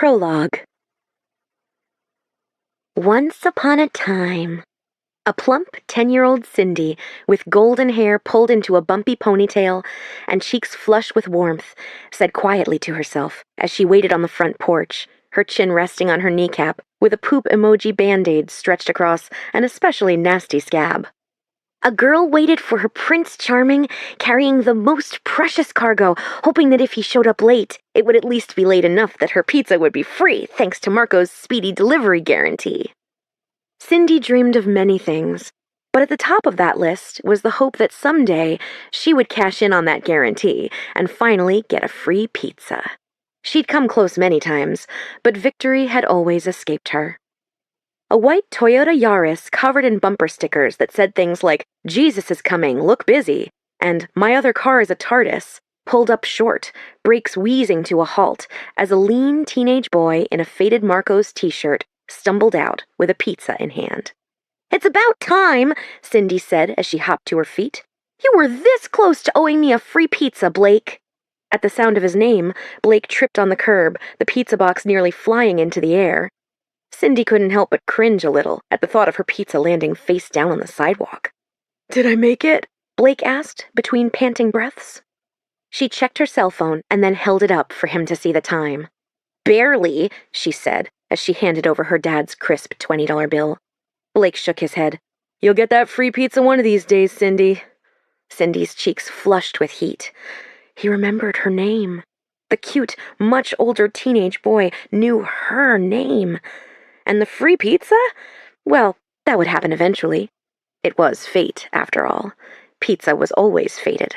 Prologue. Once upon a time, a plump 10-year-old Cindy, with golden hair pulled into a bumpy ponytail and cheeks flush with warmth, said quietly to herself as she waited on the front porch, her chin resting on her kneecap, with a poop emoji band-aid stretched across an especially nasty scab. A girl waited for her Prince Charming, carrying the most precious cargo, hoping that if he showed up late, it would at least be late enough that her pizza would be free, thanks to Marco's speedy delivery guarantee. Cindy dreamed of many things, but at the top of that list was the hope that someday she would cash in on that guarantee and finally get a free pizza. She'd come close many times, but victory had always escaped her. A white Toyota Yaris covered in bumper stickers that said things like, "Jesus is coming, look busy," and "My other car is a TARDIS," pulled up short, brakes wheezing to a halt, as a lean teenage boy in a faded Marco's t-shirt stumbled out with a pizza in hand. "It's about time," Cindy said as she hopped to her feet. "You were this close to owing me a free pizza, Blake." At the sound of his name, Blake tripped on the curb, the pizza box nearly flying into the air. Cindy couldn't help but cringe a little at the thought of her pizza landing face down on the sidewalk. "Did I make it?" Blake asked, between panting breaths. She checked her cell phone and then held it up for him to see the time. "Barely," she said, as she handed over her dad's crisp $20 bill. Blake shook his head. "You'll get that free pizza one of these days, Cindy." Cindy's cheeks flushed with heat. He remembered her name. The cute, much older teenage boy knew her name. And the free pizza? Well, that would happen eventually. It was fate, after all. Pizza was always fated.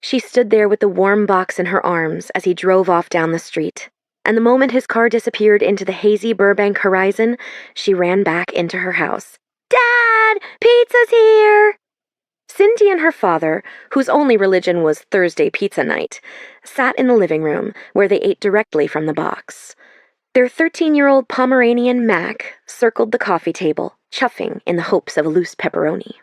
She stood there with the warm box in her arms as he drove off down the street, and the moment his car disappeared into the hazy Burbank horizon, she ran back into her house. "Dad! Pizza's here!" Cindy and her father, whose only religion was Thursday pizza night, sat in the living room, where they ate directly from the box. Their 13-year-old Pomeranian, Mac, circled the coffee table, chuffing in the hopes of a loose pepperoni.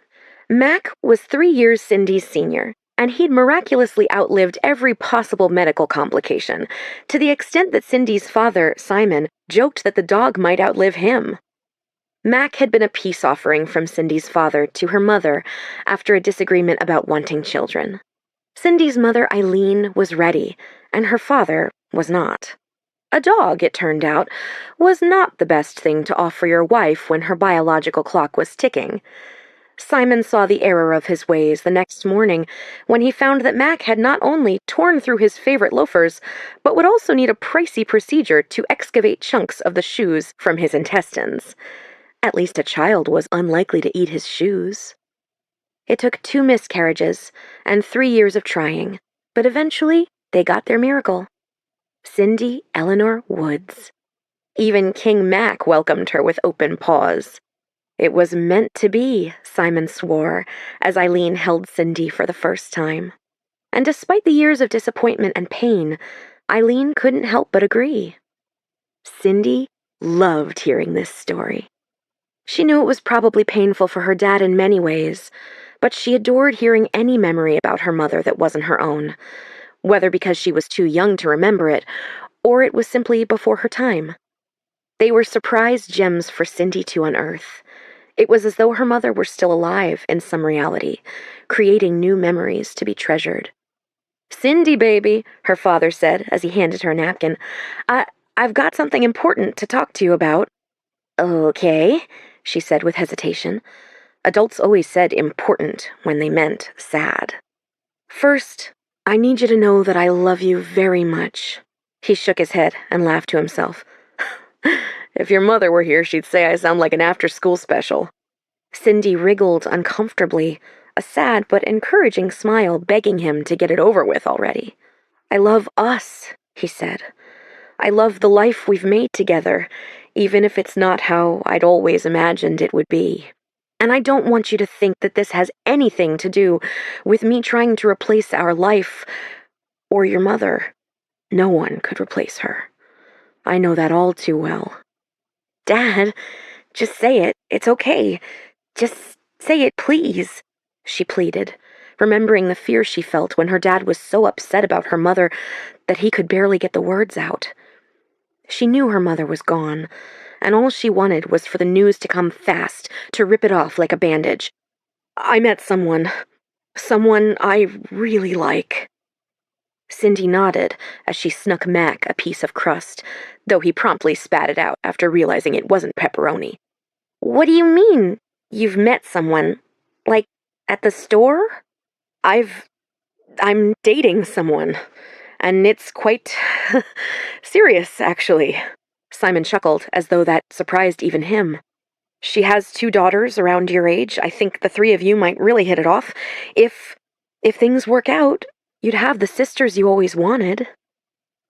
Mac was 3 years Cindy's senior, and he'd miraculously outlived every possible medical complication, to the extent that Cindy's father, Simon, joked that the dog might outlive him. Mac had been a peace offering from Cindy's father to her mother after a disagreement about wanting children. Cindy's mother, Eileen, was ready, and her father was not. A dog, it turned out, was not the best thing to offer your wife when her biological clock was ticking. Simon saw the error of his ways the next morning when he found that Mac had not only torn through his favorite loafers, but would also need a pricey procedure to excavate chunks of the shoes from his intestines. At least a child was unlikely to eat his shoes. It took 2 miscarriages and 3 years of trying, but eventually they got their miracle. Cindy Eleanor Woods. Even King Mac welcomed her with open paws. It was meant to be, Simon swore, as Eileen held Cindy for the first time. And despite the years of disappointment and pain, Eileen couldn't help but agree. Cindy loved hearing this story. She knew it was probably painful for her dad in many ways, but she adored hearing any memory about her mother that wasn't her own, whether because she was too young to remember it, or it was simply before her time. They were surprise gems for Cindy to unearth. It was as though her mother were still alive in some reality, creating new memories to be treasured. "Cindy, baby," her father said as he handed her a napkin, I've got something important to talk to you about." "Okay," she said with hesitation. Adults always said important when they meant sad. "First, I need you to know that I love you very much." He shook his head and laughed to himself. "If your mother were here, she'd say I sound like an after-school special." Cindy wriggled uncomfortably, a sad but encouraging smile begging him to get it over with already. "I love us," he said. "I love the life we've made together, even if it's not how I'd always imagined it would be. And I don't want you to think that this has anything to do with me trying to replace our life or your mother. No one could replace her. I know that all too well." "Dad, just say it. It's okay. Just say it, please," she pleaded, remembering the fear she felt when her dad was so upset about her mother that he could barely get the words out. She knew her mother was gone, and all she wanted was for the news to come fast, to rip it off like a bandage. "I met someone I really like." Cindy nodded as she snuck Mac a piece of crust, though he promptly spat it out after realizing it wasn't pepperoni. "What do you mean, you've met someone? Like, at the store?" I'm dating someone, and it's quite serious, actually." Simon chuckled, as though that surprised even him. "She has 2 daughters around your age. I think the three of you might really hit it off. If things work out, you'd have the sisters you always wanted."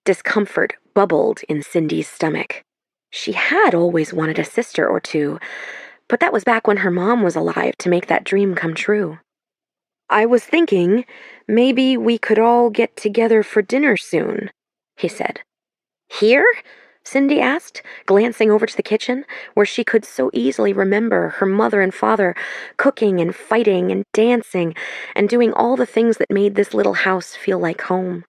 Discomfort bubbled in Cindy's stomach. She had always wanted a sister or two, but that was back when her mom was alive to make that dream come true. "I was thinking maybe we could all get together for dinner soon," he said. "Here?" Cindy asked, glancing over to the kitchen, where she could so easily remember her mother and father cooking and fighting and dancing and doing all the things that made this little house feel like home.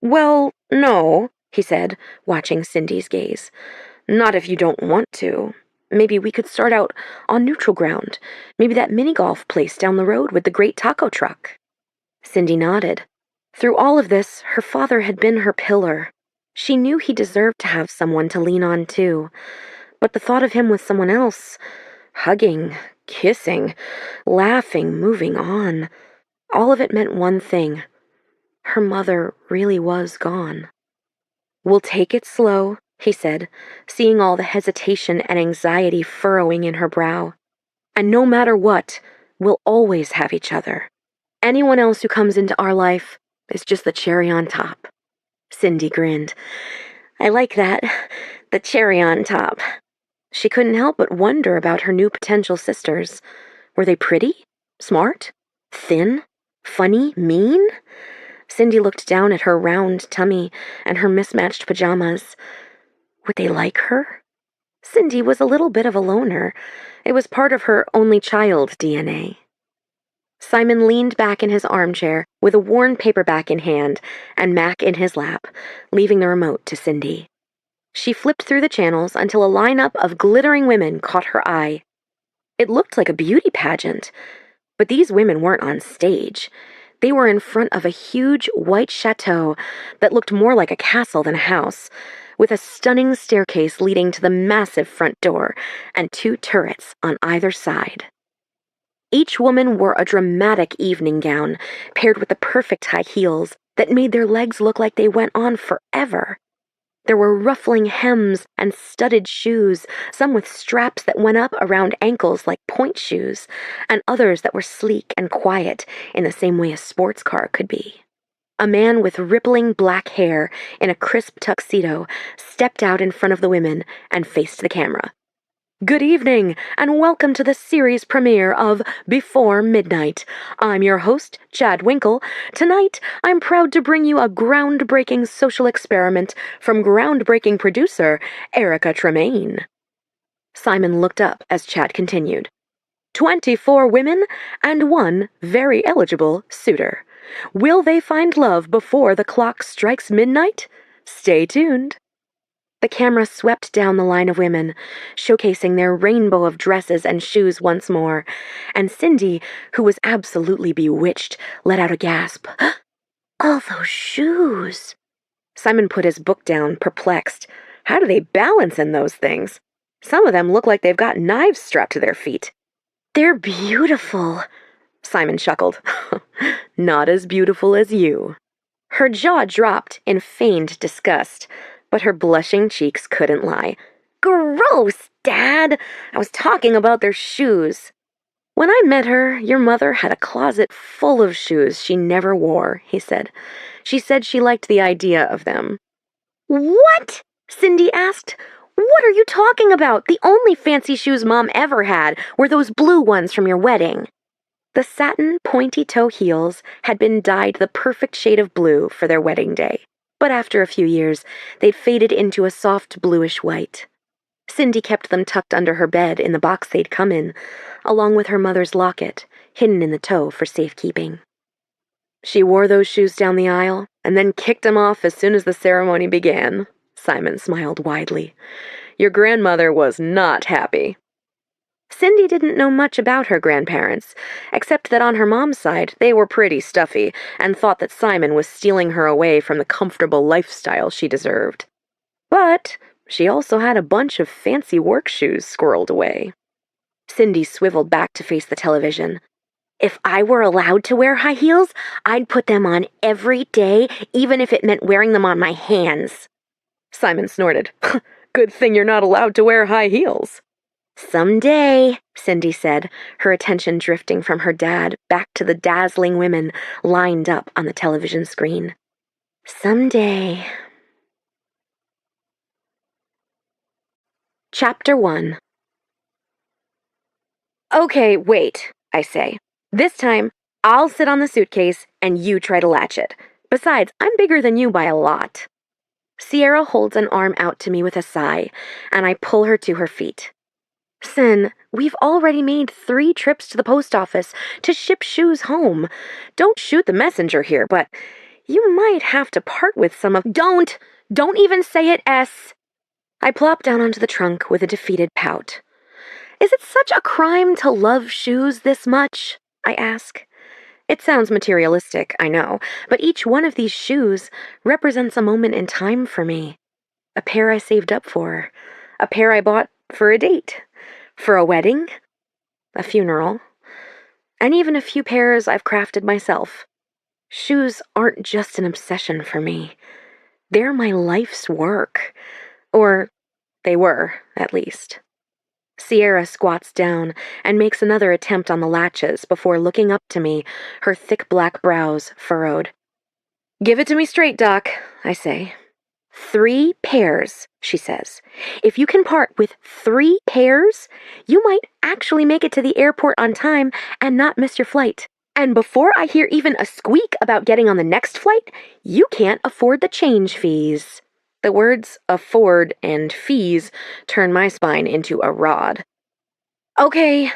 "Well, no," he said, watching Cindy's gaze. "Not if you don't want to. Maybe we could start out on neutral ground. Maybe that mini-golf place down the road with the great taco truck." Cindy nodded. Through all of this, her father had been her pillar. She knew he deserved to have someone to lean on, too. But the thought of him with someone else, hugging, kissing, laughing, moving on, all of it meant one thing. Her mother really was gone. "We'll take it slow," he said, seeing all the hesitation and anxiety furrowing in her brow. "And no matter what, we'll always have each other. Anyone else who comes into our life is just the cherry on top." Cindy grinned. "I like that. The cherry on top." She couldn't help but wonder about her new potential sisters. Were they pretty? Smart? Thin? Funny? Mean? Cindy looked down at her round tummy and her mismatched pajamas. Would they like her? Cindy was a little bit of a loner. It was part of her only child DNA. Simon leaned back in his armchair with a worn paperback in hand and Mac in his lap, leaving the remote to Cindy. She flipped through the channels until a lineup of glittering women caught her eye. It looked like a beauty pageant, but these women weren't on stage. They were in front of a huge white chateau that looked more like a castle than a house, with a stunning staircase leading to the massive front door and 2 turrets on either side. Each woman wore a dramatic evening gown, paired with the perfect high heels that made their legs look like they went on forever. There were ruffling hems and studded shoes, some with straps that went up around ankles like point shoes, and others that were sleek and quiet in the same way a sports car could be. A man with rippling black hair in a crisp tuxedo stepped out in front of the women and faced the camera. "Good evening, and welcome to the series premiere of Before Midnight. I'm your host, Chad Winkle. Tonight, I'm proud to bring you a groundbreaking social experiment from groundbreaking producer Erica Tremaine." Simon looked up as Chad continued. 24 women and 1 very eligible suitor. Will they find love before the clock strikes midnight? Stay tuned. The camera swept down the line of women, showcasing their rainbow of dresses and shoes once more, and Cindy, who was absolutely bewitched, let out a gasp. "All those shoes!" Simon put his book down, perplexed. How do they balance in those things? Some of them look like they've got knives strapped to their feet. "They're beautiful," Simon chuckled. "Not as beautiful as you." Her jaw dropped in feigned disgust, but her blushing cheeks couldn't lie. "Gross, Dad! I was talking about their shoes." "When I met her, your mother had a closet full of shoes she never wore," he said. "She said she liked the idea of them." "What?" Cindy asked. "What are you talking about? The only fancy shoes Mom ever had were those blue ones from your wedding." The satin pointy-toe heels had been dyed the perfect shade of blue for their wedding day, but after a few years, they'd faded into a soft bluish white. Cindy kept them tucked under her bed in the box they'd come in, along with her mother's locket, hidden in the toe for safekeeping. She wore those shoes down the aisle, and then kicked them off as soon as the ceremony began, Simon smiled widely. Your grandmother was not happy. Cindy didn't know much about her grandparents, except that on her mom's side, they were pretty stuffy and thought that Simon was stealing her away from the comfortable lifestyle she deserved. But she also had a bunch of fancy work shoes squirreled away. Cindy swiveled back to face the television. If I were allowed to wear high heels, I'd put them on every day, even if it meant wearing them on my hands. Simon snorted. Good thing you're not allowed to wear high heels. Someday, Cindy said, her attention drifting from her dad back to the dazzling women lined up on the television screen. Someday. Chapter 1. Okay, wait, I say. This time, I'll sit on the suitcase and you try to latch it. Besides, I'm bigger than you by a lot. Sierra holds an arm out to me with a sigh, and I pull her to her feet. Sin, we've already made 3 trips to the post office to ship shoes home. Don't shoot the messenger here, but you might have to part with some of— Don't even say it, S. I plop down onto the trunk with a defeated pout. Is it such a crime to love shoes this much? I ask. It sounds materialistic, I know, but each one of these shoes represents a moment in time for me. A pair I saved up for. A pair I bought for a date. For a wedding. A funeral. And even a few pairs I've crafted myself. Shoes aren't just an obsession for me. They're my life's work. Or they were, at least. Sierra squats down and makes another attempt on the latches before looking up to me, her thick black brows furrowed. Give it to me straight, Doc, I say. 3 pairs, she says. If you can part with 3 pairs, you might actually make it to the airport on time and not miss your flight. And before I hear even a squeak about getting on the next flight, you can't afford the change fees. The words afford and fees turn my spine into a rod. Okay.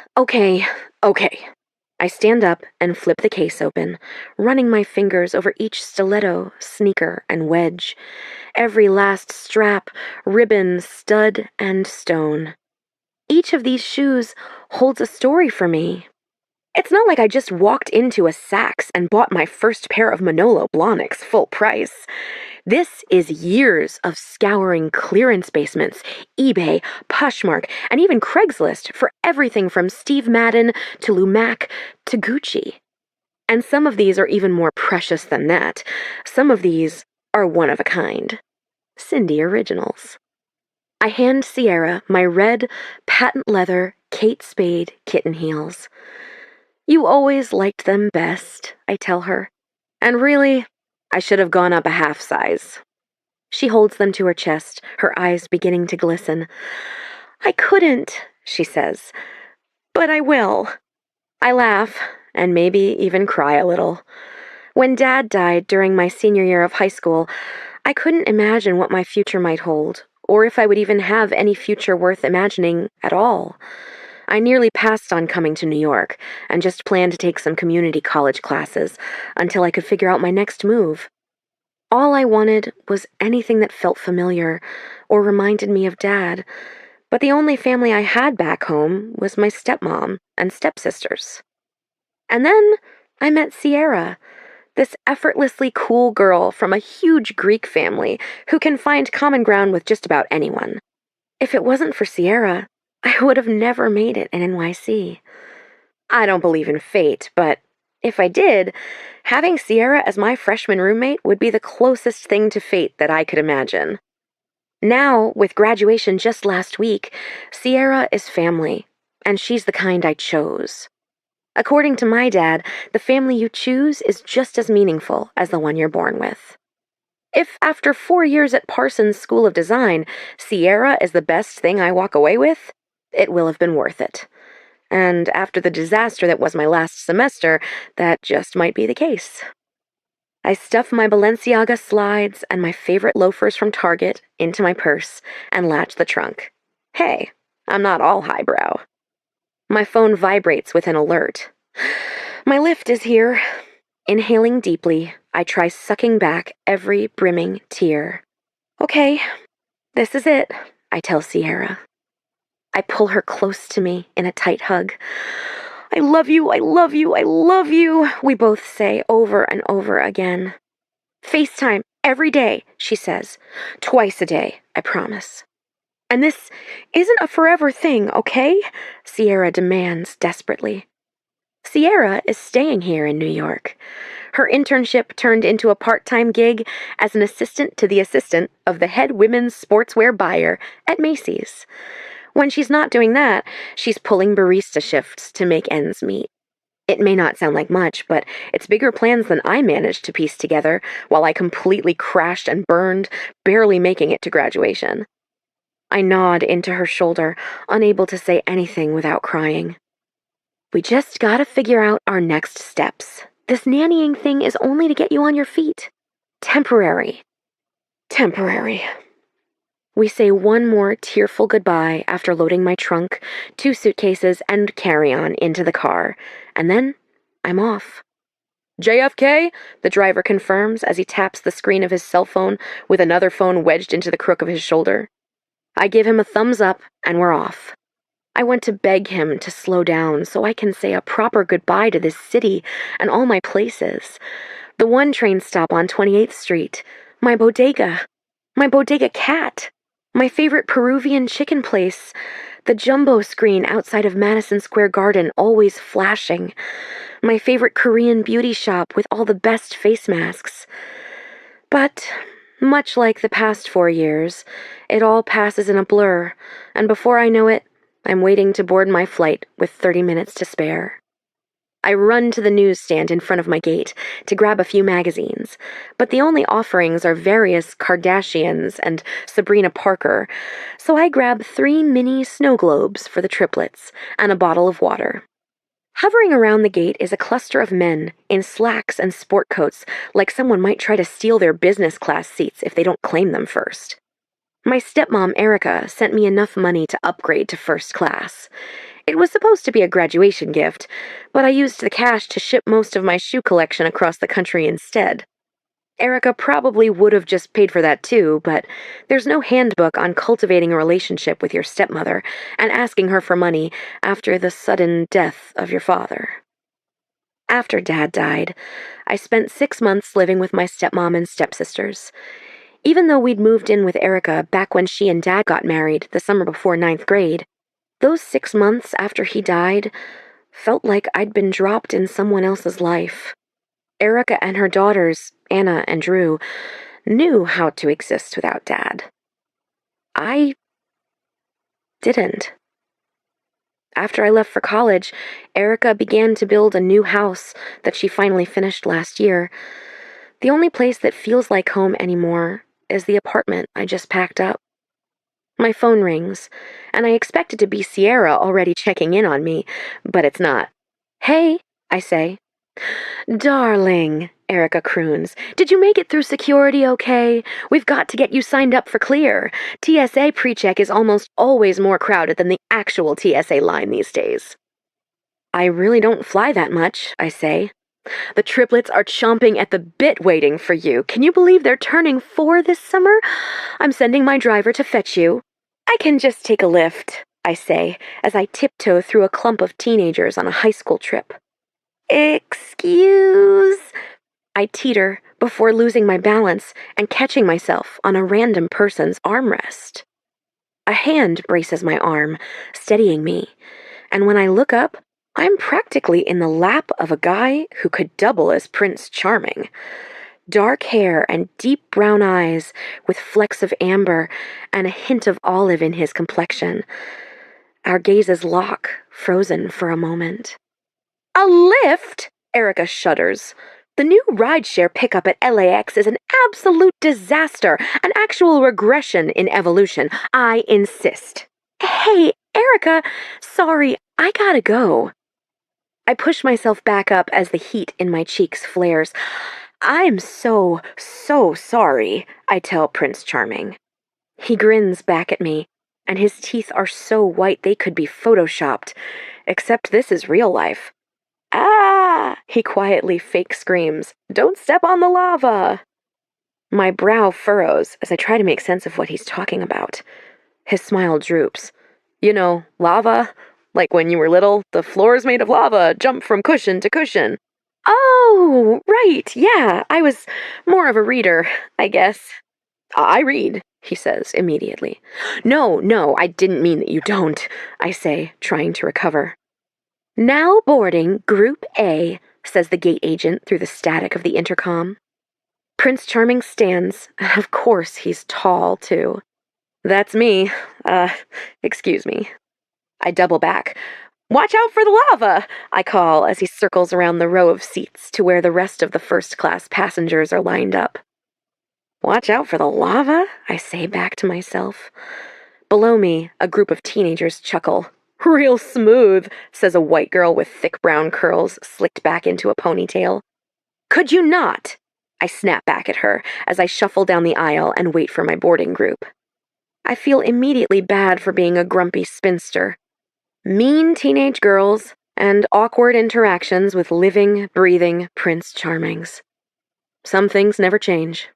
I stand up and flip the case open, running my fingers over each stiletto, sneaker, and wedge, every last strap, ribbon, stud, and stone. Each of these shoes holds a story for me. It's not like I just walked into a Saks and bought my first pair of Manolo Blahniks full price. This is years of scouring clearance basements, eBay, Poshmark, and even Craigslist for everything from Steve Madden to Lou Mack to Gucci. And some of these are even more precious than that. Some of these are one of a kind. Cindy Originals. I hand Sierra my red, patent leather, Kate Spade kitten heels. You always liked them best, I tell her. And really, I should have gone up a half size. She holds them to her chest, her eyes beginning to glisten. I couldn't, she says, but I will. I laugh, and maybe even cry a little. When Dad died during my senior year of high school, I couldn't imagine what my future might hold, or if I would even have any future worth imagining at all. I nearly passed on coming to New York and just planned to take some community college classes until I could figure out my next move. All I wanted was anything that felt familiar or reminded me of Dad, but the only family I had back home was my stepmom and stepsisters. And then I met Sierra, this effortlessly cool girl from a huge Greek family who can find common ground with just about anyone. If it wasn't for Sierra, I would have never made it in NYC. I don't believe in fate, but if I did, having Sierra as my freshman roommate would be the closest thing to fate that I could imagine. Now, with graduation just last week, Sierra is family, and she's the kind I chose. According to my dad, the family you choose is just as meaningful as the one you're born with. If after 4 years at Parsons School of Design, Sierra is the best thing I walk away with, it will have been worth it. And after the disaster that was my last semester, that just might be the case. I stuff my Balenciaga slides and my favorite loafers from Target into my purse and latch the trunk. Hey, I'm not all highbrow. My phone vibrates with an alert. My lift is here. Inhaling deeply, I try sucking back every brimming tear. Okay, This is it, I tell Sierra. I pull her close to me in a tight hug. I love you, I love you, I love you, we both say over and over again. FaceTime every day, she says. Twice a day, I promise. And this isn't a forever thing, okay? Sierra demands desperately. Sierra is staying here in New York. Her internship turned into a part-time gig as an assistant to the assistant of the head women's sportswear buyer at Macy's. When she's not doing that, she's pulling barista shifts to make ends meet. It may not sound like much, but it's bigger plans than I managed to piece together while I completely crashed and burned, barely making it to graduation. I nod into her shoulder, unable to say anything without crying. We just gotta figure out our next steps. This nannying thing is only to get you on your feet. Temporary. Temporary. We say one more tearful goodbye after loading my trunk, 2 suitcases, and carry-on into the car, and then I'm off. JFK, the driver confirms as he taps the screen of his cell phone with another phone wedged into the crook of his shoulder. I give him a thumbs up, and we're off. I want to beg him to slow down so I can say a proper goodbye to this city and all my places. The one train stop on 28th Street, my bodega cat, my favorite Peruvian chicken place, the jumbo screen outside of Madison Square Garden always flashing, my favorite Korean beauty shop with all the best face masks. But, much like the past 4 years, it all passes in a blur, and before I know it, I'm waiting to board my flight with 30 minutes to spare. I run to the newsstand in front of my gate to grab a few magazines, but the only offerings are various Kardashians and Sabrina Parker, so I grab 3 mini snow globes for the triplets and a bottle of water. Hovering around the gate is a cluster of men in slacks and sport coats, like someone might try to steal their business class seats if they don't claim them first. My stepmom, Erica, sent me enough money to upgrade to first class. It was supposed to be a graduation gift, but I used the cash to ship most of my shoe collection across the country instead. Erica probably would have just paid for that too, but there's no handbook on cultivating a relationship with your stepmother and asking her for money after the sudden death of your father. After Dad died, I spent 6 months living with my stepmom and stepsisters. Even though we'd moved in with Erica back when she and Dad got married the summer before 9th grade, those 6 months after he died felt like I'd been dropped in someone else's life. Erica and her daughters, Anna and Drew, knew how to exist without Dad. I didn't. After I left for college, Erica began to build a new house that she finally finished last year. The only place that feels like home anymore is the apartment I just packed up. My phone rings, and I expect it to be Sierra already checking in on me, but it's not. Hey, I say. Darling, Erica croons, did you make it through security okay? We've got to get you signed up for Clear. TSA pre-check is almost always more crowded than the actual TSA line these days. I really don't fly that much, I say. The triplets are chomping at the bit waiting for you. Can you believe they're turning 4 this summer? I'm sending my driver to fetch you. I can just take a lift, I say, as I tiptoe through a clump of teenagers on a high school trip. Excuse? I teeter before losing my balance and catching myself on a random person's armrest. A hand braces my arm, steadying me, and when I look up, I'm practically in the lap of a guy who could double as Prince Charming. Dark hair and deep brown eyes with flecks of amber and a hint of olive in his complexion. Our gazes lock, frozen for a moment. A lift? Erica shudders. The new rideshare pickup at LAX is an absolute disaster, an actual regression in evolution. I insist. Hey, Erica, sorry, I gotta go. I push myself back up as the heat in my cheeks flares. I'm so sorry, I tell Prince Charming. He grins back at me, and his teeth are so white they could be photoshopped, except this is real life. Ah! He quietly fake screams. Don't step on the lava! My brow furrows as I try to make sense of what he's talking about. His smile droops. You know, lava? Like when you were little, the floor's made of lava, jump from cushion to cushion. Oh, right, yeah, I was more of a reader, I guess. I read, he says immediately. No, I didn't mean that you don't, I say, trying to recover. Now boarding Group A, says the gate agent through the static of the intercom. Prince Charming stands, and of course he's tall, too. That's me. Excuse me. I double back. Watch out for the lava, I call as he circles around the row of seats to where the rest of the first-class passengers are lined up. Watch out for the lava, I say back to myself. Below me, a group of teenagers chuckle. Real smooth, says a white girl with thick brown curls slicked back into a ponytail. Could you not? I snap back at her as I shuffle down the aisle and wait for my boarding group. I feel immediately bad for being a grumpy spinster. Mean teenage girls and awkward interactions with living, breathing Prince Charmings. Some things never change.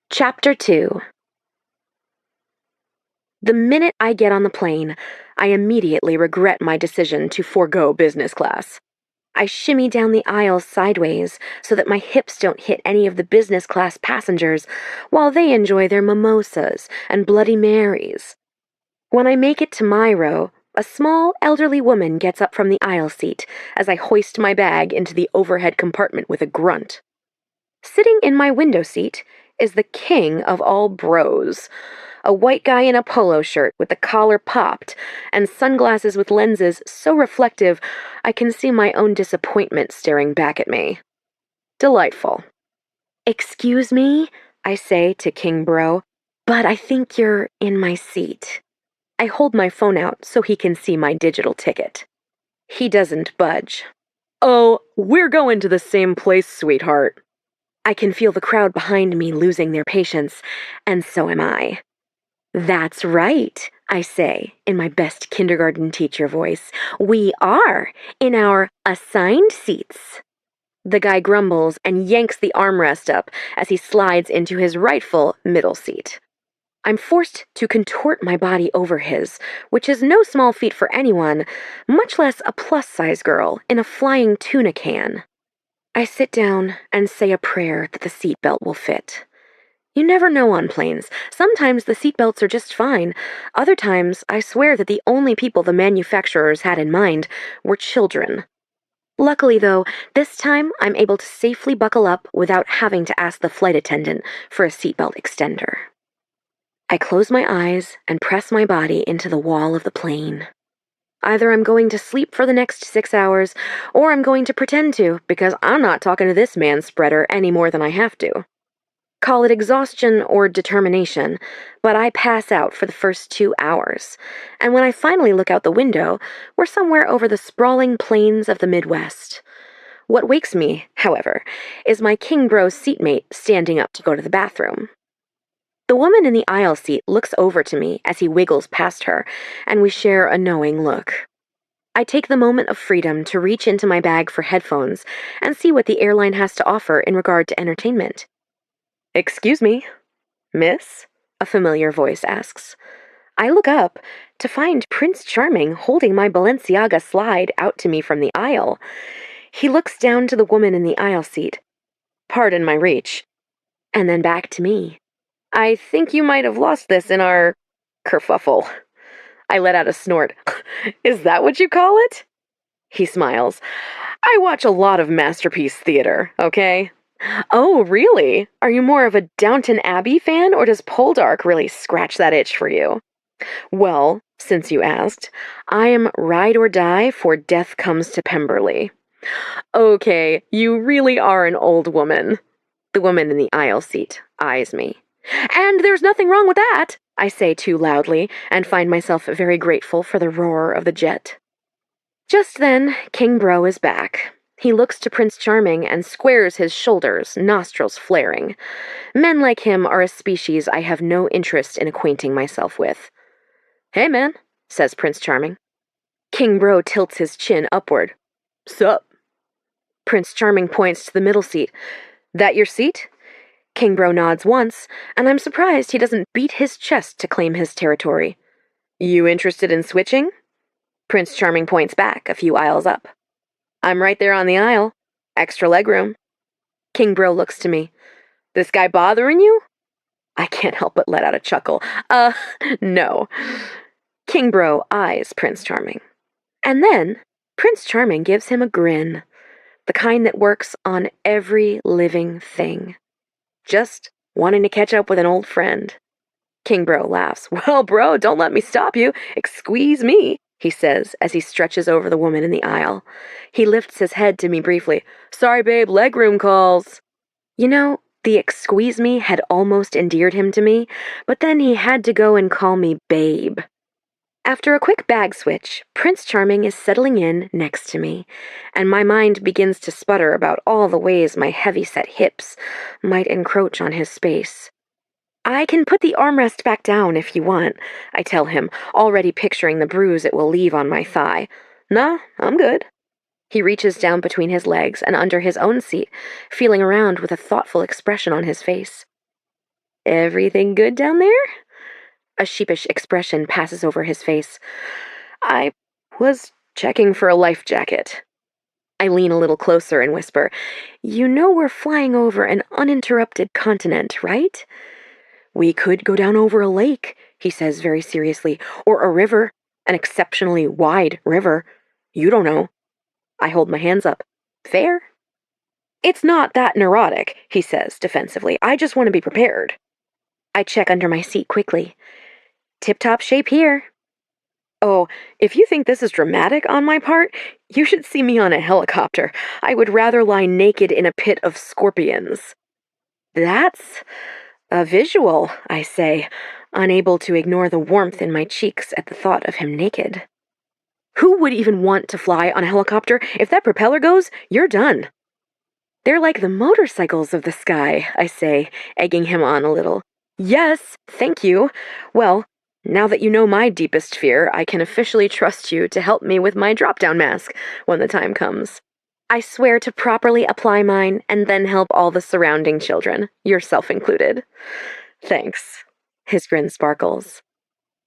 Chapter 2. The minute I get on the plane, I immediately regret my decision to forego business class. I shimmy down the aisle sideways so that my hips don't hit any of the business class passengers while they enjoy their mimosas and Bloody Marys. When I make it to my row, a small, elderly woman gets up from the aisle seat as I hoist my bag into the overhead compartment with a grunt. Sitting in my window seat is the king of all bros, a white guy in a polo shirt with the collar popped and sunglasses with lenses so reflective I can see my own disappointment staring back at me. Delightful. Excuse me, I say to King Bro, but I think you're in my seat. I hold my phone out so he can see my digital ticket. He doesn't budge. Oh, we're going to the same place, sweetheart. I can feel the crowd behind me losing their patience, and so am I. That's right, I say, in my best kindergarten teacher voice. We are in our assigned seats. The guy grumbles and yanks the armrest up as he slides into his rightful middle seat. I'm forced to contort my body over his, which is no small feat for anyone, much less a plus-size girl in a flying tuna can. I sit down and say a prayer that the seatbelt will fit. You never know on planes. Sometimes the seatbelts are just fine. Other times, I swear that the only people the manufacturers had in mind were children. Luckily, though, this time I'm able to safely buckle up without having to ask the flight attendant for a seatbelt extender. I close my eyes and press my body into the wall of the plane. Either I'm going to sleep for the next 6 hours, or I'm going to pretend to, because I'm not talking to this man-spreader any more than I have to. Call it exhaustion or determination, but I pass out for the first 2 hours, and when I finally look out the window, we're somewhere over the sprawling plains of the Midwest. What wakes me, however, is my King Bro seatmate standing up to go to the bathroom. The woman in the aisle seat looks over to me as he wiggles past her, and we share a knowing look. I take the moment of freedom to reach into my bag for headphones and see what the airline has to offer in regard to entertainment. Excuse me, miss? A familiar voice asks. I look up to find Prince Charming holding my Balenciaga slide out to me from the aisle. He looks down to the woman in the aisle seat. Pardon my reach. And then back to me. I think you might have lost this in our kerfuffle. I let out a snort. Is that what you call it? He smiles. I watch a lot of masterpiece theater, okay? Oh, really? Are you more of a Downton Abbey fan, or does Poldark really scratch that itch for you? Well, since you asked, I am ride or die for Death Comes to Pemberley. Okay, you really are an old woman. The woman in the aisle seat eyes me. And there's nothing wrong with that, I say too loudly, and find myself very grateful for the roar of the jet. Just then, King Bro is back. He looks to Prince Charming and squares his shoulders, nostrils flaring. Men like him are a species I have no interest in acquainting myself with. Hey, man, says Prince Charming. King Bro tilts his chin upward. Sup? Prince Charming points to the middle seat. That your seat? Kingbro nods once, and I'm surprised he doesn't beat his chest to claim his territory. You interested in switching? Prince Charming points back a few aisles up. I'm right there on the aisle. Extra legroom. Kingbro looks to me. This guy bothering you? I can't help but let out a chuckle. No. Kingbro eyes Prince Charming. And then, Prince Charming gives him a grin, the kind that works on every living thing. Just wanting to catch up with an old friend. Kingbro laughs. Well, bro, don't let me stop you. Excuse me, he says as he stretches over the woman in the aisle. He lifts his head to me briefly. Sorry, babe, legroom calls. You know, the excuse me had almost endeared him to me, but then he had to go and call me babe. After a quick bag switch, Prince Charming is settling in next to me, and my mind begins to sputter about all the ways my heavy-set hips might encroach on his space. I can put the armrest back down if you want, I tell him, already picturing the bruise it will leave on my thigh. Nah, I'm good. He reaches down between his legs and under his own seat, feeling around with a thoughtful expression on his face. Everything good down there? A sheepish expression passes over his face. I was checking for a life jacket. I lean a little closer and whisper, You know we're flying over an uninterrupted continent, right? We could go down over a lake, he says very seriously, or a river, an exceptionally wide river. You don't know. I hold my hands up. Fair? It's not that neurotic, he says defensively. I just want to be prepared. I check under my seat quickly. Tip-top shape here. Oh, if you think this is dramatic on my part, you should see me on a helicopter. I would rather lie naked in a pit of scorpions. That's a visual, I say, unable to ignore the warmth in my cheeks at the thought of him naked. Who would even want to fly on a helicopter? If that propeller goes, you're done. They're like the motorcycles of the sky, I say, egging him on a little. Yes, thank you. Well, now that you know my deepest fear, I can officially trust you to help me with my drop-down mask when the time comes. I swear to properly apply mine and then help all the surrounding children, yourself included. Thanks. His grin sparkles.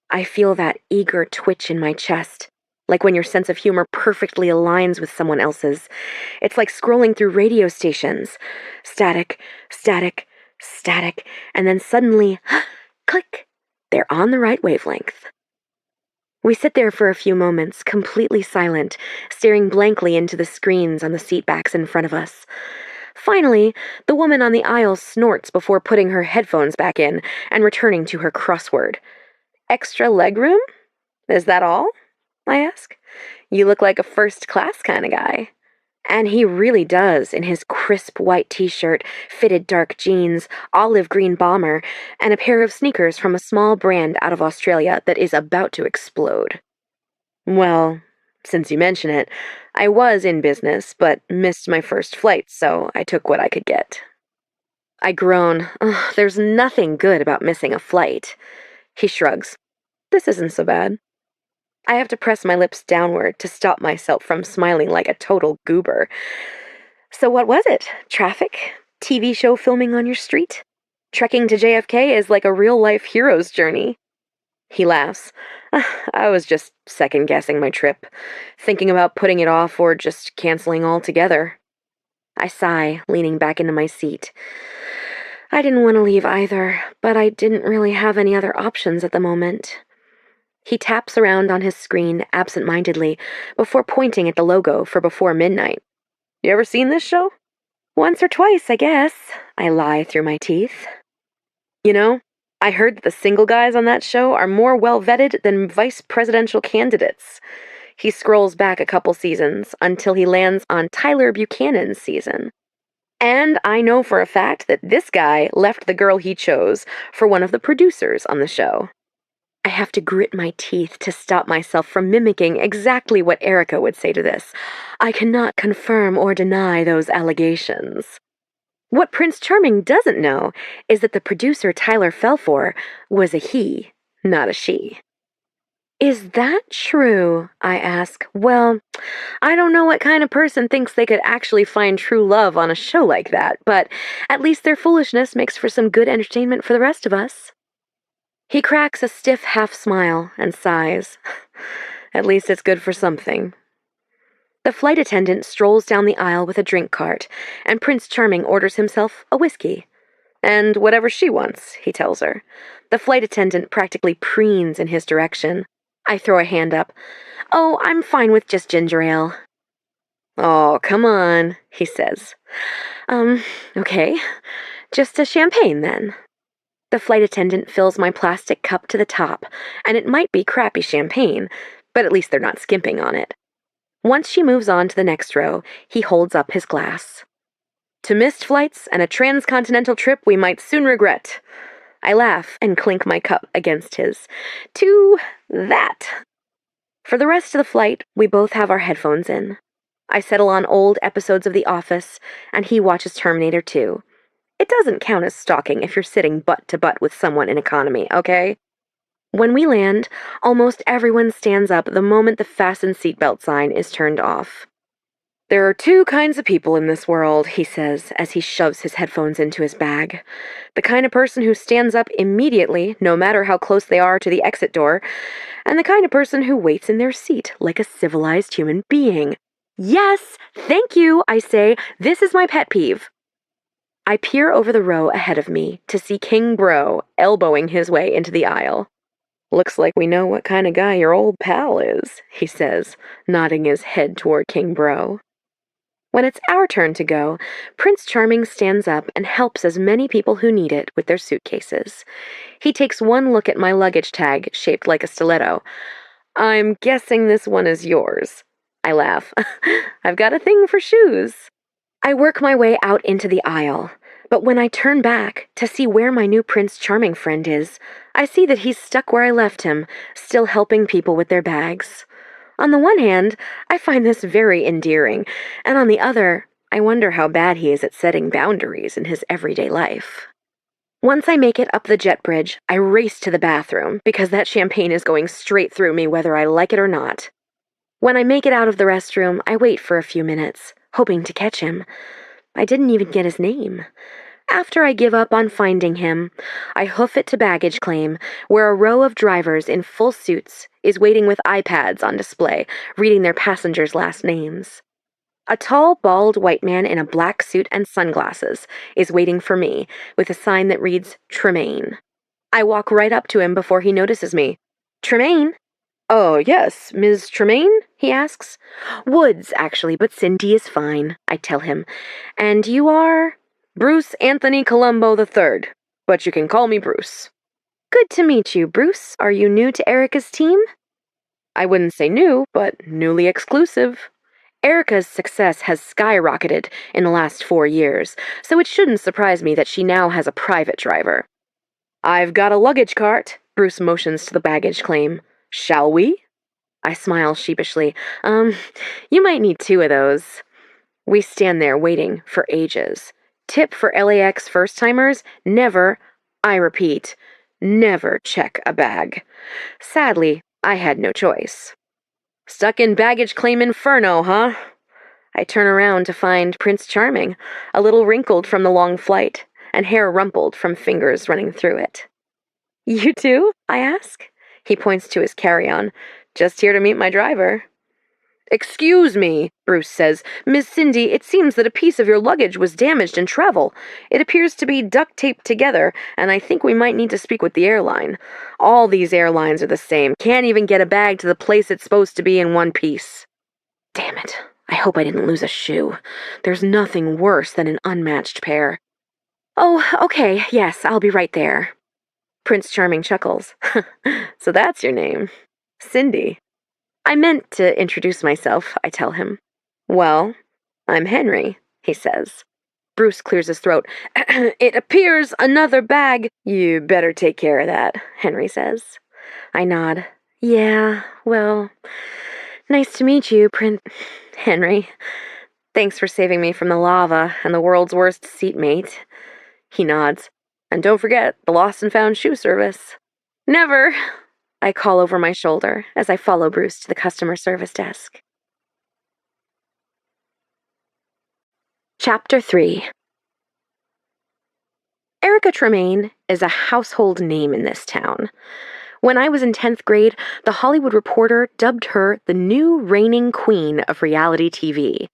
I feel that eager twitch in my chest, like when your sense of humor perfectly aligns with someone else's. It's like scrolling through radio stations. Static, static, static, and then suddenly, click, they're on the right wavelength. We sit there for a few moments, completely silent, staring blankly into the screens on the seatbacks in front of us. Finally, the woman on the aisle snorts before putting her headphones back in and returning to her crossword. Extra legroom? Is that all? I ask. You look like a first-class kind of guy. And he really does, in his crisp white t-shirt, fitted dark jeans, olive green bomber, and a pair of sneakers from a small brand out of Australia that is about to explode. Well, since you mention it, I was in business, but missed my first flight, so I took what I could get. I groan. Ugh, there's nothing good about missing a flight. He shrugs. This isn't so bad. I have to press my lips downward to stop myself from smiling like a total goober. So what was it? Traffic? TV show filming on your street? Trekking to JFK is like a real-life hero's journey. He laughs. I was just second-guessing my trip, thinking about putting it off or just canceling altogether. I sigh, leaning back into my seat. I didn't want to leave either, but I didn't really have any other options at the moment. He taps around on his screen absent-mindedly before pointing at the logo for Before Midnight. You ever seen this show? Once or twice, I guess. I lie through my teeth. You know, I heard that the single guys on that show are more well-vetted than vice presidential candidates. He scrolls back a couple seasons until he lands on Tyler Buchanan's season. And I know for a fact that this guy left the girl he chose for one of the producers on the show. I have to grit my teeth to stop myself from mimicking exactly what Erica would say to this. I cannot confirm or deny those allegations. What Prince Charming doesn't know is that the producer Tyler fell for was a he, not a she. Is that true? I ask. Well, I don't know what kind of person thinks they could actually find true love on a show like that, but at least their foolishness makes for some good entertainment for the rest of us. He cracks a stiff half smile and sighs. At least it's good for something. The flight attendant strolls down the aisle with a drink cart, and Prince Charming orders himself a whiskey. And whatever she wants, he tells her. The flight attendant practically preens in his direction. I throw a hand up. Oh, I'm fine with just ginger ale. Oh, come on, he says. Okay. Just a champagne, then. The flight attendant fills my plastic cup to the top, and it might be crappy champagne, but at least they're not skimping on it. Once she moves on to the next row, he holds up his glass. To missed flights and a transcontinental trip we might soon regret. I laugh and clink my cup against his. To that. For the rest of the flight, we both have our headphones in. I settle on old episodes of The Office, and he watches Terminator 2. It doesn't count as stalking if you're sitting butt to butt with someone in economy, okay? When we land, almost everyone stands up the moment the fasten seatbelt sign is turned off. There are two kinds of people in this world, he says as he shoves his headphones into his bag. The kind of person who stands up immediately, no matter how close they are to the exit door, and the kind of person who waits in their seat like a civilized human being. Yes, thank you, I say. This is my pet peeve. I peer over the row ahead of me to see King Bro elbowing his way into the aisle. Looks like we know what kind of guy your old pal is, he says, nodding his head toward King Bro. When it's our turn to go, Prince Charming stands up and helps as many people who need it with their suitcases. He takes one look at my luggage tag, shaped like a stiletto. I'm guessing this one is yours. I laugh. I've got a thing for shoes. I work my way out into the aisle, but when I turn back to see where my new Prince Charming friend is, I see that he's stuck where I left him, still helping people with their bags. On the one hand, I find this very endearing, and on the other, I wonder how bad he is at setting boundaries in his everyday life. Once I make it up the jet bridge, I race to the bathroom because that champagne is going straight through me whether I like it or not. When I make it out of the restroom, I wait for a few minutes, hoping to catch him. I didn't even get his name. After I give up on finding him, I hoof it to baggage claim, where a row of drivers in full suits is waiting with iPads on display, reading their passengers' last names. A tall, bald white man in a black suit and sunglasses is waiting for me, with a sign that reads, Tremaine. I walk right up to him before he notices me. Tremaine? Oh, yes, Ms. Tremaine? He asks. Woods, actually, but Cindy is fine, I tell him. And you are? Bruce Anthony Colombo III, but you can call me Bruce. Good to meet you, Bruce. Are you new to Erica's team? I wouldn't say new, but newly exclusive. Erica's success has skyrocketed in the last 4 years, so it shouldn't surprise me that she now has a private driver. I've got a luggage cart, Bruce motions to the baggage claim. Shall we? I smile sheepishly. You might need 2 of those. We stand there waiting for ages. Tip for LAX first-timers, never, I repeat, never check a bag. Sadly, I had no choice. Stuck in baggage claim inferno, huh? I turn around to find Prince Charming, a little wrinkled from the long flight, and hair rumpled from fingers running through it. You too? I ask. He points to his carry-on. Just here to meet my driver. Excuse me, Bruce says. Miss Cindy, it seems that a piece of your luggage was damaged in travel. It appears to be duct-taped together, and I think we might need to speak with the airline. All these airlines are the same. Can't even get a bag to the place it's supposed to be in one piece. Damn it. I hope I didn't lose a shoe. There's nothing worse than an unmatched pair. Oh, okay, yes, I'll be right there. Prince Charming chuckles. So that's your name. Cindy. I meant to introduce myself, I tell him. Well, I'm Henry, he says. Bruce clears his throat. It appears another bag. You better take care of that, Henry says. I nod. Yeah, well, nice to meet you, Henry. Thanks for saving me from the lava and the world's worst seatmate. He nods. And don't forget the lost and found shoe service. Never. I call over my shoulder as I follow Bruce to the customer service desk. Chapter 3. Erica Tremaine is a household name in this town. When I was in 10th grade, The Hollywood Reporter dubbed her the new reigning queen of reality TV.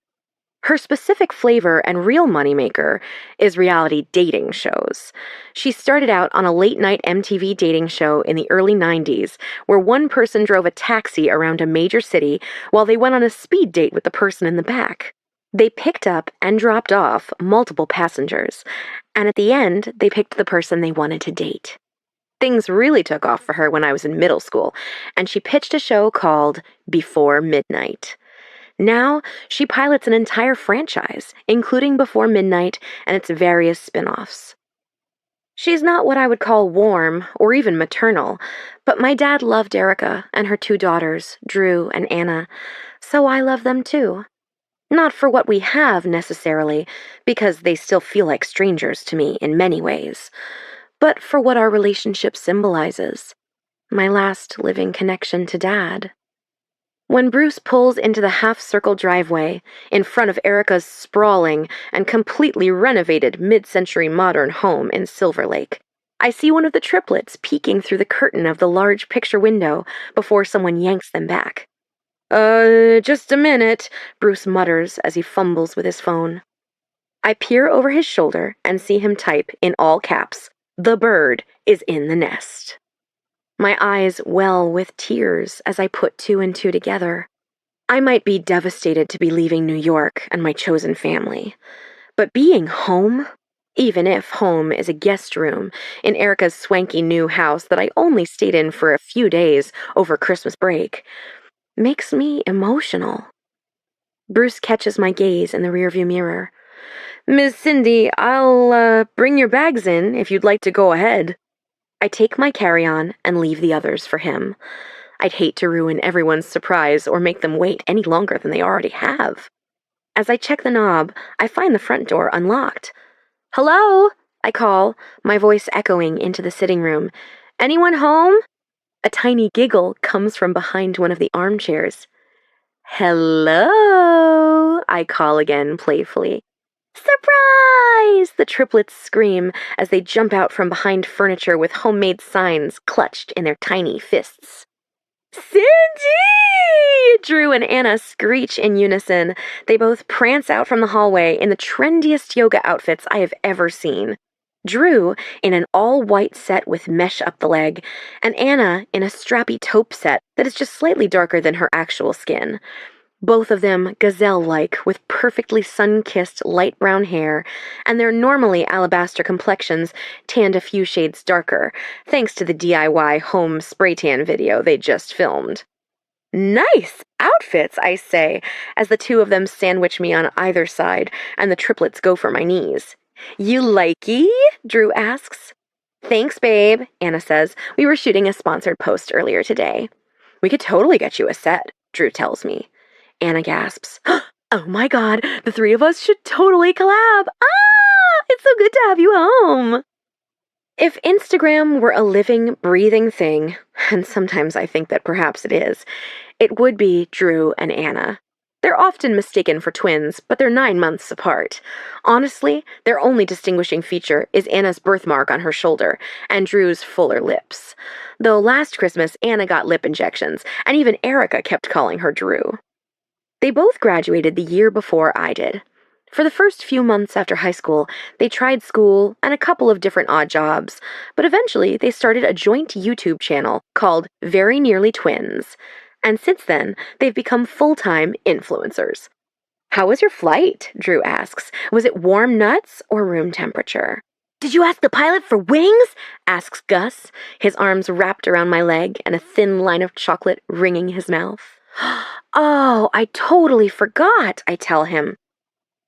Her specific flavor and real moneymaker is reality dating shows. She started out on a late-night MTV dating show in the early 90s where one person drove a taxi around a major city while they went on a speed date with the person in the back. They picked up and dropped off multiple passengers, and at the end, they picked the person they wanted to date. Things really took off for her when I was in middle school, and she pitched a show called Before Midnight. Now, she pilots an entire franchise, including Before Midnight and its various spin-offs. She's not what I would call warm or even maternal, but my dad loved Erica and her 2 daughters, Drew and Anna, so I love them too. Not for what we have, necessarily, because they still feel like strangers to me in many ways, but for what our relationship symbolizes. My last living connection to Dad. When Bruce pulls into the half-circle driveway in front of Erica's sprawling and completely renovated mid-century modern home in Silver Lake, I see one of the triplets peeking through the curtain of the large picture window before someone yanks them back. Just a minute," Bruce mutters as he fumbles with his phone. I peer over his shoulder and see him type in all caps, "The bird is in the nest." My eyes well with tears as I put 2 and 2 together. I might be devastated to be leaving New York and my chosen family, but being home, even if home is a guest room in Erica's swanky new house that I only stayed in for a few days over Christmas break, makes me emotional. Bruce catches my gaze in the rearview mirror. "Miss Cindy, I'll bring your bags in if you'd like to go ahead." I take my carry-on and leave the others for him. I'd hate to ruin everyone's surprise or make them wait any longer than they already have. As I check the knob, I find the front door unlocked. "Hello?" I call, my voice echoing into the sitting room. "Anyone home?" A tiny giggle comes from behind one of the armchairs. "Hello?" I call again playfully. "Surprise!" the triplets scream as they jump out from behind furniture with homemade signs clutched in their tiny fists. "Cindy!" Drew and Anna screech in unison. They both prance out from the hallway in the trendiest yoga outfits I have ever seen. Drew in an all-white set with mesh up the leg, and Anna in a strappy taupe set that is just slightly darker than her actual skin. Both of them gazelle-like with perfectly sun-kissed light brown hair, and their normally alabaster complexions tanned a few shades darker, thanks to the DIY home spray tan video they just filmed. "Nice outfits," I say, as the 2 of them sandwich me on either side, and the triplets go for my knees. "You likey?" Drew asks. "Thanks, babe," Anna says. "We were shooting a sponsored post earlier today." "We could totally get you a set," Drew tells me. Anna gasps. "Oh my God, the 3 of us should totally collab. It's so good to have you home." If Instagram were a living, breathing thing, and sometimes I think that perhaps it would be Drew and Anna. They're often mistaken for twins, but they're 9 months apart. Honestly, their only distinguishing feature is Anna's birthmark on her shoulder and Drew's fuller lips. Though last Christmas, Anna got lip injections, and even Erica kept calling her Drew. They both graduated the year before I did. For the first few months after high school, they tried school and a couple of different odd jobs, but eventually they started a joint YouTube channel called Very Nearly Twins. And since then, they've become full-time influencers. "How was your flight?" Drew asks. "Was it warm nuts or room temperature?" "Did you ask the pilot for wings?" asks Gus, his arms wrapped around my leg and a thin line of chocolate ringing his mouth. "Oh, I totally forgot," I tell him.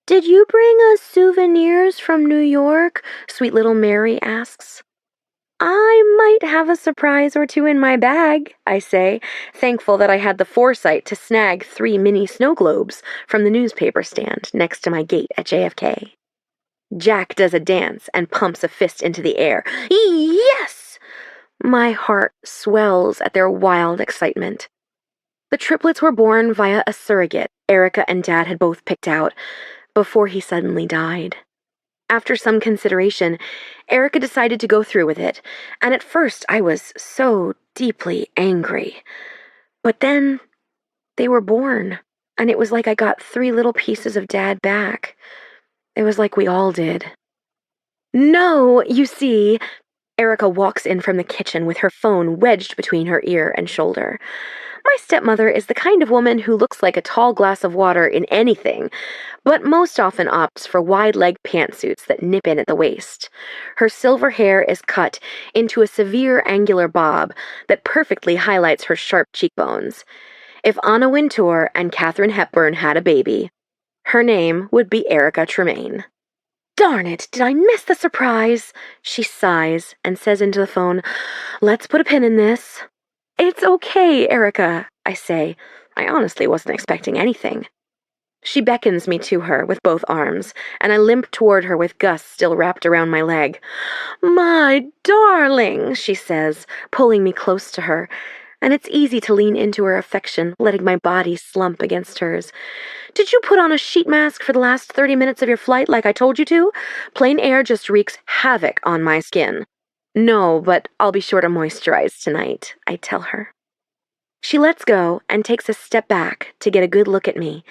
"Did you bring us souvenirs from New York?" sweet little Mary asks. "I might have a surprise or 2 in my bag," I say, thankful that I had the foresight to snag 3 mini snow globes from the newspaper stand next to my gate at JFK. Jack does a dance and pumps a fist into the air. "Yes!" My heart swells at their wild excitement. The triplets were born via a surrogate Erica and Dad had both picked out before he suddenly died. After some consideration, Erica decided to go through with it, and at first I was so deeply angry. But then they were born, and it was like I got 3 little pieces of Dad back. It was like we all did. No, you see, Erica walks in from the kitchen with her phone wedged between her ear and shoulder. My stepmother is the kind of woman who looks like a tall glass of water in anything, but most often opts for wide-legged pantsuits that nip in at the waist. Her silver hair is cut into a severe angular bob that perfectly highlights her sharp cheekbones. If Anna Wintour and Katharine Hepburn had a baby, her name would be Erica Tremaine. Darn it, did I miss the surprise? She sighs and says into the phone, "Let's put a pin in this." "It's okay, Erica," I say. I honestly wasn't expecting anything. She beckons me to her with both arms, and I limp toward her with Gus still wrapped around my leg. "My darling," she says, pulling me close to her, and it's easy to lean into her affection, letting my body slump against hers. "Did you put on a sheet mask for the last 30 minutes of your flight like I told you to? Plain air just wreaks havoc on my skin." "No, but I'll be sure to moisturize tonight," I tell her. She lets go and takes a step back to get a good look at me,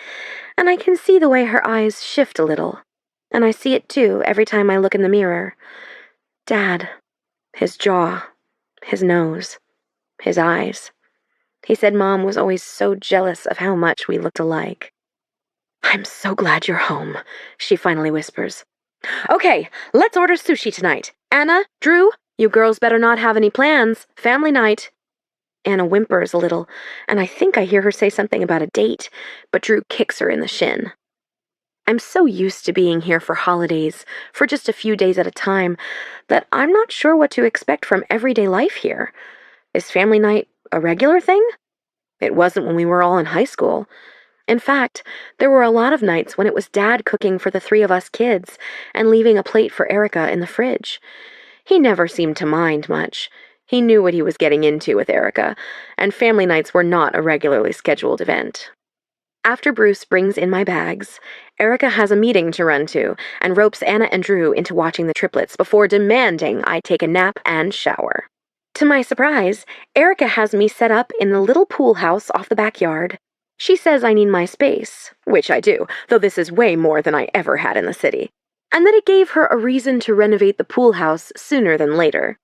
and I can see the way her eyes shift a little, and I see it too every time I look in the mirror. Dad, his jaw, his nose, his eyes. He said Mom was always so jealous of how much we looked alike. "I'm so glad you're home," she finally whispers. "Okay, let's order sushi tonight. Anna, Drew, you girls better not have any plans. Family night." Anna whimpers a little, and I think I hear her say something about a date, but Drew kicks her in the shin. I'm so used to being here for holidays, for just a few days at a time, that I'm not sure what to expect from everyday life here. Is family night a regular thing? It wasn't when we were all in high school. In fact, there were a lot of nights when it was Dad cooking for the 3 of us kids and leaving a plate for Erica in the fridge. He never seemed to mind much. He knew what he was getting into with Erica, and family nights were not a regularly scheduled event. After Bruce brings in my bags, Erica has a meeting to run to and ropes Anna and Drew into watching the triplets before demanding I take a nap and shower. To my surprise, Erica has me set up in the little pool house off the backyard. She says I need my space, which I do, though this is way more than I ever had in the city, and that it gave her a reason to renovate the pool house sooner than later.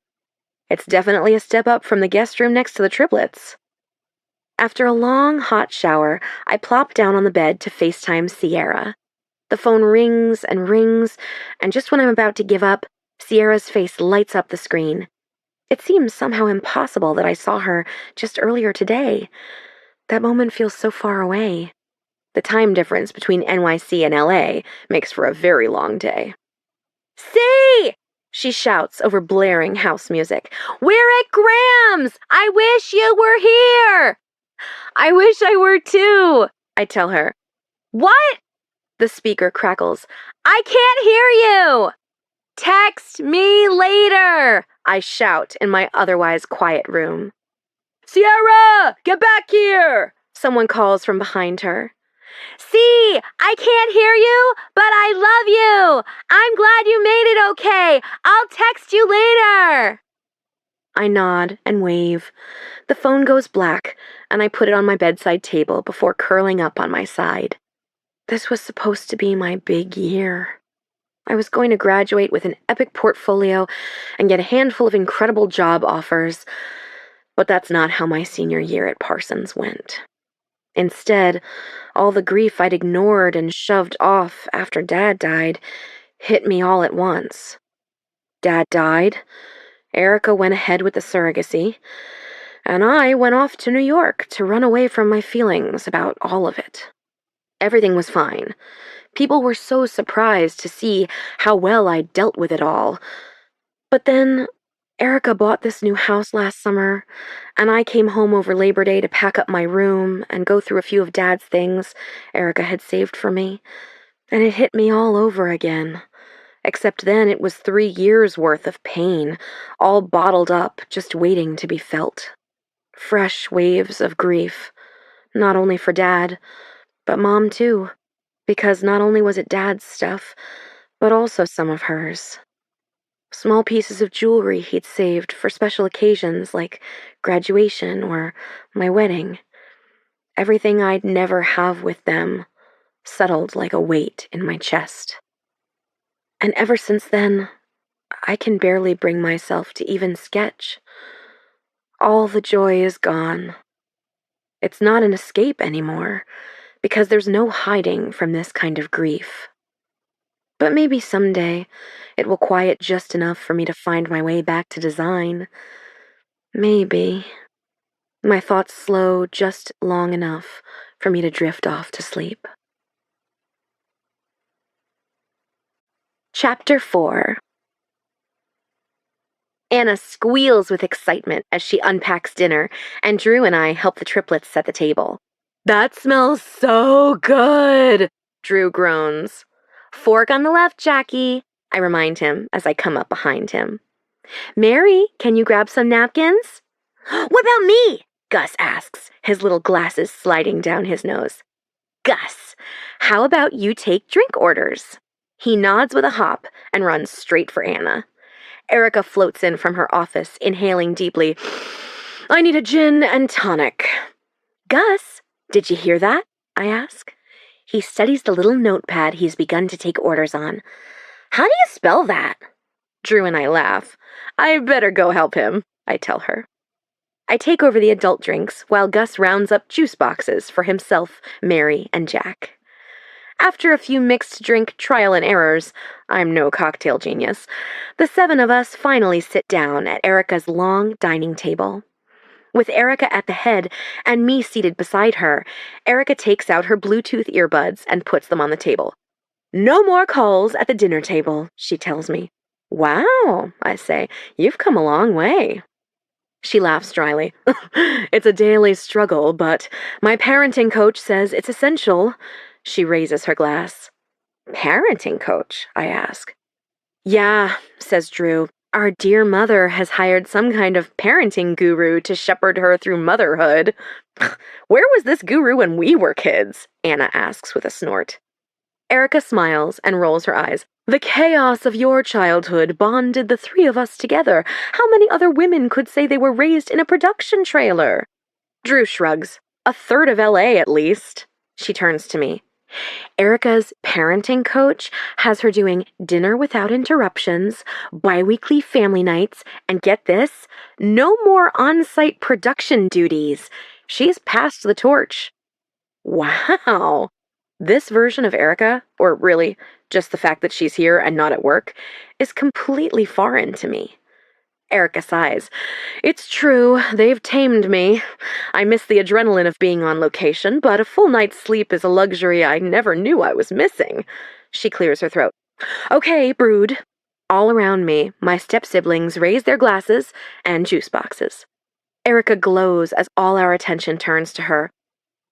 It's definitely a step up from the guest room next to the triplets. After a long, hot shower, I plop down on the bed to FaceTime Sierra. The phone rings, and just when I'm about to give up, Sierra's face lights up the screen. It seems somehow impossible that I saw her just earlier today. That moment feels so far away. The time difference between NYC and LA makes for a very long day. "See!" she shouts over blaring house music. "We're at Graham's! I wish you were here!" "I wish I were too," I tell her. "What?" The speaker crackles. "I can't hear you!" "Text me later," I shout in my otherwise quiet room. "Sierra, get back here!" someone calls from behind her. "See, I can't hear you, but I love you. I'm glad you made it okay. I'll text you later." I nod and wave. The phone goes black, and I put it on my bedside table before curling up on my side. This was supposed to be my big year. I was going to graduate with an epic portfolio and get a handful of incredible job offers, but that's not how my senior year at Parsons went. Instead, all the grief I'd ignored and shoved off after Dad died hit me all at once. Dad died, Erica went ahead with the surrogacy, and I went off to New York to run away from my feelings about all of it. Everything was fine. People were so surprised to see how well I dealt with it all. But then, Erica bought this new house last summer, and I came home over Labor Day to pack up my room and go through a few of Dad's things Erica had saved for me, and it hit me all over again. Except then it was 3 years' worth of pain, all bottled up, just waiting to be felt. Fresh waves of grief, not only for Dad, but Mom too, because not only was it Dad's stuff, but also some of hers. Small pieces of jewelry he'd saved for special occasions like graduation or my wedding. Everything I'd never have with them settled like a weight in my chest. And ever since then, I can barely bring myself to even sketch. All the joy is gone. It's not an escape anymore, because there's no hiding from this kind of grief. But maybe someday it will quiet just enough for me to find my way back to design. Maybe. My thoughts slow just long enough for me to drift off to sleep. Chapter 4. Anna squeals with excitement as she unpacks dinner, and Drew and I help the triplets set the table. "That smells so good," Drew groans. "Fork on the left, Jackie," I remind him as I come up behind him. "Mary, can you grab some napkins?" "What about me?" Gus asks, his little glasses sliding down his nose. "Gus, how about you take drink orders?" He nods with a hop and runs straight for Anna. Erica floats in from her office, inhaling deeply. "I need a gin and tonic." "Gus, did you hear that?" I ask. He studies the little notepad he's begun to take orders on. "How do you spell that?" Drew and I laugh. "I better go help him," I tell her. I take over the adult drinks while Gus rounds up juice boxes for himself, Mary, and Jack. After a few mixed drink trial and errors, I'm no cocktail genius, the 7 of us finally sit down at Erica's long dining table. With Erica at the head and me seated beside her, Erica takes out her Bluetooth earbuds and puts them on the table. "No more calls at the dinner table," she tells me. "Wow," I say, "you've come a long way." She laughs dryly. "It's a daily struggle, but my parenting coach says it's essential." She raises her glass. "Parenting coach?" I ask. "Yeah," says Drew. "Our dear mother has hired some kind of parenting guru to shepherd her through motherhood." "Where was this guru when we were kids?" Anna asks with a snort. Erica smiles and rolls her eyes. "The chaos of your childhood bonded the 3 of us together. How many other women could say they were raised in a production trailer?" Drew shrugs. "1/3 of LA at least." She turns to me. Erica's parenting coach has her doing dinner without interruptions, bi-weekly family nights, and get this, no more on-site production duties. She's passed the torch. Wow. This version of Erica, or really, just the fact that she's here and not at work, is completely foreign to me. Erica sighs. "It's true, they've tamed me. I miss the adrenaline of being on location, but a full night's sleep is a luxury I never knew I was missing." She clears her throat. "Okay, brood." All around me, my step-siblings raise their glasses and juice boxes. Erica glows as all our attention turns to her.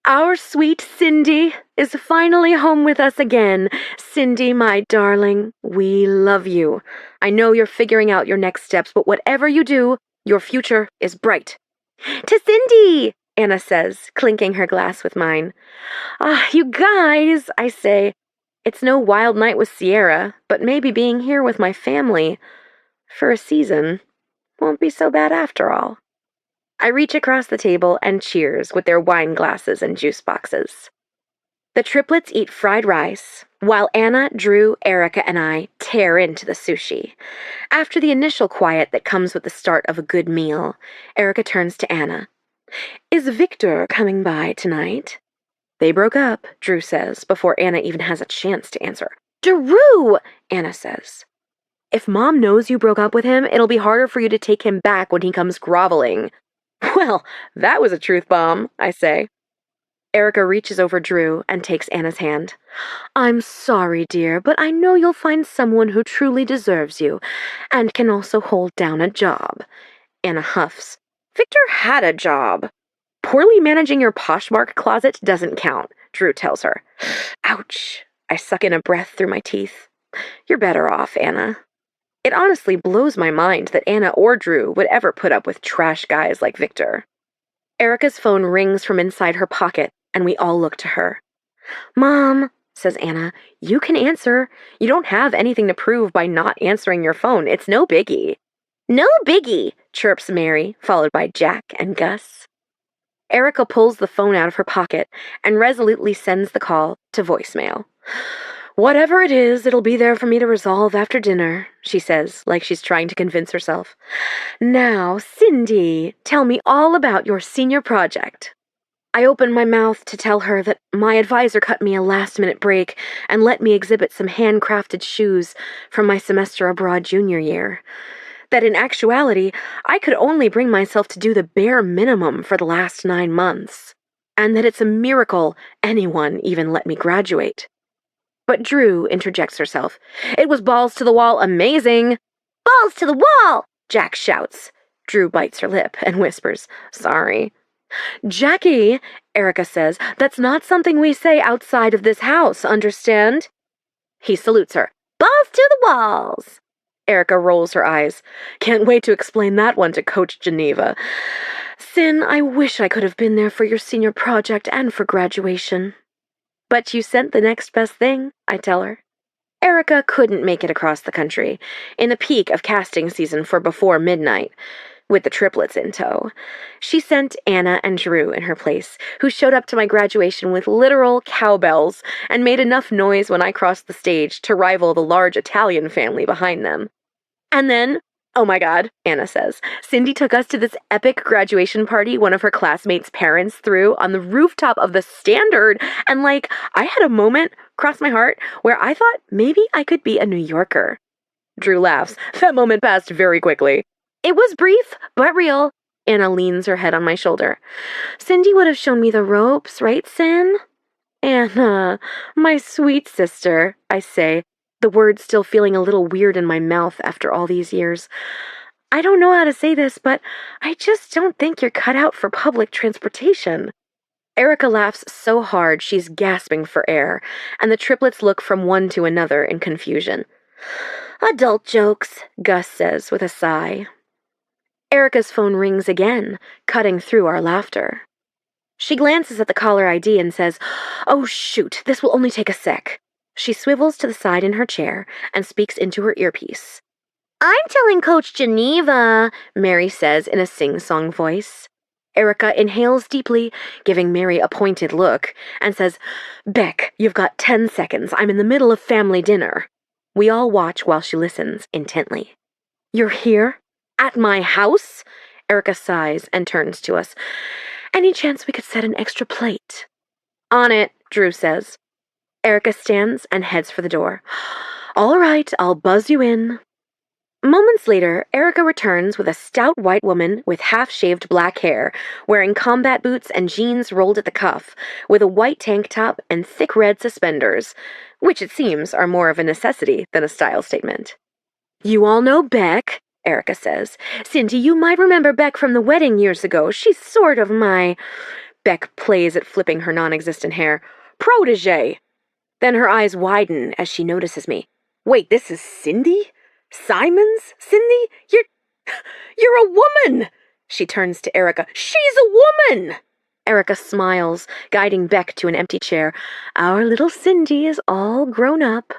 "Our sweet Cindy is finally home with us again. Cindy, my darling, we love you. I know you're figuring out your next steps, but whatever you do, your future is bright." "To Cindy," Anna says, clinking her glass with mine. "Ah, you guys," I say. "It's no wild night with Sierra, but maybe being here with my family for a season won't be so bad after all." I reach across the table and cheers with their wine glasses and juice boxes. The triplets eat fried rice, while Anna, Drew, Erica, and I tear into the sushi. After the initial quiet that comes with the start of a good meal, Erica turns to Anna. "Is Victor coming by tonight?" "They broke up," Drew says, before Anna even has a chance to answer. "Drew!" Anna says. "If Mom knows you broke up with him, it'll be harder for you to take him back when he comes groveling." "Well, that was a truth bomb," I say. Erica reaches over Drew and takes Anna's hand. "I'm sorry, dear, but I know you'll find someone who truly deserves you and can also hold down a job." Anna huffs. "Victor had a job." "Poorly managing your Poshmark closet doesn't count," Drew tells her. Ouch. I suck in a breath through my teeth. You're better off, Anna. It honestly blows my mind that Anna or Drew would ever put up with trash guys like Victor. Erica's phone rings from inside her pocket, and we all look to her. Mom, says Anna, you can answer. You don't have anything to prove by not answering your phone. It's no biggie. No biggie, chirps Mary, followed by Jack and Gus. Erica pulls the phone out of her pocket and resolutely sends the call to voicemail. Whatever it is, it'll be there for me to resolve after dinner, she says, like she's trying to convince herself. Now, Cindy, tell me all about your senior project. I open my mouth to tell her that my advisor cut me a last-minute break and let me exhibit some handcrafted shoes from my semester abroad junior year. That in actuality, I could only bring myself to do the bare minimum for the last 9 months, and that it's a miracle anyone even let me graduate. But Drew interjects herself. It was balls to the wall amazing. Balls to the wall, Jack shouts. Drew bites her lip and whispers, sorry. Jackie, Erica says, that's not something we say outside of this house, understand? He salutes her. Balls to the walls. Erica rolls her eyes. Can't wait to explain that one to Coach Geneva. Sin, I wish I could have been there for your senior project and for graduation. But you sent the next best thing, I tell her. Erica couldn't make it across the country, in the peak of casting season for Before Midnight, with the triplets in tow. She sent Anna and Drew in her place, who showed up to my graduation with literal cowbells and made enough noise when I crossed the stage to rival the large Italian family behind them. And then, oh my God, Anna says, Cindy took us to this epic graduation party one of her classmates' parents threw on the rooftop of the Standard, and I had a moment, cross my heart, where I thought maybe I could be a New Yorker. Drew laughs. That moment passed very quickly. It was brief, but real. Anna leans her head on my shoulder. Cindy would have shown me the ropes, right, Sin? Anna, my sweet sister, I say, the words still feeling a little weird in my mouth after all these years. I don't know how to say this, but I just don't think you're cut out for public transportation. Erica laughs so hard she's gasping for air, and the triplets look from one to another in confusion. Adult jokes, Gus says with a sigh. Erica's phone rings again, cutting through our laughter. She glances at the caller ID and says, Oh shoot, this will only take a sec. She swivels to the side in her chair and speaks into her earpiece. I'm telling Coach Geneva, Mary says in a sing-song voice. Erica inhales deeply, giving Mary a pointed look, and says, Beck, you've got 10 seconds. I'm in the middle of family dinner. We all watch while she listens intently. You're here? At my house? Erica sighs and turns to us. Any chance we could set an extra plate? On it, Drew says. Erica stands and heads for the door. All right, I'll buzz you in. Moments later, Erica returns with a stout white woman with half-shaved black hair, wearing combat boots and jeans rolled at the cuff, with a white tank top and thick red suspenders, which it seems are more of a necessity than a style statement. You all know Beck, Erica says. Cindy, you might remember Beck from the wedding years ago. She's sort of my... Beck plays at flipping her non-existent hair. Protégé. Then her eyes widen as she notices me. Wait, this is Cindy? Simon's Cindy? You're a woman! She turns to Erica. She's a woman! Erica smiles, guiding Beck to an empty chair. Our little Cindy is all grown up.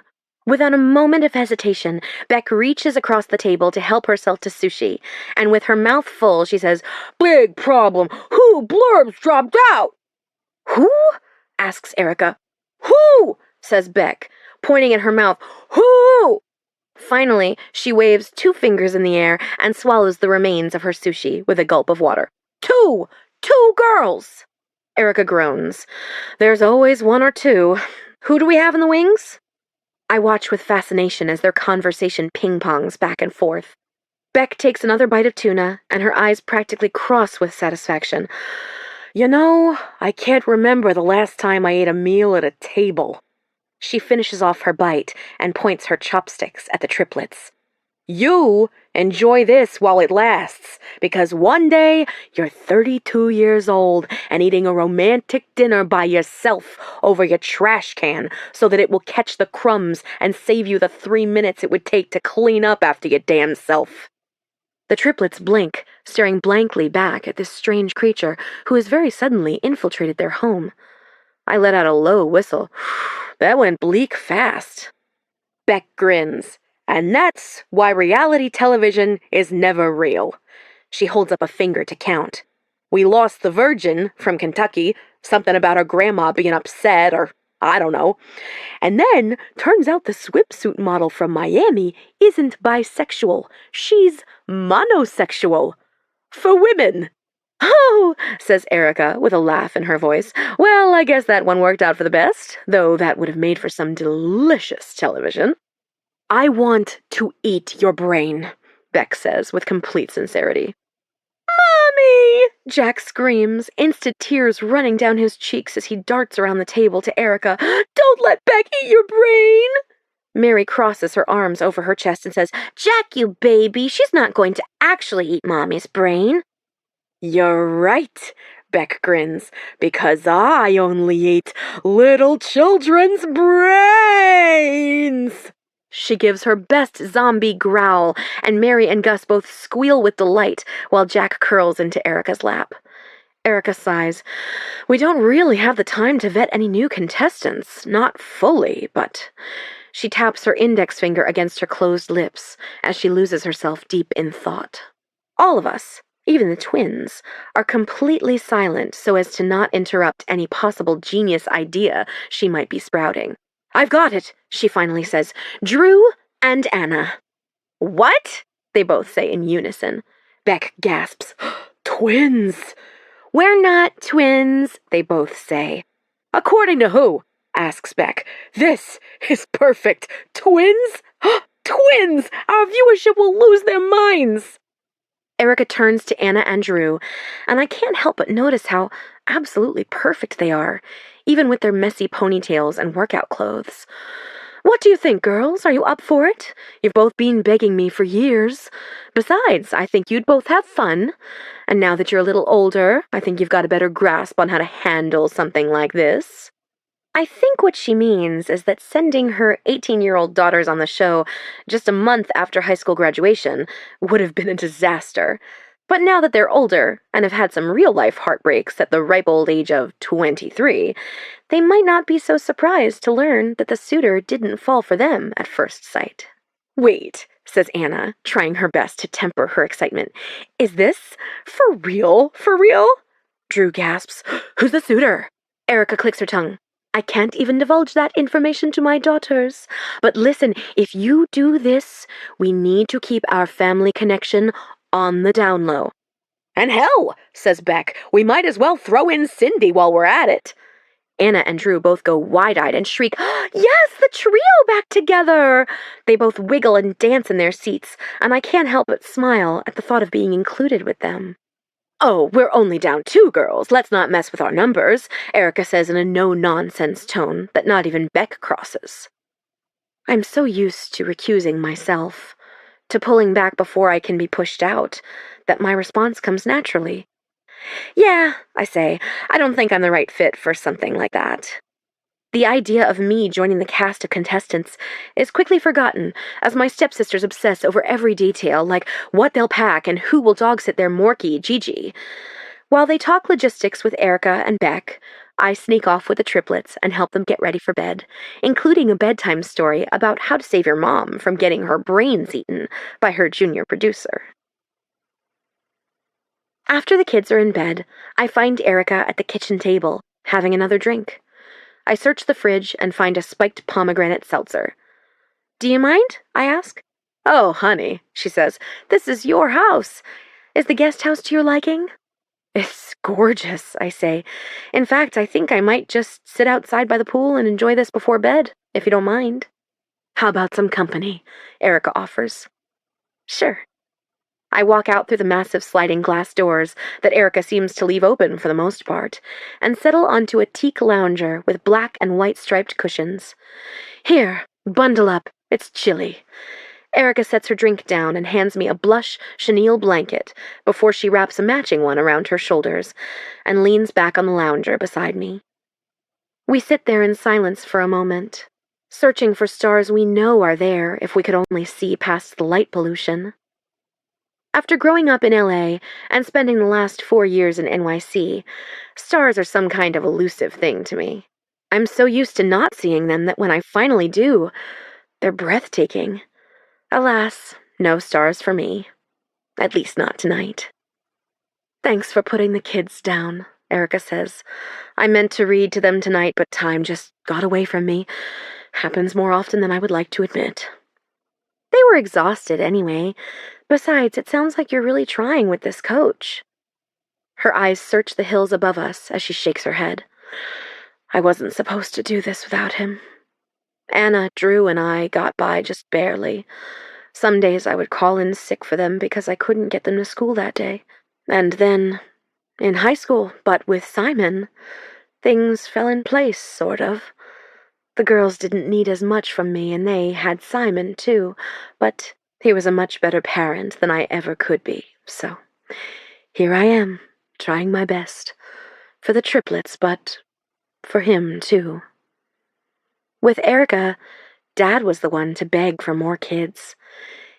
Without a moment of hesitation, Beck reaches across the table to help herself to sushi, and with her mouth full, she says, Big problem. Who blurbs dropped out? Who? Asks Erica. Who? Says Beck, pointing at her mouth. Who? Finally, she waves 2 fingers in the air and swallows the remains of her sushi with a gulp of water. Two girls! Erica groans. There's always 1 or 2. Who do we have in the wings? I watch with fascination as their conversation ping-pongs back and forth. Beck takes another bite of tuna, and her eyes practically cross with satisfaction. You know, I can't remember the last time I ate a meal at a table. She finishes off her bite and points her chopsticks at the triplets. You enjoy this while it lasts, because one day you're 32 years old and eating a romantic dinner by yourself over your trash can so that it will catch the crumbs and save you the 3 minutes it would take to clean up after your damn self. The triplets blink, staring blankly back at this strange creature who has very suddenly infiltrated their home. I let out a low whistle. That went bleak fast. Beck grins. And that's why reality television is never real. She holds up a finger to count. We lost the virgin from Kentucky, something about her grandma being upset, or I don't know. And then, turns out the swimsuit model from Miami isn't bisexual. She's monosexual. For women. Oh, says Erica with a laugh in her voice. Well, I guess that one worked out for the best, though that would have made for some delicious television. I want to eat your brain, Beck says with complete sincerity. Mommy! Jack screams, instant tears running down his cheeks as he darts around the table to Erica. Don't let Beck eat your brain! Mary crosses her arms over her chest and says, Jack, you baby, she's not going to actually eat Mommy's brain. You're right, Beck grins, because I only eat little children's brains. She gives her best zombie growl, and Mary and Gus both squeal with delight while Jack curls into Erica's lap. Erica sighs. We don't really have the time to vet any new contestants, not fully, but... She taps her index finger against her closed lips as she loses herself deep in thought. All of us, even the twins, are completely silent so as to not interrupt any possible genius idea she might be sprouting. I've got it, she finally says. Drew and Anna. What? They both say in unison. Beck gasps. Twins! We're not twins, they both say. According to who? Asks Beck. This is perfect. Twins? Twins! Our viewership will lose their minds! Erica turns to Anna and Drew, and I can't help but notice how absolutely perfect they are, even with their messy ponytails and workout clothes. What do you think, girls? Are you up for it? You've both been begging me for years. Besides, I think you'd both have fun. And now that you're a little older, I think you've got a better grasp on how to handle something like this. I think what she means is that sending her 18-year-old daughters on the show just a month after high school graduation would have been a disaster. But now that they're older and have had some real-life heartbreaks at the ripe old age of 23, they might not be so surprised to learn that the suitor didn't fall for them at first sight. Wait, says Anna, trying her best to temper her excitement. Is this for real? For real? Drew gasps. Who's the suitor? Erica clicks her tongue. I can't even divulge that information to my daughters. But listen, if you do this, we need to keep our family connection on the down low. And hell, says Beck, we might as well throw in Cindy while we're at it. Anna and Drew both go wide-eyed and shriek, Yes, the trio back together! They both wiggle and dance in their seats, and I can't help but smile at the thought of being included with them. Oh, we're only down 2 girls. Let's not mess with our numbers, Erica says in a no-nonsense tone that not even Beck crosses. I'm so used to recusing myself, to pulling back before I can be pushed out, that my response comes naturally. Yeah, I say, I don't think I'm the right fit for something like that. The idea of me joining the cast of contestants is quickly forgotten as my stepsisters obsess over every detail, like what they'll pack and who will dog-sit their Morky, Gigi. While they talk logistics with Erica and Beck, I sneak off with the triplets and help them get ready for bed, including a bedtime story about how to save your mom from getting her brains eaten by her junior producer. After the kids are in bed, I find Erica at the kitchen table, having another drink. I search the fridge and find a spiked pomegranate seltzer. Do you mind? I ask. Oh, honey, she says, this is your house. Is the guest house to your liking? It's gorgeous, I say. In fact, I think I might just sit outside by the pool and enjoy this before bed, if you don't mind. How about some company? Erica offers. Sure. I walk out through the massive sliding glass doors that Erica seems to leave open for the most part, and settle onto a teak lounger with black and white striped cushions. Here, bundle up, it's chilly. Erica sets her drink down and hands me a blush chenille blanket before she wraps a matching one around her shoulders and leans back on the lounger beside me. We sit there in silence for a moment, searching for stars we know are there if we could only see past the light pollution. After growing up in LA and spending the last 4 years in NYC, stars are some kind of elusive thing to me. I'm so used to not seeing them that when I finally do, they're breathtaking. Alas, no stars for me. At least not tonight. Thanks for putting the kids down, Erica says. I meant to read to them tonight, but time just got away from me. Happens more often than I would like to admit. They were exhausted anyway. Besides, it sounds like you're really trying with this coach. Her eyes search the hills above us as she shakes her head. I wasn't supposed to do this without him. Anna, Drew, and I got by just barely. Some days I would call in sick for them because I couldn't get them to school that day. And then, in high school, but with Simon, things fell in place, sort of. The girls didn't need as much from me, and they had Simon, too, but he was a much better parent than I ever could be, so here I am, trying my best. For the triplets, but for him, too. With Erica, Dad was the one to beg for more kids.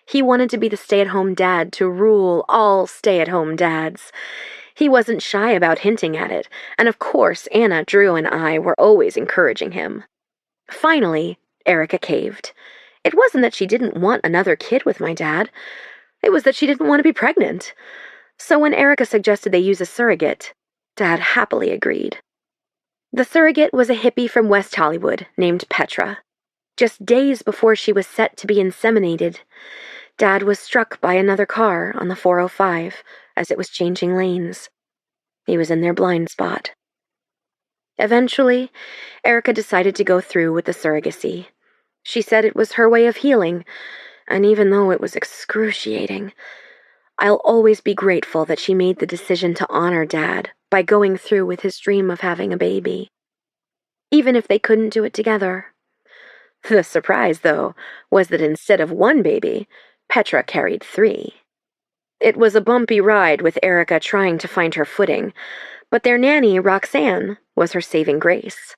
He wanted to be the stay-at-home dad to rule all stay-at-home dads. He wasn't shy about hinting at it, and of course Anna, Drew, and I were always encouraging him. Finally, Erica caved. It wasn't that she didn't want another kid with my dad. It was that she didn't want to be pregnant. So when Erica suggested they use a surrogate, Dad happily agreed. The surrogate was a hippie from West Hollywood named Petra. Just days before she was set to be inseminated, Dad was struck by another car on the 405 as it was changing lanes. He was in their blind spot. Eventually, Erica decided to go through with the surrogacy. She said it was her way of healing, and even though it was excruciating, I'll always be grateful that she made the decision to honor Dad by going through with his dream of having a baby, even if they couldn't do it together. The surprise, though, was that instead of one baby, Petra carried 3. It was a bumpy ride with Erica trying to find her footing, but their nanny, Roxanne, was her saving grace.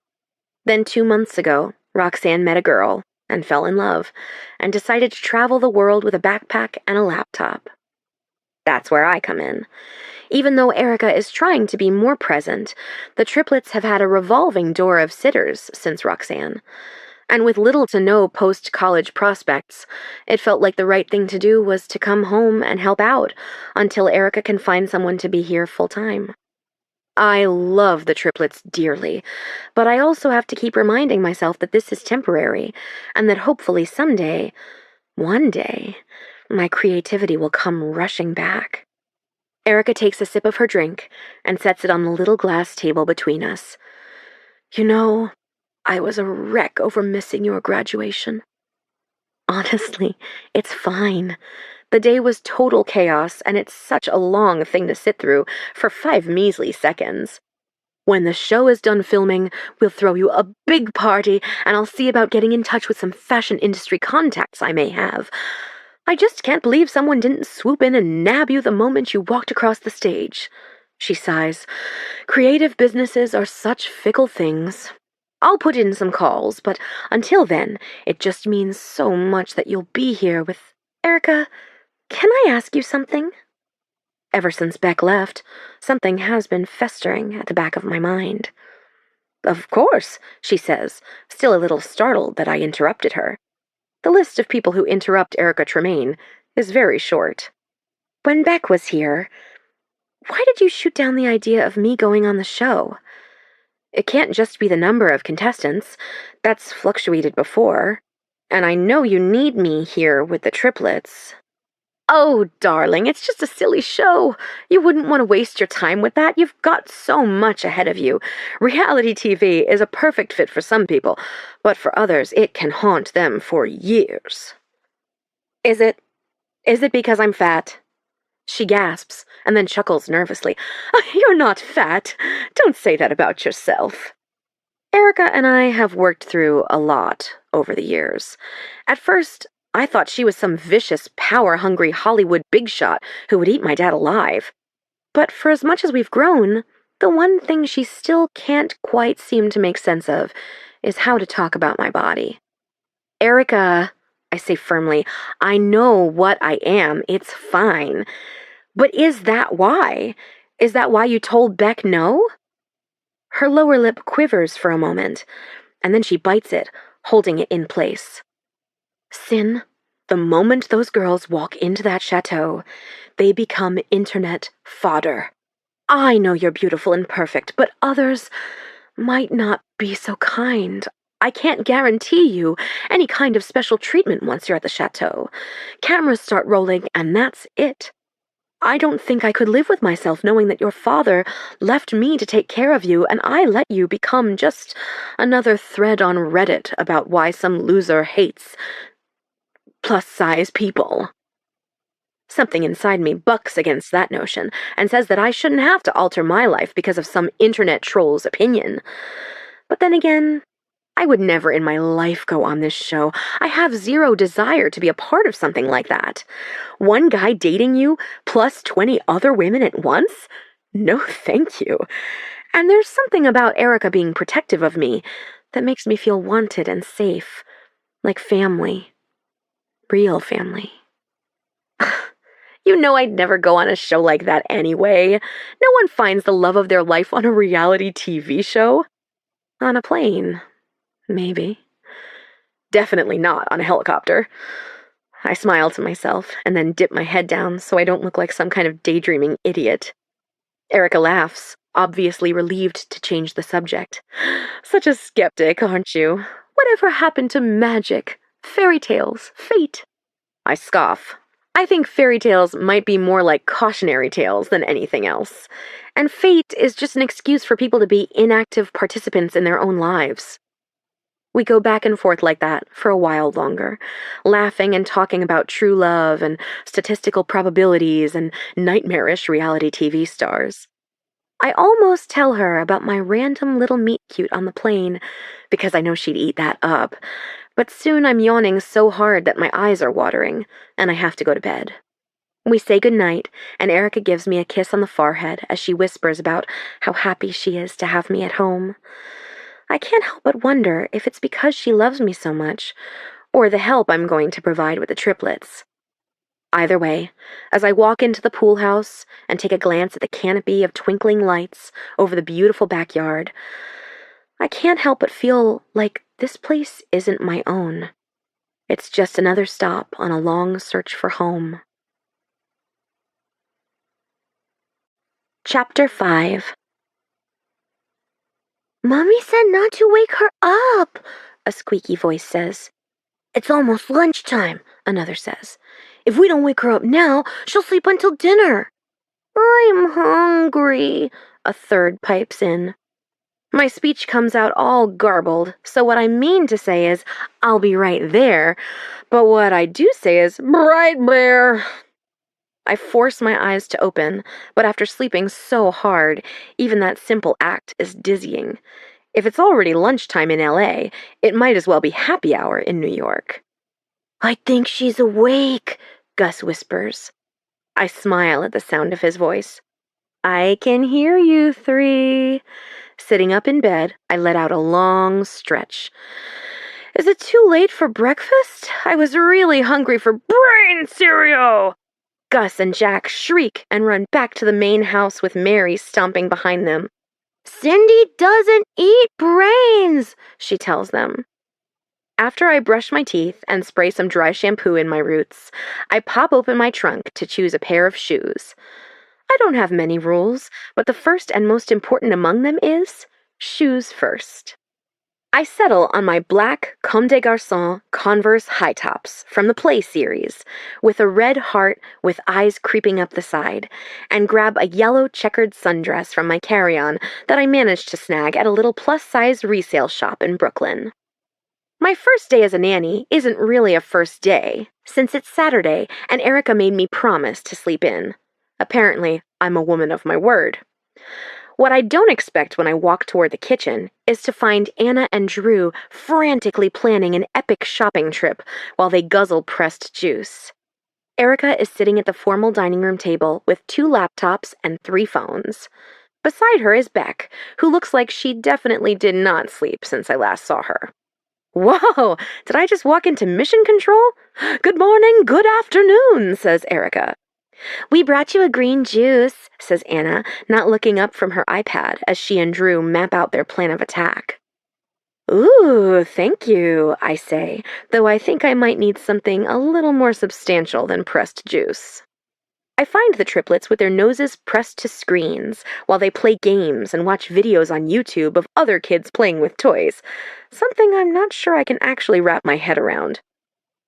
Then 2 months ago, Roxanne met a girl and fell in love and decided to travel the world with a backpack and a laptop. That's where I come in. Even though Erica is trying to be more present, the triplets have had a revolving door of sitters since Roxanne. And with little to no post-college prospects, it felt like the right thing to do was to come home and help out until Erica can find someone to be here full-time. I love the triplets dearly, but I also have to keep reminding myself that this is temporary, and that hopefully someday, one day, my creativity will come rushing back. Erica takes a sip of her drink and sets it on the little glass table between us. You know, I was a wreck over missing your graduation. Honestly, it's fine. The day was total chaos, and it's such a long thing to sit through for 5 measly seconds. When the show is done filming, we'll throw you a big party, and I'll see about getting in touch with some fashion industry contacts I may have. I just can't believe someone didn't swoop in and nab you the moment you walked across the stage. She sighs. Creative businesses are such fickle things. I'll put in some calls, but until then, it just means so much that you'll be here with... Erica, can I ask you something? Ever since Beck left, something has been festering at the back of my mind. Of course, she says, still a little startled that I interrupted her. The list of people who interrupt Erica Tremaine is very short. When Beck was here, why did you shoot down the idea of me going on the show? It can't just be the number of contestants. That's fluctuated before. And I know you need me here with the triplets. Oh, darling, it's just a silly show. You wouldn't want to waste your time with that. You've got so much ahead of you. Reality TV is a perfect fit for some people, but for others, it can haunt them for years. Is it because I'm fat? She gasps and then chuckles nervously. You're not fat. Don't say that about yourself. Erica and I have worked through a lot over the years. At first, I thought she was some vicious, power-hungry Hollywood big shot who would eat my dad alive. But for as much as we've grown, the one thing she still can't quite seem to make sense of is how to talk about my body. Erica, I say firmly, I know what I am. It's fine. But is that why? Is that why you told Beck no? Her lower lip quivers for a moment, and then she bites it, holding it in place. Sin, the moment those girls walk into that chateau, they become internet fodder. I know you're beautiful and perfect, but others might not be so kind. I can't guarantee you any kind of special treatment once you're at the chateau. Cameras start rolling, and that's it. I don't think I could live with myself knowing that your father left me to take care of you, and I let you become just another thread on Reddit about why some loser hates plus-size people. Something inside me bucks against that notion and says that I shouldn't have to alter my life because of some internet troll's opinion. But then again, I would never in my life go on this show. I have zero desire to be a part of something like that. One guy dating you plus 20 other women at once? No, thank you. And there's something about Erica being protective of me that makes me feel wanted and safe, like family. Real family. You know I'd never go on a show like that anyway. No one finds the love of their life on a reality TV show. On a plane, maybe. Definitely not on a helicopter. I smile to myself and then dip my head down so I don't look like some kind of daydreaming idiot. Erica laughs, obviously relieved to change the subject. Such a skeptic, aren't you? Whatever happened to magic, fairy tales, fate? I scoff. I think fairy tales might be more like cautionary tales than anything else. And fate is just an excuse for people to be inactive participants in their own lives. We go back and forth like that for a while longer, laughing and talking about true love and statistical probabilities and nightmarish reality TV stars. I almost tell her about my random little meet-cute on the plane, because I know she'd eat that up, but soon I'm yawning so hard that my eyes are watering, and I have to go to bed. We say goodnight, and Erica gives me a kiss on the forehead as she whispers about how happy she is to have me at home. I can't help but wonder if it's because she loves me so much, or the help I'm going to provide with the triplets. Either way, as I walk into the pool house and take a glance at the canopy of twinkling lights over the beautiful backyard, I can't help but feel like this place isn't my own. It's just another stop on a long search for home. Chapter 5. Mommy said not to wake her up, a squeaky voice says. It's almost lunchtime, another says. If we don't wake her up now, she'll sleep until dinner. I'm hungry, a third pipes in. My speech comes out all garbled, so what I mean to say is, I'll be right there, but what I do say is, right there. I force my eyes to open, but after sleeping so hard, even that simple act is dizzying. If it's already lunchtime in LA, it might as well be happy hour in New York. I think she's awake, Gus whispers. I smile at the sound of his voice. I can hear you, 3. Sitting up in bed, I let out a long stretch. Is it too late for breakfast? I was really hungry for brain cereal! Gus and Jack shriek and run back to the main house with Mary stomping behind them. Cindy doesn't eat brains, she tells them. After I brush my teeth and spray some dry shampoo in my roots, I pop open my trunk to choose a pair of shoes. I don't have many rules, but the first and most important among them is shoes first. I settle on my black Comme des Garçons Converse high tops from the Play series, with a red heart with eyes creeping up the side, and grab a yellow checkered sundress from my carry-on that I managed to snag at a little plus-size resale shop in Brooklyn. My first day as a nanny isn't really a first day, since it's Saturday and Erica made me promise to sleep in. Apparently, I'm a woman of my word. What I don't expect when I walk toward the kitchen is to find Anna and Drew frantically planning an epic shopping trip while they guzzle pressed juice. Erica is sitting at the formal dining room table with 2 laptops and 3 phones. Beside her is Beck, who looks like she definitely did not sleep since I last saw her. Whoa, did I just walk into mission control? Good morning, good afternoon, says Erica. We brought you a green juice, says Anna, not looking up from her iPad as she and Drew map out their plan of attack. Ooh, thank you, I say, though I think I might need something a little more substantial than pressed juice. I find the triplets with their noses pressed to screens while they play games and watch videos on YouTube of other kids playing with toys, something I'm not sure I can actually wrap my head around.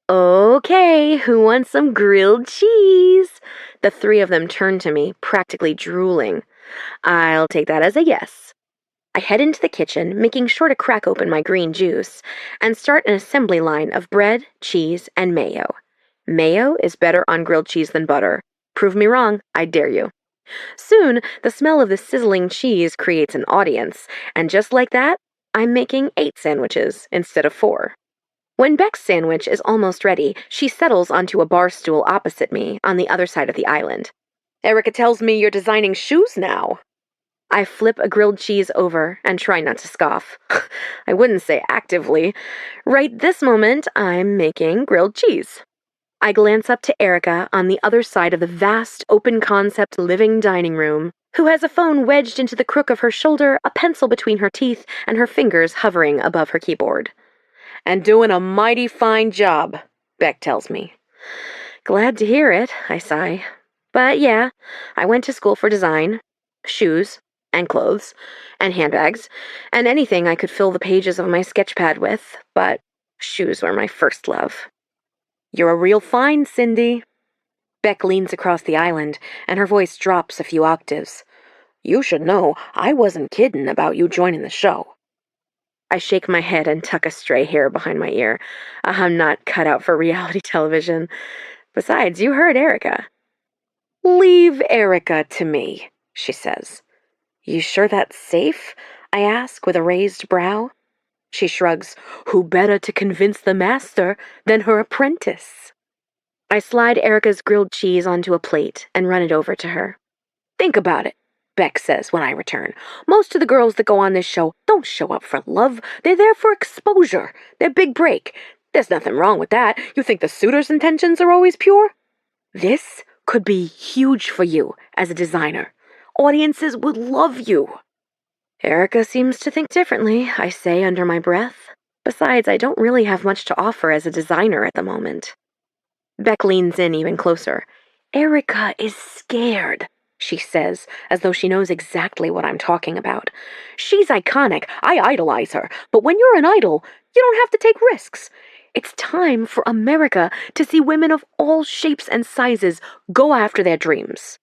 Okay, who wants some grilled cheese? The 3 of them turn to me, practically drooling. I'll take that as a yes. I head into the kitchen, making sure to crack open my green juice, and start an assembly line of bread, cheese, and mayo. Mayo is better on grilled cheese than butter. Prove me wrong, I dare you. Soon, the smell of the sizzling cheese creates an audience, and just like that, I'm making 8 sandwiches instead of 4. When Beck's sandwich is almost ready, she settles onto a bar stool opposite me on the other side of the island. Erica tells me you're designing shoes now. I flip a grilled cheese over and try not to scoff. I wouldn't say actively. Right this moment, I'm making grilled cheese. I glance up to Erica on the other side of the vast, open-concept living dining room, who has a phone wedged into the crook of her shoulder, a pencil between her teeth, and her fingers hovering above her keyboard. And doing a mighty fine job, Beck tells me. Glad to hear it, I sigh. But yeah, I went to school for design, shoes, and clothes, and handbags, and anything I could fill the pages of my sketchpad with, but shoes were my first love. You're a real find, Cindy. Beck leans across the island, and her voice drops a few octaves. You should know I wasn't kidding about you joining the show. I shake my head and tuck a stray hair behind my ear. I'm not cut out for reality television. Besides, you heard Erica. Leave Erica to me, she says. You sure that's safe? I ask with a raised brow. She shrugs. Who better to convince the master than her apprentice? I slide Erica's grilled cheese onto a plate and run it over to her. Think about it, Beck says when I return. Most of the girls that go on this show don't show up for love. They're there for exposure, their big break. There's nothing wrong with that. You think the suitor's intentions are always pure? This could be huge for you as a designer. Audiences would love you. Erica seems to think differently, I say under my breath. Besides, I don't really have much to offer as a designer at the moment. Beck leans in even closer. Erica is scared, she says, as though she knows exactly what I'm talking about. She's iconic. I idolize her. But when you're an idol, you don't have to take risks. It's time for America to see women of all shapes and sizes go after their dreams.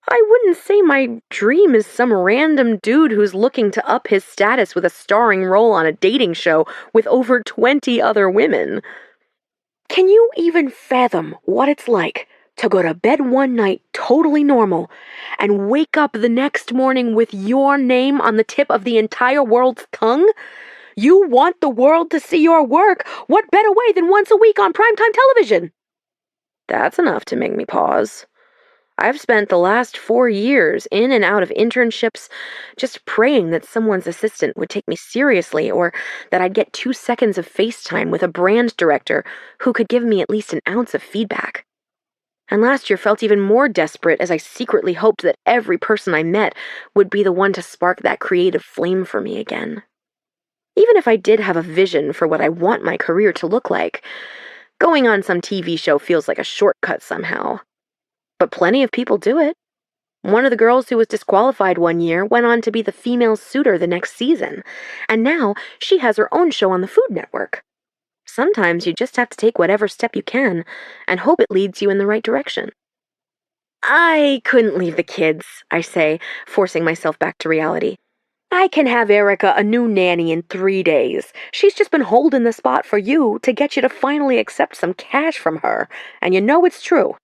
I wouldn't say my dream is some random dude who's looking to up his status with a starring role on a dating show with over 20 other women. Can you even fathom what it's like to go to bed one night totally normal and wake up the next morning with your name on the tip of the entire world's tongue? You want the world to see your work. What better way than once a week on primetime television? That's enough to make me pause. I've spent the last 4 years in and out of internships just praying that someone's assistant would take me seriously or that I'd get 2 seconds of FaceTime with a brand director who could give me at least an ounce of feedback. And last year felt even more desperate as I secretly hoped that every person I met would be the one to spark that creative flame for me again. Even if I did have a vision for what I want my career to look like, going on some TV show feels like a shortcut somehow. But plenty of people do it. One of the girls who was disqualified one year went on to be the female suitor the next season, and now she has her own show on the Food Network. Sometimes you just have to take whatever step you can and hope it leads you in the right direction. I couldn't leave the kids, I say, forcing myself back to reality. I can have Erica a new nanny in 3 days. She's just been holding the spot for you to get you to finally accept some cash from her, and you know it's true.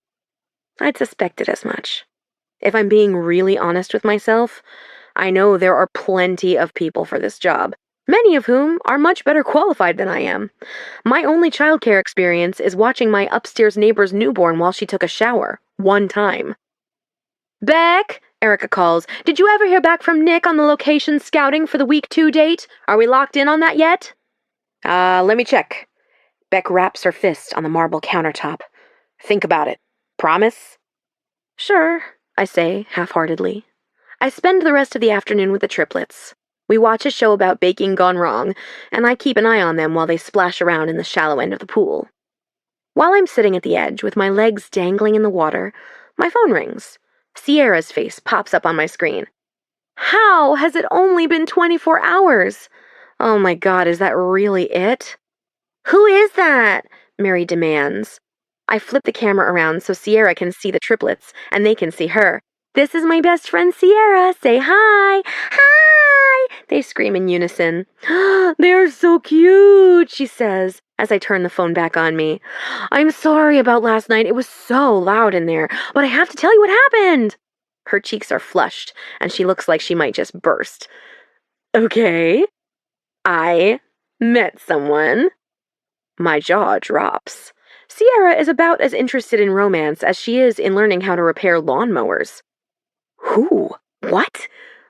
I'd suspected as much. If I'm being really honest with myself, I know there are plenty of people for this job, many of whom are much better qualified than I am. My only childcare experience is watching my upstairs neighbor's newborn while she took a shower, one time. Beck, Erica calls, did you ever hear back from Nick on the location scouting for the week 2 date? Are we locked in on that yet? Let me check. Beck raps her fist on the marble countertop. Think about it. Promise? Sure, I say, half-heartedly. I spend the rest of the afternoon with the triplets. We watch a show about baking gone wrong, and I keep an eye on them while they splash around in the shallow end of the pool. While I'm sitting at the edge with my legs dangling in the water, my phone rings. Sierra's face pops up on my screen. How has it only been 24 hours? Oh my God, is that really it? Who is that? Mary demands. I flip the camera around so Sierra can see the triplets, and they can see her. This is my best friend Sierra. Say hi. Hi! They scream in unison. They're so cute, she says, as I turn the phone back on me. I'm sorry about last night. It was so loud in there, but I have to tell you what happened. Her cheeks are flushed, and she looks like she might just burst. Okay. I met someone. My jaw drops. Sierra is about as interested in romance as she is in learning how to repair lawnmowers. Who? What?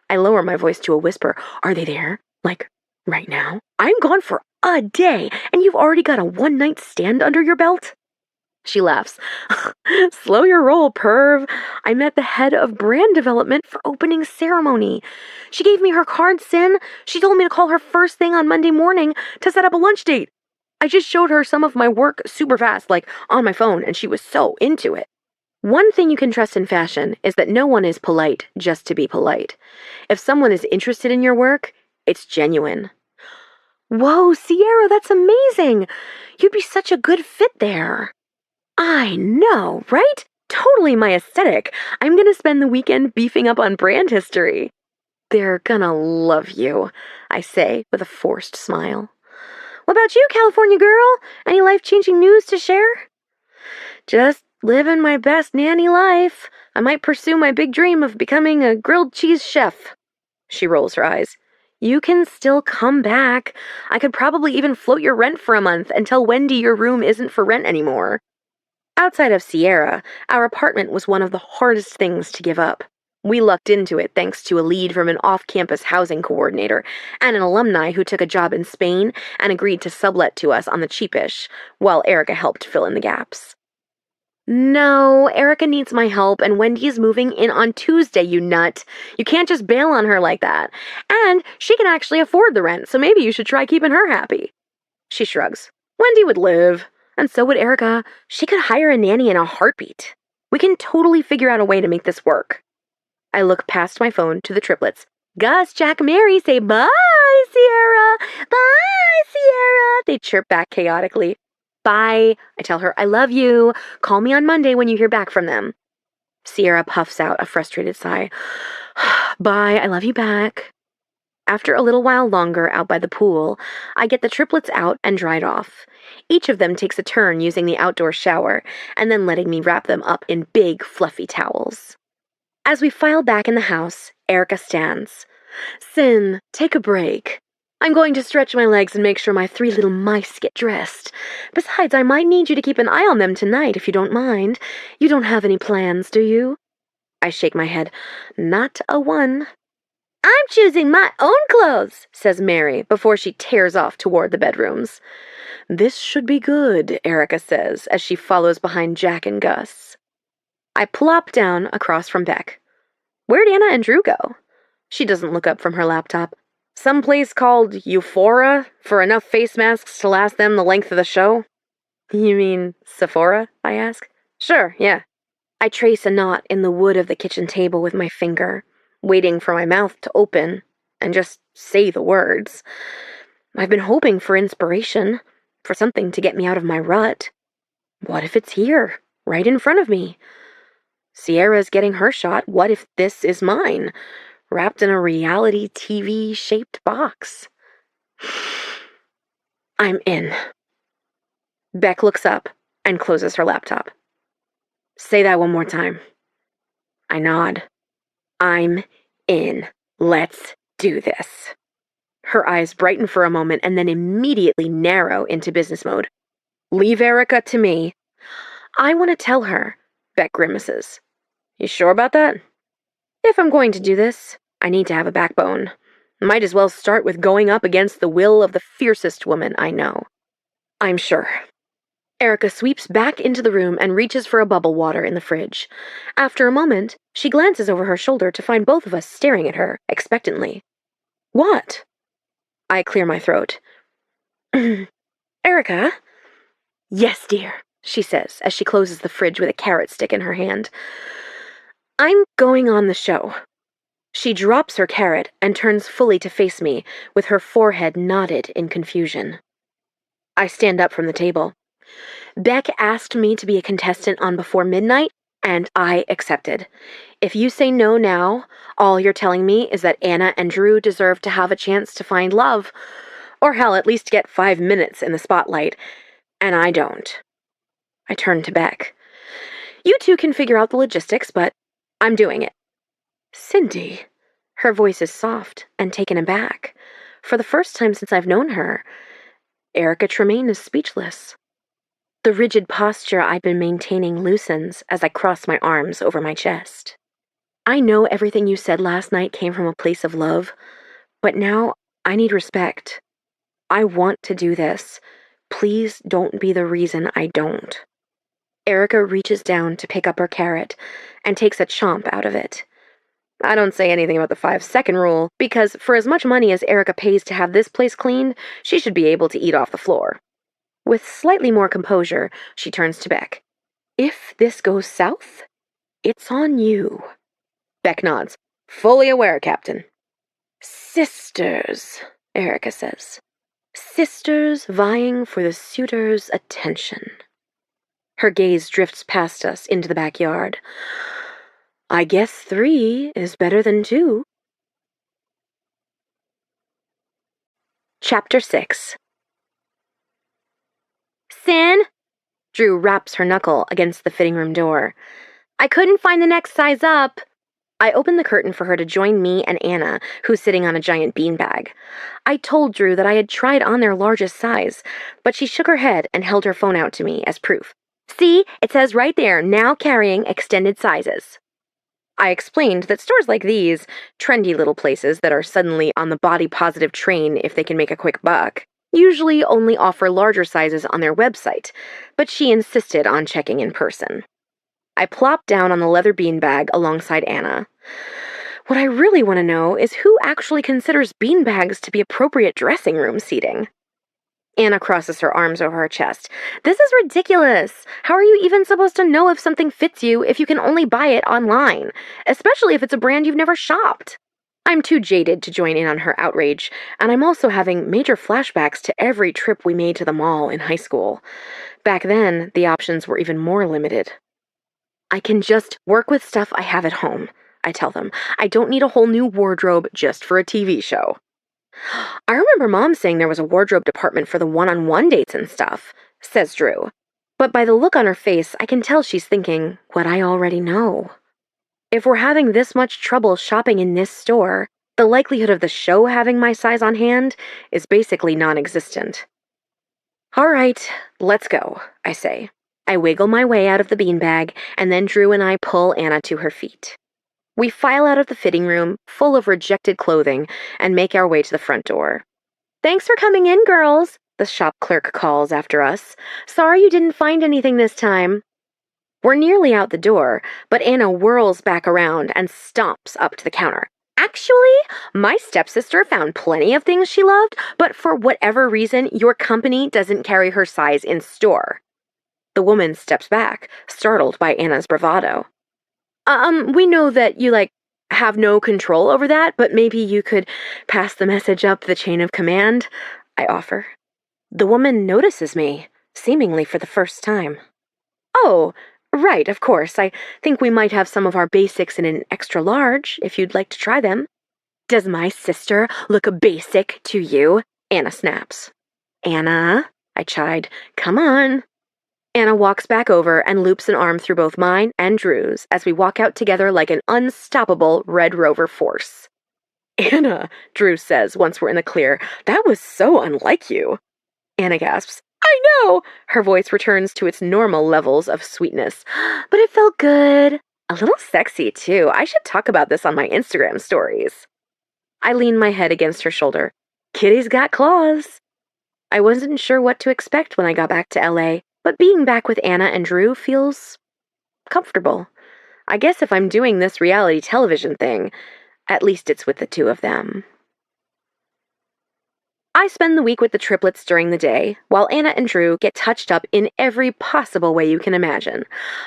I lower my voice to a whisper. Are they there? Like, right now? I'm gone for a day, and you've already got a one-night stand under your belt? She laughs. Slow your roll, perv. I met the head of brand development for opening ceremony. She gave me her card, Sin. She told me to call her first thing on Monday morning to set up a lunch date. I just showed her some of my work super fast, like on my phone, and she was so into it. One thing you can trust in fashion is that no one is polite just to be polite. If someone is interested in your work, it's genuine. Whoa, Sierra, that's amazing! You'd be such a good fit there. I know, right? Totally my aesthetic. I'm gonna spend the weekend beefing up on brand history. They're gonna love you, I say with a forced smile. What about you, California girl? Any life-changing news to share? Just living my best nanny life. I might pursue my big dream of becoming a grilled cheese chef. She rolls her eyes. You can still come back. I could probably even float your rent for a month and tell Wendy your room isn't for rent anymore. Outside of Sierra, our apartment was one of the hardest things to give up. We lucked into it thanks to a lead from an off-campus housing coordinator and an alumni who took a job in Spain and agreed to sublet to us on the cheapish, while Erica helped fill in the gaps. No, Erica needs my help, and Wendy's moving in on Tuesday, you nut. You can't just bail on her like that. And she can actually afford the rent, so maybe you should try keeping her happy. She shrugs. Wendy would live, and so would Erica. She could hire a nanny in a heartbeat. We can totally figure out a way to make this work. I look past my phone to the triplets. Gus, Jack, Mary, say bye, Sierra. Bye, Sierra. They chirp back chaotically. Bye. I tell her, I love you. Call me on Monday when you hear back from them. Sierra puffs out a frustrated sigh. Bye, I love you back. After a little while longer out by the pool, I get the triplets out and dried off. Each of them takes a turn using the outdoor shower and then letting me wrap them up in big, fluffy towels. As we file back in the house, Erica stands. Sin, take a break. I'm going to stretch my legs and make sure my 3 little mice get dressed. Besides, I might need you to keep an eye on them tonight, if you don't mind. You don't have any plans, do you? I shake my head. Not a one. I'm choosing my own clothes, says Mary before she tears off toward the bedrooms. This should be good, Erica says as she follows behind Jack and Gus. I plop down across from Beck. Where'd Anna and Drew go? She doesn't look up from her laptop. Some place called Euphora for enough face masks to last them the length of the show? You mean Sephora? I ask. Sure, yeah. I trace a knot in the wood of the kitchen table with my finger, waiting for my mouth to open and just say the words. I've been hoping for inspiration, for something to get me out of my rut. What if it's here, right in front of me? Sierra's getting her shot. What if this is mine, wrapped in a reality TV-shaped box? I'm in. Beck looks up and closes her laptop. Say that one more time. I nod. I'm in. Let's do this. Her eyes brighten for a moment and then immediately narrow into business mode. Leave Erica to me. I want to tell her, Beck grimaces. You sure about that? If I'm going to do this, I need to have a backbone. Might as well start with going up against the will of the fiercest woman I know. I'm sure. Erica sweeps back into the room and reaches for a bubble water in the fridge. After a moment, she glances over her shoulder to find both of us staring at her, expectantly. What? I clear my throat. Erica? Yes, dear, she says as she closes the fridge with a carrot stick in her hand. I'm going on the show. She drops her carrot and turns fully to face me, with her forehead knotted in confusion. I stand up from the table. Beck asked me to be a contestant on Before Midnight, and I accepted. If you say no now, all you're telling me is that Anna and Drew deserve to have a chance to find love, or hell, at least get 5 minutes in the spotlight, and I don't. I turn to Beck. You two can figure out the logistics, but I'm doing it. Cindy. Her voice is soft and taken aback. For the first time since I've known her, Erica Tremaine is speechless. The rigid posture I've been maintaining loosens as I cross my arms over my chest. I know everything you said last night came from a place of love, but now I need respect. I want to do this. Please don't be the reason I don't. Erica reaches down to pick up her carrot and takes a chomp out of it. I don't say anything about the 5-second rule, because for as much money as Erica pays to have this place cleaned, she should be able to eat off the floor. With slightly more composure, she turns to Beck. If this goes south, it's on you. Beck nods. Fully aware, Captain. Sisters, Erica says. Sisters vying for the suitor's attention. Her gaze drifts past us into the backyard. I guess 3 is better than 2. Chapter 6. Sin? Drew raps her knuckle against the fitting room door. I couldn't find the next size up. I open the curtain for her to join me and Anna, who's sitting on a giant beanbag. I told Drew that I had tried on their largest size, but she shook her head and held her phone out to me as proof. See, it says right there, now carrying extended sizes. I explained that stores like these, trendy little places that are suddenly on the body-positive train if they can make a quick buck, usually only offer larger sizes on their website, but she insisted on checking in person. I plopped down on the leather beanbag alongside Anna. What I really want to know is who actually considers beanbags to be appropriate dressing room seating. Anna crosses her arms over her chest. This is ridiculous. How are you even supposed to know if something fits you if you can only buy it online, especially if it's a brand you've never shopped? I'm too jaded to join in on her outrage, and I'm also having major flashbacks to every trip we made to the mall in high school. Back then, the options were even more limited. I can just work with stuff I have at home, I tell them. I don't need a whole new wardrobe just for a TV show. I remember Mom saying there was a wardrobe department for the one-on-one dates and stuff, says Drew. But by the look on her face, I can tell she's thinking what I already know. If we're having this much trouble shopping in this store, the likelihood of the show having my size on hand is basically non-existent. All right, let's go, I say. I wiggle my way out of the beanbag, and then Drew and I pull Anna to her feet. We file out of the fitting room, full of rejected clothing, and make our way to the front door. Thanks for coming in, girls, the shop clerk calls after us. Sorry you didn't find anything this time. We're nearly out the door, but Anna whirls back around and stomps up to the counter. Actually, my stepsister found plenty of things she loved, but for whatever reason, your company doesn't carry her size in store. The woman steps back, startled by Anna's bravado. We know that you, have no control over that, but maybe you could pass the message up the chain of command, I offer. The woman notices me, seemingly for the first time. Oh, right, of course. I think we might have some of our basics in an extra large, if you'd like to try them. Does my sister look basic to you? Anna snaps. Anna, I chide, come on. Anna walks back over and loops an arm through both mine and Drew's as we walk out together like an unstoppable Red Rover force. Anna, Drew says once we're in the clear, that was so unlike you. Anna gasps, I know! Her voice returns to its normal levels of sweetness. But it felt good. A little sexy, too. I should talk about this on my Instagram stories. I lean my head against her shoulder. Kitty's got claws. I wasn't sure what to expect when I got back to LA, but being back with Anna and Drew feels comfortable. I guess if I'm doing this reality television thing, at least it's with the two of them. I spend the week with the triplets during the day, while Anna and Drew get touched up in every possible way you can imagine.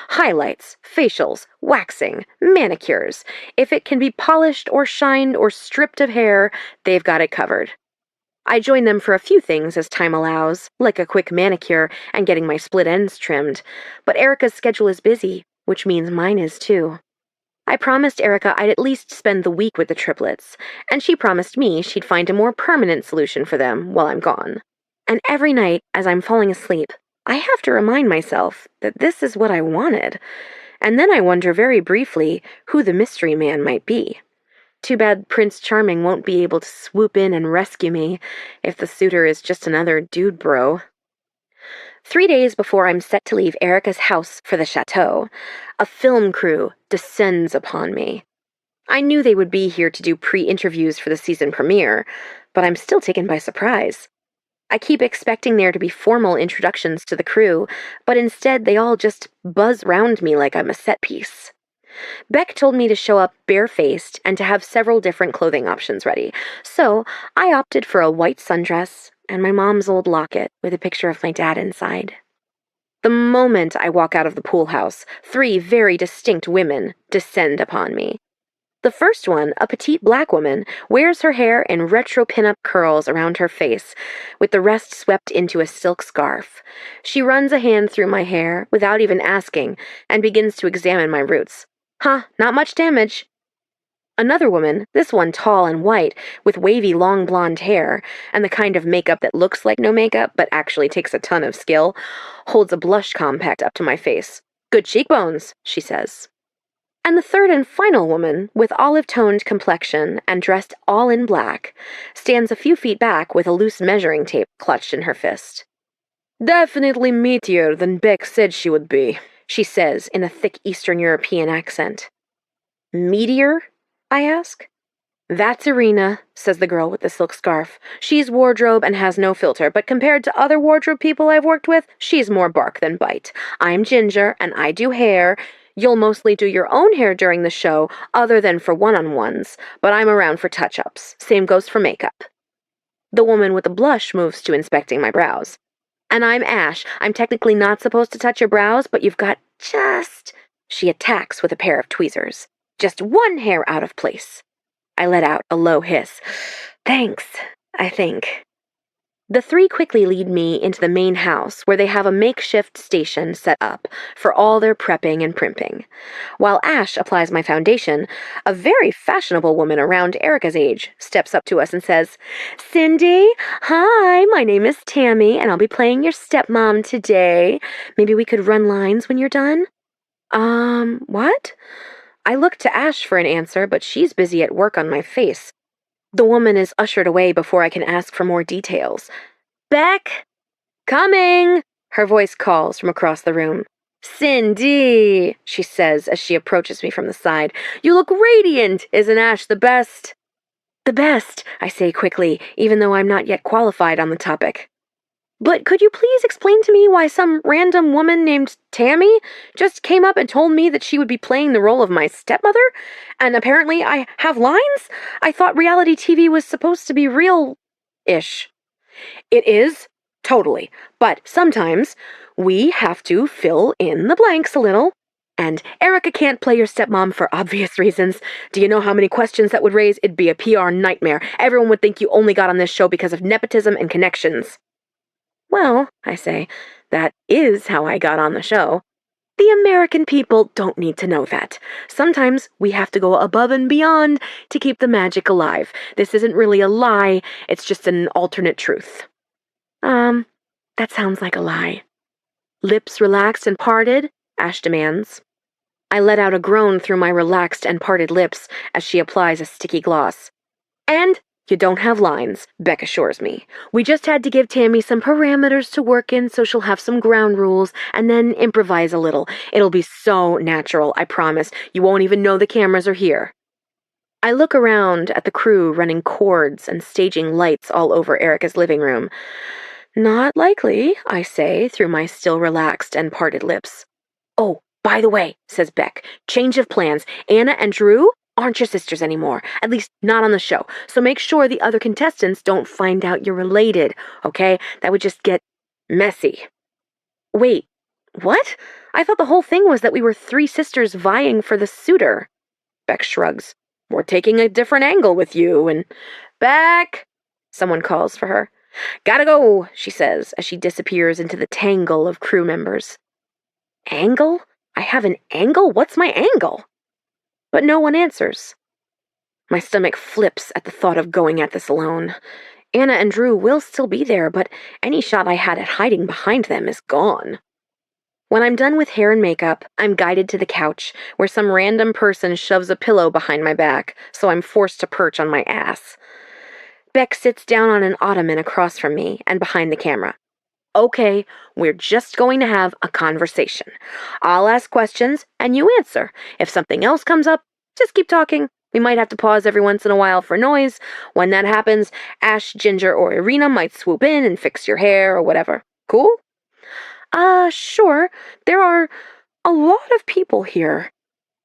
Highlights, facials, waxing, manicures. If it can be polished or shined or stripped of hair, they've got it covered. I join them for a few things as time allows, like a quick manicure and getting my split ends trimmed, but Erica's schedule is busy, which means mine is too. I promised Erica I'd at least spend the week with the triplets, and she promised me she'd find a more permanent solution for them while I'm gone. And every night, as I'm falling asleep, I have to remind myself that this is what I wanted, and then I wonder very briefly who the mystery man might be. Too bad Prince Charming won't be able to swoop in and rescue me if the suitor is just another dude bro. 3 days before I'm set to leave Erica's house for the chateau, a film crew descends upon me. I knew they would be here to do pre-interviews for the season premiere, but I'm still taken by surprise. I keep expecting there to be formal introductions to the crew, but instead they all just buzz round me like I'm a set piece. Beck told me to show up barefaced and to have several different clothing options ready, so I opted for a white sundress and my mom's old locket with a picture of my dad inside. The moment I walk out of the pool house, 3 very distinct women descend upon me. The first one, a petite black woman, wears her hair in retro pin-up curls around her face, with the rest swept into a silk scarf. She runs a hand through my hair without even asking and begins to examine my roots. Huh, not much damage. Another woman, this one tall and white, with wavy long blonde hair, and the kind of makeup that looks like no makeup but actually takes a ton of skill, holds a blush compact up to my face. Good cheekbones, she says. And the third and final woman, with olive-toned complexion and dressed all in black, stands a few feet back with a loose measuring tape clutched in her fist. Definitely meatier than Beck said she would be, she says in a thick Eastern European accent. Meteor? I ask. That's Irina, says the girl with the silk scarf. She's wardrobe and has no filter, but compared to other wardrobe people I've worked with, she's more bark than bite. I'm Ginger, and I do hair. You'll mostly do your own hair during the show, other than for one-on-ones, but I'm around for touch-ups. Same goes for makeup. The woman with the blush moves to inspecting my brows. And I'm Ash. I'm technically not supposed to touch your brows, but you've got just... She attacks with a pair of tweezers. Just one hair out of place. I let out a low hiss. Thanks, I think. The 3 quickly lead me into the main house where they have a makeshift station set up for all their prepping and primping. While Ash applies my foundation, a very fashionable woman around Erica's age steps up to us and says, Cindy, hi, my name is Tammy and I'll be playing your stepmom today. Maybe we could run lines when you're done? What? I look to Ash for an answer, but she's busy at work on my face. The woman is ushered away before I can ask for more details. Beck! Coming! Her voice calls from across the room. Cindy, she says as she approaches me from the side. You look radiant! Isn't Ash the best? The best, I say quickly, even though I'm not yet qualified on the topic. But could you please explain to me why some random woman named Tammy just came up and told me that she would be playing the role of my stepmother? And apparently I have lines? I thought reality TV was supposed to be real-ish. It is, totally. But sometimes we have to fill in the blanks a little. And Erica can't play your stepmom for obvious reasons. Do you know how many questions that would raise? It'd be a PR nightmare. Everyone would think you only got on this show because of nepotism and connections. Well, I say, that is how I got on the show. The American people don't need to know that. Sometimes we have to go above and beyond to keep the magic alive. This isn't really a lie, it's just an alternate truth. That sounds like a lie. Lips relaxed and parted, Ash demands. I let out a groan through my relaxed and parted lips as she applies a sticky gloss. And you don't have lines, Beck assures me. We just had to give Tammy some parameters to work in so she'll have some ground rules and then improvise a little. It'll be so natural, I promise. You won't even know the cameras are here. I look around at the crew running cords and staging lights all over Erica's living room. Not likely, I say through my still relaxed and parted lips. Oh, by the way, says Beck, change of plans. Anna and Drew aren't your sisters anymore, at least not on the show. So make sure the other contestants don't find out you're related, okay? That would just get messy. Wait, what? I thought the whole thing was that we were three sisters vying for the suitor. Beck shrugs. We're taking a different angle with you, and Beck! Someone calls for her. Gotta go, she says as she disappears into the tangle of crew members. Angle? I have an angle? What's my angle? But no one answers. My stomach flips at the thought of going at this alone. Anna and Drew will still be there, but any shot I had at hiding behind them is gone. When I'm done with hair and makeup, I'm guided to the couch, where some random person shoves a pillow behind my back, so I'm forced to perch on my ass. Beck sits down on an ottoman across from me and behind the camera. Okay, we're just going to have a conversation. I'll ask questions, and you answer. If something else comes up, just keep talking. We might have to pause every once in a while for noise. When that happens, Ash, Ginger, or Irina might swoop in and fix your hair or whatever. Cool? Sure. There are a lot of people here.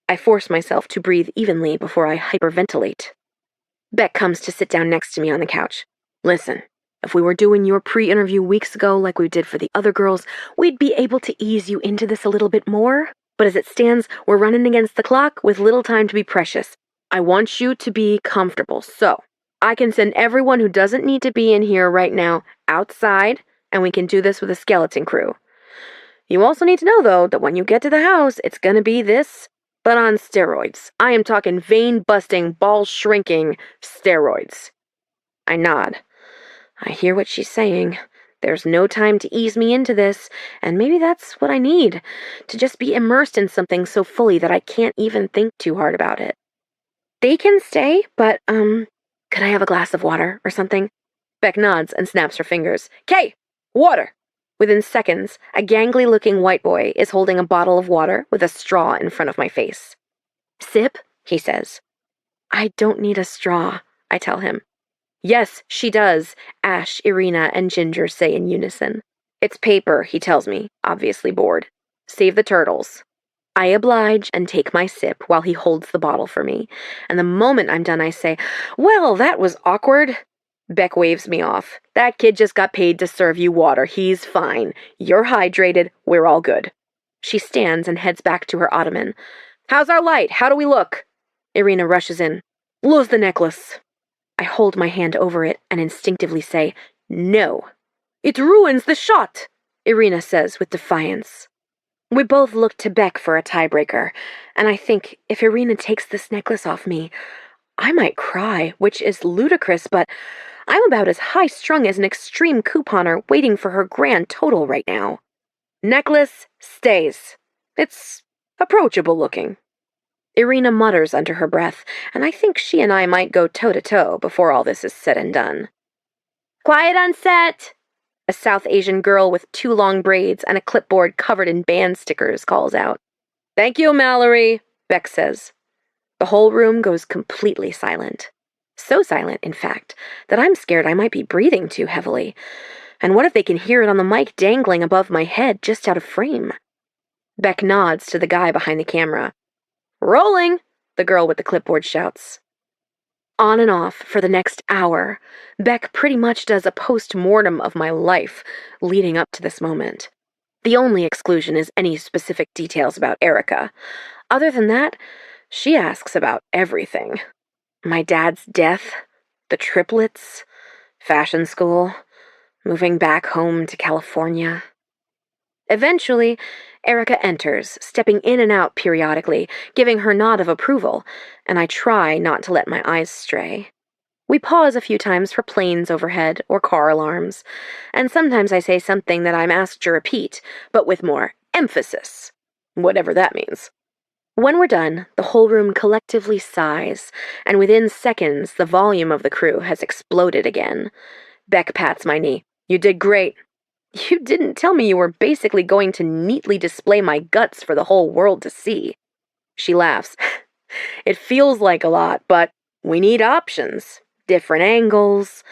I force myself to breathe evenly before I hyperventilate. Beck comes to sit down next to me on the couch. Listen, if we were doing your pre-interview weeks ago like we did for the other girls, we'd be able to ease you into this a little bit more. But as it stands, we're running against the clock with little time to be precious. I want you to be comfortable, so I can send everyone who doesn't need to be in here right now outside, and we can do this with a skeleton crew. You also need to know, though, that when you get to the house, it's gonna be this, but on steroids. I am talking vein-busting, ball-shrinking steroids. I nod. I hear what she's saying. There's no time to ease me into this, and maybe that's what I need, to just be immersed in something so fully that I can't even think too hard about it. They can stay, but, could I have a glass of water or something? Beck nods and snaps her fingers. Kay, water! Within seconds, a gangly-looking white boy is holding a bottle of water with a straw in front of my face. Sip, he says. I don't need a straw, I tell him. Yes, she does, Ash, Irina, and Ginger say in unison. It's paper, he tells me, obviously bored. Save the turtles. I oblige and take my sip while he holds the bottle for me, and the moment I'm done I say, well, that was awkward. Beck waves me off. That kid just got paid to serve you water. He's fine. You're hydrated. We're all good. She stands and heads back to her ottoman. How's our light? How do we look? Irina rushes in. Lose the necklace. I hold my hand over it and instinctively say, no. It ruins the shot, Irina says with defiance. We both look to Beck for a tiebreaker, and I think if Irina takes this necklace off me, I might cry, which is ludicrous, but I'm about as high-strung as an extreme couponer waiting for her grand total right now. Necklace stays. It's approachable looking. Irina mutters under her breath, and I think she and I might go toe-to-toe before all this is said and done. Quiet on set! A South Asian girl with 2 long braids and a clipboard covered in band stickers calls out. Thank you, Mallory, Beck says. The whole room goes completely silent. So silent, in fact, that I'm scared I might be breathing too heavily. And what if they can hear it on the mic dangling above my head just out of frame? Beck nods to the guy behind the camera. Rolling, the girl with the clipboard shouts. On and off for the next hour, Beck pretty much does a post-mortem of my life leading up to this moment. The only exclusion is any specific details about Erica. Other than that, she asks about everything. My dad's death, the triplets, fashion school, moving back home to California. Eventually, Erica enters, stepping in and out periodically, giving her nod of approval, and I try not to let my eyes stray. We pause a few times for planes overhead or car alarms, and sometimes I say something that I'm asked to repeat, but with more emphasis, whatever that means. When we're done, the whole room collectively sighs, and within seconds, the volume of the crew has exploded again. Beck pats my knee. You did great. You didn't tell me you were basically going to neatly display my guts for the whole world to see. She laughs. It feels like a lot, but we need options, different angles.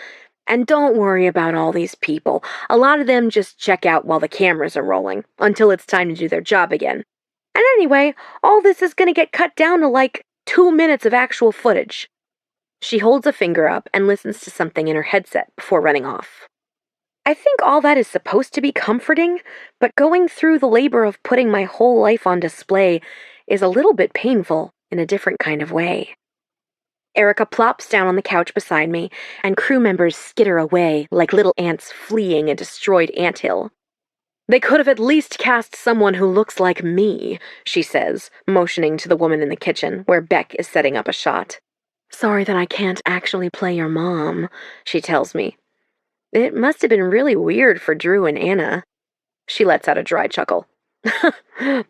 And don't worry about all these people. A lot of them just check out while the cameras are rolling, until it's time to do their job again. And anyway, all this is gonna get cut down to like 2 minutes of actual footage. She holds a finger up and listens to something in her headset before running off. I think all that is supposed to be comforting, but going through the labor of putting my whole life on display is a little bit painful in a different kind of way. Erica plops down on the couch beside me, and crew members skitter away like little ants fleeing a destroyed anthill. They could have at least cast someone who looks like me, she says, motioning to the woman in the kitchen where Beck is setting up a shot. Sorry that I can't actually play your mom, she tells me. It must have been really weird for Drew and Anna. She lets out a dry chuckle.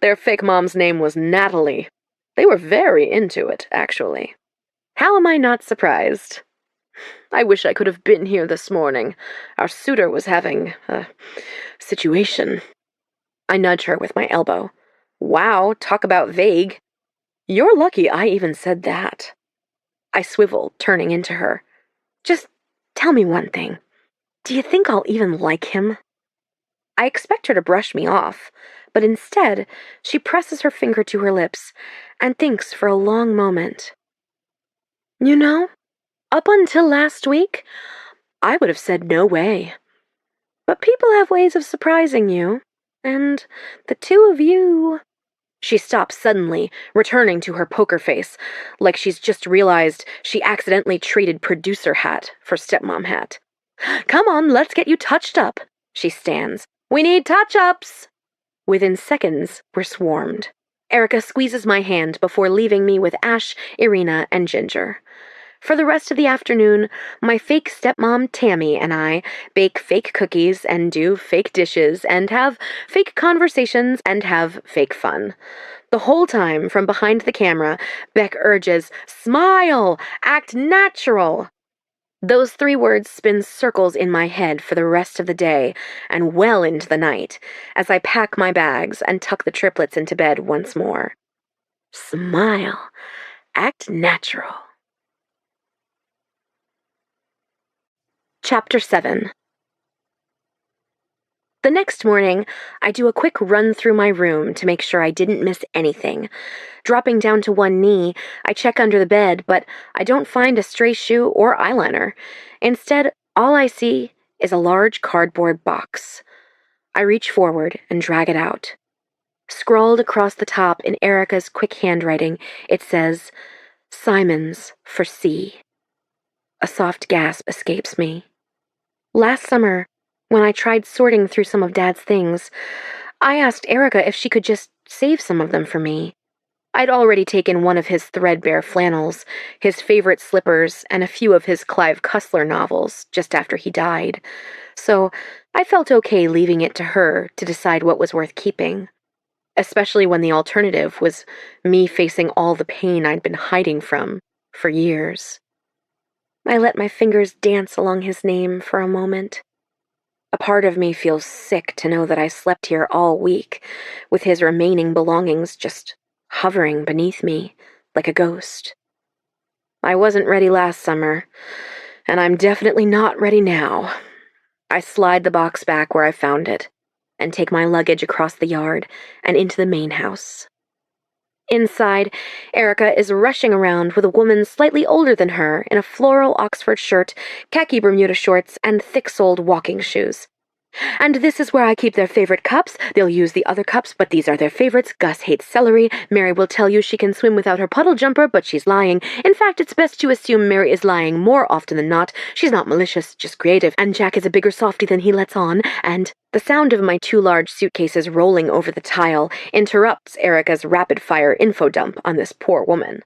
Their fake mom's name was Natalie. They were very into it, actually. How am I not surprised? I wish I could have been here this morning. Our suitor was having a situation. I nudge her with my elbow. Wow, talk about vague. You're lucky I even said that. I swivel, turning into her. Just tell me one thing. Do you think I'll even like him? I expect her to brush me off, but instead, she presses her finger to her lips and thinks for a long moment. You know, up until last week, I would have said no way. But people have ways of surprising you, and the two of you... She stops suddenly, returning to her poker face, like she's just realized she accidentally traded producer hat for stepmom hat. Come on, let's get you touched up. She stands. We need touch-ups! Within seconds, we're swarmed. Erica squeezes my hand before leaving me with Ash, Irina, and Ginger. For the rest of the afternoon, my fake stepmom Tammy and I bake fake cookies and do fake dishes and have fake conversations and have fake fun. The whole time, from behind the camera, Beck urges, "Smile! Act natural!" Those 3 words spin circles in my head for the rest of the day and well into the night as I pack my bags and tuck the triplets into bed once more. Smile. Act natural. Chapter 7. The next morning, I do a quick run through my room to make sure I didn't miss anything. Dropping down to one knee, I check under the bed, but I don't find a stray shoe or eyeliner. Instead, all I see is a large cardboard box. I reach forward and drag it out. Scrawled across the top in Erica's quick handwriting, it says, Simons for C. A soft gasp escapes me. Last summer, when I tried sorting through some of Dad's things, I asked Erica if she could just save some of them for me. I'd already taken one of his threadbare flannels, his favorite slippers, and a few of his Clive Cussler novels just after he died, so I felt okay leaving it to her to decide what was worth keeping, especially when the alternative was me facing all the pain I'd been hiding from for years. I let my fingers dance along his name for a moment. A part of me feels sick to know that I slept here all week, with his remaining belongings just hovering beneath me like a ghost. I wasn't ready last summer, and I'm definitely not ready now. I slide the box back where I found it, and take my luggage across the yard and into the main house. Inside, Erica is rushing around with a woman slightly older than her in a floral Oxford shirt, khaki Bermuda shorts, and thick-soled walking shoes. And this is where I keep their favorite cups. They'll use the other cups, but these are their favorites. Gus hates celery. Mary will tell you she can swim without her puddle jumper, but she's lying. In fact, it's best to assume Mary is lying more often than not. She's not malicious, just creative. And Jack is a bigger softy than he lets on. And the sound of my 2 large suitcases rolling over the tile interrupts Erica's rapid-fire info dump on this poor woman.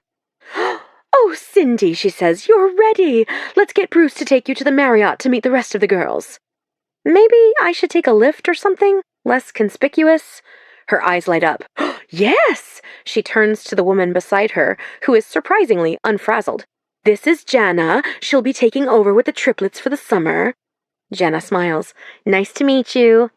Oh, Cindy, she says, you're ready. Let's get Bruce to take you to the Marriott to meet the rest of the girls. Maybe I should take a lift or something? Less conspicuous? Her eyes light up. Yes! She turns to the woman beside her, who is surprisingly unfrazzled. "This is Jana. She'll be taking over with the triplets for the summer." Jana smiles. "Nice to meet you."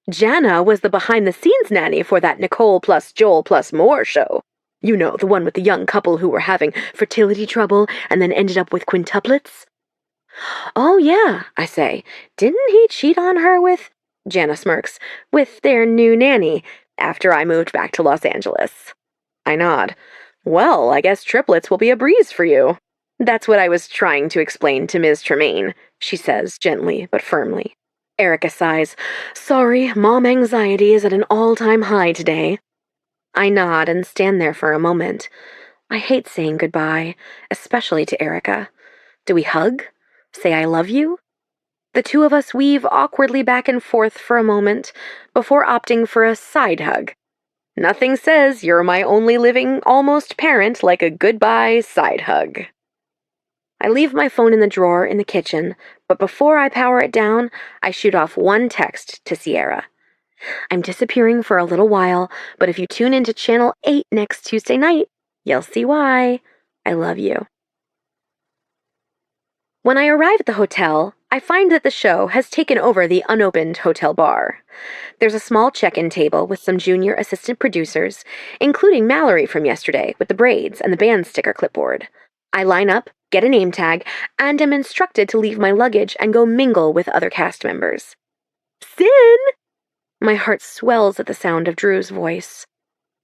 Jana was the behind-the-scenes nanny for that Nicole plus Joel plus Moore show. You know, the one with the young couple who were having fertility trouble and then ended up with quintuplets. "Oh, yeah," I say. "Didn't he cheat on her with—" Jana smirks. "With their new nanny, after I moved back to Los Angeles." I nod. "Well, I guess triplets will be a breeze for you." "That's what I was trying to explain to Ms. Tremaine," she says, gently but firmly. Erica sighs. "Sorry, mom anxiety is at an all-time high today." I nod and stand there for a moment. I hate saying goodbye, especially to Erica. Do we hug? Say I love you? The two of us weave awkwardly back and forth for a moment, before opting for a side hug. Nothing says you're my only living almost parent like a goodbye side hug. I leave my phone in the drawer in the kitchen, but before I power it down, I shoot off one text to Sierra. "I'm disappearing for a little while, but if you tune into Channel 8 next Tuesday night, you'll see why. I love you." When I arrive at the hotel, I find that the show has taken over the unopened hotel bar. There's a small check-in table with some junior assistant producers, including Mallory from yesterday with the braids and the band sticker clipboard. I line up, get a name tag, and am instructed to leave my luggage and go mingle with other cast members. "Sin!" My heart swells at the sound of Drew's voice.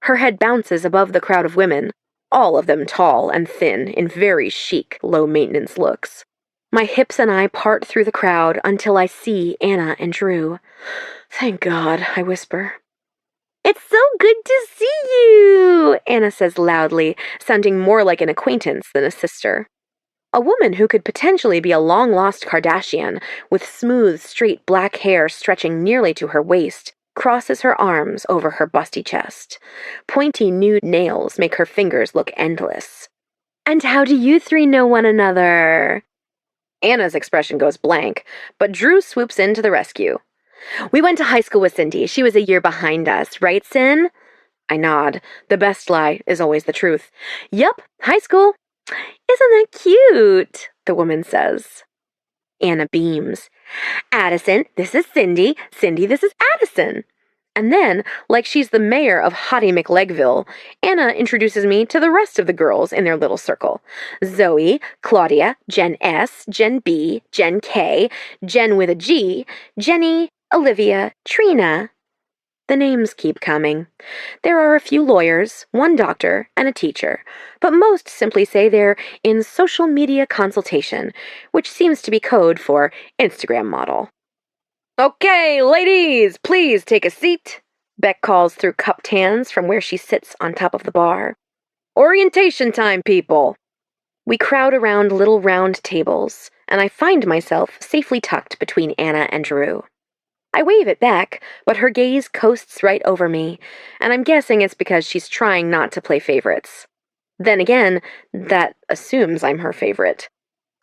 Her head bounces above the crowd of women, all of them tall and thin in very chic, low-maintenance looks. My hips and I part through the crowd until I see Anna and Drew. "Thank God," I whisper. "It's so good to see you," Anna says loudly, sounding more like an acquaintance than a sister. A woman who could potentially be a long-lost Kardashian, with smooth, straight black hair stretching nearly to her waist, crosses her arms over her busty chest. Pointy nude nails make her fingers look endless. "And how do you three know one another?" Anna's expression goes blank, but Drew swoops in to the rescue. "We went to high school with Cindy. She was a year behind us, right, Cin?" I nod. The best lie is always the truth. "Yup, high school." "Isn't that cute?" the woman says. Anna beams. "Addison, this is Cindy. Cindy, this is Addison." And then, like she's the mayor of Hottie McLegville, Anna introduces me to the rest of the girls in their little circle. Zoe, Claudia, Jen S, Jen B, Jen K, Jen with a G, Jenny, Olivia, Trina. The names keep coming. There are a few lawyers, one doctor, and a teacher, but most simply say they're in social media consultation, which seems to be code for Instagram model. "Okay, ladies, please take a seat," Beck calls through cupped hands from where she sits on top of the bar. "Orientation time, people." We crowd around little round tables, and I find myself safely tucked between Anna and Drew. I wave at Beck, but her gaze coasts right over me, and I'm guessing it's because she's trying not to play favorites. Then again, that assumes I'm her favorite.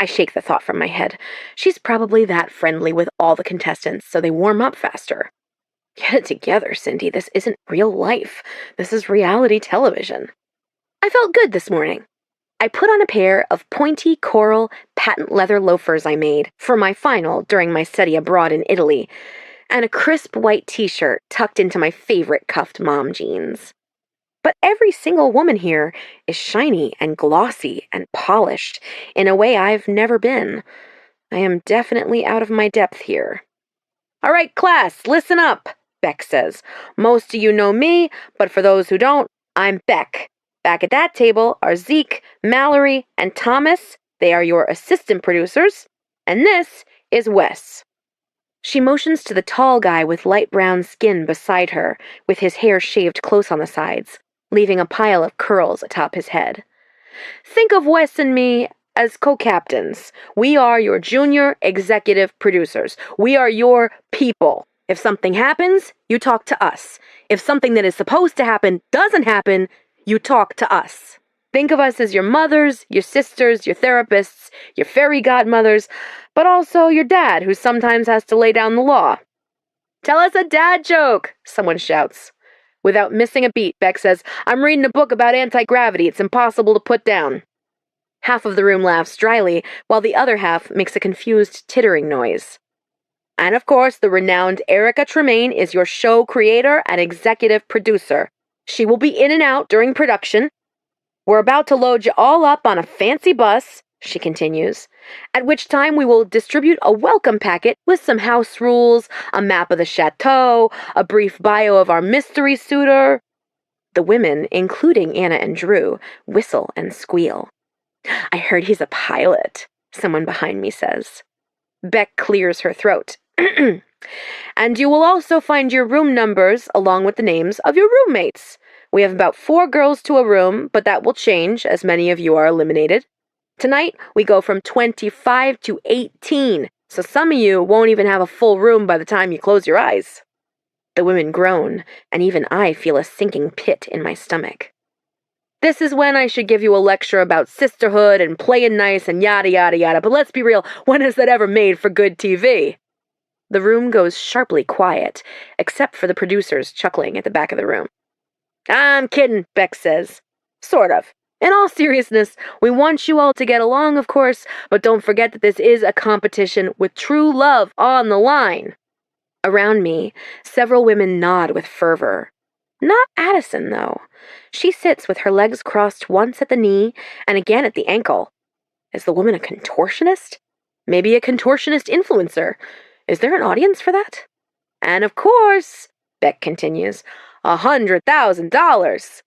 I shake the thought from my head. She's probably that friendly with all the contestants, so they warm up faster. Get it together, Cindy. This isn't real life. This is reality television. I felt good this morning. I put on a pair of pointy coral patent leather loafers I made for my final during my study abroad in Italy, and a crisp white t-shirt tucked into my favorite cuffed mom jeans. But every single woman here is shiny and glossy and polished in a way I've never been. I am definitely out of my depth here. "All right, class, listen up," Beck says. "Most of you know me, but for those who don't, I'm Beck. Back at that table are Zeke, Mallory, and Thomas. They are your assistant producers. And this is Wes." She motions to the tall guy with light brown skin beside her, with his hair shaved close on the sides, leaving a pile of curls atop his head. "Think of Wes and me as co-captains. We are your junior executive producers. We are your people. If something happens, you talk to us. If something that is supposed to happen doesn't happen, you talk to us. Think of us as your mothers, your sisters, your therapists, your fairy godmothers, but also your dad who sometimes has to lay down the law." "Tell us a dad joke," someone shouts. Without missing a beat, Beck says, "I'm reading a book about anti-gravity. It's impossible to put down." Half of the room laughs dryly, while the other half makes a confused tittering noise. And of course, the renowned Erica Tremaine is your show creator and executive producer. She will be in and out during production. We're about to load you all up on a fancy bus, she continues, at which time we will distribute a welcome packet with some house rules, a map of the chateau, a brief bio of our mystery suitor. The women, including Anna and Drew, whistle and squeal. "I heard he's a pilot," someone behind me says. Beck clears her throat. "And you will also find your room numbers along with the names of your roommates. We have about 4 girls to a room, but that will change as many of you are eliminated. Tonight, we go from 25 to 18, so some of you won't even have a full room by the time you close your eyes." The women groan, and even I feel a sinking pit in my stomach. "This is when I should give you a lecture about sisterhood and playing nice and yada yada yada, but let's be real, when has that ever made for good TV?" The room goes sharply quiet, except for the producers chuckling at the back of the room. "I'm kidding," Beck says. "Sort of. In all seriousness, we want you all to get along, of course, but don't forget that this is a competition with true love on the line." Around me, several women nod with fervor. Not Addison, though. She sits with her legs crossed once at the knee and again at the ankle. Is the woman a contortionist? Maybe a contortionist influencer. Is there an audience for that? "And of course," Beck continues, $100,000.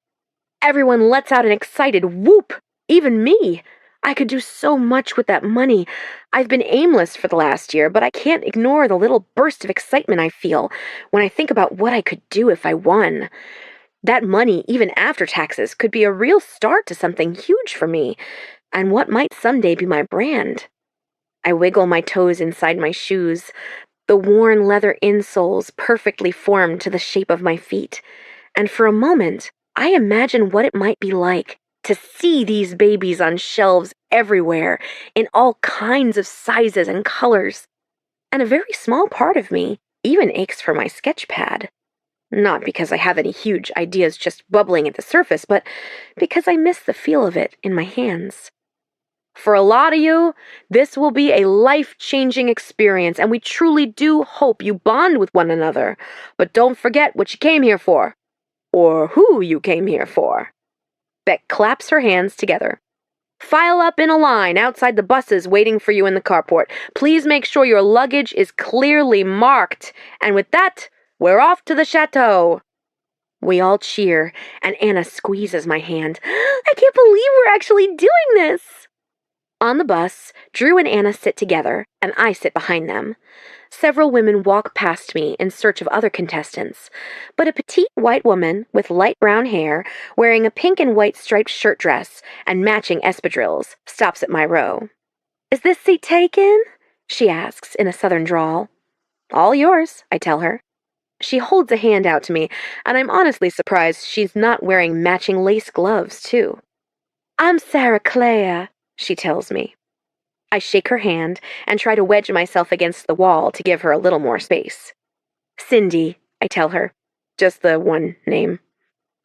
Everyone lets out an excited whoop. Even me. I could do so much with that money. I've been aimless for the last year, but I can't ignore the little burst of excitement I feel when I think about what I could do if I won. That money, even after taxes, could be a real start to something huge for me, and what might someday be my brand. I wiggle my toes inside my shoes, the worn leather insoles perfectly formed to the shape of my feet, and for a moment, I imagine what it might be like to see these babies on shelves everywhere, in all kinds of sizes and colors. And a very small part of me even aches for my sketch pad. Not because I have any huge ideas just bubbling at the surface, but because I miss the feel of it in my hands. For a lot of you, this will be a life-changing experience, and we truly do hope you bond with one another. But don't forget what you came here for. Or who you came here for." Beck claps her hands together. "File up in a line outside the buses waiting for you in the carport. Please make sure your luggage is clearly marked. And with that, we're off to the chateau." We all cheer, and Anna squeezes my hand. "I can't believe we're actually doing this." On the bus, Drew and Anna sit together, and I sit behind them. Several women walk past me in search of other contestants, but a petite white woman with light brown hair, wearing a pink and white striped shirt dress and matching espadrilles, stops at my row. "Is this seat taken?" she asks in a southern drawl. "All yours," I tell her. She holds a hand out to me, and I'm honestly surprised she's not wearing matching lace gloves, too. "I'm Sarah Clare," she tells me. I shake her hand and try to wedge myself against the wall to give her a little more space. "Cindy," I tell her. Just the one name.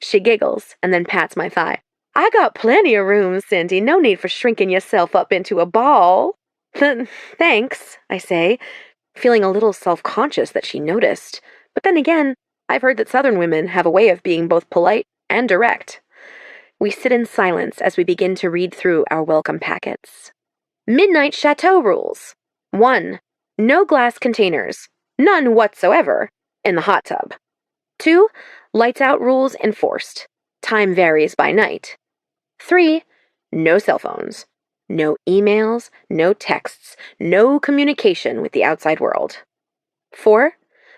She giggles and then pats my thigh. "I got plenty of room, Cindy. No need for shrinking yourself up into a ball." "Thanks," I say, feeling a little self-conscious that she noticed. But then again, I've heard that Southern women have a way of being both polite and direct. We sit in silence as we begin to read through our welcome packets. Midnight Chateau rules. 1. No glass containers, none whatsoever, in the hot tub. 2. Lights out rules enforced. Time varies by night. 3. No cell phones. No emails, no texts, no communication with the outside world. 4.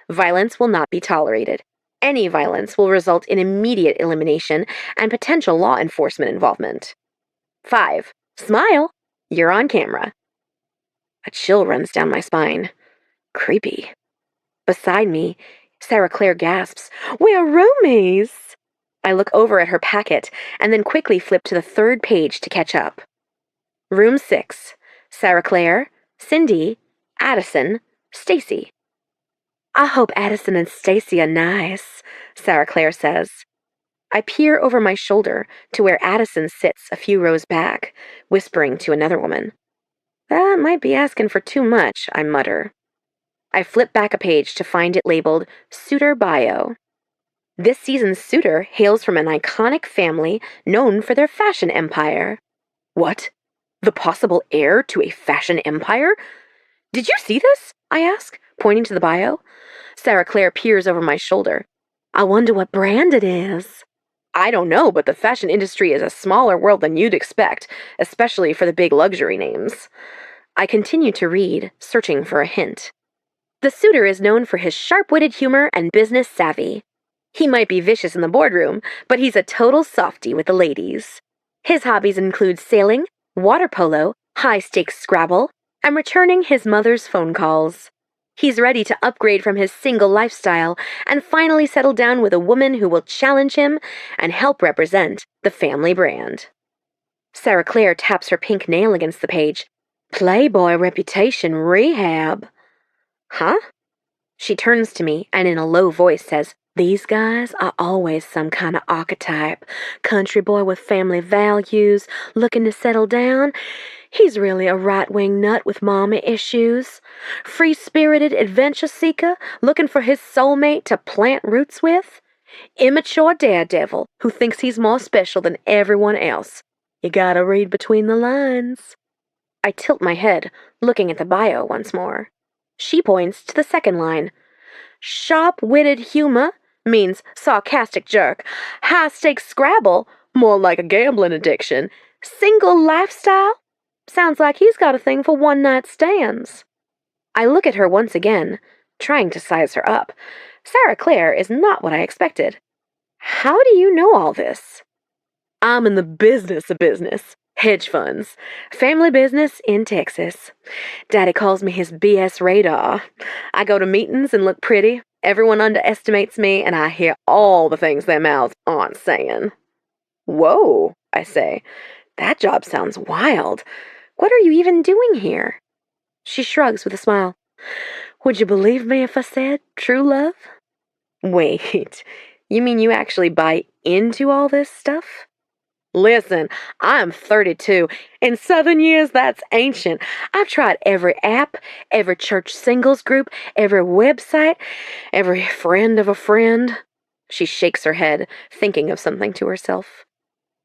Violence will not be tolerated. Any violence will result in immediate elimination and potential law enforcement involvement. 5. Smile. You're on camera. A chill runs down my spine. Creepy. Beside me, Sarah Clare gasps, "We're roomies!" I look over at her packet and then quickly flip to the 3rd page to catch up. Room 6. Sarah Clare, Cindy, Addison, Stacy. "I hope Addison and Stacy are nice," Sarah Clare says. I peer over my shoulder to where Addison sits a few rows back, whispering to another woman. That might be asking for too much, I mutter. I flip back a page to find it labeled Suitor Bio. This season's suitor hails from an iconic family known for their fashion empire. What? The possible heir to a fashion empire? Did you see this? I ask, pointing to the bio. Sarah Clare peers over my shoulder. I wonder what brand it is. I don't know, but the fashion industry is a smaller world than you'd expect, especially for the big luxury names. I continue to read, searching for a hint. The suitor is known for his sharp-witted humor and business savvy. He might be vicious in the boardroom, but he's a total softie with the ladies. His hobbies include sailing, water polo, high-stakes Scrabble, and returning his mother's phone calls. He's ready to upgrade from his single lifestyle and finally settle down with a woman who will challenge him and help represent the family brand. Sarah Clare taps her pink nail against the page. Playboy reputation rehab. Huh? She turns to me and in a low voice says, These guys are always some kind of archetype. Country boy with family values, looking to settle down. He's really a right-wing nut with mama issues. Free-spirited adventure seeker, looking for his soulmate to plant roots with. Immature daredevil who thinks he's more special than everyone else. You gotta read between the lines. I tilt my head, looking at the bio once more. She points to the second line. Sharp-witted humor means sarcastic jerk. High-stakes Scrabble, more like a gambling addiction. Single lifestyle? Sounds like he's got a thing for one-night stands. I look at her once again, trying to size her up. Sarah Clare is not what I expected. How do you know all this? I'm in the business of business. Hedge funds. Family business in Texas. Daddy calls me his BS radar. I go to meetings and look pretty. Everyone underestimates me, and I hear all the things their mouths aren't saying. Whoa, I say. That job sounds wild. What are you even doing here? She shrugs with a smile. Would you believe me if I said true love? Wait, you mean you actually buy into all this stuff? Listen, I'm 32. In Southern years, that's ancient. I've tried every app, every church singles group, every website, every friend of a friend. She shakes her head, thinking of something to herself.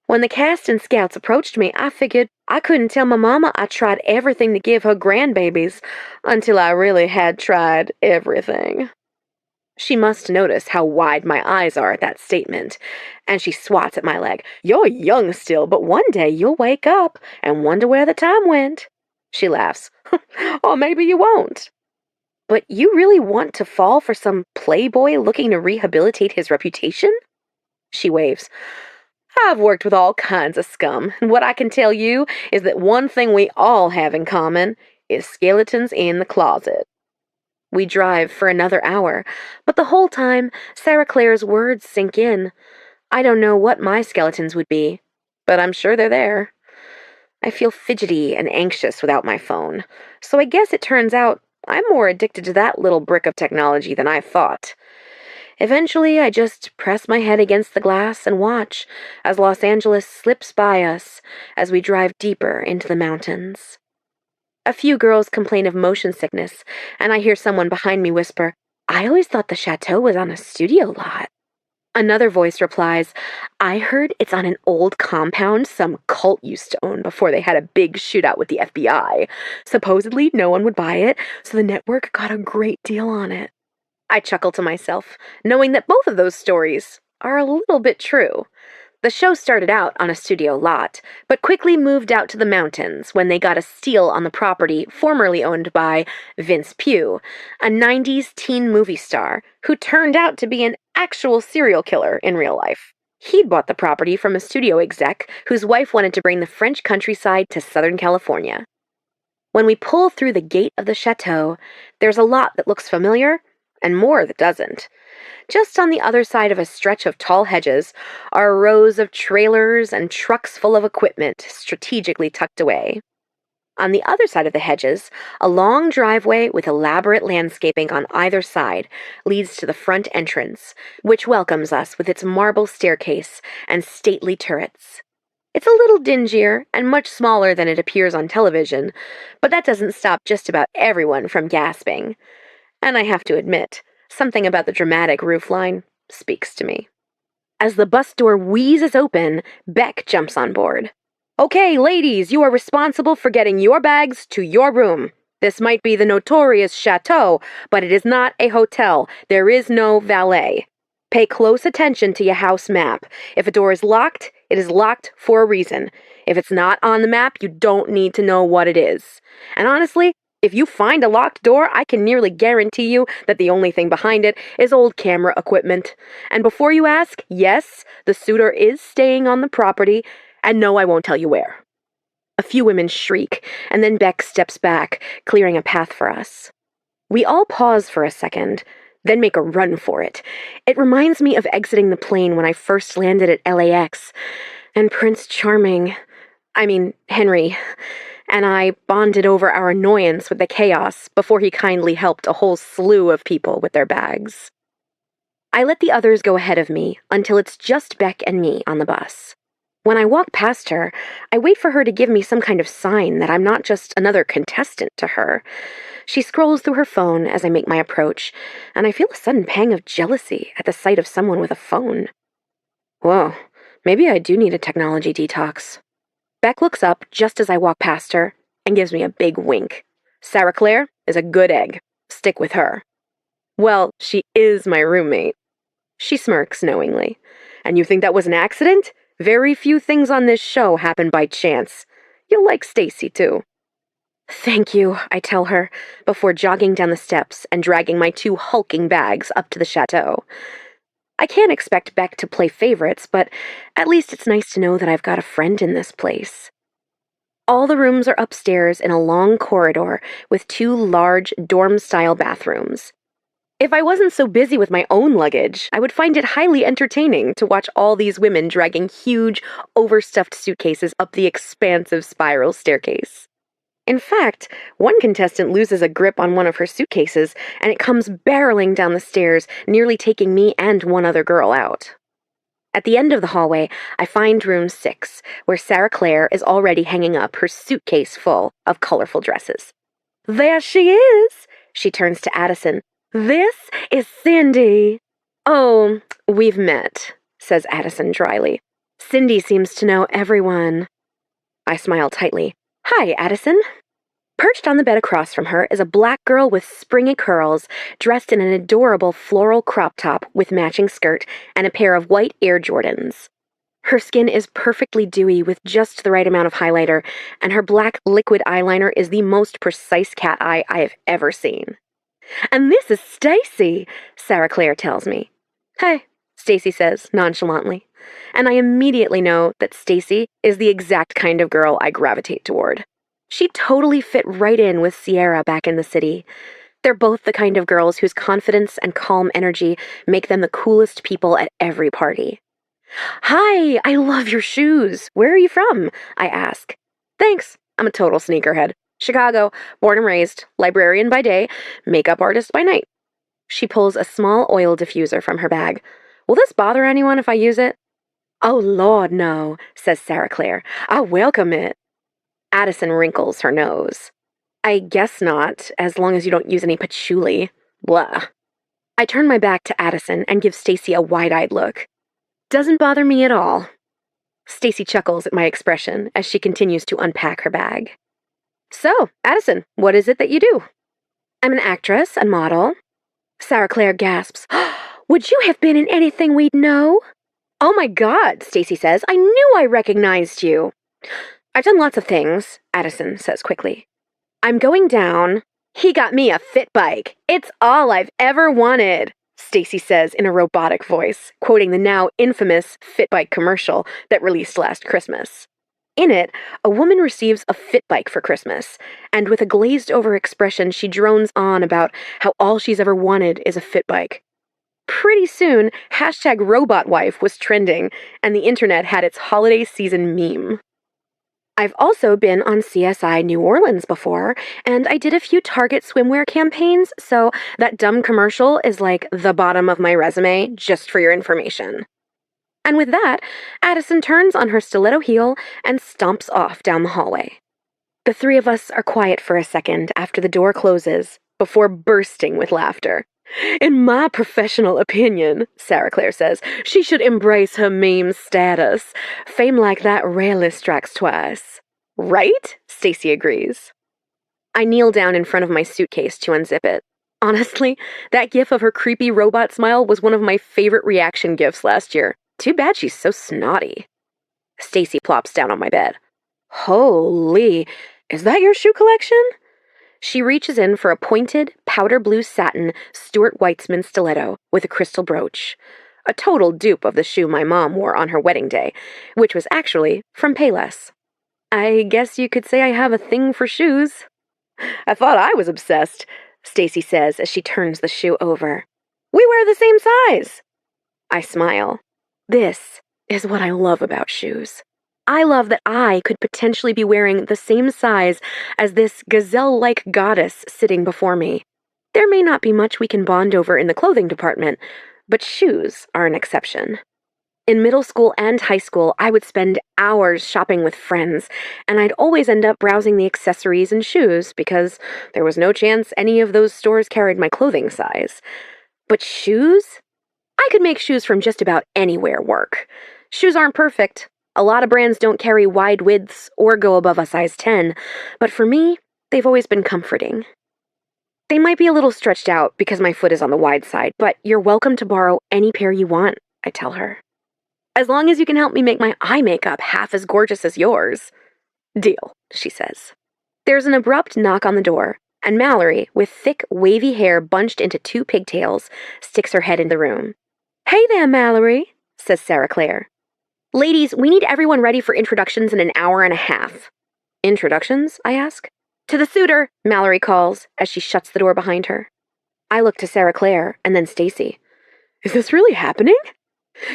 When the cast and scouts approached me, I figured I couldn't tell my mama I tried everything to give her grandbabies until I really had tried everything. She must notice how wide my eyes are at that statement, and she swats at my leg. You're young still, but one day you'll wake up and wonder where the time went. She laughs. Or maybe you won't. But you really want to fall for some playboy looking to rehabilitate his reputation? She waves. I've worked with all kinds of scum, and what I can tell you is that one thing we all have in common is skeletons in the closet. We drive for another hour, but the whole time, Sarah Clare's words sink in. I don't know what my skeletons would be, but I'm sure they're there. I feel fidgety and anxious without my phone, so I guess it turns out I'm more addicted to that little brick of technology than I thought. Eventually, I just press my head against the glass and watch as Los Angeles slips by us as we drive deeper into the mountains. A few girls complain of motion sickness, and I hear someone behind me whisper, I always thought the chateau was on a studio lot. Another voice replies, I heard it's on an old compound some cult used to own before they had a big shootout with the FBI. Supposedly, no one would buy it, so the network got a great deal on it. I chuckle to myself, knowing that both of those stories are a little bit true. The show started out on a studio lot, but quickly moved out to the mountains when they got a steal on the property formerly owned by Vince Pugh, a 90s teen movie star who turned out to be an actual serial killer in real life. He'd bought the property from a studio exec whose wife wanted to bring the French countryside to Southern California. When we pull through the gate of the chateau, there's a lot that looks familiar and more that doesn't. Just on the other side of a stretch of tall hedges are rows of trailers and trucks full of equipment strategically tucked away. On the other side of the hedges, a long driveway with elaborate landscaping on either side leads to the front entrance, which welcomes us with its marble staircase and stately turrets. It's a little dingier and much smaller than it appears on television, but that doesn't stop just about everyone from gasping. And I have to admit, something about the dramatic roofline speaks to me. As the bus door wheezes open, Beck jumps on board. Okay, ladies, you are responsible for getting your bags to your room. This might be the notorious chateau, but it is not a hotel. There is no valet. Pay close attention to your house map. If a door is locked, it is locked for a reason. If it's not on the map, you don't need to know what it is. And honestly, if you find a locked door, I can nearly guarantee you that the only thing behind it is old camera equipment. And before you ask, yes, the suitor is staying on the property, and no, I won't tell you where. A few women shriek, and then Beck steps back, clearing a path for us. We all pause for a second, then make a run for it. It reminds me of exiting the plane when I first landed at LAX, and Henry, and I bonded over our annoyance with the chaos before he kindly helped a whole slew of people with their bags. I let the others go ahead of me until it's just Beck and me on the bus. When I walk past her, I wait for her to give me some kind of sign that I'm not just another contestant to her. She scrolls through her phone as I make my approach, and I feel a sudden pang of jealousy at the sight of someone with a phone. Whoa, maybe I do need a technology detox. Beck looks up just as I walk past her and gives me a big wink. Sarah Claire is a good egg. Stick with her. Well, she is my roommate. She smirks knowingly. And you think that was an accident? Very few things on this show happen by chance. You'll like Stacy, too. Thank you, I tell her, before jogging down the steps and dragging my 2 hulking bags up to the chateau. I can't expect Beck to play favorites, but at least it's nice to know that I've got a friend in this place. All the rooms are upstairs in a long corridor with 2 large dorm-style bathrooms. If I wasn't so busy with my own luggage, I would find it highly entertaining to watch all these women dragging huge, overstuffed suitcases up the expansive spiral staircase. In fact, one contestant loses a grip on one of her suitcases, and it comes barreling down the stairs, nearly taking me and one other girl out. At the end of the hallway, I find room 6, where Sarah Claire is already hanging up her suitcase full of colorful dresses. There she is! She turns to Addison. This is Cindy. Oh, we've met, says Addison dryly. Cindy seems to know everyone. I smile tightly. Hi, Addison. Perched on the bed across from her is a black girl with springy curls, dressed in an adorable floral crop top with matching skirt and a pair of white Air Jordans. Her skin is perfectly dewy with just the right amount of highlighter, and her black liquid eyeliner is the most precise cat eye I have ever seen. And this is Stacy, Sarah Claire tells me. Hey, Stacy says nonchalantly, and I immediately know that Stacy is the exact kind of girl I gravitate toward. She totally fit right in with Sierra back in the city. They're both the kind of girls whose confidence and calm energy make them the coolest people at every party. Hi, I love your shoes. Where are you from? I ask. Thanks, I'm a total sneakerhead. Chicago, born and raised, librarian by day, makeup artist by night. She pulls a small oil diffuser from her bag. Will this bother anyone if I use it? Oh, Lord, no, says Sarah Claire. I welcome it. Addison wrinkles her nose. I guess not, as long as you don't use any patchouli. Blah. I turn my back to Addison and give Stacy a wide-eyed look. Doesn't bother me at all. Stacy chuckles at my expression as she continues to unpack her bag. So, Addison, what is it that you do? I'm an actress and model. Sarah Claire gasps. Would you have been in anything we'd know? Oh my God, Stacy says. I knew I recognized you. I've done lots of things, Addison says quickly. I'm going down. He got me a fit bike. It's all I've ever wanted, Stacy says in a robotic voice, quoting the now infamous Fit Bike commercial that released last Christmas. In it, a woman receives a fit bike for Christmas, and with a glazed-over expression, she drones on about how all she's ever wanted is a fit bike. Pretty soon, #RobotWife was trending, and the internet had its holiday season meme. I've also been on CSI New Orleans before, and I did a few Target swimwear campaigns, so that dumb commercial is like the bottom of my resume, just for your information. And with that, Addison turns on her stiletto heel and stomps off down the hallway. The three of us are quiet for a second after the door closes, before bursting with laughter. In my professional opinion, Sarah Claire says, she should embrace her meme status. Fame like that rarely strikes twice. Right? Stacy agrees. I kneel down in front of my suitcase to unzip it. Honestly, that gif of her creepy robot smile was one of my favorite reaction gifs last year. Too bad she's so snotty. Stacy plops down on my bed. Holy, is that your shoe collection? She reaches in for a pointed, powder blue satin Stuart Weitzman stiletto with a crystal brooch. A total dupe of the shoe my mom wore on her wedding day, which was actually from Payless. I guess you could say I have a thing for shoes. I thought I was obsessed, Stacy says as she turns the shoe over. We wear the same size. I smile. This is what I love about shoes. I love that I could potentially be wearing the same size as this gazelle-like goddess sitting before me. There may not be much we can bond over in the clothing department, but shoes are an exception. In middle school and high school, I would spend hours shopping with friends, and I'd always end up browsing the accessories and shoes because there was no chance any of those stores carried my clothing size. But shoes? I could make shoes from just about anywhere work. Shoes aren't perfect. A lot of brands don't carry wide widths or go above a size 10, but for me, they've always been comforting. They might be a little stretched out because my foot is on the wide side, but you're welcome to borrow any pair you want, I tell her. As long as you can help me make my eye makeup half as gorgeous as yours. Deal, she says. There's an abrupt knock on the door, and Mallory, with thick, wavy hair bunched into 2 pigtails, sticks her head in the room. Hey there, Mallory, says Sarah Claire. Ladies, we need everyone ready for introductions in an hour and a half. Introductions? I ask. To the suitor, Mallory calls as she shuts the door behind her. I look to Sarah Claire and then Stacy. Is this really happening?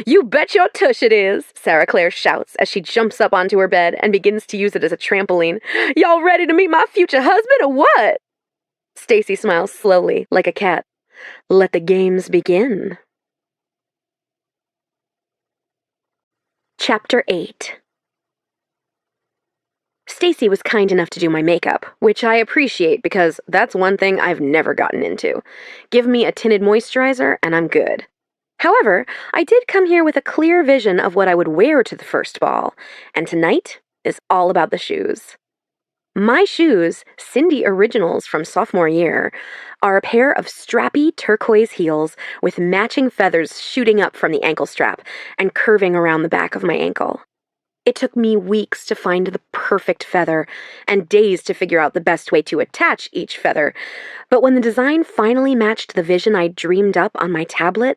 You bet your tush it is, Sarah Claire shouts as she jumps up onto her bed and begins to use it as a trampoline. Y'all ready to meet my future husband or what? Stacy smiles slowly, like a cat. Let the games begin. Chapter 8. Stacy was kind enough to do my makeup, which I appreciate because that's one thing I've never gotten into. Give me a tinted moisturizer and I'm good. However, I did come here with a clear vision of what I would wear to the first ball, and tonight is all about the shoes. My shoes, Cindy Originals from sophomore year, are a pair of strappy turquoise heels with matching feathers shooting up from the ankle strap and curving around the back of my ankle. It took me weeks to find the perfect feather and days to figure out the best way to attach each feather, but when the design finally matched the vision I dreamed up on my tablet,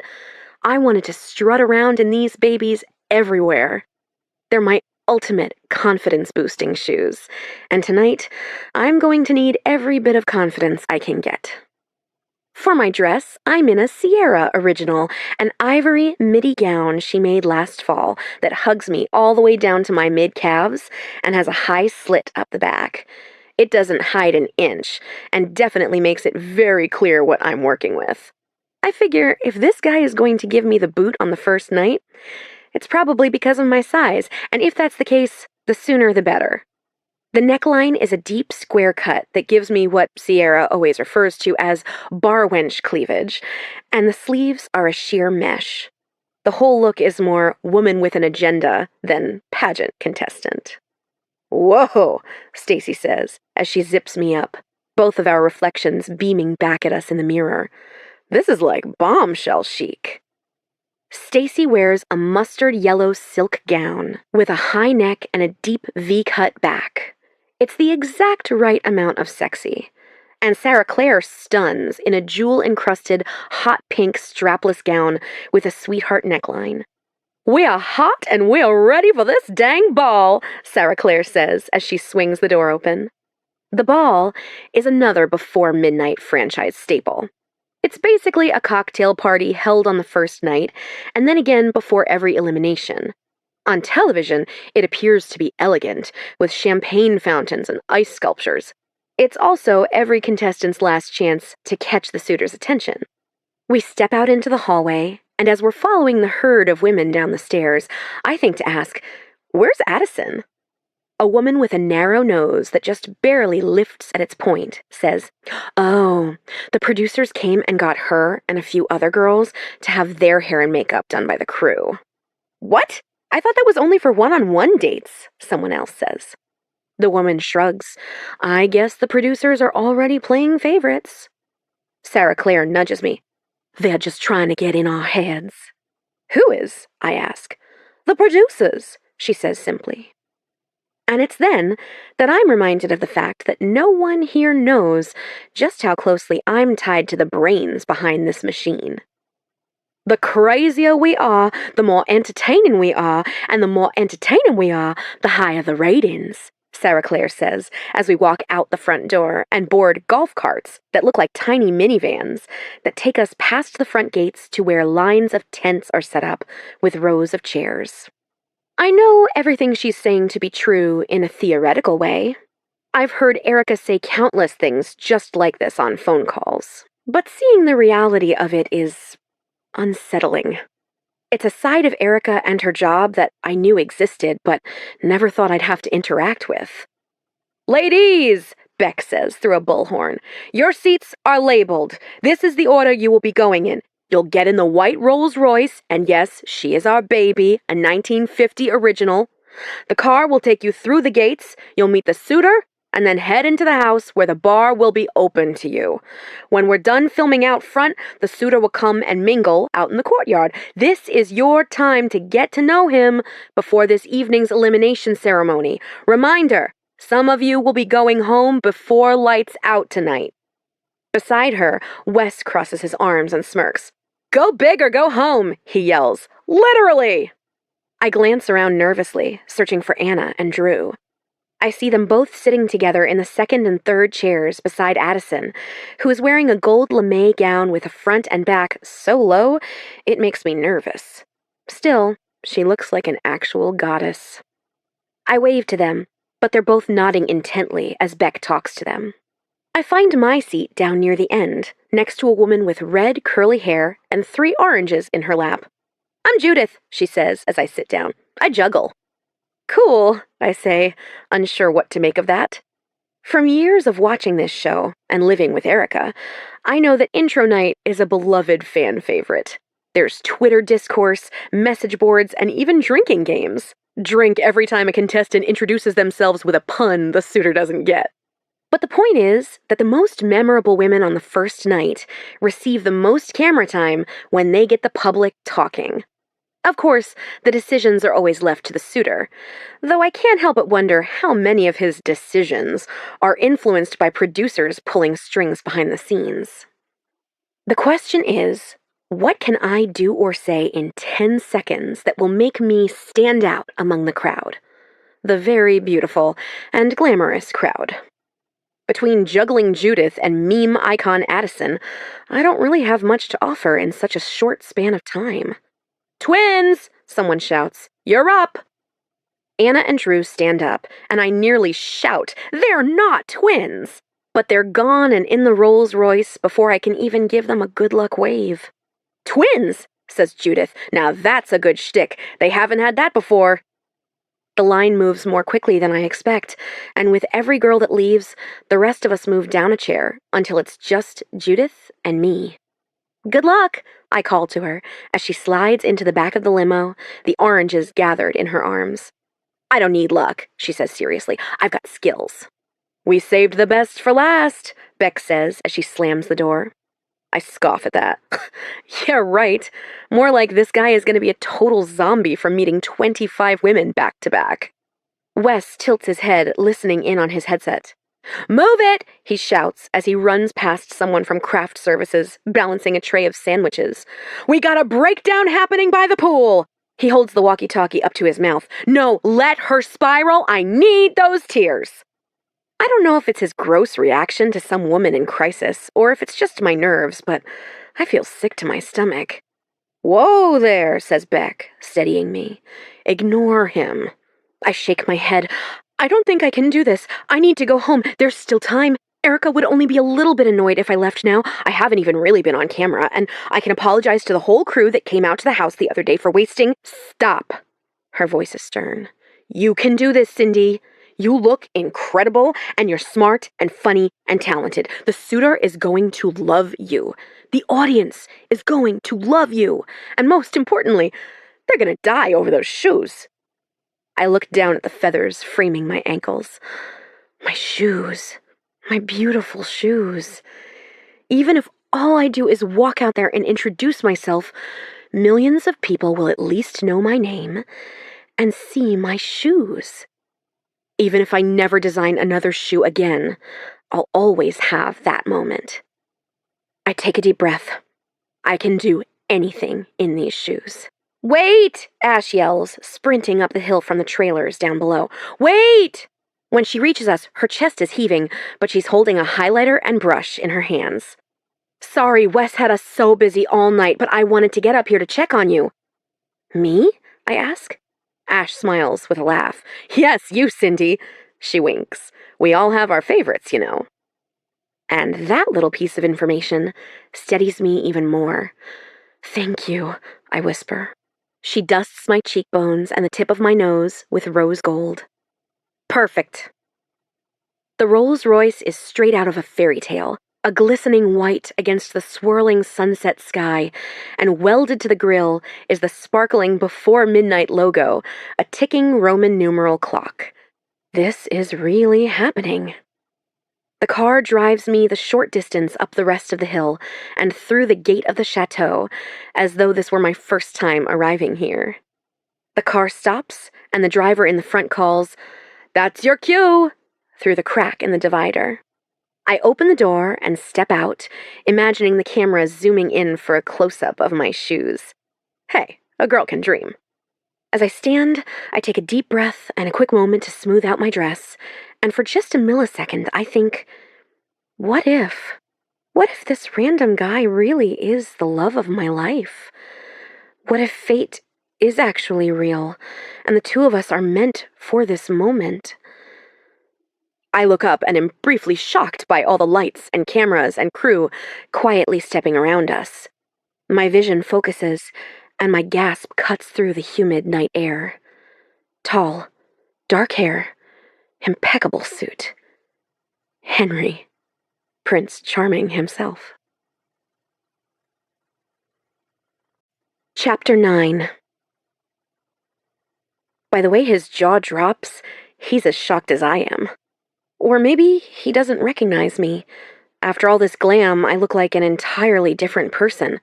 I wanted to strut around in these babies everywhere. They're my ultimate confidence-boosting shoes, and tonight, I'm going to need every bit of confidence I can get. For my dress, I'm in a Sierra Original, an ivory midi gown she made last fall that hugs me all the way down to my mid-calves and has a high slit up the back. It doesn't hide an inch, and definitely makes it very clear what I'm working with. I figure if this guy is going to give me the boot on the first night, it's probably because of my size, and if that's the case, the sooner the better. The neckline is a deep square cut that gives me what Sierra always refers to as bar wench cleavage, and the sleeves are a sheer mesh. The whole look is more woman with an agenda than pageant contestant. Whoa, Stacy says as she zips me up, both of our reflections beaming back at us in the mirror. This is like bombshell chic. Stacy wears a mustard yellow silk gown with a high neck and a deep V-cut back. It's the exact right amount of sexy. And Sarah Claire stuns in a jewel-encrusted hot pink strapless gown with a sweetheart neckline. We are hot and we're ready for this dang ball, Sarah Claire says as she swings the door open. The ball is another before midnight franchise staple. It's basically a cocktail party held on the first night, and then again before every elimination. On television, it appears to be elegant, with champagne fountains and ice sculptures. It's also every contestant's last chance to catch the suitor's attention. We step out into the hallway, and as we're following the herd of women down the stairs, I think to ask, "Where's Addison?" A woman with a narrow nose that just barely lifts at its point says, "Oh, the producers came and got her and a few other girls to have their hair and makeup done by the crew." "What? I thought that was only for one-on-one dates," someone else says. The woman shrugs. "I guess the producers are already playing favorites." Sarah Claire nudges me. "They're just trying to get in our heads." "Who is?" I ask. "The producers," she says simply. And it's then that I'm reminded of the fact that no one here knows just how closely I'm tied to the brains behind this machine. The crazier we are, the more entertaining we are, and the more entertaining we are, the higher the ratings, Sarah Claire says as we walk out the front door and board golf carts that look like tiny minivans that take us past the front gates to where lines of tents are set up with rows of chairs. I know everything she's saying to be true in a theoretical way. I've heard Erica say countless things just like this on phone calls, but seeing the reality of it is unsettling. It's a side of Erica and her job that I knew existed, but never thought I'd have to interact with. "Ladies," Beck says through a bullhorn, "your seats are labeled. This is the order you will be going in. You'll get in the white Rolls Royce, and yes, she is our baby, a 1950 original. The car will take you through the gates, you'll meet the suitor, and then head into the house where the bar will be open to you. When we're done filming out front, the suitor will come and mingle out in the courtyard. This is your time to get to know him before this evening's elimination ceremony. Reminder, some of you will be going home before lights out tonight." Beside her, Wes crosses his arms and smirks. "Go big or go home," he yells. "Literally!" I glance around nervously, searching for Anna and Drew. I see them both sitting together in the second and third chairs beside Addison, who is wearing a gold lame gown with a front and back so low, it makes me nervous. Still, she looks like an actual goddess. I wave to them, but they're both nodding intently as Beck talks to them. I find my seat down near the end, next to a woman with red, curly hair and 3 oranges in her lap. "I'm Judith," she says as I sit down. "I juggle." "Cool," I say, unsure what to make of that. From years of watching this show and living with Erica, I know that intro night is a beloved fan favorite. There's Twitter discourse, message boards, and even drinking games. Drink every time a contestant introduces themselves with a pun the suitor doesn't get. But the point is that the most memorable women on the first night receive the most camera time when they get the public talking. Of course, the decisions are always left to the suitor, though I can't help but wonder how many of his decisions are influenced by producers pulling strings behind the scenes. The question is, what can I do or say in 10 seconds that will make me stand out among the crowd? The very beautiful and glamorous crowd. Between juggling Judith and meme icon Addison, I don't really have much to offer in such a short span of time. "Twins!" someone shouts. "You're up!" Anna and Drew stand up, and I nearly shout, "They're not twins!" But they're gone and in the Rolls Royce before I can even give them a good luck wave. "Twins!" says Judith. "Now that's a good shtick. They haven't had that before." The line moves more quickly than I expect, and with every girl that leaves, the rest of us move down a chair until it's just Judith and me. "Good luck," I call to her as she slides into the back of the limo, the oranges gathered in her arms. "I don't need luck," she says seriously. "I've got skills." "We saved the best for last," Beck says as she slams the door. I scoff at that. Yeah, right. More like this guy is going to be a total zombie from meeting 25 women back to back. Wes tilts his head, listening in on his headset. "Move it!" he shouts as he runs past someone from craft services, balancing a tray of sandwiches. "We got a breakdown happening by the pool!" He holds the walkie-talkie up to his mouth. "No, let her spiral! I need those tears!" I don't know if it's his gross reaction to some woman in crisis, or if it's just my nerves, but I feel sick to my stomach. Whoa there, says Beck, steadying me. Ignore him. I shake my head. I don't think I can do this. I need to go home. There's still time. Erica would only be a little bit annoyed if I left now. I haven't even really been on camera, and I can apologize to the whole crew that came out to the house the other day for wasting— Stop. Her voice is stern. You can do this, Cindy. You look incredible, and you're smart and funny and talented. The suitor is going to love you. The audience is going to love you. And most importantly, they're going to die over those shoes. I looked down at the feathers framing my ankles. My shoes. My beautiful shoes. Even if all I do is walk out there and introduce myself, millions of people will at least know my name and see my shoes. Even if I never design another shoe again, I'll always have that moment. I take a deep breath. I can do anything in these shoes. Wait! Ash yells, sprinting up the hill from the trailers down below. Wait! When she reaches us, her chest is heaving, but she's holding a highlighter and brush in her hands. Sorry, Wes had us so busy all night, but I wanted to get up here to check on you. Me? I ask. Ash smiles with a laugh. Yes, you, Cindy. She winks. We all have our favorites, you know. And that little piece of information steadies me even more. Thank you, I whisper. She dusts my cheekbones and the tip of my nose with rose gold. Perfect. The Rolls-Royce is straight out of a fairy tale, a glistening white against the swirling sunset sky, and welded to the grille is the sparkling Before Midnight logo, a ticking Roman numeral clock. This is really happening. The car drives me the short distance up the rest of the hill and through the gate of the chateau, as though this were my first time arriving here. The car stops, and the driver in the front calls, "That's your cue!" through the crack in the divider. I open the door and step out, imagining the camera zooming in for a close-up of my shoes. Hey, a girl can dream. As I stand, I take a deep breath and a quick moment to smooth out my dress, and for just a millisecond, I think, what if? What if this random guy really is the love of my life? What if fate is actually real, and the two of us are meant for this moment? I look up and am briefly shocked by all the lights and cameras and crew quietly stepping around us. My vision focuses, and my gasp cuts through the humid night air. Tall, dark hair, impeccable suit. Henry, Prince Charming himself. Chapter 9. By the way his jaw drops, he's as shocked as I am. Or maybe he doesn't recognize me. After all this glam, I look like an entirely different person.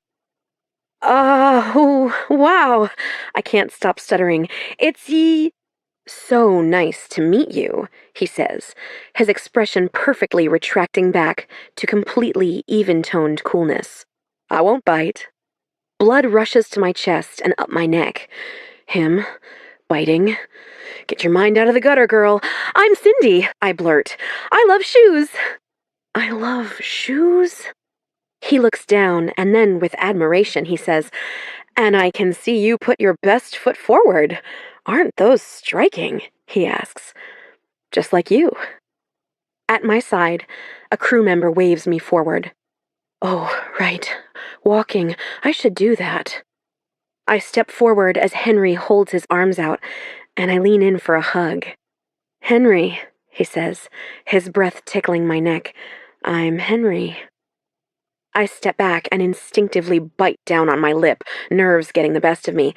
Oh, wow. I can't stop stuttering. It's so nice to meet you, he says, his expression perfectly retracting back to completely even-toned coolness. I won't bite. Blood rushes to my chest and up my neck. Him, biting. Get your mind out of the gutter, girl. I'm Cindy, I blurt. I love shoes. I love shoes? He looks down, and then with admiration he says, and I can see you put your best foot forward. Aren't those striking? He asks. Just like you. At my side, a crew member waves me forward. Oh, right. Walking. I should do that. I step forward as Henry holds his arms out, and I lean in for a hug. Henry, he says, his breath tickling my neck. I'm Henry. I step back and instinctively bite down on my lip, nerves getting the best of me.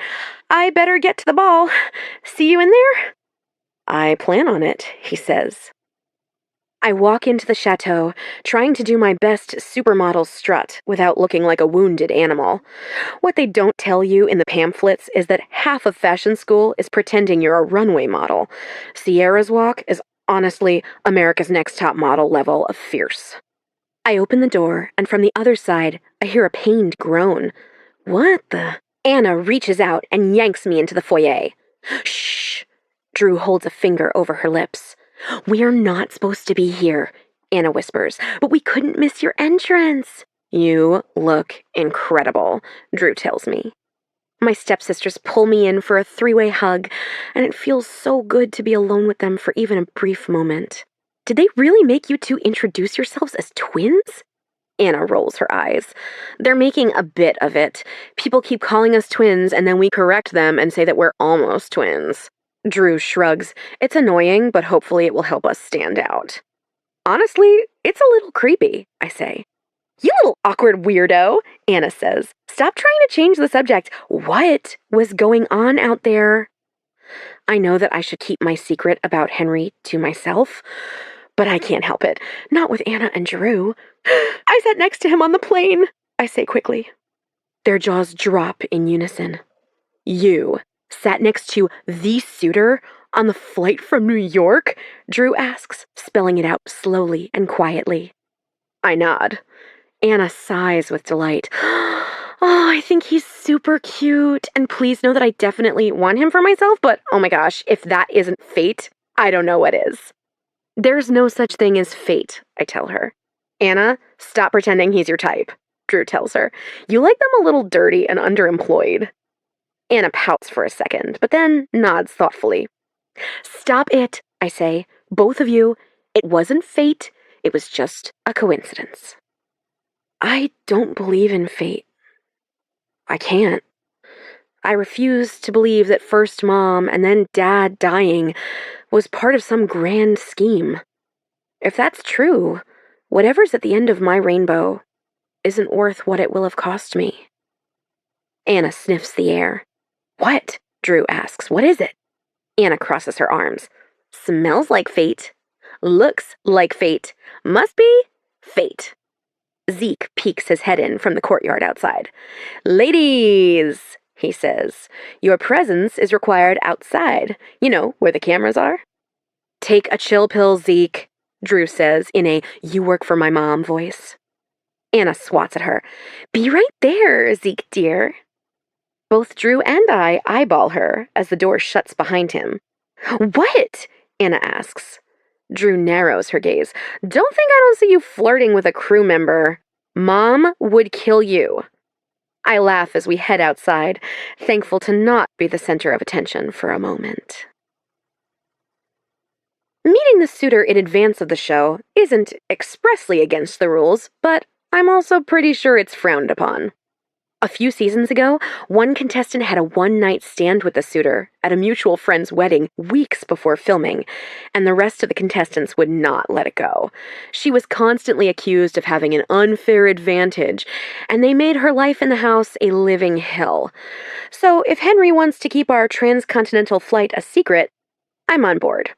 I better get to the ball. See you in there? I plan on it, he says. I walk into the chateau, trying to do my best supermodel strut without looking like a wounded animal. What they don't tell you in the pamphlets is that half of fashion school is pretending you're a runway model. Sierra's walk is honestly America's Next Top Model level of fierce. I open the door, and from the other side, I hear a pained groan. What the? Anna reaches out and yanks me into the foyer. Shh! Drew holds a finger over her lips. We're not supposed to be here, Anna whispers, but we couldn't miss your entrance. You look incredible, Drew tells me. My stepsisters pull me in for a three-way hug, and it feels so good to be alone with them for even a brief moment. Did they really make you two introduce yourselves as twins? Anna rolls her eyes. They're making a bit of it. People keep calling us twins, and then we correct them and say that we're almost twins. Drew shrugs. It's annoying, but hopefully it will help us stand out. Honestly, it's a little creepy, I say. You little awkward weirdo, Anna says. Stop trying to change the subject. What was going on out there? I know that I should keep my secret about Henry to myself, but I can't help it. Not with Anna and Drew. I sat next to him on the plane, I say quickly. Their jaws drop in unison. You sat next to the suitor on the flight from New York? Drew asks, spelling it out slowly and quietly. I nod. Anna sighs with delight. Oh, I think he's super cute, and please know that I definitely want him for myself, but oh my gosh, if that isn't fate, I don't know what is. There's no such thing as fate, I tell her. Anna, stop pretending he's your type, Drew tells her. You like them a little dirty and underemployed. Anna pouts for a second, but then nods thoughtfully. Stop it, I say. Both of you. It wasn't fate. It was just a coincidence. I don't believe in fate. I can't. I refuse to believe that first Mom and then Dad dying was part of some grand scheme. If that's true, whatever's at the end of my rainbow isn't worth what it will have cost me. Anna sniffs the air. What? Drew asks. What is it? Anna crosses her arms. Smells like fate. Looks like fate. Must be fate. Zeke peeks his head in from the courtyard outside. Ladies, he says, your presence is required outside. You know, where the cameras are. Take a chill pill, Zeke, Drew says in a you work for my mom voice. Anna swats at her. Be right there, Zeke dear. Both Drew and I eyeball her as the door shuts behind him. What? Anna asks. Drew narrows her gaze. Don't think I don't see you flirting with a crew member. Mom would kill you. I laugh as we head outside, thankful to not be the center of attention for a moment. Meeting the suitor in advance of the show isn't expressly against the rules, but I'm also pretty sure it's frowned upon. A few seasons ago, one contestant had a one-night stand with the suitor at a mutual friend's wedding weeks before filming, and the rest of the contestants would not let it go. She was constantly accused of having an unfair advantage, and they made her life in the house a living hell. So if Henry wants to keep our transcontinental flight a secret, I'm on board.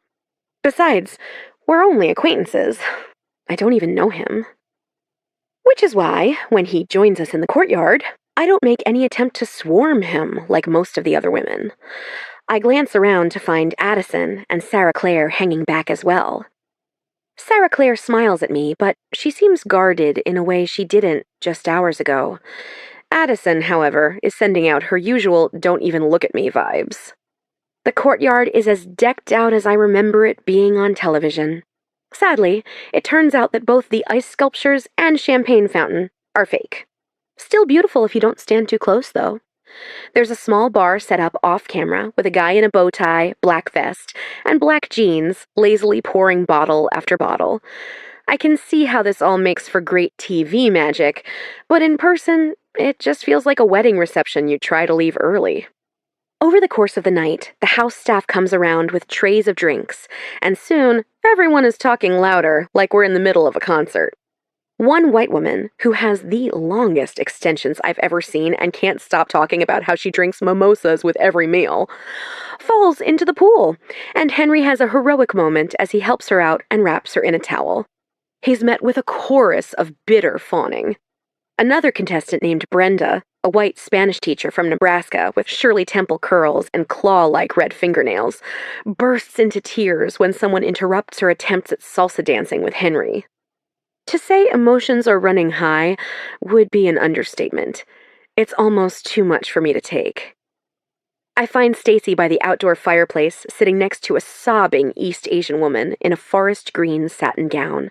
Besides, we're only acquaintances. I don't even know him. Which is why, when he joins us in the courtyard, I don't make any attempt to swarm him like most of the other women. I glance around to find Addison and Sarah Claire hanging back as well. Sarah Claire smiles at me, but she seems guarded in a way she didn't just hours ago. Addison, however, is sending out her usual don't even look at me vibes. The courtyard is as decked out as I remember it being on television. Sadly, it turns out that both the ice sculptures and champagne fountain are fake. Still beautiful if you don't stand too close, though. There's a small bar set up off-camera with a guy in a bow tie, black vest, and black jeans, lazily pouring bottle after bottle. I can see how this all makes for great TV magic, but in person, it just feels like a wedding reception you'd try to leave early. Over the course of the night, the house staff comes around with trays of drinks, and soon, everyone is talking louder, like we're in the middle of a concert. One white woman, who has the longest extensions I've ever seen and can't stop talking about how she drinks mimosas with every meal, falls into the pool, and Henry has a heroic moment as he helps her out and wraps her in a towel. He's met with a chorus of bitter fawning. Another contestant named Brenda, a white Spanish teacher from Nebraska with Shirley Temple curls and claw-like red fingernails, bursts into tears when someone interrupts her attempts at salsa dancing with Henry. To say emotions are running high would be an understatement. It's almost too much for me to take. I find Stacy by the outdoor fireplace, sitting next to a sobbing East Asian woman in a forest green satin gown.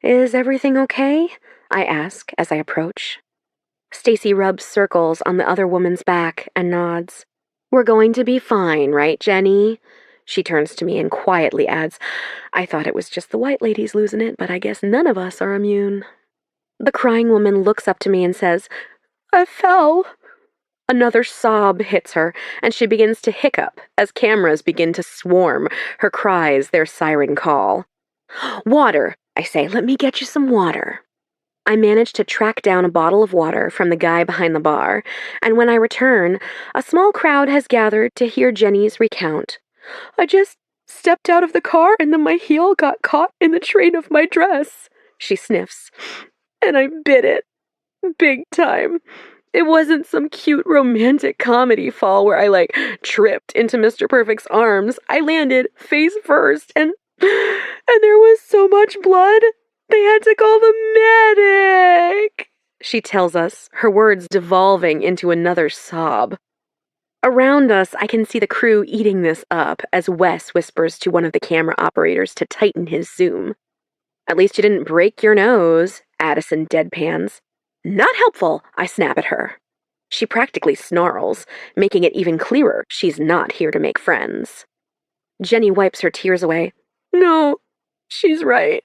Is everything okay? I ask as I approach. Stacy rubs circles on the other woman's back and nods. We're going to be fine, right, Jenny? She turns to me and quietly adds, I thought it was just the white ladies losing it, but I guess none of us are immune. The crying woman looks up to me and says, I fell. Another sob hits her, and she begins to hiccup as cameras begin to swarm, her cries their siren call. Water, I say, let me get you some water. I manage to track down a bottle of water from the guy behind the bar, and when I return, a small crowd has gathered to hear Jenny's recount. I just stepped out of the car and then my heel got caught in the train of my dress, she sniffs, and I bit it. Big time. It wasn't some cute romantic comedy fall where I, tripped into Mr. Perfect's arms. I landed face first, and there was so much blood, they had to call the medic, she tells us, her words devolving into another sob. Around us, I can see the crew eating this up as Wes whispers to one of the camera operators to tighten his zoom. At least you didn't break your nose, Addison deadpans. Not helpful, I snap at her. She practically snarls, making it even clearer she's not here to make friends. Jenny wipes her tears away. No, she's right.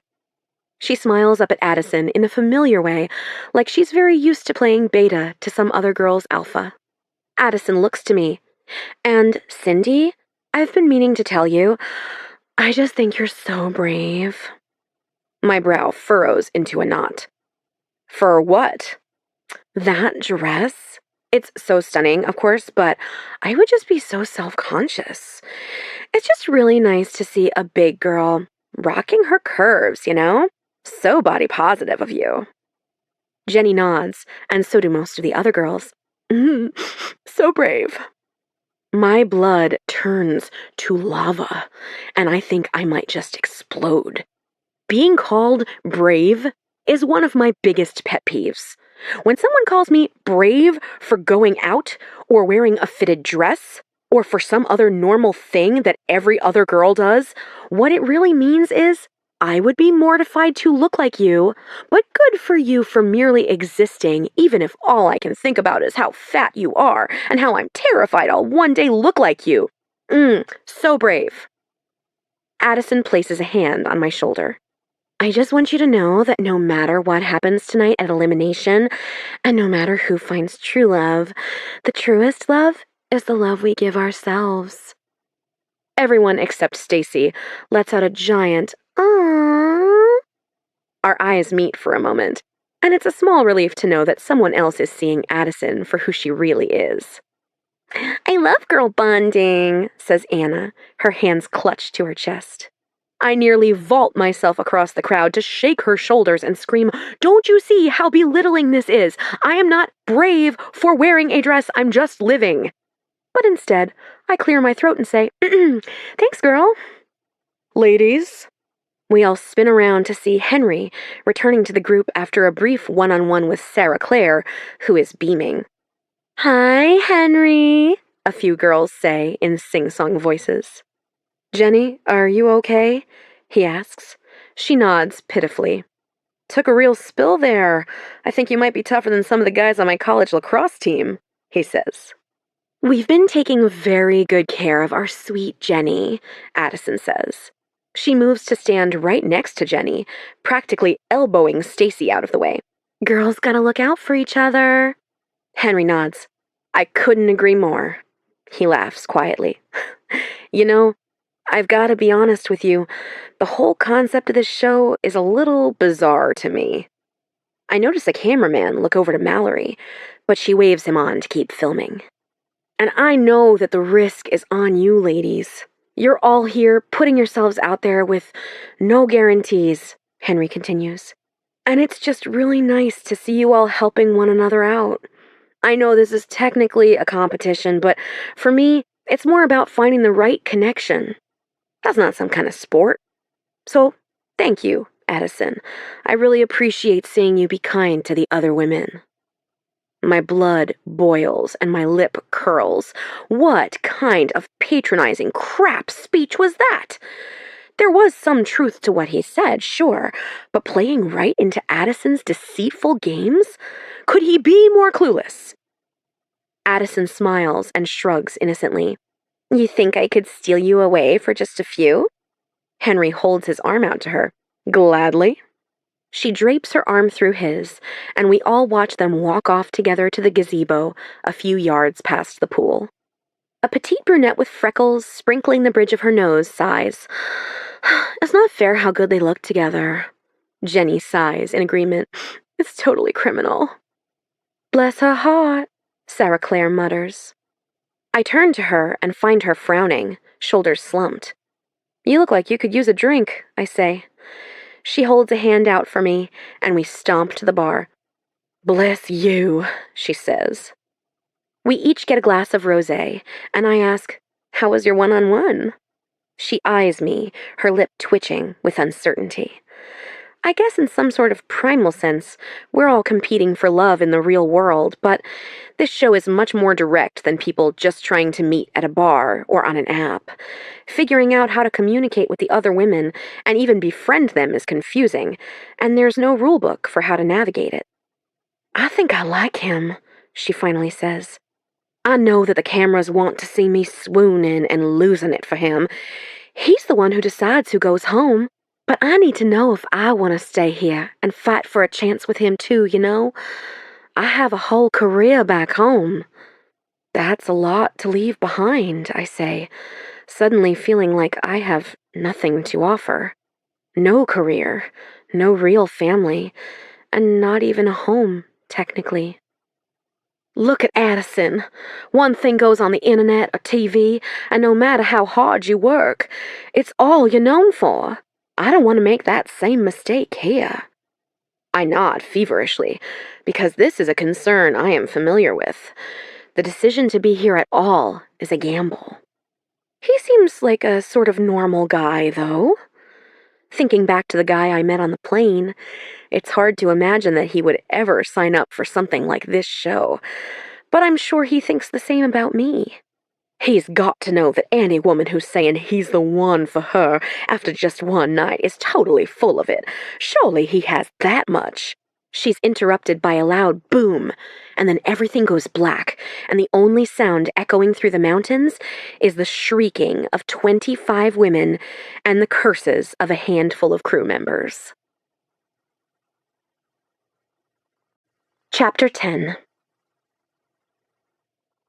She smiles up at Addison in a familiar way, like she's very used to playing beta to some other girl's alpha. Addison looks to me. And, Cindy, I've been meaning to tell you, I just think you're so brave. My brow furrows into a knot. For what? That dress? It's so stunning, of course, but I would just be so self-conscious. It's just really nice to see a big girl rocking her curves, you know? So body positive of you. Jenny nods, and so do most of the other girls. So brave. My blood turns to lava, and I think I might just explode. Being called brave is one of my biggest pet peeves. When someone calls me brave for going out, or wearing a fitted dress, or for some other normal thing that every other girl does, what it really means is, I would be mortified to look like you, but good for you for merely existing, even if all I can think about is how fat you are, and how I'm terrified I'll one day look like you. So brave. Addison places a hand on my shoulder. I just want you to know that no matter what happens tonight at elimination, and no matter who finds true love, the truest love is the love we give ourselves. Everyone except Stacy lets out a giant, "Aww." Our eyes meet for a moment, and it's a small relief to know that someone else is seeing Addison for who she really is. I love girl bonding, says Anna, her hands clutched to her chest. I nearly vault myself across the crowd to shake her shoulders and scream, Don't you see how belittling this is? I am not brave for wearing a dress, I'm just living. But instead, I clear my throat and say, Thanks, girl. Ladies. We all spin around to see Henry returning to the group after a brief one-on-one with Sarah Claire, who is beaming. Hi, Henry, a few girls say in sing-song voices. Jenny, are you okay? He asks. She nods pitifully. Took a real spill there. I think you might be tougher than some of the guys on my college lacrosse team, he says. We've been taking very good care of our sweet Jenny, Addison says. She moves to stand right next to Jenny, practically elbowing Stacy out of the way. Girls gotta look out for each other. Henry nods. I couldn't agree more. He laughs quietly. You know, I've gotta be honest with you, the whole concept of this show is a little bizarre to me. I notice a cameraman look over to Mallory, but she waves him on to keep filming. And I know that the risk is on you ladies. You're all here putting yourselves out there with no guarantees, Henry continues. And it's just really nice to see you all helping one another out. I know this is technically a competition, but for me, it's more about finding the right connection. That's not some kind of sport. So, thank you, Addison. I really appreciate seeing you be kind to the other women. My blood boils and my lip curls. What kind of patronizing crap speech was that? There There was some truth to what he said, sure, but playing right into Addison's deceitful games? Could he be more clueless? Addison smiles and shrugs innocently. You think I could steal you away for just a few? Henry holds his arm out to her. Gladly. She drapes her arm through his, and we all watch them walk off together to the gazebo a few yards past the pool. A petite brunette with freckles sprinkling the bridge of her nose sighs. It's not fair how good they look together. Jenny sighs in agreement. It's totally criminal. Bless her heart, Sarah Clare mutters. I turn to her and find her frowning, shoulders slumped. You look like you could use a drink, I say. She holds a hand out for me, and we stomp to the bar. Bless you, she says. We each get a glass of rosé, and I ask, how was your one-on-one? She eyes me, her lip twitching with uncertainty. I guess in some sort of primal sense, we're all competing for love in the real world, but this show is much more direct than people just trying to meet at a bar or on an app. Figuring out how to communicate with the other women and even befriend them is confusing, and there's no rule book for how to navigate it. I think I like him, she finally says. I know that the cameras want to see me swooning and losing it for him. He's the one who decides who goes home. But I need to know if I want to stay here and fight for a chance with him too, you know? I have a whole career back home. That's a lot to leave behind, I say, suddenly feeling like I have nothing to offer. No career, no real family, and not even a home, technically. Look at Addison. One thing goes on the internet or TV, and no matter how hard you work, it's all you're known for. I don't want to make that same mistake here. I nod feverishly, because this is a concern I am familiar with. The decision to be here at all is a gamble. He seems like a sort of normal guy, though. Thinking back to the guy I met on the plane, it's hard to imagine that he would ever sign up for something like this show, but I'm sure he thinks the same about me. He's got to know that any woman who's saying he's the one for her after just one night is totally full of it. Surely he has that much. She's interrupted by a loud boom, and then everything goes black, and the only sound echoing through the mountains is the shrieking of 25 women and the curses of a handful of crew members. Chapter 10.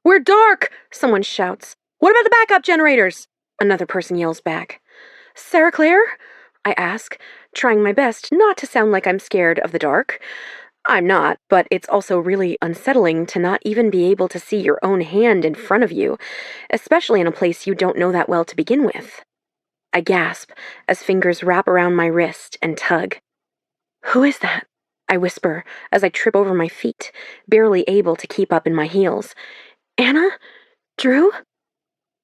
We're dark, someone shouts. What about the backup generators? Another person yells back. Sarah Clare? I ask, trying my best not to sound like I'm scared of the dark. I'm not, but it's also really unsettling to not even be able to see your own hand in front of you, especially in a place you don't know that well to begin with. I gasp as fingers wrap around my wrist and tug. Who is that? I whisper as I trip over my feet, barely able to keep up in my heels. Anna? Drew?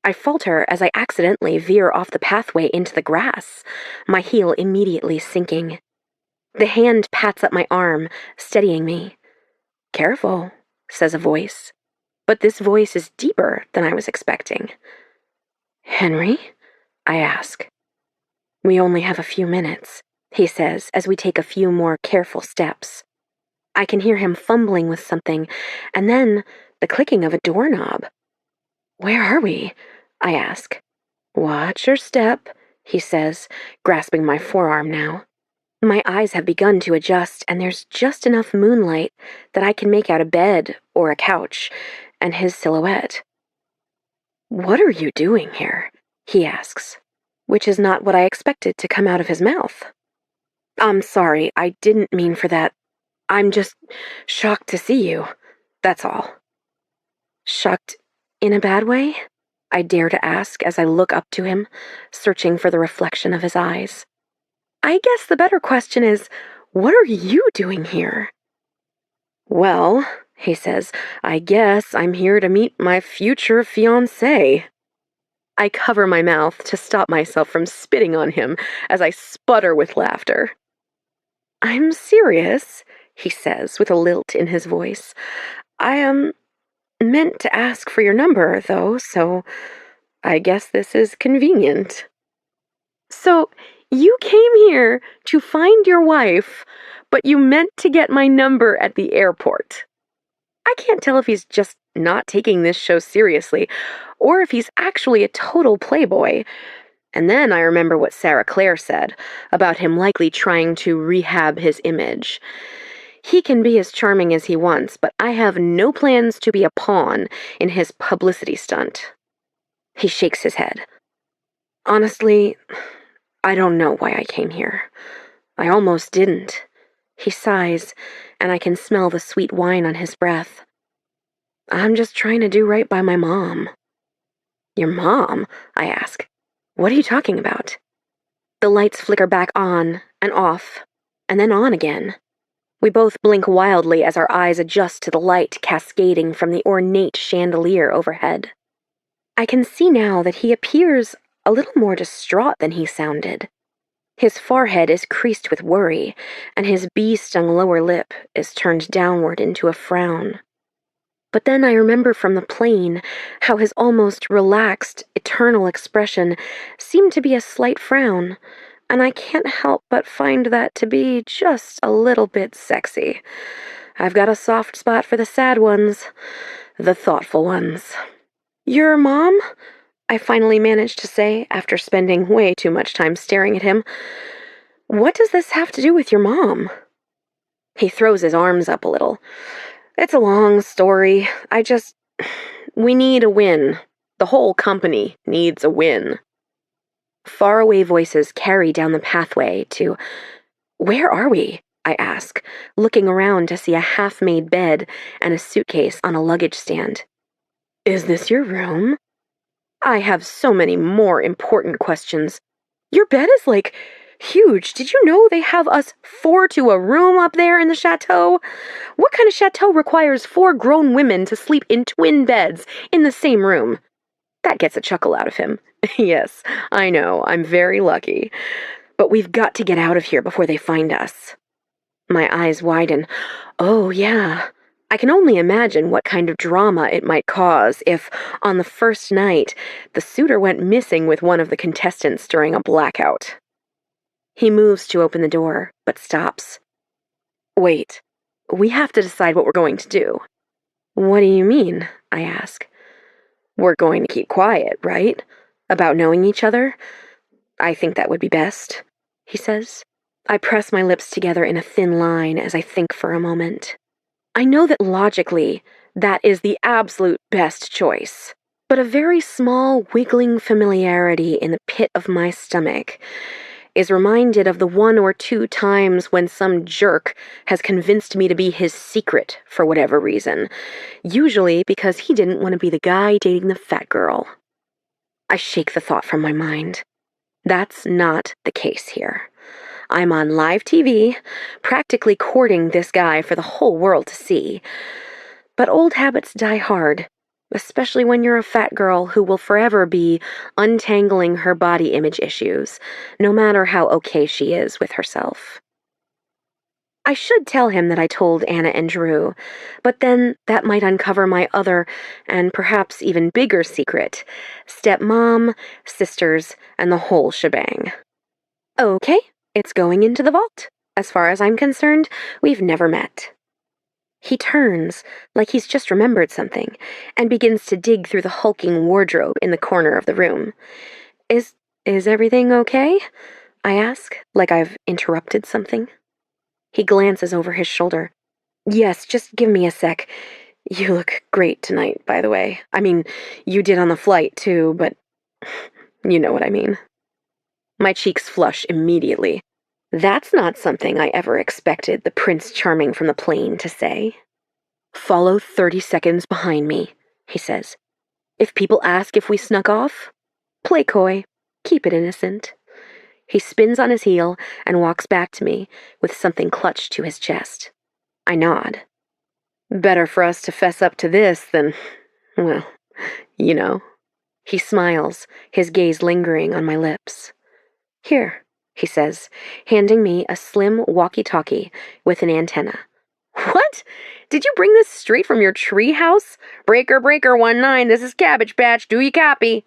I falter as I accidentally veer off the pathway into the grass, my heel immediately sinking. The hand pats up my arm, steadying me. Careful, says a voice, but this voice is deeper than I was expecting. Henry? I ask. We only have a few minutes, he says as we take a few more careful steps. I can hear him fumbling with something, and then the clicking of a doorknob. Where are we? I ask. Watch your step, he says, grasping my forearm now. My eyes have begun to adjust, and there's just enough moonlight that I can make out a bed or a couch, and his silhouette. What are you doing here? He asks, which is not what I expected to come out of his mouth. I'm sorry, I didn't mean for that. I'm just shocked to see you, that's all. Shocked in a bad way? I dare to ask as I look up to him, searching for the reflection of his eyes. I guess the better question is, what are you doing here? Well, he says, I guess I'm here to meet my future fiancé. I cover my mouth to stop myself from spitting on him as I sputter with laughter. I'm serious, he says with a lilt in his voice. I meant to ask for your number, though, so I guess this is convenient. So, you came here to find your wife, but you meant to get my number at the airport. I can't tell if he's just not taking this show seriously, or if he's actually a total playboy. And then I remember what Sarah Clare said about him likely trying to rehab his image. He can be as charming as he wants, but I have no plans to be a pawn in his publicity stunt. He shakes his head. Honestly, I don't know why I came here. I almost didn't. He sighs, and I can smell the sweet wine on his breath. I'm just trying to do right by my mom. Your mom? I ask. What are you talking about? The lights flicker back on and off, and then on again. We both blink wildly as our eyes adjust to the light cascading from the ornate chandelier overhead. I can see now that he appears a little more distraught than he sounded. His forehead is creased with worry, and his bee-stung lower lip is turned downward into a frown. But then I remember from the plane how his almost relaxed, eternal expression seemed to be a slight frown, and I can't help but find that to be just a little bit sexy. I've got a soft spot for the sad ones, the thoughtful ones. Your mom? I finally managed to say after spending way too much time staring at him. What does this have to do with your mom? He throws his arms up a little. It's a long story. We need a win. The whole company needs a win. Faraway voices carry down the pathway to... Where are we? I ask, looking around to see a half-made bed and a suitcase on a luggage stand. Is this your room? I have so many more important questions. Your bed is, huge. Did you know they have us 4 to a room up there in the chateau? What kind of chateau requires 4 grown women to sleep in twin beds in the same room? That gets a chuckle out of him. Yes, I know, I'm very lucky. But we've got to get out of here before they find us. My eyes widen. Oh, yeah. I can only imagine what kind of drama it might cause if, on the first night, the suitor went missing with one of the contestants during a blackout. He moves to open the door, but stops. Wait, we have to decide what we're going to do. What do you mean? I ask. We're going to keep quiet, right? About knowing each other? I think that would be best, he says. I press my lips together in a thin line as I think for a moment. I know that logically, that is the absolute best choice, but a very small, wiggling familiarity in the pit of my stomach is reminded of the 1 or 2 times when some jerk has convinced me to be his secret for whatever reason, usually because he didn't want to be the guy dating the fat girl. I shake the thought from my mind. That's not the case here. I'm on live TV, practically courting this guy for the whole world to see. But old habits die hard, especially when you're a fat girl who will forever be untangling her body image issues, no matter how okay she is with herself. I should tell him that I told Anna and Drew, but then that might uncover my other, and perhaps even bigger secret: stepmom, sisters, and the whole shebang. Okay. It's going into the vault. As far as I'm concerned, we've never met. He turns, like he's just remembered something, and begins to dig through the hulking wardrobe in the corner of the room. Is everything okay? I ask, like I've interrupted something. He glances over his shoulder. Yes, just give me a sec. You look great tonight, by the way. I mean, you did on the flight, too, but you know what I mean. My cheeks flush immediately. That's not something I ever expected the Prince Charming from the plane to say. Follow 30 seconds behind me, he says. If people ask if we snuck off, play coy, keep it innocent. He spins on his heel and walks back to me with something clutched to his chest. I nod. Better for us to fess up to this than, well, you know. He smiles, his gaze lingering on my lips. Here, he says, handing me a slim walkie-talkie with an antenna. What? Did you bring this straight from your tree house? Breaker, breaker, 19, this is Cabbage Patch, do you copy?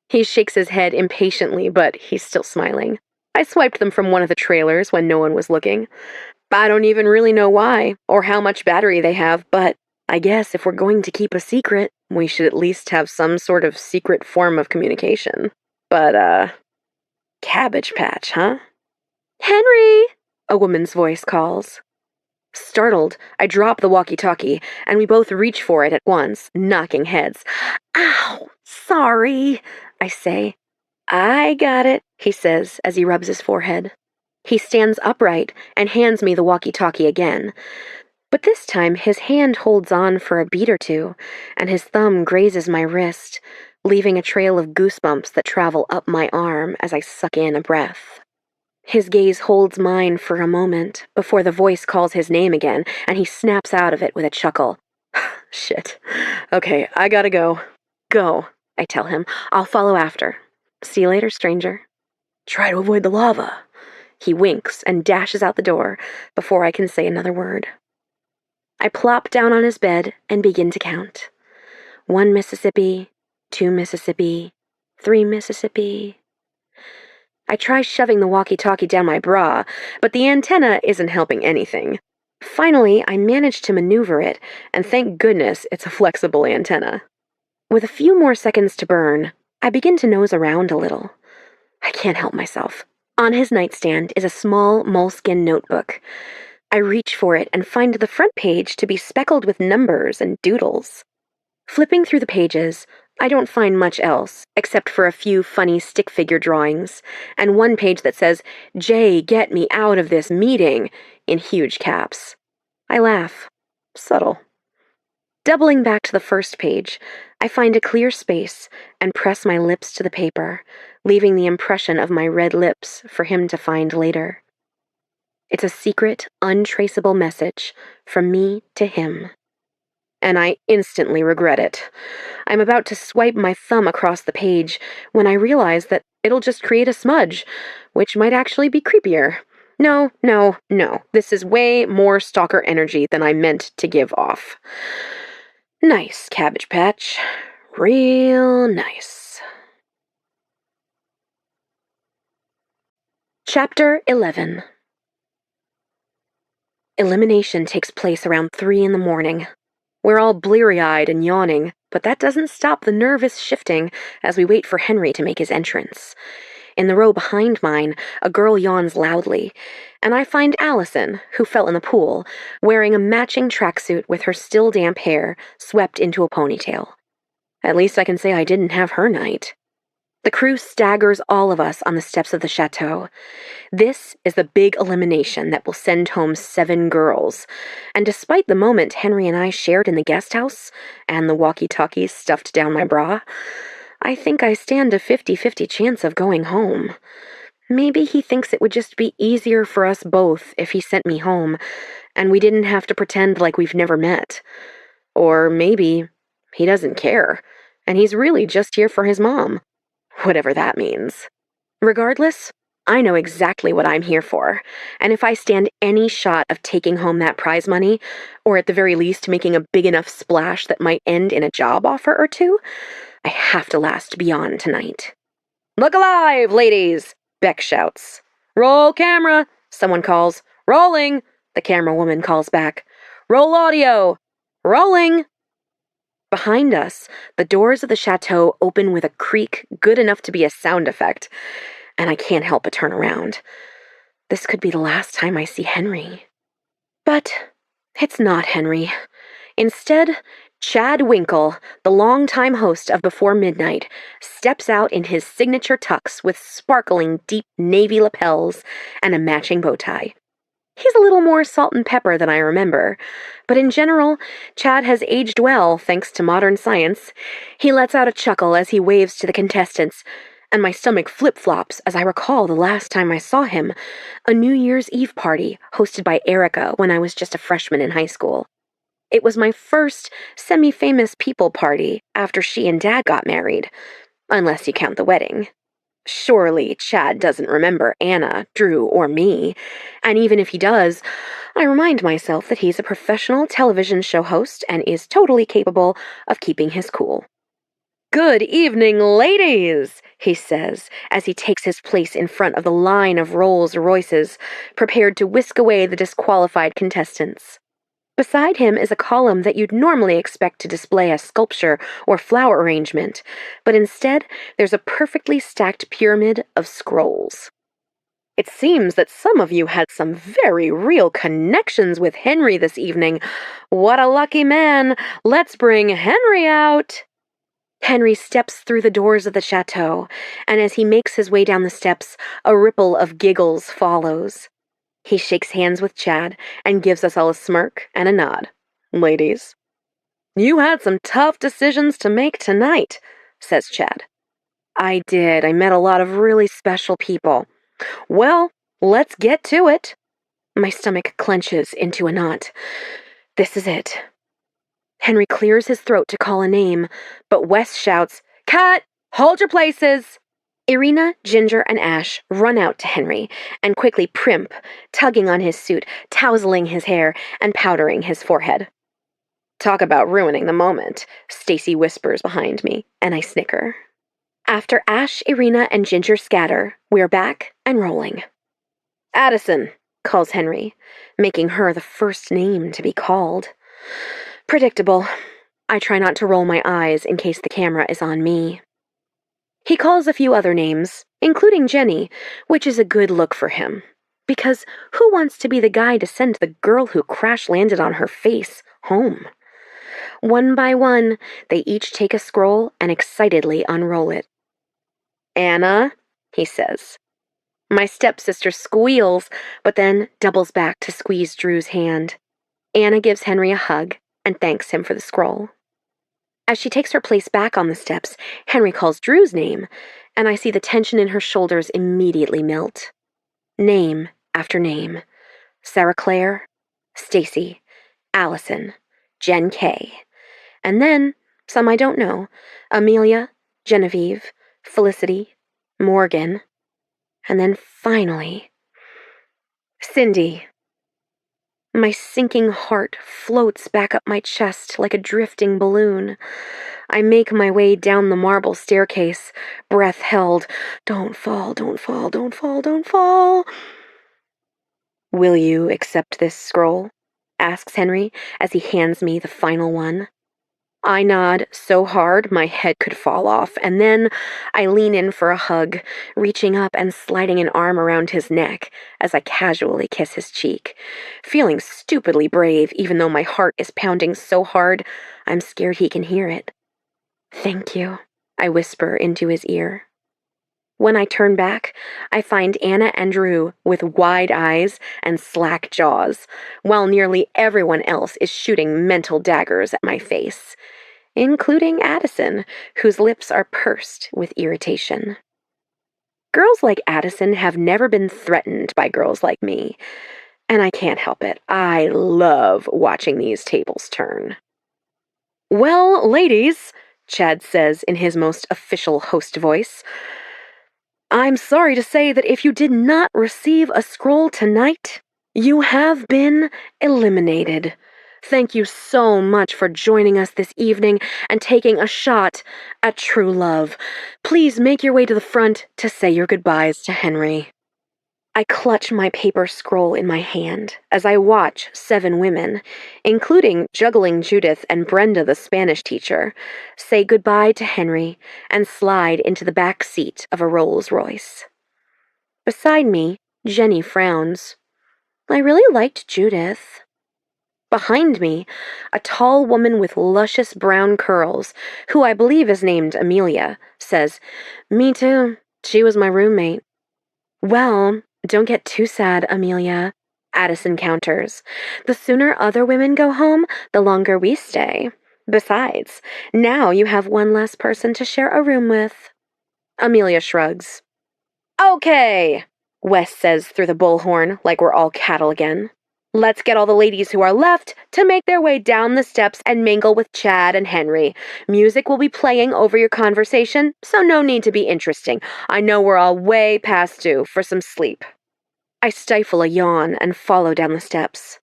He shakes his head impatiently, but he's still smiling. I swiped them from one of the trailers when no one was looking. I don't even really know why, or how much battery they have, but I guess if we're going to keep a secret, we should at least have some sort of secret form of communication. But, Cabbage Patch, huh? Henry! A woman's voice calls. Startled, I drop the walkie-talkie, and we both reach for it at once, knocking heads. Ow! Sorry, I say. I got it, he says as he rubs his forehead. He stands upright and hands me the walkie-talkie again. But this time his hand holds on for a beat or two, and his thumb grazes my wrist, leaving a trail of goosebumps that travel up my arm as I suck in a breath. His gaze holds mine for a moment before the voice calls his name again, and he snaps out of it with a chuckle. Shit. Okay, I gotta go. Go, I tell him. I'll follow after. See you later, stranger. Try to avoid the lava. He winks and dashes out the door before I can say another word. I plop down on his bed and begin to count. 1 Mississippi, 2 Mississippi, 3 Mississippi. I try shoving the walkie-talkie down my bra, but the antenna isn't helping anything. Finally, I manage to maneuver it, and thank goodness it's a flexible antenna. With a few more seconds to burn, I begin to nose around a little. I can't help myself. On his nightstand is a small moleskin notebook. I reach for it and find the front page to be speckled with numbers and doodles. Flipping through the pages, I don't find much else, except for a few funny stick figure drawings, and one page that says, "Jay, get me out of this meeting," in huge caps. I laugh. Subtle. Doubling back to the first page, I find a clear space and press my lips to the paper, leaving the impression of my red lips for him to find later. It's a secret, untraceable message from me to him. And I instantly regret it. I'm about to swipe my thumb across the page when I realize that it'll just create a smudge, which might actually be creepier. No. This is way more stalker energy than I meant to give off. Nice, Cabbage Patch. Real nice. Chapter 11. Elimination takes place around 3 in the morning. We're all bleary-eyed and yawning, but that doesn't stop the nervous shifting as we wait for Henry to make his entrance. In the row behind mine, a girl yawns loudly, and I find Allison, who fell in the pool, wearing a matching tracksuit with her still damp hair swept into a ponytail. At least I can say I didn't have her night. The crew staggers all of us on the steps of the chateau. This is the big elimination that will send home 7 girls, and despite the moment Henry and I shared in the guest house, and the walkie-talkies stuffed down my bra, I think I stand a 50-50 chance of going home. Maybe he thinks it would just be easier for us both if he sent me home, and we didn't have to pretend like we've never met. Or maybe he doesn't care, and he's really just here for his mom. Whatever that means. Regardless, I know exactly what I'm here for, and if I stand any shot of taking home that prize money, or at the very least making a big enough splash that might end in a job offer or two, I have to last beyond tonight. Look alive, ladies! Beck shouts. Roll camera, someone calls. Rolling, the camera woman calls back. Roll audio. Rolling. Behind us, the doors of the chateau open with a creak good enough to be a sound effect, and I can't help but turn around. This could be the last time I see Henry. But it's not Henry. Instead, Chad Winkle, the longtime host of Before Midnight, steps out in his signature tux with sparkling deep navy lapels and a matching bow tie. He's a little more salt and pepper than I remember, but in general, Chad has aged well thanks to modern science. He lets out a chuckle as he waves to the contestants, and my stomach flip-flops as I recall the last time I saw him, a New Year's Eve party hosted by Erica when I was just a freshman in high school. It was my first semi-famous people party after she and Dad got married, unless you count the wedding. Surely Chad doesn't remember Anna, Drew, or me, and even if he does, I remind myself that he's a professional television show host and is totally capable of keeping his cool. Good evening, ladies, he says as he takes his place in front of the line of Rolls Royces, prepared to whisk away the disqualified contestants. Beside him is a column that you'd normally expect to display a sculpture or flower arrangement, but instead there's a perfectly stacked pyramid of scrolls. It seems that some of you had some very real connections with Henry this evening. What a lucky man! Let's bring Henry out! Henry steps through the doors of the chateau, and as he makes his way down the steps, a ripple of giggles follows. He shakes hands with Chad and gives us all a smirk and a nod. Ladies, you had some tough decisions to make tonight, says Chad. I did. I met a lot of really special people. Well, let's get to it. My stomach clenches into a knot. This is it. Henry clears his throat to call a name, but Wes shouts, "Cut! Hold your places!" Irina, Ginger, and Ash run out to Henry and quickly primp, tugging on his suit, tousling his hair, and powdering his forehead. Talk about ruining the moment, Stacy whispers behind me, and I snicker. After Ash, Irina, and Ginger scatter, we're back and rolling. Addison, calls Henry, making her the first name to be called. Predictable. I try not to roll my eyes in case the camera is on me. He calls a few other names, including Jenny, which is a good look for him. Because who wants to be the guy to send the girl who crash-landed on her face home? One by one, they each take a scroll and excitedly unroll it. Anna, he says. My stepsister squeals, but then doubles back to squeeze Drew's hand. Anna gives Henry a hug and thanks him for the scroll. As she takes her place back on the steps, Henry calls Drew's name, and I see the tension in her shoulders immediately melt. Name after name. Sarah Claire, Stacy, Allison, Jen K. And then, some I don't know, Amelia, Genevieve, Felicity, Morgan. And then finally, Cindy. My sinking heart floats back up my chest like a drifting balloon. I make my way down the marble staircase, breath held. Don't fall, don't fall, don't fall, don't fall. Will you accept this scroll? Asks Henry as he hands me the final one. I nod so hard my head could fall off, and then I lean in for a hug, reaching up and sliding an arm around his neck as I casually kiss his cheek, feeling stupidly brave even though my heart is pounding so hard I'm scared he can hear it. Thank you, I whisper into his ear. When I turn back, I find Anna and Drew with wide eyes and slack jaws, while nearly everyone else is shooting mental daggers at my face, including Addison, whose lips are pursed with irritation. Girls like Addison have never been threatened by girls like me, and I can't help it. I love watching these tables turn. Well, ladies, Chad says in his most official host voice, I'm sorry to say that if you did not receive a scroll tonight, you have been eliminated. Thank you so much for joining us this evening and taking a shot at true love. Please make your way to the front to say your goodbyes to Henry. I clutch my paper scroll in my hand as I watch 7 women, including juggling Judith and Brenda the Spanish teacher, say goodbye to Henry and slide into the back seat of a Rolls Royce. Beside me, Jenny frowns. I really liked Judith. Behind me, a tall woman with luscious brown curls, who I believe is named Amelia, says, Me too. She was my roommate. Well, don't get too sad, Amelia, Addison counters. The sooner other women go home, the longer we stay. Besides, now you have one less person to share a room with. Amelia shrugs. Okay, Wes says through the bullhorn like we're all cattle again. Let's get all the ladies who are left to make their way down the steps and mingle with Chad and Henry. Music will be playing over your conversation, so no need to be interesting. I know we're all way past due for some sleep. I stifle a yawn and follow down the steps.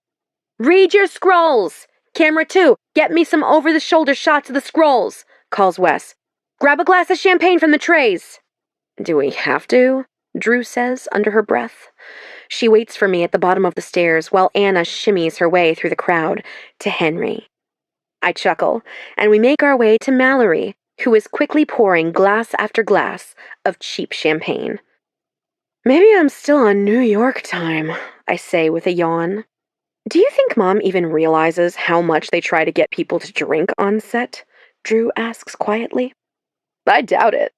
Read your scrolls! Camera 2, get me some over-the-shoulder shots of the scrolls, calls Wes. Grab a glass of champagne from the trays. Do we have to? Drew says under her breath. She waits for me at the bottom of the stairs while Anna shimmies her way through the crowd to Henry. I chuckle, and we make our way to Mallory, who is quickly pouring glass after glass of cheap champagne. Maybe I'm still on New York time, I say with a yawn. Do you think Mom even realizes how much they try to get people to drink on set? Drew asks quietly. I doubt it.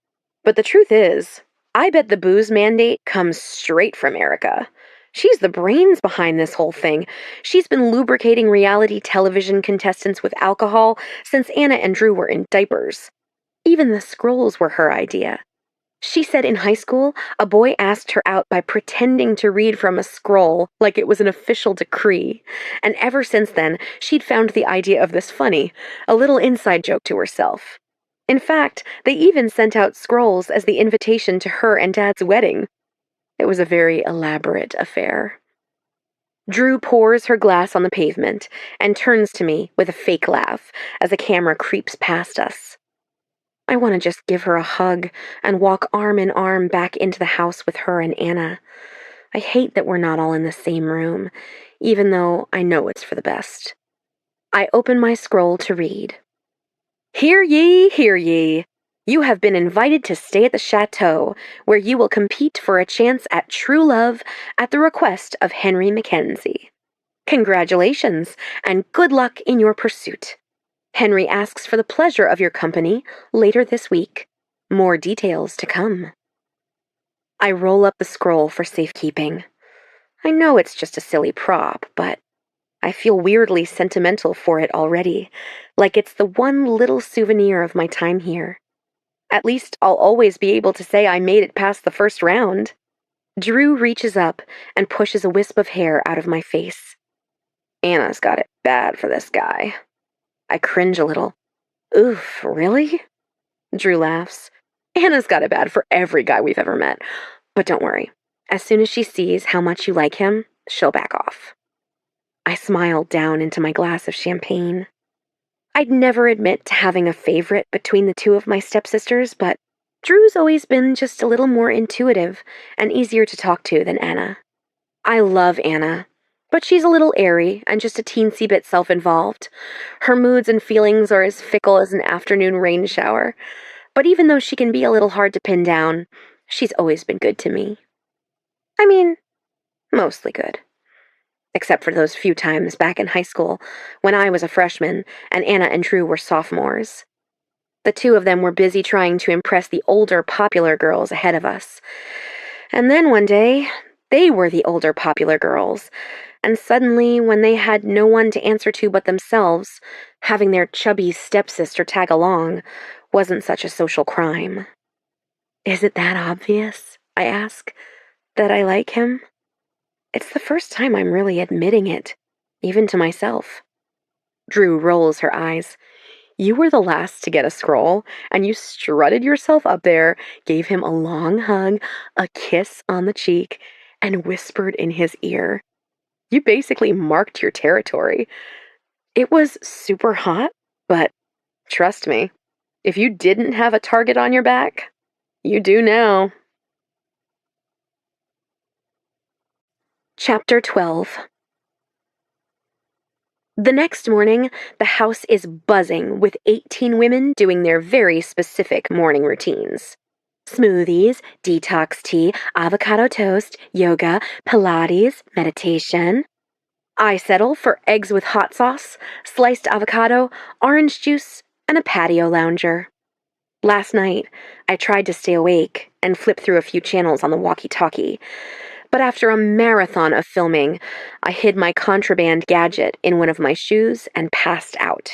But the truth is, I bet the booze mandate comes straight from Erica. She's the brains behind this whole thing. She's been lubricating reality television contestants with alcohol since Anna and Drew were in diapers. Even the scrolls were her idea. She said in high school, a boy asked her out by pretending to read from a scroll like it was an official decree. And ever since then, she'd found the idea of this funny, a little inside joke to herself. In fact, they even sent out scrolls as the invitation to her and Dad's wedding. It was a very elaborate affair. Drew pours her glass on the pavement and turns to me with a fake laugh as the camera creeps past us. I want to just give her a hug and walk arm in arm back into the house with her and Anna. I hate that we're not all in the same room, even though I know it's for the best. I open my scroll to read. Hear ye, hear ye. You have been invited to stay at the chateau, where you will compete for a chance at true love at the request of Henry Mackenzie. Congratulations, and good luck in your pursuit. Henry asks for the pleasure of your company later this week. More details to come. I roll up the scroll for safekeeping. I know it's just a silly prop, but I feel weirdly sentimental for it already, like it's the one little souvenir of my time here. At least I'll always be able to say I made it past the first round. Drew reaches up and pushes a wisp of hair out of my face. Anna's got it bad for this guy. I cringe a little. Oof, really? Drew laughs. Anna's got it bad for every guy we've ever met. But don't worry. As soon as she sees how much you like him, she'll back off. I smile down into my glass of champagne. I'd never admit to having a favorite between the two of my stepsisters, but Drew's always been just a little more intuitive and easier to talk to than Anna. I love Anna, but she's a little airy and just a teensy bit self-involved. Her moods and feelings are as fickle as an afternoon rain shower. But even though she can be a little hard to pin down, she's always been good to me. I mean, mostly good. Except for those few times back in high school when I was a freshman and Anna and Drew were sophomores. The two of them were busy trying to impress the older popular girls ahead of us. And then one day, they were the older popular girls, and suddenly, when they had no one to answer to but themselves, having their chubby stepsister tag along wasn't such a social crime. Is it that obvious, I ask, that I like him? It's the first time I'm really admitting it, even to myself. Drew rolls her eyes. You were the last to get a scroll, and you strutted yourself up there, gave him a long hug, a kiss on the cheek, and whispered in his ear. You basically marked your territory. It was super hot, but trust me, if you didn't have a target on your back, you do now. Chapter 12. The next morning, the house is buzzing with 18 women doing their very specific morning routines. Smoothies, detox tea, avocado toast, yoga, Pilates, meditation. I settle for eggs with hot sauce, sliced avocado, orange juice, and a patio lounger. Last night, I tried to stay awake and flip through a few channels on the walkie-talkie, but after a marathon of filming, I hid my contraband gadget in one of my shoes and passed out.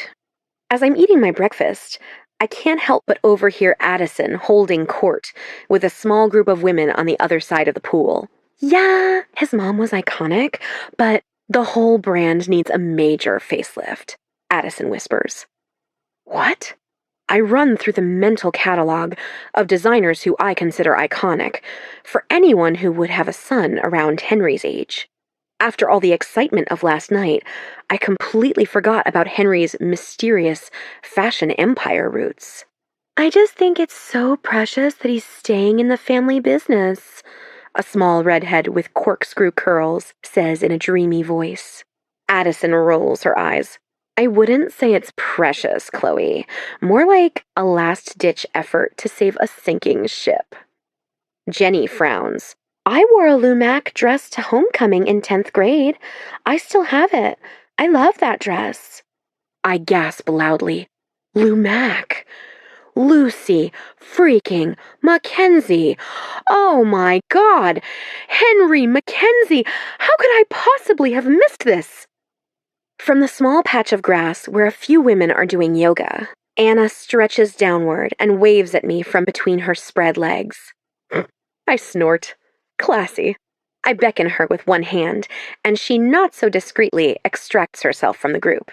As I'm eating my breakfast, I can't help but overhear Addison holding court with a small group of women on the other side of the pool. Yeah, his mom was iconic, but the whole brand needs a major facelift, Addison whispers. What? I run through the mental catalog of designers who I consider iconic for anyone who would have a son around Henry's age. After all the excitement of last night, I completely forgot about Henry's mysterious fashion empire roots. I just think it's so precious that he's staying in the family business, a small redhead with corkscrew curls says in a dreamy voice. Addison rolls her eyes. I wouldn't say it's precious, Chloe. More like a last-ditch effort to save a sinking ship. Jenny frowns. I wore a Lumac dress to homecoming in 10th grade. I still have it. I love that dress. I gasp loudly. Lumac. Lucy freaking Mackenzie. Oh my God! Henry Mackenzie! How could I possibly have missed this? From the small patch of grass where a few women are doing yoga, Anna stretches downward and waves at me from between her spread legs. I snort. Classy. I beckon her with one hand, and she not so discreetly extracts herself from the group.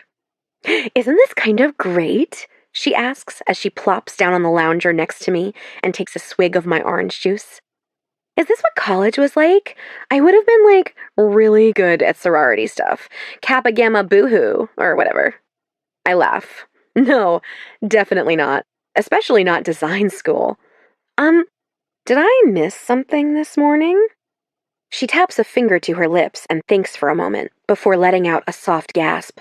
Isn't this kind of great? She asks as she plops down on the lounger next to me and takes a swig of my orange juice. Is this what college was like? I would have been, really good at sorority stuff. Kappa Gamma Boohoo, or whatever. I laugh. No, definitely not. Especially not design school. Did I miss something this morning? She taps a finger to her lips and thinks for a moment before letting out a soft gasp.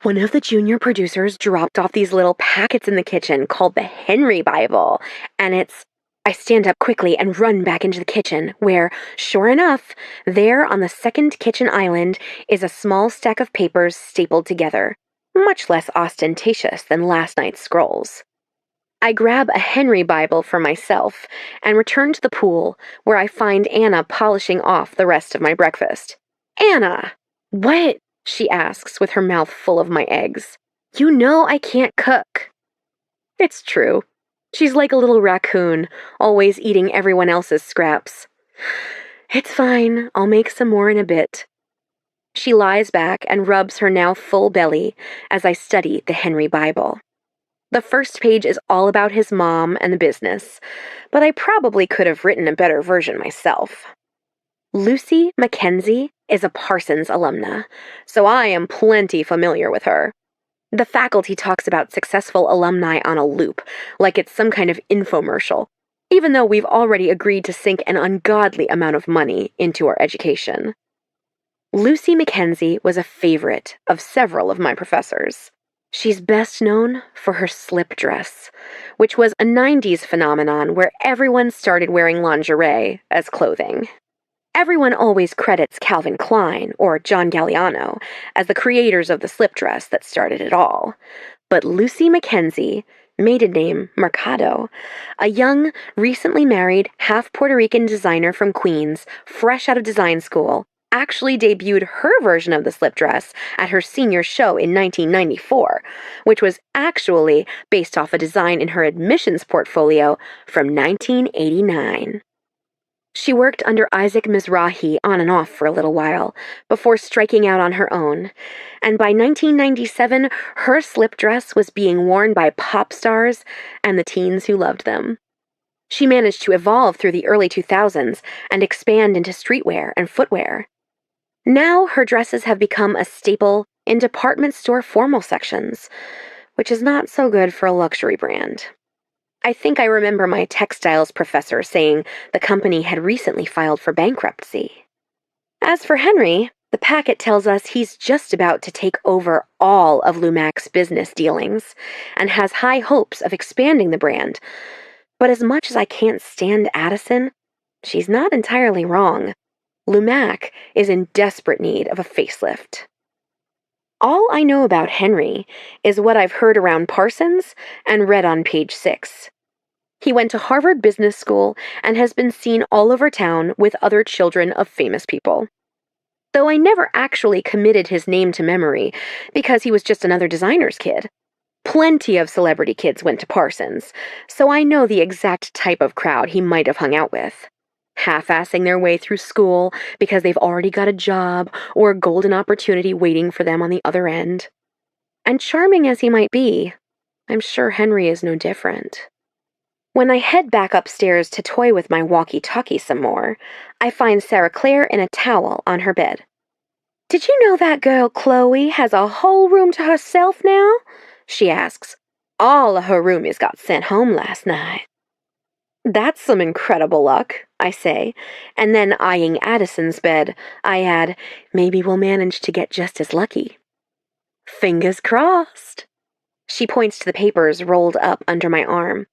One of the junior producers dropped off these little packets in the kitchen called the Henry Bible, and it's... I stand up quickly and run back into the kitchen, where, sure enough, there on the second kitchen island is a small stack of papers stapled together, much less ostentatious than last night's scrolls. I grab a Henry Bible for myself and return to the pool, where I find Anna polishing off the rest of my breakfast. Anna! What? She asks with her mouth full of my eggs. You know I can't cook. It's true. She's like a little raccoon, always eating everyone else's scraps. It's fine, I'll make some more in a bit. She lies back and rubs her now full belly as I study the Henry Bible. The first page is all about his mom and the business, but I probably could have written a better version myself. Lucy Mackenzie is a Parsons alumna, so I am plenty familiar with her. The faculty talks about successful alumni on a loop, like it's some kind of infomercial, even though we've already agreed to sink an ungodly amount of money into our education. Lucy Mackenzie was a favorite of several of my professors. She's best known for her slip dress, which was a 90s phenomenon where everyone started wearing lingerie as clothing. Everyone always credits Calvin Klein or John Galliano as the creators of the slip dress that started it all. But Lucy Mackenzie, maiden name Mercado, a young, recently married, half Puerto Rican designer from Queens, fresh out of design school, actually debuted her version of the slip dress at her senior show in 1994, which was actually based off a design in her admissions portfolio from 1989. She worked under Isaac Mizrahi on and off for a little while, before striking out on her own, and by 1997, her slip dress was being worn by pop stars and the teens who loved them. She managed to evolve through the early 2000s and expand into streetwear and footwear. Now her dresses have become a staple in department store formal sections, which is not so good for a luxury brand. I think I remember my textiles professor saying the company had recently filed for bankruptcy. As for Henry, the packet tells us he's just about to take over all of Lumac's business dealings and has high hopes of expanding the brand. But as much as I can't stand Addison, she's not entirely wrong. Lumac is in desperate need of a facelift. All I know about Henry is what I've heard around Parsons and read on page 6. He went to Harvard Business School and has been seen all over town with other children of famous people. Though I never actually committed his name to memory because he was just another designer's kid. Plenty of celebrity kids went to Parsons, so I know the exact type of crowd he might have hung out with. Half-assing their way through school because they've already got a job or a golden opportunity waiting for them on the other end. And charming as he might be, I'm sure Henry is no different. When I head back upstairs to toy with my walkie-talkie some more, I find Sarah Claire in a towel on her bed. Did you know that girl Chloe has a whole room to herself now? She asks. All of her roomies got sent home last night. That's some incredible luck, I say, and then eyeing Addison's bed, I add, maybe we'll manage to get just as lucky. Fingers crossed. She points to the papers rolled up under my arm.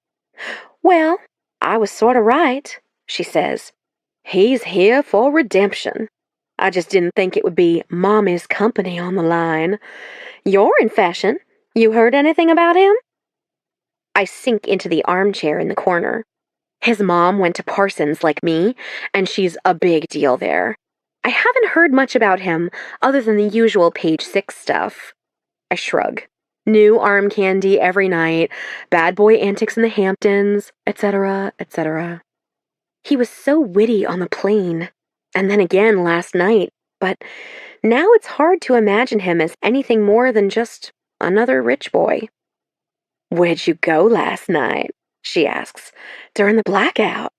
Well, I was sort of right, she says. He's here for redemption. I just didn't think it would be Mommy's company on the line. You're in fashion. You heard anything about him? I sink into the armchair in the corner. His mom went to Parsons like me, and she's a big deal there. I haven't heard much about him other than the usual page 6 stuff. I shrug. New arm candy every night, bad boy antics in the Hamptons, etc., etc. He was so witty on the plane, and then again last night, but now it's hard to imagine him as anything more than just another rich boy. Where'd you go last night? She asks. During the blackout.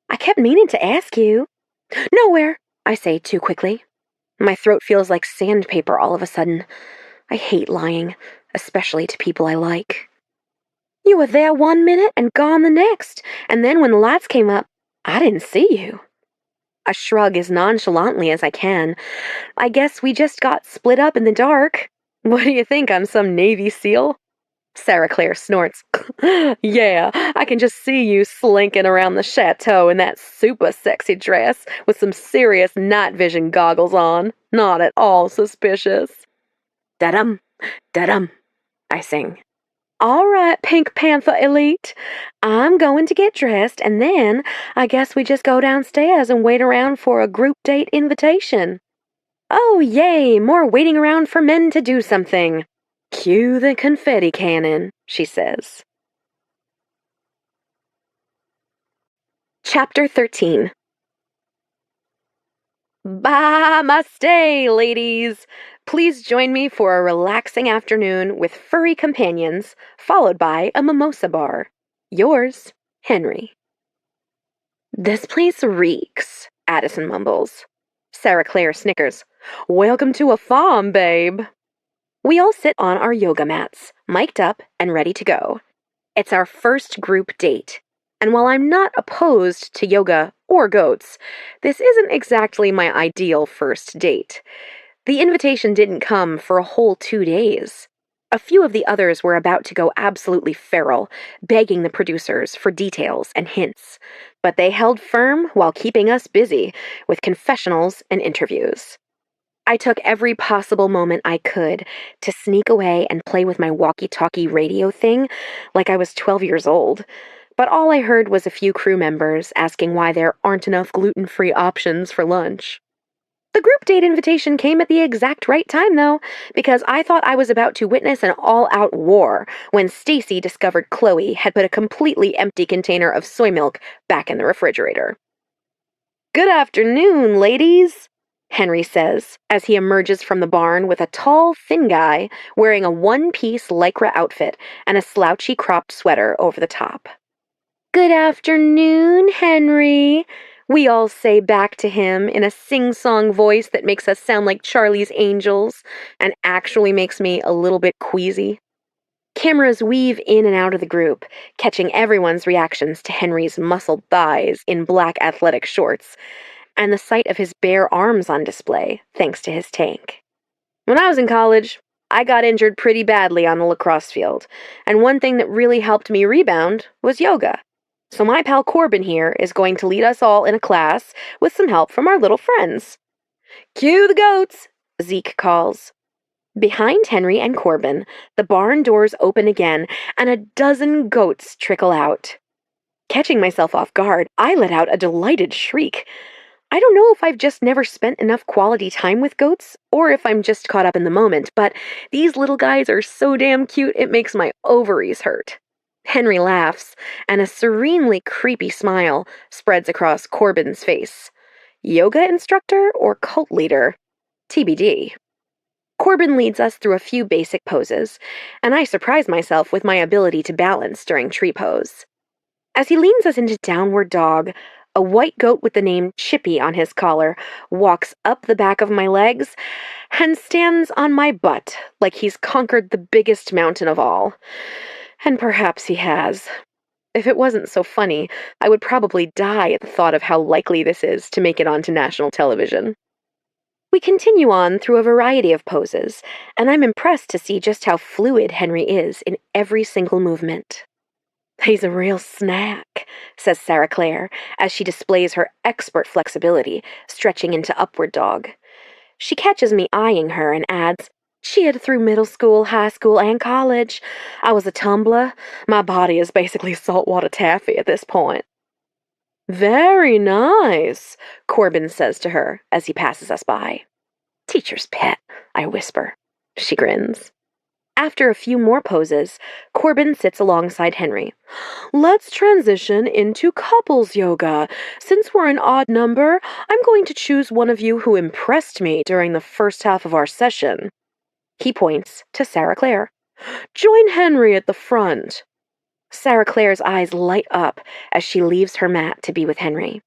I kept meaning to ask you. Nowhere, I say too quickly. My throat feels like sandpaper all of a sudden. I hate lying, especially to people I like. You were there 1 minute and gone the next, and then when the lights came up, I didn't see you. I shrug as nonchalantly as I can. I guess we just got split up in the dark. What do you think, I'm some Navy SEAL? Sarah Claire snorts. Yeah, I can just see you slinking around the chateau in that super sexy dress with some serious night vision goggles on. Not at all suspicious. Da-dum, da-dum, I sing. All right, Pink Panther Elite. I'm going to get dressed, and then I guess we just go downstairs and wait around for a group date invitation. Oh, yay, more waiting around for men to do something. Cue the confetti cannon, she says. Chapter 13. Bye, my stay, ladies. Please join me for a relaxing afternoon with furry companions, followed by a mimosa bar. Yours, Henry. This place reeks, Addison mumbles. Sarah Claire snickers. Welcome to a farm, babe. We all sit on our yoga mats, mic'd up and ready to go. It's our first group date, and while I'm not opposed to yoga or goats, this isn't exactly my ideal first date. The invitation didn't come for a whole 2 days. A few of the others were about to go absolutely feral, begging the producers for details and hints, but they held firm while keeping us busy with confessionals and interviews. I took every possible moment I could to sneak away and play with my walkie-talkie radio thing like I was 12 years old. But all I heard was a few crew members asking why there aren't enough gluten-free options for lunch. The group date invitation came at the exact right time, though, because I thought I was about to witness an all-out war when Stacy discovered Chloe had put a completely empty container of soy milk back in the refrigerator. Good afternoon, ladies, Henry says, as he emerges from the barn with a tall, thin guy wearing a one-piece lycra outfit and a slouchy cropped sweater over the top. Good afternoon, Henry, we all say back to him in a sing-song voice that makes us sound like Charlie's Angels and actually makes me a little bit queasy. Cameras weave in and out of the group, catching everyone's reactions to Henry's muscled thighs in black athletic shorts, and the sight of his bare arms on display, thanks to his tank. When I was in college, I got injured pretty badly on the lacrosse field, and one thing that really helped me rebound was yoga. So my pal Corbin here is going to lead us all in a class with some help from our little friends. Cue the goats, Zeke calls. Behind Henry and Corbin, the barn doors open again, and a dozen goats trickle out. Catching myself off guard, I let out a delighted shriek. I don't know if I've just never spent enough quality time with goats, or if I'm just caught up in the moment, but these little guys are so damn cute it makes my ovaries hurt. Henry laughs, and a serenely creepy smile spreads across Corbin's face. Yoga instructor or cult leader? TBD. Corbin leads us through a few basic poses, and I surprise myself with my ability to balance during tree pose. As he leans us into downward dog, a white goat with the name Chippy on his collar walks up the back of my legs and stands on my butt like he's conquered the biggest mountain of all. And perhaps he has. If it wasn't so funny, I would probably die at the thought of how likely this is to make it onto national television. We continue on through a variety of poses, and I'm impressed to see just how fluid Henry is in every single movement. He's a real snack, says Sarah Clare, as she displays her expert flexibility, stretching into upward dog. She catches me eyeing her and adds, "Cheered through middle school, high school, and college. I was a tumbler. My body is basically saltwater taffy at this point." "Very nice," Corbin says to her as he passes us by. "Teacher's pet," I whisper. She grins. After a few more poses, Corbin sits alongside Henry. "Let's transition into couples yoga. Since we're an odd number, I'm going to choose one of you who impressed me during the first half of our session." He points to Sarah Clare. "Join Henry at the front." Sarah Clare's eyes light up as she leaves her mat to be with Henry.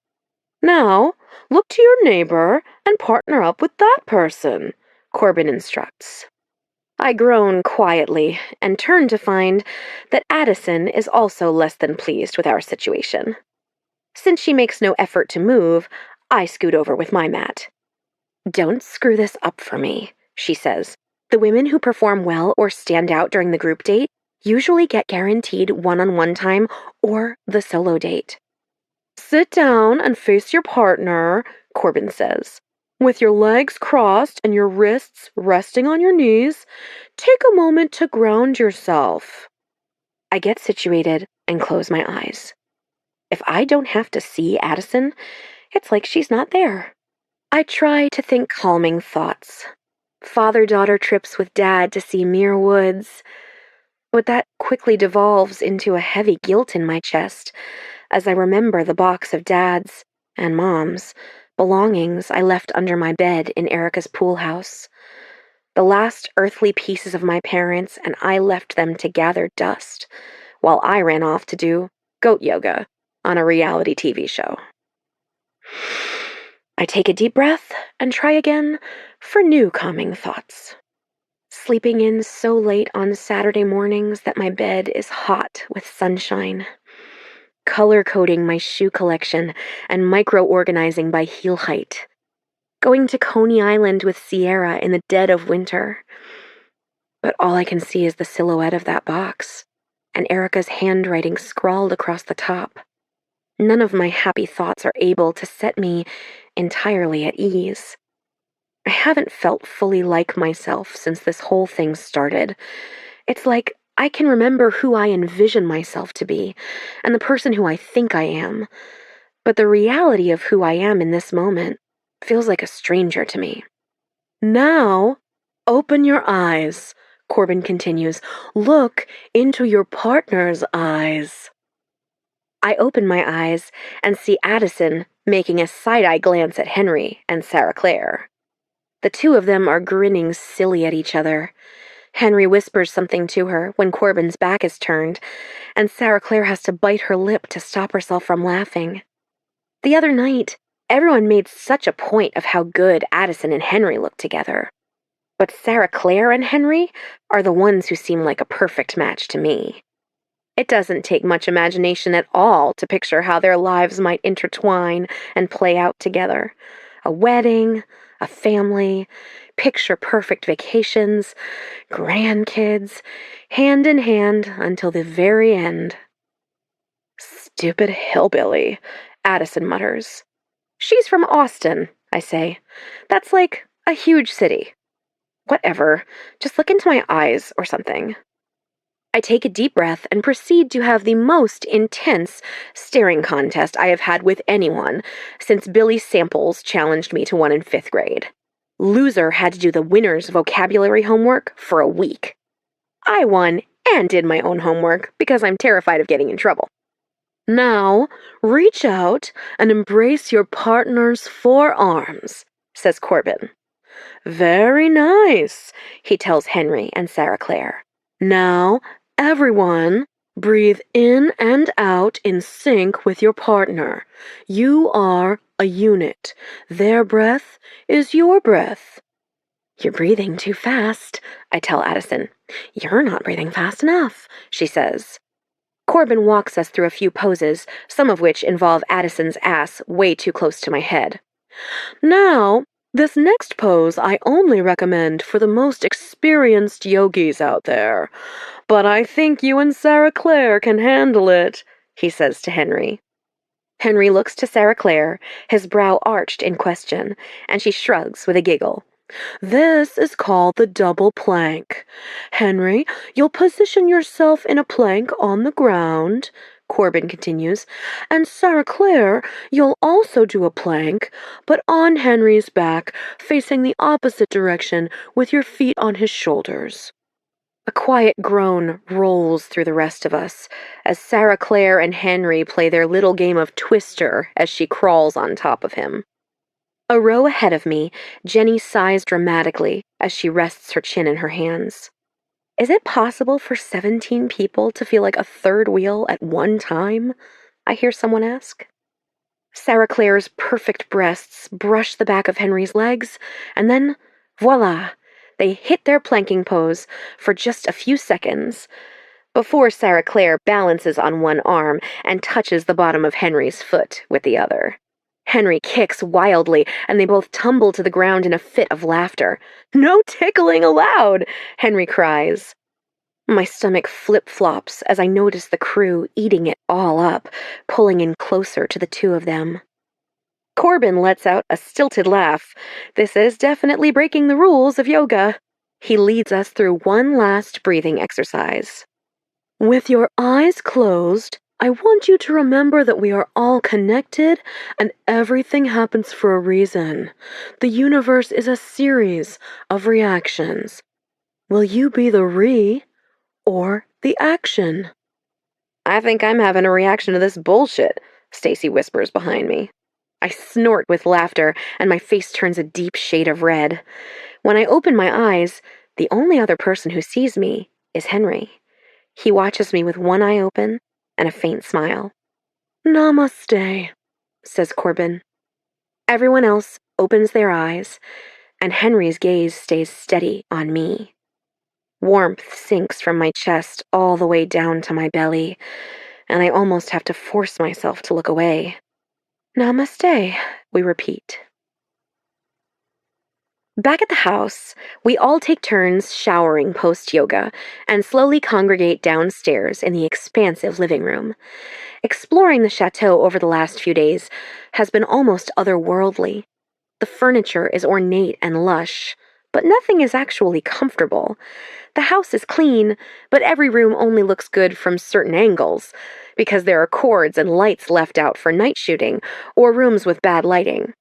"Now, look to your neighbor and partner up with that person," Corbin instructs. I groan quietly and turn to find that Addison is also less than pleased with our situation. Since she makes no effort to move, I scoot over with my mat. "Don't screw this up for me," she says. "The women who perform well or stand out during the group date usually get guaranteed one-on-one time or the solo date." "Sit down and face your partner," Corbin says. "With your legs crossed and your wrists resting on your knees, take a moment to ground yourself." I get situated and close my eyes. If I don't have to see Addison, it's like she's not there. I try to think calming thoughts. Father-daughter trips with Dad to see Muir Woods. But that quickly devolves into a heavy guilt in my chest as I remember the box of Dad's and Mom's belongings I left under my bed in Erica's pool house. The last earthly pieces of my parents, and I left them to gather dust while I ran off to do goat yoga on a reality TV show. I take a deep breath and try again for new calming thoughts. Sleeping in so late on Saturday mornings that my bed is hot with sunshine. Color-coding my shoe collection and micro-organizing by heel height. Going to Coney Island with Sierra in the dead of winter. But all I can see is the silhouette of that box, and Erica's handwriting scrawled across the top. None of my happy thoughts are able to set me entirely at ease. I haven't felt fully like myself since this whole thing started. It's like I can remember who I envision myself to be, and the person who I think I am. But the reality of who I am in this moment feels like a stranger to me. "Now, open your eyes," Corbin continues. "Look into your partner's eyes." I open my eyes and see Addison making a side-eye glance at Henry and Sarah Clare. The two of them are grinning silly at each other. Henry whispers something to her when Corbin's back is turned, and Sarah Clare has to bite her lip to stop herself from laughing. The other night, everyone made such a point of how good Addison and Henry looked together. But Sarah Clare and Henry are the ones who seem like a perfect match to me. It doesn't take much imagination at all to picture how their lives might intertwine and play out together. A wedding, a family, picture-perfect vacations, grandkids, hand in hand until the very end. "Stupid hillbilly," Addison mutters. "She's from Austin," I say. "That's like a huge city." "Whatever, just look into my eyes or something." I take a deep breath and proceed to have the most intense staring contest I have had with anyone since Billy Samples challenged me to one in 5th grade. Loser had to do the winner's vocabulary homework for a week. I won and did my own homework because I'm terrified of getting in trouble. "Now, reach out and embrace your partner's forearms," says Corbin. "Very nice," he tells Henry and Sarah Clare. "Now, everyone, breathe in and out in sync with your partner. You are a unit. Their breath is your breath." You're breathing too fast, I tell Addison. You're not breathing fast enough, she says. Corbin walks us through a few poses, some of which involve Addison's ass way too close to my head. Now, this next pose I only recommend for the most experienced yogis out there. But I think you and Sarah Claire can handle it, he says to Henry. Henry looks to Sarah Claire, his brow arched in question, and she shrugs with a giggle. This is called the double plank. Henry, you'll position yourself in a plank on the ground, Corbin continues, and Sarah Claire, you'll also do a plank, but on Henry's back, facing the opposite direction with your feet on his shoulders. A quiet groan rolls through the rest of us as Sarah Claire and Henry play their little game of Twister as she crawls on top of him. A row ahead of me, Jenny sighs dramatically as she rests her chin in her hands. Is it possible for 17 people to feel like a third wheel at one time? I hear someone ask. Sarah Claire's perfect breasts brush the back of Henry's legs, and then, voila, they hit their planking pose for just a few seconds before Sarah Claire balances on one arm and touches the bottom of Henry's foot with the other. Henry kicks wildly, and they both tumble to the ground in a fit of laughter. No tickling allowed, Henry cries. My stomach flip-flops as I notice the crew eating it all up, pulling in closer to the two of them. Corbin lets out a stilted laugh. This is definitely breaking the rules of yoga. He leads us through one last breathing exercise. With your eyes closed, I want you to remember that we are all connected and everything happens for a reason. The universe is a series of reactions. Will you be the or the action? I think I'm having a reaction to this bullshit, Stacy whispers behind me. I snort with laughter and my face turns a deep shade of red. When I open my eyes, the only other person who sees me is Henry. He watches me with one eye open and a faint smile. Namaste, says Corbin. Everyone else opens their eyes, and Henry's gaze stays steady on me. Warmth sinks from my chest all the way down to my belly, and I almost have to force myself to look away. Namaste, we repeat. Back at the house, we all take turns showering post-yoga and slowly congregate downstairs in the expansive living room. Exploring the chateau over the last few days has been almost otherworldly. The furniture is ornate and lush, but nothing is actually comfortable. The house is clean, but every room only looks good from certain angles, because there are cords and lights left out for night shooting, or rooms with bad lighting.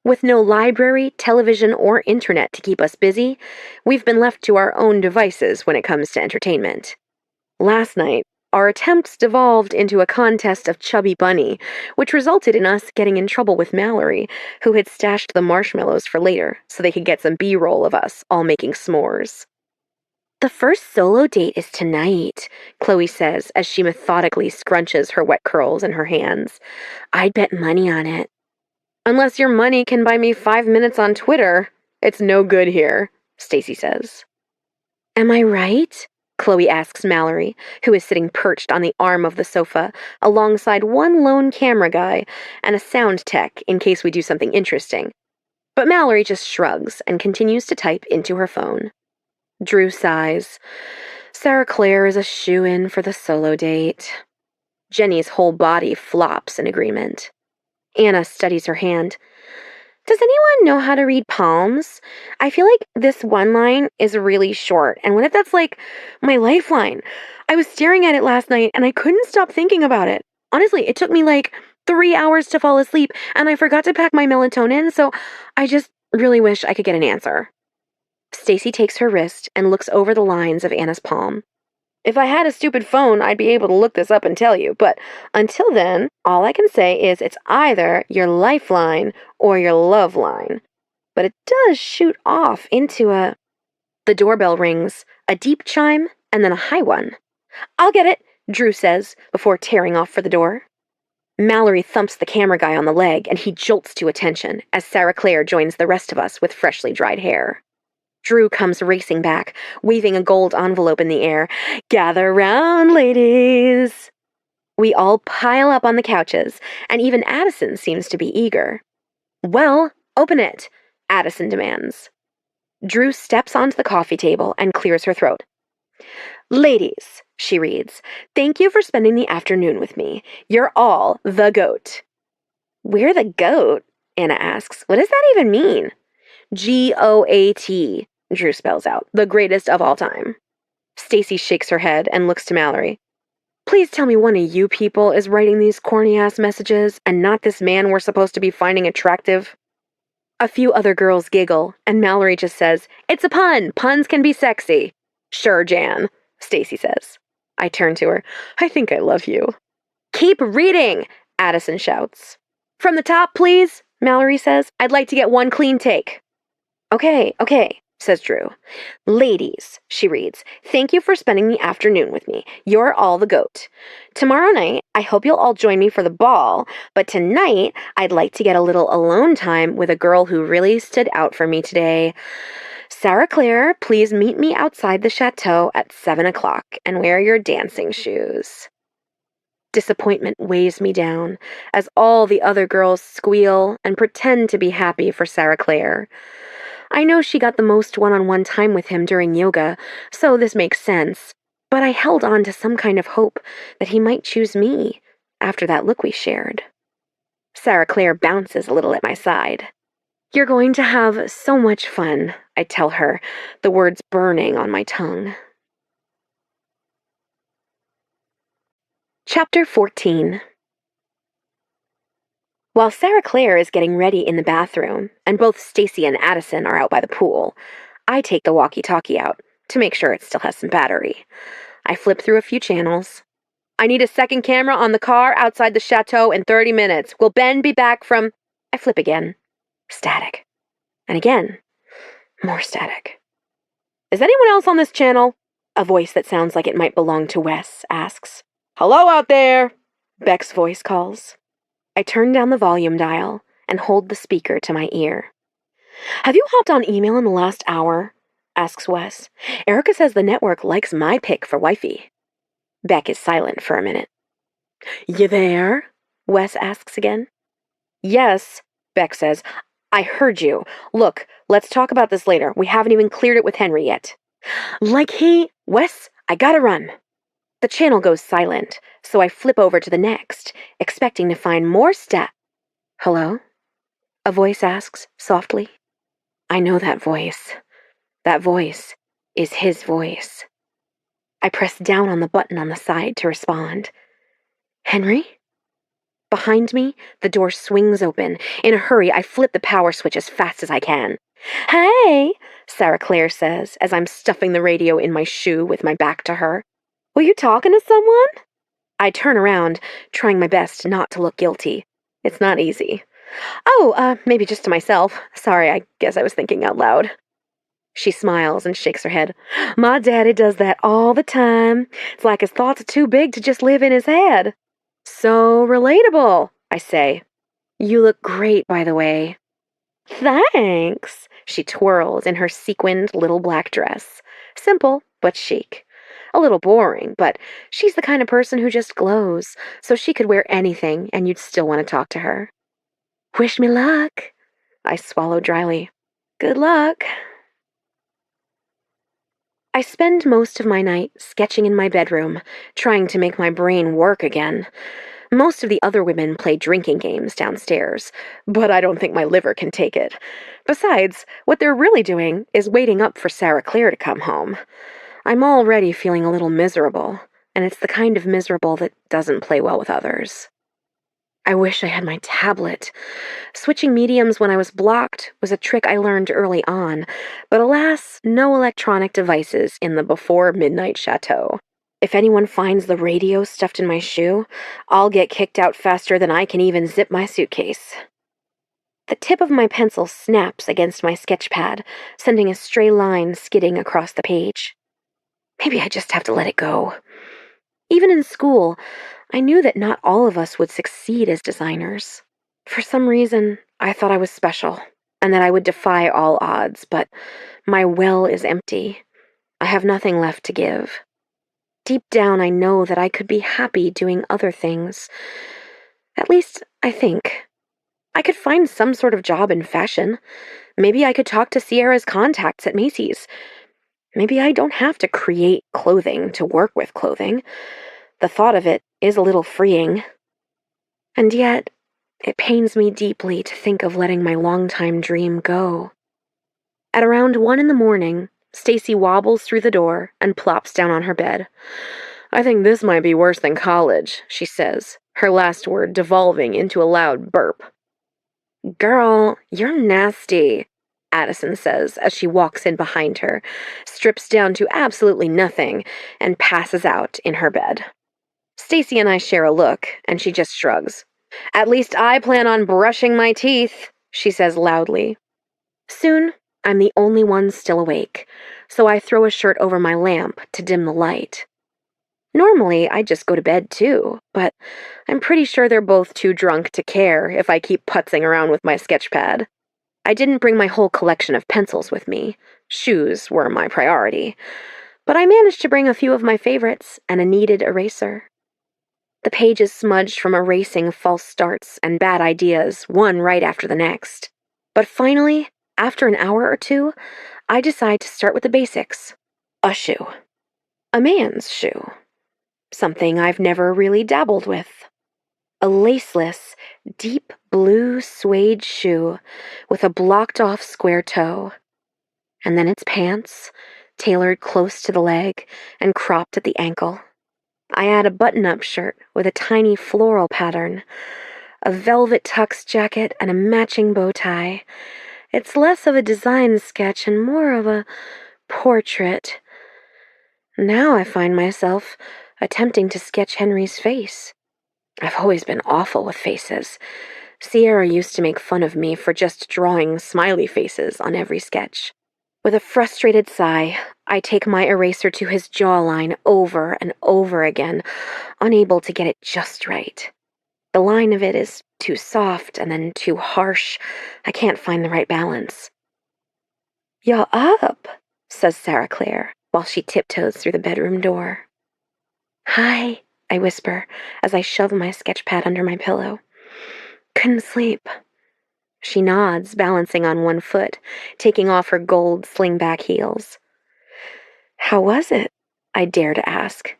With no library, television, or internet to keep us busy, we've been left to our own devices when it comes to entertainment. Last night, our attempts devolved into a contest of Chubby Bunny, which resulted in us getting in trouble with Mallory, who had stashed the marshmallows for later so they could get some B-roll of us all making s'mores. The first solo date is tonight, Chloe says as she methodically scrunches her wet curls in her hands. I'd bet money on it. Unless your money can buy me 5 minutes on Twitter, it's no good here, Stacy says. Am I right? Chloe asks Mallory, who is sitting perched on the arm of the sofa alongside one lone camera guy and a sound tech in case we do something interesting. But Mallory just shrugs and continues to type into her phone. Drew sighs. Sarah Claire is a shoo-in for the solo date. Jenny's whole body flops in agreement. Anna studies her hand. Does anyone know how to read palms? I feel like this one line is really short, and what if that's like my lifeline? I was staring at it last night, and I couldn't stop thinking about it. Honestly, it took me like 3 hours to fall asleep, and I forgot to pack my melatonin, so I just really wish I could get an answer. Stacy takes her wrist and looks over the lines of Anna's palm. If I had a stupid phone, I'd be able to look this up and tell you, but until then, all I can say is it's either your lifeline or your love line. But it does shoot off into a... The doorbell rings, a deep chime, and then a high one. I'll get it, Drew says, before tearing off for the door. Mallory thumps the camera guy on the leg, and he jolts to attention as Sarah Claire joins the rest of us with freshly dried hair. Drew comes racing back, waving a gold envelope in the air. Gather round, ladies. We all pile up on the couches, and even Addison seems to be eager. Well, open it, Addison demands. Drew steps onto the coffee table and clears her throat. Ladies, she reads, thank you for spending the afternoon with me. You're all the GOAT. We're the GOAT? Anna asks. What does that even mean? GOAT, Drew spells out, the greatest of all time. Stacy shakes her head and looks to Mallory. Please tell me one of you people is writing these corny-ass messages and not this man we're supposed to be finding attractive. A few other girls giggle, and Mallory just says, It's a pun. Puns can be sexy. Sure, Jan, Stacy says. I turn to her. I think I love you. Keep reading, Addison shouts. From the top, please, Mallory says. I'd like to get one clean take. Okay, says Drew. Ladies, she reads, thank you for spending the afternoon with me. You're all the GOAT. Tomorrow night, I hope you'll all join me for the ball, but tonight, I'd like to get a little alone time with a girl who really stood out for me today. Sarah Claire, please meet me outside the chateau at 7 o'clock and wear your dancing shoes. Disappointment weighs me down as all the other girls squeal and pretend to be happy for Sarah Claire. I know she got the most one-on-one time with him during yoga, so this makes sense, but I held on to some kind of hope that he might choose me after that look we shared. Sarah Claire bounces a little at my side. You're going to have so much fun, I tell her, the words burning on my tongue. Chapter 14. While Sarah Claire is getting ready in the bathroom, and both Stacy and Addison are out by the pool, I take the walkie-talkie out to make sure it still has some battery. I flip through a few channels. I need a second camera on the car outside the chateau in 30 minutes. Will Ben be back from... I flip again. Static. And again. More static. Is anyone else on this channel? A voice that sounds like it might belong to Wes asks. Hello out there, Beck's voice calls. I turn down the volume dial and hold the speaker to my ear. Have you hopped on email in the last hour? Asks Wes. Erica says the network likes my pick for wifey. Beck is silent for a minute. You there? Wes asks again. Yes, Beck says. I heard you. Look, let's talk about this later. We haven't even cleared it with Henry yet. Wes, I gotta run. The channel goes silent, so I flip over to the next, expecting to find more Hello? A voice asks softly. I know that voice. That voice is his voice. I press down on the button on the side to respond. Henry? Behind me, the door swings open. In a hurry, I flip the power switch as fast as I can. Hey, Sarah Claire says as I'm stuffing the radio in my shoe with my back to her. Were you talking to someone? I turn around, trying my best not to look guilty. It's not easy. Maybe just to myself. Sorry, I guess I was thinking out loud. She smiles and shakes her head. My daddy does that all the time. It's like his thoughts are too big to just live in his head. So relatable, I say. You look great, by the way. Thanks, she twirls in her sequined little black dress. Simple, but chic. A little boring, but she's the kind of person who just glows, so she could wear anything and you'd still want to talk to her. Wish me luck. I swallow dryly. Good luck. I spend most of my night sketching in my bedroom, trying to make my brain work again. Most of the other women play drinking games downstairs, but I don't think my liver can take it. Besides, what they're really doing is waiting up for Sarah Claire to come home. I'm already feeling a little miserable, and it's the kind of miserable that doesn't play well with others. I wish I had my tablet. Switching mediums when I was blocked was a trick I learned early on, but alas, no electronic devices in the before-midnight chateau. If anyone finds the radio stuffed in my shoe, I'll get kicked out faster than I can even zip my suitcase. The tip of my pencil snaps against my sketch pad, sending a stray line skidding across the page. Maybe I just have to let it go. Even in school, I knew that not all of us would succeed as designers. For some reason, I thought I was special. and that I would defy all odds, but my well is empty. I have nothing left to give. Deep down, I know that I could be happy doing other things. At least, I think. I could find some sort of job in fashion. Maybe I could talk to Sierra's contacts at Macy's. Maybe I don't have to create clothing to work with clothing. The thought of it is a little freeing. And yet, it pains me deeply to think of letting my longtime dream go. At around 1 in the morning, Stacy wobbles through the door and plops down on her bed. "I think this might be worse than college," she says, her last word devolving into a loud burp. "Girl, you're nasty," Addison says as she walks in behind her, strips down to absolutely nothing, and passes out in her bed. Stacy and I share a look, and she just shrugs. "At least I plan on brushing my teeth," she says loudly. Soon, I'm the only one still awake, so I throw a shirt over my lamp to dim the light. Normally, I'd just go to bed too, but I'm pretty sure they're both too drunk to care if I keep putzing around with my sketch pad. I didn't bring my whole collection of pencils with me. Shoes were my priority. But I managed to bring a few of my favorites and a kneaded eraser. The pages smudged from erasing false starts and bad ideas, one right after the next. But finally, after an hour or two, I decide to start with the basics. A shoe. A man's shoe. Something I've never really dabbled with. A laceless, deep blue suede shoe with a blocked-off square toe. And then its pants, tailored close to the leg and cropped at the ankle. I add a button-up shirt with a tiny floral pattern, a velvet tux jacket, and a matching bow tie. It's less of a design sketch and more of a portrait. Now I find myself attempting to sketch Henry's face. I've always been awful with faces. Sierra used to make fun of me for just drawing smiley faces on every sketch. With a frustrated sigh, I take my eraser to his jawline over and over again, unable to get it just right. The line of it is too soft and then too harsh. I can't find the right balance. "You're up," says Sarah Claire, while she tiptoes through the bedroom door. "Hi," I whisper as I shove my sketch pad under my pillow. "Couldn't sleep." She nods, balancing on one foot, taking off her gold slingback heels. "How was it?" I dare to ask.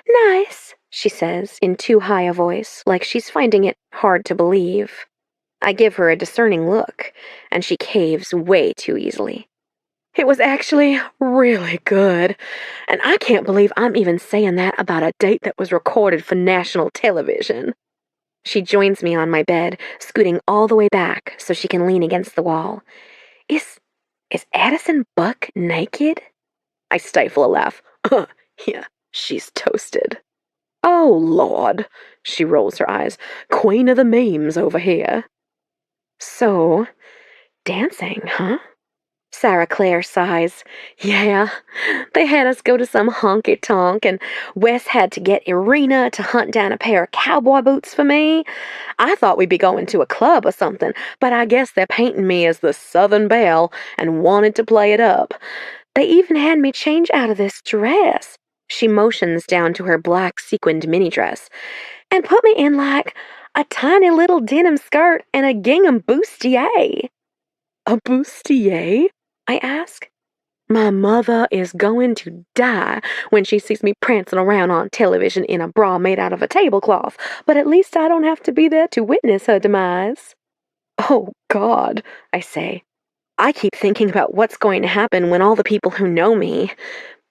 "Nice," she says in too high a voice, like she's finding it hard to believe. I give her a discerning look, and she caves way too easily. "It was actually really good, and I can't believe I'm even saying that about a date that was recorded for national television." She joins me on my bed, scooting all the way back so she can lean against the wall. Is Addison Buck naked?" I stifle a laugh. Yeah, she's toasted." "Oh, Lord," she rolls her eyes. "Queen of the memes over here." "So, dancing, huh?" Sarah Claire sighs. "Yeah, they had us go to some honky-tonk, and Wes had to get Irina to hunt down a pair of cowboy boots for me. I thought we'd be going to a club or something, but I guess they're painting me as the Southern Belle and wanted to play it up. They even had me change out of this dress." She motions down to her black sequined mini dress, "and put me in like a tiny little denim skirt and a gingham bustier." "A bustier?" I ask. My mother is going to die when she sees me prancing around on television in a bra made out of a tablecloth, but at least I don't have to be there to witness her demise. "Oh, God," I say. I keep thinking about what's going to happen when all the people who know me,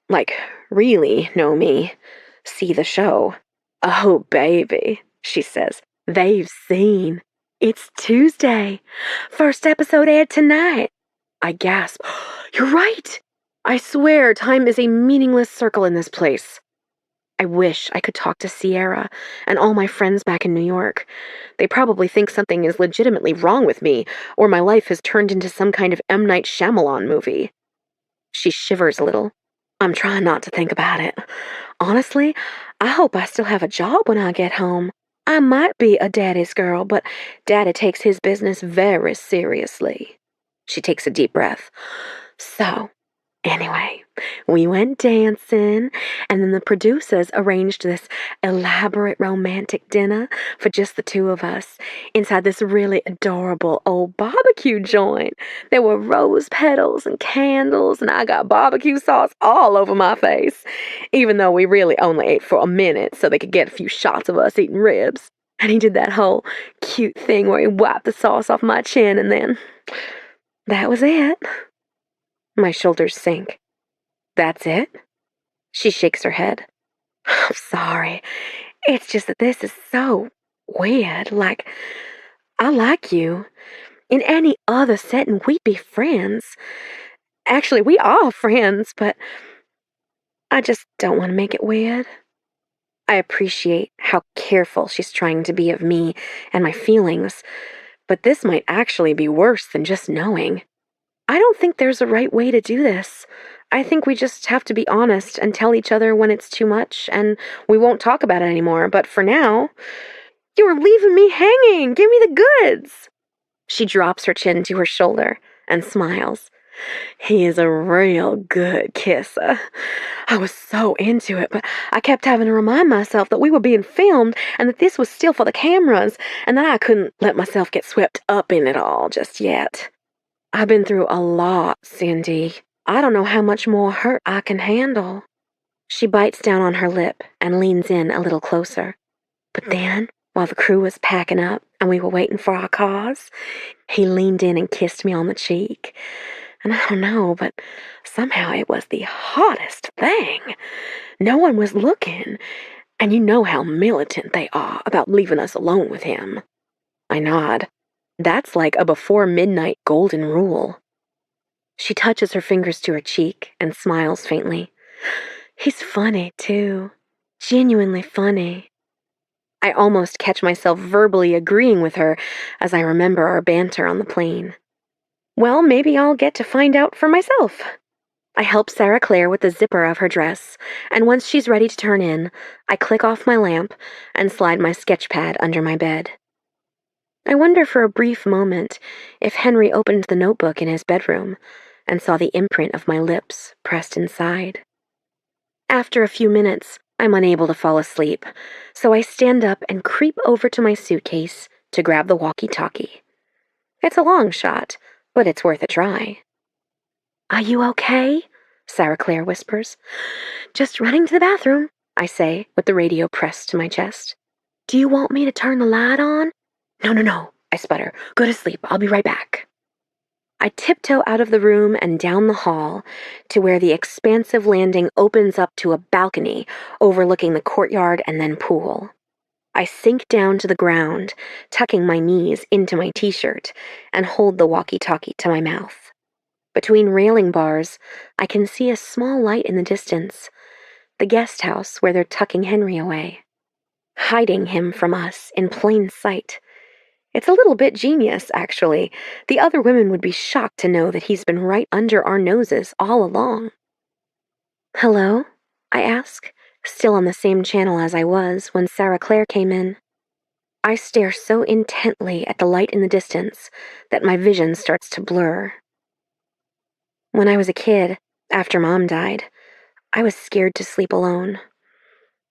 like, really know me, see the show. "Oh, baby," she says, "they've seen. It's Tuesday. First episode aired tonight." I gasp. "You're right. I swear time is a meaningless circle in this place." I wish I could talk to Sierra and all my friends back in New York. They probably think something is legitimately wrong with me, or my life has turned into some kind of M. Night Shyamalan movie. She shivers a little. "I'm trying not to think about it. Honestly, I hope I still have a job when I get home. I might be a daddy's girl, but Daddy takes his business very seriously." She takes a deep breath. So, anyway, we went dancing, and then the producers arranged this elaborate romantic dinner for just the two of us inside this really adorable old barbecue joint. There were rose petals and candles, and I got barbecue sauce all over my face, even though we really only ate for a minute so they could get a few shots of us eating ribs. And he did that whole cute thing where he wiped the sauce off my chin, and then that was it. My shoulders sink. That's it? She shakes her head. I'm sorry. It's just that this is so weird. Like, I like you. In any other setting, we'd be friends. Actually, we are friends, but I just don't want to make it weird. I appreciate how careful she's trying to be of me and my feelings, but this might actually be worse than just knowing. I don't think there's a right way to do this. I think we just have to be honest and tell each other when it's too much, and we won't talk about it anymore. But for now, you're leaving me hanging. Give me the goods. She drops her chin to her shoulder and smiles. He is a real good kisser. I was so into it, but I kept having to remind myself that we were being filmed and that this was still for the cameras, and that I couldn't let myself get swept up in it all just yet. I've been through a lot, Cindy. I don't know how much more hurt I can handle. She bites down on her lip and leans in a little closer. But then, while the crew was packing up and we were waiting for our cars, he leaned in and kissed me on the cheek. And I don't know, but somehow it was the hottest thing. No one was looking, and you know how militant they are about leaving us alone with him. I nod. That's like a before midnight golden rule. She touches her fingers to her cheek and smiles faintly. He's funny, too. Genuinely funny. I almost catch myself verbally agreeing with her as I remember our banter on the plane. Well, maybe I'll get to find out for myself. I help Sarah Claire with the zipper of her dress, and once she's ready to turn in, I click off my lamp and slide my sketch pad under my bed. I wonder for a brief moment if Henry opened the notebook in his bedroom and saw the imprint of my lips pressed inside. After a few minutes, I'm unable to fall asleep, so I stand up and creep over to my suitcase to grab the walkie-talkie. It's a long shot, but it's worth a try. Are you okay? Sarah Claire whispers. Just running to the bathroom, I say, with the radio pressed to my chest. Do you want me to turn the light on? No, I sputter. Go to sleep. I'll be right back. I tiptoe out of the room and down the hall to where the expansive landing opens up to a balcony overlooking the courtyard and then pool. I sink down to the ground, tucking my knees into my t-shirt, and hold the walkie-talkie to my mouth. Between railing bars, I can see a small light in the distance, the guest house where they're tucking Henry away, hiding him from us in plain sight. It's a little bit genius, actually. The other women would be shocked to know that he's been right under our noses all along. Hello? I ask, still on the same channel as I was when Sarah Claire came in. I stare so intently at the light in the distance that my vision starts to blur. When I was a kid, after Mom died, I was scared to sleep alone.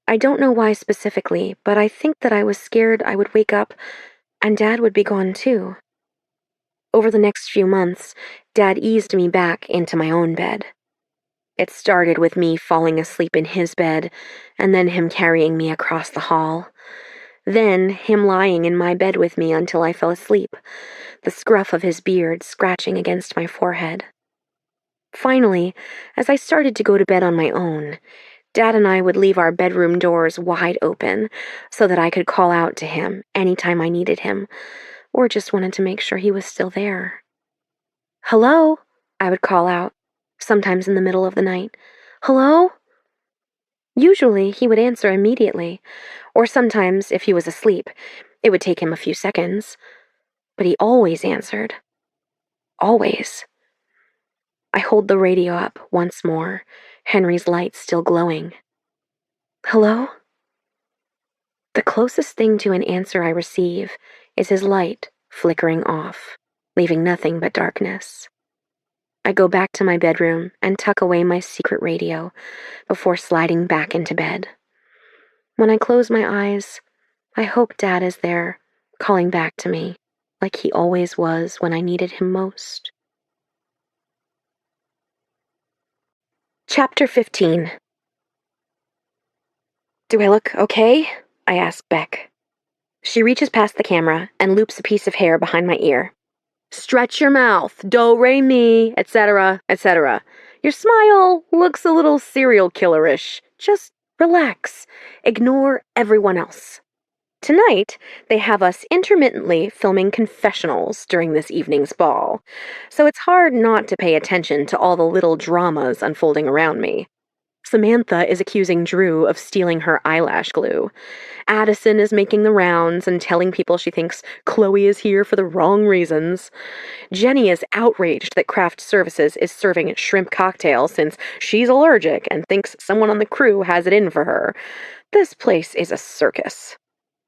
I don't know why specifically, but I think that I was scared I would wake up and Dad would be gone too. Over the next few months, Dad eased me back into my own bed. It started with me falling asleep in his bed, and then him carrying me across the hall. Then him lying in my bed with me until I fell asleep, the scruff of his beard scratching against my forehead. Finally, as I started to go to bed on my own, Dad and I would leave our bedroom doors wide open so that I could call out to him anytime I needed him, or just wanted to make sure he was still there. Hello? I would call out, sometimes in the middle of the night. Hello? Usually, he would answer immediately, or sometimes, if he was asleep, it would take him a few seconds. But he always answered. Always. I hold the radio up once more, Henry's light still glowing. Hello? The closest thing to an answer I receive is his light flickering off. leaving nothing but darkness. I go back to my bedroom and tuck away my secret radio before sliding back into bed. When I close my eyes, I hope Dad is there, calling back to me, like he always was when I needed him most. Chapter 15. Do I look okay? I ask Beck. She reaches past the camera and loops a piece of hair behind my ear. Stretch your mouth, do-re-mi, etc., etc. Your smile looks a little serial killerish. Just relax. Ignore everyone else. Tonight, they have us intermittently filming confessionals during this evening's ball, so it's hard not to pay attention to all the little dramas unfolding around me. Samantha is accusing Drew of stealing her eyelash glue. Addison is making the rounds and telling people she thinks Chloe is here for the wrong reasons. Jenny is outraged that craft services is serving shrimp cocktails since she's allergic and thinks someone on the crew has it in for her. This place is a circus.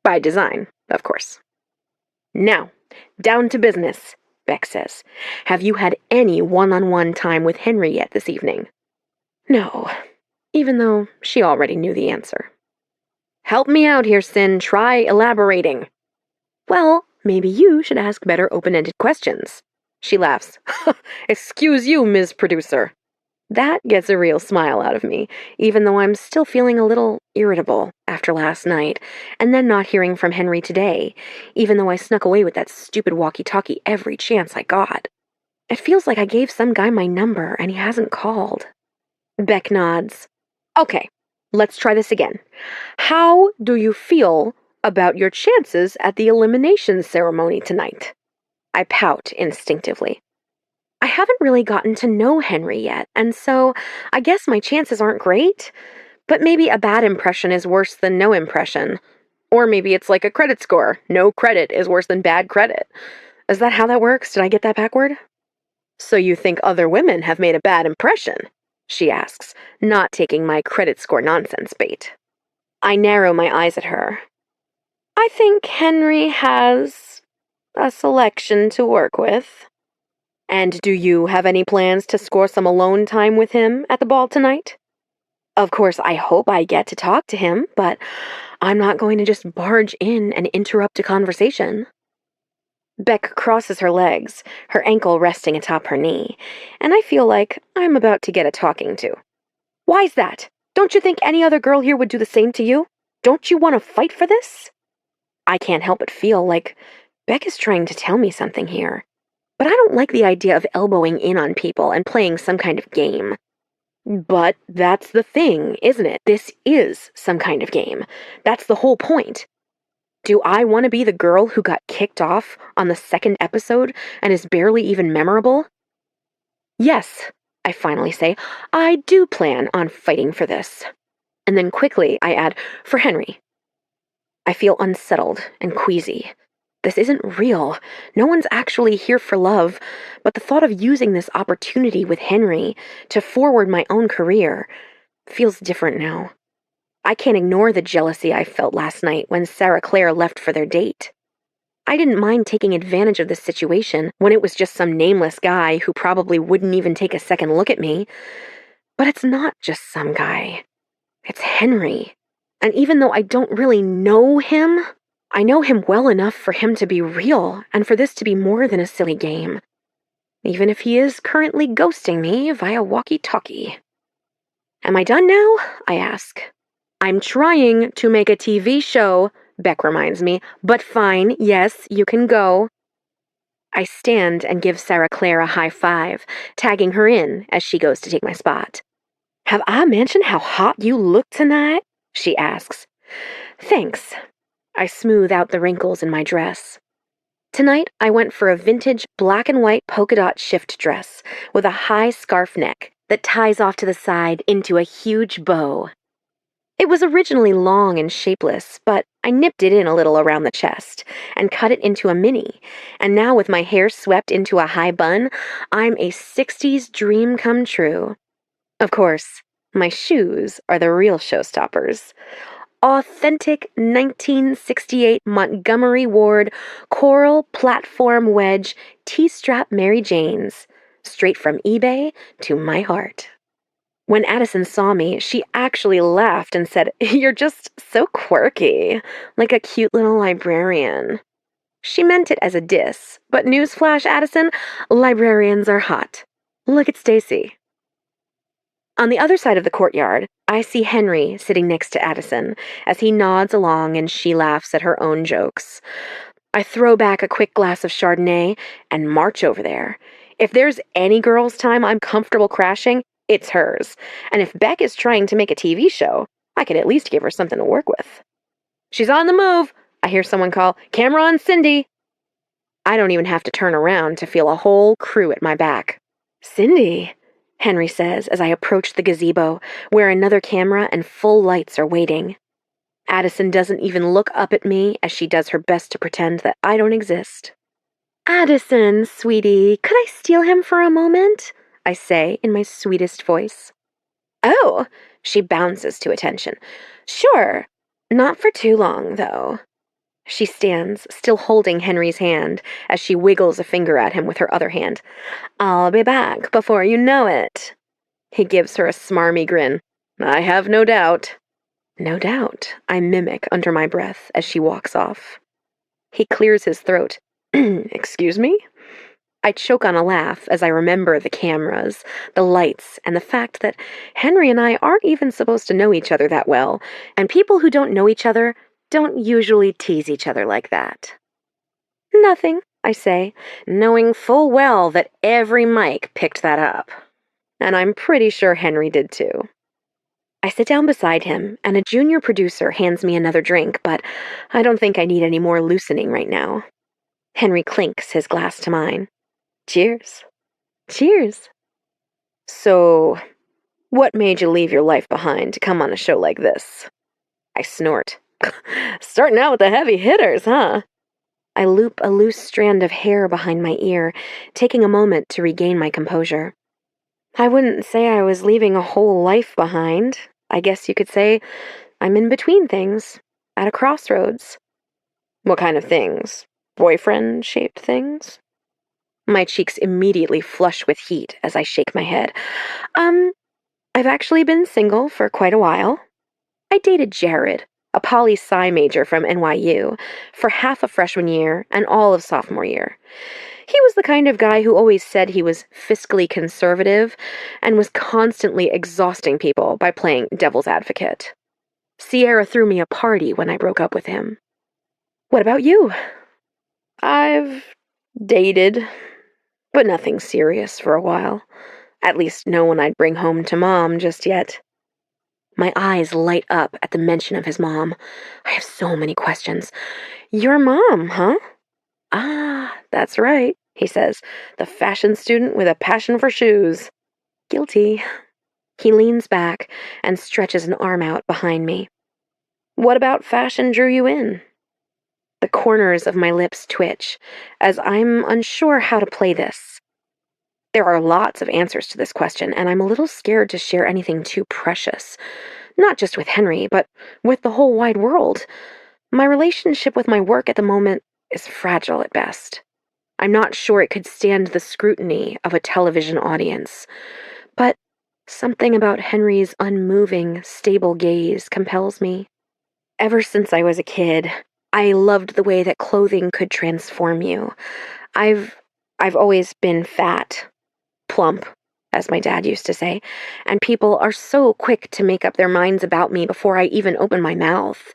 By design, of course. Now, down to business, Beck says. Have you had any one-on-one time with Henry yet this evening? No, even though she already knew the answer. Help me out here, Sin. Try elaborating. Well, maybe you should ask better open-ended questions. She laughs. Excuse you, Ms. Producer. That gets a real smile out of me, even though I'm still feeling a little irritable after last night, and then not hearing from Henry today, even though I snuck away with that stupid walkie-talkie every chance I got. It feels like I gave some guy my number and he hasn't called. Beck nods. Okay, let's try this again. How do you feel about your chances at the elimination ceremony tonight? I pout instinctively. I haven't really gotten to know Henry yet, and so I guess my chances aren't great. But maybe a bad impression is worse than no impression. Or maybe it's like a credit score. No credit is worse than bad credit. Is that how that works? Did I get that backward? So you think other women have made a bad impression? She asks, not taking my credit score nonsense bait. I narrow my eyes at her. I think Henry has a selection to work with. And do you have any plans to score some alone time with him at the ball tonight? Of course, I hope I get to talk to him, but I'm not going to just barge in and interrupt a conversation. Beck crosses her legs, her ankle resting atop her knee, and I feel like I'm about to get a talking to. Why's that? Don't you think any other girl here would do the same to you? Don't you want to fight for this? I can't help but feel like Beck is trying to tell me something here. But I don't like the idea of elbowing in on people and playing some kind of game. But that's the thing, isn't it? This is some kind of game. That's the whole point. Do I want to be the girl who got kicked off on the second episode and is barely even memorable? Yes, I finally say, I do plan on fighting for this. And then quickly I add, for Henry. I feel unsettled and queasy. This isn't real. No one's actually here for love, but the thought of using this opportunity with Henry to forward my own career feels different now. I can't ignore the jealousy I felt last night when Sarah Claire left for their date. I didn't mind taking advantage of this situation when it was just some nameless guy who probably wouldn't even take a second look at me. But it's not just some guy. It's Henry. And even though I don't really know him, I know him well enough for him to be real and for this to be more than a silly game. Even if he is currently ghosting me via walkie-talkie. Am I done now? I ask. I'm trying to make a TV show, Beck reminds me, but fine, yes, you can go. I stand and give Sarah Claire a high five, tagging her in as she goes to take my spot. Have I mentioned how hot you look tonight? She asks. Thanks. I smooth out the wrinkles in my dress. Tonight, I went for a vintage black and white polka dot shift dress with a high scarf neck that ties off to the side into a huge bow. It was originally long and shapeless, but I nipped it in a little around the chest and cut it into a mini, and now with my hair swept into a high bun, I'm a 60s dream come true. Of course, my shoes are the real showstoppers. Authentic 1968 Montgomery Ward coral platform wedge T-strap Mary Janes, straight from eBay to my heart. When Addison saw me, she actually laughed and said, "You're just so quirky, like a cute little librarian." She meant it as a diss, but newsflash, Addison, librarians are hot. Look at Stacy. On the other side of the courtyard, I see Henry sitting next to Addison as he nods along and she laughs at her own jokes. I throw back a quick glass of Chardonnay and march over there. If there's any girl's time I'm comfortable crashing, it's hers. And if Beck is trying to make a TV show, I could at least give her something to work with. "She's on the move," I hear someone call. "Camera on Cindy." I don't even have to turn around to feel a whole crew at my back. "Cindy," Henry says as I approach the gazebo, where another camera and full lights are waiting. Addison doesn't even look up at me as she does her best to pretend that I don't exist. "Addison, sweetie, could I steal him for a moment?" I say in my sweetest voice. "Oh," she bounces to attention. "Sure. Not for too long, though." She stands, still holding Henry's hand, as she wiggles a finger at him with her other hand. "I'll be back before you know it." He gives her a smarmy grin. "I have no doubt." "No doubt," I mimic under my breath as she walks off. He clears his throat. "Excuse me?" I choke on a laugh as I remember the cameras, the lights, and the fact that Henry and I aren't even supposed to know each other that well, and people who don't know each other don't usually tease each other like that. "Nothing," I say, knowing full well that every mic picked that up. And I'm pretty sure Henry did too. I sit down beside him, and a junior producer hands me another drink, but I don't think I need any more loosening right now. Henry clinks his glass to mine. "Cheers." "Cheers." "So, what made you leave your life behind to come on a show like this?" I snort. "Starting out with the heavy hitters, huh?" I loop a loose strand of hair behind my ear, taking a moment to regain my composure. "I wouldn't say I was leaving a whole life behind. I guess you could say I'm in between things, at a crossroads." "What kind of things? Boyfriend-shaped things?" My cheeks immediately flush with heat as I shake my head. Um, I've actually been single for quite a while. I dated Jared, a poli-sci major from NYU, for half of freshman year and all of sophomore year. He was the kind of guy who always said he was fiscally conservative and was constantly exhausting people by playing devil's advocate. Sierra threw me a party when I broke up with him. What about you? I've dated, but nothing serious for a while. At least no one I'd bring home to Mom just yet. My eyes light up at the mention of his mom. I have so many questions. "Your mom, huh?" "Ah, that's right," he says. "The fashion student with a passion for shoes." Guilty. He leans back and stretches an arm out behind me. "What about fashion drew you in?" The corners of my lips twitch, as I'm unsure how to play this. There are lots of answers to this question, and I'm a little scared to share anything too precious. Not just with Henry, but with the whole wide world. My relationship with my work at the moment is fragile at best. I'm not sure it could stand the scrutiny of a television audience. But something about Henry's unmoving, stable gaze compels me. Ever since I was a kid, I loved the way that clothing could transform you. I've always been fat, plump, as my dad used to say, and people are so quick to make up their minds about me before I even open my mouth.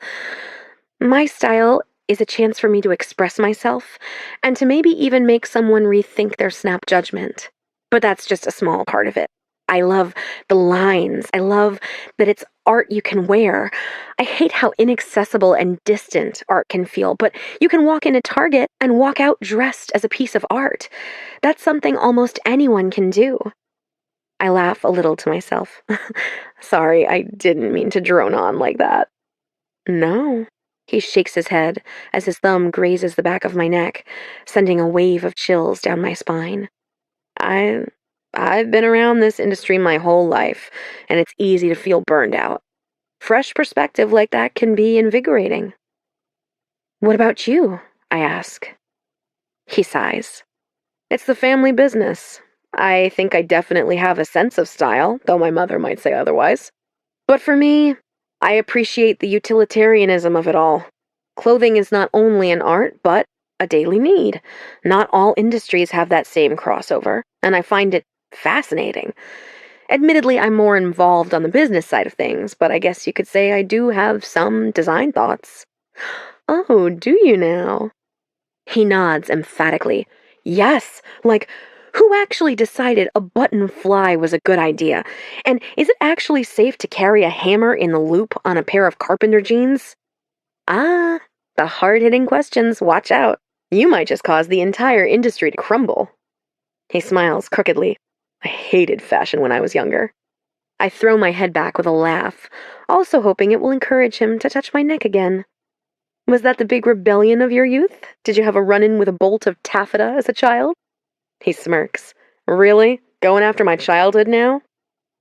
My style is a chance for me to express myself and to maybe even make someone rethink their snap judgment. But that's just a small part of it. I love the lines. I love that it's art you can wear. I hate how inaccessible and distant art can feel, but you can walk into Target and walk out dressed as a piece of art. That's something almost anyone can do. I laugh a little to myself. Sorry, I didn't mean to drone on like that. No. He shakes his head as his thumb grazes the back of my neck, sending a wave of chills down my spine. I've been around this industry my whole life, and it's easy to feel burned out. Fresh perspective like that can be invigorating. What about you? I ask. He sighs. It's the family business. I think I definitely have a sense of style, though my mother might say otherwise. But for me, I appreciate the utilitarianism of it all. Clothing is not only an art, but a daily need. Not all industries have that same crossover, and I find it fascinating. Admittedly, I'm more involved on the business side of things, but I guess you could say I do have some design thoughts. Oh, do you now? He nods emphatically. Yes, like, who actually decided a button fly was a good idea? And is it actually safe to carry a hammer in the loop on a pair of carpenter jeans? Ah, the hard-hitting questions, watch out. You might just cause the entire industry to crumble. He smiles crookedly. I hated fashion when I was younger. I throw my head back with a laugh, also hoping it will encourage him to touch my neck again. Was that the big rebellion of your youth? Did you have a run-in with a bolt of taffeta as a child? He smirks. Really? Going after my childhood now?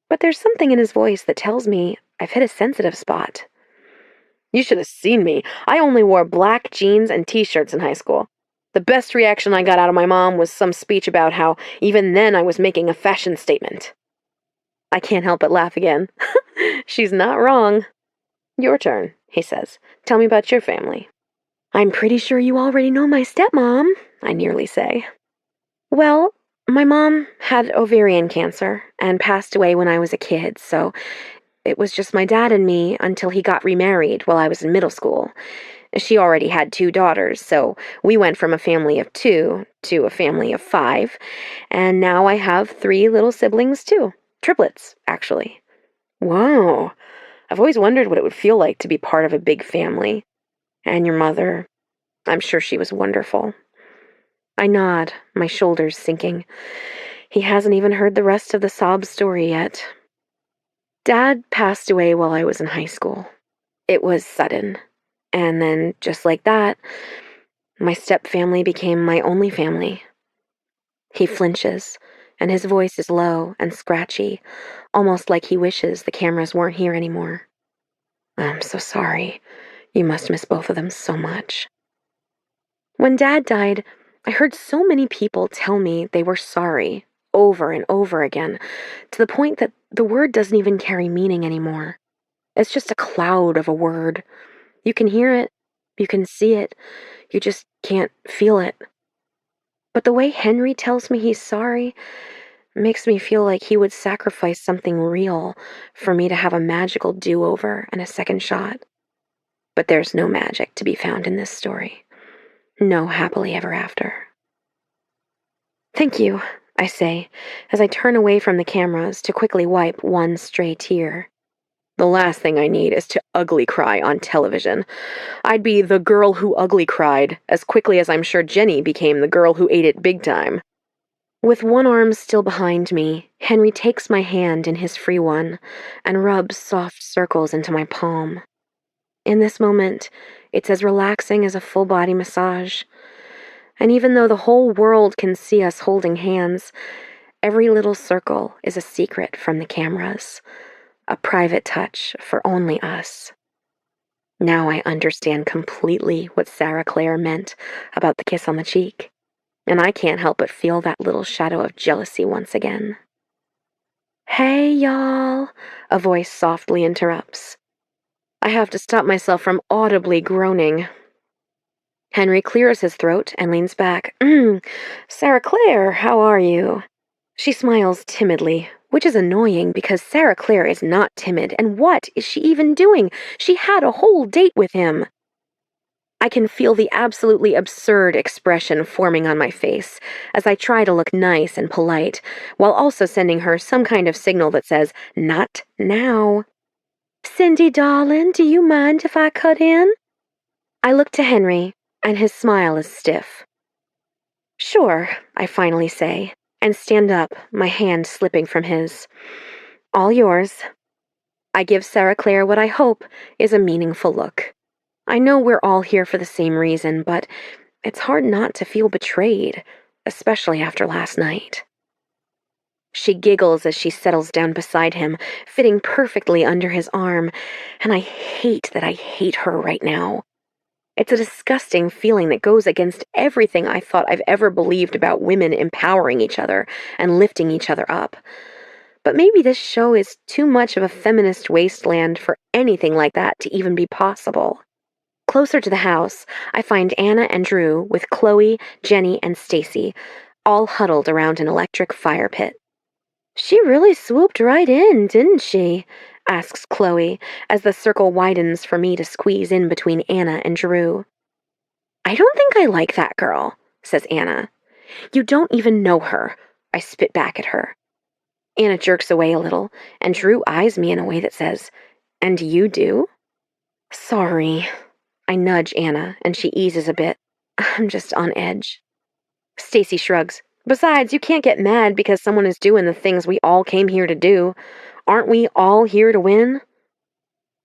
But there's something in his voice that tells me I've hit a sensitive spot. You should have seen me. I only wore black jeans and t-shirts in high school. The best reaction I got out of my mom was some speech about how even then I was making a fashion statement. I can't help but laugh again. She's not wrong. Your turn, he says. Tell me about your family. I'm pretty sure you already know my stepmom, I nearly say. Well, my mom had ovarian cancer and passed away when I was a kid, so it was just my dad and me until he got remarried while I was in middle school. She already had 2 daughters, so we went from a family of 2 to a family of 5, and now I have 3 little siblings too. Triplets, actually. Whoa. I've always wondered what it would feel like to be part of a big family. And your mother, I'm sure she was wonderful. I nod, my shoulders sinking. He hasn't even heard the rest of the sob story yet. Dad passed away while I was in high school. It was sudden. And then, just like that, my step-family became my only family. He flinches, and his voice is low and scratchy, almost like he wishes the cameras weren't here anymore. I'm so sorry. You must miss both of them so much. When Dad died, I heard so many people tell me they were sorry, over and over again, to the point that the word doesn't even carry meaning anymore. It's just a cloud of a word. You can hear it, you can see it, you just can't feel it. But the way Henry tells me he's sorry makes me feel like he would sacrifice something real for me to have a magical do-over and a second shot. But there's no magic to be found in this story. No happily ever after. Thank you, I say, as I turn away from the cameras to quickly wipe one stray tear. The last thing I need is to ugly cry on television. I'd be the girl who ugly cried as quickly as I'm sure Jenny became the girl who ate it big time. With one arm still behind me, Henry takes my hand in his free one and rubs soft circles into my palm. In this moment, it's as relaxing as a full-body massage. And even though the whole world can see us holding hands, every little circle is a secret from the cameras, a private touch for only us. Now I understand completely what Sarah Clare meant about the kiss on the cheek, and I can't help but feel that little shadow of jealousy once again. Hey, y'all, a voice softly interrupts. I have to stop myself from audibly groaning. Henry clears his throat and leans back. Sarah Clare, how are you? She smiles timidly, which is annoying because Sarah Clare is not timid, and what is she even doing? She had a whole date with him. I can feel the absolutely absurd expression forming on my face as I try to look nice and polite, while also sending her some kind of signal that says, not now. Cindy, darling, do you mind if I cut in? I look to Henry, and his smile is stiff. Sure, I finally say, and stand up, my hand slipping from his. All yours. I give Sarah Clare what I hope is a meaningful look. I know we're all here for the same reason, but it's hard not to feel betrayed, especially after last night. She giggles as she settles down beside him, fitting perfectly under his arm, and I hate that I hate her right now. It's a disgusting feeling that goes against everything I thought I've ever believed about women empowering each other and lifting each other up. But maybe this show is too much of a feminist wasteland for anything like that to even be possible. Closer to the house, I find Anna and Drew with Chloe, Jenny, and Stacy, all huddled around an electric fire pit. "She really swooped right in, didn't she?" asks Chloe, as the circle widens for me to squeeze in between Anna and Drew. "I don't think I like that girl," says Anna. "You don't even know her," I spit back at her. Anna jerks away a little, and Drew eyes me in a way that says, "And you do?" "Sorry." I nudge Anna, and she eases a bit. "I'm just on edge." Stacy shrugs. "Besides, you can't get mad because someone is doing the things we all came here to do. Aren't we all here to win?"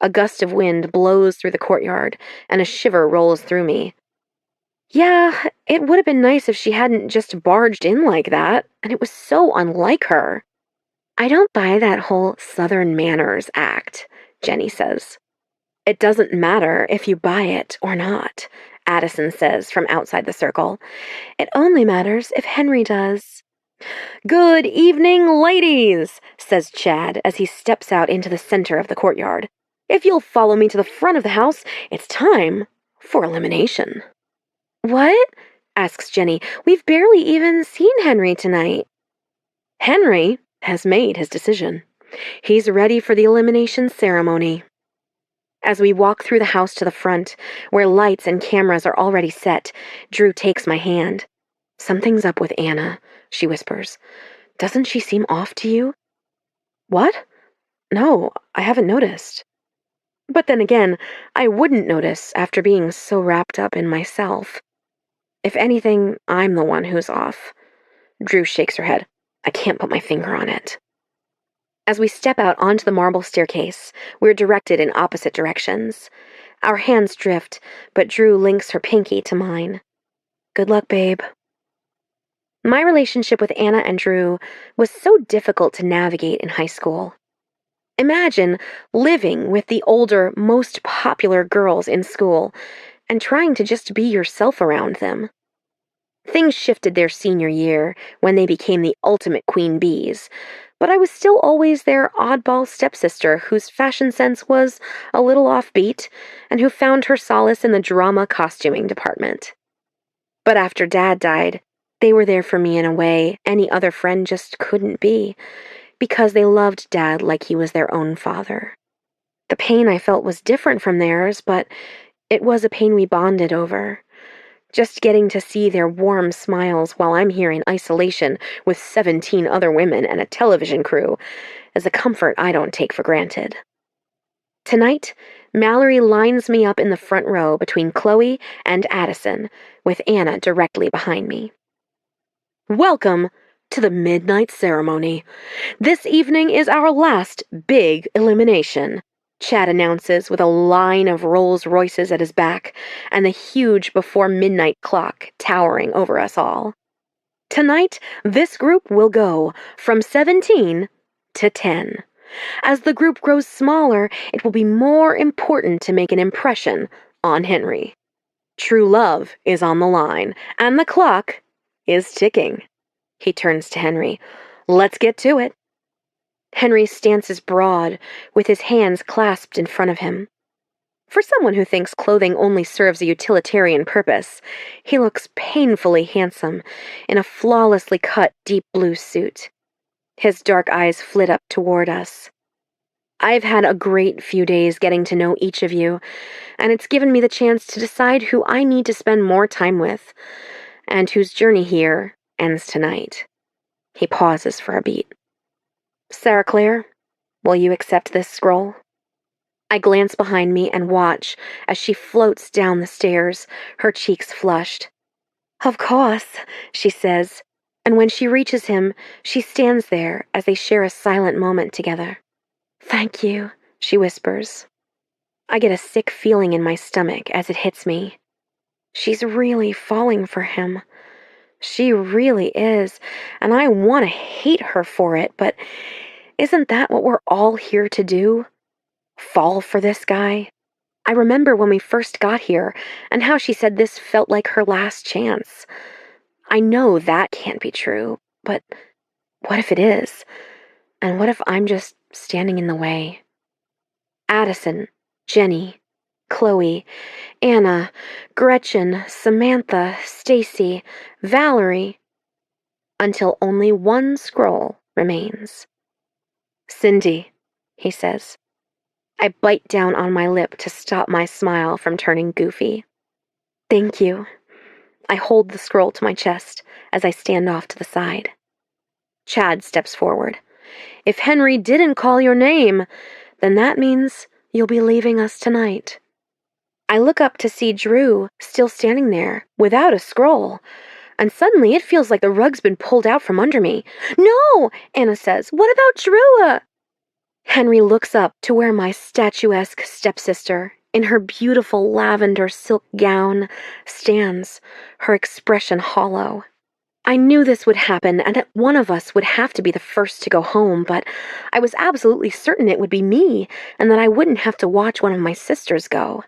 A gust of wind blows through the courtyard, and a shiver rolls through me. Yeah, it would have been nice if she hadn't just barged in like that, and it was so unlike her. "I don't buy that whole Southern manners act," Jenny says. "It doesn't matter if you buy it or not," Addison says from outside the circle. "It only matters if Henry does." "Good evening, ladies," says Chad as he steps out into the center of the courtyard. "If you'll follow me to the front of the house, it's time for elimination." "What?" asks Jenny. "We've barely even seen Henry tonight." "Henry has made his decision. He's ready for the elimination ceremony." As we walk through the house to the front, where lights and cameras are already set, Drew takes my hand. "Something's up with Anna," she whispers. "Doesn't she seem off to you?" "What? No, I haven't noticed." But then again, I wouldn't notice after being so wrapped up in myself. If anything, I'm the one who's off. Drew shakes her head. "I can't put my finger on it." As we step out onto the marble staircase, we're directed in opposite directions. Our hands drift, but Drew links her pinky to mine. "Good luck, babe." My relationship with Anna and Drew was so difficult to navigate in high school. Imagine living with the older, most popular girls in school and trying to just be yourself around them. Things shifted their senior year when they became the ultimate queen bees, but I was still always their oddball stepsister whose fashion sense was a little offbeat and who found her solace in the drama costuming department. But after Dad died, they were there for me in a way any other friend just couldn't be, because they loved Dad like he was their own father. The pain I felt was different from theirs, but it was a pain we bonded over. Just getting to see their warm smiles while I'm here in isolation with 17 other women and a television crew is a comfort I don't take for granted. Tonight, Mallory lines me up in the front row between Chloe and Addison, with Anna directly behind me. "Welcome to the midnight ceremony. This evening is our last big elimination," Chad announces with a line of Rolls Royces at his back and the huge before midnight clock towering over us all. "Tonight, this group will go from 17 to 10. As the group grows smaller, it will be more important to make an impression on Henry. True love is on the line, and the clock is ticking." He turns to Henry. "Let's get to it." Henry's stance is broad, with his hands clasped in front of him. For someone who thinks clothing only serves a utilitarian purpose, he looks painfully handsome in a flawlessly cut deep blue suit. His dark eyes flit up toward us. "I've had a great few days getting to know each of you, and it's given me the chance to decide who I need to spend more time with, and whose journey here ends tonight." He pauses for a beat. "Sarah Claire, will you accept this scroll?" I glance behind me and watch as she floats down the stairs, her cheeks flushed. "Of course," she says, and when she reaches him, she stands there as they share a silent moment together. "Thank you," she whispers. I get a sick feeling in my stomach as it hits me. She's really falling for him. She really is, and I want to hate her for it, but isn't that what we're all here to do? Fall for this guy? I remember when we first got here and how she said this felt like her last chance. I know that can't be true, but what if it is? And what if I'm just standing in the way? Addison, Jenny, Chloe, Anna, Gretchen, Samantha, Stacy, Valerie, until only one scroll remains. Cindy, he says. I bite down on my lip to stop my smile from turning goofy. Thank you. I hold the scroll to my chest as I stand off to the side. Chad steps forward. If Henry didn't call your name, then that means you'll be leaving us tonight. I look up to see Drew still standing there without a scroll, and suddenly it feels like the rug's been pulled out from under me. No, Anna says. What about Drew? Henry looks up to where my statuesque stepsister, in her beautiful lavender silk gown, stands, her expression hollow. I knew this would happen and that one of us would have to be the first to go home, but I was absolutely certain it would be me and that I wouldn't have to watch one of my sisters go.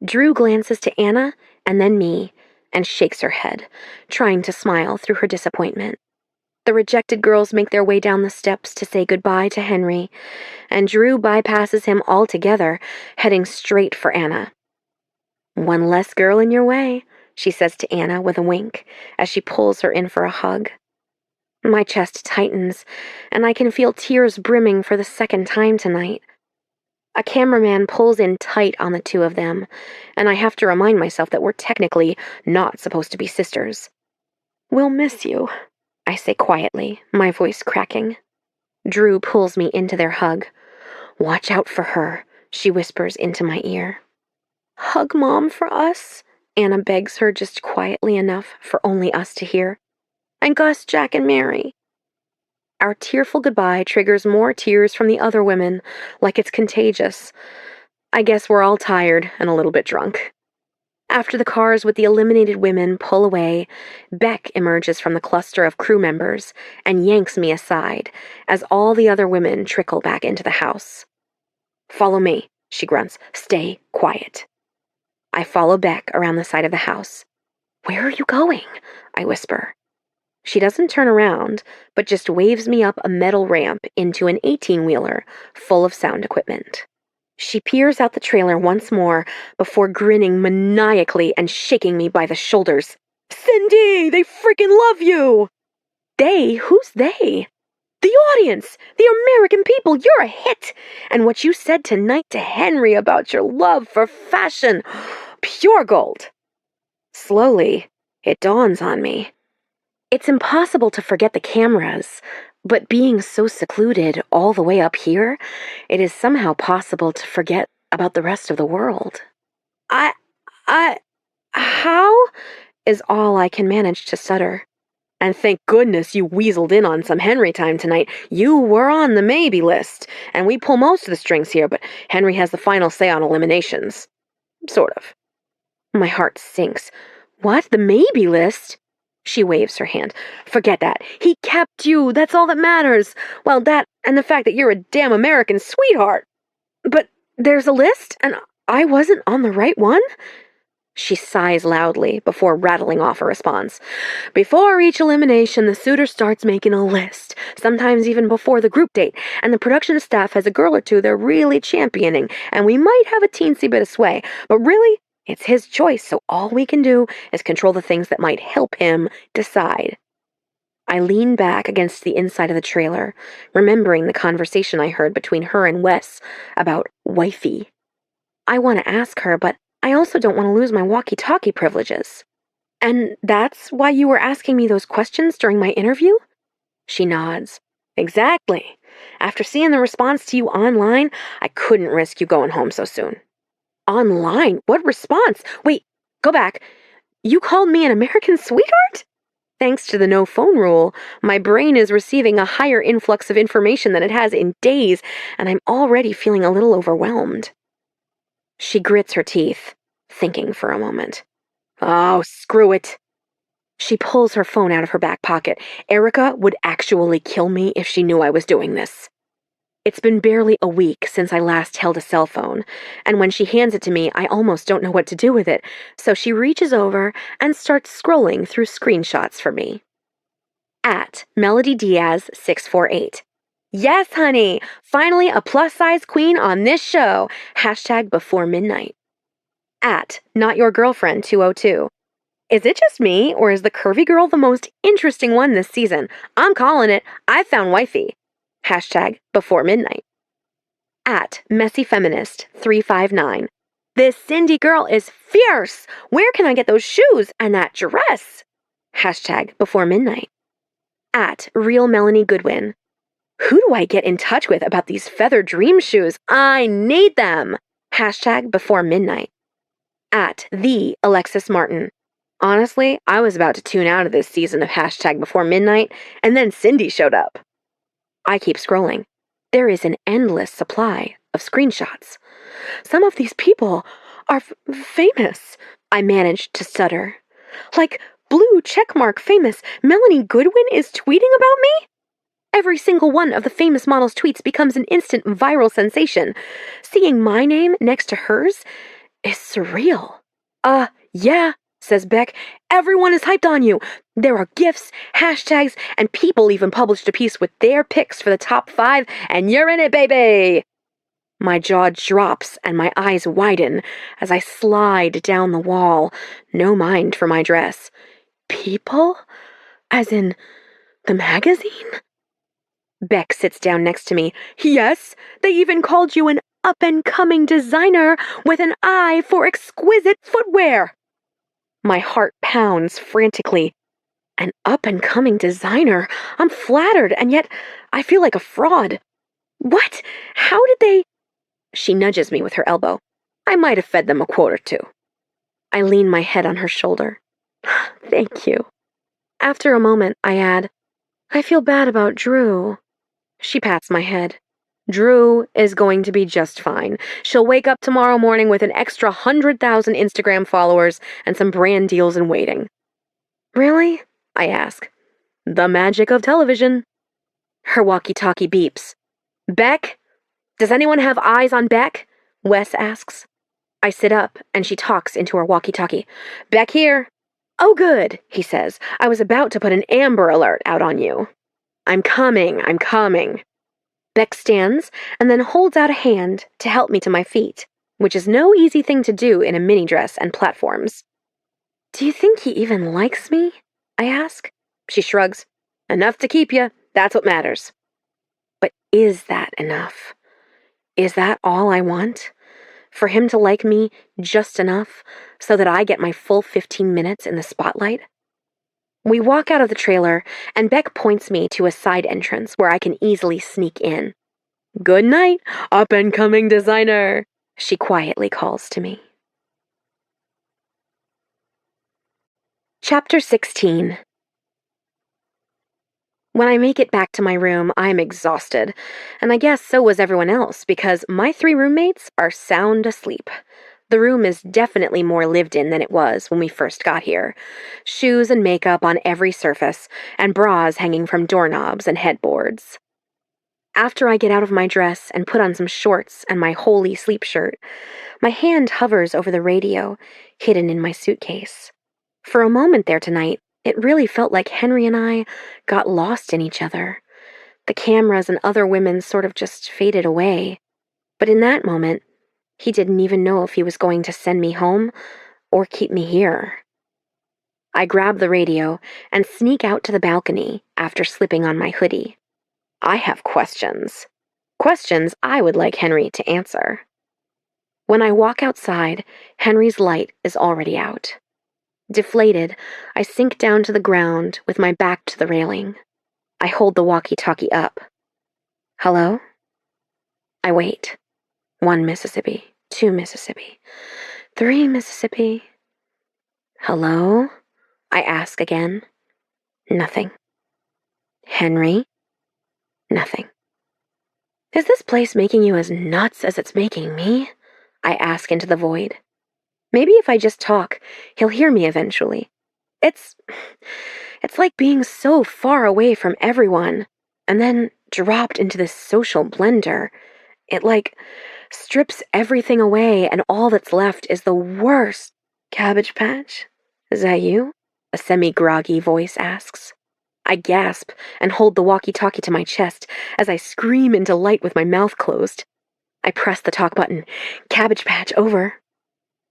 Drew glances to Anna and then me and shakes her head, trying to smile through her disappointment. The rejected girls make their way down the steps to say goodbye to Henry, and Drew bypasses him altogether, heading straight for Anna. One less girl in your way, she says to Anna with a wink as she pulls her in for a hug. My chest tightens, and I can feel tears brimming for the second time tonight. A cameraman pulls in tight on the two of them, and I have to remind myself that we're technically not supposed to be sisters. We'll miss you, I say quietly, my voice cracking. Drew pulls me into their hug. Watch out for her, she whispers into my ear. Hug Mom for us, Anna begs her just quietly enough for only us to hear. And Gus, Jack, and Mary. Our tearful goodbye triggers more tears from the other women, like it's contagious. I guess we're all tired and a little bit drunk. After the cars with the eliminated women pull away, Beck emerges from the cluster of crew members and yanks me aside as all the other women trickle back into the house. Follow me, she grunts. Stay quiet. I follow Beck around the side of the house. Where are you going? I whisper. She doesn't turn around, but just waves me up a metal ramp into an 18-wheeler full of sound equipment. She peers out the trailer once more before grinning maniacally and shaking me by the shoulders. Cindy, they freaking love you! They? Who's they? The audience! The American people! You're a hit! And what you said tonight to Henry about your love for fashion. Pure gold. Slowly, it dawns on me. It's impossible to forget the cameras, but being so secluded all the way up here, it is somehow possible to forget about the rest of the world. How? Is all I can manage to stutter. And thank goodness you weaseled in on some Henry time tonight. You were on the maybe list, and we pull most of the strings here, but Henry has the final say on eliminations. Sort of. My heart sinks. What? The maybe list? She waves her hand. Forget that. He kept you. That's all that matters. Well, that and the fact that you're a damn American sweetheart. But there's a list, and I wasn't on the right one? She sighs loudly before rattling off a response. Before each elimination, the suitor starts making a list, sometimes even before the group date, and the production staff has a girl or two they're really championing, and we might have a teensy bit of sway, but really, it's his choice, so all we can do is control the things that might help him decide. I lean back against the inside of the trailer, remembering the conversation I heard between her and Wes about wifey. I want to ask her, but I also don't want to lose my walkie-talkie privileges. And that's why you were asking me those questions during my interview? She nods. Exactly. After seeing the response to you online, I couldn't risk you going home so soon. Online? What response? Wait, go back. You called me an American sweetheart? Thanks to the no phone rule, my brain is receiving a higher influx of information than it has in days, and I'm already feeling a little overwhelmed. She grits her teeth, thinking for a moment. Oh, screw it. She pulls her phone out of her back pocket. Erica would actually kill me if she knew I was doing this. It's been barely a week since I last held a cell phone, and when she hands it to me, I almost don't know what to do with it, so she reaches over and starts scrolling through screenshots for me. At Melody Diaz 648. Yes, honey, finally a plus-size queen on this show. Hashtag before midnight. At Not Your Girlfriend 202. Is it just me, or is the curvy girl the most interesting one this season? I'm calling it. I've found wifey. Hashtag before midnight. At Messy Feminist 359. This Cindy girl is fierce. Where can I get those shoes and that dress? Hashtag before midnight. At Real Melanie Goodwin. Who do I get in touch with about these feather dream shoes? I need them. Hashtag before midnight. At The Alexis Martin. Honestly, I was about to tune out of this season of hashtag before midnight, and then Cindy showed up. I keep scrolling. There is an endless supply of screenshots. Some of these people are famous. I managed to stutter. Like blue checkmark famous Melanie Goodwin is tweeting about me? Every single one of the famous model's tweets becomes an instant viral sensation. Seeing my name next to hers is surreal. Yeah, says Beck. Everyone is hyped on you. There are GIFs, hashtags, and people even published a piece with their picks for the top 5, and you're in it, baby! My jaw drops and my eyes widen as I slide down the wall, no mind for my dress. People? As in the magazine? Beck sits down next to me. Yes, they even called you an up-and-coming designer with an eye for exquisite footwear. My heart pounds frantically. An up-and-coming designer? I'm flattered, and yet I feel like a fraud. What? How did they... She nudges me with her elbow. I might have fed them a quote or two. I lean my head on her shoulder. Thank you. After a moment, I add, I feel bad about Drew. She pats my head. Drew is going to be just fine. She'll wake up tomorrow morning with an extra 100,000 Instagram followers and some brand deals in waiting. Really? I ask. The magic of television. Her walkie-talkie beeps. Beck? Does anyone have eyes on Beck? Wes asks. I sit up and she talks into her walkie-talkie. Beck here. Oh good, he says. I was about to put an Amber Alert out on you. I'm coming. Beck stands and then holds out a hand to help me to my feet, which is no easy thing to do in a mini dress and platforms. Do you think he even likes me? I ask. She shrugs. Enough to keep you. That's what matters. But is that enough? Is that all I want? For him to like me just enough so that I get my full 15 minutes in the spotlight? We walk out of the trailer, and Beck points me to a side entrance where I can easily sneak in. Good night, up-and-coming designer, she quietly calls to me. Chapter 16. When I make it back to my room, I'm exhausted, and I guess so was everyone else because my 3 roommates are sound asleep. The room is definitely more lived in than it was when we first got here. Shoes and makeup on every surface, and bras hanging from doorknobs and headboards. After I get out of my dress and put on some shorts and my holy sleep shirt, my hand hovers over the radio, hidden in my suitcase. For a moment there tonight, it really felt like Henry and I got lost in each other. The cameras and other women sort of just faded away. But in that moment, he didn't even know if he was going to send me home or keep me here. I grab the radio and sneak out to the balcony after slipping on my hoodie. I have questions. Questions I would like Henry to answer. When I walk outside, Henry's light is already out. Deflated, I sink down to the ground with my back to the railing. I hold the walkie-talkie up. Hello? I wait. 1 Mississippi, 2 Mississippi, 3 Mississippi. Hello? I ask again. Nothing. Henry? Nothing. Is this place making you as nuts as it's making me? I ask into the void. Maybe if I just talk, he'll hear me eventually. It's it's like being so far away from everyone and then dropped into this social blender. It like strips everything away and all that's left is the worst. Cabbage Patch? Is that you? A semi-groggy voice asks. I gasp and hold the walkie-talkie to my chest as I scream in delight with my mouth closed. I press the talk button. Cabbage Patch, over.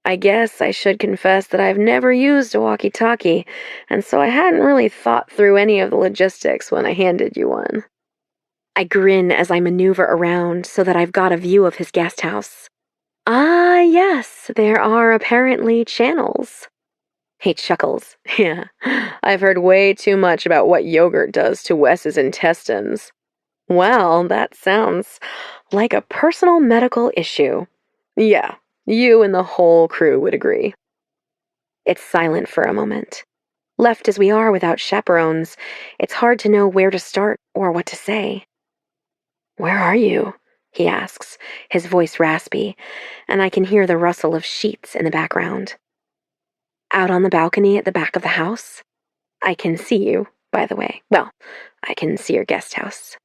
I guess I should confess that I've never used a walkie-talkie, and so I hadn't really thought through any of the logistics when I handed you one. I grin as I maneuver around so that I've got a view of his guest house. Ah, yes, there are apparently channels. He chuckles. Yeah, I've heard way too much about what yogurt does to Wes's intestines. Well, that sounds like a personal medical issue. Yeah, you and the whole crew would agree. It's silent for a moment. Left as we are without chaperones, it's hard to know where to start or what to say. Where are you? He asks, his voice raspy, and I can hear the rustle of sheets in the background. Out on the balcony at the back of the house. I can see you, by the way. Well, I can see your guest house.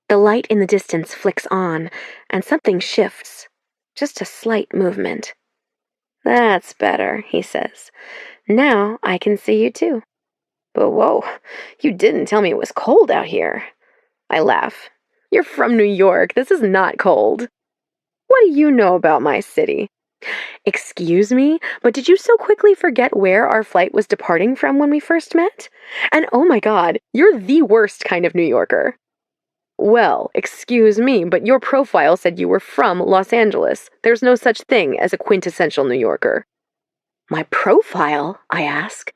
The light in the distance flicks on, and something shifts. Just a slight movement. That's better, he says. Now I can see you too. But whoa, you didn't tell me it was cold out here. I laugh. You're from New York. This is not cold. What do you know about my city? Excuse me, but did you so quickly forget where our flight was departing from when we first met? And oh my God, you're the worst kind of New Yorker. Well, excuse me, but your profile said you were from Los Angeles. There's no such thing as a quintessential New Yorker. My profile? I ask.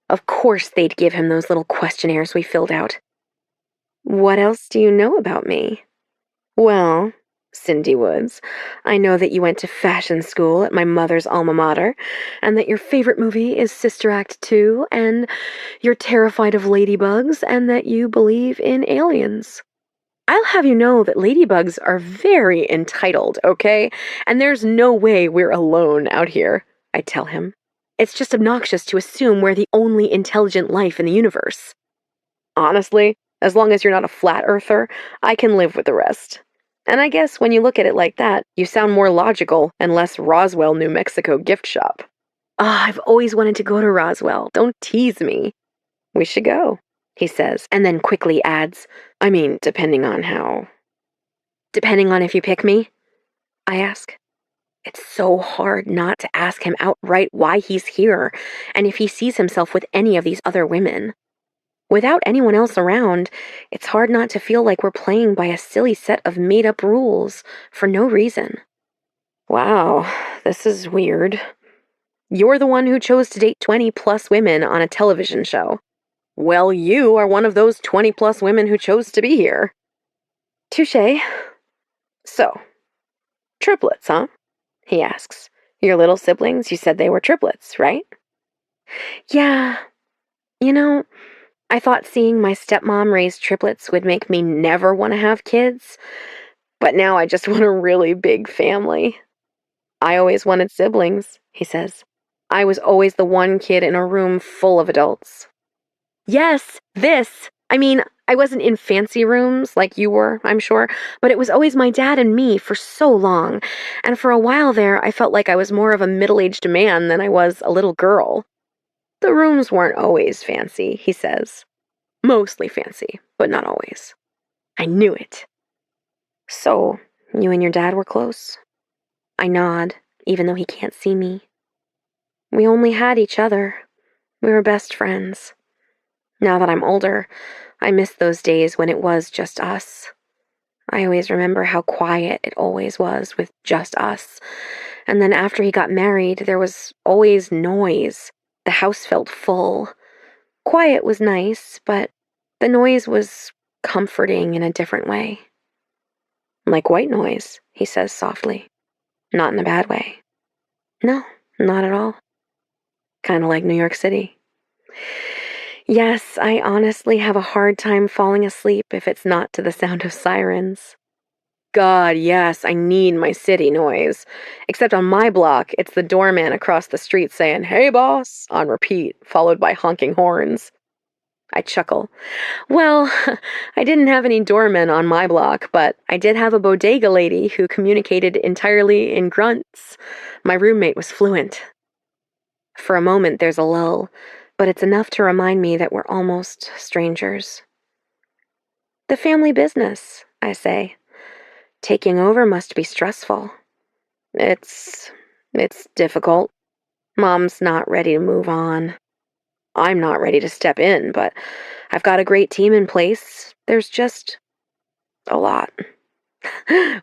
Of course they'd give him those little questionnaires we filled out. What else do you know about me? Well, Cindy Woods, I know that you went to fashion school at my mother's alma mater, and that your favorite movie is Sister Act 2, and you're terrified of ladybugs, and that you believe in aliens. I'll have you know that ladybugs are very entitled, okay? And there's no way we're alone out here, I tell him. It's just obnoxious to assume we're the only intelligent life in the universe. Honestly, as long as you're not a flat earther, I can live with the rest. And I guess when you look at it like that, you sound more logical and less Roswell, New Mexico gift shop. Ah, I've always wanted to go to Roswell. Don't tease me. We should go, he says, and then quickly adds, I mean, depending on how. Depending on if you pick me? I ask. It's so hard not to ask him outright why he's here, and if he sees himself with any of these other women. Without anyone else around, it's hard not to feel like we're playing by a silly set of made-up rules for no reason. Wow, this is weird. You're the one who chose to date 20-plus women on a television show. Well, you are one of those 20-plus women who chose to be here. Touché. So, triplets, huh? He asks. Your little siblings, you said they were triplets, right? Yeah. You know, I thought seeing my stepmom raise triplets would make me never want to have kids, but now I just want a really big family. I always wanted siblings, he says. I was always the one kid in a room full of adults. Yes, this. I mean, I wasn't in fancy rooms like you were, I'm sure, but it was always my dad and me for so long, and for a while there I felt like I was more of a middle-aged man than I was a little girl. The rooms weren't always fancy, he says. Mostly fancy, but not always. I knew it. So, you and your dad were close? I nod, even though he can't see me. We only had each other. We were best friends. Now that I'm older, I miss those days when it was just us. I always remember how quiet it always was with just us. And then after he got married, there was always noise. The house felt full. Quiet was nice, but the noise was comforting in a different way. Like white noise, he says softly. Not in a bad way. No, not at all. Kind of like New York City. Yes, I honestly have a hard time falling asleep if it's not to the sound of sirens. God, yes, I need my city noise. Except on my block, it's the doorman across the street saying, "Hey, boss," on repeat, followed by honking horns. I chuckle. Well, I didn't have any doormen on my block, but I did have a bodega lady who communicated entirely in grunts. My roommate was fluent. For a moment, there's a lull, but it's enough to remind me that we're almost strangers. The family business, I say. Taking over must be stressful. It's difficult. Mom's not ready to move on. I'm not ready to step in, but I've got a great team in place. There's just a lot.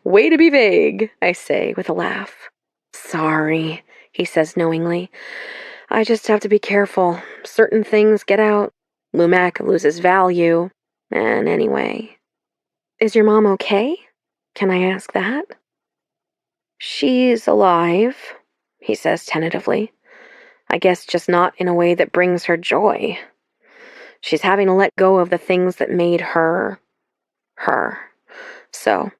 Way to be vague, I say with a laugh. Sorry, he says knowingly. I just have to be careful. Certain things get out. Lumac loses value. And anyway. Is your mom okay? Can I ask that? She's alive, he says tentatively. I guess just not in a way that brings her joy. She's having to let go of the things that made her, her. So,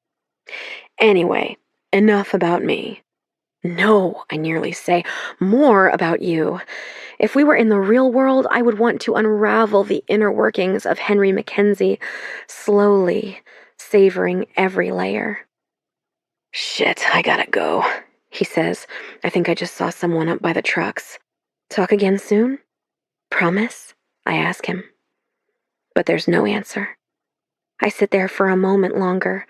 anyway, enough about me. No, I nearly say, more about you. If we were in the real world, I would want to unravel the inner workings of Henry Mackenzie, slowly, savoring every layer. Shit, I gotta go, he says. I think I just saw someone up by the trucks. Talk again soon? Promise? I ask him. But there's no answer. I sit there for a moment longer,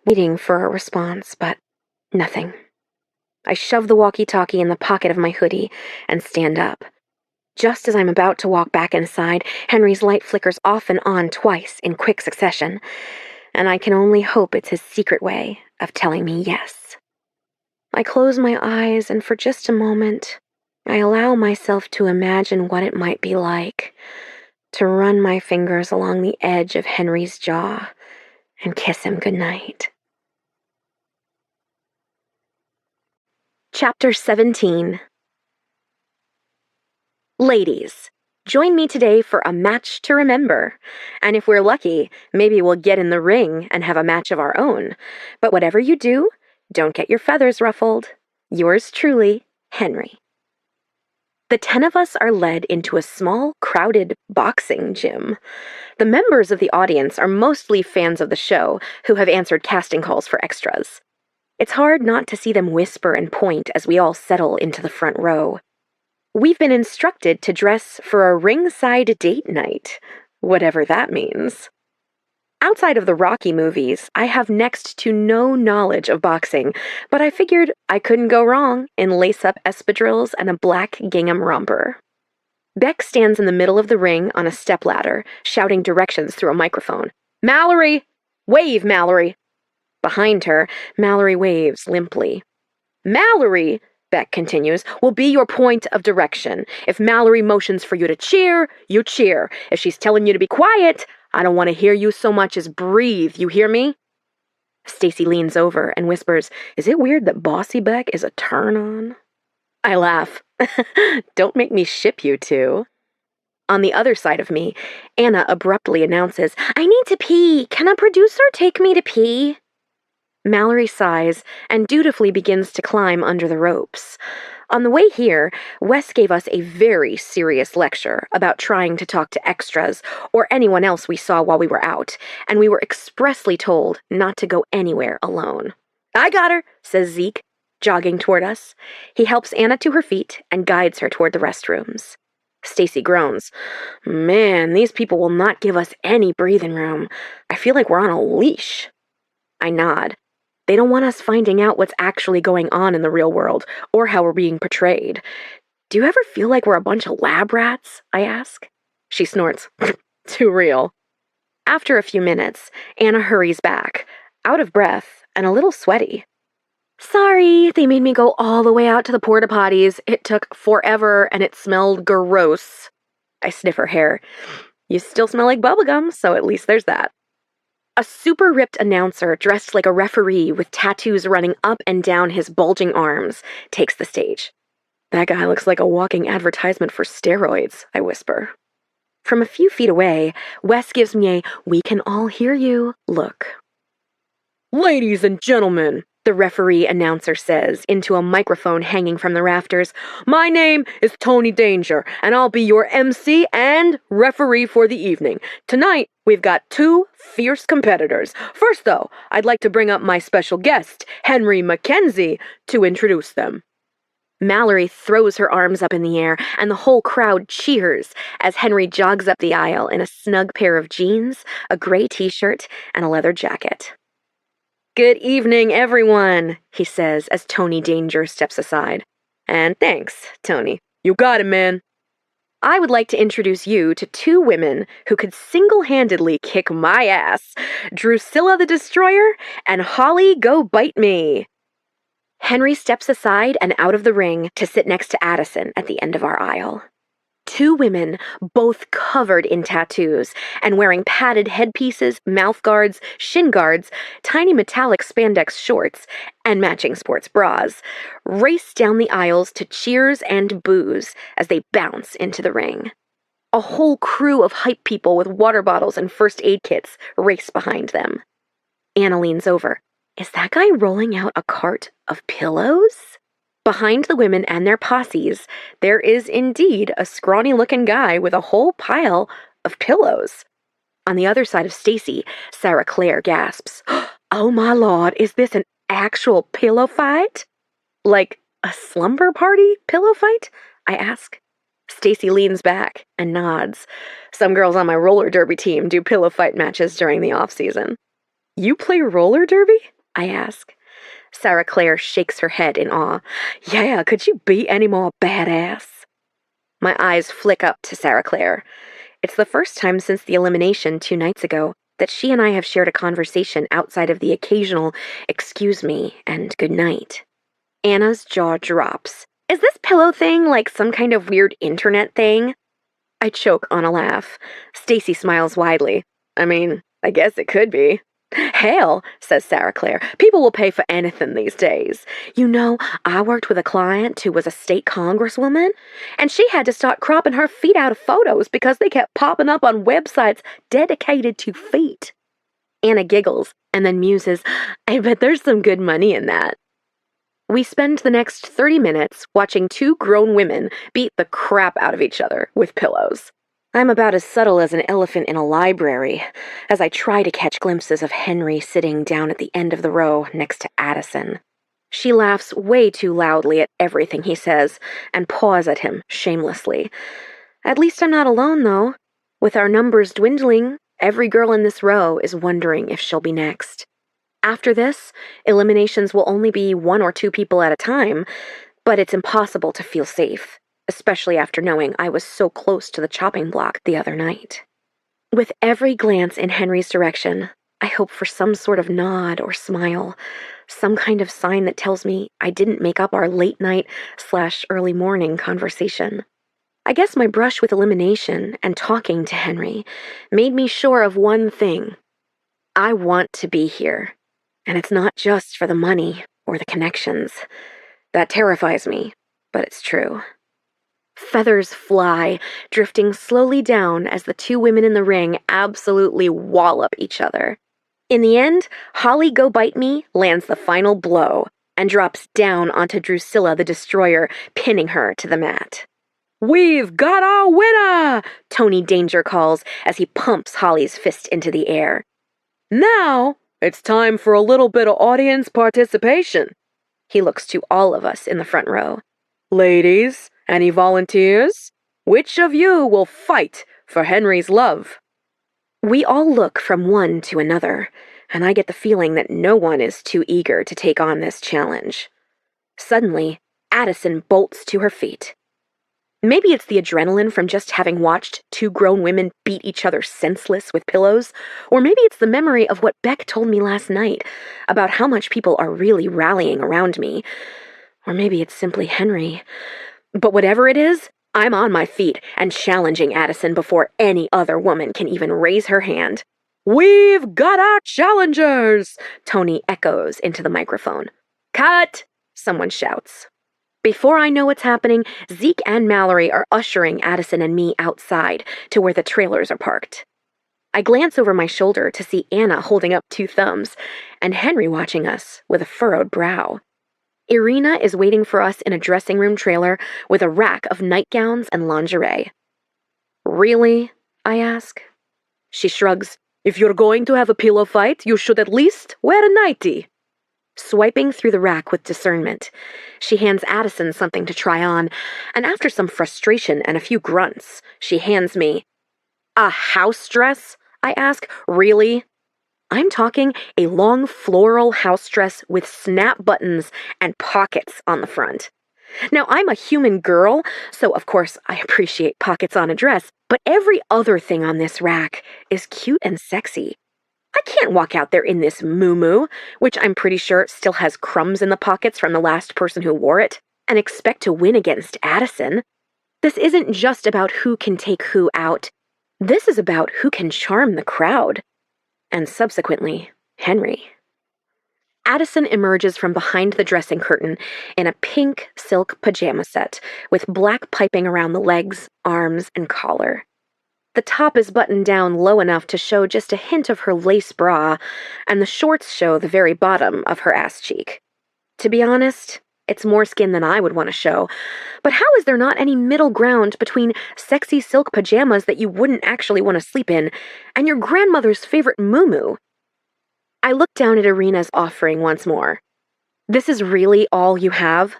waiting for a response, but nothing. I shove the walkie-talkie in the pocket of my hoodie and stand up. Just as I'm about to walk back inside, Henry's light flickers off and on twice in quick succession, and I can only hope it's his secret way of telling me yes. I close my eyes, and for just a moment, I allow myself to imagine what it might be like to run my fingers along the edge of Henry's jaw and kiss him goodnight. Chapter 17. Ladies, join me today for a match to remember. And if we're lucky, maybe we'll get in the ring and have a match of our own. But whatever you do, don't get your feathers ruffled. Yours truly, Henry. The 10 of us are led into a small, crowded boxing gym. The members of the audience are mostly fans of the show who have answered casting calls for extras. It's hard not to see them whisper and point as we all settle into the front row. We've been instructed to dress for a ringside date night, whatever that means. Outside of the Rocky movies, I have next to no knowledge of boxing, but I figured I couldn't go wrong in lace-up espadrilles and a black gingham romper. Beck stands in the middle of the ring on a stepladder, shouting directions through a microphone. "Mallory! Wave, Mallory!" Behind her, Mallory waves limply. "Mallory," Beck continues, "will be your point of direction. If Mallory motions for you to cheer, you cheer. If she's telling you to be quiet, I don't want to hear you so much as breathe, you hear me?" Stacy leans over and whispers, "Is it weird that Bossy Beck is a turn-on?" I laugh. Don't make me ship you two. On the other side of me, Anna abruptly announces, "I need to pee. Can a producer take me to pee?" Mallory sighs and dutifully begins to climb under the ropes. On the way here, Wes gave us a very serious lecture about trying to talk to extras or anyone else we saw while we were out, and we were expressly told not to go anywhere alone. "I got her," says Zeke, jogging toward us. He helps Anna to her feet and guides her toward the restrooms. Stacy groans. "Man, these people will not give us any breathing room. I feel like we're on a leash." I nod. They don't want us finding out what's actually going on in the real world, or how we're being portrayed. "Do you ever feel like we're a bunch of lab rats?" I ask. She snorts. "Too real." After a few minutes, Anna hurries back, out of breath and a little sweaty. "Sorry, they made me go all the way out to the porta potties. It took forever and it smelled gross." I sniff her hair. "You still smell like bubblegum, so at least there's that." A super ripped announcer dressed like a referee with tattoos running up and down his bulging arms takes the stage. "That guy looks like a walking advertisement for steroids," I whisper. From a few feet away, Wes gives me a "we can all hear you" look. Ladies and gentlemen, the referee announcer says into a microphone hanging from the rafters, my name is Tony Danger, and I'll be your MC and referee for the evening. Tonight, we've got two fierce competitors. First, though, I'd like to bring up my special guest, Henry Mackenzie, to introduce them. Mallory throws her arms up in the air, and the whole crowd cheers as Henry jogs up the aisle in a snug pair of jeans, a gray t-shirt, and a leather jacket. Good evening, everyone, he says as Tony Danger steps aside. And thanks, Tony. You got it, man. I would like to introduce you to two women who could single-handedly kick my ass, Drusilla the Destroyer and Holly Go Bite Me. Henry steps aside and out of the ring to sit next to Addison at the end of our aisle. Two women, both covered in tattoos and wearing padded headpieces, mouth guards, shin guards, tiny metallic spandex shorts, and matching sports bras, race down the aisles to cheers and boos as they bounce into the ring. A whole crew of hype people with water bottles and first aid kits race behind them. Anna leans over. Is that guy rolling out a cart of pillows? Behind the women and their posses, there is indeed a scrawny-looking guy with a whole pile of pillows. On the other side of Stacy, Sarah Claire gasps, "Oh my lord, is this an actual pillow fight?" "Like a slumber party pillow fight?" I ask. Stacy leans back and nods. "Some girls on my roller derby team do pillow fight matches during the off-season." "You play roller derby?" I ask. Sarah Claire shakes her head in awe. "Yeah, could you be any more badass?" My eyes flick up to Sarah Claire. It's the first time since the elimination 2 nights ago that she and I have shared a conversation outside of the occasional "excuse me" and "good night." Anna's jaw drops. Is this pillow thing like some kind of weird internet thing? I choke on a laugh. Stacy smiles widely. I mean, I guess it could be. "Hell," says Sarah Claire, "people will pay for anything these days. You know, I worked with a client who was a state congresswoman, and she had to start cropping her feet out of photos because they kept popping up on websites dedicated to feet." Anna giggles and then muses, "I bet there's some good money in that." We spend the next 30 minutes watching two grown women beat the crap out of each other with pillows. I'm about as subtle as an elephant in a library, as I try to catch glimpses of Henry sitting down at the end of the row next to Addison. She laughs way too loudly at everything he says, and paws at him shamelessly. At least I'm not alone, though. With our numbers dwindling, every girl in this row is wondering if she'll be next. After this, eliminations will only be 1 or 2 people at a time, but it's impossible to feel safe, especially after knowing I was so close to the chopping block the other night. With every glance in Henry's direction, I hope for some sort of nod or smile, some kind of sign that tells me I didn't make up our late night/early morning conversation. I guess my brush with elimination and talking to Henry made me sure of one thing. I want to be here, and it's not just for the money or the connections. That terrifies me, but it's true. Feathers fly, drifting slowly down as the two women in the ring absolutely wallop each other. In the end, Holly Go Bite Me lands the final blow and drops down onto Drusilla the Destroyer, pinning her to the mat. "We've got our winner!" Tony Danger calls as he pumps Holly's fist into the air. "Now, it's time for a little bit of audience participation." He looks to all of us in the front row. "Ladies, any volunteers? Which of you will fight for Henry's love?" We all look from one to another, and I get the feeling that no one is too eager to take on this challenge. Suddenly, Addison bolts to her feet. Maybe it's the adrenaline from just having watched two grown women beat each other senseless with pillows, or maybe it's the memory of what Beck told me last night about how much people are really rallying around me, or maybe it's simply Henry. But whatever it is, I'm on my feet and challenging Addison before any other woman can even raise her hand. "We've got our challengers!" Tony echoes into the microphone. "Cut!" someone shouts. Before I know what's happening, Zeke and Mallory are ushering Addison and me outside to where the trailers are parked. I glance over my shoulder to see Anna holding up 2 thumbs, and Henry watching us with a furrowed brow. Irina is waiting for us in a dressing room trailer with a rack of nightgowns and lingerie. Really? I ask. She shrugs. If you're going to have a pillow fight, you should at least wear a nightie. Swiping through the rack with discernment, she hands Addison something to try on, and after some frustration and a few grunts, she hands me a house dress, I ask. Really? I'm talking a long floral house dress with snap buttons and pockets on the front. Now, I'm a human girl, so of course I appreciate pockets on a dress, but every other thing on this rack is cute and sexy. I can't walk out there in this muumuu, which I'm pretty sure still has crumbs in the pockets from the last person who wore it, and expect to win against Addison. This isn't just about who can take who out. This is about who can charm the crowd. And subsequently, Henry. Addison emerges from behind the dressing curtain in a pink silk pajama set with black piping around the legs, arms, and collar. The top is buttoned down low enough to show just a hint of her lace bra, and the shorts show the very bottom of her ass cheek. To be honest, it's more skin than I would want to show, but how is there not any middle ground between sexy silk pajamas that you wouldn't actually want to sleep in and your grandmother's favorite muumuu? I look down at Irina's offering once more. This is really all you have?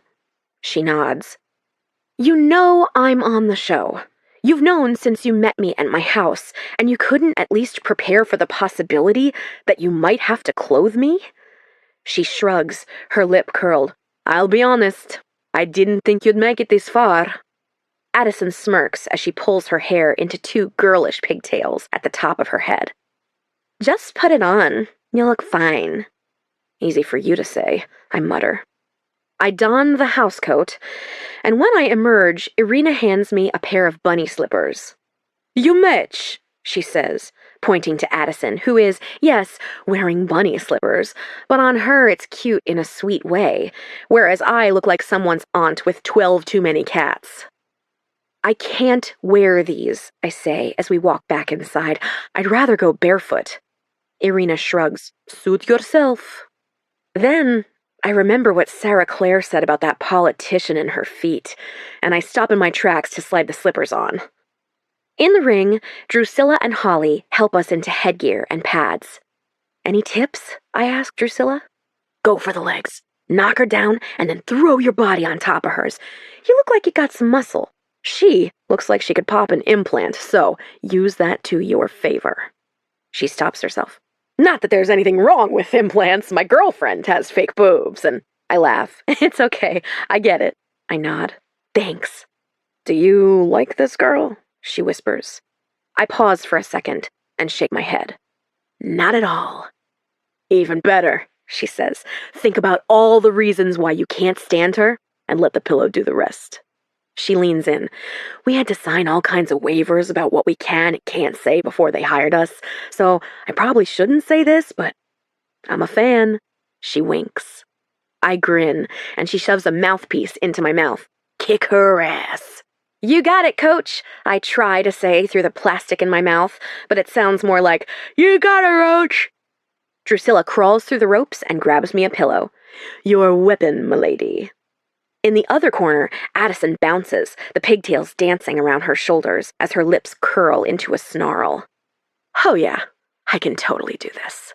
She nods. You know I'm on the show. You've known since you met me at my house, and you couldn't at least prepare for the possibility that you might have to clothe me? She shrugs, her lip curled. I'll be honest, I didn't think you'd make it this far. Addison smirks as she pulls her hair into 2 girlish pigtails at the top of her head. Just put it on. You'll look fine. Easy for you to say, I mutter. I don the housecoat, and when I emerge, Irina hands me a pair of bunny slippers. You match, she says, pointing to Addison, who is, yes, wearing bunny slippers, but on her it's cute in a sweet way, whereas I look like someone's aunt with 12 too many cats. I can't wear these, I say as we walk back inside. I'd rather go barefoot. Irina shrugs. Suit yourself. Then I remember what Sarah Clare said about that politician and her feet, and I stop in my tracks to slide the slippers on. In the ring, Drusilla and Holly help us into headgear and pads. Any tips? I ask Drusilla. Go for the legs. Knock her down and then throw your body on top of hers. You look like you got some muscle. She looks like she could pop an implant, so use that to your favor. She stops herself. Not that there's anything wrong with implants. My girlfriend has fake boobs, and I laugh. It's okay. I get it. I nod. Thanks. Do you like this girl? She whispers. I pause for a second and shake my head. Not at all. Even better, she says. Think about all the reasons why you can't stand her and let the pillow do the rest. She leans in. We had to sign all kinds of waivers about what we can and can't say before they hired us, so I probably shouldn't say this, but I'm a fan. She winks. I grin, and she shoves a mouthpiece into my mouth. Kick her ass. You got it, coach, I try to say through the plastic in my mouth, but it sounds more like, you got it, Roach. Drusilla crawls through the ropes and grabs me a pillow. Your weapon, milady. In the other corner, Addison bounces, the pigtails dancing around her shoulders as her lips curl into a snarl. Oh yeah, I can totally do this.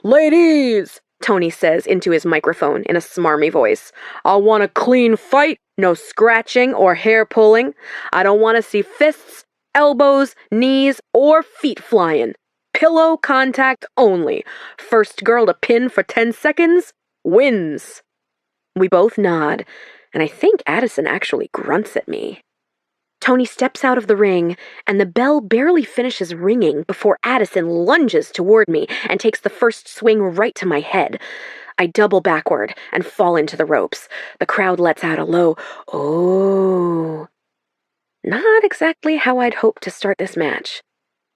Ladies, Tony says into his microphone in a smarmy voice. I want a clean fight, no scratching or hair pulling. I don't want to see fists, elbows, knees, or feet flying. Pillow contact only. First girl to pin for 10 seconds wins. We both nod, and I think Addison actually grunts at me. Tony steps out of the ring, and the bell barely finishes ringing before Addison lunges toward me and takes the first swing right to my head. I double backward and fall into the ropes. The crowd lets out a low, oh. Not exactly how I'd hoped to start this match.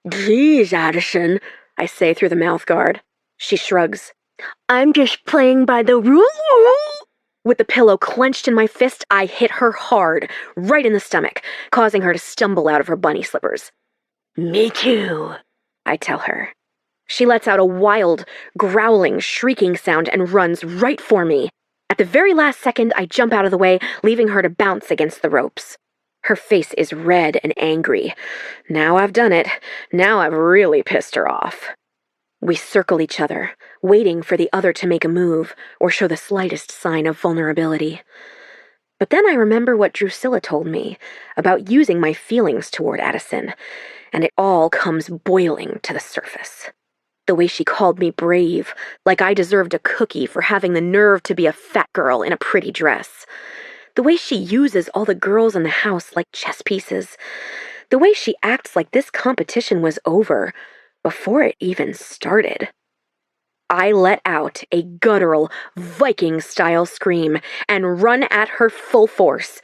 Geez, Addison, I say through the mouth guard. She shrugs. I'm just playing by the rules. With the pillow clenched in my fist, I hit her hard, right in the stomach, causing her to stumble out of her bunny slippers. Me too. I tell her. She lets out a wild, growling, shrieking sound and runs right for me. At the very last second, I jump out of the way, leaving her to bounce against the ropes. Her face is red and angry. Now I've done it. Now I've really pissed her off. We circle each other, waiting for the other to make a move or show the slightest sign of vulnerability. But then I remember what Drusilla told me about using my feelings toward Addison, and it all comes boiling to the surface. The way she called me brave, like I deserved a cookie for having the nerve to be a fat girl in a pretty dress. The way she uses all the girls in the house like chess pieces. The way she acts like this competition was over before it even started. I let out a guttural, Viking-style scream and run at her full force.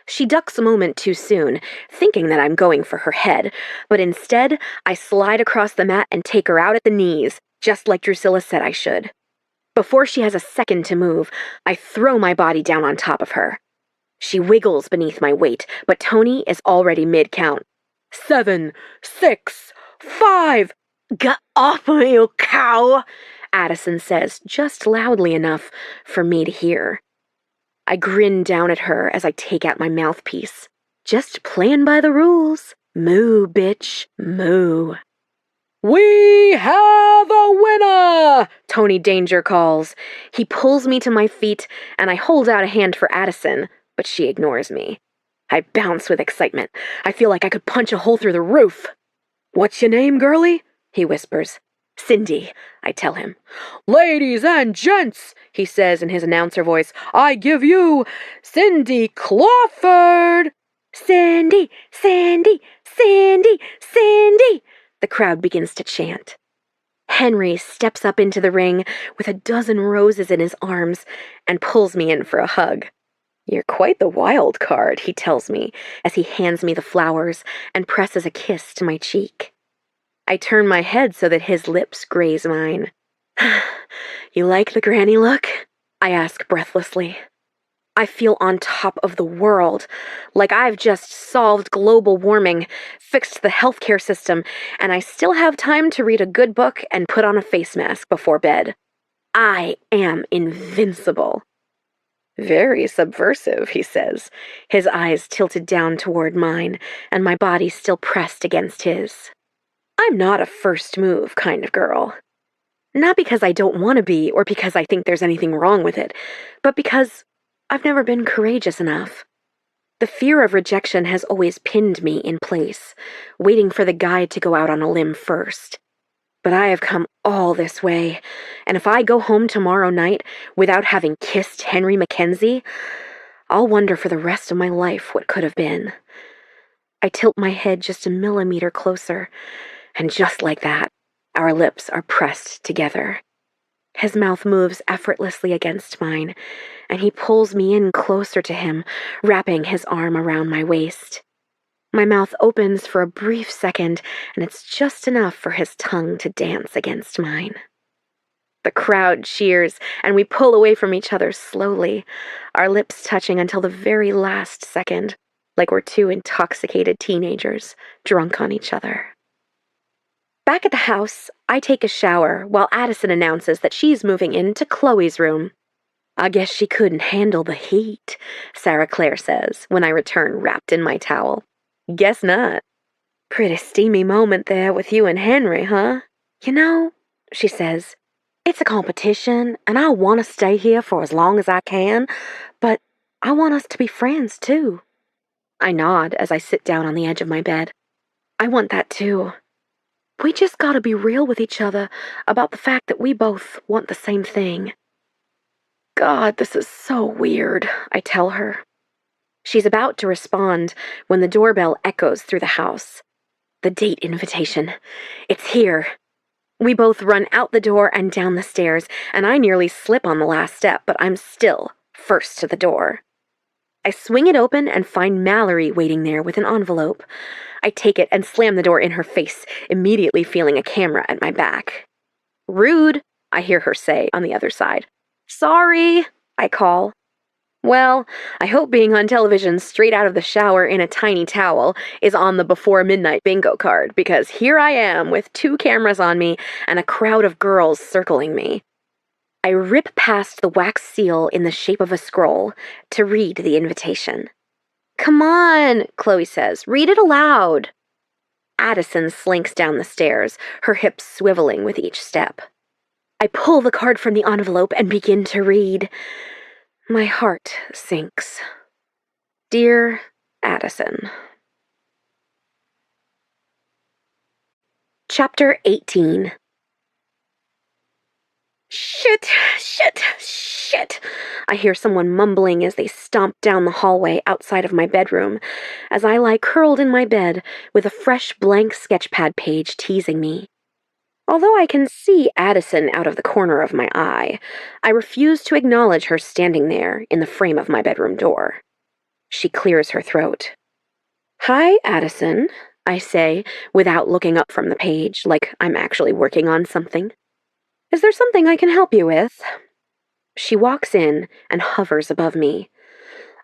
She ducks a moment too soon, thinking that I'm going for her head, but instead, I slide across the mat and take her out at the knees, just like Drusilla said I should. Before she has a second to move, I throw my body down on top of her. She wiggles beneath my weight, but Tony is already mid-count. 7, 6, 5. Get off me, you cow! Addison says, just loudly enough for me to hear. I grin down at her as I take out my mouthpiece. Just playing by the rules. Moo, bitch, moo. We have a winner! Tony Danger calls. He pulls me to my feet, and I hold out a hand for Addison, but she ignores me. I bounce with excitement. I feel like I could punch a hole through the roof. What's your name, girlie? He whispers. Cindy, I tell him. Ladies and gents, he says in his announcer voice, I give you Cindy Clawford. Cindy, Cindy, Cindy, Cindy, the crowd begins to chant. Henry steps up into the ring with a dozen roses in his arms and pulls me in for a hug. You're quite the wild card, he tells me as he hands me the flowers and presses a kiss to my cheek. I turn my head so that his lips graze mine. You like the granny look? I ask breathlessly. I feel on top of the world, like I've just solved global warming, fixed the healthcare system, and I still have time to read a good book and put on a face mask before bed. I am invincible. Very subversive, he says, his eyes tilted down toward mine, and my body still pressed against his. I'm not a first move kind of girl. Not because I don't want to be or because I think there's anything wrong with it, but because I've never been courageous enough. The fear of rejection has always pinned me in place, waiting for the guide to go out on a limb first. But I have come all this way, and if I go home tomorrow night without having kissed Henry Mackenzie, I'll wonder for the rest of my life what could have been. I tilt my head just a millimeter closer, and just like that, our lips are pressed together. His mouth moves effortlessly against mine, and he pulls me in closer to him, wrapping his arm around my waist. My mouth opens for a brief second, and it's just enough for his tongue to dance against mine. The crowd cheers, and we pull away from each other slowly, our lips touching until the very last second, like we're two intoxicated teenagers, drunk on each other. Back at the house, I take a shower while Addison announces that she's moving into Chloe's room. I guess she couldn't handle the heat, Sarah Claire says when I return wrapped in my towel. Guess not. Pretty steamy moment there with you and Henry, huh? You know, she says, it's a competition and I want to stay here for as long as I can, but I want us to be friends too. I nod as I sit down on the edge of my bed. I want that too. We just gotta be real with each other about the fact that we both want the same thing. God, this is so weird, I tell her. She's about to respond when the doorbell echoes through the house. The date invitation. It's here. We both run out the door and down the stairs, and I nearly slip on the last step, but I'm still first to the door. I swing it open and find Mallory waiting there with an envelope. I take it and slam the door in her face, immediately feeling a camera at my back. Rude, I hear her say on the other side. Sorry, I call. Well, I hope being on television straight out of the shower in a tiny towel is on the before midnight bingo card, because here I am with 2 cameras on me and a crowd of girls circling me. I rip past the wax seal in the shape of a scroll to read the invitation. Come on, Chloe says, read it aloud. Addison slinks down the stairs, her hips swiveling with each step. I pull the card from the envelope and begin to read. My heart sinks. Dear Addison. Chapter 18. Shit, shit, shit. I hear someone mumbling as they stomp down the hallway outside of my bedroom, as I lie curled in my bed with a fresh blank sketchpad page teasing me. Although I can see Addison out of the corner of my eye, I refuse to acknowledge her standing there in the frame of my bedroom door. She clears her throat. Hi, Addison, I say, without looking up from the page, like I'm actually working on something. Is there something I can help you with? She walks in and hovers above me.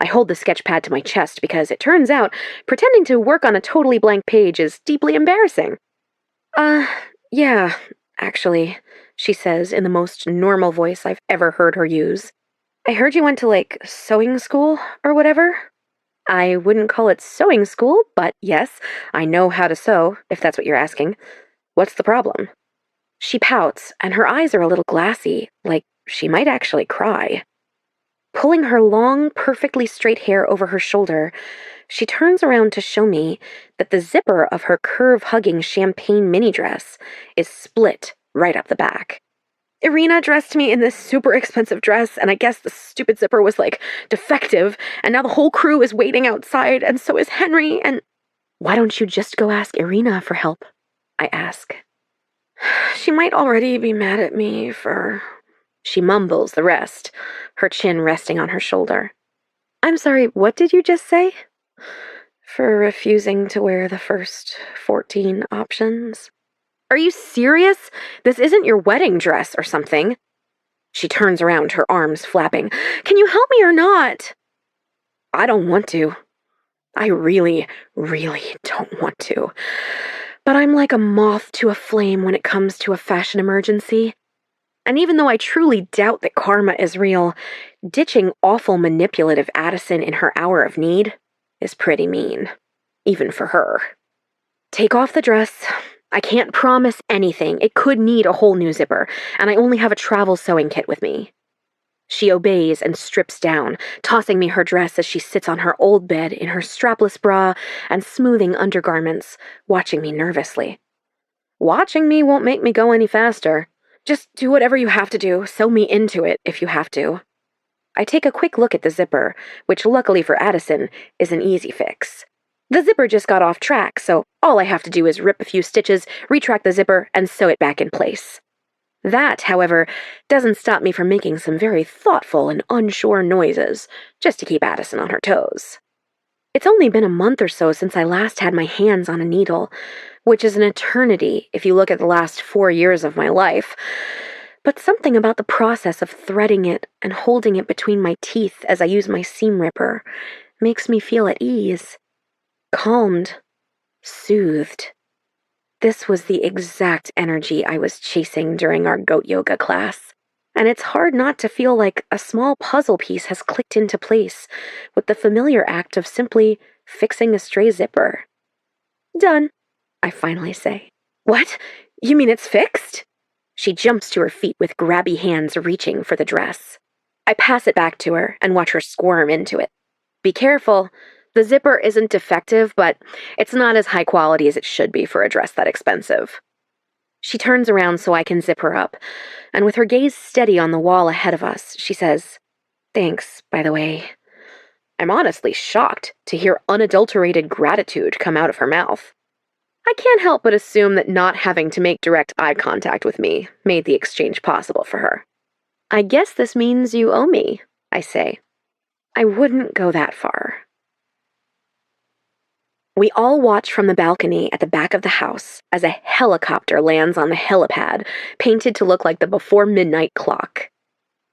I hold the sketchpad to my chest because it turns out pretending to work on a totally blank page is deeply embarrassing. Yeah, actually, she says in the most normal voice I've ever heard her use. I heard you went to, sewing school or whatever? I wouldn't call it sewing school, but yes, I know how to sew, if that's what you're asking. What's the problem? She pouts, and her eyes are a little glassy, like she might actually cry. Pulling her long, perfectly straight hair over her shoulder, she turns around to show me that the zipper of her curve-hugging champagne mini dress is split right up the back. Irina dressed me in this super expensive dress, and I guess the stupid zipper was, defective, and now the whole crew is waiting outside, and so is Henry, and... Why don't you just go ask Irina for help? I ask. She might already be mad at me for... She mumbles the rest, her chin resting on her shoulder. I'm sorry, what did you just say? For refusing to wear the first 14 options. Are you serious? This isn't your wedding dress or something. She turns around, her arms flapping. Can you help me or not? I don't want to. I really, really don't want to. But I'm like a moth to a flame when it comes to a fashion emergency. And even though I truly doubt that karma is real, ditching awful manipulative Addison in her hour of need is pretty mean. Even for her. Take off the dress. I can't promise anything. It could need a whole new zipper, and I only have a travel sewing kit with me. She obeys and strips down, tossing me her dress as she sits on her old bed in her strapless bra and smoothing undergarments, watching me nervously. Watching me won't make me go any faster. Just do whatever you have to do, sew me into it if you have to. I take a quick look at the zipper, which luckily for Addison is an easy fix. The zipper just got off track, so all I have to do is rip a few stitches, retract the zipper, and sew it back in place. That, however, doesn't stop me from making some very thoughtful and unsure noises, just to keep Addison on her toes. It's only been a month or so since I last had my hands on a needle, which is an eternity if you look at the last 4 years of my life. But something about the process of threading it and holding it between my teeth as I use my seam ripper makes me feel at ease. Calmed. Soothed. This was the exact energy I was chasing during our goat yoga class, and it's hard not to feel like a small puzzle piece has clicked into place with the familiar act of simply fixing a stray zipper. Done, I finally say. What? You mean it's fixed? She jumps to her feet with grabby hands reaching for the dress. I pass it back to her and watch her squirm into it. Be careful. The zipper isn't defective, but it's not as high quality as it should be for a dress that expensive. She turns around so I can zip her up, and with her gaze steady on the wall ahead of us, she says, Thanks, by the way. I'm honestly shocked to hear unadulterated gratitude come out of her mouth. I can't help but assume that not having to make direct eye contact with me made the exchange possible for her. I guess this means you owe me, I say. I wouldn't go that far. We all watch from the balcony at the back of the house as a helicopter lands on the helipad, painted to look like the before midnight clock.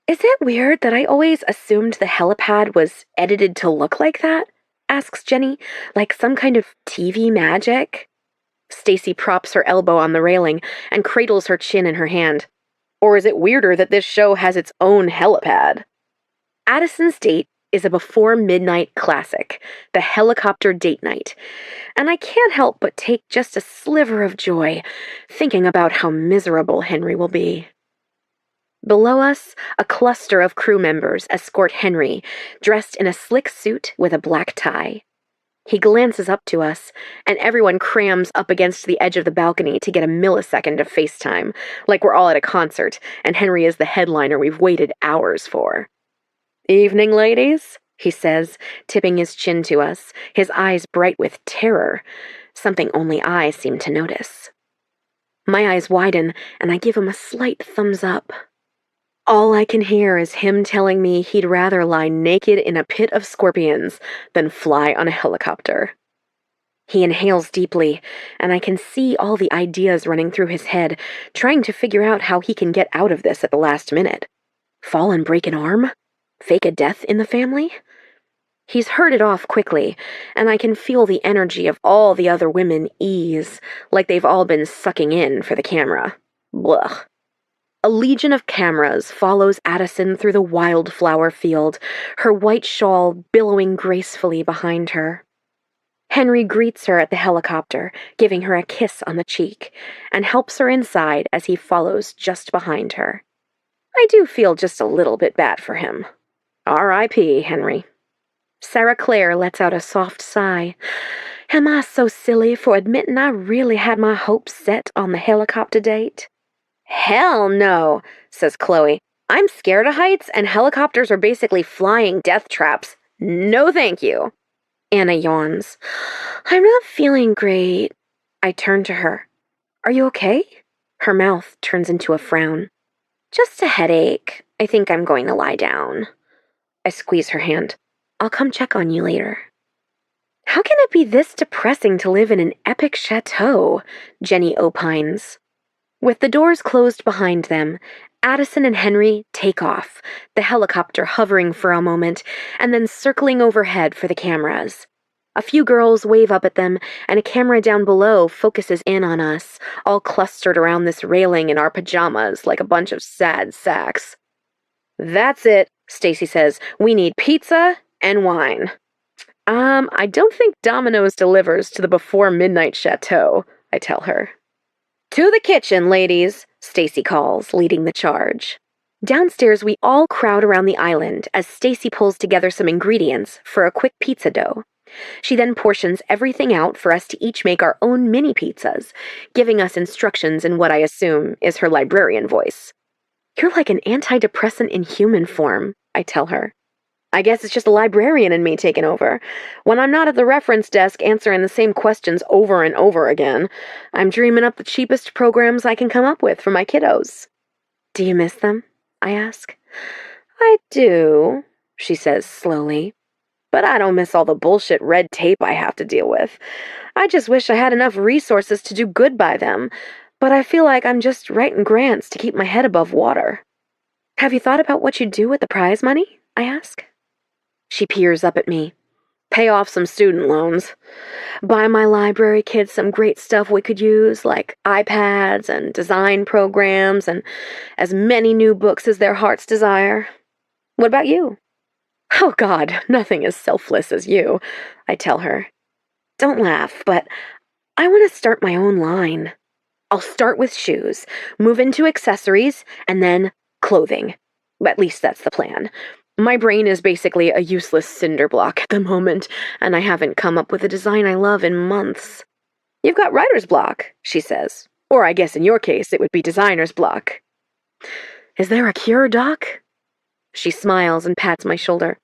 Is it weird that I always assumed the helipad was edited to look like that? Asks Jenny, like some kind of TV magic. Stacy props her elbow on the railing and cradles her chin in her hand. Or is it weirder that this show has its own helipad? Addison's Date is a before midnight classic, the helicopter date night, and I can't help but take just a sliver of joy thinking about how miserable Henry will be. Below us, a cluster of crew members escort Henry, dressed in a slick suit with a black tie. He glances up to us, and everyone crams up against the edge of the balcony to get a millisecond of FaceTime, like we're all at a concert, and Henry is the headliner we've waited hours for. "Evening, ladies," he says, tipping his chin to us, his eyes bright with terror, something only I seem to notice. My eyes widen, and I give him a slight thumbs up. All I can hear is him telling me he'd rather lie naked in a pit of scorpions than fly on a helicopter. He inhales deeply, and I can see all the ideas running through his head, trying to figure out how he can get out of this at the last minute. Fall and break an arm? Fake a death in the family? He's heard it off quickly, and I can feel the energy of all the other women ease, like they've all been sucking in for the camera. Blech. A legion of cameras follows Addison through the wildflower field, her white shawl billowing gracefully behind her. Henry greets her at the helicopter, giving her a kiss on the cheek, and helps her inside as he follows just behind her. I do feel just a little bit bad for him. R.I.P., Henry. Sarah Clare lets out a soft sigh. Am I so silly for admitting I really had my hopes set on the helicopter date? Hell no, says Chloe. I'm scared of heights, and helicopters are basically flying death traps. No thank you. Anna yawns. I'm not feeling great. I turn to her. Are you okay? Her mouth turns into a frown. Just a headache. I think I'm going to lie down. I squeeze her hand. I'll come check on you later. How can it be this depressing to live in an epic chateau? Jenny opines. With the doors closed behind them, Addison and Henry take off, the helicopter hovering for a moment, and then circling overhead for the cameras. A few girls wave up at them, and a camera down below focuses in on us, all clustered around this railing in our pajamas like a bunch of sad sacks. That's it, Stacy says. We need pizza and wine. I don't think Domino's delivers to the before midnight chateau, I tell her. To the kitchen, ladies, Stacy calls, leading the charge. Downstairs, we all crowd around the island as Stacy pulls together some ingredients for a quick pizza dough. She then portions everything out for us to each make our own mini pizzas, giving us instructions in what I assume is her librarian voice. You're like an antidepressant in human form, I tell her. I guess it's just a librarian in me taking over. When I'm not at the reference desk answering the same questions over and over again, I'm dreaming up the cheapest programs I can come up with for my kiddos. Do you miss them? I ask. I do, she says slowly. But I don't miss all the bullshit red tape I have to deal with. I just wish I had enough resources to do good by them, but I feel like I'm just writing grants to keep my head above water. Have you thought about what you'd do with the prize money? I ask. She peers up at me. Pay off some student loans. Buy my library kids some great stuff we could use, like iPads and design programs and as many new books as their hearts desire. What about you? Oh God, nothing as selfless as you, I tell her. Don't laugh, but I want to start my own line. I'll start with shoes, move into accessories, and then clothing. At least that's the plan. My brain is basically a useless cinder block at the moment, and I haven't come up with a design I love in months. You've got writer's block, she says. Or I guess in your case it would be designer's block. Is there a cure, Doc? She smiles and pats my shoulder.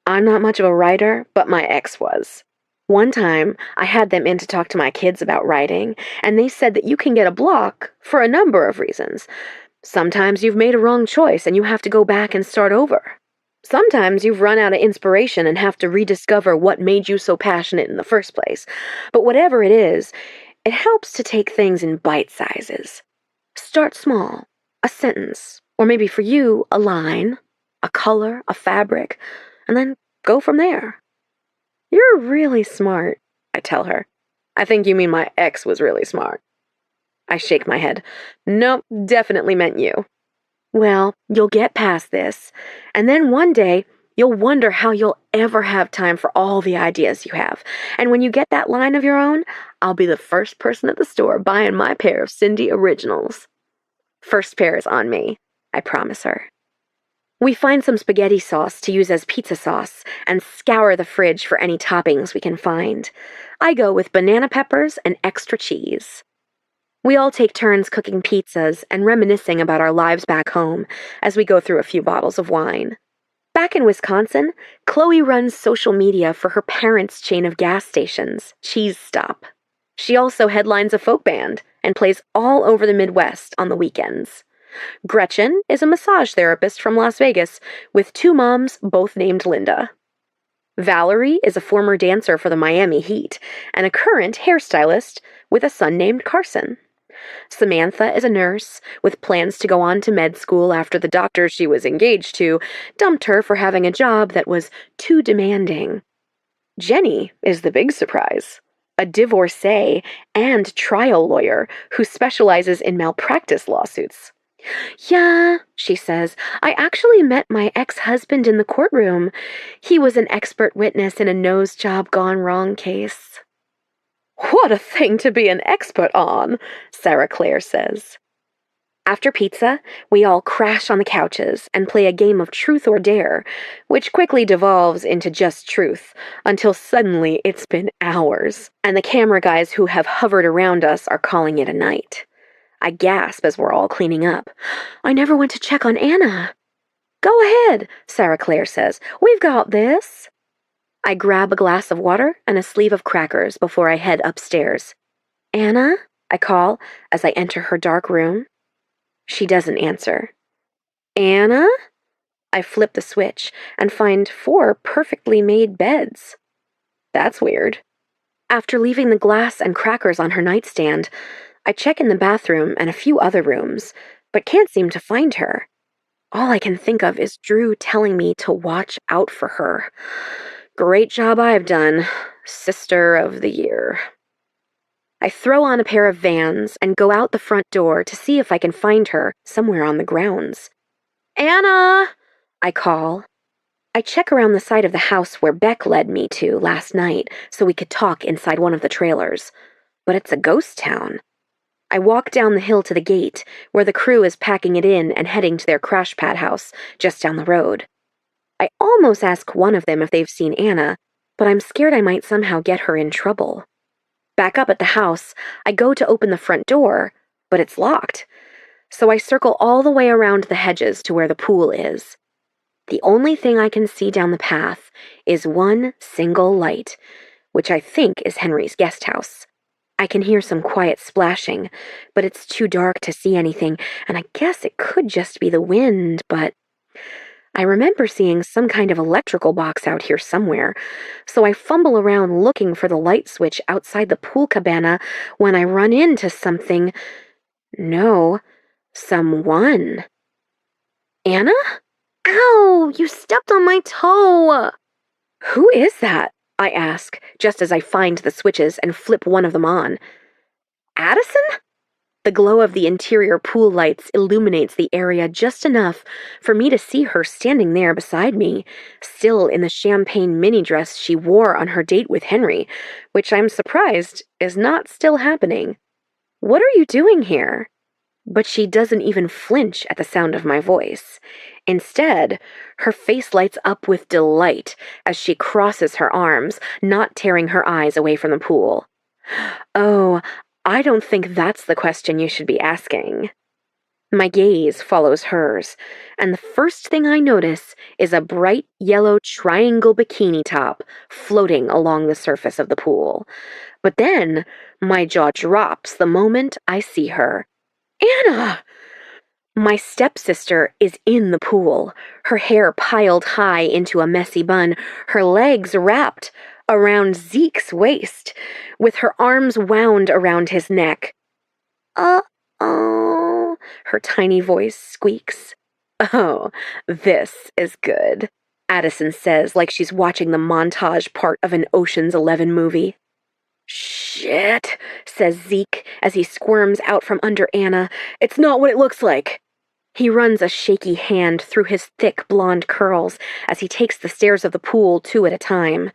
I'm not much of a writer, but my ex was. One time, I had them in to talk to my kids about writing, and they said that you can get a block for a number of reasons. Sometimes you've made a wrong choice and you have to go back and start over. Sometimes you've run out of inspiration and have to rediscover what made you so passionate in the first place. But whatever it is, it helps to take things in bite sizes. Start small, a sentence, or maybe for you, a line. a color, a fabric, and then go from there. You're really smart, I tell her. I think you mean my ex was really smart. I shake my head. Nope, definitely meant you. Well, you'll get past this, and then one day, you'll wonder how you'll ever have time for all the ideas you have. And when you get that line of your own, I'll be the first person at the store buying my pair of Cindy Originals. First pair is on me, I promise her. We find some spaghetti sauce to use as pizza sauce and scour the fridge for any toppings we can find. I go with banana peppers and extra cheese. We all take turns cooking pizzas and reminiscing about our lives back home as we go through a few bottles of wine. Back in Wisconsin, Chloe runs social media for her parents' chain of gas stations, Cheese Stop. She also headlines a folk band and plays all over the Midwest on the weekends. Gretchen is a massage therapist from Las Vegas with two moms, both named Linda. Valerie is a former dancer for the Miami Heat and a current hairstylist with a son named Carson. Samantha is a nurse with plans to go on to med school after the doctor she was engaged to dumped her for having a job that was too demanding. Jenny is the big surprise, a divorcee and trial lawyer who specializes in malpractice lawsuits. Yeah, she says, I actually met my ex-husband in the courtroom. He was an expert witness in a nose job gone wrong case. What a thing to be an expert on, Sarah Clare says. After pizza, we all crash on the couches and play a game of truth or dare, which quickly devolves into just truth, until suddenly it's been hours, and the camera guys who have hovered around us are calling it a night. I gasp as we're all cleaning up. I never went to check on Anna. Go ahead, Sarah Clare says. We've got this. I grab a glass of water and a sleeve of crackers before I head upstairs. Anna? I call as I enter her dark room. She doesn't answer. Anna? I flip the switch and find 4 perfectly made beds. That's weird. After leaving the glass and crackers on her nightstand, I check in the bathroom and a few other rooms, but can't seem to find her. All I can think of is Drew telling me to watch out for her. Great job I've done, Sister of the Year. I throw on a pair of Vans and go out the front door to see if I can find her somewhere on the grounds. Anna! I call. I check around the side of the house where Beck led me to last night so we could talk inside one of the trailers. But it's a ghost town. I walk down the hill to the gate, where the crew is packing it in and heading to their crash pad house just down the road. I almost ask one of them if they've seen Anna, but I'm scared I might somehow get her in trouble. Back up at the house, I go to open the front door, but it's locked. So I circle all the way around the hedges to where the pool is. The only thing I can see down the path is one single light, which I think is Henry's guest house. I can hear some quiet splashing, but it's too dark to see anything, and I guess it could just be the wind, but I remember seeing some kind of electrical box out here somewhere, so I fumble around looking for the light switch outside the pool cabana when I run into something. No, someone. Anna? Ow, you stepped on my toe! Who is that? I ask, just as I find the switches and flip one of them on. Addison? The glow of the interior pool lights illuminates the area just enough for me to see her standing there beside me, still in the champagne mini dress she wore on her date with Henry, which I'm surprised is not still happening. What are you doing here? But she doesn't even flinch at the sound of my voice. Instead, her face lights up with delight as she crosses her arms, not tearing her eyes away from the pool. Oh, I don't think that's the question you should be asking. My gaze follows hers, and the first thing I notice is a bright yellow triangle bikini top floating along the surface of the pool. But then, my jaw drops the moment I see her. Anna! My stepsister is in the pool, her hair piled high into a messy bun, her legs wrapped around Zeke's waist, with her arms wound around his neck. Uh-oh, her tiny voice squeaks. Oh, this is good, Addison says like she's watching the montage part of an Ocean's 11 movie. Shit, says Zeke as he squirms out from under Anna. It's not what it looks like. He runs a shaky hand through his thick blonde curls as he takes the stairs of the pool two at a time.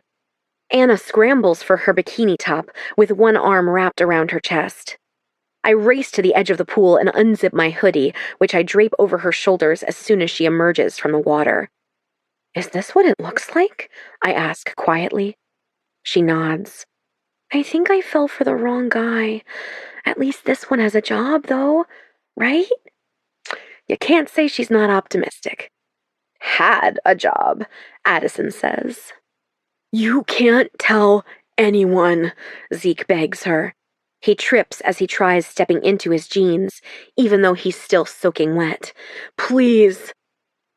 Anna scrambles for her bikini top with one arm wrapped around her chest. I race to the edge of the pool and unzip my hoodie, which I drape over her shoulders as soon as she emerges from the water. Is this what it looks like? I ask quietly. She nods. I think I fell for the wrong guy. At least this one has a job, though, right? You can't say she's not optimistic. Had a job, Addison says. You can't tell anyone, Zeke begs her. He trips as he tries stepping into his jeans, even though he's still soaking wet. Please.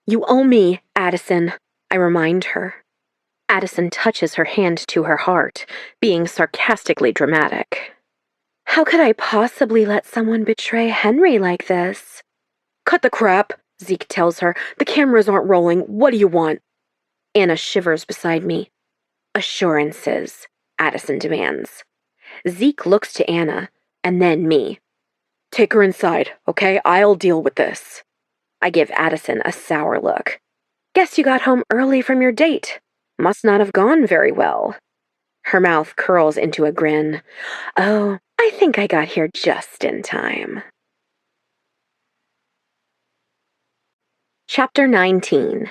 You owe me, Addison, I remind her. Addison touches her hand to her heart, being sarcastically dramatic. How could I possibly let someone betray Henry like this? Cut the crap, Zeke tells her. The cameras aren't rolling. What do you want? Anna shivers beside me. Assurances, Addison demands. Zeke looks to Anna, and then me. Take her inside, okay? I'll deal with this. I give Addison a sour look. Guess you got home early from your date. Must not have gone very well. Her mouth curls into a grin. Oh, I think I got here just in time. Chapter 19.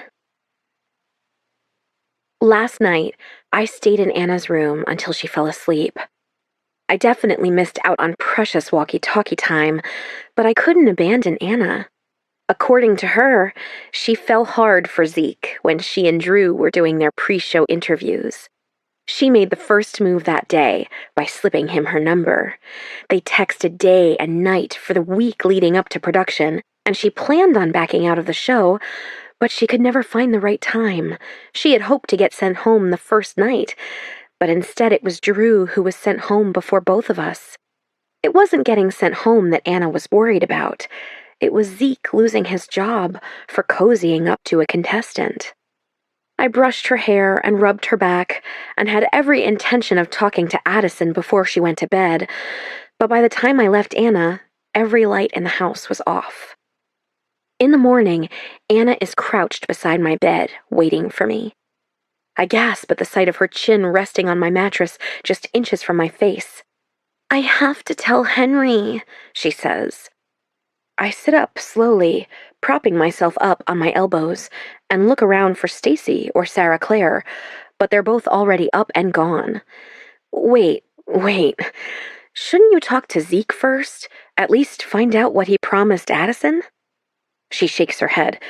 Last night, I stayed in Anna's room until she fell asleep. I definitely missed out on precious walkie-talkie time, but I couldn't abandon Anna. According to her, she fell hard for Zeke when she and Drew were doing their pre-show interviews. She made the first move that day by slipping him her number. They texted day and night for the week leading up to production, and she planned on backing out of the show, but she could never find the right time. She had hoped to get sent home the first night, but instead it was Drew who was sent home before both of us. It wasn't getting sent home that Anna was worried about. It was Zeke losing his job for cozying up to a contestant. I brushed her hair and rubbed her back and had every intention of talking to Addison before she went to bed, but by the time I left Anna, every light in the house was off. In the morning, Anna is crouched beside my bed, waiting for me. I gasp at the sight of her chin resting on my mattress just inches from my face. I have to tell Henry, she says. I sit up slowly, propping myself up on my elbows, and look around for Stacy or Sarah Claire, but they're both already up and gone. Wait. Shouldn't you talk to Zeke first? At least find out what he promised Addison? She shakes her head.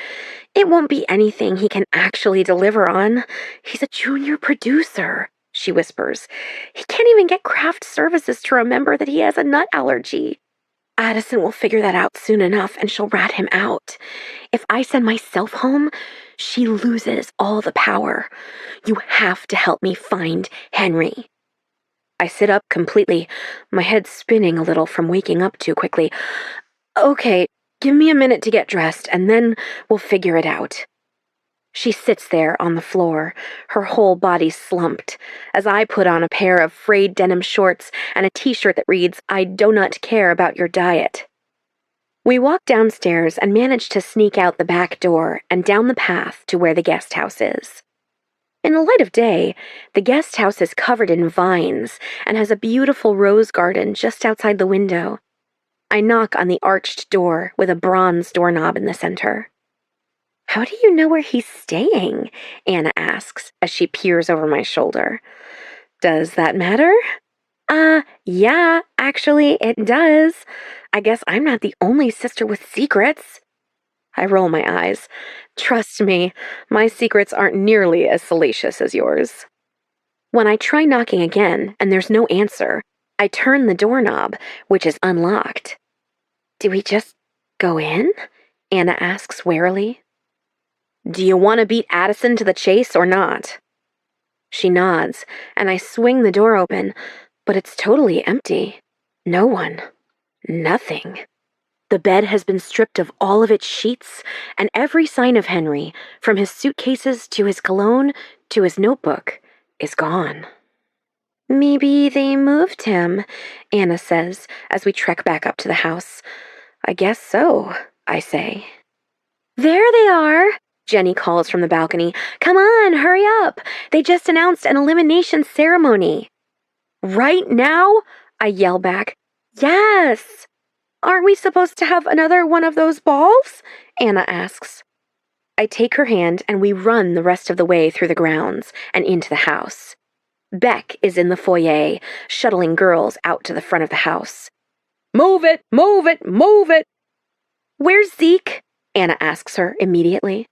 It won't be anything he can actually deliver on. He's a junior producer, she whispers. He can't even get craft services to remember that he has a nut allergy. Addison will figure that out soon enough and she'll rat him out. If I send myself home, she loses all the power. You have to help me find Henry. I sit up completely, my head spinning a little from waking up too quickly. Okay, give me a minute to get dressed and then we'll figure it out. She sits there on the floor, her whole body slumped, as I put on a pair of frayed denim shorts and a t-shirt that reads, I do not care about your diet. We walk downstairs and manage to sneak out the back door and down the path to where the guest house is. In the light of day, the guest house is covered in vines and has a beautiful rose garden just outside the window. I knock on the arched door with a bronze doorknob in the center. How do you know where he's staying? Anna asks as she peers over my shoulder. Does that matter? Yeah, actually, it does. I guess I'm not the only sister with secrets. I roll my eyes. Trust me, my secrets aren't nearly as salacious as yours. When I try knocking again and there's no answer, I turn the doorknob, which is unlocked. Do we just go in? Anna asks warily. Do you want to beat Addison to the chase or not? She nods, and I swing the door open, but it's totally empty. No one. Nothing. The bed has been stripped of all of its sheets, and every sign of Henry, from his suitcases to his cologne to his notebook, is gone. Maybe they moved him, Anna says as we trek back up to the house. I guess so, I say. There they are, Jenny calls from the balcony. Come on, hurry up. They just announced an elimination ceremony. Right now? I yell back. Yes. Aren't we supposed to have another one of those balls? Anna asks. I take her hand and we run the rest of the way through the grounds and into the house. Beck is in the foyer, shuttling girls out to the front of the house. Move it, move it, move it! Where's Zeke? Anna asks her immediately.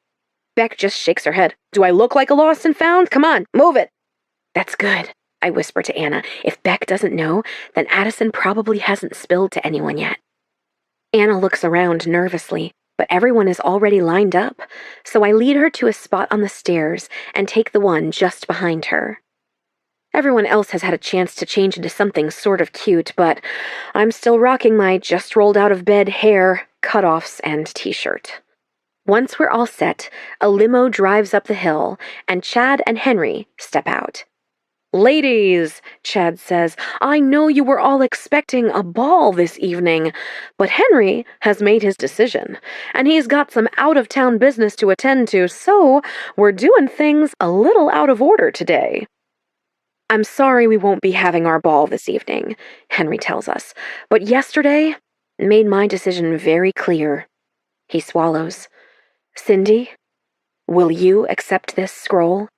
Beck just shakes her head. Do I look like a lost and found? Come on, move it! That's good, I whisper to Anna. If Beck doesn't know, then Addison probably hasn't spilled to anyone yet. Anna looks around nervously, but everyone is already lined up, so I lead her to a spot on the stairs and take the one just behind her. Everyone else has had a chance to change into something sort of cute, but I'm still rocking my just-rolled-out-of-bed hair, cutoffs, and t-shirt. Once we're all set, a limo drives up the hill, and Chad and Henry step out. Ladies, Chad says, I know you were all expecting a ball this evening, but Henry has made his decision, and he's got some out-of-town business to attend to, so we're doing things a little out of order today. I'm sorry we won't be having our ball this evening, Henry tells us, but yesterday made my decision very clear. He swallows. Cindy, will you accept this scroll?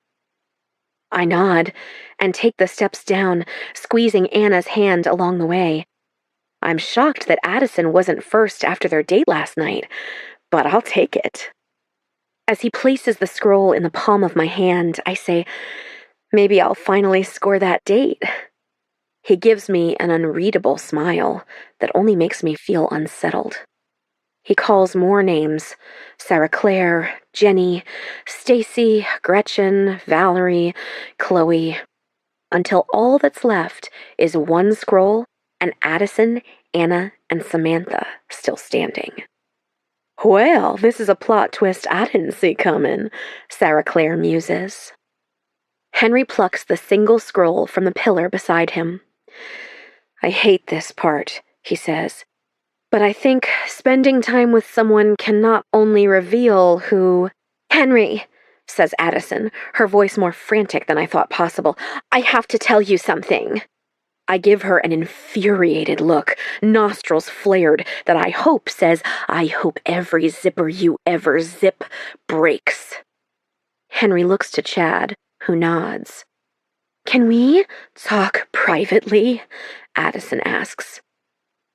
I nod and take the steps down, squeezing Anna's hand along the way. I'm shocked that Addison wasn't first after their date last night, but I'll take it. As he places the scroll in the palm of my hand, I say, maybe I'll finally score that date. He gives me an unreadable smile that only makes me feel unsettled. He calls more names, Sarah Claire, Jenny, Stacy, Gretchen, Valerie, Chloe, until all that's left is one scroll and Addison, Anna, and Samantha still standing. Well, this is a plot twist I didn't see coming, Sarah Claire muses. Henry plucks the single scroll from the pillar beside him. I hate this part, he says. But I think spending time with someone can not only reveal who... Henry, says Addison, her voice more frantic than I thought possible. I have to tell you something. I give her an infuriated look, nostrils flared, that I hope says, I hope every zipper you ever zip breaks. Henry looks to Chad, who nods. Can we talk privately? Addison asks.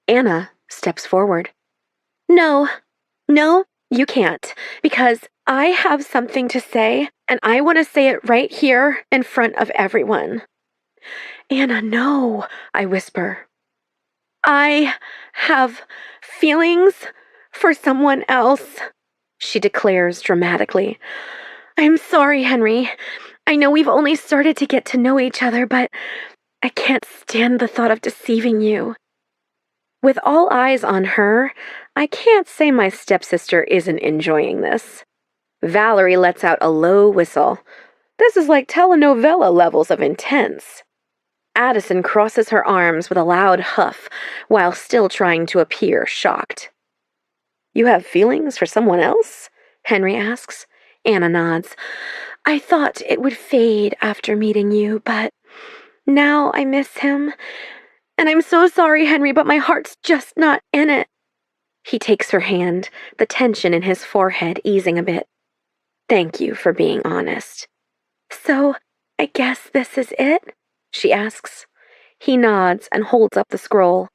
Anna steps forward. No, you can't, because I have something to say, and I want to say it right here in front of everyone. Anna, no, I whisper. I have feelings for someone else, she declares dramatically. I'm sorry, Henry. I know we've only started to get to know each other, but I can't stand the thought of deceiving you. With all eyes on her, I can't say my stepsister isn't enjoying this. Valerie lets out a low whistle. This is like telenovela levels of intense. Addison crosses her arms with a loud huff while still trying to appear shocked. You have feelings for someone else? Henry asks. Anna nods. I thought it would fade after meeting you, but now I miss him. And I'm so sorry, Henry, but my heart's just not in it. He takes her hand, the tension in his forehead easing a bit. Thank you for being honest. So, I guess this is it? She asks. He nods and holds up the scroll.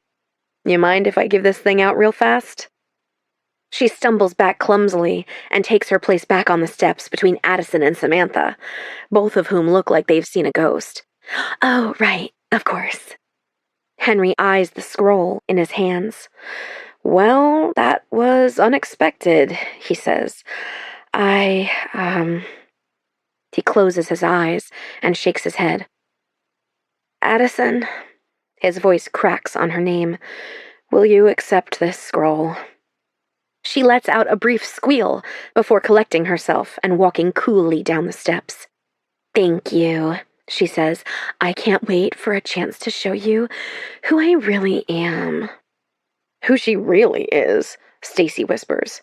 You mind if I give this thing out real fast? She stumbles back clumsily and takes her place back on the steps between Addison and Samantha, both of whom look like they've seen a ghost. Oh, right, of course. Henry eyes the scroll in his hands. Well, that was unexpected, he says. He closes his eyes and shakes his head. Addison, his voice cracks on her name. Will you accept this scroll? She lets out a brief squeal before collecting herself and walking coolly down the steps. "Thank you," she says. "I can't wait for a chance to show you who I really am." "Who she really is," Stacy whispers.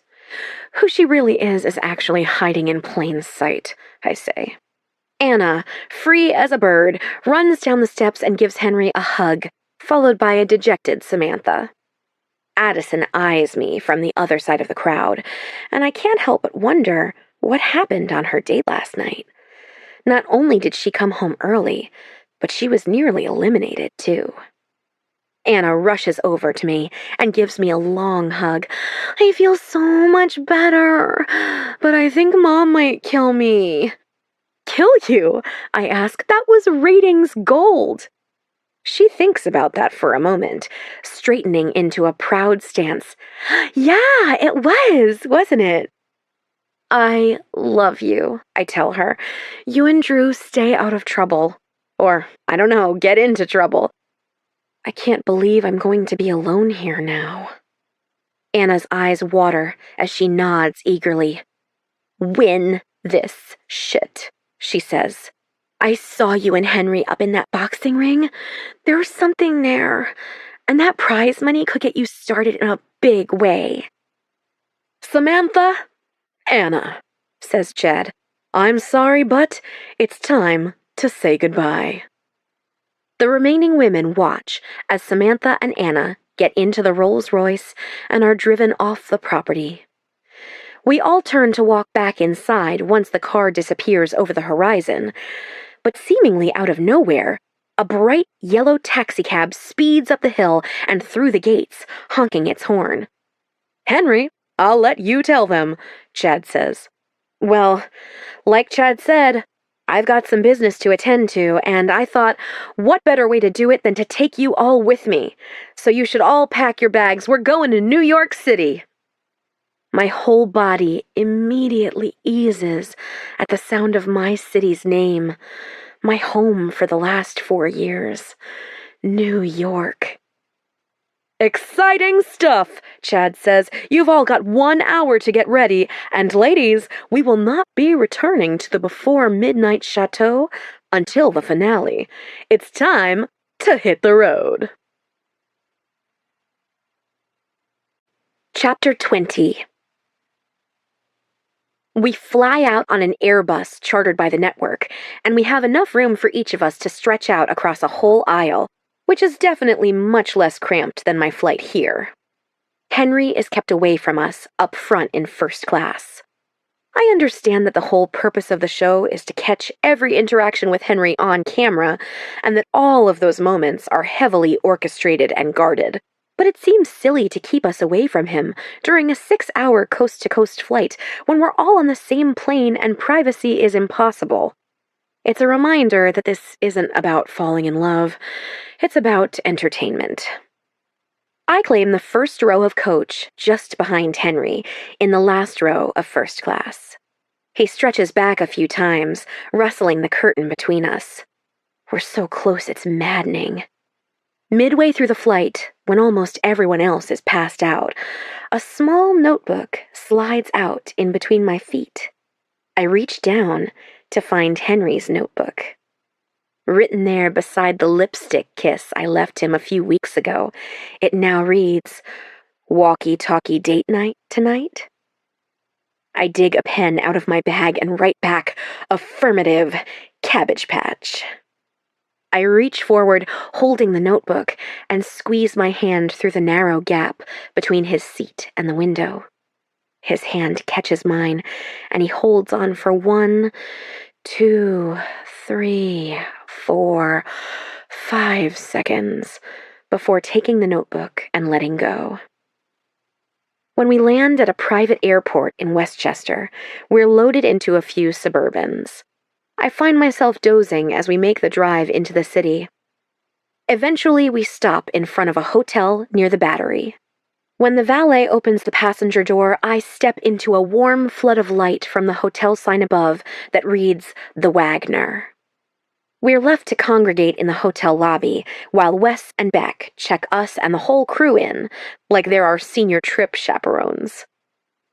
"Who she really is actually hiding in plain sight," I say. Anna, free as a bird, runs down the steps and gives Henry a hug, followed by a dejected Samantha. Addison eyes me from the other side of the crowd, and I can't help but wonder what happened on her date last night. Not only did she come home early, but she was nearly eliminated, too. Anna rushes over to me and gives me a long hug. "I feel so much better, but I think Mom might kill me." "Kill you?" I ask. "That was ratings gold." She thinks about that for a moment, straightening into a proud stance. "Yeah, it was, wasn't it?" "I love you," I tell her. "You and Drew stay out of trouble. Or, I don't know, get into trouble." I can't believe I'm going to be alone here now. Anna's eyes water as she nods eagerly. "Win this shit," she says. "I saw you and Henry up in that boxing ring. There was something there, and that prize money could get you started in a big way." "Samantha, Anna," says Jed, "I'm sorry, but it's time to say goodbye." The remaining women watch as Samantha and Anna get into the Rolls-Royce and are driven off the property. We all turn to walk back inside once the car disappears over the horizon, but seemingly out of nowhere, a bright yellow taxicab speeds up the hill and through the gates, honking its horn. "Henry, I'll let you tell them," Chad says. "Well, like Chad said, I've got some business to attend to, and I thought, what better way to do it than to take you all with me? So you should all pack your bags. We're going to New York City." My whole body immediately eases at the sound of my city's name, my home for the last 4 years, New York. "Exciting stuff," Chad says. "You've all got 1 hour to get ready, and ladies, we will not be returning to the Before Midnight Chateau until the finale. It's time to hit the road." Chapter 20. We fly out on an Airbus chartered by the network, and we have enough room for each of us to stretch out across a whole aisle, which is definitely much less cramped than my flight here. Henry is kept away from us, up front in first class. I understand that the whole purpose of the show is to catch every interaction with Henry on camera, and that all of those moments are heavily orchestrated and guarded. But it seems silly to keep us away from him during a 6-hour coast-to-coast flight when we're all on the same plane and privacy is impossible. It's a reminder that this isn't about falling in love. It's about entertainment. I claim the first row of coach, just behind Henry, in the last row of first class. He stretches back a few times, rustling the curtain between us. We're so close it's maddening. Midway through the flight, when almost everyone else is passed out, a small notebook slides out in between my feet. I reach down to find Henry's notebook. Written there beside the lipstick kiss I left him a few weeks ago, it now reads, "Walkie-talkie date night tonight?" I dig a pen out of my bag and write back, "Affirmative, Cabbage Patch." I reach forward, holding the notebook, and squeeze my hand through the narrow gap between his seat and the window. His hand catches mine, and he holds on for 1, 2, 3, 4, 5 seconds before taking the notebook and letting go. When we land at a private airport in Westchester, we're loaded into a few Suburbans. I find myself dozing as we make the drive into the city. Eventually, we stop in front of a hotel near the Battery. When the valet opens the passenger door, I step into a warm flood of light from the hotel sign above that reads, "The Wagner." We're left to congregate in the hotel lobby, while Wes and Beck check us and the whole crew in, like they're our senior trip chaperones.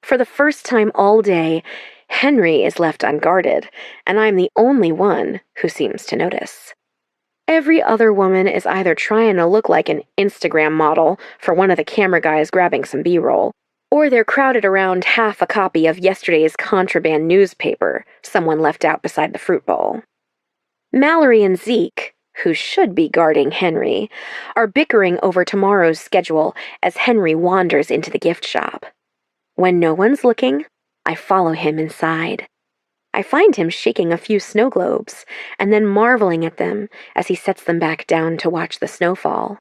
For the first time all day, Henry is left unguarded, and I'm the only one who seems to notice. Every other woman is either trying to look like an Instagram model for one of the camera guys grabbing some B-roll, or they're crowded around half a copy of yesterday's contraband newspaper someone left out beside the fruit bowl. Mallory and Zeke, who should be guarding Henry, are bickering over tomorrow's schedule as Henry wanders into the gift shop. When no one's looking, I follow him inside. I find him shaking a few snow globes and then marveling at them as he sets them back down to watch the snowfall.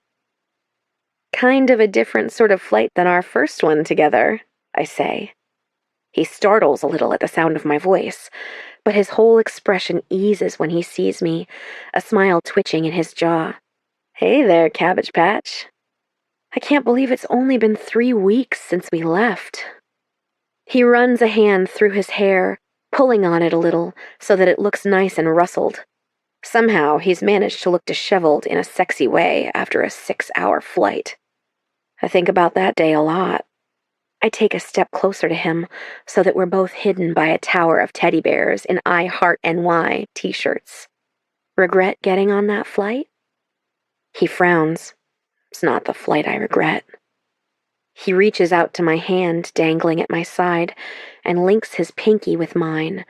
Kind of a different sort of flight than our first one together, I say. He startles a little at the sound of my voice, but his whole expression eases when he sees me, a smile twitching in his jaw. Hey there, Cabbage Patch. I can't believe it's only been 3 weeks since we left. He runs a hand through his hair, pulling on it a little so that it looks nice and rustled. Somehow, he's managed to look disheveled in a sexy way after a 6-hour flight. I think about that day a lot. I take a step closer to him so that we're both hidden by a tower of teddy bears in I Heart NY t-shirts. Regret getting on that flight? He frowns. It's not the flight I regret. He reaches out to my hand dangling at my side and links his pinky with mine,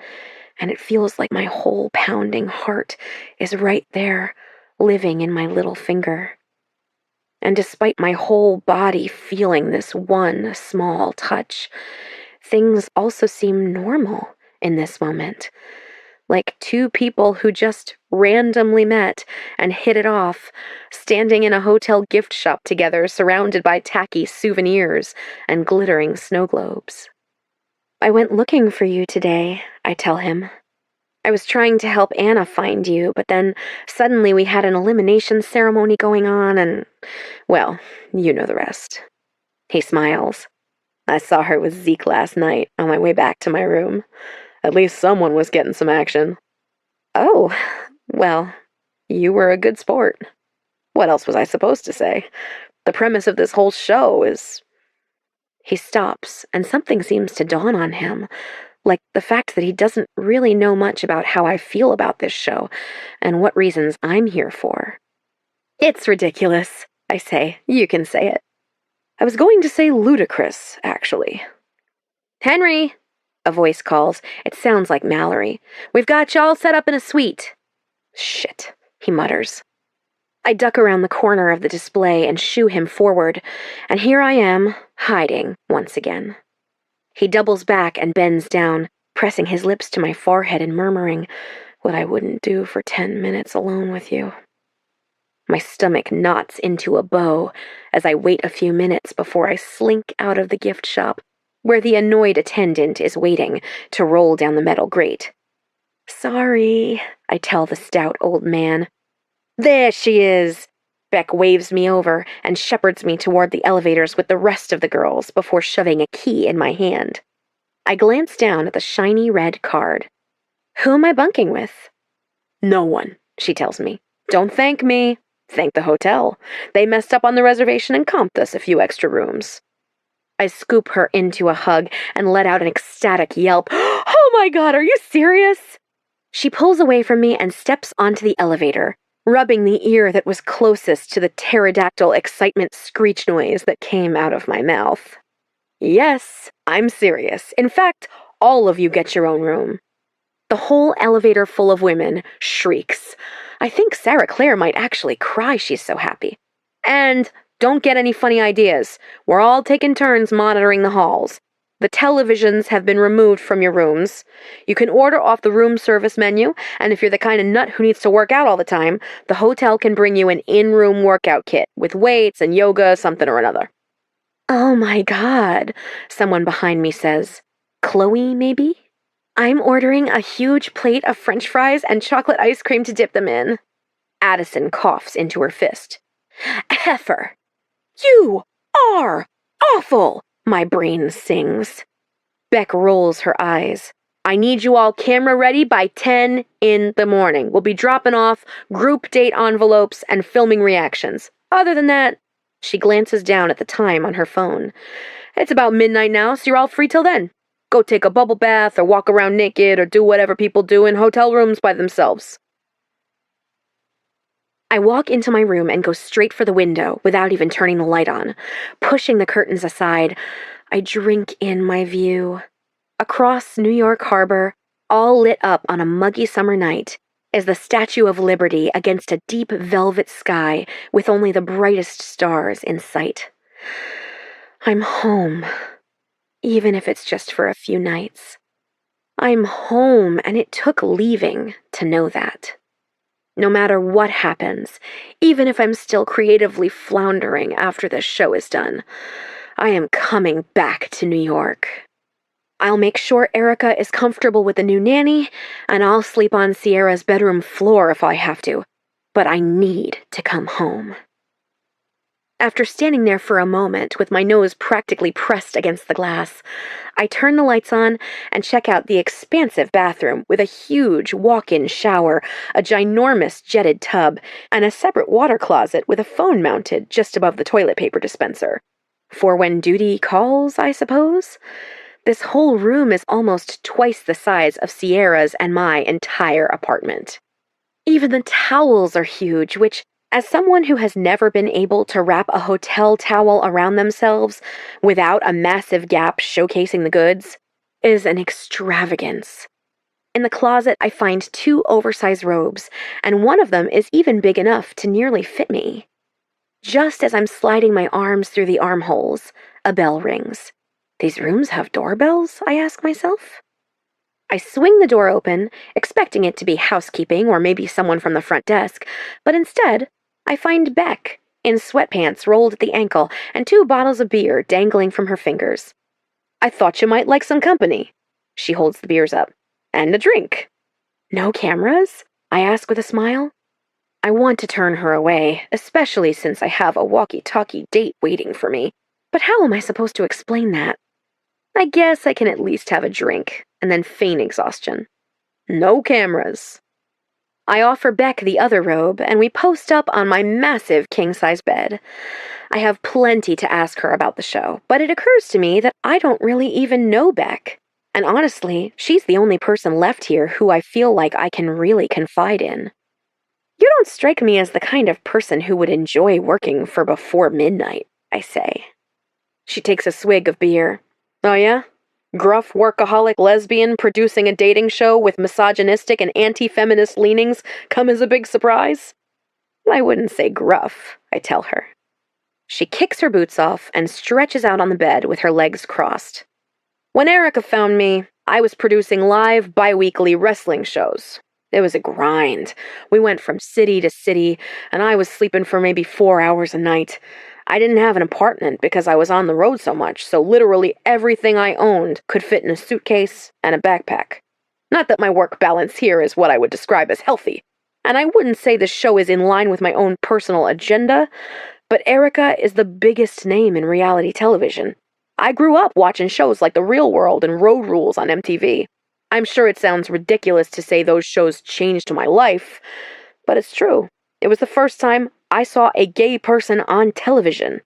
and it feels like my whole pounding heart is right there, living in my little finger. And despite my whole body feeling this one small touch, things also seem normal in this moment. Like 2 people who just randomly met and hit it off, standing in a hotel gift shop together, surrounded by tacky souvenirs and glittering snow globes. I went looking for you today, I tell him. I was trying to help Anna find you, but then suddenly we had an elimination ceremony going on and, well, you know the rest. He smiles. I saw her with Zeke last night on my way back to my room. At least someone was getting some action. Oh, well, you were a good sport. What else was I supposed to say? The premise of this whole show is... He stops, and something seems to dawn on him, like the fact that he doesn't really know much about how I feel about this show and what reasons I'm here for. It's ridiculous, I say. You can say it. I was going to say ludicrous, actually. Henry, a voice calls. It sounds like Mallory. We've got you all set up in a suite. Shit, he mutters. I duck around the corner of the display and shoo him forward, and here I am, hiding once again. He doubles back and bends down, pressing his lips to my forehead and murmuring, what I wouldn't do for 10 minutes alone with you. My stomach knots into a bow as I wait a few minutes before I slink out of the gift shop, where the annoyed attendant is waiting to roll down the metal grate. Sorry, I tell the stout old man. There she is! Beck waves me over and shepherds me toward the elevators with the rest of the girls before shoving a key in my hand. I glance down at the shiny red card. Who am I bunking with? No one, she tells me. Don't thank me. Thank the hotel. They messed up on the reservation and comped us a few extra rooms. I scoop her into a hug and let out an ecstatic yelp. Oh my God, are you serious? She pulls away from me and steps onto the elevator, rubbing the ear that was closest to the pterodactyl excitement screech noise that came out of my mouth. Yes, I'm serious. In fact, all of you get your own room. The whole elevator full of women shrieks. I think Sarah Claire might actually cry, she's so happy. And don't get any funny ideas. We're all taking turns monitoring the halls. The televisions have been removed from your rooms. You can order off the room service menu, and if you're the kind of nut who needs to work out all the time, the hotel can bring you an in-room workout kit with weights and yoga, something or another. Oh my God, someone behind me says. Chloe, maybe? I'm ordering a huge plate of French fries and chocolate ice cream to dip them in. Addison coughs into her fist. Heifer! You are awful! My brain sings. Beck rolls her eyes. I need you all camera ready by 10 in the morning. We'll be dropping off group date envelopes and filming reactions. Other than that, She glances down at the time on her phone. It's about midnight now, so you're all free till then. Go take a bubble bath or walk around naked or do whatever people do in hotel rooms by themselves. I walk into my room and go straight for the window without even turning the light on. Pushing the curtains aside, I drink in my view. Across New York Harbor, all lit up on a muggy summer night, is the Statue of Liberty against a deep velvet sky with only the brightest stars in sight. I'm home, even if it's just for a few nights. I'm home, and it took leaving to know that. No matter what happens, even if I'm still creatively floundering after this show is done, I am coming back to New York. I'll make sure Erica is comfortable with the new nanny, and I'll sleep on Sierra's bedroom floor if I have to, but I need to come home. After standing there for a moment with my nose practically pressed against the glass, I turn the lights on and check out the expansive bathroom with a huge walk-in shower, a ginormous jetted tub, and a separate water closet with a phone mounted just above the toilet paper dispenser. For when duty calls, I suppose? This whole room is almost twice the size of Sierra's and my entire apartment. Even the towels are huge, which, as someone who has never been able to wrap a hotel towel around themselves without a massive gap showcasing the goods, is an extravagance. In the closet, I find 2 oversized robes, and one of them is even big enough to nearly fit me. Just as I'm sliding my arms through the armholes, a bell rings. These rooms have doorbells, I ask myself. I swing the door open, expecting it to be housekeeping or maybe someone from the front desk, but instead, I find Beck, in sweatpants rolled at the ankle and 2 bottles of beer dangling from her fingers. I thought you might like some company. She holds the beers up. And a drink. No cameras? I ask with a smile. I want to turn her away, especially since I have a walkie-talkie date waiting for me. But how am I supposed to explain that? I guess I can at least have a drink, and then feign exhaustion. No cameras. I offer Beck the other robe, and we post up on my massive king-size bed. I have plenty to ask her about the show, but it occurs to me that I don't really even know Beck. And honestly, she's the only person left here who I feel like I can really confide in. You don't strike me as the kind of person who would enjoy working for before midnight, I say. She takes a swig of beer. Oh yeah? Gruff workaholic lesbian producing a dating show with misogynistic and anti-feminist leanings come as a big surprise? I wouldn't say gruff, I tell her. She kicks her boots off and stretches out on the bed with her legs crossed. When Erica found me, I was producing live bi-weekly wrestling shows. It was a grind. We went from city to city, and I was sleeping for maybe 4 hours a night. I didn't have an apartment because I was on the road so much, so literally everything I owned could fit in a suitcase and a backpack. Not that my work balance here is what I would describe as healthy, and I wouldn't say the show is in line with my own personal agenda, but Erica is the biggest name in reality television. I grew up watching shows like The Real World and Road Rules on MTV. I'm sure it sounds ridiculous to say those shows changed my life, but it's true. It was the first time I saw a gay person on television,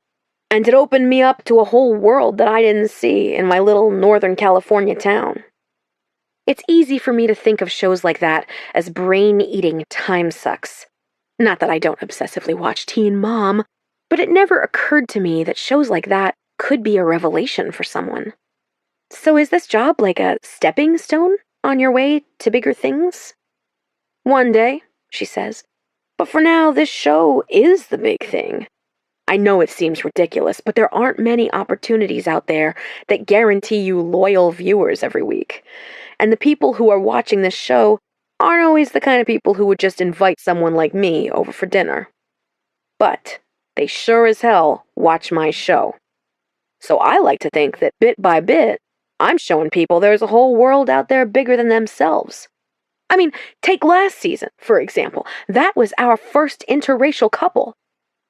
and it opened me up to a whole world that I didn't see in my little Northern California town. It's easy for me to think of shows like that as brain-eating time sucks. Not that I don't obsessively watch Teen Mom, but it never occurred to me that shows like that could be a revelation for someone. So is this job like a stepping stone on your way to bigger things? One day, she says. But for now, this show is the big thing. I know it seems ridiculous, but there aren't many opportunities out there that guarantee you loyal viewers every week. And the people who are watching this show aren't always the kind of people who would just invite someone like me over for dinner. But they sure as hell watch my show. So I like to think that bit by bit, I'm showing people there's a whole world out there bigger than themselves. I mean, take last season, for example. That was our first interracial couple.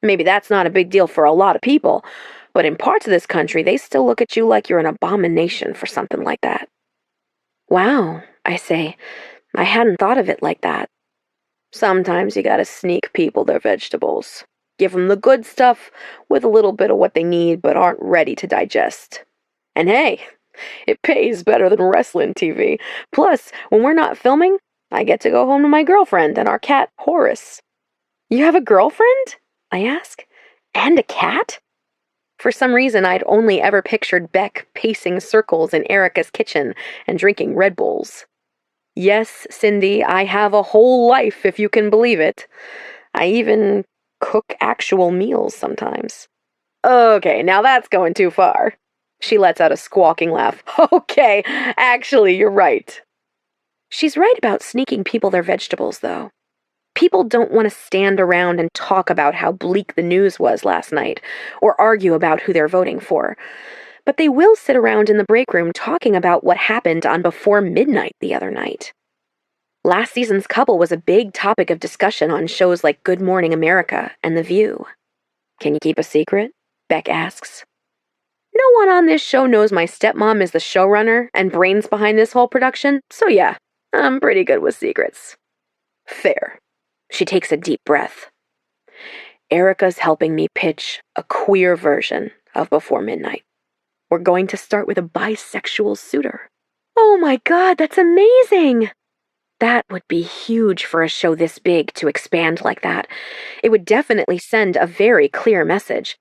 Maybe that's not a big deal for a lot of people, but in parts of this country, they still look at you like you're an abomination for something like that. Wow, I say. I hadn't thought of it like that. Sometimes you gotta sneak people their vegetables. Give 'em the good stuff with a little bit of what they need but aren't ready to digest. And hey, it pays better than wrestling TV. Plus, when we're not filming, I get to go home to my girlfriend and our cat, Horace. You have a girlfriend? I ask. And a cat? For some reason, I'd only ever pictured Beck pacing circles in Erica's kitchen and drinking Red Bulls. Yes, Cindy, I have a whole life, if you can believe it. I even cook actual meals sometimes. Okay, now that's going too far. She lets out a squawking laugh. Okay, actually, you're right. She's right about sneaking people their vegetables, though. People don't want to stand around and talk about how bleak the news was last night, or argue about who they're voting for. But they will sit around in the break room talking about what happened on Before Midnight the other night. Last season's couple was a big topic of discussion on shows like Good Morning America and The View. Can you keep a secret? Beck asks. No one on this show knows my stepmom is the showrunner and brains behind this whole production, so yeah, I'm pretty good with secrets. Fair. She takes a deep breath. Erica's helping me pitch a queer version of Before Midnight. We're going to start with a bisexual suitor. Oh my God, that's amazing! That would be huge for a show this big to expand like that. It would definitely send a very clear message.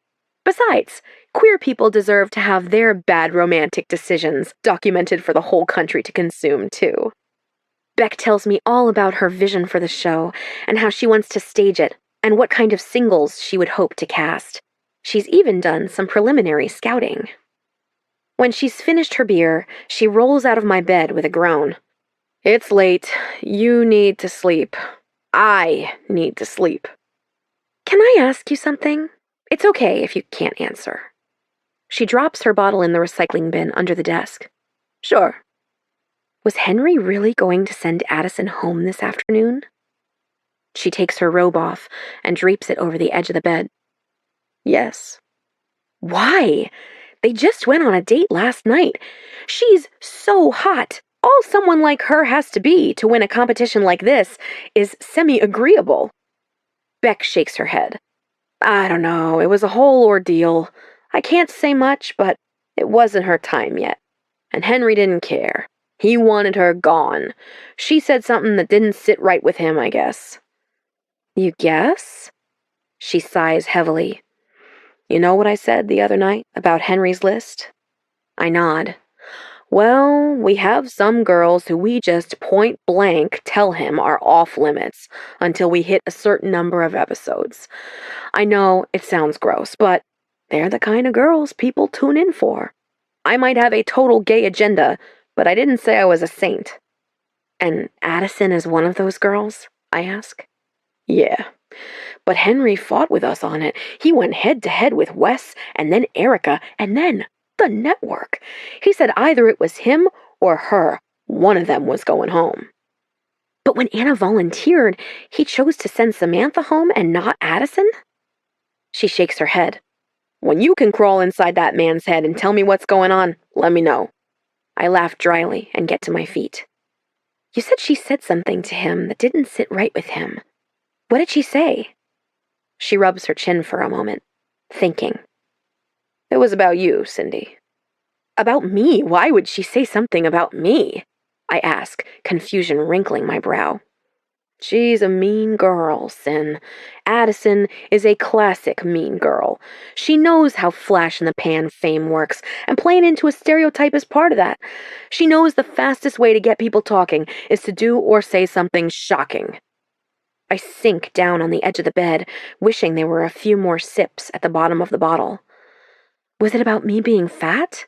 Besides, queer people deserve to have their bad romantic decisions documented for the whole country to consume, too. Beck tells me all about her vision for the show and how she wants to stage it and what kind of singles she would hope to cast. She's even done some preliminary scouting. When she's finished her beer, she rolls out of my bed with a groan. It's late. You need to sleep. I need to sleep. Can I ask you something? It's okay if you can't answer. She drops her bottle in the recycling bin under the desk. Sure. Was Henry really going to send Addison home this afternoon? She takes her robe off and drapes it over the edge of the bed. Yes. Why? They just went on a date last night. She's so hot. All someone like her has to be to win a competition like this is semi-agreeable. Beck shakes her head. I don't know, it was a whole ordeal. I can't say much, but it wasn't her time yet. And Henry didn't care. He wanted her gone. She said something that didn't sit right with him, I guess. You guess? She sighs heavily. You know what I said the other night about Henry's list? I nod. Well, we have some girls who we just point blank tell him are off limits until we hit a certain number of episodes. I know it sounds gross, but they're the kind of girls people tune in for. I might have a total gay agenda, but I didn't say I was a saint. And Addison is one of those girls? I ask. Yeah. But Henry fought with us on it. He went head to head with Wes, and then Erica, and then the network. He said either it was him or her. One of them was going home. But when Anna volunteered, he chose to send Samantha home and not Addison? She shakes her head. When you can crawl inside that man's head and tell me what's going on, let me know. I laugh dryly and get to my feet. You said she said something to him that didn't sit right with him. What did she say? She rubs her chin for a moment, thinking. It was about you, Cindy. About me? Why would she say something about me? I ask, confusion wrinkling my brow. She's a mean girl, Cin. Addison is a classic mean girl. She knows how flash-in-the-pan fame works, and playing into a stereotype is part of that. She knows the fastest way to get people talking is to do or say something shocking. I sink down on the edge of the bed, wishing there were a few more sips at the bottom of the bottle. Was it about me being fat?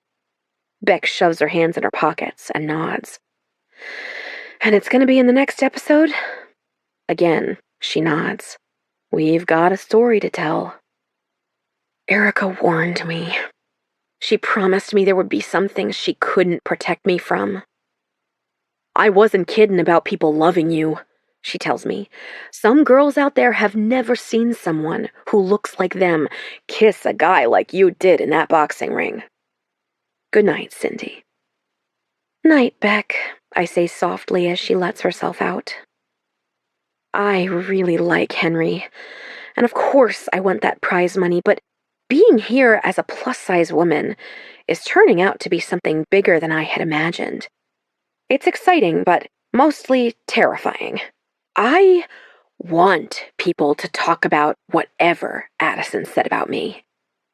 Beck shoves her hands in her pockets and nods. And it's going to be in the next episode? Again, she nods. We've got a story to tell. Erica warned me. She promised me there would be some things she couldn't protect me from. I wasn't kidding about people loving you, she tells me. Some girls out there have never seen someone who looks like them kiss a guy like you did in that boxing ring. Good night, Cindy. Night, Beck, I say softly as she lets herself out. I really like Henry, And of course I want that prize money, but being here as a plus-size woman is turning out to be something bigger than I had imagined. It's exciting, but mostly terrifying. I want people to talk about whatever Addison said about me.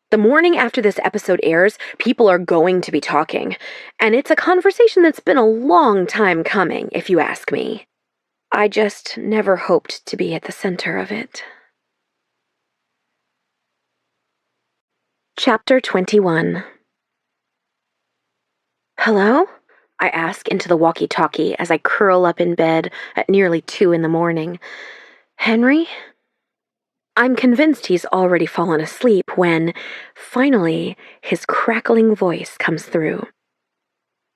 The morning after this episode airs, people are going to be talking, and it's a conversation that's been a long time coming, if you ask me. I just never hoped to be at the center of it. Chapter 21. Hello? I ask into the walkie-talkie as I curl up in bed at nearly 2 in the morning. Henry? I'm convinced he's already fallen asleep when, finally, his crackling voice comes through.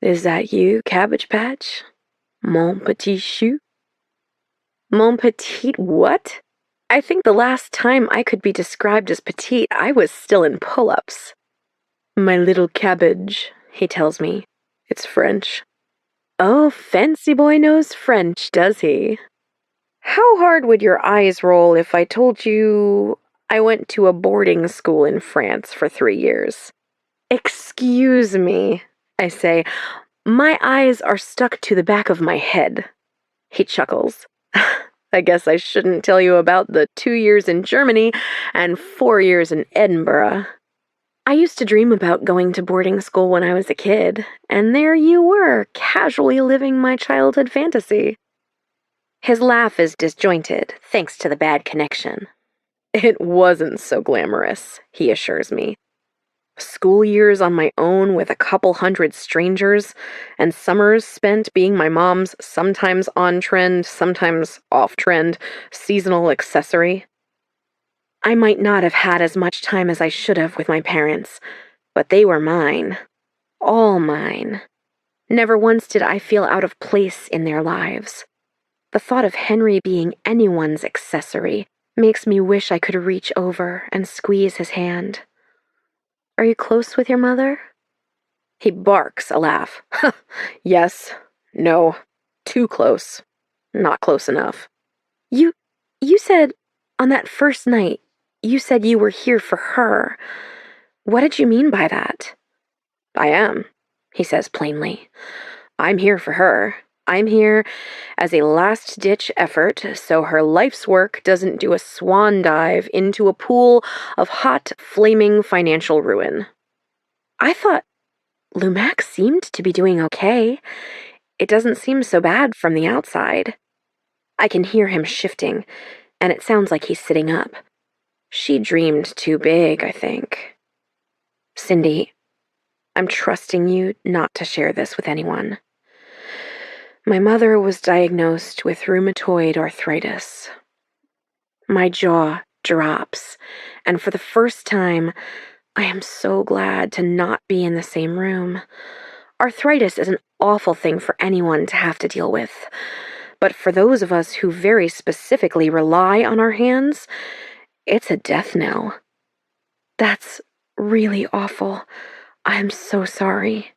Is that you, Cabbage Patch? Mon petit chou? Mon petit what? I think the last time I could be described as petite, I was still in pull-ups. My little cabbage, he tells me. It's French. Oh, fancy boy knows French, does he? How hard would your eyes roll if I told you I went to a boarding school in France for 3 years? Excuse me, I say. My eyes are stuck to the back of my head. He chuckles. I guess I shouldn't tell you about the 2 years in Germany and 4 years in Edinburgh. I used to dream about going to boarding school when I was a kid, and there you were, casually living my childhood fantasy. His laugh is disjointed, thanks to the bad connection. It wasn't so glamorous, he assures me. School years on my own with a couple hundred strangers, and summers spent being my mom's sometimes on-trend, sometimes off-trend, seasonal accessory. I might not have had as much time as I should have with my parents, but they were mine. All mine. Never once did I feel out of place in their lives. The thought of Henry being anyone's accessory makes me wish I could reach over and squeeze his hand. Are you close with your mother? He barks a laugh. Yes, no, too close. Not close enough. You said, on that first night, you said you were here for her. What did you mean by that? I am, he says plainly. I'm here for her. I'm here as a last-ditch effort so her life's work doesn't do a swan dive into a pool of hot, flaming financial ruin. I thought Lumac seemed to be doing okay. It doesn't seem so bad from the outside. I can hear him shifting, and it sounds like he's sitting up. She dreamed too big, I think. Cindy, I'm trusting you not to share this with anyone. My mother was diagnosed with rheumatoid arthritis. My jaw drops, and for the first time, I am so glad to not be in the same room. Arthritis is an awful thing for anyone to have to deal with, but for those of us who very specifically rely on our hands, it's a death knell. That's really awful. I'm so sorry.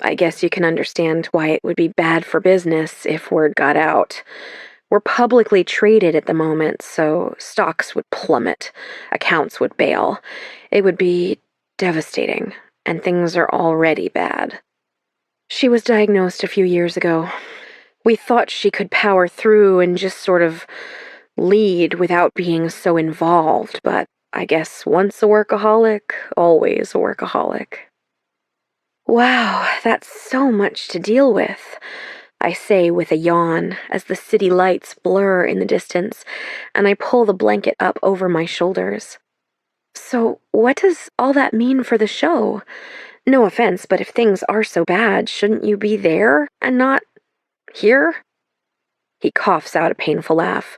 I guess you can understand why it would be bad for business if word got out. We're publicly traded at the moment, so stocks would plummet, accounts would bail. It would be devastating, and things are already bad. She was diagnosed a few years ago. We thought she could power through and just sort of lead without being so involved, but I guess once a workaholic, always a workaholic. Wow, that's so much to deal with, I say with a yawn as the city lights blur in the distance and I pull the blanket up over my shoulders. So, what does all that mean for the show? No offense, but if things are so bad, shouldn't you be there and not here? He coughs out a painful laugh.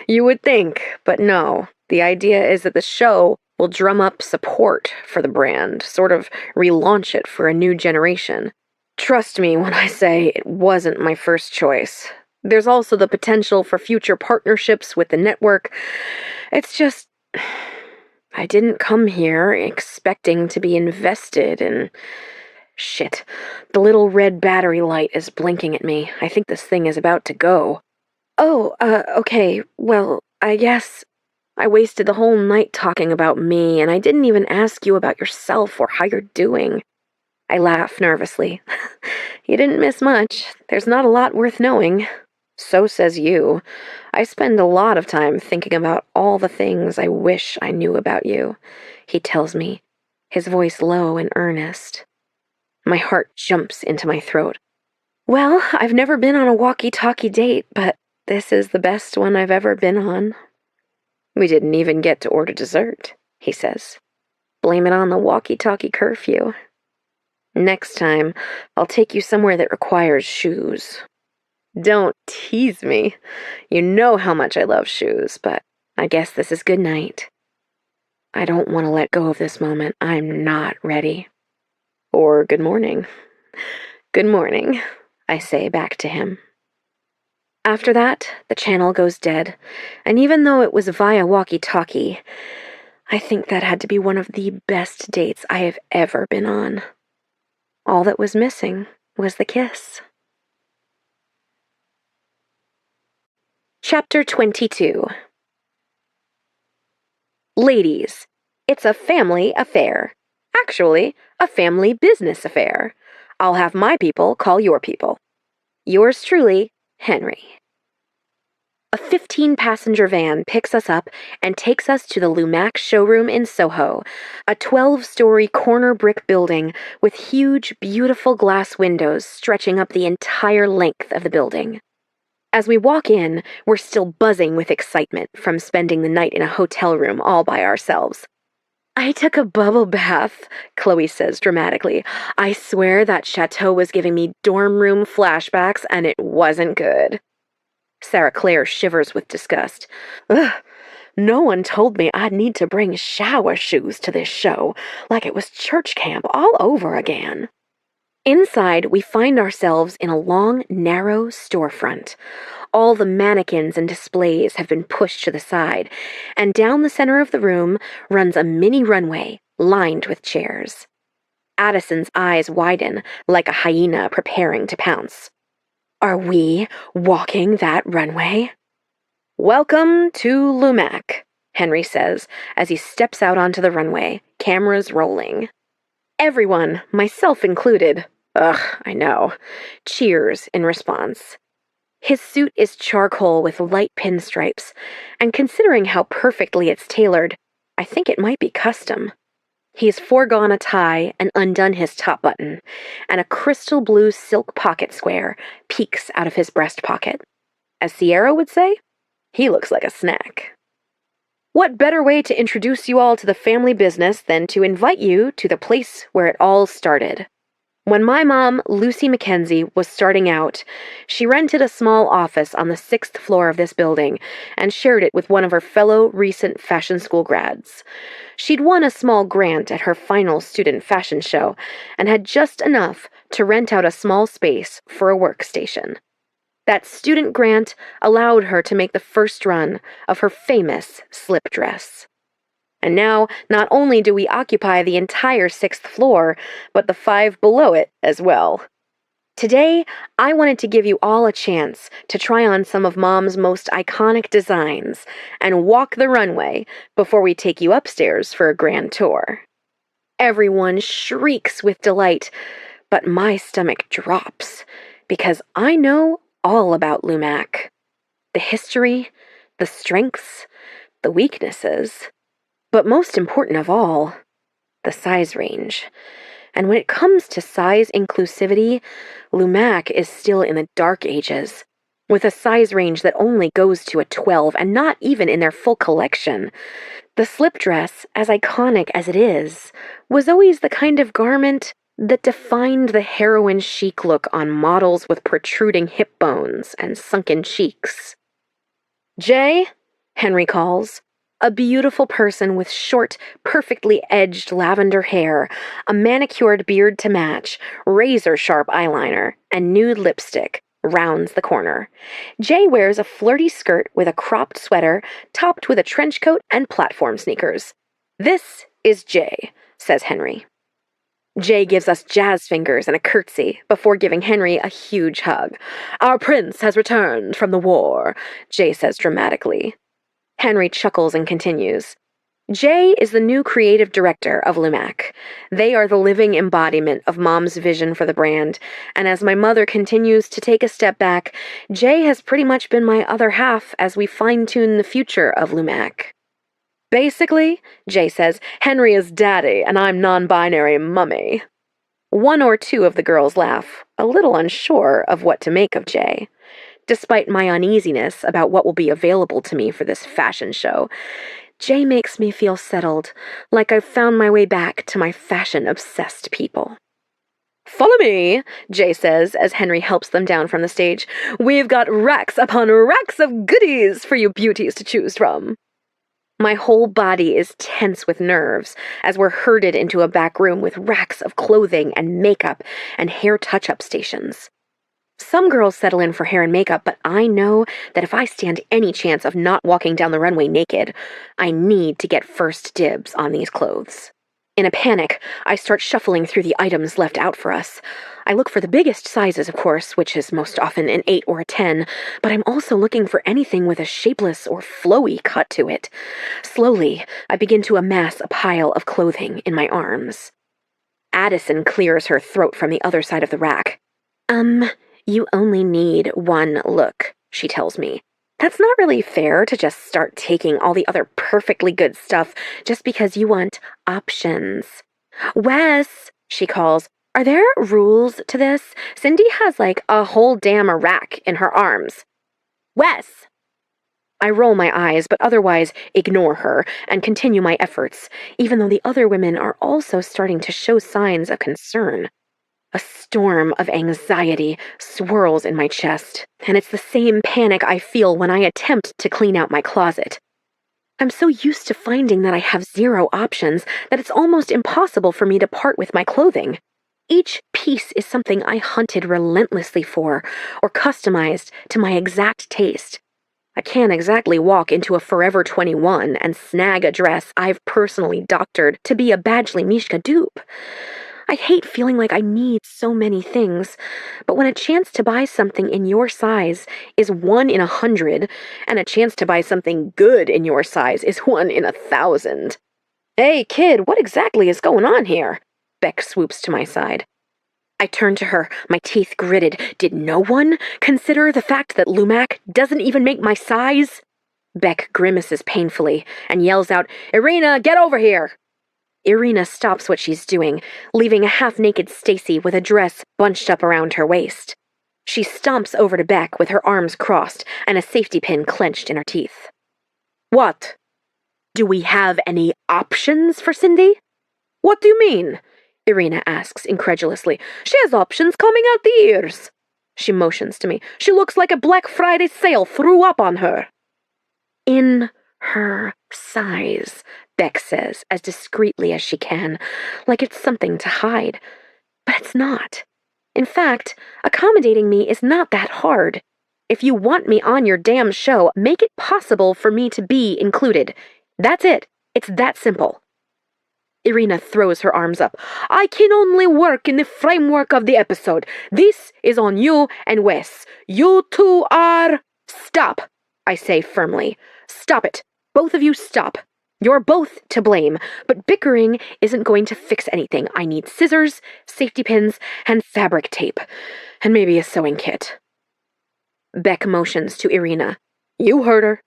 You would think, but no. The idea is that the show will drum up support for the brand, sort of relaunch it for a new generation. Trust me when I say it wasn't my first choice. There's also the potential for future partnerships with the network. It's just, I didn't come here expecting to be invested in... Shit, the little red battery light is blinking at me. I think this thing is about to go. Oh, okay, well, I guess... I wasted the whole night talking about me, and I didn't even ask you about yourself or how you're doing. I laugh nervously. You didn't miss much. There's not a lot worth knowing. So says you. I spend a lot of time thinking about all the things I wish I knew about you, he tells me, his voice low and earnest. My heart jumps into my throat. Well, I've never been on a walkie-talkie date, but this is the best one I've ever been on. We didn't even get to order dessert, he says. Blame it on the walkie-talkie curfew. Next time, I'll take you somewhere that requires shoes. Don't tease me. You know how much I love shoes, but I guess this is good night. I don't want to let go of this moment. I'm not ready. Or good morning. Good morning, I say back to him. After that, the channel goes dead, and even though it was via walkie-talkie, I think that had to be one of the best dates I have ever been on. All that was missing was the kiss. Chapter 22. Ladies, it's a family affair. Actually, a family business affair. I'll have my people call your people. Yours truly, Henry. A 15-passenger van picks us up and takes us to the Lumac showroom in Soho, a 12-story corner brick building with huge, beautiful glass windows stretching up the entire length of the building. As we walk in, we're still buzzing with excitement from spending the night in a hotel room all by ourselves. I took a bubble bath, Chloe says dramatically. I swear that chateau was giving me dorm room flashbacks, and it wasn't good. Sarah Claire shivers with disgust. Ugh, no one told me I'd need to bring shower shoes to this show, like it was church camp all over again. Inside, we find ourselves in a long, narrow storefront. All the mannequins and displays have been pushed to the side, and down the center of the room runs a mini runway lined with chairs. Addison's eyes widen like a hyena preparing to pounce. Are we walking that runway? Welcome to Lumac, Henry says as he steps out onto the runway, cameras rolling. Everyone, myself included, I know, cheers in response. His suit is charcoal with light pinstripes, and considering how perfectly it's tailored, I think it might be custom. He's foregone a tie and undone his top button, and a crystal blue silk pocket square peeks out of his breast pocket. As Sierra would say, he looks like a snack. What better way to introduce you all to the family business than to invite you to the place where it all started? When my mom, Lucy Mackenzie, was starting out, she rented a small office on the 6th floor of this building and shared it with one of her fellow recent fashion school grads. She'd won a small grant at her final student fashion show and had just enough to rent out a small space for a workstation. That student grant allowed her to make the first run of her famous slip dress. And now, not only do we occupy the entire 6th floor, but the 5 below it as well. Today, I wanted to give you all a chance to try on some of Mom's most iconic designs and walk the runway before we take you upstairs for a grand tour. Everyone shrieks with delight, but my stomach drops because I know all about Lumac. The history, the strengths, the weaknesses. But most important of all, the size range. And when it comes to size inclusivity, Lumac is still in the dark ages, with a size range that only goes to a 12 and not even in their full collection. The slip dress, as iconic as it is, was always the kind of garment that defined the heroine chic look on models with protruding hip bones and sunken cheeks. Jay, Henry calls. A beautiful person with short, perfectly edged lavender hair, a manicured beard to match, razor-sharp eyeliner, and nude lipstick rounds the corner. Jay wears a flirty skirt with a cropped sweater topped with a trench coat and platform sneakers. This is Jay, says Henry. Jay gives us jazz fingers and a curtsy before giving Henry a huge hug. Our prince has returned from the war, Jay says dramatically. Henry chuckles and continues. Jay is the new creative director of Lumac. They are the living embodiment of Mom's vision for the brand, and as my mother continues to take a step back, Jay has pretty much been my other half as we fine-tune the future of Lumac. Basically, Jay says, Henry is daddy and I'm non-binary mummy. One or two of the girls laugh, a little unsure of what to make of Jay. Despite my uneasiness about what will be available to me for this fashion show, Jay makes me feel settled, like I've found my way back to my fashion-obsessed people. Follow me, Jay says as Henry helps them down from the stage. We've got racks upon racks of goodies for you beauties to choose from. My whole body is tense with nerves as we're herded into a back room with racks of clothing and makeup and hair touch-up stations. Some girls settle in for hair and makeup, but I know that if I stand any chance of not walking down the runway naked, I need to get first dibs on these clothes. In a panic, I start shuffling through the items left out for us. I look for the biggest sizes, of course, which is most often an 8 or a 10, but I'm also looking for anything with a shapeless or flowy cut to it. Slowly, I begin to amass a pile of clothing in my arms. Addison clears her throat from the other side of the rack. You only need one look, she tells me. That's not really fair to just start taking all the other perfectly good stuff just because you want options. Wes, she calls, are there rules to this? Cindy has like a whole damn rack in her arms. Wes! I roll my eyes, but otherwise ignore her and continue my efforts, even though the other women are also starting to show signs of concern. A storm of anxiety swirls in my chest, and it's the same panic I feel when I attempt to clean out my closet. I'm so used to finding that I have zero options that it's almost impossible for me to part with my clothing. Each piece is something I hunted relentlessly for, or customized to my exact taste. I can't exactly walk into a Forever 21 and snag a dress I've personally doctored to be a Badgley Mishka dupe. I hate feeling like I need so many things, but when a chance to buy something in your size is 1 in 100, and a chance to buy something good in your size is 1 in 1,000. Hey, kid, what exactly is going on here? Beck swoops to my side. I turn to her, my teeth gritted. Did no one consider the fact that Lumac doesn't even make my size? Beck grimaces painfully and yells out, Irina, get over here! Irina stops what she's doing, leaving a half-naked Stacy with a dress bunched up around her waist. She stomps over to Beck with her arms crossed and a safety pin clenched in her teeth. What? Do we have any options for Cindy? What do you mean? Irina asks incredulously. She has options coming out the ears. She motions to me. She looks like a Black Friday sale threw up on her. In her size, Beck says, as discreetly as she can, like it's something to hide. But it's not. In fact, accommodating me is not that hard. If you want me on your damn show, make it possible for me to be included. That's it. It's that simple. Irina throws her arms up. I can only work in the framework of the episode. This is on you and Wes. You two are... Stop, I say firmly. Stop it. Both of you stop. You're both to blame, but bickering isn't going to fix anything. I need scissors, safety pins, and fabric tape. And maybe a sewing kit. Beck motions to Irina. You heard her.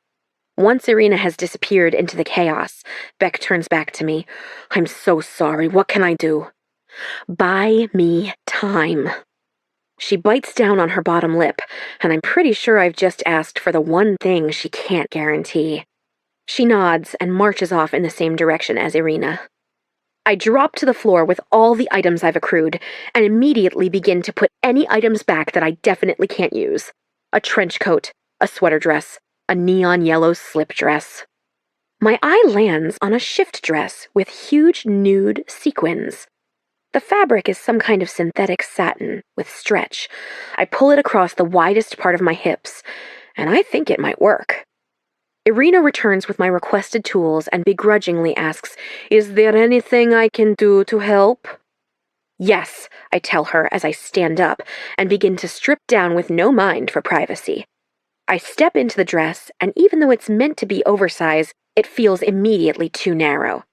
Once Irina has disappeared into the chaos, Beck turns back to me. I'm so sorry. What can I do? Buy me time. She bites down on her bottom lip, and I'm pretty sure I've just asked for the one thing she can't guarantee. She nods and marches off in the same direction as Irina. I drop to the floor with all the items I've accrued, and immediately begin to put any items back that I definitely can't use. A trench coat, a sweater dress, a neon yellow slip dress. My eye lands on a shift dress with huge nude sequins. The fabric is some kind of synthetic satin with stretch. I pull it across the widest part of my hips, and I think it might work. Irina returns with my requested tools and begrudgingly asks, Is there anything I can do to help? Yes, I tell her as I stand up and begin to strip down with no mind for privacy. I step into the dress, and even though it's meant to be oversized, it feels immediately too narrow.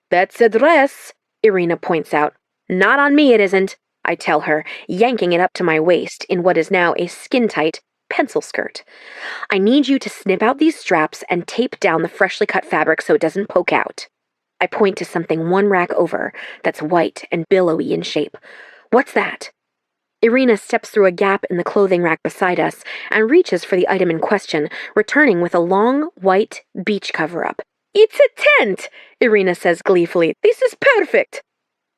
"That's a dress," Irina points out. "Not on me, it isn't," I tell her, yanking it up to my waist in what is now a skin-tight pencil skirt. "I need you to snip out these straps and tape down the freshly cut fabric so it doesn't poke out." I point to something one rack over that's white and billowy in shape. "What's that?" Irina steps through a gap in the clothing rack beside us and reaches for the item in question, returning with a long, white beach cover-up. "It's a tent," Irina says gleefully. "This is perfect."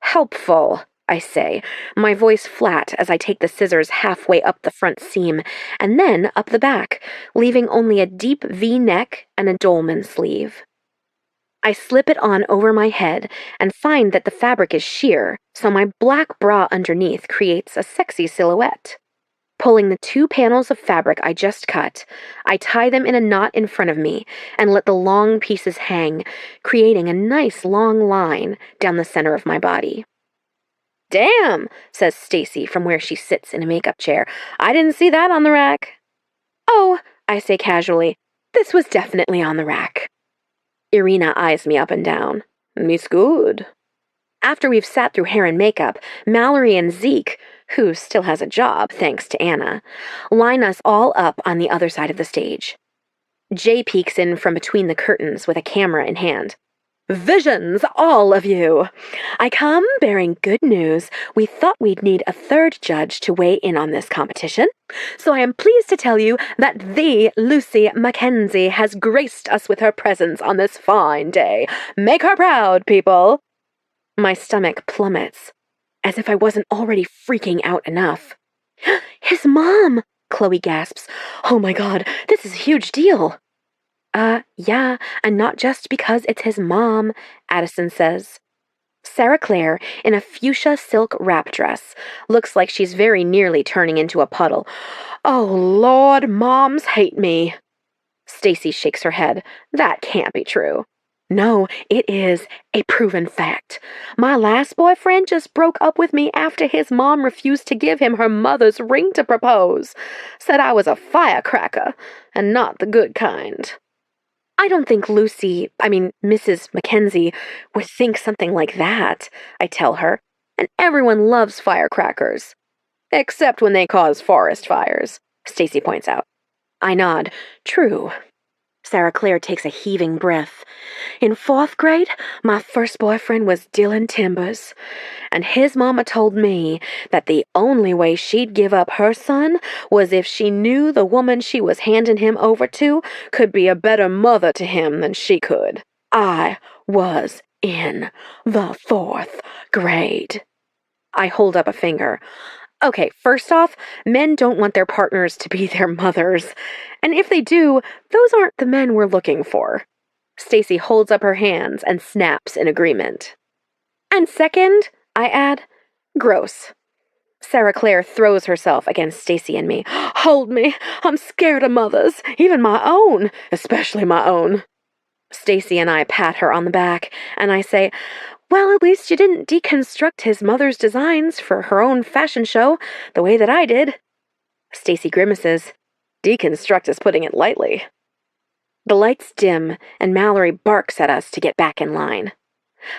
"Helpful," I say, my voice flat as I take the scissors halfway up the front seam and then up the back, leaving only a deep V-neck and a dolman sleeve. I slip it on over my head and find that the fabric is sheer, so my black bra underneath creates a sexy silhouette. Pulling the 2 panels of fabric I just cut, I tie them in a knot in front of me and let the long pieces hang, creating a nice long line down the center of my body. "Damn," says Stacy from where she sits in a makeup chair. "I didn't see that on the rack." "Oh," I say casually, "this was definitely on the rack." Irina eyes me up and down. "Miss good." After we've sat through hair and makeup, Mallory and Zeke, who still has a job thanks to Anna, line us all up on the other side of the stage. Jay peeks in from between the curtains with a camera in hand. "Visions, all of you! I come bearing good news. We thought we'd need a 3rd judge to weigh in on this competition, so I am pleased to tell you that the Lucy Mackenzie has graced us with her presence on this fine day. Make her proud, people!" My stomach plummets, as if I wasn't already freaking out enough. "His mom!" Chloe gasps. "Oh my god, this is a huge deal." Yeah, and not just because it's his mom," Addison says. Sarah Clare, in a fuchsia silk wrap dress, looks like she's very nearly turning into a puddle. "Oh, Lord, moms hate me." Stacy shakes her head. "That can't be true." "No, it is a proven fact. My last boyfriend just broke up with me after his mom refused to give him her mother's ring to propose. Said I was a firecracker, and not the good kind." "I don't think Mrs. Mackenzie, would think something like that," I tell her. "And everyone loves firecrackers." "Except when they cause forest fires," Stacy points out. I nod. "True." Sarah Clare takes a heaving breath. "In 4th grade, my first boyfriend was Dylan Timbers, and his mama told me that the only way she'd give up her son was if she knew the woman she was handing him over to could be a better mother to him than she could. I was in the 4th grade." I hold up a finger. "Okay, first off, men don't want their partners to be their mothers. And if they do, those aren't the men we're looking for." Stacy holds up her hands and snaps in agreement. "And second," I add, "gross." Sarah Clare throws herself against Stacy and me. "Hold me. I'm scared of mothers, even my own, especially my own." Stacy and I pat her on the back, and I say, "Well, at least you didn't deconstruct his mother's designs for her own fashion show, the way that I did." Stacy grimaces. "Deconstruct is putting it lightly." The lights dim, and Mallory barks at us to get back in line.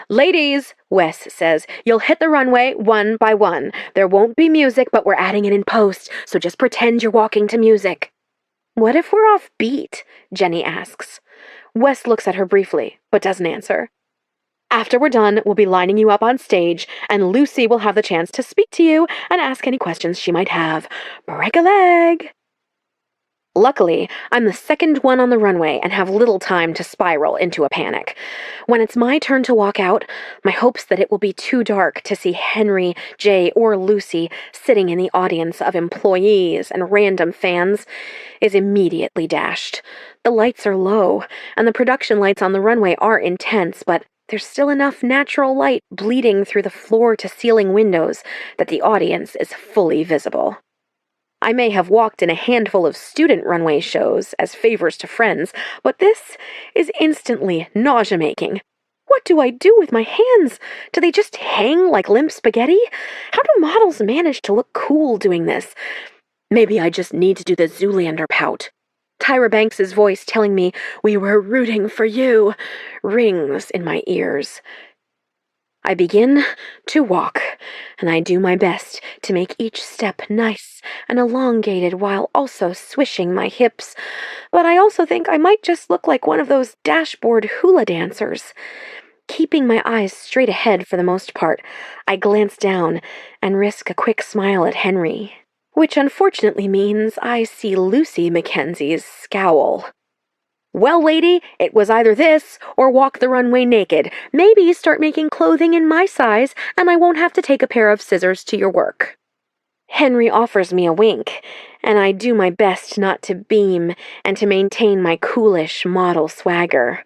"Ladies," Wes says, "you'll hit the runway one by one. There won't be music, but we're adding it in post, so just pretend you're walking to music." "What if we're off beat?" Jenny asks. Wes looks at her briefly, but doesn't answer. "After we're done, we'll be lining you up on stage, and Lucy will have the chance to speak to you and ask any questions she might have. Break a leg." Luckily, I'm the second one on the runway and have little time to spiral into a panic. When it's my turn to walk out, my hopes that it will be too dark to see Henry, Jay, or Lucy sitting in the audience of employees and random fans is immediately dashed. The lights are low, and the production lights on the runway are intense, but there's still enough natural light bleeding through the floor-to-ceiling windows that the audience is fully visible. I may have walked in a handful of student runway shows as favors to friends, but this is instantly nausea-making. What do I do with my hands? Do they just hang like limp spaghetti? How do models manage to look cool doing this? Maybe I just need to do the Zoolander pout. Tyra Banks's voice telling me we were rooting for you rings in my ears. I begin to walk, and I do my best to make each step nice and elongated while also swishing my hips, but I also think I might just look like one of those dashboard hula dancers. Keeping my eyes straight ahead for the most part, I glance down and risk a quick smile at Henry, which unfortunately means I see Lucy Mackenzie's scowl. Well, lady, it was either this or walk the runway naked. Maybe start making clothing in my size, and I won't have to take a pair of scissors to your work. Henry offers me a wink, and I do my best not to beam and to maintain my coolish model swagger.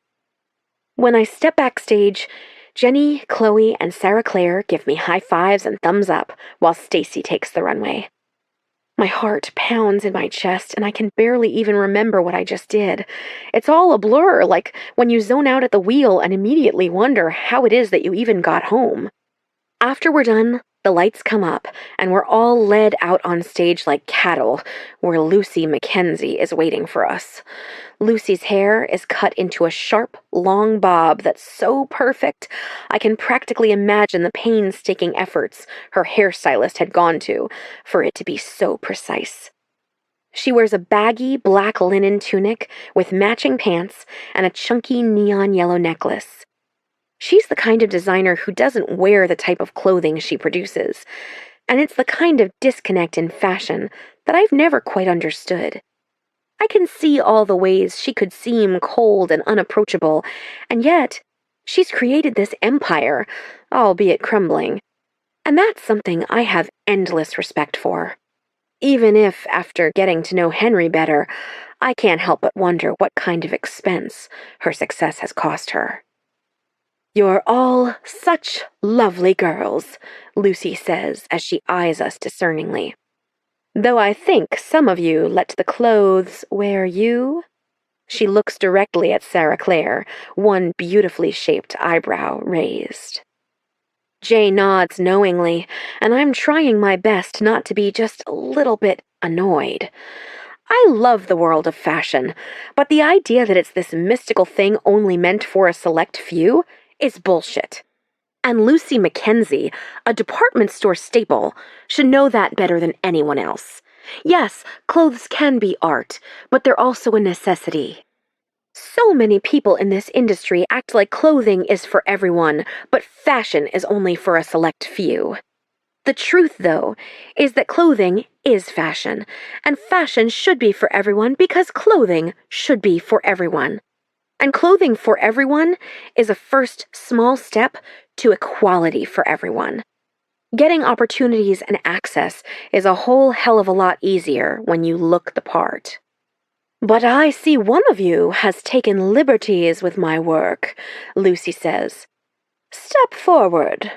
When I step backstage, Jenny, Chloe, and Sarah Claire give me high fives and thumbs up while Stacy takes the runway. My heart pounds in my chest, and I can barely even remember what I just did. It's all a blur, like when you zone out at the wheel and immediately wonder how it is that you even got home. After we're done, the lights come up, and we're all led out on stage like cattle, where Lucy Mackenzie is waiting for us. Lucy's hair is cut into a sharp, long bob that's so perfect, I can practically imagine the painstaking efforts her hairstylist had gone to for it to be so precise. She wears a baggy black linen tunic with matching pants and a chunky neon yellow necklace. She's the kind of designer who doesn't wear the type of clothing she produces, and it's the kind of disconnect in fashion that I've never quite understood. I can see all the ways she could seem cold and unapproachable, and yet she's created this empire, albeit crumbling, and that's something I have endless respect for. Even if, after getting to know Henry better, I can't help but wonder what kind of expense her success has cost her. "You're all such lovely girls," Lucy says as she eyes us discerningly. "Though I think some of you let the clothes wear you." She looks directly at Sarah Claire, one beautifully shaped eyebrow raised. Jay nods knowingly, and I'm trying my best not to be just a little bit annoyed. I love the world of fashion, but the idea that it's this mystical thing only meant for a select few is bullshit. And Lucy Mackenzie, a department store staple, should know that better than anyone else. Yes, clothes can be art, but they're also a necessity. So many people in this industry act like clothing is for everyone, but fashion is only for a select few. The truth, though, is that clothing is fashion, and fashion should be for everyone because clothing should be for everyone. And clothing for everyone is a first small step to equality for everyone. Getting opportunities and access is a whole hell of a lot easier when you look the part. "But I see one of you has taken liberties with my work," Lucy says. "Step forward."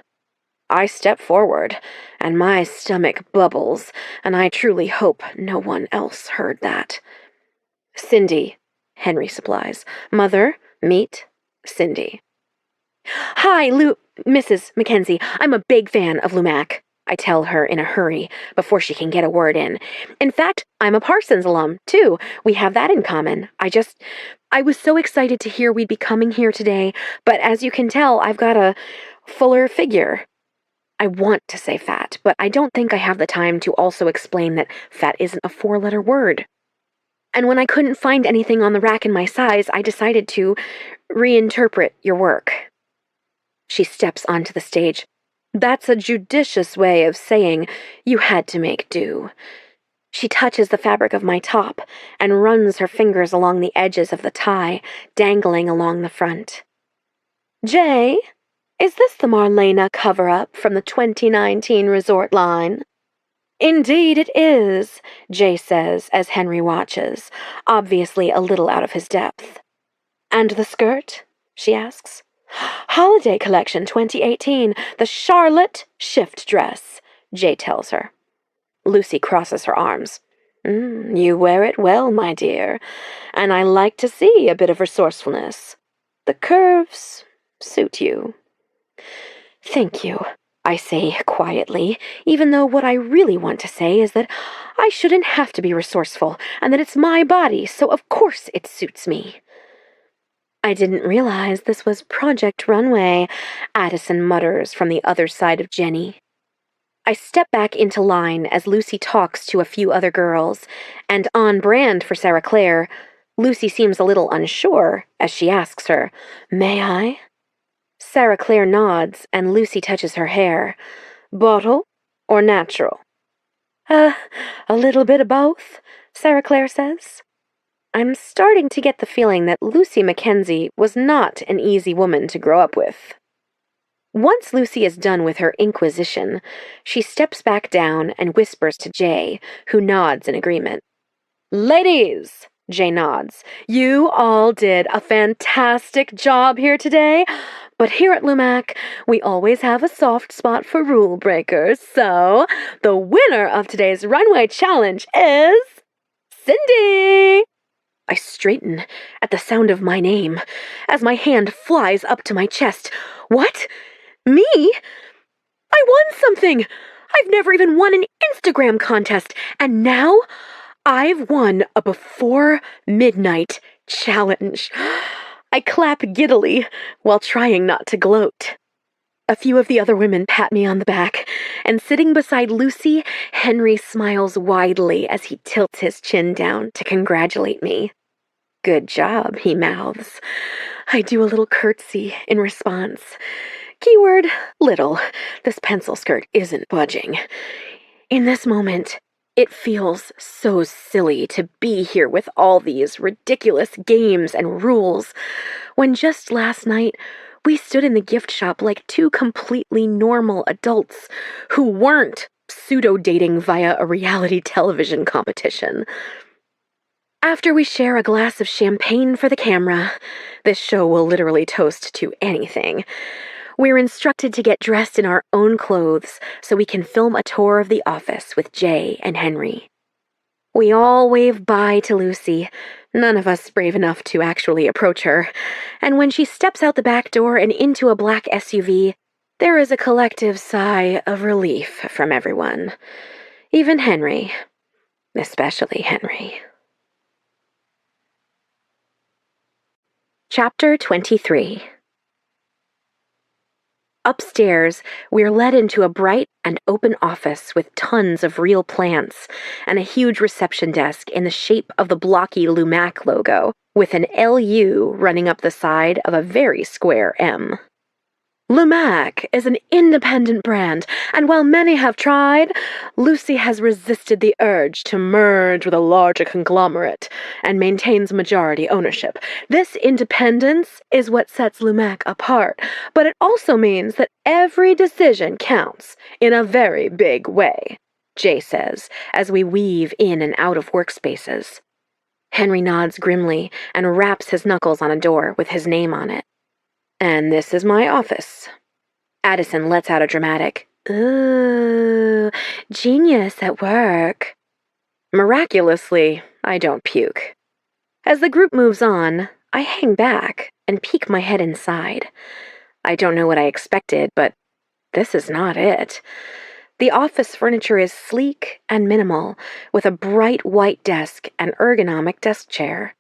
I step forward, and my stomach bubbles, and I truly hope no one else heard that. "Cindy," Henry supplies. "Mother, meet Cindy." "Hi, Mrs. Mackenzie. I'm a big fan of Lumac," I tell her in a hurry before she can get a word in. "In fact, I'm a Parsons alum, too. We have that in common. I was so excited to hear we'd be coming here today, but as you can tell, I've got a fuller figure." I want to say fat, but I don't think I have the time to also explain that fat isn't a four-letter word. And when I couldn't find anything on the rack in my size, I decided to reinterpret your work. She steps onto the stage. "That's a judicious way of saying you had to make do." She touches the fabric of my top and runs her fingers along the edges of the tie, dangling along the front. "Jay, is this the Marlena cover-up from the 2019 resort line?" "Indeed it is," Jay says as Henry watches, obviously a little out of his depth. "And the skirt?" she asks. "Holiday Collection 2018, the Charlotte shift dress," Jay tells her. Lucy crosses her arms. You wear it well, my dear, and I like to see a bit of resourcefulness. The curves suit you." "Thank you," I say quietly, even though what I really want to say is that I shouldn't have to be resourceful, and that it's my body, so of course it suits me. I didn't realize this was Project Runway, Addison mutters from the other side of Jenny. I step back into line as Lucy talks to a few other girls, and on brand for Sarah Clare, Lucy seems a little unsure as she asks her, "May I?" Sarah Clare nods, and Lucy touches her hair. "Bottle or natural?" Uh, a little bit of both, Sarah Clare says. I'm starting to get the feeling that Lucy Mackenzie was not an easy woman to grow up with. Once Lucy is done with her inquisition, she steps back down and whispers to Jay, who nods in agreement. "Ladies," Jay nods, "you all did a fantastic job here today, but here at Lumac, we always have a soft spot for rule breakers, so the winner of today's runway challenge is Cindy!" I straighten at the sound of my name as my hand flies up to my chest. What? Me? I won something! I've never even won an Instagram contest, and now I've won a before midnight challenge. I clap giddily while trying not to gloat. A few of the other women pat me on the back, and sitting beside Lucy, Henry smiles widely as he tilts his chin down to congratulate me. "Good job," he mouths. I do a little curtsy in response. Keyword, little. This pencil skirt isn't budging. In this moment, it feels so silly to be here with all these ridiculous games and rules, when just last night we stood in the gift shop like two completely normal adults who weren't pseudo-dating via a reality television competition. After we share a glass of champagne for the camera, this show will literally toast to anything, we're instructed to get dressed in our own clothes so we can film a tour of the office with Jay and Henry. We all wave bye to Lucy, none of us brave enough to actually approach her, and when she steps out the back door and into a black SUV, there is a collective sigh of relief from everyone. Even Henry. Especially Henry. Chapter 23. Upstairs, we're led into a bright and open office with tons of real plants and a huge reception desk in the shape of the blocky Lumac logo, with an LU running up the side of a very square M. Lumac is an independent brand, and while many have tried, Lucy has resisted the urge to merge with a larger conglomerate and maintains majority ownership. This independence is what sets Lumac apart, but it also means that every decision counts in a very big way, Jay says, as we weave in and out of workspaces. Henry nods grimly and raps his knuckles on a door with his name on it. "And this is my office." Addison lets out a dramatic, "Ooh, genius at work." Miraculously, I don't puke. As the group moves on, I hang back and peek my head inside. I don't know what I expected, but this is not it. The office furniture is sleek and minimal, with a bright white desk and ergonomic desk chair.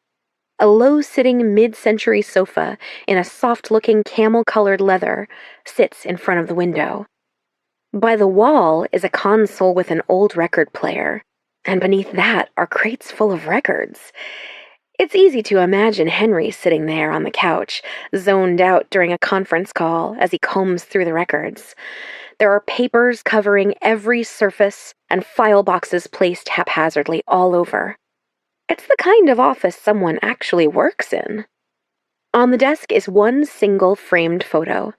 A low-sitting mid-century sofa in a soft-looking camel-colored leather sits in front of the window. By the wall is a console with an old record player, and beneath that are crates full of records. It's easy to imagine Henry sitting there on the couch, zoned out during a conference call as he combs through the records. There are papers covering every surface and file boxes placed haphazardly all over. It's the kind of office someone actually works in. On the desk is one single framed photo.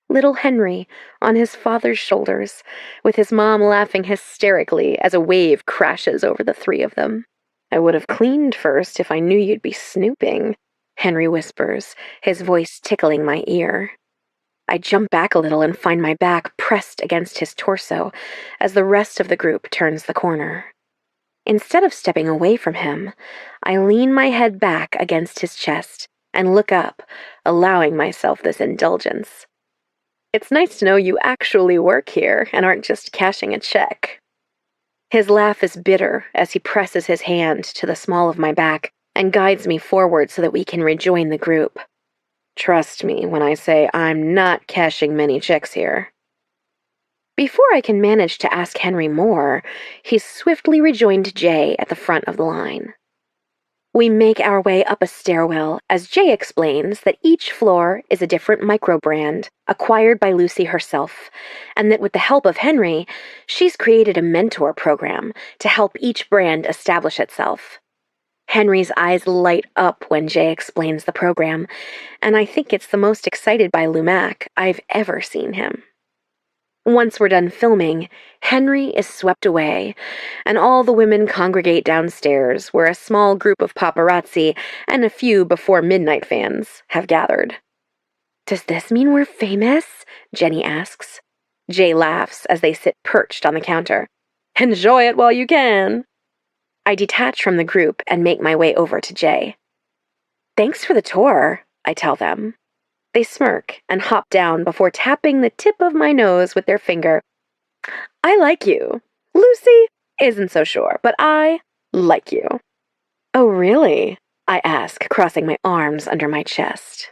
Little Henry on his father's shoulders, with his mom laughing hysterically as a wave crashes over the three of them. "I would have cleaned first if I knew you'd be snooping," Henry whispers, his voice tickling my ear. I jump back a little and find my back pressed against his torso as the rest of the group turns the corner. Instead of stepping away from him, I lean my head back against his chest and look up, allowing myself this indulgence. It's nice to know you actually work here and aren't just cashing a check. His laugh is bitter as he presses his hand to the small of my back and guides me forward so that we can rejoin the group. Trust me when I say I'm not cashing many checks here. Before I can manage to ask Henry more, he's swiftly rejoined Jay at the front of the line. We make our way up a stairwell as Jay explains that each floor is a different micro-brand acquired by Lucy herself, and that with the help of Henry, she's created a mentor program to help each brand establish itself. Henry's eyes light up when Jay explains the program, and I think it's the most excited by Lumac I've ever seen him. Once we're done filming, Henry is swept away, and all the women congregate downstairs where a small group of paparazzi and a few before midnight fans have gathered. Does this mean we're famous? Jenny asks. Jay laughs as they sit perched on the counter. Enjoy it while you can. I detach from the group and make my way over to Jay. Thanks for the tour, I tell them. They smirk and hop down before tapping the tip of my nose with their finger. I like you. Lucy isn't so sure, but I like you. Oh, really? I ask, crossing my arms under my chest.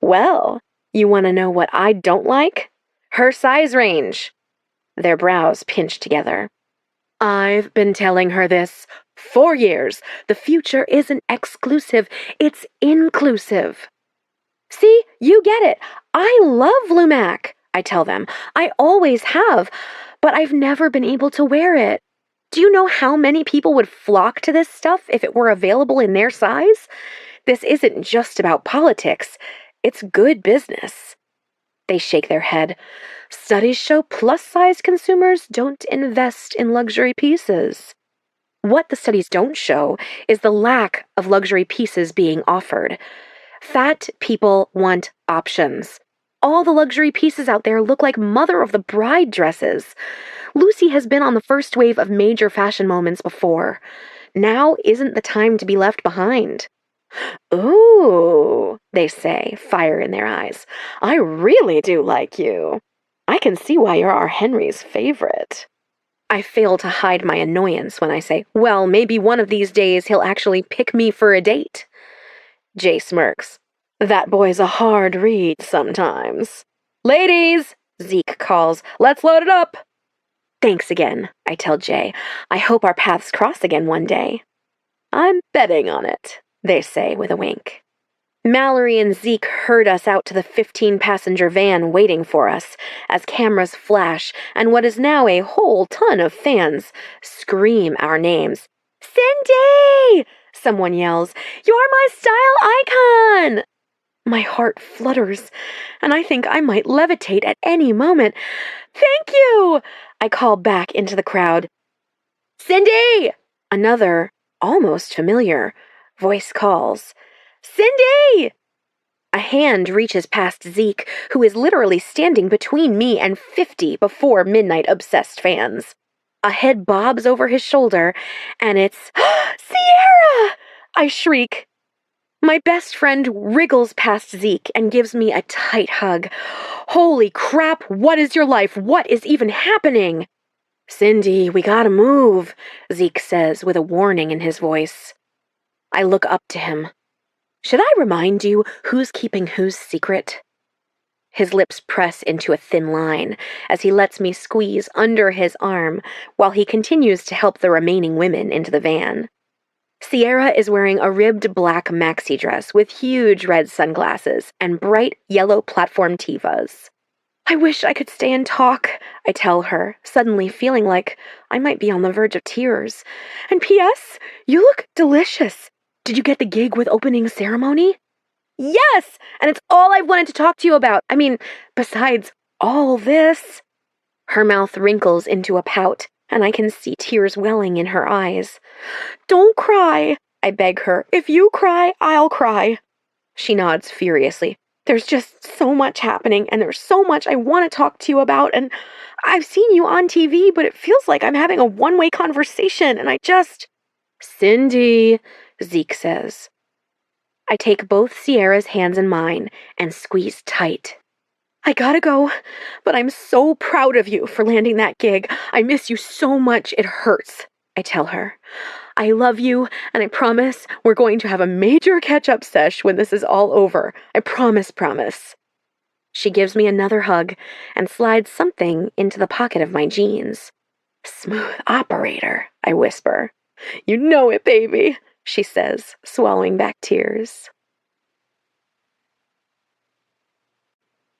Well, you want to know what I don't like? Her size range. Their brows pinch together. I've been telling her this for years. The future isn't exclusive, it's inclusive. See, you get it. I love Lumac, I tell them. I always have, but I've never been able to wear it. Do you know how many people would flock to this stuff if it were available in their size? This isn't just about politics. It's good business. They shake their head. Studies show plus-size consumers don't invest in luxury pieces. What the studies don't show is the lack of luxury pieces being offered. Fat people want options. All the luxury pieces out there look like mother-of-the-bride dresses. Lucy has been on the first wave of major fashion moments before. Now isn't the time to be left behind. Ooh, they say, fire in their eyes. I really do like you. I can see why you're our Henry's favorite. I fail to hide my annoyance when I say, well, maybe one of these days he'll actually pick me for a date. Jay smirks. That boy's a hard read sometimes. Ladies, Zeke calls, let's load it up. Thanks again, I tell Jay. I hope our paths cross again one day. I'm betting on it, they say with a wink. Mallory and Zeke herd us out to the 15-passenger van waiting for us as cameras flash and what is now a whole ton of fans scream our names. Cindy! Someone yells, You're my style icon! My heart flutters, and I think I might levitate at any moment. Thank you! I call back into the crowd. Cindy! Another, almost familiar, voice calls. Cindy! A hand reaches past Zeke, who is literally standing between me and 50 before midnight obsessed fans. A head bobs over his shoulder, and it's, Sierra! I shriek. My best friend wriggles past Zeke and gives me a tight hug. Holy crap, what is your life? What is even happening? Cindy, we gotta move, Zeke says with a warning in his voice. I look up to him. Should I remind you who's keeping whose secret? His lips press into a thin line as he lets me squeeze under his arm while he continues to help the remaining women into the van. Sierra is wearing a ribbed black maxi dress with huge red sunglasses and bright yellow platform tivas. I wish I could stay and talk, I tell her, suddenly feeling like I might be on the verge of tears. And P.S., you look delicious. Did you get the gig with opening ceremony? Yes, and it's all I've wanted to talk to you about. I mean, besides all this. Her mouth wrinkles into a pout, and I can see tears welling in her eyes. Don't cry, I beg her. If you cry, I'll cry. She nods furiously. There's just so much happening, and there's so much I want to talk to you about, and I've seen you on TV, but it feels like I'm having a one-way conversation, and I just... Cindy, Zeke says. I take both Sierra's hands in mine and squeeze tight. I gotta go, but I'm so proud of you for landing that gig. I miss you so much, it hurts, I tell her. I love you, and I promise we're going to have a major catch-up sesh when this is all over. I promise, promise. She gives me another hug and slides something into the pocket of my jeans. Smooth operator, I whisper. You know it, baby, she says, swallowing back tears.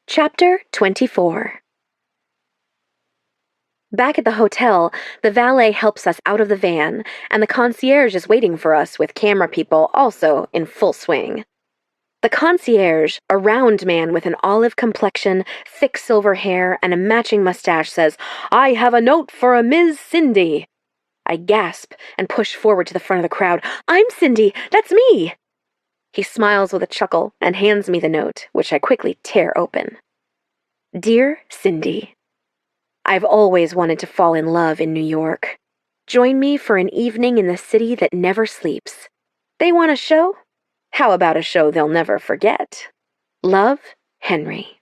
Chapter 24. Back at the hotel, the valet helps us out of the van, and the concierge is waiting for us with camera people also in full swing. The concierge, a round man with an olive complexion, thick silver hair, and a matching mustache, says, I have a note for a Ms. Cindy. I gasp and push forward to the front of the crowd. I'm Cindy, that's me. He smiles with a chuckle and hands me the note, which I quickly tear open. Dear Cindy, I've always wanted to fall in love in New York. Join me for an evening in the city that never sleeps. They want a show? How about a show they'll never forget? Love, Henry.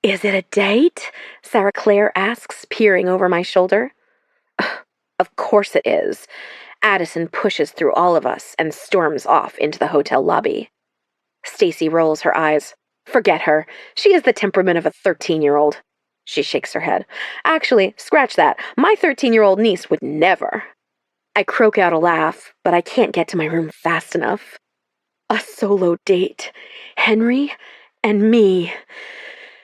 Is it a date? Sarah Claire asks, peering over my shoulder. Of course it is. Addison pushes through all of us and storms off into the hotel lobby. Stacy rolls her eyes. Forget her. She is the temperament of a 13-year-old. She shakes her head. Actually, scratch that. My 13-year-old niece would never. I croak out a laugh, but I can't get to my room fast enough. A solo date. Henry and me.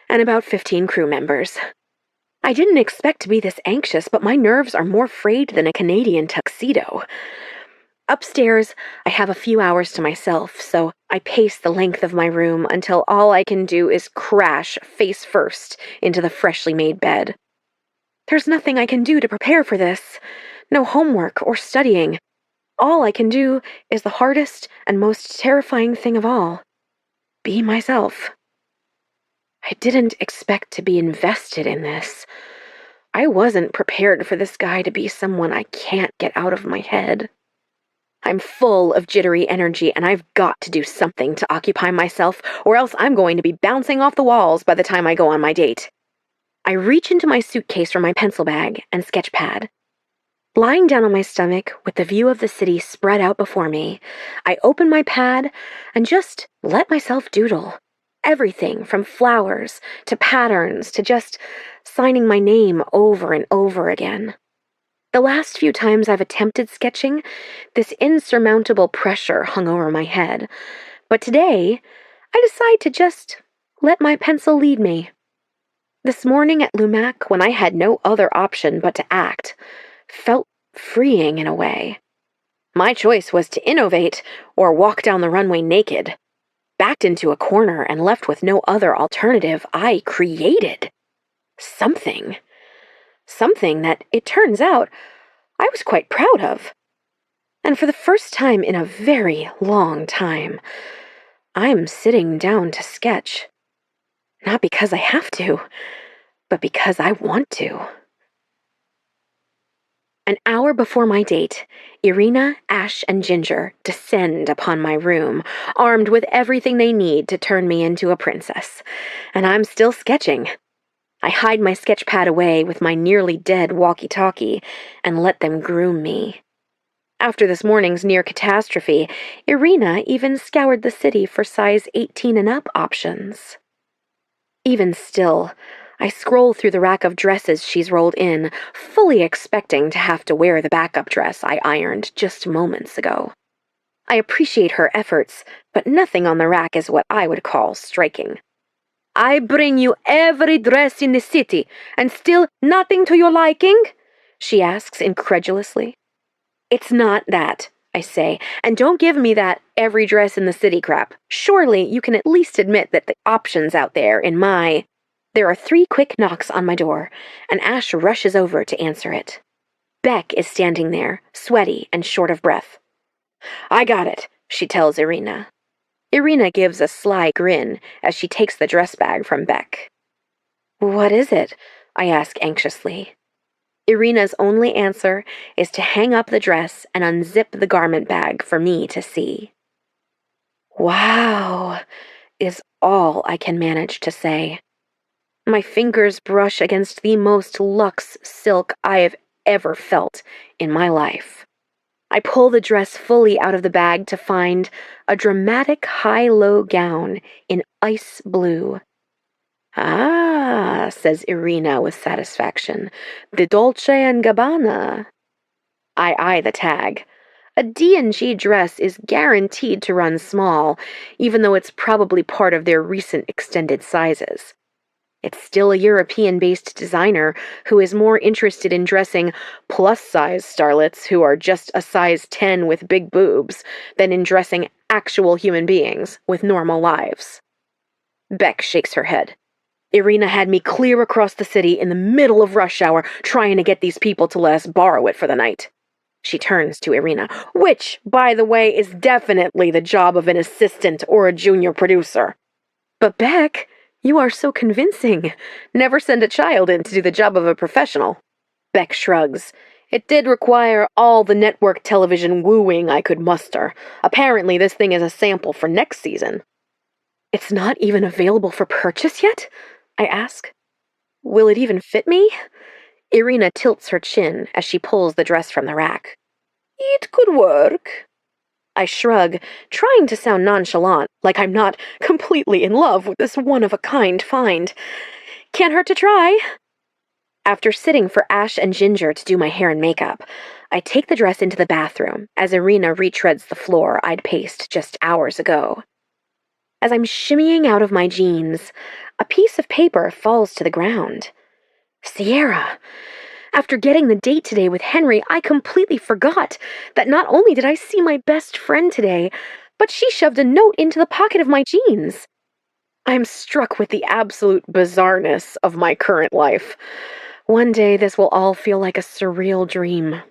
And about 15 crew members. I didn't expect to be this anxious, but my nerves are more frayed than a Canadian tuxedo. Upstairs, I have a few hours to myself, so I pace the length of my room until all I can do is crash face first into the freshly made bed. There's nothing I can do to prepare for this. No homework or studying. All I can do is the hardest and most terrifying thing of all. Be myself. I didn't expect to be invested in this. I wasn't prepared for this guy to be someone I can't get out of my head. I'm full of jittery energy, and I've got to do something to occupy myself, or else I'm going to be bouncing off the walls by the time I go on my date. I reach into my suitcase for my pencil bag and sketch pad. Lying down on my stomach with the view of the city spread out before me, I open my pad and just let myself doodle. Everything from flowers to patterns to just signing my name over and over again. The last few times I've attempted sketching, this insurmountable pressure hung over my head. But today, I decide to just let my pencil lead me. This morning at Lumac, when I had no other option but to act, felt freeing in a way. My choice was to innovate or walk down the runway naked. Backed into a corner and left with no other alternative, I created something. Something that, it turns out, I was quite proud of. And for the first time in a very long time, I'm sitting down to sketch. Not because I have to, but because I want to. An hour before my date, Irina, Ash, and Ginger descend upon my room, armed with everything they need to turn me into a princess. And I'm still sketching. I hide my sketch pad away with my nearly dead walkie-talkie and let them groom me. After this morning's near catastrophe, Irina even scoured the city for size 18 and up options. Even still, I scroll through the rack of dresses she's rolled in, fully expecting to have to wear the backup dress I ironed just moments ago. I appreciate her efforts, but nothing on the rack is what I would call striking. I bring you every dress in the city, and still nothing to your liking? She asks incredulously. It's not that, I say, and don't give me that every dress in the city crap. Surely you can at least admit that the options out there in my... There are 3 quick knocks on my door, and Ash rushes over to answer it. Beck is standing there, sweaty and short of breath. I got it, she tells Irina. Irina gives a sly grin as she takes the dress bag from Beck. What is it? I ask anxiously. Irina's only answer is to hang up the dress and unzip the garment bag for me to see. Wow, is all I can manage to say. My fingers brush against the most luxe silk I have ever felt in my life. I pull the dress fully out of the bag to find a dramatic high-low gown in ice blue. Ah, says Irina with satisfaction. The Dolce & Gabbana. I eye the tag. A D&G dress is guaranteed to run small, even though it's probably part of their recent extended sizes. It's still a European-based designer who is more interested in dressing plus-size starlets who are just a size 10 with big boobs than in dressing actual human beings with normal lives. Beck shakes her head. Irina had me clear across the city in the middle of rush hour trying to get these people to let us borrow it for the night. She turns to Irina, which, by the way, is definitely the job of an assistant or a junior producer. But Beck, you are so convincing. Never send a child in to do the job of a professional. Beck shrugs. It did require all the network television wooing I could muster. Apparently this thing is a sample for next season. It's not even available for purchase yet? I ask. Will it even fit me? Irina tilts her chin as she pulls the dress from the rack. It could work. I shrug, trying to sound nonchalant, like I'm not completely in love with this one-of-a-kind find. Can't hurt to try. After sitting for Ash and Ginger to do my hair and makeup, I take the dress into the bathroom as Irina retreads the floor I'd paced just hours ago. As I'm shimmying out of my jeans, a piece of paper falls to the ground. Sierra. After getting the date today with Henry, I completely forgot that not only did I see my best friend today, but she shoved a note into the pocket of my jeans. I'm struck with the absolute bizarreness of my current life. One day this will all feel like a surreal dream.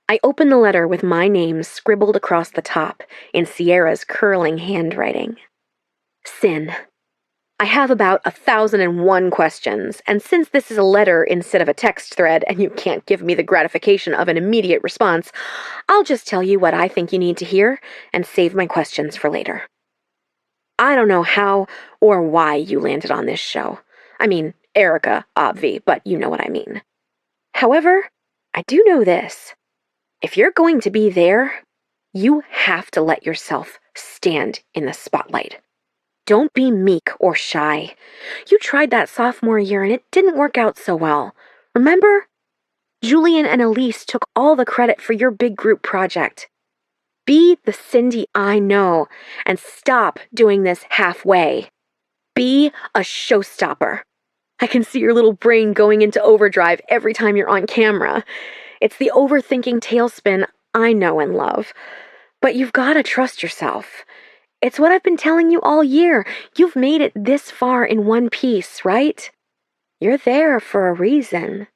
I open the letter with my name scribbled across the top in Sierra's curling handwriting. Sin. I have about 1,001 questions, and since this is a letter instead of a text thread and you can't give me the gratification of an immediate response, I'll just tell you what I think you need to hear and save my questions for later. I don't know how or why you landed on this show. I mean, Erica, obvi, but you know what I mean. However, I do know this. If you're going to be there, you have to let yourself stand in the spotlight. Don't be meek or shy. You tried that sophomore year and it didn't work out so well. Remember? Julian and Elise took all the credit for your big group project. Be the Cindy I know and stop doing this halfway. Be a showstopper. I can see your little brain going into overdrive every time you're on camera. It's the overthinking tailspin I know and love. But you've got to trust yourself. It's what I've been telling you all year. You've made it this far in one piece, right? You're there for a reason.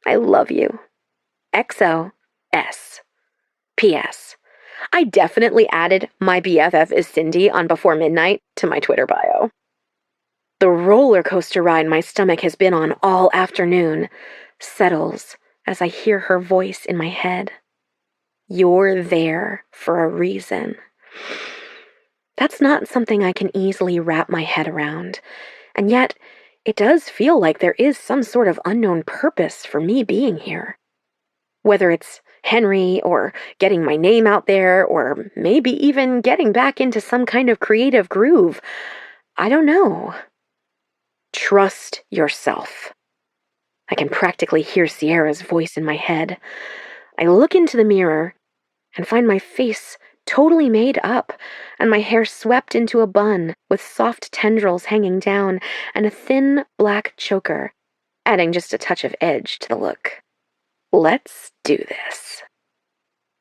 I love you. XOS. P.S. I definitely added my BFF is Cindy on Before Midnight to my Twitter bio. The roller coaster ride my stomach has been on all afternoon settles as I hear her voice in my head. You're there for a reason. That's not something I can easily wrap my head around, and yet it does feel like there is some sort of unknown purpose for me being here. Whether it's Henry, or getting my name out there, or maybe even getting back into some kind of creative groove, I don't know. Trust yourself. I can practically hear Sierra's voice in my head. I look into the mirror and find my face totally made up, and my hair swept into a bun with soft tendrils hanging down and a thin black choker, adding just a touch of edge to the look. Let's do this.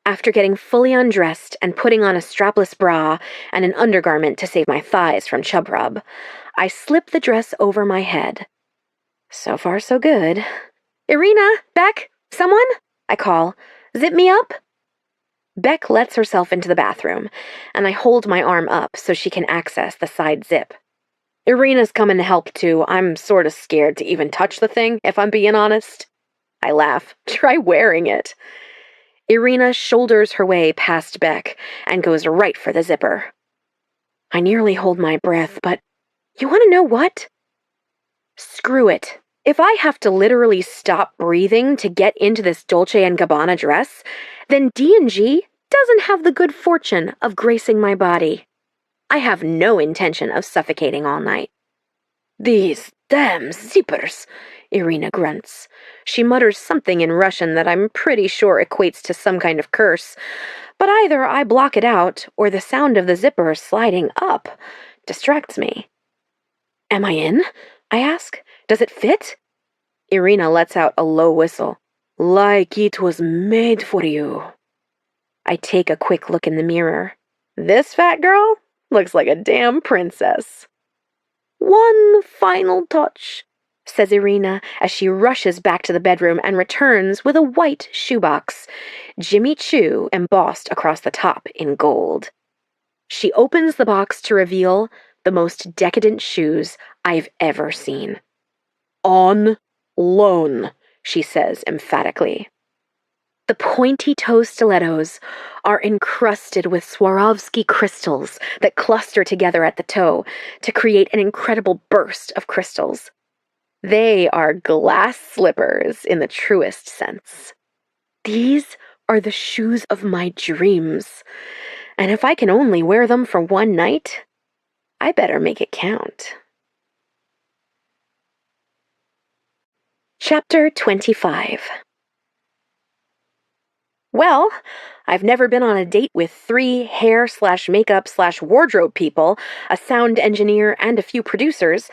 After getting fully undressed and putting on a strapless bra and an undergarment to save my thighs from chub rub, I slip the dress over my head. So far, so good. Irina, Beck, someone? I call. Zip me up? Beck lets herself into the bathroom, and I hold my arm up so she can access the side zip. Irina's coming to help too. I'm sort of scared to even touch the thing, if I'm being honest. I laugh. Try wearing it. Irina shoulders her way past Beck and goes right for the zipper. I nearly hold my breath, but you want to know what? Screw it. If I have to literally stop breathing to get into this Dolce & Gabbana dress, then D&G doesn't have the good fortune of gracing my body. I have no intention of suffocating all night. These damn zippers, Irina grunts. She mutters something in Russian that I'm pretty sure equates to some kind of curse, but either I block it out or the sound of the zipper sliding up distracts me. Am I in? I ask. Does it fit? Irina lets out a low whistle. Like it was made for you. I take a quick look in the mirror. This fat girl looks like a damn princess. One final touch, says Irina as she rushes back to the bedroom and returns with a white shoebox, Jimmy Choo embossed across the top in gold. She opens the box to reveal the most decadent shoes I've ever seen. On loan, she says emphatically. The pointy-toe stilettos are encrusted with Swarovski crystals that cluster together at the toe to create an incredible burst of crystals. They are glass slippers in the truest sense. These are the shoes of my dreams, and if I can only wear them for one night, I better make it count. Chapter 25. Well, I've never been on a date with 3 hair/makeup/wardrobe people, a sound engineer, and a few producers,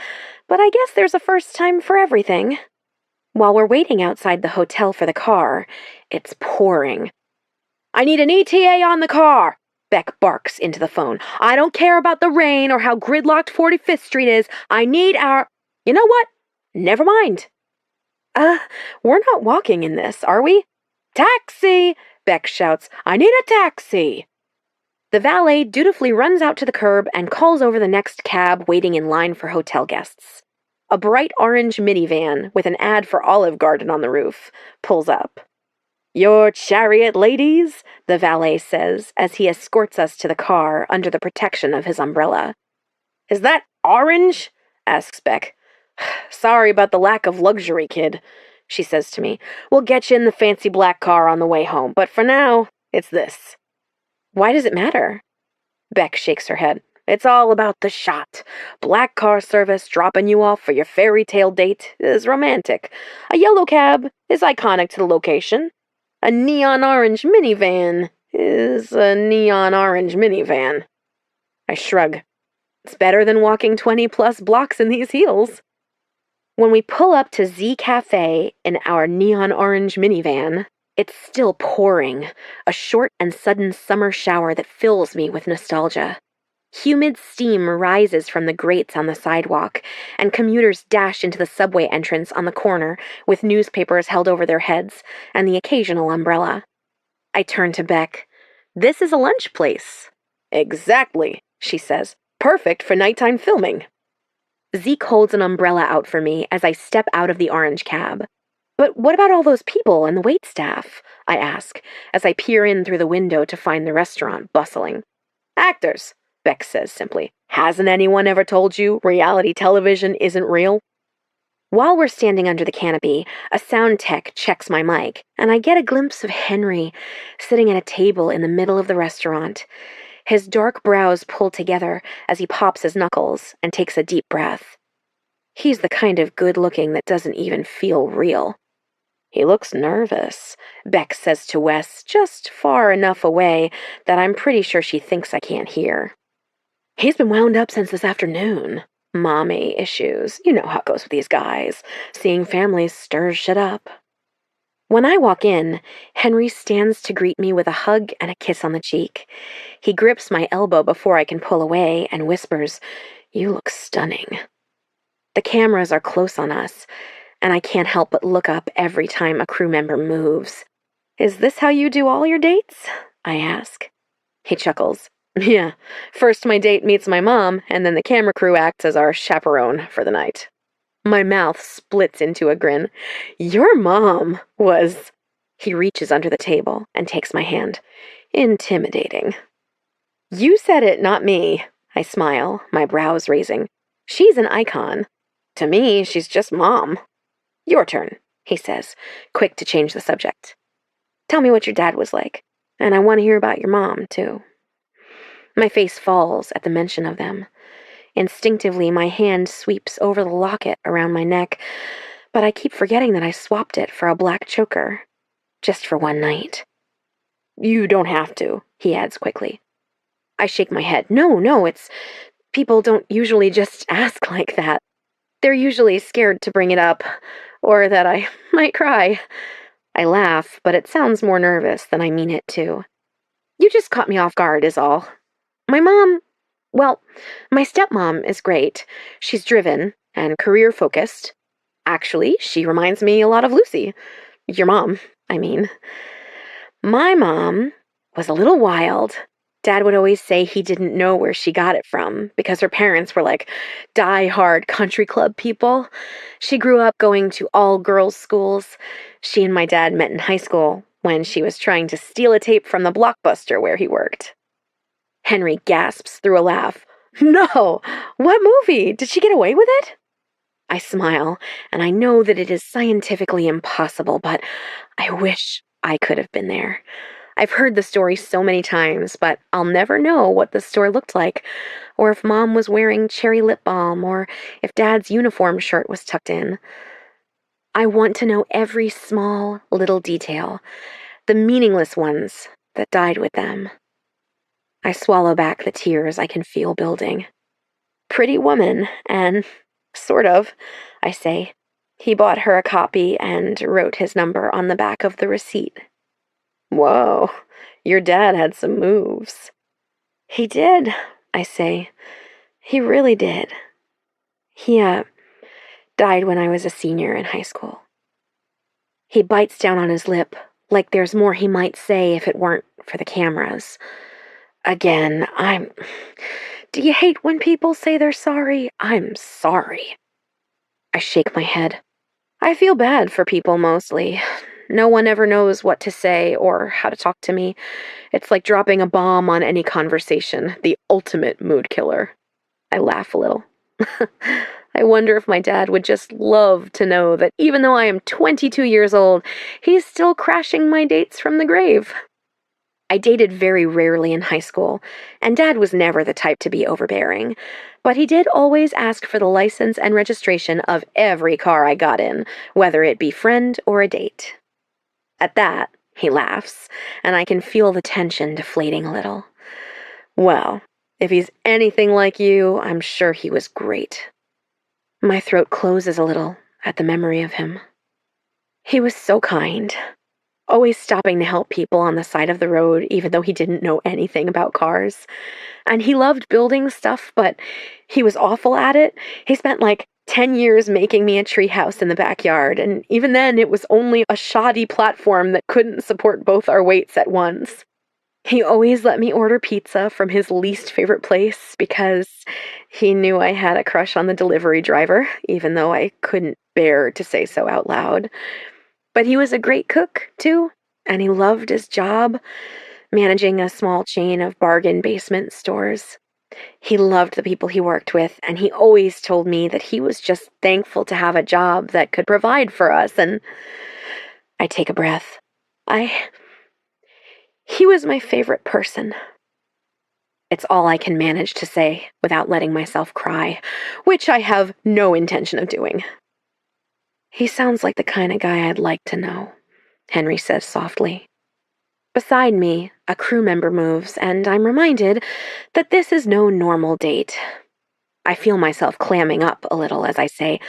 but I guess there's a first time for everything. While we're waiting outside the hotel for the car, it's pouring. I need an ETA on the car, Beck barks into the phone. I don't care about the rain or how gridlocked 45th Street is. I need our... You know what? Never mind. We're not walking in this, are we? Taxi! Beck shouts. I need a taxi! The valet dutifully runs out to the curb and calls over the next cab waiting in line for hotel guests. A bright orange minivan with an ad for Olive Garden on the roof pulls up. Your chariot, ladies, the valet says as he escorts us to the car under the protection of his umbrella. Is that orange? Asks Beck. Sorry about the lack of luxury, kid, she says to me. We'll get you in the fancy black car on the way home, but for now, it's this. Why does it matter? Beck shakes her head. It's all about the shot. Black car service dropping you off for your fairy tale date is romantic. A yellow cab is iconic to the location. A neon orange minivan is a neon orange minivan. I shrug. It's better than walking 20-plus blocks in these heels. When we pull up to Z Cafe in our neon orange minivan, it's still pouring, a short and sudden summer shower that fills me with nostalgia. Humid steam rises from the grates on the sidewalk, and commuters dash into the subway entrance on the corner with newspapers held over their heads and the occasional umbrella. I turn to Beck. This is a lunch place. Exactly, she says. Perfect for nighttime filming. Zeke holds an umbrella out for me as I step out of the orange cab. But what about all those people and the waitstaff? I ask, as I peer in through the window to find the restaurant bustling. Actors, Beck says simply. Hasn't anyone ever told you reality television isn't real? While we're standing under the canopy, a sound tech checks my mic, and I get a glimpse of Henry sitting at a table in the middle of the restaurant. His dark brows pull together as he pops his knuckles and takes a deep breath. He's the kind of good-looking that doesn't even feel real. He looks nervous, Beck says to Wes, just far enough away that I'm pretty sure she thinks I can't hear. He's been wound up since this afternoon. Mommy issues. You know how it goes with these guys. Seeing families stirs shit up. When I walk in, Henry stands to greet me with a hug and a kiss on the cheek. He grips my elbow before I can pull away and whispers, "You look stunning." The cameras are close on us, and I can't help but look up every time a crew member moves. Is this how you do all your dates? I ask. He chuckles. Yeah, first my date meets my mom, and then the camera crew acts as our chaperone for the night. My mouth splits into a grin. Your mom was... He reaches under the table and takes my hand. Intimidating. You said it, not me, I smile, my brows raising. She's an icon. To me, she's just Mom. Your turn, he says, quick to change the subject. Tell me what your dad was like, and I want to hear about your mom, too. My face falls at the mention of them. Instinctively, my hand sweeps over the locket around my neck, but I keep forgetting that I swapped it for a black choker. Just for one night. You don't have to, he adds quickly. I shake my head. No, it's... People don't usually just ask like that. They're usually scared to bring it up, or that I might cry. I laugh, but it sounds more nervous than I mean it to. You just caught me off guard, is all. My mom... Well, my stepmom is great. She's driven and career-focused. Actually, she reminds me a lot of Lucy. Your mom, I mean. My mom was a little wild. Dad would always say he didn't know where she got it from because her parents were like die-hard country club people. She grew up going to all-girls schools. She and my dad met in high school when she was trying to steal a tape from the Blockbuster where he worked. Henry gasps through a laugh. No! What movie? Did she get away with it? I smile, and I know that it is scientifically impossible, but I wish I could have been there. I've heard the story so many times, but I'll never know what the store looked like, or if Mom was wearing cherry lip balm, or if Dad's uniform shirt was tucked in. I want to know every small, little detail, the meaningless ones that died with them. I swallow back the tears I can feel building. Pretty woman, and sort of, I say. He bought her a copy and wrote his number on the back of the receipt. Whoa, your dad had some moves. He did, I say. He really did. He, died when I was a senior in high school. He bites down on his lip, like there's more he might say if it weren't for the cameras. Again, Do you hate when people say they're sorry? I'm sorry. I shake my head. I feel bad for people mostly. No one ever knows what to say or how to talk to me. It's like dropping a bomb on any conversation, the ultimate mood killer. I laugh a little. I wonder if my dad would just love to know that even though I am 22 years old, he's still crashing my dates from the grave. I dated very rarely in high school, and Dad was never the type to be overbearing, but he did always ask for the license and registration of every car I got in, whether it be friend or a date. At that, he laughs, and I can feel the tension deflating a little. Well, if he's anything like you, I'm sure he was great. My throat closes a little at the memory of him. He was so kind. Always stopping to help people on the side of the road, even though he didn't know anything about cars. And he loved building stuff, but he was awful at it. He spent like 10 years making me a treehouse in the backyard, and even then it was only a shoddy platform that couldn't support both our weights at once. He always let me order pizza from his least favorite place because he knew I had a crush on the delivery driver, even though I couldn't bear to say so out loud. But he was a great cook, too, and he loved his job, managing a small chain of bargain basement stores. He loved the people he worked with, and he always told me that he was just thankful to have a job that could provide for us, and I take a breath. He was my favorite person. It's all I can manage to say without letting myself cry, which I have no intention of doing. He sounds like the kind of guy I'd like to know, Henry says softly. Beside me, a crew member moves, and I'm reminded that this is no normal date. I feel myself clamming up a little as I say,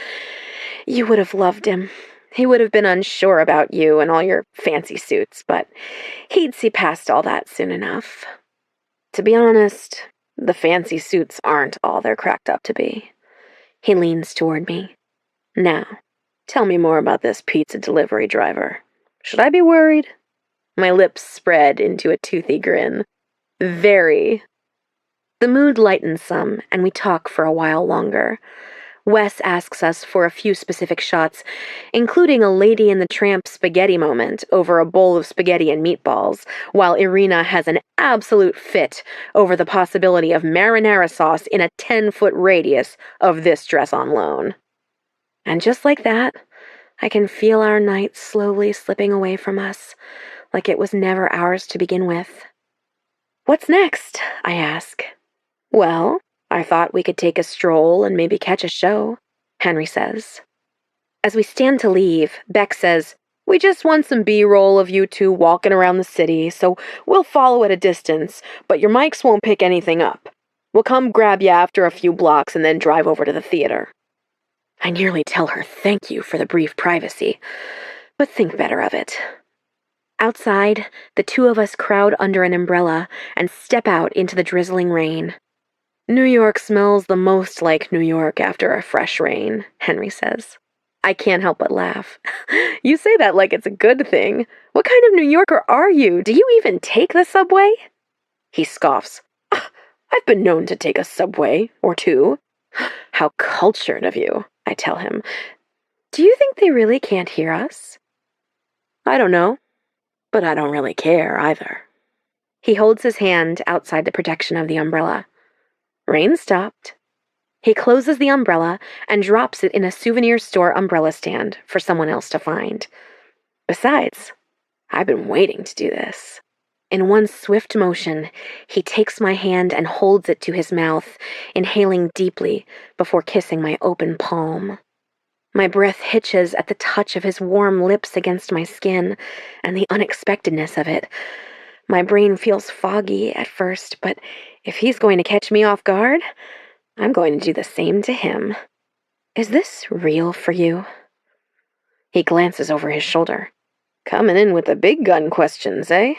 You would have loved him. He would have been unsure about you and all your fancy suits, but he'd see past all that soon enough. To be honest, the fancy suits aren't all they're cracked up to be. He leans toward me. Now, tell me more about this pizza delivery driver. Should I be worried? My lips spread into a toothy grin. Very. The mood lightens some, and we talk for a while longer. Wes asks us for a few specific shots, including a Lady and the Tramp spaghetti moment over a bowl of spaghetti and meatballs, while Irina has an absolute fit over the possibility of marinara sauce in a 10-foot radius of this dress on loan. And just like that, I can feel our night slowly slipping away from us, like it was never ours to begin with. "What's next?" I ask. "Well, I thought we could take a stroll and maybe catch a show," Henry says. As we stand to leave, Beck says, "We just want some B-roll of you two walking around the city, so we'll follow at a distance, but your mics won't pick anything up. We'll come grab you after a few blocks and then drive over to the theater." I nearly tell her thank you for the brief privacy, but think better of it. Outside, the two of us crowd under an umbrella and step out into the drizzling rain. "New York smells the most like New York after a fresh rain," Henry says. I can't help but laugh. "You say that like it's a good thing. What kind of New Yorker are you? Do you even take the subway?" He scoffs. "I've been known to take a subway or two." "How cultured of you," I tell him. "Do you think they really can't hear us?" "I don't know, but I don't really care either." He holds his hand outside the protection of the umbrella. Rain stopped. He closes the umbrella and drops it in a souvenir store umbrella stand for someone else to find. Besides, I've been waiting to do this. In one swift motion, he takes my hand and holds it to his mouth, inhaling deeply before kissing my open palm. My breath hitches at the touch of his warm lips against my skin and the unexpectedness of it. My brain feels foggy at first, but if he's going to catch me off guard, I'm going to do the same to him. "Is this real for you?" He glances over his shoulder. "Coming in with the big gun questions, eh?"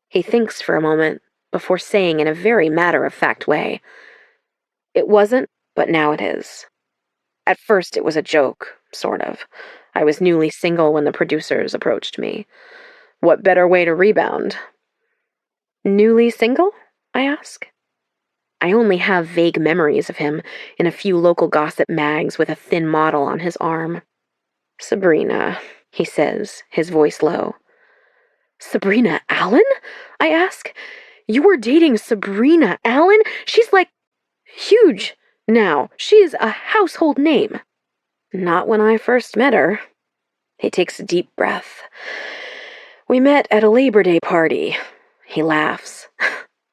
He thinks for a moment before saying in a very matter-of-fact way, "It wasn't, but now it is. At first it was a joke, sort of. I was newly single when the producers approached me. What better way to rebound?" "Newly single?" I ask. I only have vague memories of him in a few local gossip mags with a thin model on his arm. "Sabrina," he says, his voice low. "Sabrina Allen?" I ask. "You were dating Sabrina Allen? She's like huge now. She's a household name." "Not when I first met her." He takes a deep breath. "We met at a Labor Day party." He laughs.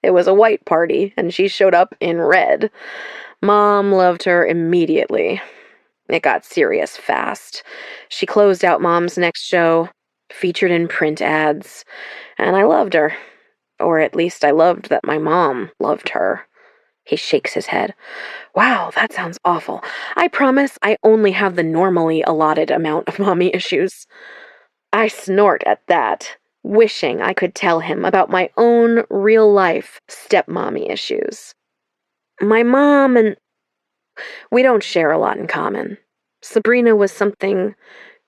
"It was a white party, and she showed up in red. Mom loved her immediately. It got serious fast. She closed out Mom's next show, featured in print ads, and I loved her. Or at least I loved that my mom loved her." He shakes his head. "Wow, that sounds awful. I promise I only have the normally allotted amount of mommy issues." I snort at that, wishing I could tell him about my own real-life stepmommy issues. My mom and we don't share a lot in common. Sabrina was something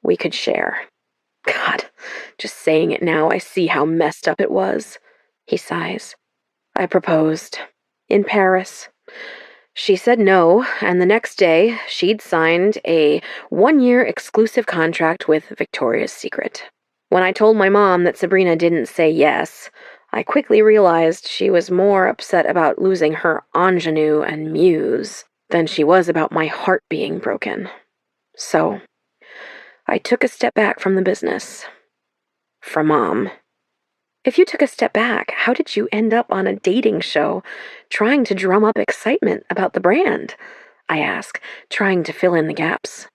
we could share. God, just saying it now, I see how messed up it was. He sighs. "I proposed. In Paris. She said no, and the next day, she'd signed a 1-year exclusive contract with Victoria's Secret. When I told my mom that Sabrina didn't say yes, I quickly realized she was more upset about losing her ingenue and muse than she was about my heart being broken. So, I took a step back from the business. For Mom." "If you took a step back, how did you end up on a dating show trying to drum up excitement about the brand?" I ask, trying to fill in the gaps.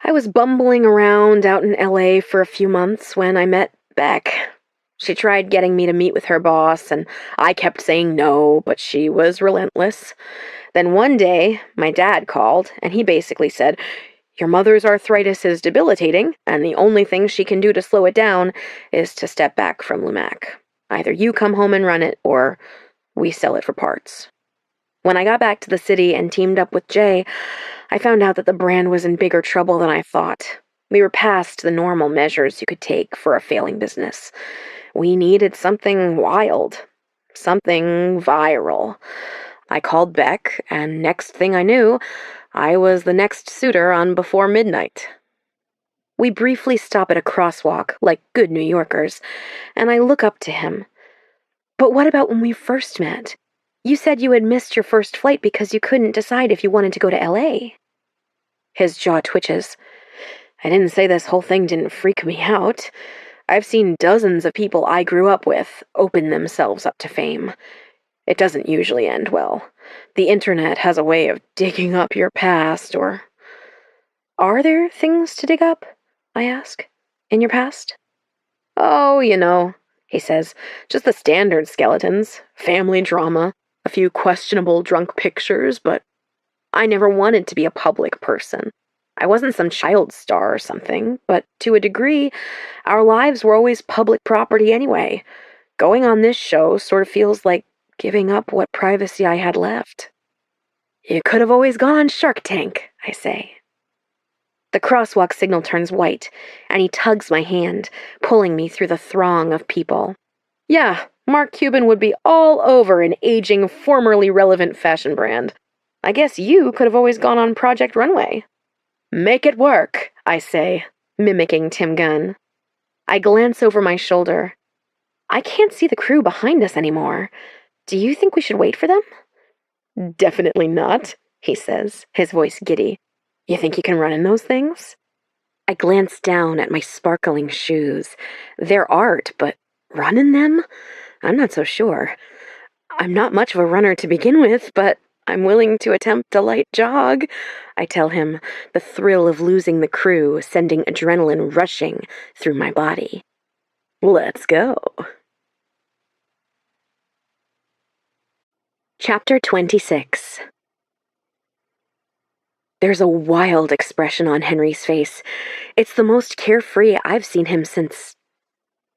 "I was bumbling around out in LA for a few months when I met Beck. She tried getting me to meet with her boss, and I kept saying no, but she was relentless. Then one day, my dad called, and he basically said, 'Your mother's arthritis is debilitating, and the only thing she can do to slow it down is to step back from Lumac. Either you come home and run it, or we sell it for parts.' When I got back to the city and teamed up with Jay, I found out that the brand was in bigger trouble than I thought. We were past the normal measures you could take for a failing business. We needed something wild, something viral. I called Beck, and next thing I knew, I was the next suitor on before midnight. We briefly stop at a crosswalk, like good New Yorkers, and I look up to him. But what about when we first met? You said you had missed your first flight because you couldn't decide if you wanted to go to LA. His jaw twitches. I didn't say this whole thing didn't freak me out. I've seen dozens of people I grew up with open themselves up to fame. It doesn't usually end well. The internet has a way of digging up your past, or... Are there things to dig up? I ask. In your past? Oh, he says, just the standard skeletons. Family drama, a few questionable drunk pictures, but I never wanted to be a public person. I wasn't some child star or something, but to a degree, our lives were always public property anyway. Going on this show sort of feels like giving up what privacy I had left. You could have always gone on Shark Tank, I say. The crosswalk signal turns white, and he tugs my hand, pulling me through the throng of people. Yeah, Mark Cuban would be all over an aging, formerly relevant fashion brand. I guess you could have always gone on Project Runway. Make it work, I say, mimicking Tim Gunn. I glance over my shoulder. I can't see the crew behind us anymore. Do you think we should wait for them? Definitely not, he says, his voice giddy. You think you can run in those things? I glance down at my sparkling shoes. They're art, but run in them? I'm not so sure. I'm not much of a runner to begin with, but I'm willing to attempt a light jog, I tell him, the thrill of losing the crew sending adrenaline rushing through my body. Let's go. Chapter 26. There's a wild expression on Henry's face. It's the most carefree I've seen him since...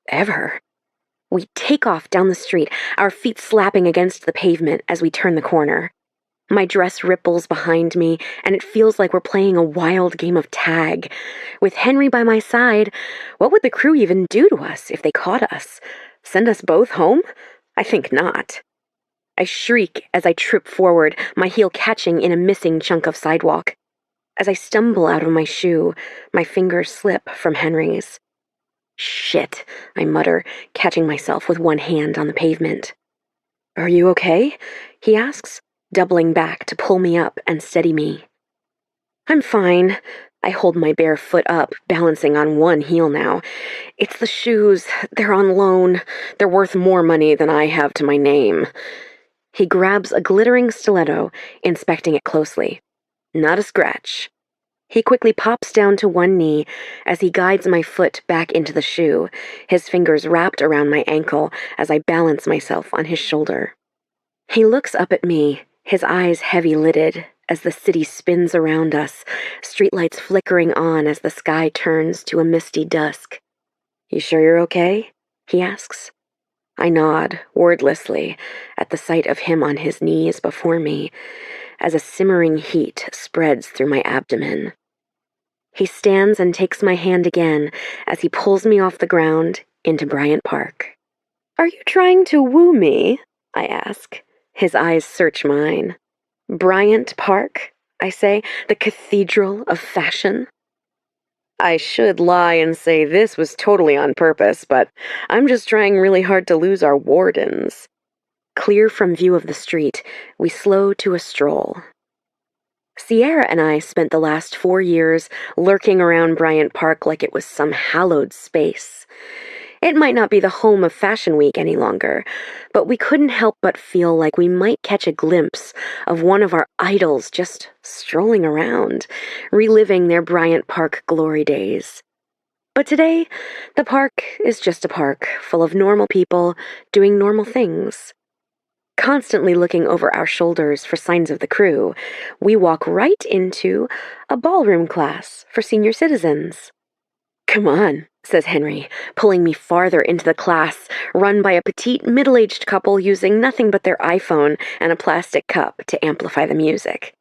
ever. We take off down the street, our feet slapping against the pavement as we turn the corner. My dress ripples behind me, and it feels like we're playing a wild game of tag. With Henry by my side, what would the crew even do to us if they caught us? Send us both home? I think not. I shriek as I trip forward, my heel catching in a missing chunk of sidewalk. As I stumble out of my shoe, my fingers slip from Henry's. Shit, I mutter, catching myself with one hand on the pavement. Are you okay? He asks, doubling back to pull me up and steady me. I'm fine. I hold my bare foot up, balancing on one heel now. It's the shoes. They're on loan. They're worth more money than I have to my name. He grabs a glittering stiletto, inspecting it closely. Not a scratch. He quickly pops down to one knee as he guides my foot back into the shoe, his fingers wrapped around my ankle as I balance myself on his shoulder. He looks up at me, his eyes heavy-lidded, as the city spins around us, streetlights flickering on as the sky turns to a misty dusk. You sure you're okay? He asks. I nod, wordlessly, at the sight of him on his knees before me, as a simmering heat spreads through my abdomen. He stands and takes my hand again as he pulls me off the ground into Bryant Park. Are you trying to woo me? I ask. His eyes search mine. Bryant Park, I say, the cathedral of fashion. I should lie and say this was totally on purpose, but I'm just trying really hard to lose our wardens. Clear from view of the street, we slow to a stroll. Sierra and I spent the last 4 years lurking around Bryant Park like it was some hallowed space. It might not be the home of Fashion Week any longer, but we couldn't help but feel like we might catch a glimpse of one of our idols just strolling around, reliving their Bryant Park glory days. But today, the park is just a park full of normal people doing normal things. Constantly looking over our shoulders for signs of the crew, we walk right into a ballroom class for senior citizens. Come on, says Henry, pulling me farther into the class, run by a petite, middle-aged couple using nothing but their iPhone and a plastic cup to amplify the music.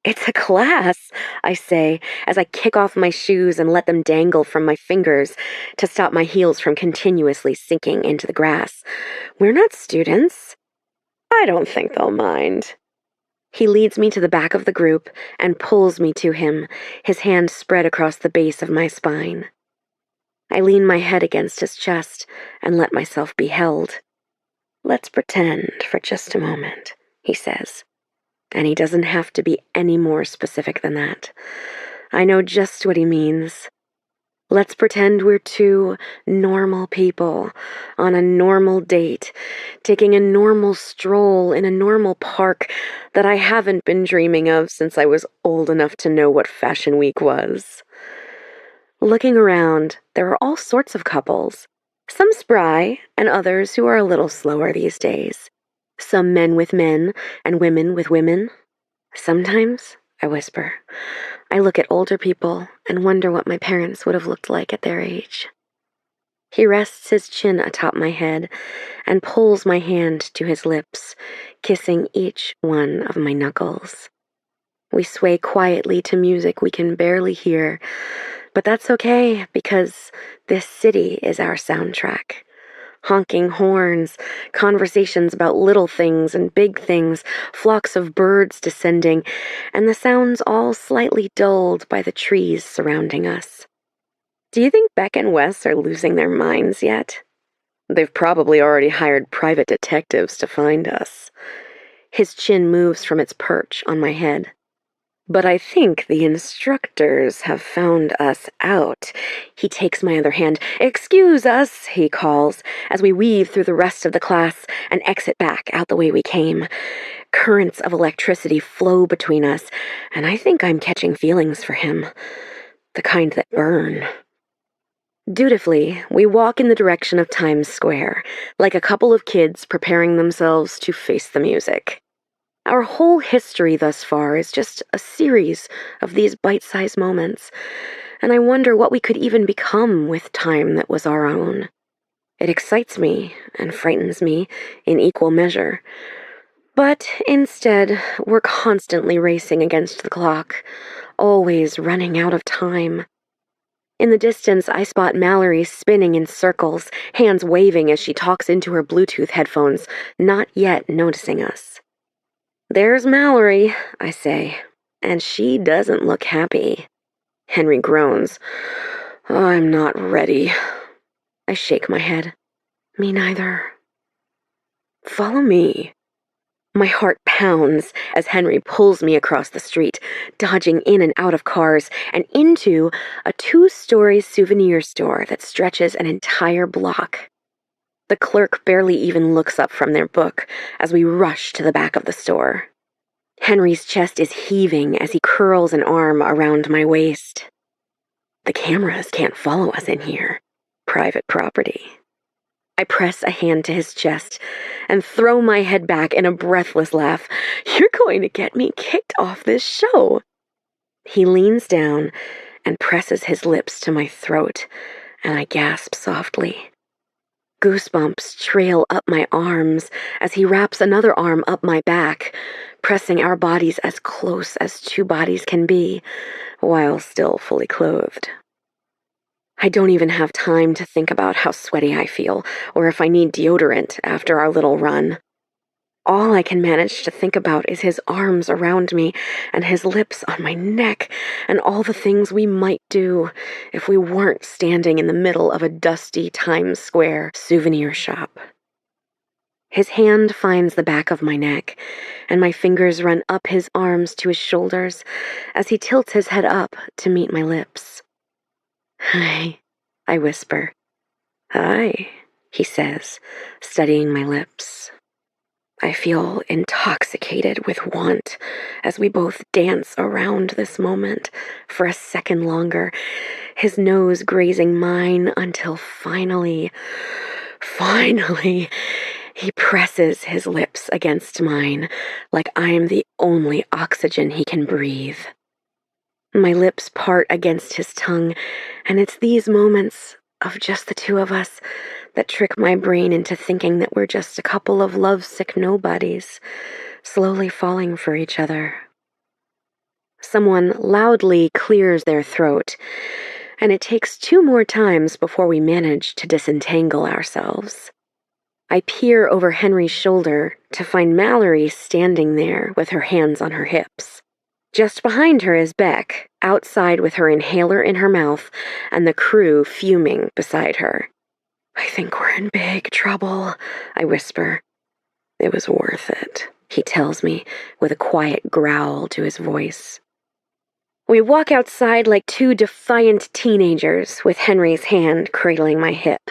It's a class, I say, as I kick off my shoes and let them dangle from my fingers to stop my heels from continuously sinking into the grass. We're not students. I don't think they'll mind. He leads me to the back of the group and pulls me to him, his hand spread across the base of my spine. I lean my head against his chest and let myself be held. Let's pretend for just a moment, he says. And he doesn't have to be any more specific than that. I know just what he means. Let's pretend we're two normal people on a normal date, taking a normal stroll in a normal park that I haven't been dreaming of since I was old enough to know what Fashion Week was. Looking around, there are all sorts of couples, some spry and others who are a little slower these days. Some men with men and women with women. Sometimes, I whisper, I look at older people and wonder what my parents would have looked like at their age. He rests his chin atop my head and pulls my hand to his lips, kissing each one of my knuckles. We sway quietly to music we can barely hear, but that's okay because this city is our soundtrack. Honking horns, conversations about little things and big things, flocks of birds descending, and the sounds all slightly dulled by the trees surrounding us. Do you think Beck and Wes are losing their minds yet? They've probably already hired private detectives to find us. His chin moves from its perch on my head. But I think the instructors have found us out. He takes my other hand. Excuse us, he calls, as we weave through the rest of the class and exit back out the way we came. Currents of electricity flow between us, and I think I'm catching feelings for him. The kind that burn. Dutifully, we walk in the direction of Times Square, like a couple of kids preparing themselves to face the music. Our whole history thus far is just a series of these bite-sized moments, and I wonder what we could even become with time that was our own. It excites me and frightens me in equal measure. But instead, we're constantly racing against the clock, always running out of time. In the distance, I spot Mallory spinning in circles, hands waving as she talks into her Bluetooth headphones, not yet noticing us. There's Mallory, I say, and she doesn't look happy. Henry groans. I'm not ready. I shake my head. Me neither. Follow me. My heart pounds as Henry pulls me across the street, dodging in and out of cars and into a 2-story souvenir store that stretches an entire block. The clerk barely even looks up from their book as we rush to the back of the store. Henry's chest is heaving as he curls an arm around my waist. The cameras can't follow us in here. Private property. I press a hand to his chest and throw my head back in a breathless laugh. You're going to get me kicked off this show. He leans down and presses his lips to my throat, and I gasp softly. Goosebumps trail up my arms as he wraps another arm up my back, pressing our bodies as close as two bodies can be, while still fully clothed. I don't even have time to think about how sweaty I feel, or if I need deodorant after our little run. All I can manage to think about is his arms around me and his lips on my neck and all the things we might do if we weren't standing in the middle of a dusty Times Square souvenir shop. His hand finds the back of my neck, and my fingers run up his arms to his shoulders as he tilts his head up to meet my lips. Hi, I whisper. Hi, he says, studying my lips. I feel intoxicated with want as we both dance around this moment for a second longer, his nose grazing mine until finally, he presses his lips against mine like I am the only oxygen he can breathe. My lips part against his tongue, and it's these moments of just the two of us that trick my brain into thinking that we're just a couple of lovesick nobodies, slowly falling for each other. Someone loudly clears their throat, and it takes 2 more times before we manage to disentangle ourselves. I peer over Henry's shoulder to find Mallory standing there with her hands on her hips. Just behind her is Beck, outside with her inhaler in her mouth and the crew fuming beside her. "I think we're in big trouble," I whisper. "It was worth it," he tells me with a quiet growl to his voice. We walk outside like two defiant teenagers with Henry's hand cradling my hip.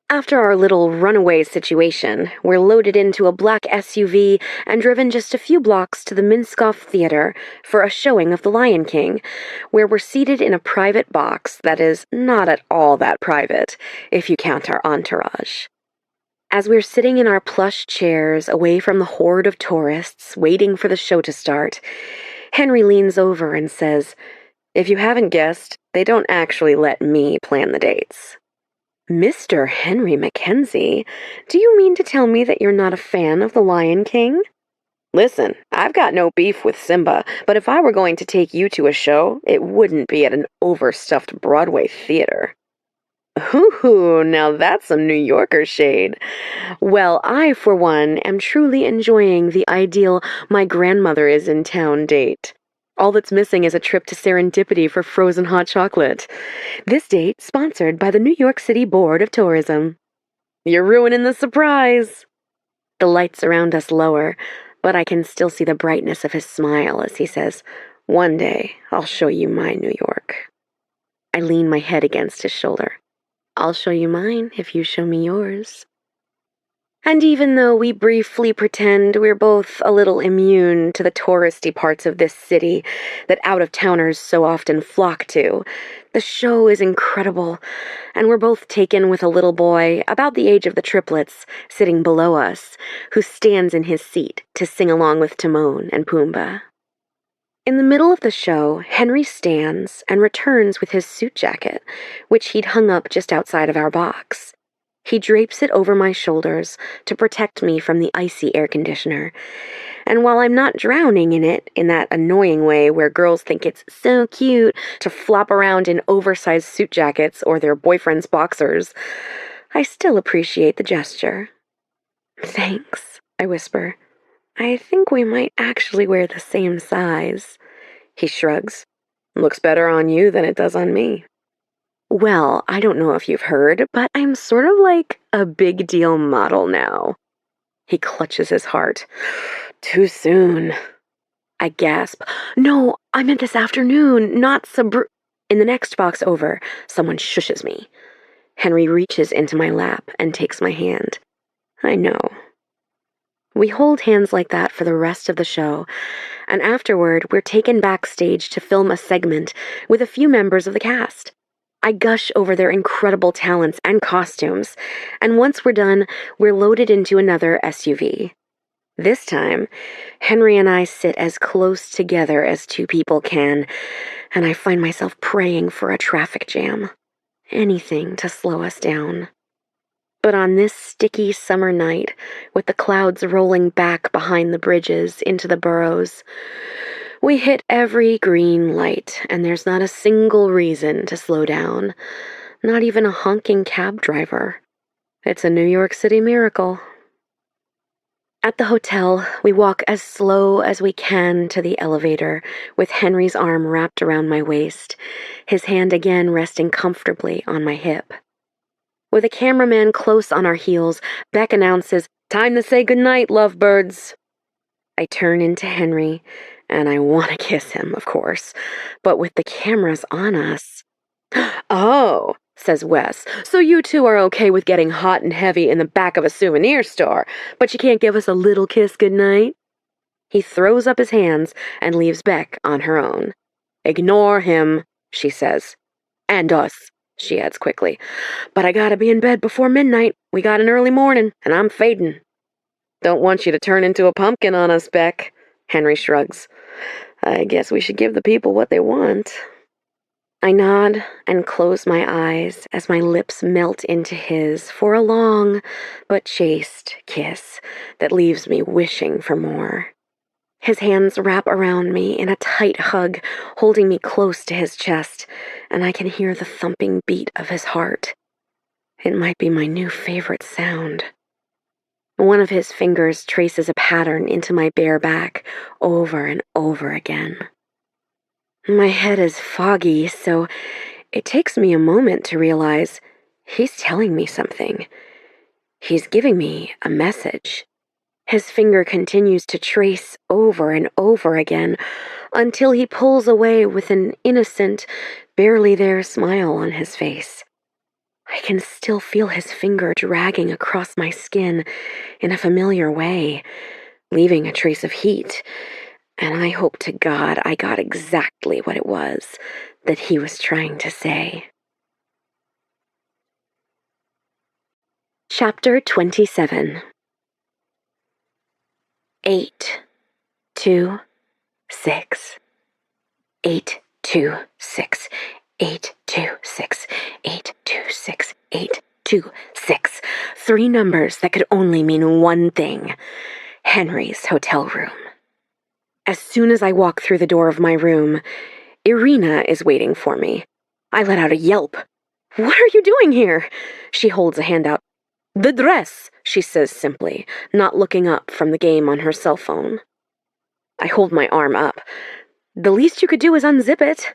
After our little runaway situation, we're loaded into a black SUV and driven just a few blocks to the Minskoff Theater for a showing of The Lion King, where we're seated in a private box that is not at all that private, if you count our entourage. As we're sitting in our plush chairs away from the horde of tourists waiting for the show to start, Henry leans over and says, "If you haven't guessed, they don't actually let me plan the dates." "Mr. Henry Mackenzie, do you mean to tell me that you're not a fan of The Lion King?" "Listen, I've got no beef with Simba, but if I were going to take you to a show, it wouldn't be at an overstuffed Broadway theater." Ooh, now that's some New Yorker shade. Well, I, for one, am truly enjoying the ideal my grandmother is in town date. All that's missing is a trip to Serendipity for frozen hot chocolate. This date sponsored by the New York City Board of Tourism. You're ruining the surprise. The lights around us lower, but I can still see the brightness of his smile as he says, "One day I'll show you my New York." I lean my head against his shoulder. "I'll show you mine if you show me yours." And even though we briefly pretend we're both a little immune to the touristy parts of this city that out-of-towners so often flock to, the show is incredible, and we're both taken with a little boy, about the age of the triplets, sitting below us, who stands in his seat to sing along with Timon and Pumbaa. In the middle of the show, Henry stands and returns with his suit jacket, which he'd hung up just outside of our box. He drapes it over my shoulders to protect me from the icy air conditioner, and while I'm not drowning in it in that annoying way where girls think it's so cute to flop around in oversized suit jackets or their boyfriend's boxers, I still appreciate the gesture. "Thanks," I whisper. "I think we might actually wear the same size." He shrugs. "Looks better on you than it does on me." "Well, I don't know if you've heard, but I'm sort of like a big deal model now." He clutches his heart. "Too soon." I gasp. "No, I meant this afternoon, not In the next box over, someone shushes me. Henry reaches into my lap and takes my hand. I know. We hold hands like that for the rest of the show, and afterward, we're taken backstage to film a segment with a few members of the cast. I gush over their incredible talents and costumes, and once we're done, we're loaded into another SUV. This time, Henry and I sit as close together as two people can, and I find myself praying for a traffic jam. Anything to slow us down. But on this sticky summer night, with the clouds rolling back behind the bridges into the boroughs, we hit every green light, and there's not a single reason to slow down, not even a honking cab driver. It's a New York City miracle. At the hotel, we walk as slow as we can to the elevator, with Henry's arm wrapped around my waist, his hand again resting comfortably on my hip. With a cameraman close on our heels, Beck announces, "Time to say goodnight, lovebirds." I turn into Henry, and I want to kiss him, of course, but with the cameras on us... "Oh," says Wes, "so you two are okay with getting hot and heavy in the back of a souvenir store, but you can't give us a little kiss goodnight?" He throws up his hands and leaves Beck on her own. "Ignore him," she says. "And us," she adds quickly. "But I gotta be in bed before midnight. We got an early morning, and I'm fading." "Don't want you to turn into a pumpkin on us, Beck." Henry shrugs. "I guess we should give the people what they want." I nod and close my eyes as my lips melt into his for a long but chaste kiss that leaves me wishing for more. His hands wrap around me in a tight hug, holding me close to his chest, and I can hear the thumping beat of his heart. It might be my new favorite sound. One of his fingers traces a pattern into my bare back over and over again. My head is foggy, so it takes me a moment to realize he's telling me something. He's giving me a message. His finger continues to trace over and over again until he pulls away with an innocent, barely there smile on his face. I can still feel his finger dragging across my skin in a familiar way, leaving a trace of heat, and I hope to God I got exactly what it was that he was trying to say. Chapter 27. 8, 2, 6. 8, 2, 6. 8, 2, 6. 8, 2, 6. 8, 2, 6. Three numbers that could only mean one thing: Henry's hotel room. As soon as I walk through the door of my room, Irina is waiting for me. I let out a yelp. "What are you doing here?" She holds a hand out. "The dress," she says simply, not looking up from the game on her cell phone. I hold my arm up. "The least you could do is unzip it."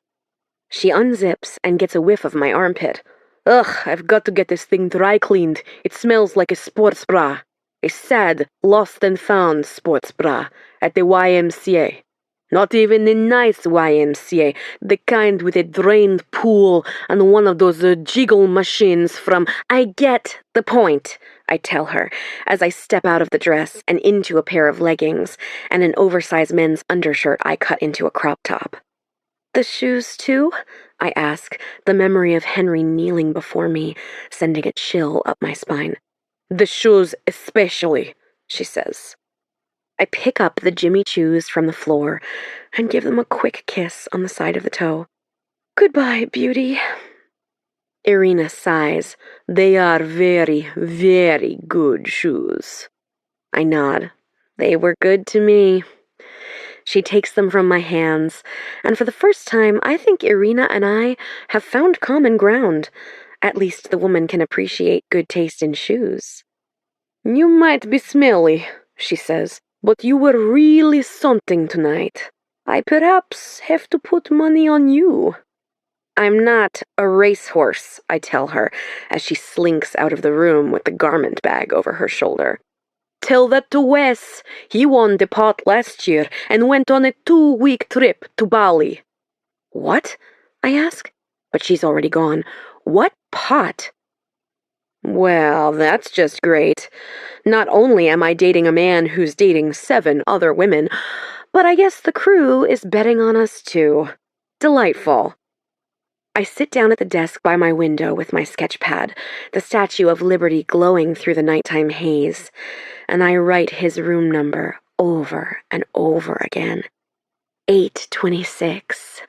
She unzips and gets a whiff of my armpit. "Ugh, I've got to get this thing dry cleaned. It smells like a sports bra. A sad, lost and found sports bra at the YMCA. Not even a nice YMCA, the kind with a drained pool and one of those jiggle machines from—" "I get the point," I tell her, as I step out of the dress and into a pair of leggings and an oversized men's undershirt I cut into a crop top. "The shoes, too?" I ask, the memory of Henry kneeling before me sending a chill up my spine. "The shoes especially," she says. I pick up the Jimmy Choos from the floor and give them a quick kiss on the side of the toe. "Goodbye, beauty." Irina sighs. "They are very, very good shoes." I nod. They were good to me. She takes them from my hands, and for the first time, I think Irina and I have found common ground. At least the woman can appreciate good taste in shoes. "You might be smelly," she says, "but you were really something tonight. I perhaps have to put money on you." "I'm not a racehorse," I tell her, as she slinks out of the room with the garment bag over her shoulder. "Tell that to Wes. He won the pot last year and went on a 2-week trip to Bali." "What?" I ask. But she's already gone. "What pot?" "Well, that's just great. Not only am I dating a man who's dating 7 other women, but I guess the crew is betting on us too. Delightful." I sit down at the desk by my window with my sketch pad, the Statue of Liberty glowing through the nighttime haze, and I write his room number over and over again. 826.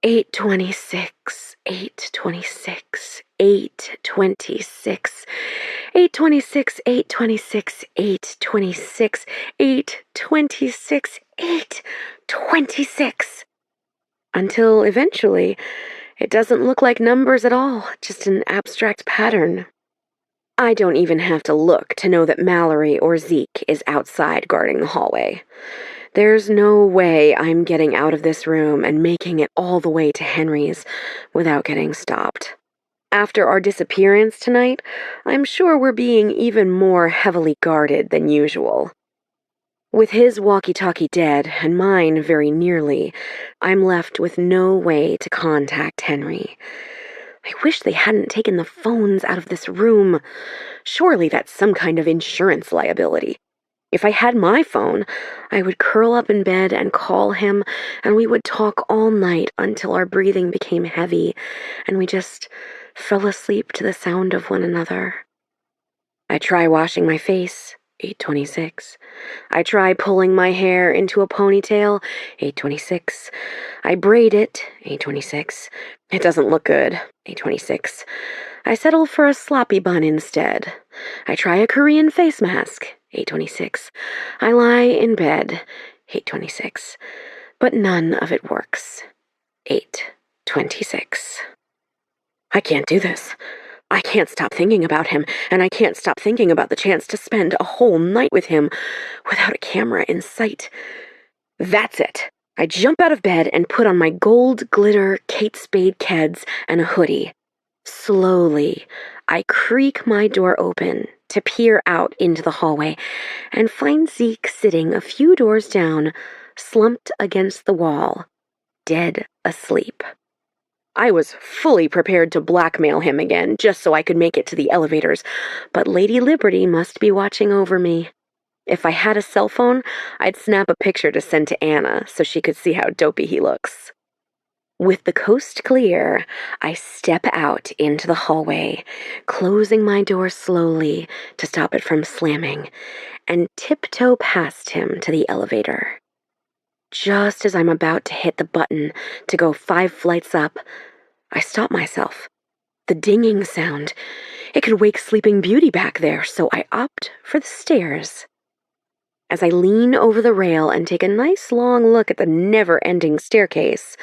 826. 826. 826. 826. 826. 826. 826. 826. Until eventually, it doesn't look like numbers at all, just an abstract pattern. I don't even have to look to know that Mallory or Zeke is outside guarding the hallway. There's no way I'm getting out of this room and making it all the way to Henry's without getting stopped. After our disappearance tonight, I'm sure we're being even more heavily guarded than usual. With his walkie-talkie dead, and mine very nearly, I'm left with no way to contact Henry. I wish they hadn't taken the phones out of this room. Surely that's some kind of insurance liability. If I had my phone, I would curl up in bed and call him, and we would talk all night until our breathing became heavy, and we just fell asleep to the sound of one another. I try washing my face, 826. I try pulling my hair into a ponytail, 826. I braid it, 826. It doesn't look good, 826. I settle for a sloppy bun instead. I try a Korean face mask, 826. I lie in bed, 826. But none of it works, 826. I can't do this. I can't stop thinking about him, and I can't stop thinking about the chance to spend a whole night with him without a camera in sight. That's it. I jump out of bed and put on my gold glitter Kate Spade Keds and a hoodie. Slowly, I creak my door open to peer out into the hallway and find Zeke sitting a few doors down, slumped against the wall, dead asleep. I was fully prepared to blackmail him again just so I could make it to the elevators, but Lady Liberty must be watching over me. If I had a cell phone, I'd snap a picture to send to Anna so she could see how dopey he looks. With the coast clear, I step out into the hallway, closing my door slowly to stop it from slamming, and tiptoe past him to the elevator. Just as I'm about to hit the button to go 5 flights up, I stop myself. The dinging sound. It could wake Sleeping Beauty back there, so I opt for the stairs. As I lean over the rail and take a nice long look at the never-ending staircase,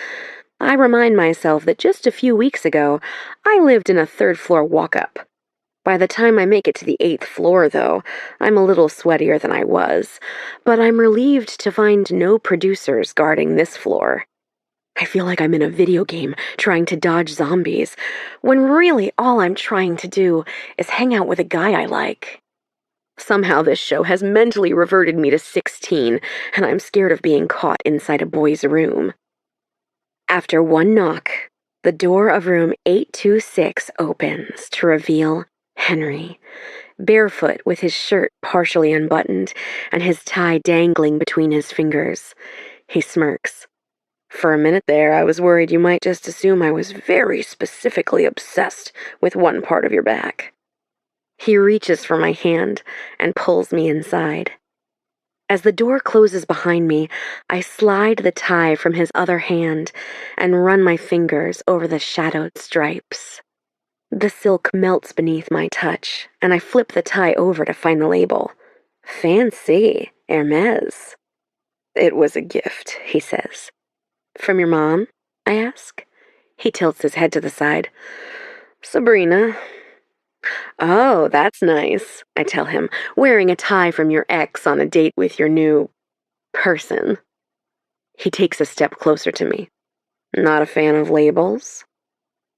I remind myself that just a few weeks ago, I lived in a 3rd-floor walk-up. By the time I make it to the 8th floor, though, I'm a little sweatier than I was, but I'm relieved to find no producers guarding this floor. I feel like I'm in a video game trying to dodge zombies, when really all I'm trying to do is hang out with a guy I like. Somehow this show has mentally reverted me to 16, and I'm scared of being caught inside a boy's room. After one knock, the door of room 826 opens to reveal Henry, barefoot with his shirt partially unbuttoned and his tie dangling between his fingers. He smirks. For a minute there, I was worried you might just assume I was very specifically obsessed with one part of your back. He reaches for my hand and pulls me inside. As the door closes behind me, I slide the tie from his other hand and run my fingers over the shadowed stripes. The silk melts beneath my touch, and I flip the tie over to find the label. Fancy, Hermes. It was a gift, he says. From your mom? I ask. He tilts his head to the side. Sabrina. Oh, that's nice, I tell him, wearing a tie from your ex on a date with your new person. He takes a step closer to me. Not a fan of labels?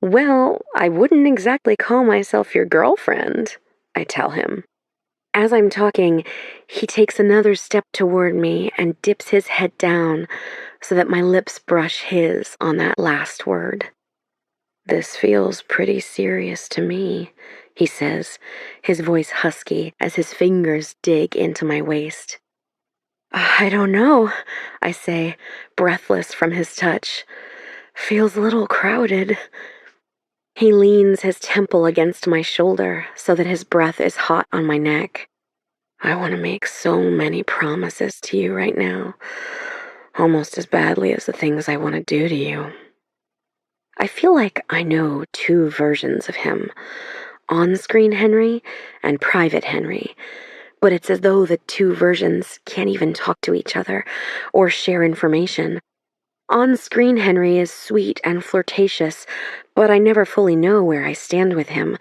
Well, I wouldn't exactly call myself your girlfriend, I tell him. As I'm talking, he takes another step toward me and dips his head down so that my lips brush his on that last word. This feels pretty serious to me, he says, his voice husky as his fingers dig into my waist. I don't know, I say, breathless from his touch. Feels a little crowded. He leans his temple against my shoulder so that his breath is hot on my neck. I want to make so many promises to you right now, almost as badly as the things I want to do to you. I feel like I know 2 versions of him, on-screen Henry and private Henry, but it's as though the 2 versions can't even talk to each other or share information. On-screen Henry is sweet and flirtatious, but I never fully know where I stand with him.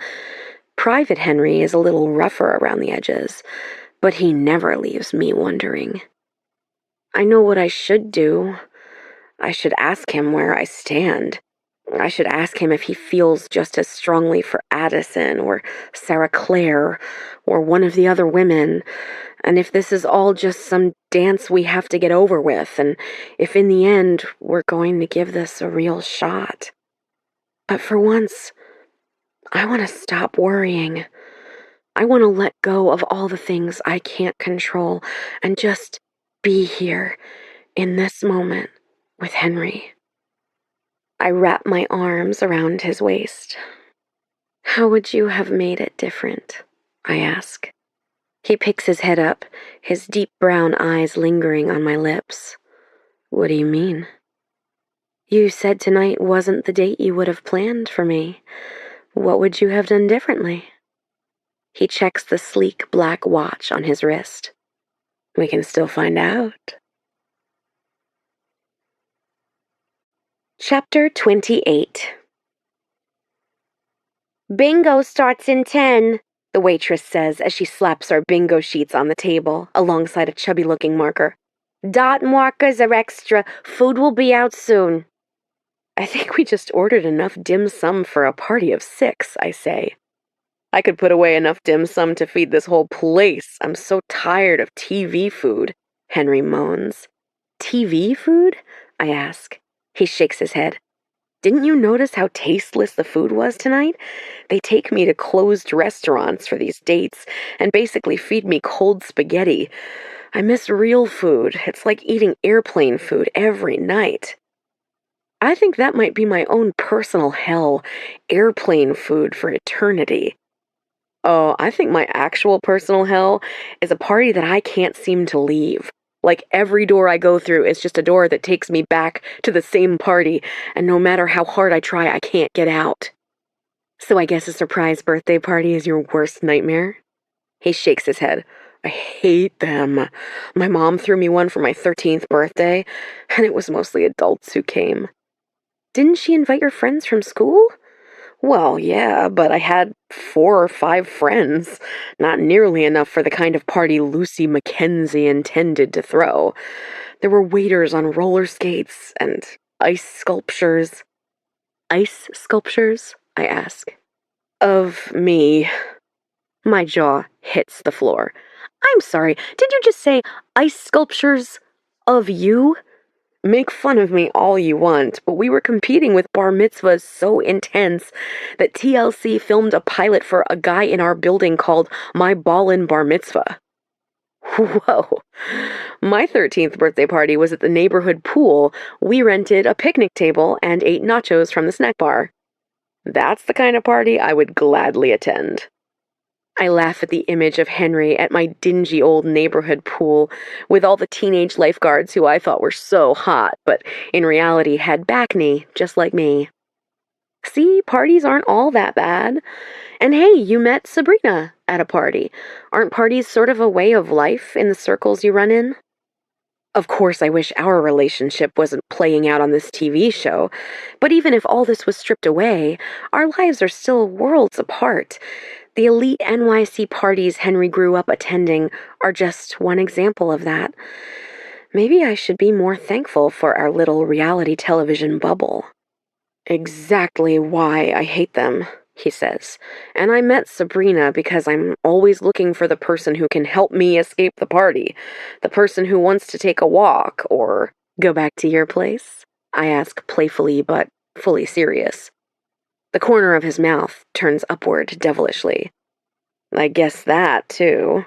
Private Henry is a little rougher around the edges, but he never leaves me wondering. I know what I should do. I should ask him where I stand. I should ask him if he feels just as strongly for Addison or Sarah Clare or one of the other women, and if this is all just some dance we have to get over with, and if in the end we're going to give this a real shot. But for once, I want to stop worrying. I want to let go of all the things I can't control and just be here in this moment with Henry. I wrap my arms around his waist. How would you have made it different? I ask. He picks his head up, his deep brown eyes lingering on my lips. What do you mean? You said tonight wasn't the date you would have planned for me. What would you have done differently? He checks the sleek black watch on his wrist. We can still find out. Chapter 28. Bingo starts in 10, the waitress says as she slaps our bingo sheets on the table alongside a chubby-looking marker. Dot markers are extra. Food will be out soon. I think we just ordered enough dim sum for a party of 6, I say. I could put away enough dim sum to feed this whole place. I'm so tired of TV food, Henry moans. TV food? I ask. He shakes his head. Didn't you notice how tasteless the food was tonight? They take me to closed restaurants for these dates and basically feed me cold spaghetti. I miss real food. It's like eating airplane food every night. I think that might be my own personal hell, airplane food for eternity. Oh, I think my actual personal hell is a party that I can't seem to leave. Like every door I go through is just a door that takes me back to the same party, and no matter how hard I try, I can't get out. So I guess a surprise birthday party is your worst nightmare? He shakes his head. I hate them. My mom threw me one for my 13th birthday, and it was mostly adults who came. Didn't she invite your friends from school? Well, yeah, but I had 4 or 5 friends. Not nearly enough for the kind of party Lucy Mackenzie intended to throw. There were waiters on roller skates and ice sculptures. Ice sculptures? I ask. Of me. My jaw hits the floor. I'm sorry, did you just say ice sculptures of you? Make fun of me all you want, but we were competing with bar mitzvahs so intense that TLC filmed a pilot for a guy in our building called My Ballin' Bar Mitzvah. Whoa. My 13th birthday party was at the neighborhood pool. We rented a picnic table and ate nachos from the snack bar. That's the kind of party I would gladly attend. I laugh at the image of Henry at my dingy old neighborhood pool with all the teenage lifeguards who I thought were so hot, but in reality had bacne, just like me. See, parties aren't all that bad. And hey, you met Sabrina at a party. Aren't parties sort of a way of life in the circles you run in? Of course, I wish our relationship wasn't playing out on this TV show, but even if all this was stripped away, our lives are still worlds apart. The elite NYC parties Henry grew up attending are just one example of that. Maybe I should be more thankful for our little reality television bubble. Exactly why I hate them, he says. And I met Sabrina because I'm always looking for the person who can help me escape the party. The person who wants to take a walk or go back to your place? I ask playfully but fully serious. The corner of his mouth turns upward devilishly. I guess that, too.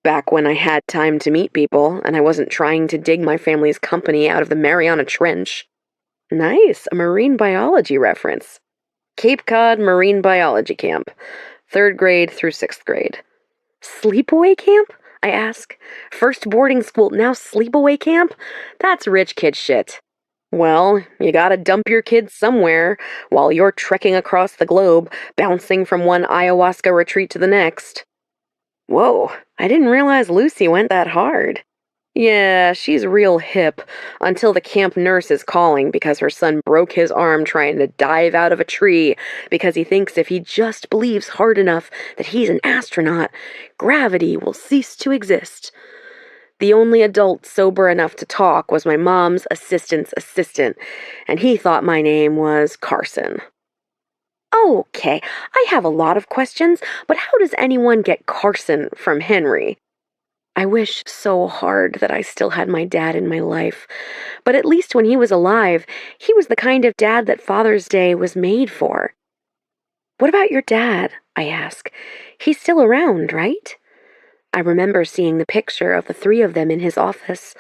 Back when I had time to meet people, and I wasn't trying to dig my family's company out of the Mariana Trench. Nice, a marine biology reference. Cape Cod Marine Biology Camp. 3rd grade through 6th grade. Sleepaway camp? I ask. First boarding school, now sleepaway camp? That's rich kid shit. Well, you gotta dump your kids somewhere while you're trekking across the globe, bouncing from one ayahuasca retreat to the next. Whoa, I didn't realize Lucy went that hard. Yeah, she's real hip, until the camp nurse is calling because her son broke his arm trying to dive out of a tree because he thinks if he just believes hard enough that he's an astronaut, gravity will cease to exist. The only adult sober enough to talk was my mom's assistant's assistant, and he thought my name was Carson. Okay, I have a lot of questions, but how does anyone get Carson from Henry? I wish so hard that I still had my dad in my life, but at least when he was alive, he was the kind of dad that Father's Day was made for. What about your dad? I ask. He's still around, right? I remember seeing the picture of the 3 of them in his office,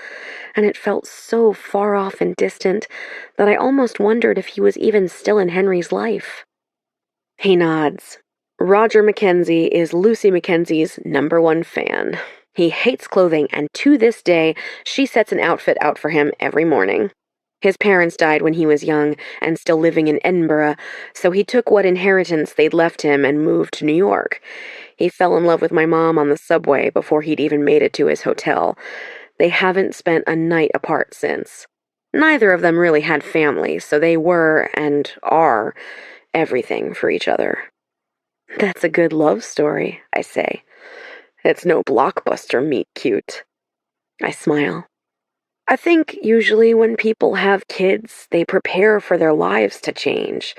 and it felt so far off and distant that I almost wondered if he was even still in Henry's life. He nods. Roger Mackenzie is Lucy Mackenzie's #1 fan. He hates clothing, and to this day, she sets an outfit out for him every morning. His parents died when he was young and still living in Edinburgh, so he took what inheritance they'd left him and moved to New York. He fell in love with my mom on the subway before he'd even made it to his hotel. They haven't spent a night apart since. Neither of them really had family, so they were, and are, everything for each other. That's a good love story, I say. It's no blockbuster meet cute. I smile. I think usually when people have kids, they prepare for their lives to change.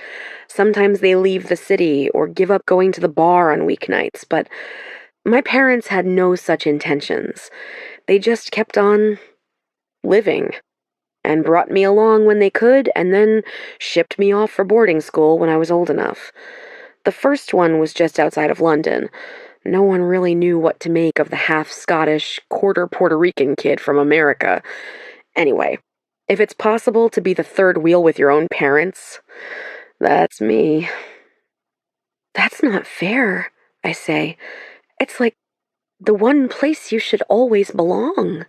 Sometimes they leave the city or give up going to the bar on weeknights, but my parents had no such intentions. They just kept on living and brought me along when they could and then shipped me off for boarding school when I was old enough. The first one was just outside of London. No one really knew what to make of the half Scottish, quarter Puerto Rican kid from America. Anyway, if it's possible to be the third wheel with your own parents, that's me. That's not fair, I say. It's like the one place you should always belong.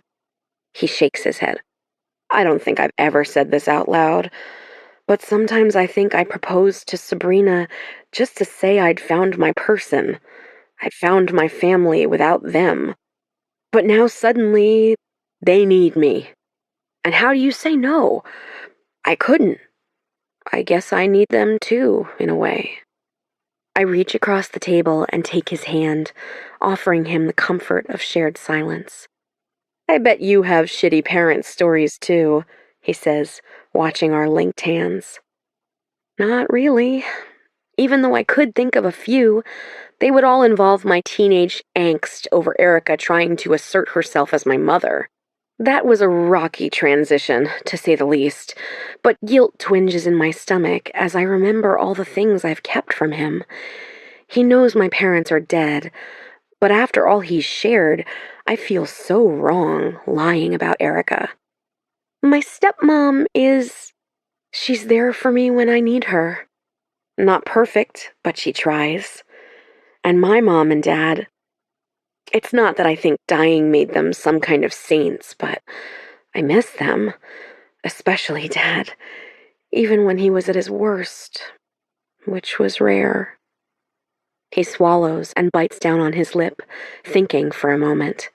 He shakes his head. I don't think I've ever said this out loud, but sometimes I think I proposed to Sabrina just to say I'd found my person. I'd found my family without them. But now suddenly, they need me. And how do you say no? I couldn't. I guess I need them too, in a way. I reach across the table and take his hand, offering him the comfort of shared silence. I bet you have shitty parent stories too, he says, watching our linked hands. Not really. Even though I could think of a few, they would all involve my teenage angst over Erica trying to assert herself as my mother. That was a rocky transition, to say the least, but guilt twinges in my stomach as I remember all the things I've kept from him. He knows my parents are dead, but after all he's shared, I feel so wrong lying about Erica. My stepmom she's there for me when I need her. Not perfect, but she tries. And my mom and dad, it's not that I think dying made them some kind of saints, but I miss them, especially Dad, even when he was at his worst, which was rare. He swallows and bites down on his lip, thinking for a moment.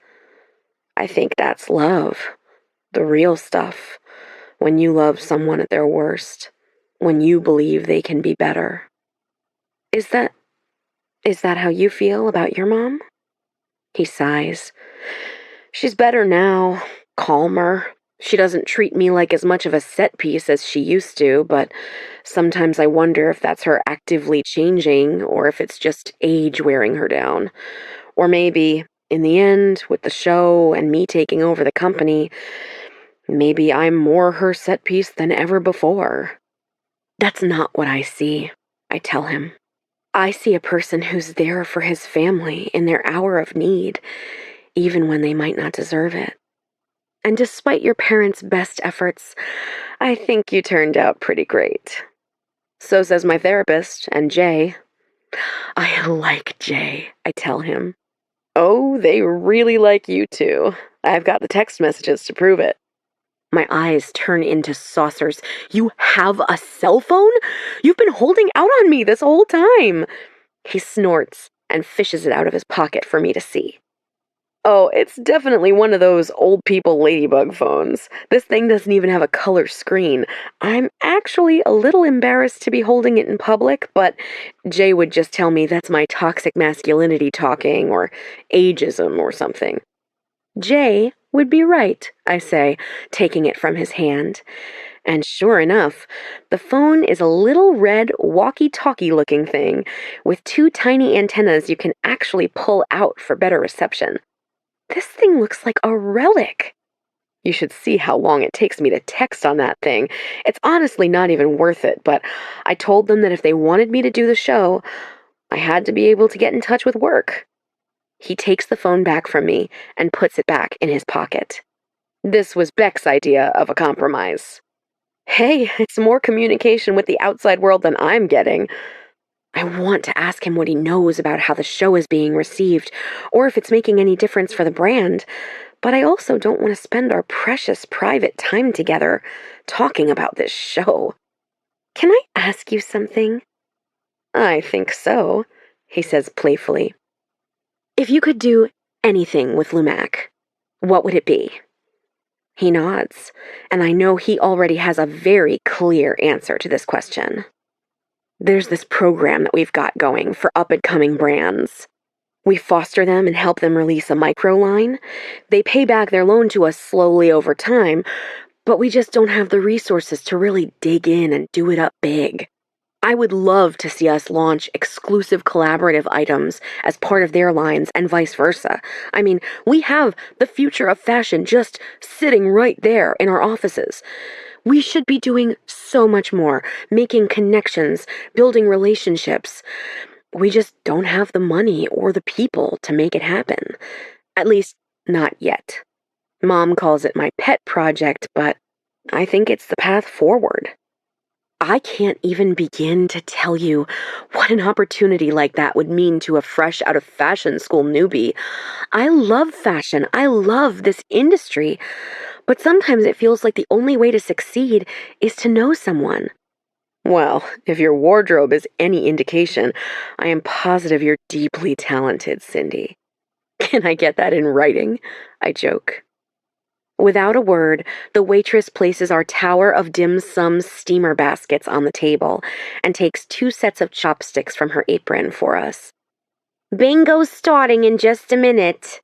I think that's love, the real stuff, when you love someone at their worst, when you believe they can be better. Is that how you feel about your mom? He sighs. She's better now, calmer. She doesn't treat me like as much of a set piece as she used to, but sometimes I wonder if that's her actively changing or if it's just age wearing her down. Or maybe, in the end, with the show and me taking over the company, maybe I'm more her set piece than ever before. That's not what I see, I tell him. I see a person who's there for his family in their hour of need, even when they might not deserve it. And despite your parents' best efforts, I think you turned out pretty great. So says my therapist, and Jay. I like Jay, I tell him. Oh, they really like you too. I've got the text messages to prove it. My eyes turn into saucers. You have a cell phone? You've been holding out on me this whole time. He snorts and fishes it out of his pocket for me to see. Oh, it's definitely one of those old people ladybug phones. This thing doesn't even have a color screen. I'm actually a little embarrassed to be holding it in public, but Jay would just tell me that's my toxic masculinity talking or ageism or something. Jay would be right, I say, taking it from his hand. And sure enough, the phone is a little red walkie-talkie looking thing with two tiny antennas you can actually pull out for better reception. This thing looks like a relic. You should see how long it takes me to text on that thing. It's honestly not even worth it, but I told them that if they wanted me to do the show, I had to be able to get in touch with work. He takes the phone back from me and puts it back in his pocket. This was Beck's idea of a compromise. Hey, it's more communication with the outside world than I'm getting. I want to ask him what he knows about how the show is being received, or if it's making any difference for the brand, but I also don't want to spend our precious private time together talking about this show. Can I ask you something? I think so, he says playfully. If you could do anything with Lumac, what would it be? He nods, and I know he already has a very clear answer to this question. There's this program that we've got going for up-and-coming brands. We foster them and help them release a micro line. They pay back their loan to us slowly over time, but we just don't have the resources to really dig in and do it up big. I would love to see us launch exclusive collaborative items as part of their lines and vice versa. I mean, we have the future of fashion just sitting right there in our offices. We should be doing so much more, making connections, building relationships. We just don't have the money or the people to make it happen. At least, not yet. Mom calls it my pet project, but I think it's the path forward. I can't even begin to tell you what an opportunity like that would mean to a fresh out of fashion school newbie. I love fashion. I love this industry. But sometimes it feels like the only way to succeed is to know someone. Well, if your wardrobe is any indication, I am positive you're deeply talented, Cindy. Can I get that in writing? I joke. Without a word, the waitress places our tower of dim sum steamer baskets on the table and takes 2 sets of chopsticks from her apron for us. Bingo's starting in just a minute.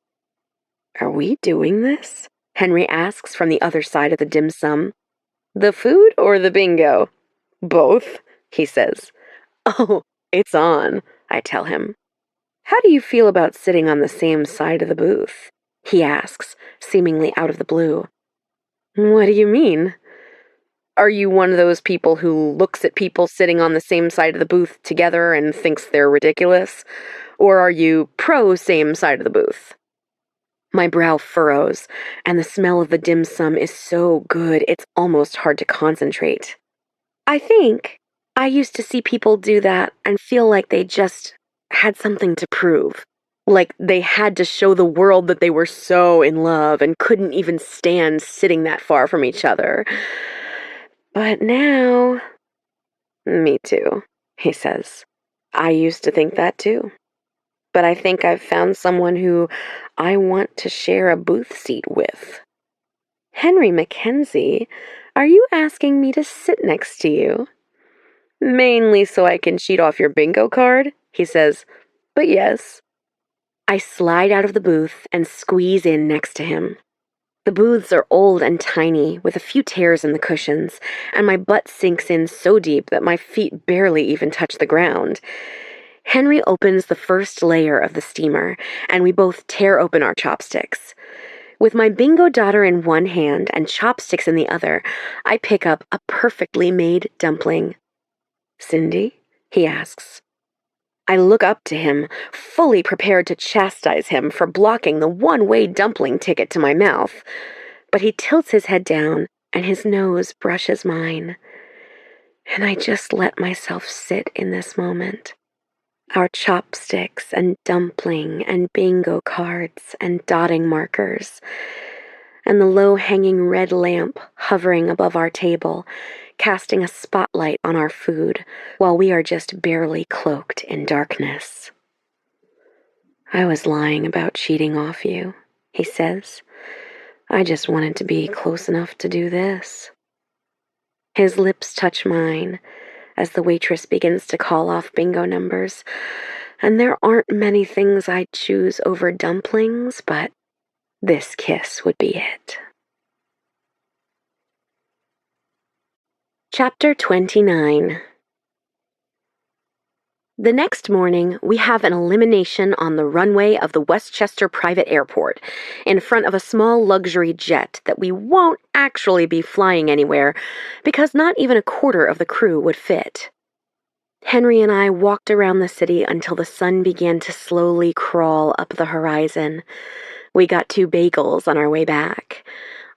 Are we doing this? Henry asks from the other side of the dim sum. The food or the bingo? Both, he says. Oh, it's on, I tell him. How do you feel about sitting on the same side of the booth? He asks, seemingly out of the blue. What do you mean? Are you one of those people who looks at people sitting on the same side of the booth together and thinks they're ridiculous? Or are you pro same side of the booth? My brow furrows, and the smell of the dim sum is so good it's almost hard to concentrate. I think I used to see people do that and feel like they just had something to prove. Like they had to show the world that they were so in love and couldn't even stand sitting that far from each other. But now... Me too, he says. I used to think that too. But I think I've found someone who I want to share a booth seat with. Henry Mackenzie, are you asking me to sit next to you? Mainly so I can cheat off your bingo card, he says. But yes. I slide out of the booth and squeeze in next to him. The booths are old and tiny, with a few tears in the cushions, and my butt sinks in so deep that my feet barely even touch the ground. Henry opens the first layer of the steamer, and we both tear open our chopsticks. With my bingo daughter in one hand and chopsticks in the other, I pick up a perfectly made dumpling. Cindy? He asks. I look up to him, fully prepared to chastise him for blocking the one-way dumpling ticket to my mouth. But he tilts his head down, and his nose brushes mine. And I just let myself sit in this moment. Our chopsticks and dumpling and bingo cards and dotting markers, and the low-hanging red lamp hovering above our table, casting a spotlight on our food while we are just barely cloaked in darkness. I was lying about cheating off you, he says. I just wanted to be close enough to do this. His lips touch mine as the waitress begins to call off bingo numbers, and there aren't many things I'd choose over dumplings, but this kiss would be it. Chapter 29. The next morning, we have an elimination on the runway of the Westchester Private Airport, in front of a small luxury jet that we won't actually be flying anywhere, because not even a quarter of the crew would fit. Henry and I walked around the city until the sun began to slowly crawl up the horizon. We got 2 bagels on our way back.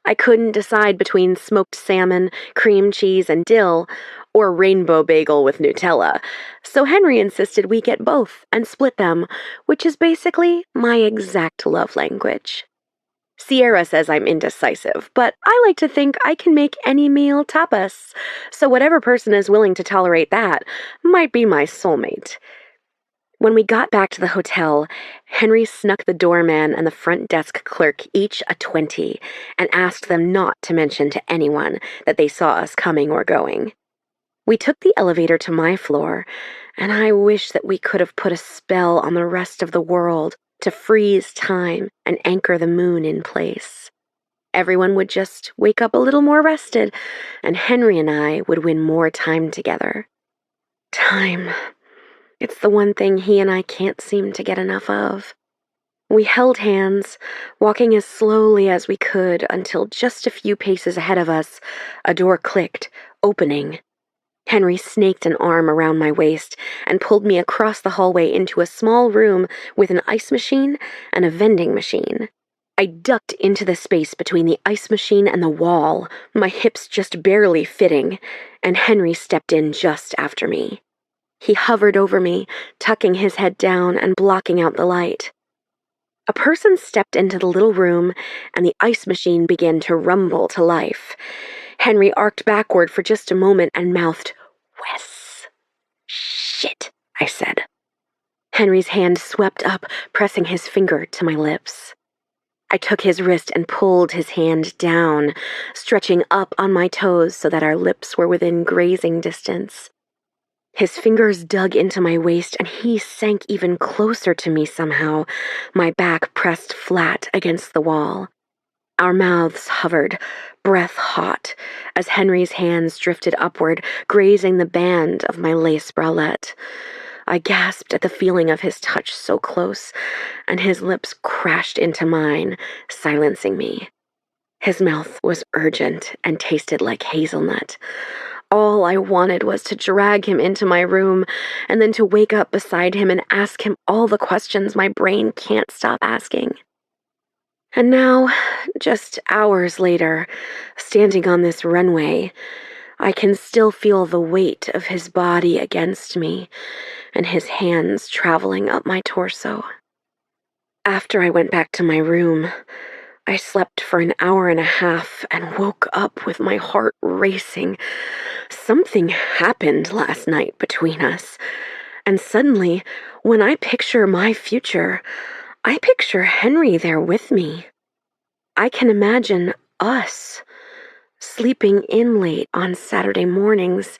I couldn't decide between smoked salmon, cream cheese, and dill, or rainbow bagel with Nutella, so Henry insisted we get both and split them, which is basically my exact love language. Sierra says I'm indecisive, but I like to think I can make any meal tapas, so whatever person is willing to tolerate that might be my soulmate. When we got back to the hotel, Henry snuck the doorman and the front desk clerk each a 20 and asked them not to mention to anyone that they saw us coming or going. We took the elevator to my floor, and I wish that we could have put a spell on the rest of the world to freeze time and anchor the moon in place. Everyone would just wake up a little more rested, and Henry and I would win more time together. Time. It's the one thing he and I can't seem to get enough of. We held hands, walking as slowly as we could until just a few paces ahead of us, a door clicked, opening. Henry snaked an arm around my waist and pulled me across the hallway into a small room with an ice machine and a vending machine. I ducked into the space between the ice machine and the wall, my hips just barely fitting, and Henry stepped in just after me. He hovered over me, tucking his head down and blocking out the light. A person stepped into the little room, and the ice machine began to rumble to life. Henry arced backward for just a moment and mouthed, "Wes." "Shit," I said. Henry's hand swept up, pressing his finger to my lips. I took his wrist and pulled his hand down, stretching up on my toes so that our lips were within grazing distance. His fingers dug into my waist, and he sank even closer to me somehow, my back pressed flat against the wall. Our mouths hovered, breath hot, as Henry's hands drifted upward, grazing the band of my lace bralette. I gasped at the feeling of his touch so close, and his lips crashed into mine, silencing me. His mouth was urgent and tasted like hazelnut. All I wanted was to drag him into my room and then to wake up beside him and ask him all the questions my brain can't stop asking. And now, just hours later, standing on this runway, I can still feel the weight of his body against me and his hands traveling up my torso. After I went back to my room, I slept for an hour and a half and woke up with my heart racing. Something happened last night between us, and suddenly, when I picture my future, I picture Henry there with me. I can imagine us, sleeping in late on Saturday mornings,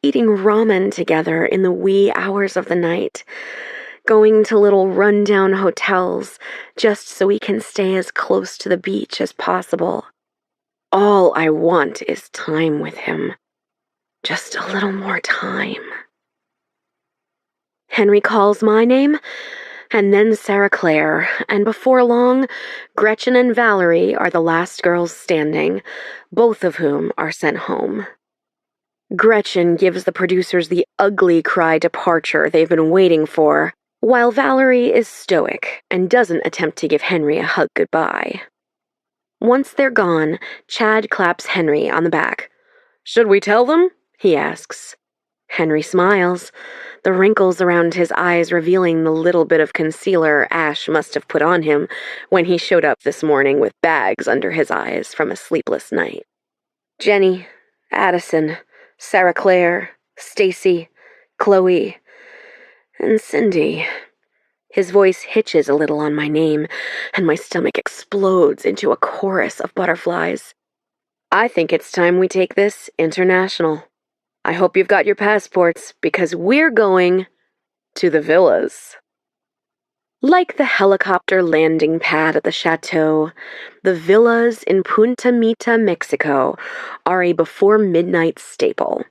eating ramen together in the wee hours of the night, going to little rundown hotels just so we can stay as close to the beach as possible. All I want is time with him. Just a little more time. Henry calls my name, and then Sarah Claire, and before long, Gretchen and Valerie are the last girls standing, both of whom are sent home. Gretchen gives the producers the ugly cry departure they've been waiting for, while Valerie is stoic and doesn't attempt to give Henry a hug goodbye. Once they're gone, Chad claps Henry on the back. "Should we tell them?" he asks. Henry smiles, the wrinkles around his eyes revealing the little bit of concealer Ash must have put on him when he showed up this morning with bags under his eyes from a sleepless night. Jenny, Addison, Sarah Claire, Stacy, Chloe, and Cindy. His voice hitches a little on my name, and my stomach explodes into a chorus of butterflies. I think it's time we take this international. I hope you've got your passports, because we're going to the villas. Like the helicopter landing pad at the chateau, the villas in Punta Mita, Mexico, are a before-midnight staple.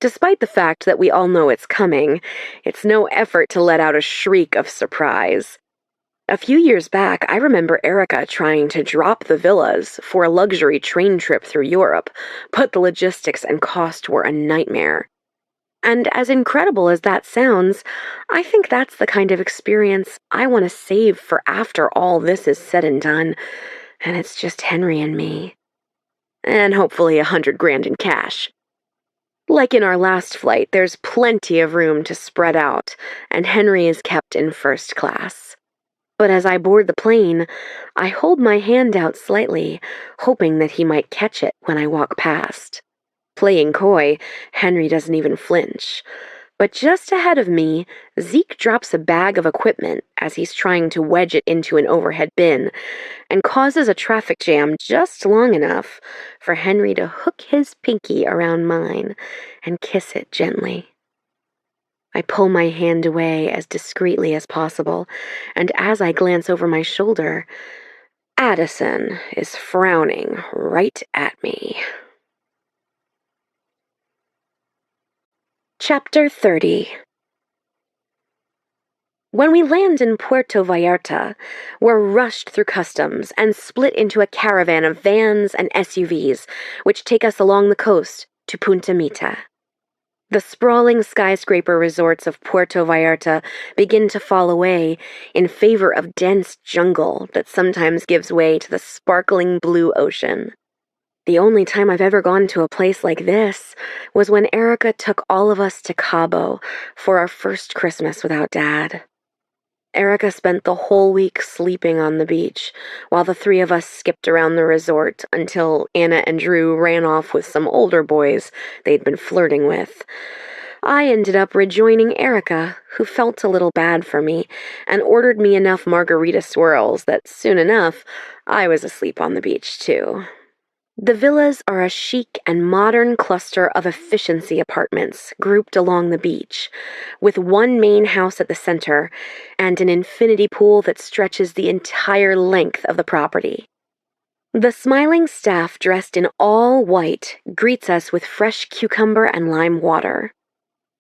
Despite the fact that we all know it's coming, it's no effort to let out a shriek of surprise. A few years back, I remember Erica trying to drop the villas for a luxury train trip through Europe, but the logistics and cost were a nightmare. And as incredible as that sounds, I think that's the kind of experience I want to save for after all this is said and done, and it's just Henry and me. And hopefully $100,000 in cash. Like in our last flight, there's plenty of room to spread out, and Henry is kept in first class. But as I board the plane, I hold my hand out slightly, hoping that he might catch it when I walk past. Playing coy, Henry doesn't even flinch. But just ahead of me, Zeke drops a bag of equipment as he's trying to wedge it into an overhead bin and causes a traffic jam just long enough for Henry to hook his pinky around mine and kiss it gently. I pull my hand away as discreetly as possible, and as I glance over my shoulder, Addison is frowning right at me. Chapter 30. When we land in Puerto Vallarta, we're rushed through customs and split into a caravan of vans and SUVs, which take us along the coast to Punta Mita. The sprawling skyscraper resorts of Puerto Vallarta begin to fall away in favor of dense jungle that sometimes gives way to the sparkling blue ocean. The only time I've ever gone to a place like this was when Erica took all of us to Cabo for our first Christmas without Dad. Erica spent the whole week sleeping on the beach, while the three of us skipped around the resort until Anna and Drew ran off with some older boys they'd been flirting with. I ended up rejoining Erica, who felt a little bad for me, and ordered me enough margarita swirls that soon enough, I was asleep on the beach too. The villas are a chic and modern cluster of efficiency apartments grouped along the beach, with one main house at the center and an infinity pool that stretches the entire length of the property. The smiling staff dressed in all white greets us with fresh cucumber and lime water.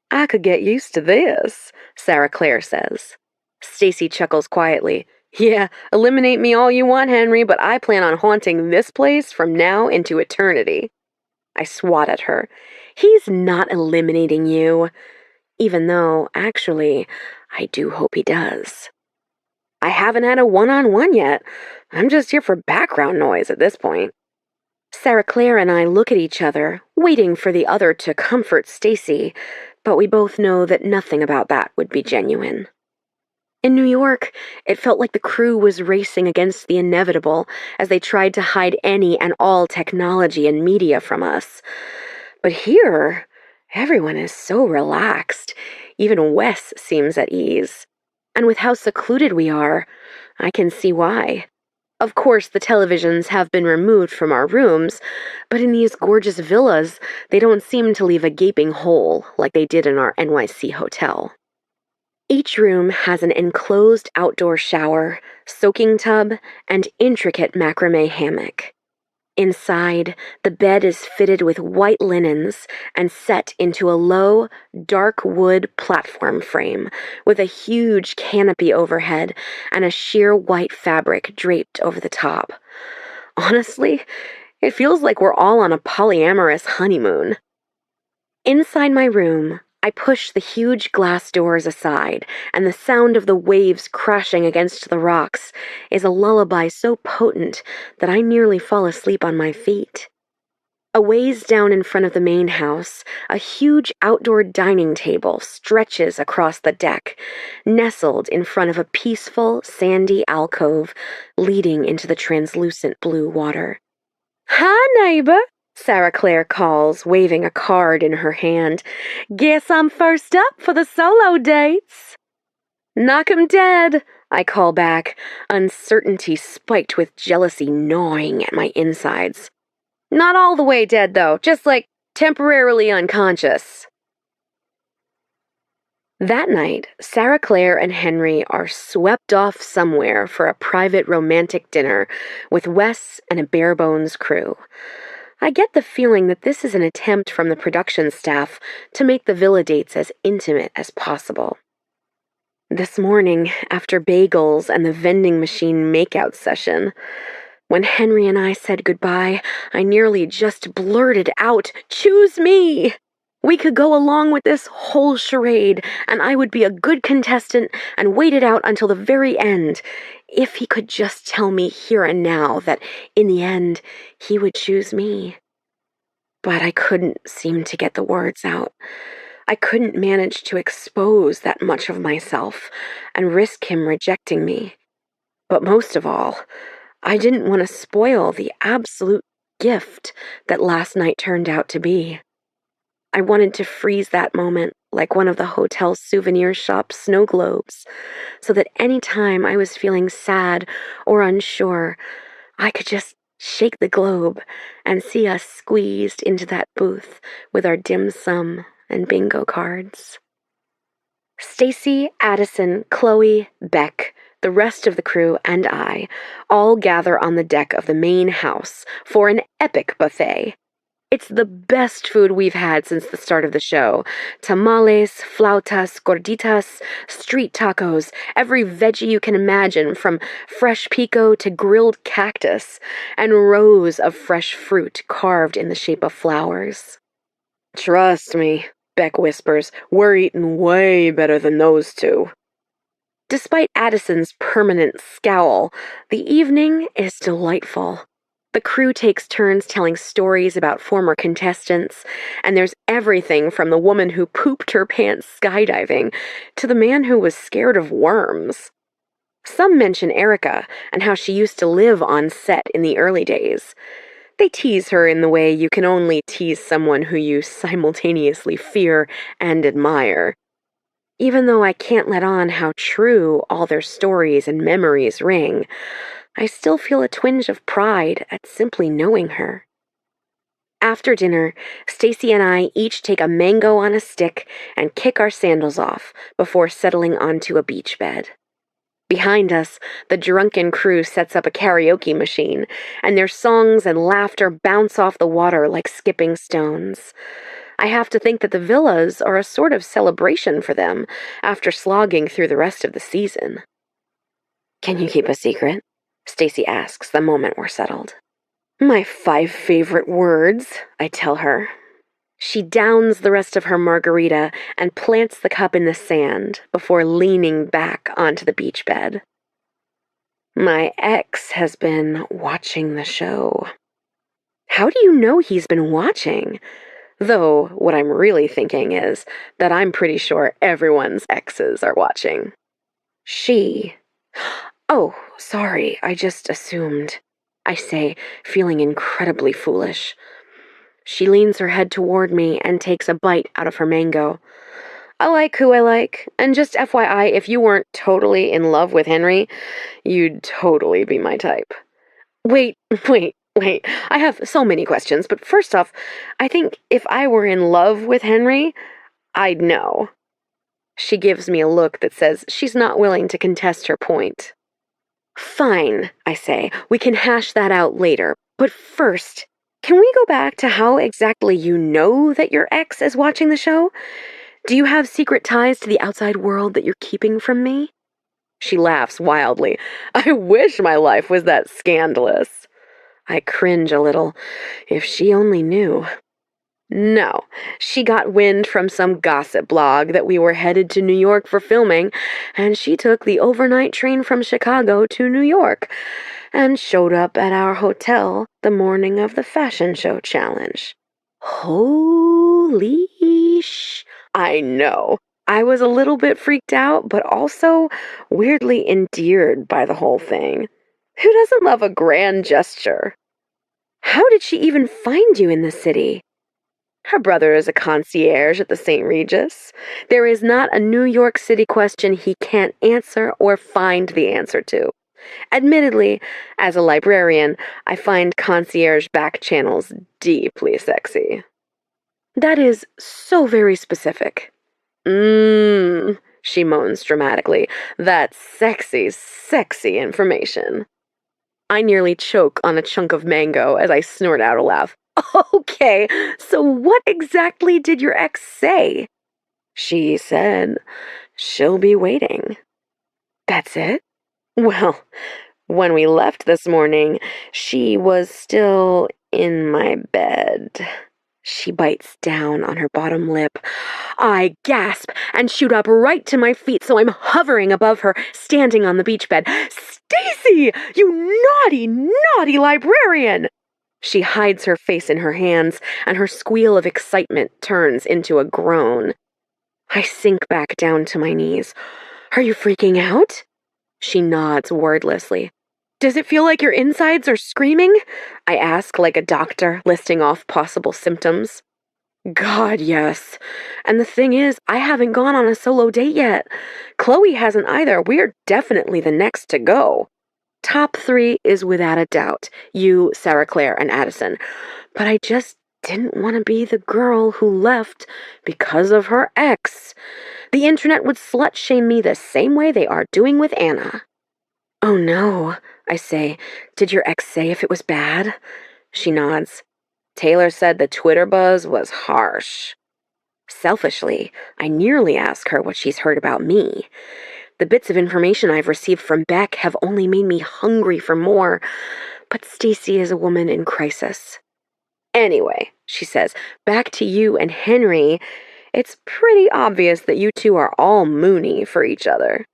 "I could get used to this," Sarah Claire says. Stacy chuckles quietly. "Yeah, eliminate me all you want, Henry, but I plan on haunting this place from now into eternity." I swat at her. "He's not eliminating you." Even though, actually, I do hope he does. "I haven't had a one-on-one yet. I'm just here for background noise at this point." Sarah Claire and I look at each other, waiting for the other to comfort Stacy, but we both know that nothing about that would be genuine. In New York, it felt like the crew was racing against the inevitable as they tried to hide any and all technology and media from us. But here, everyone is so relaxed. Even Wes seems at ease. And with how secluded we are, I can see why. Of course, the televisions have been removed from our rooms, but in these gorgeous villas, they don't seem to leave a gaping hole like they did in our NYC hotel. Each room has an enclosed outdoor shower, soaking tub, and intricate macrame hammock. Inside, the bed is fitted with white linens and set into a low, dark wood platform frame with a huge canopy overhead and a sheer white fabric draped over the top. Honestly, it feels like we're all on a polyamorous honeymoon. Inside my room, I push the huge glass doors aside, and the sound of the waves crashing against the rocks is a lullaby so potent that I nearly fall asleep on my feet. A ways down in front of the main house, a huge outdoor dining table stretches across the deck, nestled in front of a peaceful, sandy alcove leading into the translucent blue water. "Hi, neighbor," Sarah Claire calls, waving a card in her hand. "Guess I'm first up for the solo dates." "Knock 'em dead," I call back, uncertainty spiked with jealousy gnawing at my insides. "Not all the way dead, though, just like temporarily unconscious." That night, Sarah Claire and Henry are swept off somewhere for a private romantic dinner with Wes and a bare-bones crew. I get the feeling that this is an attempt from the production staff to make the villa dates as intimate as possible. This morning, after bagels and the vending machine makeout session, when Henry and I said goodbye, I nearly just blurted out, "Choose me!" We could go along with this whole charade, and I would be a good contestant and wait it out until the very end, if he could just tell me here and now that, in the end, he would choose me. But I couldn't seem to get the words out. I couldn't manage to expose that much of myself and risk him rejecting me. But most of all, I didn't want to spoil the absolute gift that last night turned out to be. I wanted to freeze that moment like one of the hotel souvenir shop snow globes, so that any time I was feeling sad or unsure, I could just shake the globe and see us squeezed into that booth with our dim sum and bingo cards. Stacy, Addison, Chloe, Beck, the rest of the crew, and I all gather on the deck of the main house for an epic buffet. It's the best food we've had since the start of the show. Tamales, flautas, gorditas, street tacos, every veggie you can imagine, from fresh pico to grilled cactus, and rows of fresh fruit carved in the shape of flowers. "Trust me," Beck whispers, "we're eating way better than those two." Despite Addison's permanent scowl, the evening is delightful. The crew takes turns telling stories about former contestants, and there's everything from the woman who pooped her pants skydiving to the man who was scared of worms. Some mention Erica and how she used to live on set in the early days. They tease her in the way you can only tease someone who you simultaneously fear and admire. Even though I can't let on how true all their stories and memories ring, I still feel a twinge of pride at simply knowing her. After dinner, Stacy and I each take a mango on a stick and kick our sandals off before settling onto a beach bed. Behind us, the drunken crew sets up a karaoke machine, and their songs and laughter bounce off the water like skipping stones. I have to think that the villas are a sort of celebration for them after slogging through the rest of the season. "Can you keep a secret?" Stacy asks the moment we're settled. "My 5 favorite words," I tell her. She downs the rest of her margarita and plants the cup in the sand before leaning back onto the beach bed. "My ex has been watching the show." How do you know he's been watching? Though what I'm really thinking is that I'm pretty sure everyone's exes are watching. She. "Oh, sorry, I just assumed," I say, feeling incredibly foolish. She leans her head toward me and takes a bite out of her mango. "I like who I like, and just FYI, if you weren't totally in love with Henry, you'd totally be my type." Wait, wait. I have so many questions, but first off, I think if I were in love with Henry, I'd know. She gives me a look that says she's not willing to contest her point. "Fine," I say. "We can hash that out later. But first, can we go back to how exactly you know that your ex is watching the show? Do you have secret ties to the outside world that you're keeping from me?" She laughs wildly. "I wish my life was that scandalous." I cringe a little. If she only knew. No, she got wind from some gossip blog that we were headed to New York for filming, and she took the overnight train from Chicago to New York and showed up at our hotel the morning of the fashion show challenge. Holy sh... I know. I was a little bit freaked out, but also weirdly endeared by the whole thing. Who doesn't love a grand gesture? "How did she even find you in the city?" "Her brother is a concierge at the St. Regis. There is not a New York City question he can't answer or find the answer to. Admittedly, as a librarian, I find concierge back channels deeply sexy." "That is so very specific." She moans dramatically. "That's sexy, sexy information." I nearly choke on a chunk of mango as I snort out a laugh. "Okay, so what exactly did your ex say?" "She said she'll be waiting." "That's it?" "Well, when we left this morning, she was still in my bed." She bites down on her bottom lip. I gasp and shoot up right to my feet, so I'm hovering above her, standing on the beach bed. "Stacy, you naughty, naughty librarian!" She hides her face in her hands, and her squeal of excitement turns into a groan. I sink back down to my knees. "Are you freaking out?" She nods wordlessly. "Does it feel like your insides are screaming?" I ask like a doctor listing off possible symptoms. God, yes. And the thing is, I haven't gone on a solo date yet. Chloe hasn't either. We're definitely the next to go. Top three is without a doubt you, Sarah Claire, and Addison. But I just didn't want to be the girl who left because of her ex. The internet would slut shame me the same way they are doing with Anna. Oh no, I say. Did your ex say if it was bad? She nods. Taylor said the Twitter buzz was harsh. Selfishly, I nearly ask her what she's heard about me. The bits of information I've received from Beck have only made me hungry for more, but Stacy is a woman in crisis. Anyway, she says, back to you and Henry. It's pretty obvious that you two are all moony for each other.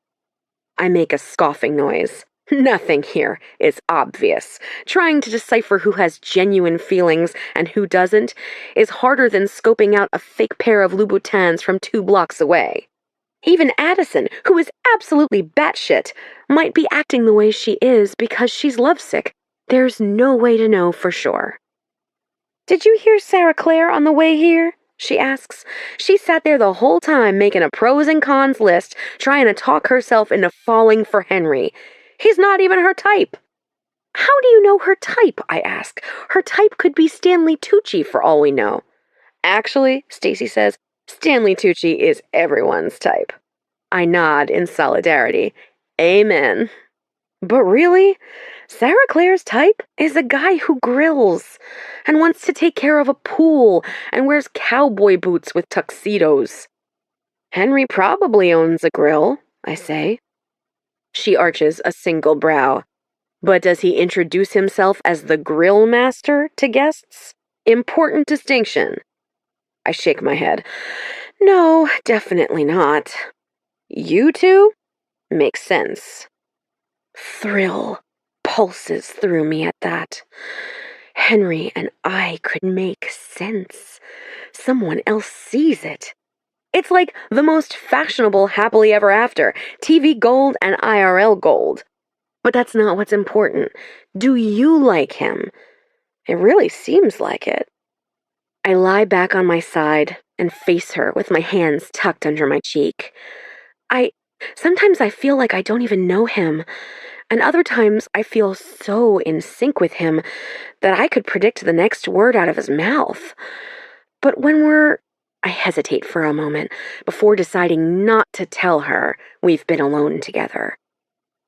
I make a scoffing noise. Nothing here is obvious. Trying to decipher who has genuine feelings and who doesn't is harder than scoping out a fake pair of Louboutins from 2 blocks away. Even Addison, who is absolutely batshit, might be acting the way she is because she's lovesick. There's no way to know for sure. Did you hear Sarah Claire on the way here? She asks. She sat there the whole time making a pros and cons list, trying to talk herself into falling for Henry. He's not even her type. How do you know her type? I ask. Her type could be Stanley Tucci for all we know. Actually, Stacy says, Stanley Tucci is everyone's type. I nod in solidarity. Amen. But really, Sarah Claire's type is a guy who grills and wants to take care of a pool and wears cowboy boots with tuxedos. Henry probably owns a grill, I say. She arches a single brow. But does he introduce himself as the grill master to guests? Important distinction. I shake my head. No, definitely not. You two? Makes sense. Thrill pulses through me at that. Henry and I could make sense. Someone else sees it. It's like the most fashionable happily ever after, TV gold and IRL gold. But that's not what's important. Do you like him? It really seems like it. I lie back on my side and face her with my hands tucked under my cheek. Sometimes I feel like I don't even know him, and other times I feel so in sync with him that I could predict the next word out of his mouth. But I hesitate for a moment before deciding not to tell her we've been alone together.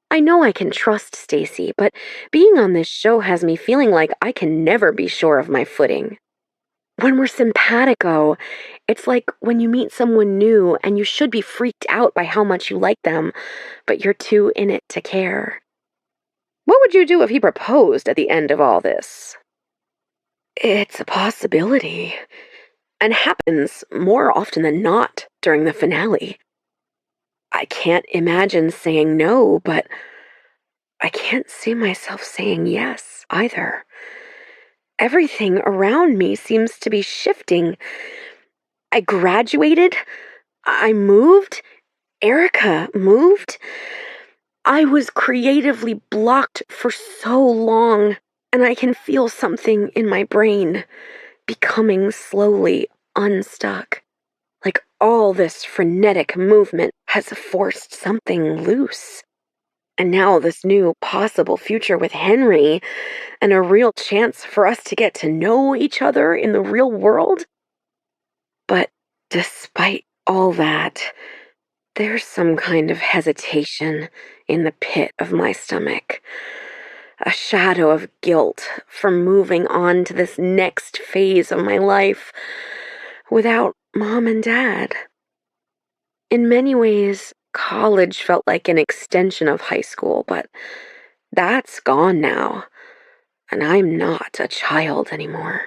I know I can trust Stacy, but being on this show has me feeling like I can never be sure of my footing. When we're simpatico, it's like when you meet someone new and you should be freaked out by how much you like them, but you're too in it to care. What would you do if he proposed at the end of all this? It's a possibility, and happens more often than not during the finale. I can't imagine saying no, but I can't see myself saying yes either. Everything around me seems to be shifting. I graduated. I moved. Erica moved. I was creatively blocked for so long, and I can feel something in my brain becoming slowly unstuck. Like all this frenetic movement has forced something loose. And now this new possible future with Henry and a real chance for us to get to know each other in the real world. But despite all that, there's some kind of hesitation in the pit of my stomach. A shadow of guilt for moving on to this next phase of my life without Mom and Dad. In many ways, college felt like an extension of high school, but that's gone now, and I'm not a child anymore.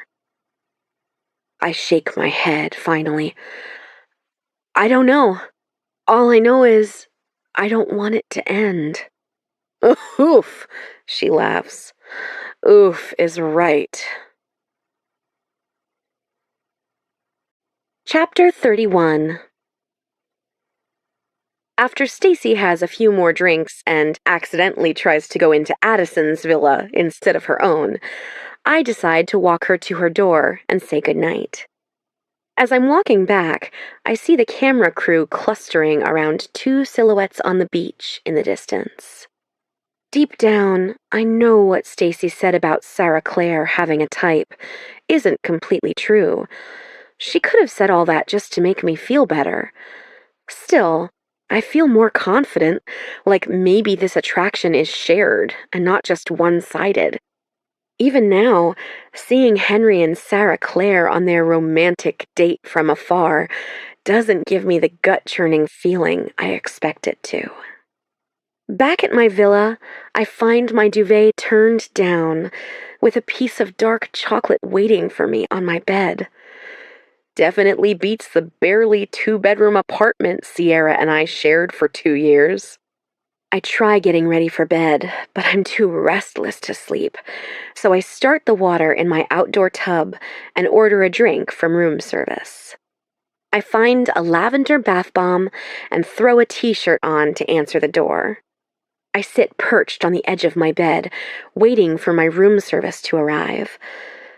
I shake my head, finally. I don't know. All I know is I don't want it to end. Oof, she laughs. Oof is right. Chapter 31. After Stacy has a few more drinks and accidentally tries to go into Addison's villa instead of her own, I decide to walk her to her door and say goodnight. As I'm walking back, I see the camera crew clustering around two silhouettes on the beach in the distance. Deep down, I know what Stacy said about Sarah Clare having a type isn't completely true. She could have said all that just to make me feel better. Still, I feel more confident, like maybe this attraction is shared and not just one-sided. Even now, seeing Henry and Sarah Clare on their romantic date from afar doesn't give me the gut-churning feeling I expect it to. Back at my villa, I find my duvet turned down, with a piece of dark chocolate waiting for me on my bed. Definitely beats the barely two-bedroom apartment Sierra and I shared for 2 years. I try getting ready for bed, but I'm too restless to sleep, so I start the water in my outdoor tub and order a drink from room service. I find a lavender bath bomb and throw a t-shirt on to answer the door. I sit perched on the edge of my bed, waiting for my room service to arrive.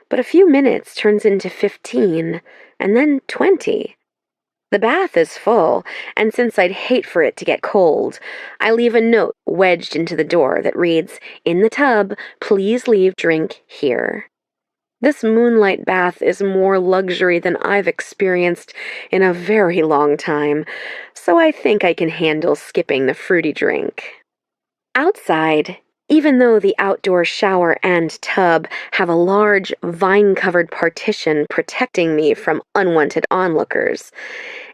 But a few minutes turns into 15, and then 20. The bath is full, and since I'd hate for it to get cold, I leave a note wedged into the door that reads, "In the tub, please leave drink here." This moonlight bath is more luxury than I've experienced in a very long time, so I think I can handle skipping the fruity drink. Outside, even though the outdoor shower and tub have a large, vine-covered partition protecting me from unwanted onlookers,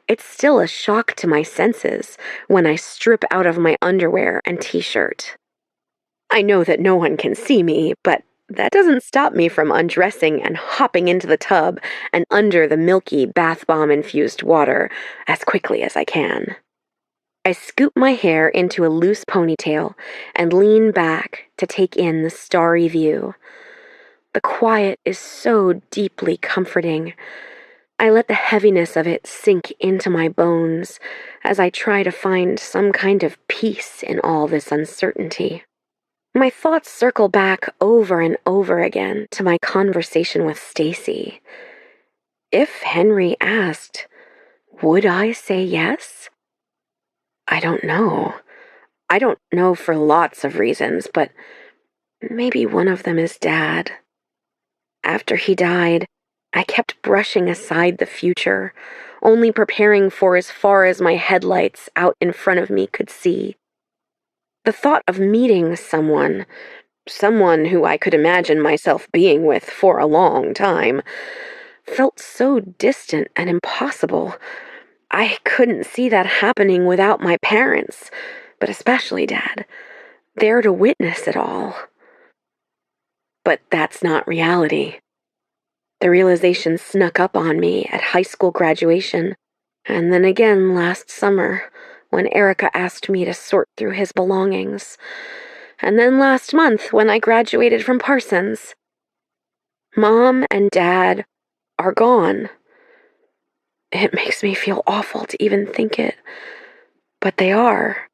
it's still a shock to my senses when I strip out of my underwear and t-shirt. I know that no one can see me, but that doesn't stop me from undressing and hopping into the tub and under the milky bath bomb-infused water as quickly as I can. I scoop my hair into a loose ponytail and lean back to take in the starry view. The quiet is so deeply comforting. I let the heaviness of it sink into my bones as I try to find some kind of peace in all this uncertainty. My thoughts circle back over and over again to my conversation with Stacy. If Henry asked, would I say yes? I don't know. I don't know for lots of reasons, but maybe one of them is Dad. After he died, I kept brushing aside the future, only preparing for as far as my headlights out in front of me could see. The thought of meeting someone who I could imagine myself being with for a long time, felt so distant and impossible. I couldn't see that happening without my parents, but especially Dad, there to witness it all. But that's not reality. The realization snuck up on me at high school graduation, and then again last summer when Erica asked me to sort through his belongings, and then last month when I graduated from Parsons. Mom and Dad are gone. It makes me feel awful to even think it, but they are.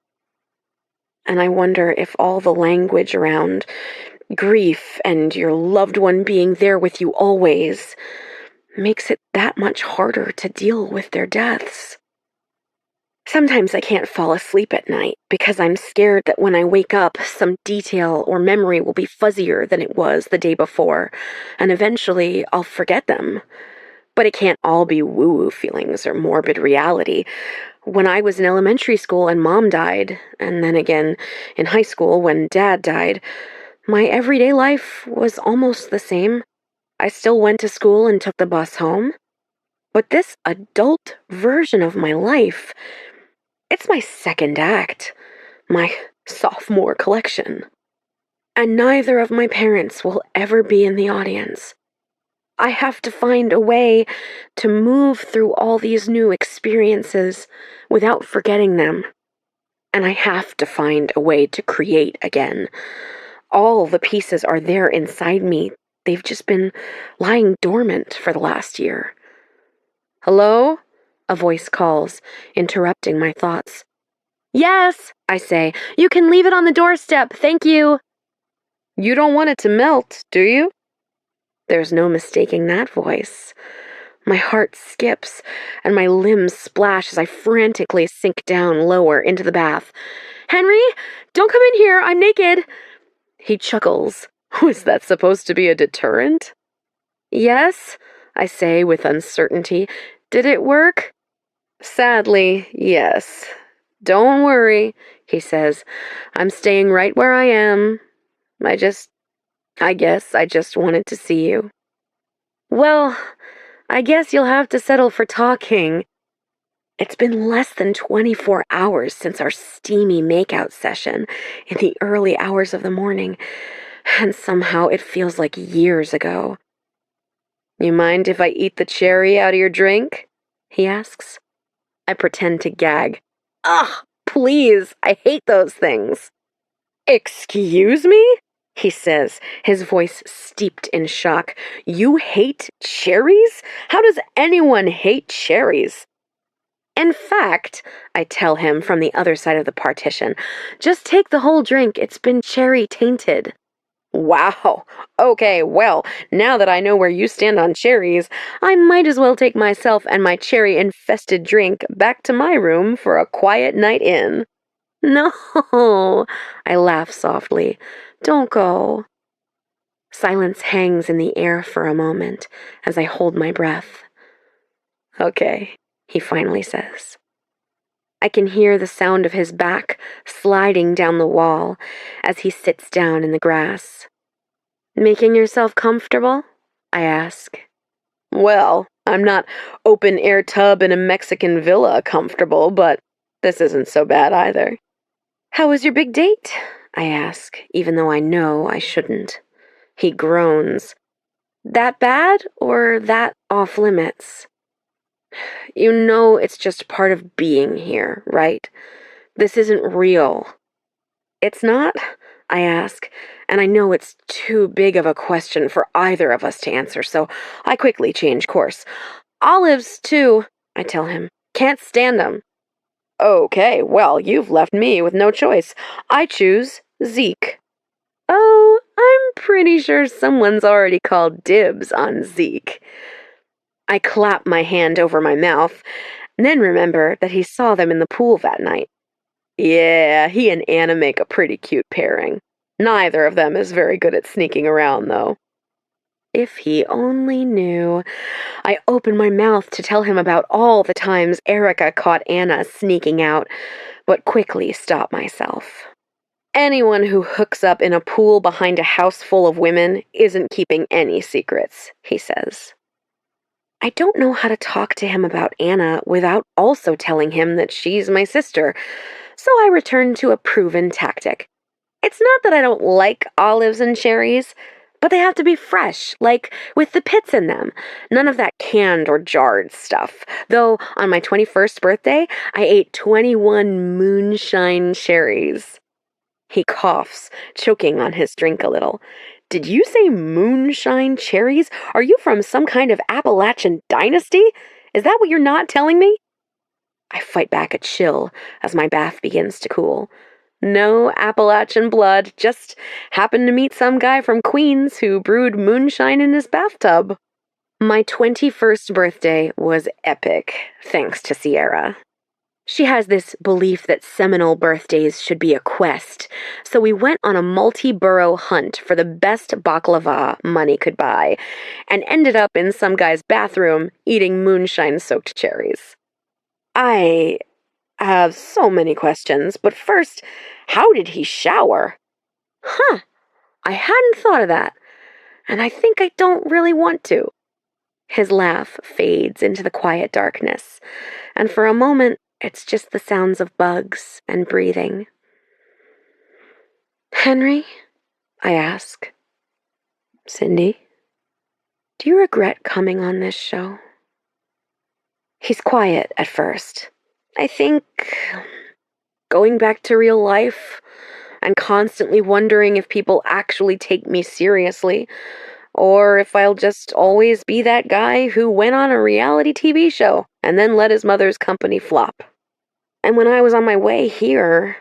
And I wonder if all the language around grief and your loved one being there with you always makes it that much harder to deal with their deaths. Sometimes I can't fall asleep at night because I'm scared that when I wake up, some detail or memory will be fuzzier than it was the day before, and eventually I'll forget them. But it can't all be woo-woo feelings or morbid reality. When I was in elementary school and Mom died, and then again in high school when Dad died, my everyday life was almost the same. I still went to school and took the bus home. But this adult version of my life, it's my second act, my sophomore collection. And neither of my parents will ever be in the audience. I have to find a way to move through all these new experiences without forgetting them. And I have to find a way to create again. All the pieces are there inside me. They've just been lying dormant for the last year. Hello? A voice calls, interrupting my thoughts. Yes, I say. You can leave it on the doorstep, thank you. You don't want it to melt, do you? There's no mistaking that voice. My heart skips, and my limbs splash as I frantically sink down lower into the bath. "Henry, don't come in here, I'm naked." He chuckles. Was that supposed to be a deterrent? "Yes," I say with uncertainty. "Did it work?" "Sadly, yes. Don't worry," he says. "I'm staying right where I am. I guess I just wanted to see you." "Well, I guess you'll have to settle for talking." It's been less than 24 hours since our steamy makeout session in the early hours of the morning, and somehow it feels like years ago. "You mind if I eat the cherry out of your drink?" he asks. I pretend to gag. "Ugh, please, I hate those things." "Excuse me?" he says, his voice steeped in shock. "You hate cherries? How does anyone hate cherries?" "In fact," I tell him from the other side of the partition, "just take the whole drink. It's been cherry tainted." Wow. Okay, well, now that I know where you stand on cherries, I might as well take myself and my cherry-infested drink back to my room for a quiet night in. "No," I laugh softly. "Don't go." Silence hangs in the air for a moment as I hold my breath. "Okay," he finally says. I can hear the sound of his back sliding down the wall as he sits down in the grass. "Making yourself comfortable?" I ask. "Well, I'm not open-air tub in a Mexican villa comfortable, but this isn't so bad either." "How was your big date?" I ask, even though I know I shouldn't. He groans. "That bad or that off limits?" "You know it's just part of being here, right? This isn't real." "It's not?" I ask, and I know it's too big of a question for either of us to answer, so I quickly change course. "Olives, too," I tell him. "Can't stand 'em." "Okay, well, you've left me with no choice. I choose Zeke." "Oh, I'm pretty sure someone's already called dibs on Zeke." I clap my hand over my mouth, and then remember that he saw them in the pool that night. Yeah, he and Anna make a pretty cute pairing. Neither of them is very good at sneaking around, though. If he only knew. I open my mouth to tell him about all the times Erica caught Anna sneaking out, but quickly stop myself. "Anyone who hooks up in a pool behind a house full of women isn't keeping any secrets," he says. I don't know how to talk to him about Anna without also telling him that she's my sister, so I return to a proven tactic. "It's not that I don't like olives and cherries, but they have to be fresh, like with the pits in them. None of that canned or jarred stuff. Though on my 21st birthday, I ate 21 moonshine cherries." He coughs, choking on his drink a little. "Did you say moonshine cherries? Are you from some kind of Appalachian dynasty? Is that what you're not telling me?" I fight back a chill as my bath begins to cool. No Appalachian blood, just happened to meet some guy from Queens who brewed moonshine in his bathtub. My 21st birthday was epic, thanks to Sierra. She has this belief that Seminole birthdays should be a quest, so we went on a multi-borough hunt for the best baklava money could buy, and ended up in some guy's bathroom eating moonshine-soaked cherries. I have so many questions, but first, how did he shower? Huh, I hadn't thought of that, and I think I don't really want to. His laugh fades into the quiet darkness, and for a moment, it's just the sounds of bugs and breathing. "Henry?" I ask. "Cindy, do you regret coming on this show?" He's quiet at first. "I think going back to real life and constantly wondering if people actually take me seriously, or if I'll just always be that guy who went on a reality TV show and then let his mother's company flop. And when I was on my way here,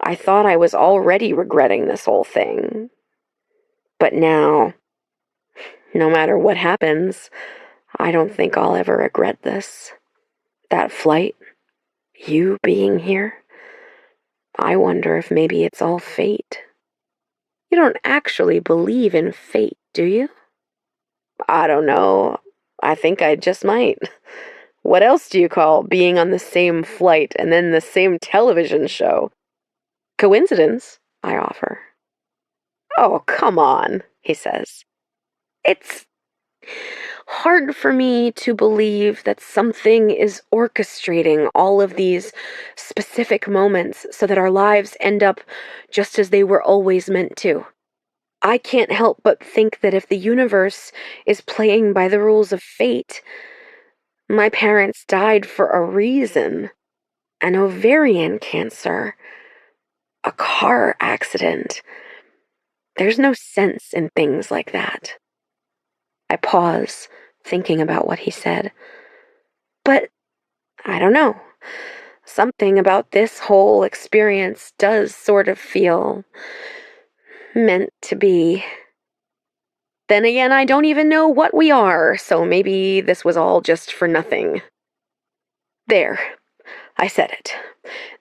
I thought I was already regretting this whole thing. But now, no matter what happens, I don't think I'll ever regret this. That flight, you being here. I wonder if maybe it's all fate. You don't actually believe in fate, do you? I don't know. I think I just might. What else do you call being on the same flight and then the same television show? Coincidence, I offer. Oh, come on, he says. It's hard for me to believe that something is orchestrating all of these specific moments so that our lives end up just as they were always meant to. I can't help but think that if the universe is playing by the rules of fate, my parents died for a reason. An ovarian cancer, a car accident. There's no sense in things like that. I pause, thinking about what he said. But I don't know. Something about this whole experience does sort of feel meant to be. Then again, I don't even know what we are, so maybe this was all just for nothing. There, I said it.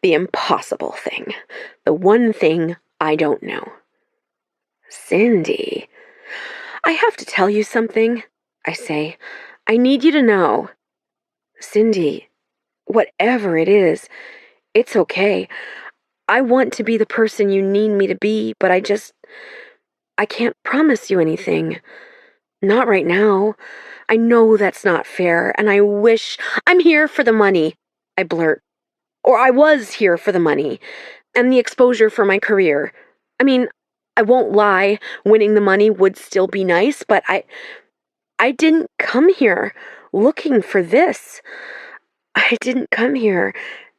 The impossible thing. The one thing I don't know. Cindy, I have to tell you something, I say. I need you to know. Cindy, whatever it is, it's okay. I want to be the person you need me to be, but I can't promise you anything. Not right now. I know that's not fair, and I wish I'm here for the money, I blurt. Or I was here for the money, and the exposure for my career. I mean, I won't lie, winning the money would still be nice, but I didn't come here looking for this. I didn't come here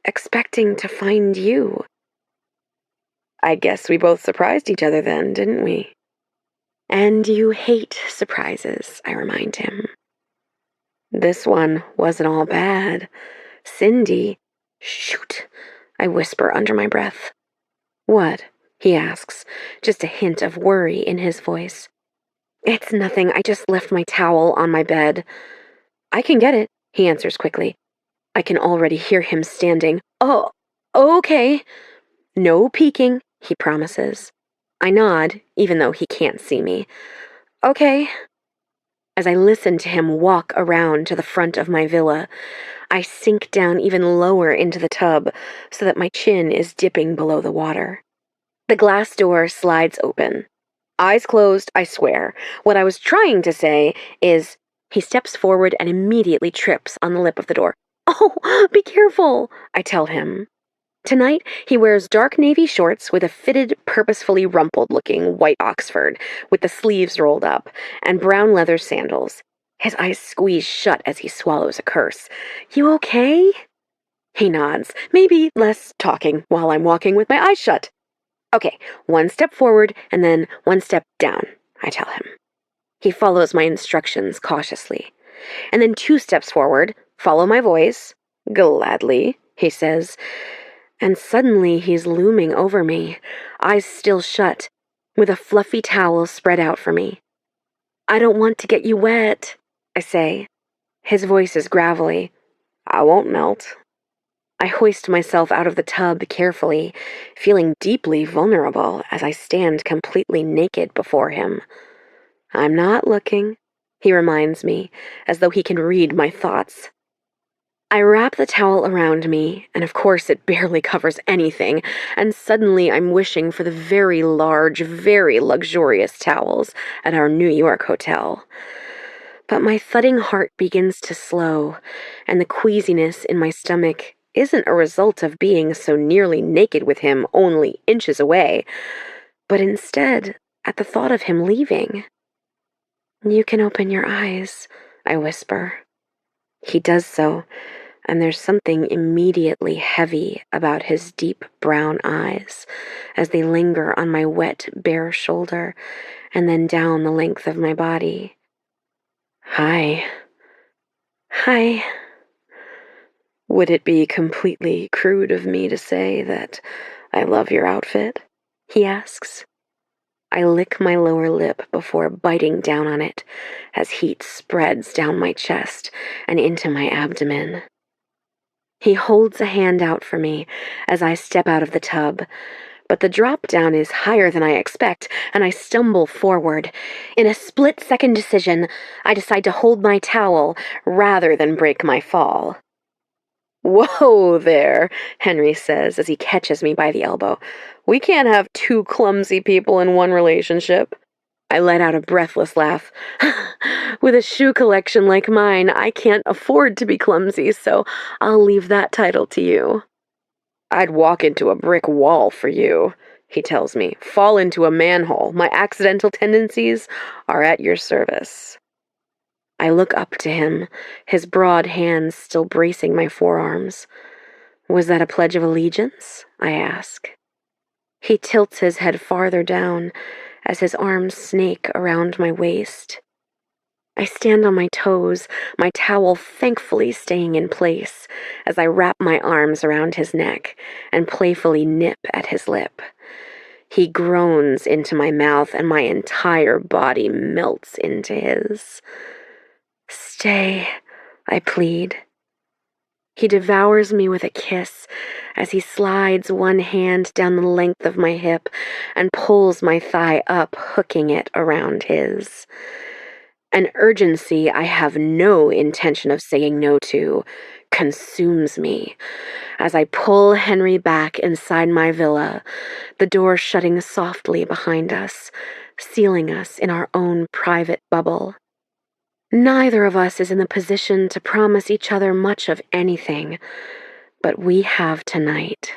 expecting to find you. I guess we both surprised each other then, didn't we? And you hate surprises, I remind him. This one wasn't all bad. Cindy. Shoot, I whisper under my breath. What? He asks, just a hint of worry in his voice. It's nothing, I just left my towel on my bed. I can get it, he answers quickly. I can already hear him standing. Oh, okay. No peeking, he promises. I nod, even though he can't see me. Okay. As I listen to him walk around to the front of my villa, I sink down even lower into the tub so that my chin is dipping below the water. The glass door slides open. Eyes closed, I swear. What I was trying to say is, he steps forward and immediately trips on the lip of the door. Oh, be careful, I tell him. Tonight, he wears dark navy shorts with a fitted, purposefully rumpled-looking white Oxford, with the sleeves rolled up, and brown leather sandals. His eyes squeeze shut as he swallows a curse. You okay? He nods. Maybe less talking while I'm walking with my eyes shut. Okay, one step forward and then one step down, I tell him. He follows my instructions cautiously. And then 2 steps forward, follow my voice. Gladly, he says. And suddenly he's looming over me, eyes still shut, with a fluffy towel spread out for me. I don't want to get you wet, I say. His voice is gravelly. I won't melt. I hoist myself out of the tub carefully, feeling deeply vulnerable as I stand completely naked before him. I'm not looking, he reminds me, as though he can read my thoughts. I wrap the towel around me, and of course it barely covers anything, and suddenly I'm wishing for the very large, very luxurious towels at our New York hotel. But my thudding heart begins to slow, and the queasiness in my stomach isn't a result of being so nearly naked with him only inches away, but instead at the thought of him leaving. You can open your eyes, I whisper. He does so, and there's something immediately heavy about his deep brown eyes as they linger on my wet, bare shoulder and then down the length of my body. Hi. Hi. Would it be completely crude of me to say that I love your outfit? He asks. I lick my lower lip before biting down on it as heat spreads down my chest and into my abdomen. He holds a hand out for me as I step out of the tub, but the drop down is higher than I expect, and I stumble forward. In a split-second decision, I decide to hold my towel rather than break my fall. "Whoa there," Henry says as he catches me by the elbow. "We can't have two clumsy people in one relationship." I let out a breathless laugh. "With a shoe collection like mine, I can't afford to be clumsy, so I'll leave that title to you." "I'd walk into a brick wall for you," he tells me. "Fall into a manhole. My accidental tendencies are at your service." I look up to him, his broad hands still bracing my forearms. "Was that a pledge of allegiance?" I ask. He tilts his head farther down as his arms snake around my waist. I stand on my toes, my towel thankfully staying in place as I wrap my arms around his neck and playfully nip at his lip. He groans into my mouth and my entire body melts into his. "Stay," I plead. He devours me with a kiss as he slides one hand down the length of my hip and pulls my thigh up, hooking it around his. An urgency I have no intention of saying no to consumes me as I pull Henry back inside my villa, the door shutting softly behind us, sealing us in our own private bubble. Neither of us is in the position to promise each other much of anything, but we have tonight.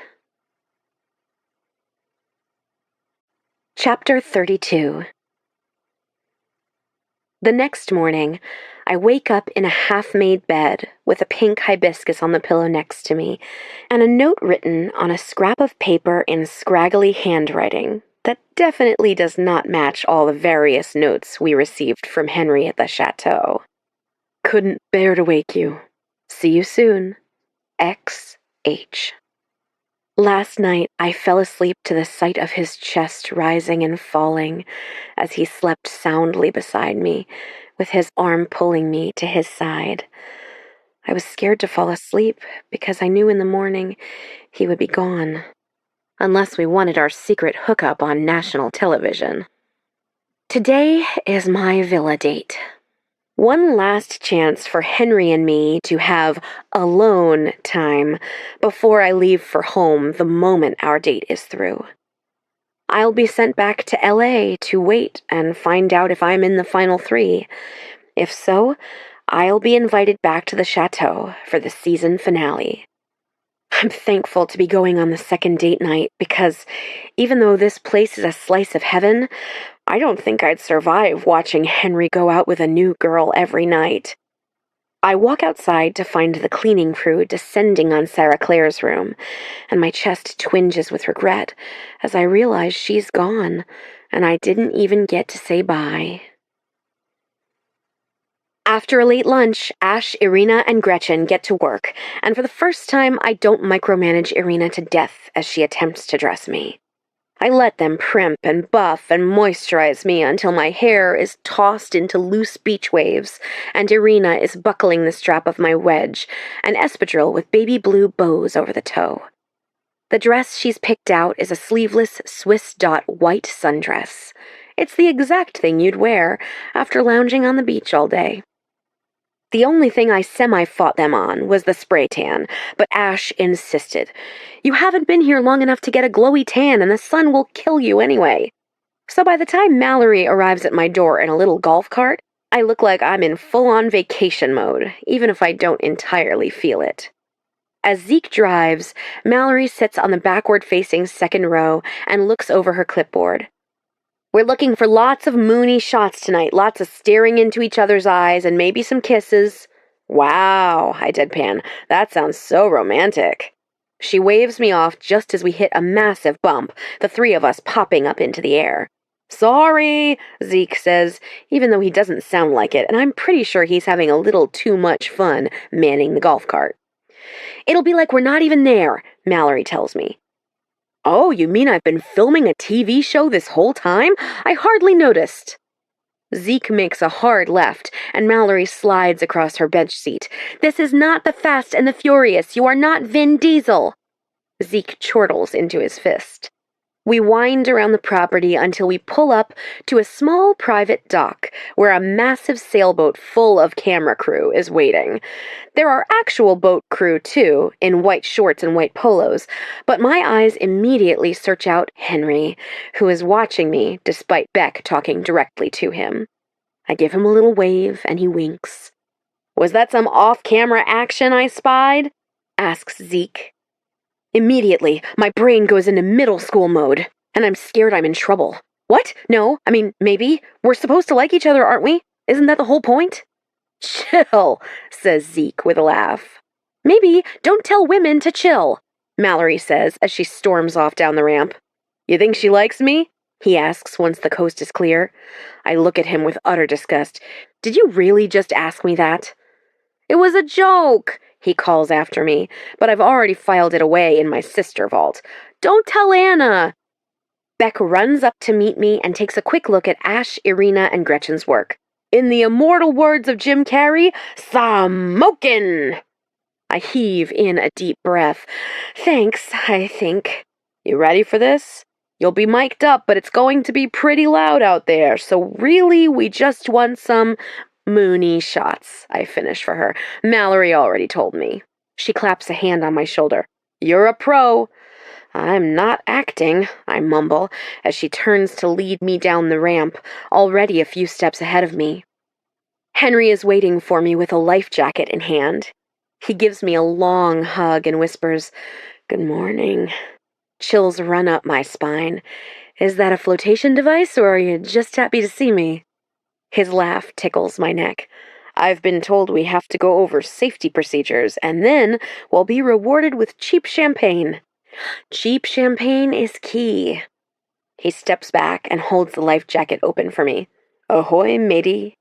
Chapter 32. The next morning, I wake up in a half-made bed with a pink hibiscus on the pillow next to me and a note written on a scrap of paper in scraggly handwriting that definitely does not match all the various notes we received from Henry at the chateau. "Couldn't bear to wake you. See you soon. X.H." Last night, I fell asleep to the sight of his chest rising and falling as he slept soundly beside me, with his arm pulling me to his side. I was scared to fall asleep because I knew in the morning he would be gone, unless we wanted our secret hookup on national television. Today is my villa date. One last chance for Henry and me to have alone time before I leave for home the moment our date is through. I'll be sent back to LA to wait and find out if I'm in the final three. If so, I'll be invited back to the chateau for the season finale. I'm thankful to be going on the second date night because even though this place is a slice of heaven, I don't think I'd survive watching Henry go out with a new girl every night. I walk outside to find the cleaning crew descending on Sarah Claire's room, and my chest twinges with regret as I realize she's gone, and I didn't even get to say bye. After a late lunch, Ash, Irina, and Gretchen get to work, and for the first time, I don't micromanage Irina to death as she attempts to dress me. I let them primp and buff and moisturize me until my hair is tossed into loose beach waves, and Irina is buckling the strap of my wedge, an espadrille with baby blue bows over the toe. The dress she's picked out is a sleeveless Swiss dot white sundress. It's the exact thing you'd wear after lounging on the beach all day. The only thing I semi-fought them on was the spray tan, but Ash insisted. "You haven't been here long enough to get a glowy tan, and the sun will kill you anyway." So by the time Mallory arrives at my door in a little golf cart, I look like I'm in full-on vacation mode, even if I don't entirely feel it. As Zeke drives, Mallory sits on the backward-facing second row and looks over her clipboard. "We're looking for lots of moony shots tonight, lots of staring into each other's eyes, and maybe some kisses." "Wow," I deadpan. "That sounds so romantic." She waves me off just as we hit a massive bump, the three of us popping up into the air. "Sorry," Zeke says, even though he doesn't sound like it, and I'm pretty sure he's having a little too much fun manning the golf cart. "It'll be like we're not even there," Mallory tells me. Oh, you mean I've been filming a TV show this whole time? I hardly noticed. Zeke makes a hard left, and Mallory slides across her bench seat. This is not the Fast and the Furious. You are not Vin Diesel. Zeke chortles into his fist. We wind around the property until we pull up to a small private dock where a massive sailboat full of camera crew is waiting. There are actual boat crew, too, in white shorts and white polos, but my eyes immediately search out Henry, who is watching me despite Beck talking directly to him. I give him a little wave, and he winks. Was that some off-camera action I spied? Asks Zeke. Immediately, my brain goes into middle school mode, and I'm scared I'm in trouble. What? No, I mean, maybe. We're supposed to like each other, aren't we? Isn't that the whole point? Chill, says Zeke with a laugh. Maybe don't tell women to chill, Mallory says as she storms off down the ramp. You think she likes me? He asks once the coast is clear. I look at him with utter disgust. Did you really just ask me that? It was a joke, he calls after me, but I've already filed it away in my sister vault. Don't tell Anna. Beck runs up to meet me and takes a quick look at Ash, Irina, and Gretchen's work. In the immortal words of Jim Carrey, smokin'! I heave in a deep breath. Thanks, I think. You ready for this? You'll be mic'd up, but it's going to be pretty loud out there, so really we just want some Mooney shots, I finish for her. Mallory already told me. She claps a hand on my shoulder. You're a pro. I'm not acting, I mumble, as she turns to lead me down the ramp, already a few steps ahead of me. Henry is waiting for me with a life jacket in hand. He gives me a long hug and whispers, Good morning. Chills run up my spine. Is that a flotation device, or are you just happy to see me? His laugh tickles my neck. I've been told we have to go over safety procedures, and then we'll be rewarded with cheap champagne. Cheap champagne is key. He steps back and holds the life jacket open for me. Ahoy, matey.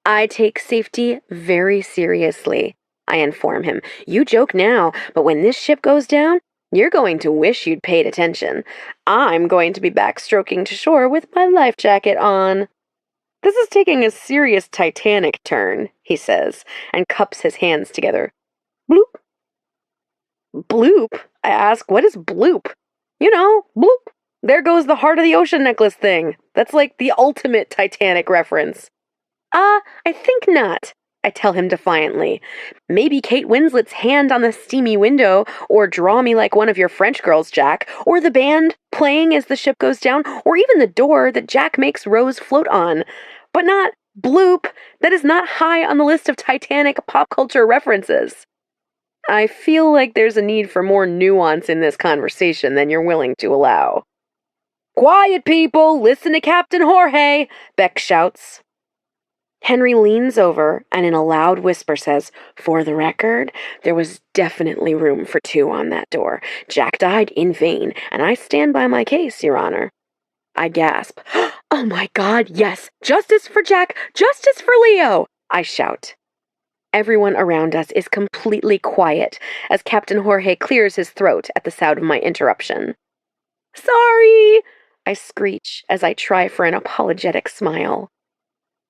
I take safety very seriously, I inform him. You joke now, but when this ship goes down, you're going to wish you'd paid attention. I'm going to be backstroking to shore with my life jacket on. This is taking a serious Titanic turn, he says, and cups his hands together. Bloop. Bloop? I ask, what is bloop? You know, bloop. There goes the heart of the ocean necklace thing. That's like the ultimate Titanic reference. I think not, I tell him defiantly. Maybe Kate Winslet's hand on the steamy window, or Draw Me Like One of Your French Girls, Jack, or the band playing as the ship goes down, or even the door that Jack makes Rose float on. But not bloop. That is not high on the list of Titanic pop culture references. I feel like there's a need for more nuance in this conversation than you're willing to allow. Quiet, people! Listen to Captain Jorge! Beck shouts. Henry leans over and in a loud whisper says, For the record, there was definitely room for two on that door. Jack died in vain, and I stand by my case, Your Honor. I gasp. Oh my God, yes! Justice for Jack! Justice for Leo! I shout. Everyone around us is completely quiet as Captain Jorge clears his throat at the sound of my interruption. Sorry! I screech as I try for an apologetic smile.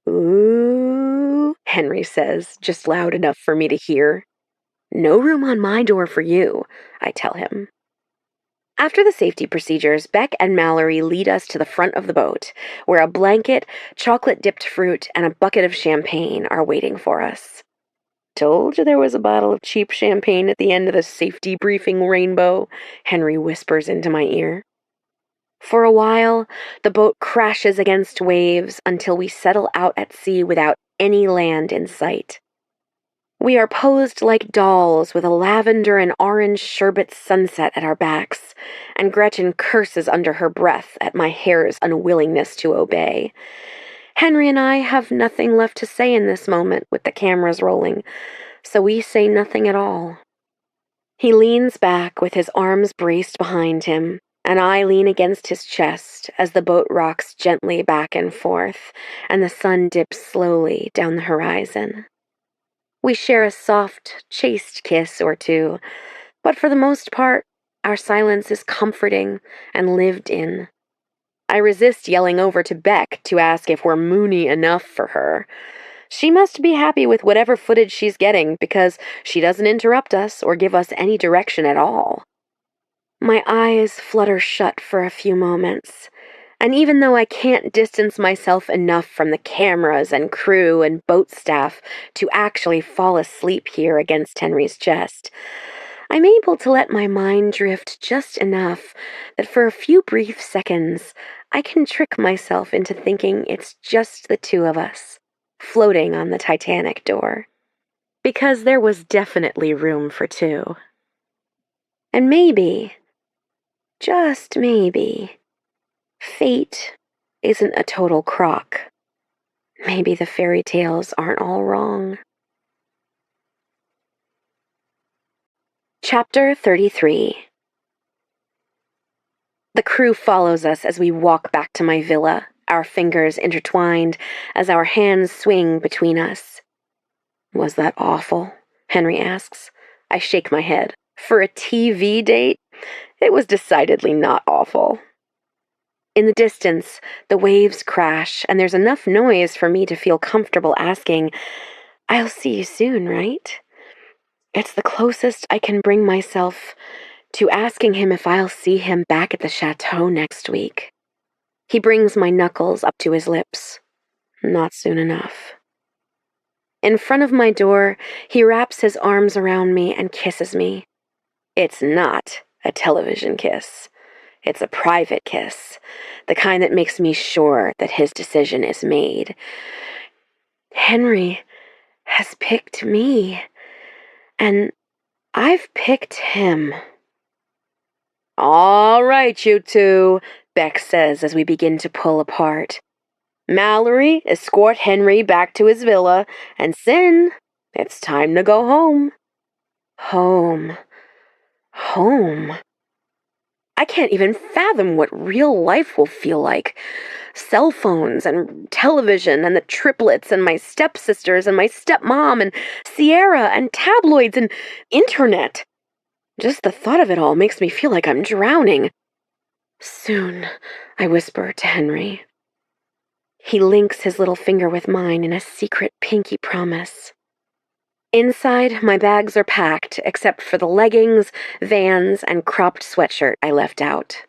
Ooh, Henry says, just loud enough for me to hear. No room on my door for you, I tell him. After the safety procedures, Beck and Mallory lead us to the front of the boat, where a blanket, chocolate-dipped fruit, and a bucket of champagne are waiting for us. Told you there was a bottle of cheap champagne at the end of the safety briefing, Rainbow, Henry whispers into my ear. For a while, the boat crashes against waves until we settle out at sea without any land in sight. We are posed like dolls with a lavender and orange sherbet sunset at our backs, and Gretchen curses under her breath at my hair's unwillingness to obey. Henry and I have nothing left to say in this moment with the cameras rolling, so we say nothing at all. He leans back with his arms braced behind him, and I lean against his chest as the boat rocks gently back and forth, and the sun dips slowly down the horizon. We share a soft, chaste kiss or two, but for the most part, Our silence is comforting and lived in. I resist yelling over to Beck to ask if we're moony enough for her. She must be happy with whatever footage she's getting because she doesn't interrupt us or give us any direction at all. My eyes flutter shut for a few moments, and even though I can't distance myself enough from the cameras and crew and boat staff to actually fall asleep here against Henry's chest, I'm able to let my mind drift just enough that for a few brief seconds I can trick myself into thinking it's just the two of us, floating on the Titanic door. Because there was definitely room for two. And maybe, just maybe, fate isn't a total crock. Maybe the fairy tales aren't all wrong. Chapter 33. The crew follows us as we walk back to my villa, our fingers intertwined as our hands swing between us. Was that awful? Henry asks. I shake my head. For a TV date, it was decidedly not awful. In the distance, the waves crash, and there's enough noise for me to feel comfortable asking, "I'll see you soon, right?" It's the closest I can bring myself to asking him if I'll see him back at the chateau next week. He brings my knuckles up to his lips. Not soon enough. In front of my door, he wraps his arms around me and kisses me. It's not a television kiss. It's a private kiss, the kind that makes me sure that his decision is made. Henry has picked me, and I've picked him. All right, you two, Beck says as we begin to pull apart. Mallory, escort Henry back to his villa, and Sin, it's time to go home. Home. Home. I can't even fathom what real life will feel like. Cell phones and television and the triplets and my stepsisters and my stepmom and Sierra and tabloids and internet. Just the thought of it all makes me feel like I'm drowning. Soon, I whisper to Henry. He links his little finger with mine in a secret pinky promise. Inside, my bags are packed, except for the leggings, Vans, and cropped sweatshirt I left out.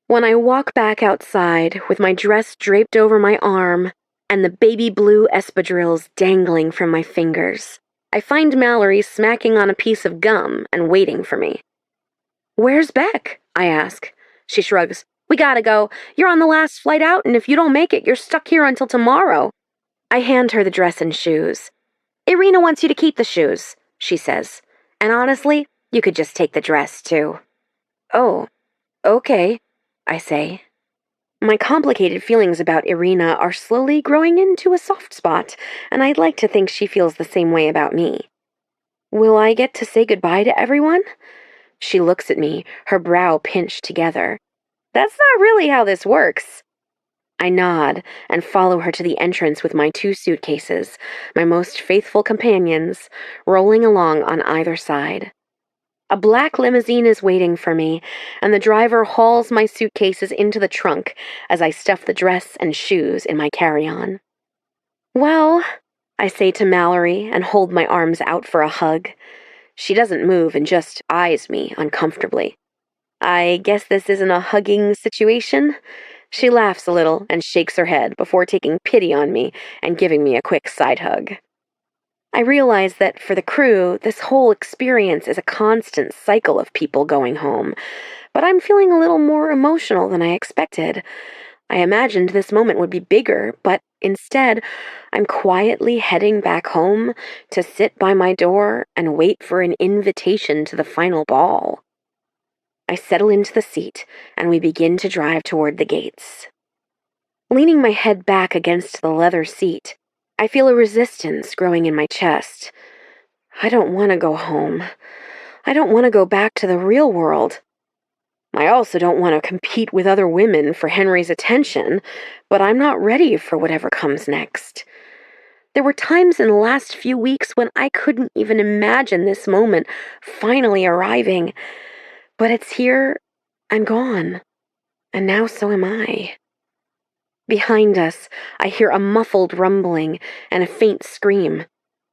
When I walk back outside, with my dress draped over my arm and the baby blue espadrilles dangling from my fingers, I find Mallory smacking on a piece of gum and waiting for me. "Where's Beck?" I ask. She shrugs. "We gotta go. You're on the last flight out, and if you don't make it, you're stuck here until tomorrow." I hand her the dress and shoes. "Irina wants you to keep the shoes," she says. "And honestly, you could just take the dress, too." "Oh, okay," I say. My complicated feelings about Irina are slowly growing into a soft spot, and I'd like to think she feels the same way about me. "Will I get to say goodbye to everyone?" She looks at me, her brow pinched together. "That's not really how this works." I nod and follow her to the entrance with my 2 suitcases, my most faithful companions, rolling along on either side. A black limousine is waiting for me, and the driver hauls my suitcases into the trunk as I stuff the dress and shoes in my carry-on. "Well," I say to Mallory and hold my arms out for a hug. She doesn't move and just eyes me uncomfortably. "I guess this isn't a hugging situation?" She laughs a little and shakes her head before taking pity on me and giving me a quick side hug. I realize that for the crew, this whole experience is a constant cycle of people going home, but I'm feeling a little more emotional than I expected. I imagined this moment would be bigger, but instead, I'm quietly heading back home to sit by my door and wait for an invitation to the final ball. I settle into the seat, and we begin to drive toward the gates. Leaning my head back against the leather seat, I feel a resistance growing in my chest. I don't want to go home. I don't want to go back to the real world. I also don't want to compete with other women for Henry's attention, but I'm not ready for whatever comes next. There were times in the last few weeks when I couldn't even imagine this moment finally arriving, But it's here and gone, and now so am I. Behind us, I hear a muffled rumbling and a faint scream.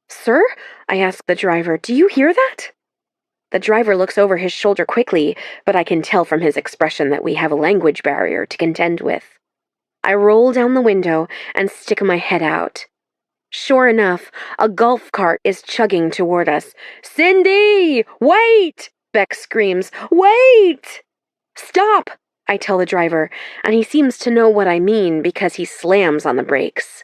Sir? I ask the driver. Do you hear that? The driver looks over his shoulder quickly, but I can tell from his expression that we have a language barrier to contend with. I roll down the window and stick my head out. Sure enough, a golf cart is chugging toward us. Cindy! Wait! Beck screams. Wait! Stop! I tell the driver, and he seems to know what I mean because he slams on the brakes.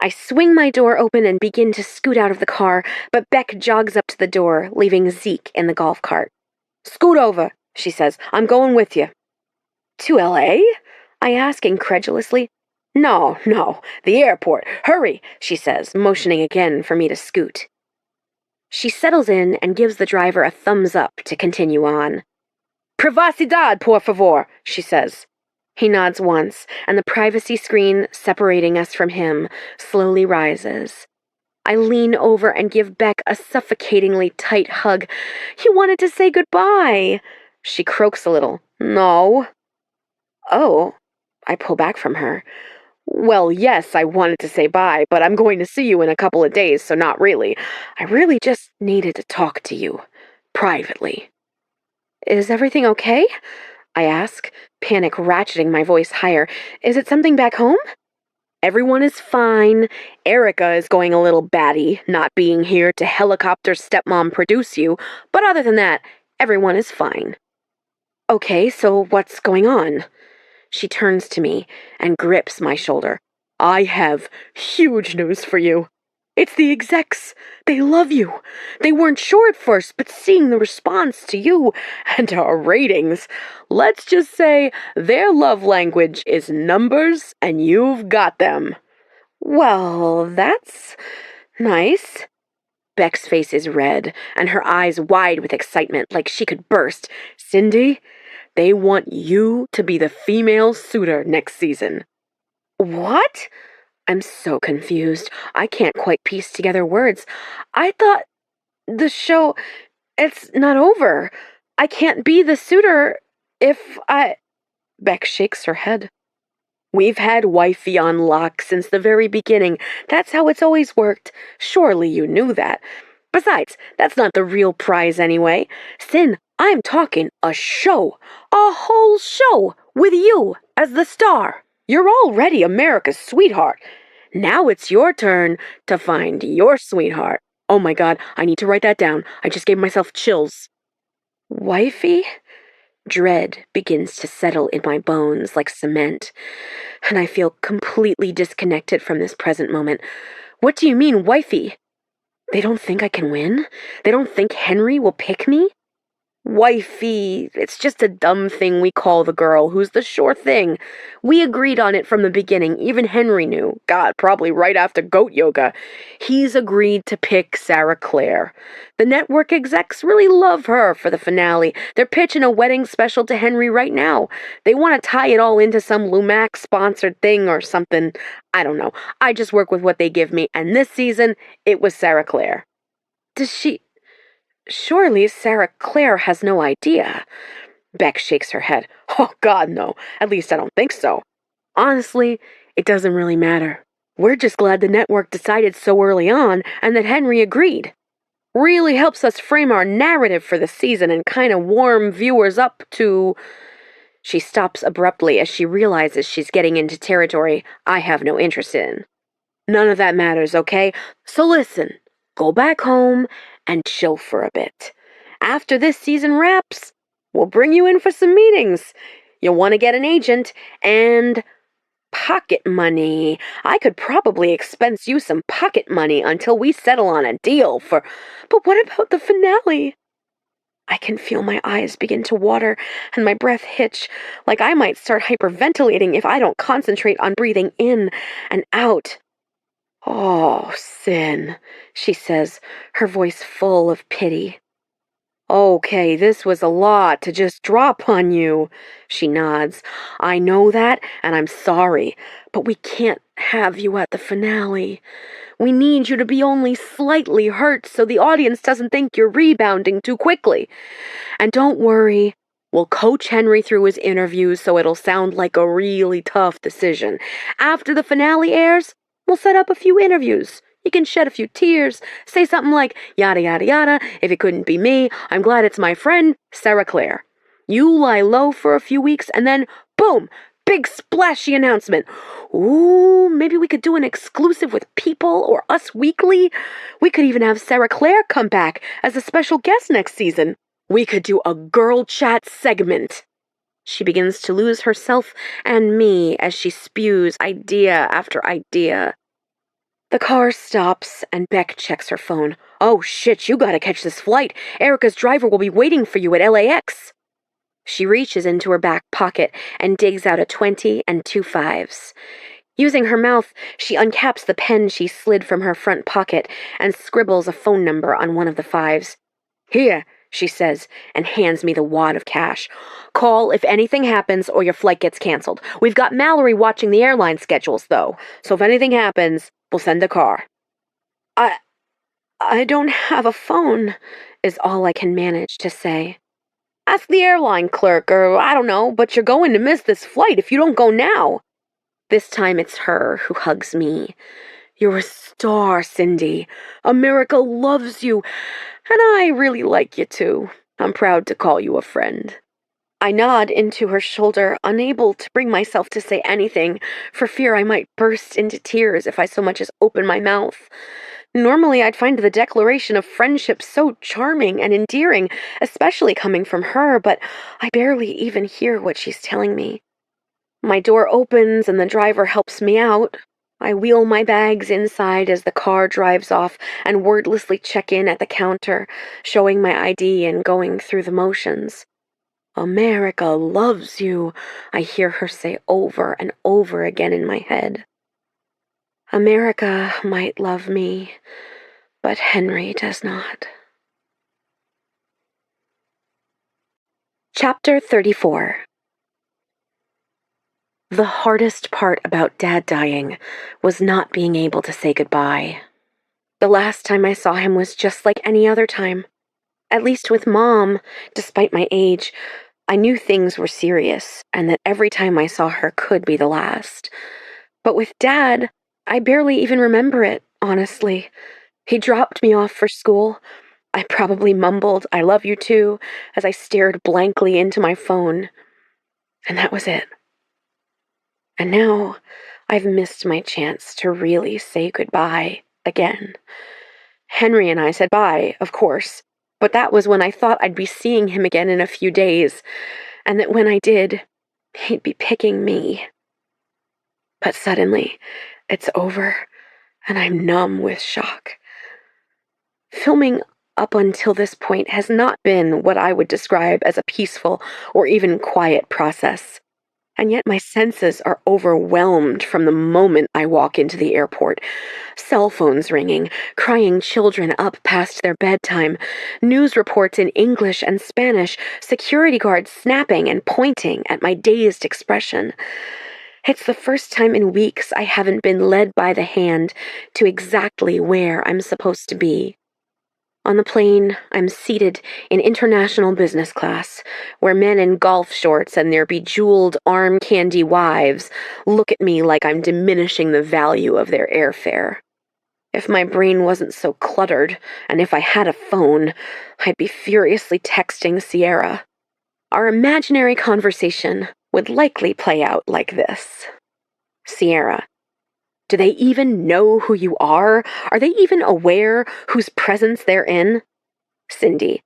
I swing my door open and begin to scoot out of the car, but Beck jogs up to the door, leaving Zeke in the golf cart. Scoot over, she says. I'm going with you. To L.A.? I ask incredulously. No, the airport. Hurry, she says, motioning again for me to scoot. She settles in and gives the driver a thumbs up to continue on. Privacidad, por favor, she says. He nods once, and the privacy screen separating us from him slowly rises. I lean over and give Beck a suffocatingly tight hug. You wanted to say goodbye. She croaks a little. No. Oh, I pull back from her. Well, yes, I wanted to say bye, but I'm going to see you in a couple of days, so not really. I really just needed to talk to you. Privately. Is everything okay? I ask, panic ratcheting my voice higher. Is it something back home? Everyone is fine. Erica is going a little batty, not being here to helicopter stepmom produce you, but other than that, everyone is fine. Okay, so what's going on? She turns to me and grips my shoulder. I have huge news for you. It's the execs. They love you. They weren't sure at first, but seeing the response to you and our ratings, let's just say their love language is numbers and you've got them. Well, that's nice. Beck's face is red and her eyes wide with excitement like she could burst. Cindy, they want you to be the female suitor next season. What? I'm so confused. I can't quite piece together words. I thought the show, it's not over. I can't be the suitor if I... Beck shakes her head. We've had wifey on lock since the very beginning. That's how it's always worked. Surely you knew that. Besides, that's not the real prize anyway. Sin, I'm talking a show. A whole show with you as the star. You're already America's sweetheart. Now it's your turn to find your sweetheart. Oh my God, I need to write that down. I just gave myself chills. Wifey? Dread begins to settle in my bones like cement, and I feel completely disconnected from this present moment. What do you mean, wifey? They don't think I can win? They don't think Henry will pick me? Wifey, it's just a dumb thing we call the girl who's the sure thing. We agreed on it from the beginning. Even Henry knew. God, probably right after goat yoga. He's agreed to pick Sarah Clare. The network execs really love her for the finale. They're pitching a wedding special to Henry right now. They want to tie it all into some Lumac-sponsored thing or something. I don't know. I just work with what they give me, and this season, it was Sarah Clare. Does she... Surely Sarah Clare has no idea. Beck shakes her head. Oh, God, no. At least I don't think so. Honestly, it doesn't really matter. We're just glad the network decided so early on and that Henry agreed. Really helps us frame our narrative for the season and kind of warm viewers up to... She stops abruptly as she realizes she's getting into territory I have no interest in. None of that matters, okay? So listen, go back home and chill for a bit. After this season wraps, we'll bring you in for some meetings. You'll want to get an agent and pocket money. I could probably expense you some pocket money until we settle on a deal for... But what about the finale? I can feel my eyes begin to water and my breath hitch, like I might start hyperventilating if I don't concentrate on breathing in and out. Oh, Sin, she says, her voice full of pity. Okay, this was a lot to just drop on you. She nods. I know that, and I'm sorry, but we can't have you at the finale. We need you to be only slightly hurt so the audience doesn't think you're rebounding too quickly. And don't worry, we'll coach Henry through his interviews so it'll sound like a really tough decision. After the finale airs, we'll set up a few interviews. You can shed a few tears, say something like, yada yada yada, if it couldn't be me, I'm glad it's my friend, Sarah Claire. You lie low for a few weeks and then, boom, big splashy announcement. Ooh, maybe we could do an exclusive with People or Us Weekly. We could even have Sarah Claire come back as a special guest next season. We could do a girl chat segment. She begins to lose herself and me as she spews idea after idea. The car stops and Beck checks her phone. Oh shit, you gotta catch this flight. Erica's driver will be waiting for you at LAX. She reaches into her back pocket and digs out a 20 and 2 5s. Using her mouth, she uncaps the pen she slid from her front pocket and scribbles a phone number on one of the 5s. Here, she says, and hands me the wad of cash. Call if anything happens or your flight gets canceled. We've got Mallory watching the airline schedules, though, so if anything happens, we'll send a car. I don't have a phone, is all I can manage to say. Ask the airline clerk, or I don't know, but you're going to miss this flight if you don't go now. This time it's her who hugs me. You're a star, Cindy. America loves you, and I really like you too. I'm proud to call you a friend. I nod into her shoulder, unable to bring myself to say anything, for fear I might burst into tears if I so much as open my mouth. Normally, I'd find the declaration of friendship so charming and endearing, especially coming from her, but I barely even hear what she's telling me. My door opens and the driver helps me out. I wheel my bags inside as the car drives off and wordlessly check in at the counter, showing my ID and going through the motions. America loves you, I hear her say over and over again in my head. America might love me, but Henry does not. Chapter 34. The hardest part about Dad dying was not being able to say goodbye. The last time I saw him was just like any other time. At least with Mom, despite my age, I knew things were serious and that every time I saw her could be the last. But with Dad, I barely even remember it, honestly. He dropped me off for school. I probably mumbled, I love you too, as I stared blankly into my phone. And that was it. And now, I've missed my chance to really say goodbye again. Henry and I said bye, of course, but that was when I thought I'd be seeing him again in a few days, and that when I did, he'd be picking me. But suddenly, it's over, and I'm numb with shock. Filming up until this point has not been what I would describe as a peaceful or even quiet process. And yet my senses are overwhelmed from the moment I walk into the airport. Cell phones ringing, crying children up past their bedtime, news reports in English and Spanish, security guards snapping and pointing at my dazed expression. It's the first time in weeks I haven't been led by the hand to exactly where I'm supposed to be. On the plane, I'm seated in international business class, where men in golf shorts and their bejeweled arm candy wives look at me like I'm diminishing the value of their airfare. If my brain wasn't so cluttered, and if I had a phone, I'd be furiously texting Sierra. Our imaginary conversation would likely play out like this. Sierra. Do they even know who you are? Are they even aware whose presence they're in? Cindy.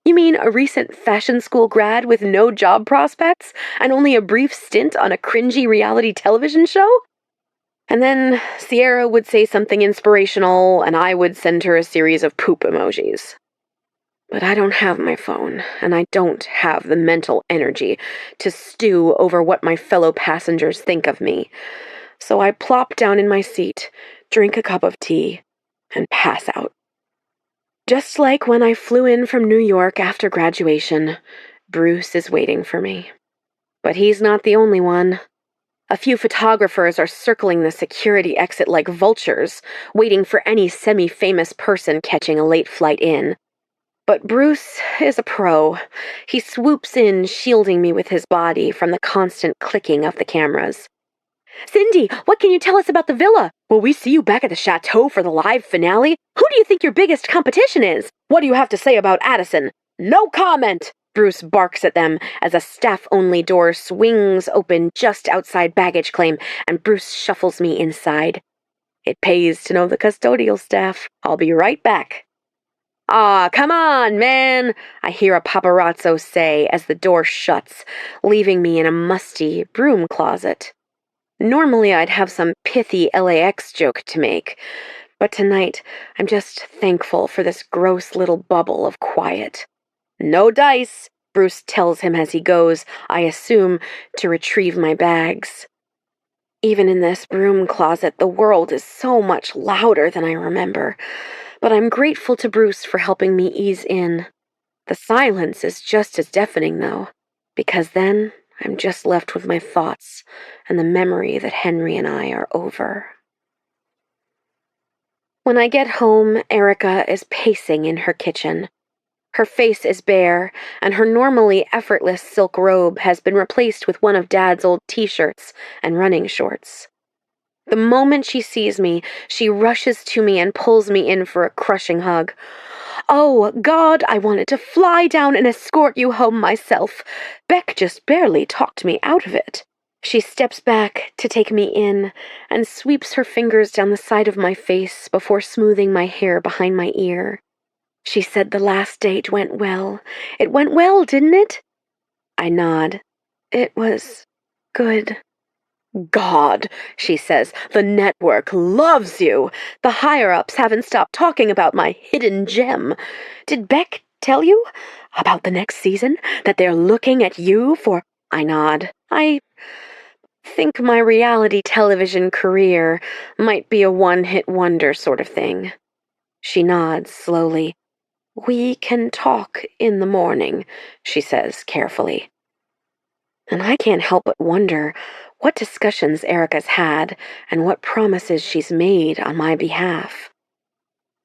You mean a recent fashion school grad with no job prospects and only a brief stint on a cringy reality television show? And then Sierra would say something inspirational and I would send her a series of poop emojis. But I don't have my phone, and I don't have the mental energy to stew over what my fellow passengers think of me. So I plop down in my seat, drink a cup of tea, and pass out. Just like when I flew in from New York after graduation, Bruce is waiting for me. But he's not the only one. A few photographers are circling the security exit like vultures, waiting for any semi-famous person catching a late flight in. But Bruce is a pro. He swoops in, shielding me with his body from the constant clicking of the cameras. Cindy, what can you tell us about the villa? Will we see you back at the chateau for the live finale? Who do you think your biggest competition is? What do you have to say about Addison? No comment! Bruce barks at them as a staff-only door swings open just outside baggage claim, and Bruce shuffles me inside. It pays to know the custodial staff. I'll be right back. "Aw, come on, man," I hear a paparazzo say as the door shuts, leaving me in a musty broom closet. Normally I'd have some pithy LAX joke to make, but tonight I'm just thankful for this gross little bubble of quiet. "No dice," Bruce tells him as he goes, I assume, to retrieve my bags. Even in this broom closet, the world is so much louder than I remember, but I'm grateful to Bruce for helping me ease in. The silence is just as deafening, though, because then I'm just left with my thoughts and the memory that Henry and I are over. When I get home, Erica is pacing in her kitchen. Her face is bare, and her normally effortless silk robe has been replaced with one of Dad's old t-shirts and running shorts. The moment she sees me, she rushes to me and pulls me in for a crushing hug. "Oh, God, I wanted to fly down and escort you home myself. Beck just barely talked me out of it." She steps back to take me in and sweeps her fingers down the side of my face before smoothing my hair behind my ear. She said the last date went well. It went well, didn't it? I nod. It was good. "God," she says, "the network loves you. The higher-ups haven't stopped talking about my hidden gem. Did Beck tell you about the next season? That they're looking at you for—" I nod. I think my reality television career might be a one-hit wonder sort of thing. She nods slowly. "We can talk in the morning," she says carefully. And I can't help but wonder what discussions Erica's had and what promises she's made on my behalf.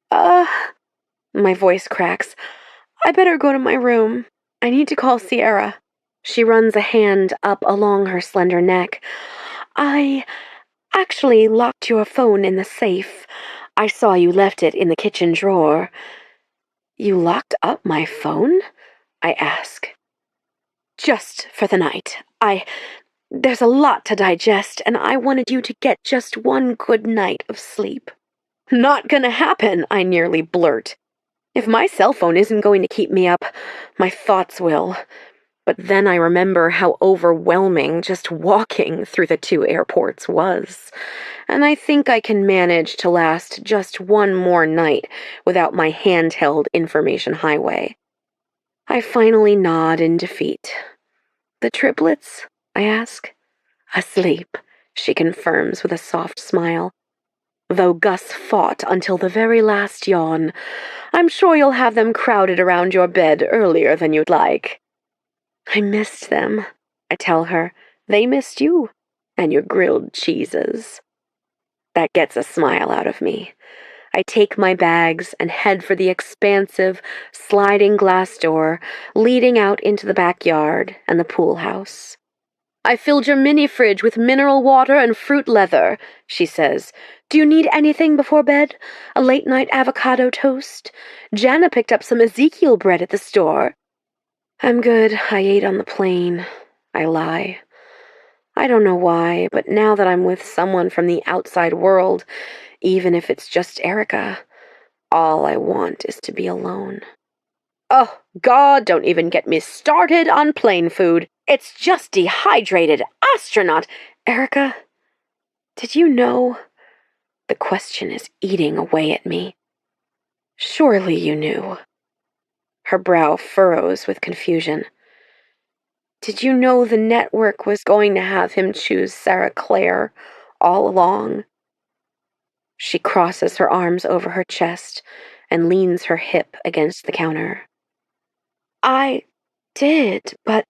My voice cracks. "I better go to my room. I need to call Sierra." She runs a hand up along her slender neck. "I actually locked your phone in the safe. I saw you left it in the kitchen drawer." "You locked up my phone?" I ask. "Just for the night. There's a lot to digest, and I wanted you to get just one good night of sleep." "Not gonna happen," I nearly blurt. If my cell phone isn't going to keep me up, my thoughts will. But then I remember how overwhelming just walking through the two airports was, and I think I can manage to last just one more night without my handheld information highway. I finally nod in defeat. "The triplets?" I ask. "Asleep," she confirms with a soft smile. "Though Gus fought until the very last yawn, I'm sure you'll have them crowded around your bed earlier than you'd like." "I missed them," I tell her. "They missed you, and your grilled cheeses." That gets a smile out of me. I take my bags and head for the expansive, sliding glass door leading out into the backyard and the pool house. "I filled your mini fridge with mineral water and fruit leather," she says. "Do you need anything before bed? A late-night avocado toast? Jana picked up some Ezekiel bread at the store." "I'm good. I ate on the plane." I lie. I don't know why, but now that I'm with someone from the outside world, even if it's just Erica, all I want is to be alone. "Oh, God, don't even get me started on plane food. It's just dehydrated astronaut." "Erica, did you know?" The question is eating away at me. "Surely you knew." Her brow furrows with confusion. "Did you know the network was going to have him choose Sarah Clare all along?" She crosses her arms over her chest and leans her hip against the counter. I did, but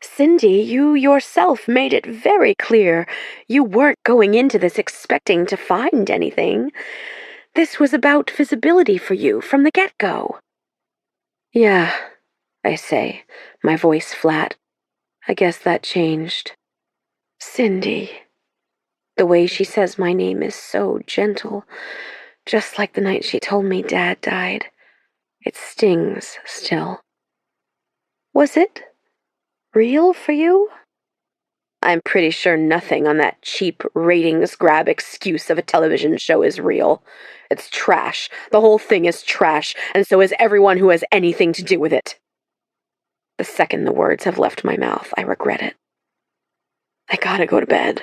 Cindy, you yourself made it very clear you weren't going into this expecting to find anything. This was about visibility for you from the get-go. Yeah, I say, my voice flat. I guess that changed. Cindy. The way she says my name is so gentle, just like the night she told me Dad died. It stings still. Was it real for you? I'm pretty sure nothing on that cheap ratings grab excuse of a television show is real. It's trash. The whole thing is trash, and so is everyone who has anything to do with it. The second the words have left my mouth, I regret it. I gotta go to bed.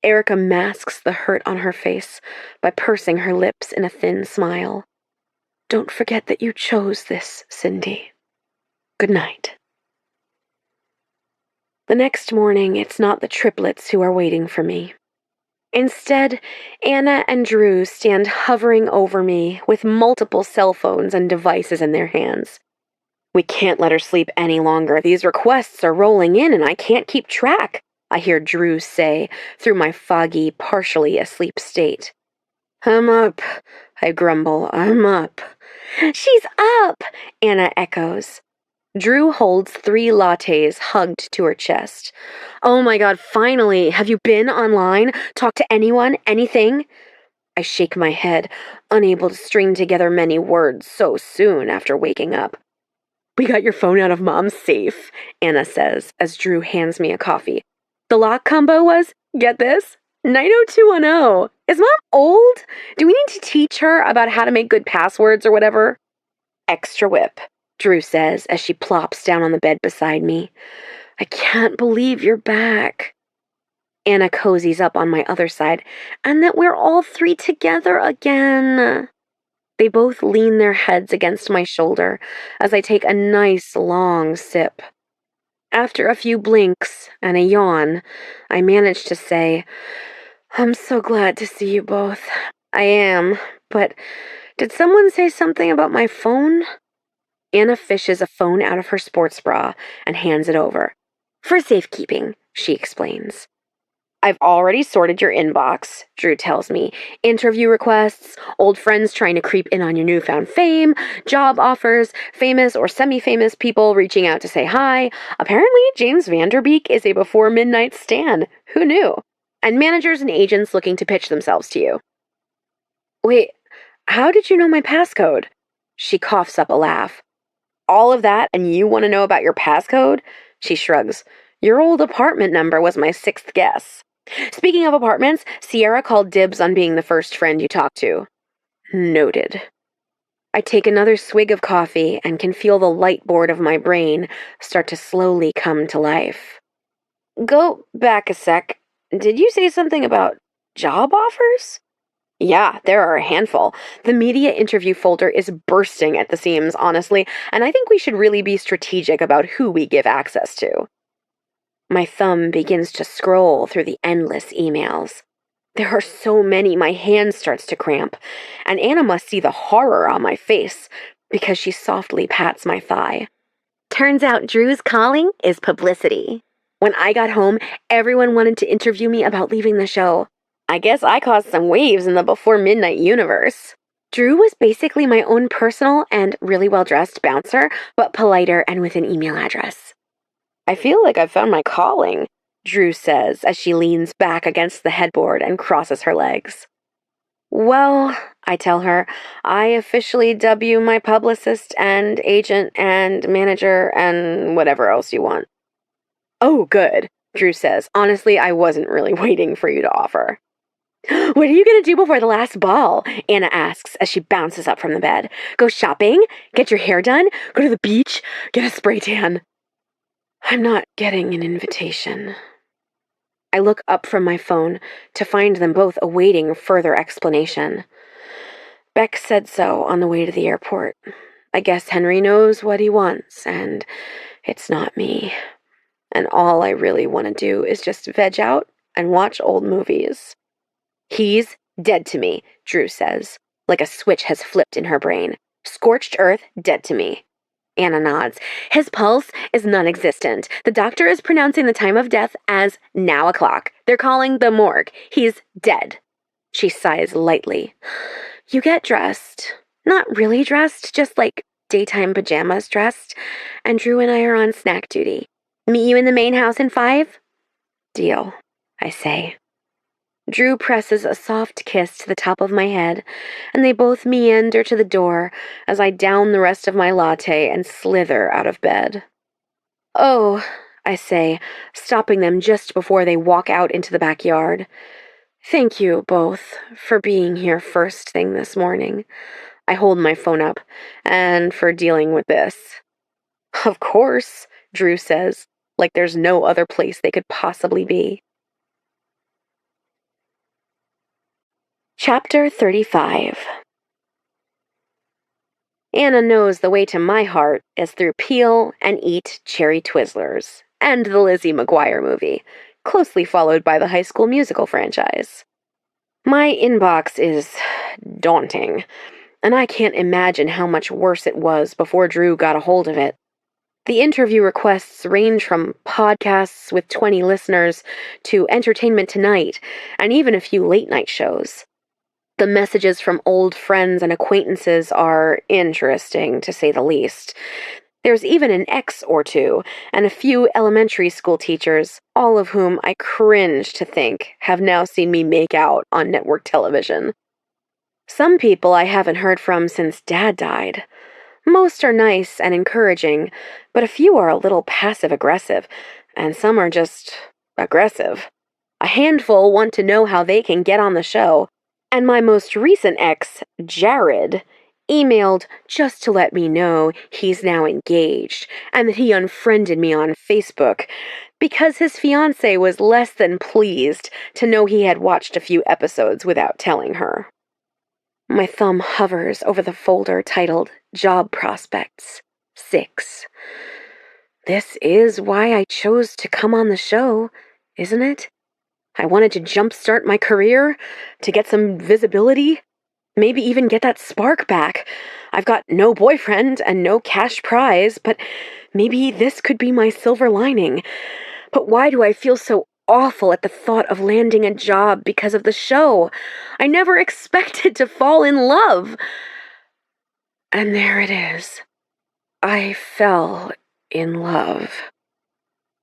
Erica masks the hurt on her face by pursing her lips in a thin smile. Don't forget that you chose this, Cindy. Good night. The next morning, it's not the triplets who are waiting for me. Instead, Anna and Drew stand hovering over me with multiple cell phones and devices in their hands. We can't let her sleep any longer. These requests are rolling in and I can't keep track, I hear Drew say through my foggy, partially asleep state. I'm up, I grumble. I'm up. She's up, Anna echoes. Drew holds 3 lattes hugged to her chest. Oh my God, finally! Have you been online? Talked to anyone? Anything? I shake my head, unable to string together many words so soon after waking up. We got your phone out of Mom's safe, Anna says as Drew hands me a coffee. The lock combo was, get this, 90210. Is Mom old? Do we need to teach her about how to make good passwords or whatever? Extra whip, Drew says as she plops down on the bed beside me. I can't believe you're back. Anna cozies up on my other side, and that we're all 3 together again. They both lean their heads against my shoulder as I take a nice long sip. After a few blinks and a yawn, I manage to say, I'm so glad to see you both. I am, but did someone say something about my phone? Anna fishes a phone out of her sports bra and hands it over. For safekeeping, she explains. I've already sorted your inbox, Drew tells me. Interview requests, old friends trying to creep in on your newfound fame, job offers, famous or semi-famous people reaching out to say hi. Apparently, James Vanderbeek is a before midnight stan. Who knew? And managers and agents looking to pitch themselves to you. Wait, how did you know my passcode? She coughs up a laugh. All of that and you want to know about your passcode? She shrugs. Your old apartment number was my 6th guess. Speaking of apartments, Sierra called dibs on being the first friend you talked to. Noted. I take another swig of coffee and can feel the light board of my brain start to slowly come to life. Go back a sec. Did you say something about job offers? Yeah, there are a handful. The media interview folder is bursting at the seams, honestly, and I think we should really be strategic about who we give access to. My thumb begins to scroll through the endless emails. There are so many, my hand starts to cramp, and Anna must see the horror on my face because she softly pats my thigh. Turns out Drew's calling is publicity. When I got home, everyone wanted to interview me about leaving the show. I guess I caused some waves in the before midnight universe. Drew was basically my own personal and really well-dressed bouncer, but politer and with an email address. I feel like I've found my calling, Drew says as she leans back against the headboard and crosses her legs. Well, I tell her, I officially dub you my publicist and agent and manager and whatever else you want. Oh, good, Drew says. Honestly, I wasn't really waiting for you to offer. What are you going to do before the last ball? Anna asks as she bounces up from the bed. Go shopping? Get your hair done? Go to the beach? Get a spray tan? I'm not getting an invitation. I look up from my phone to find them both awaiting further explanation. Beck said so on the way to the airport. I guess Henry knows what he wants, and it's not me. And all I really want to do is just veg out and watch old movies. He's dead to me, Drew says. Like a switch has flipped in her brain. Scorched earth, dead to me. Anna nods. His pulse is non-existent. The doctor is pronouncing the time of death as now o'clock. They're calling the morgue. He's dead. She sighs lightly. You get dressed. Not really dressed, just like daytime pajamas dressed. And Drew and I are on snack duty. Meet you in the main house in 5? Deal, I say. Drew presses a soft kiss to the top of my head, and they both meander to the door as I down the rest of my latte and slither out of bed. Oh, I say, stopping them just before they walk out into the backyard. Thank you both for being here first thing this morning. I hold my phone up, and for dealing with this. Of course, Drew says, like there's no other place they could possibly be. Chapter 35. Anna knows the way to my heart is through Peel and Eat Cherry Twizzlers, and the Lizzie McGuire movie, closely followed by the High School Musical franchise. My inbox is daunting, and I can't imagine how much worse it was before Drew got a hold of it. The interview requests range from podcasts with 20 listeners to Entertainment Tonight, and even a few late-night shows. The messages from old friends and acquaintances are interesting, to say the least. There's even an ex or two, and a few elementary school teachers, all of whom I cringe to think have now seen me make out on network television. Some people I haven't heard from since Dad died. Most are nice and encouraging, but a few are a little passive-aggressive, and some are just aggressive. A handful want to know how they can get on the show, and my most recent ex, Jared, emailed just to let me know he's now engaged and that he unfriended me on Facebook because his fiancée was less than pleased to know he had watched a few episodes without telling her. My thumb hovers over the folder titled Job Prospects 6. This is why I chose to come on the show, isn't it? I wanted to jumpstart my career, to get some visibility, maybe even get that spark back. I've got no boyfriend and no cash prize, but maybe this could be my silver lining. But why do I feel so awful at the thought of landing a job because of the show? I never expected to fall in love. And there it is. I fell in love.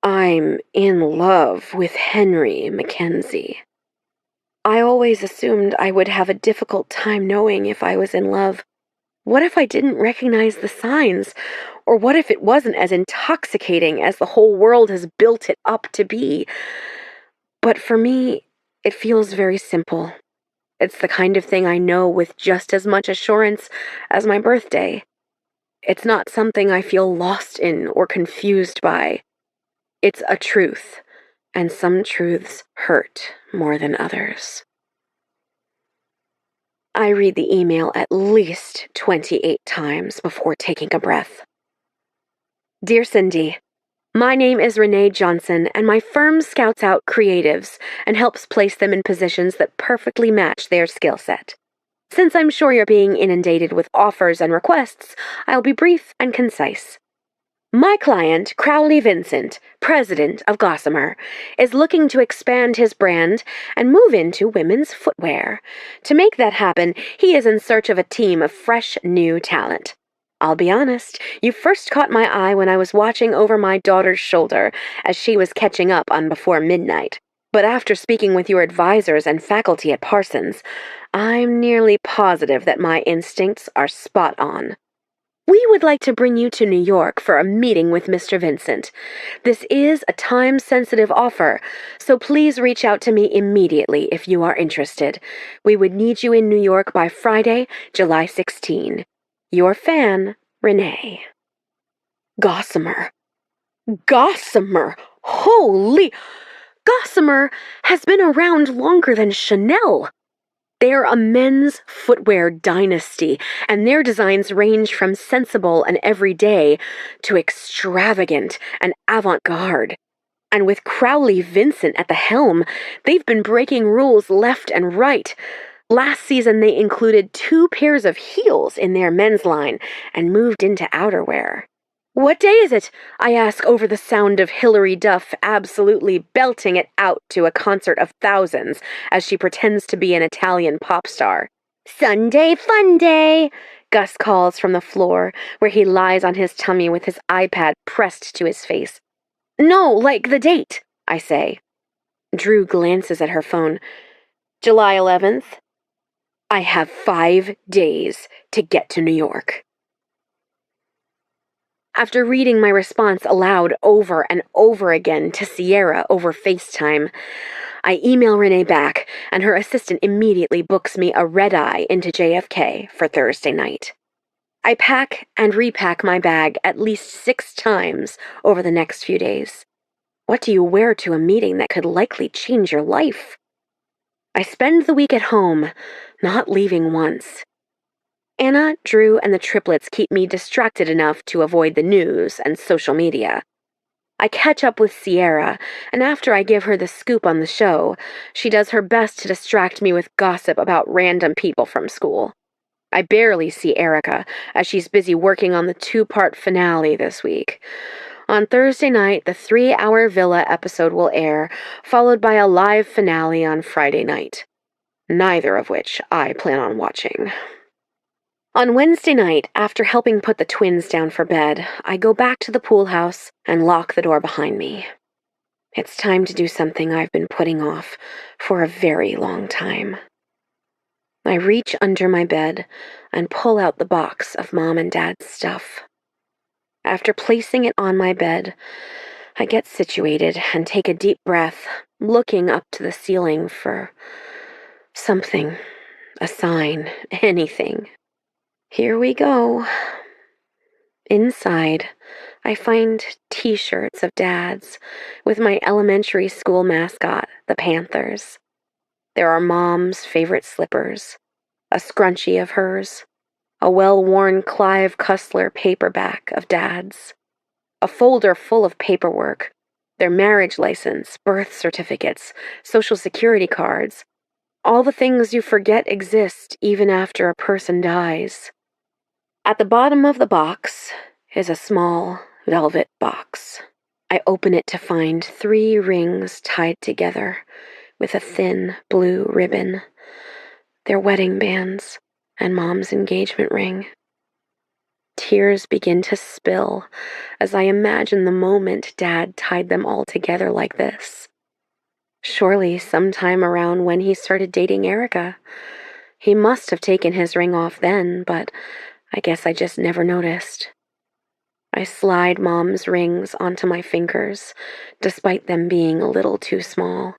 I'm in love with Henry Mackenzie. I always assumed I would have a difficult time knowing if I was in love. What if I didn't recognize the signs? Or what if it wasn't as intoxicating as the whole world has built it up to be? But for me, it feels very simple. It's the kind of thing I know with just as much assurance as my birthday. It's not something I feel lost in or confused by. It's a truth, and some truths hurt more than others. I read the email at least 28 times before taking a breath. Dear Cindy, my name is Renee Johnson, and my firm scouts out creatives and helps place them in positions that perfectly match their skill set. Since I'm sure you're being inundated with offers and requests, I'll be brief and concise. My client, Crowley Vincent, president of Gossamer, is looking to expand his brand and move into women's footwear. To make that happen, he is in search of a team of fresh, new talent. I'll be honest, you first caught my eye when I was watching over my daughter's shoulder as she was catching up on Before Midnight. But after speaking with your advisors and faculty at Parsons, I'm nearly positive that my instincts are spot on. We would like to bring you to New York for a meeting with Mr. Vincent. This is a time-sensitive offer, so please reach out to me immediately if you are interested. We would need you in New York by Friday, July 16. Your fan, Renee. Gossamer. Gossamer! Holy! Gossamer has been around longer than Chanel. They're a men's footwear dynasty, and their designs range from sensible and everyday to extravagant and avant-garde. And with Crowley Vincent at the helm, they've been breaking rules left and right. Last season, they included 2 pairs of heels in their men's line and moved into outerwear. What day is it? I ask over the sound of Hilary Duff absolutely belting it out to a concert of thousands as she pretends to be an Italian pop star. Sunday fun day, Gus calls from the floor, where he lies on his tummy with his iPad pressed to his face. No, like the date, I say. Drew glances at her phone. July 11th. I have 5 days to get to New York. After reading my response aloud over and over again to Sierra over FaceTime, I email Renee back, and her assistant immediately books me a red-eye into JFK for Thursday night. I pack and repack my bag at least 6 times over the next few days. What do you wear to a meeting that could likely change your life? I spend the week at home, not leaving once. Anna, Drew, and the triplets keep me distracted enough to avoid the news and social media. I catch up with Sierra, and after I give her the scoop on the show, she does her best to distract me with gossip about random people from school. I barely see Erica, as she's busy working on the 2-part finale this week. On Thursday night, the 3-hour Villa episode will air, followed by a live finale on Friday night. Neither of which I plan on watching. On Wednesday night, after helping put the twins down for bed, I go back to the pool house and lock the door behind me. It's time to do something I've been putting off for a very long time. I reach under my bed and pull out the box of Mom and Dad's stuff. After placing it on my bed, I get situated and take a deep breath, looking up to the ceiling for something, a sign, anything. Here we go. Inside, I find t-shirts of Dad's with my elementary school mascot, the Panthers. There are Mom's favorite slippers, a scrunchie of hers, a well-worn Clive Cussler paperback of Dad's, a folder full of paperwork, their marriage license, birth certificates, social security cards, all the things you forget exist even after a person dies. At the bottom of the box is a small velvet box. I open it to find 3 rings tied together with a thin blue ribbon. They're wedding bands and Mom's engagement ring. Tears begin to spill as I imagine the moment Dad tied them all together like this. Surely sometime around when he started dating Erica. He must have taken his ring off then, but I guess I just never noticed. I slide Mom's rings onto my fingers, despite them being a little too small.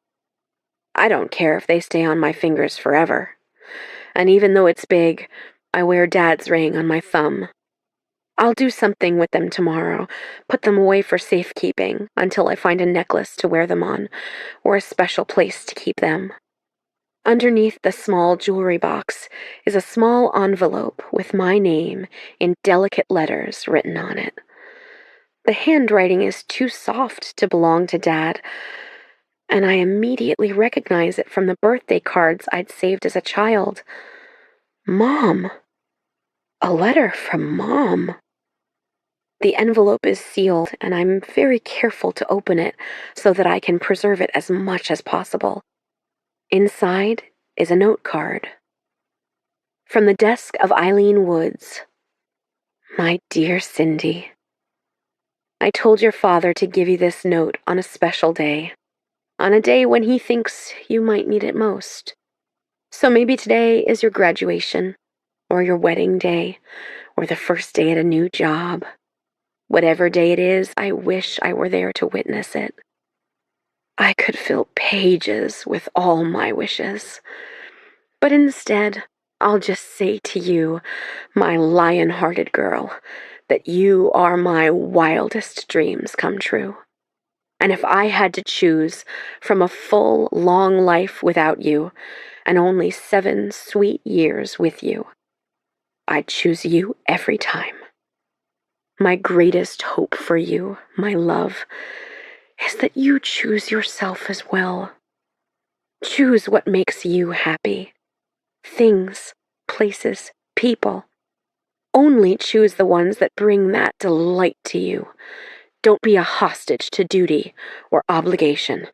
I don't care if they stay on my fingers forever. And even though it's big, I wear Dad's ring on my thumb. I'll do something with them tomorrow, put them away for safekeeping until I find a necklace to wear them on, or a special place to keep them. Underneath the small jewelry box is a small envelope with my name in delicate letters written on it. The handwriting is too soft to belong to Dad, and I immediately recognize it from the birthday cards I'd saved as a child. Mom. A letter from Mom. The envelope is sealed, and I'm very careful to open it so that I can preserve it as much as possible. Inside is a note card. From the desk of Eileen Woods. My dear Cindy, I told your father to give you this note on a special day, on a day when he thinks you might need it most. So maybe today is your graduation, or your wedding day, or the first day at a new job. Whatever day it is, I wish I were there to witness it. I could fill pages with all my wishes. But instead, I'll just say to you, my lion-hearted girl, that you are my wildest dreams come true. And if I had to choose from a full, long life without you, and only 7 sweet years with you, I'd choose you every time. My greatest hope for you, my love, is that you choose yourself as well. Choose what makes you happy. things, places, people. Only choose the ones that bring that delight to you. Don't be a hostage to duty or obligation.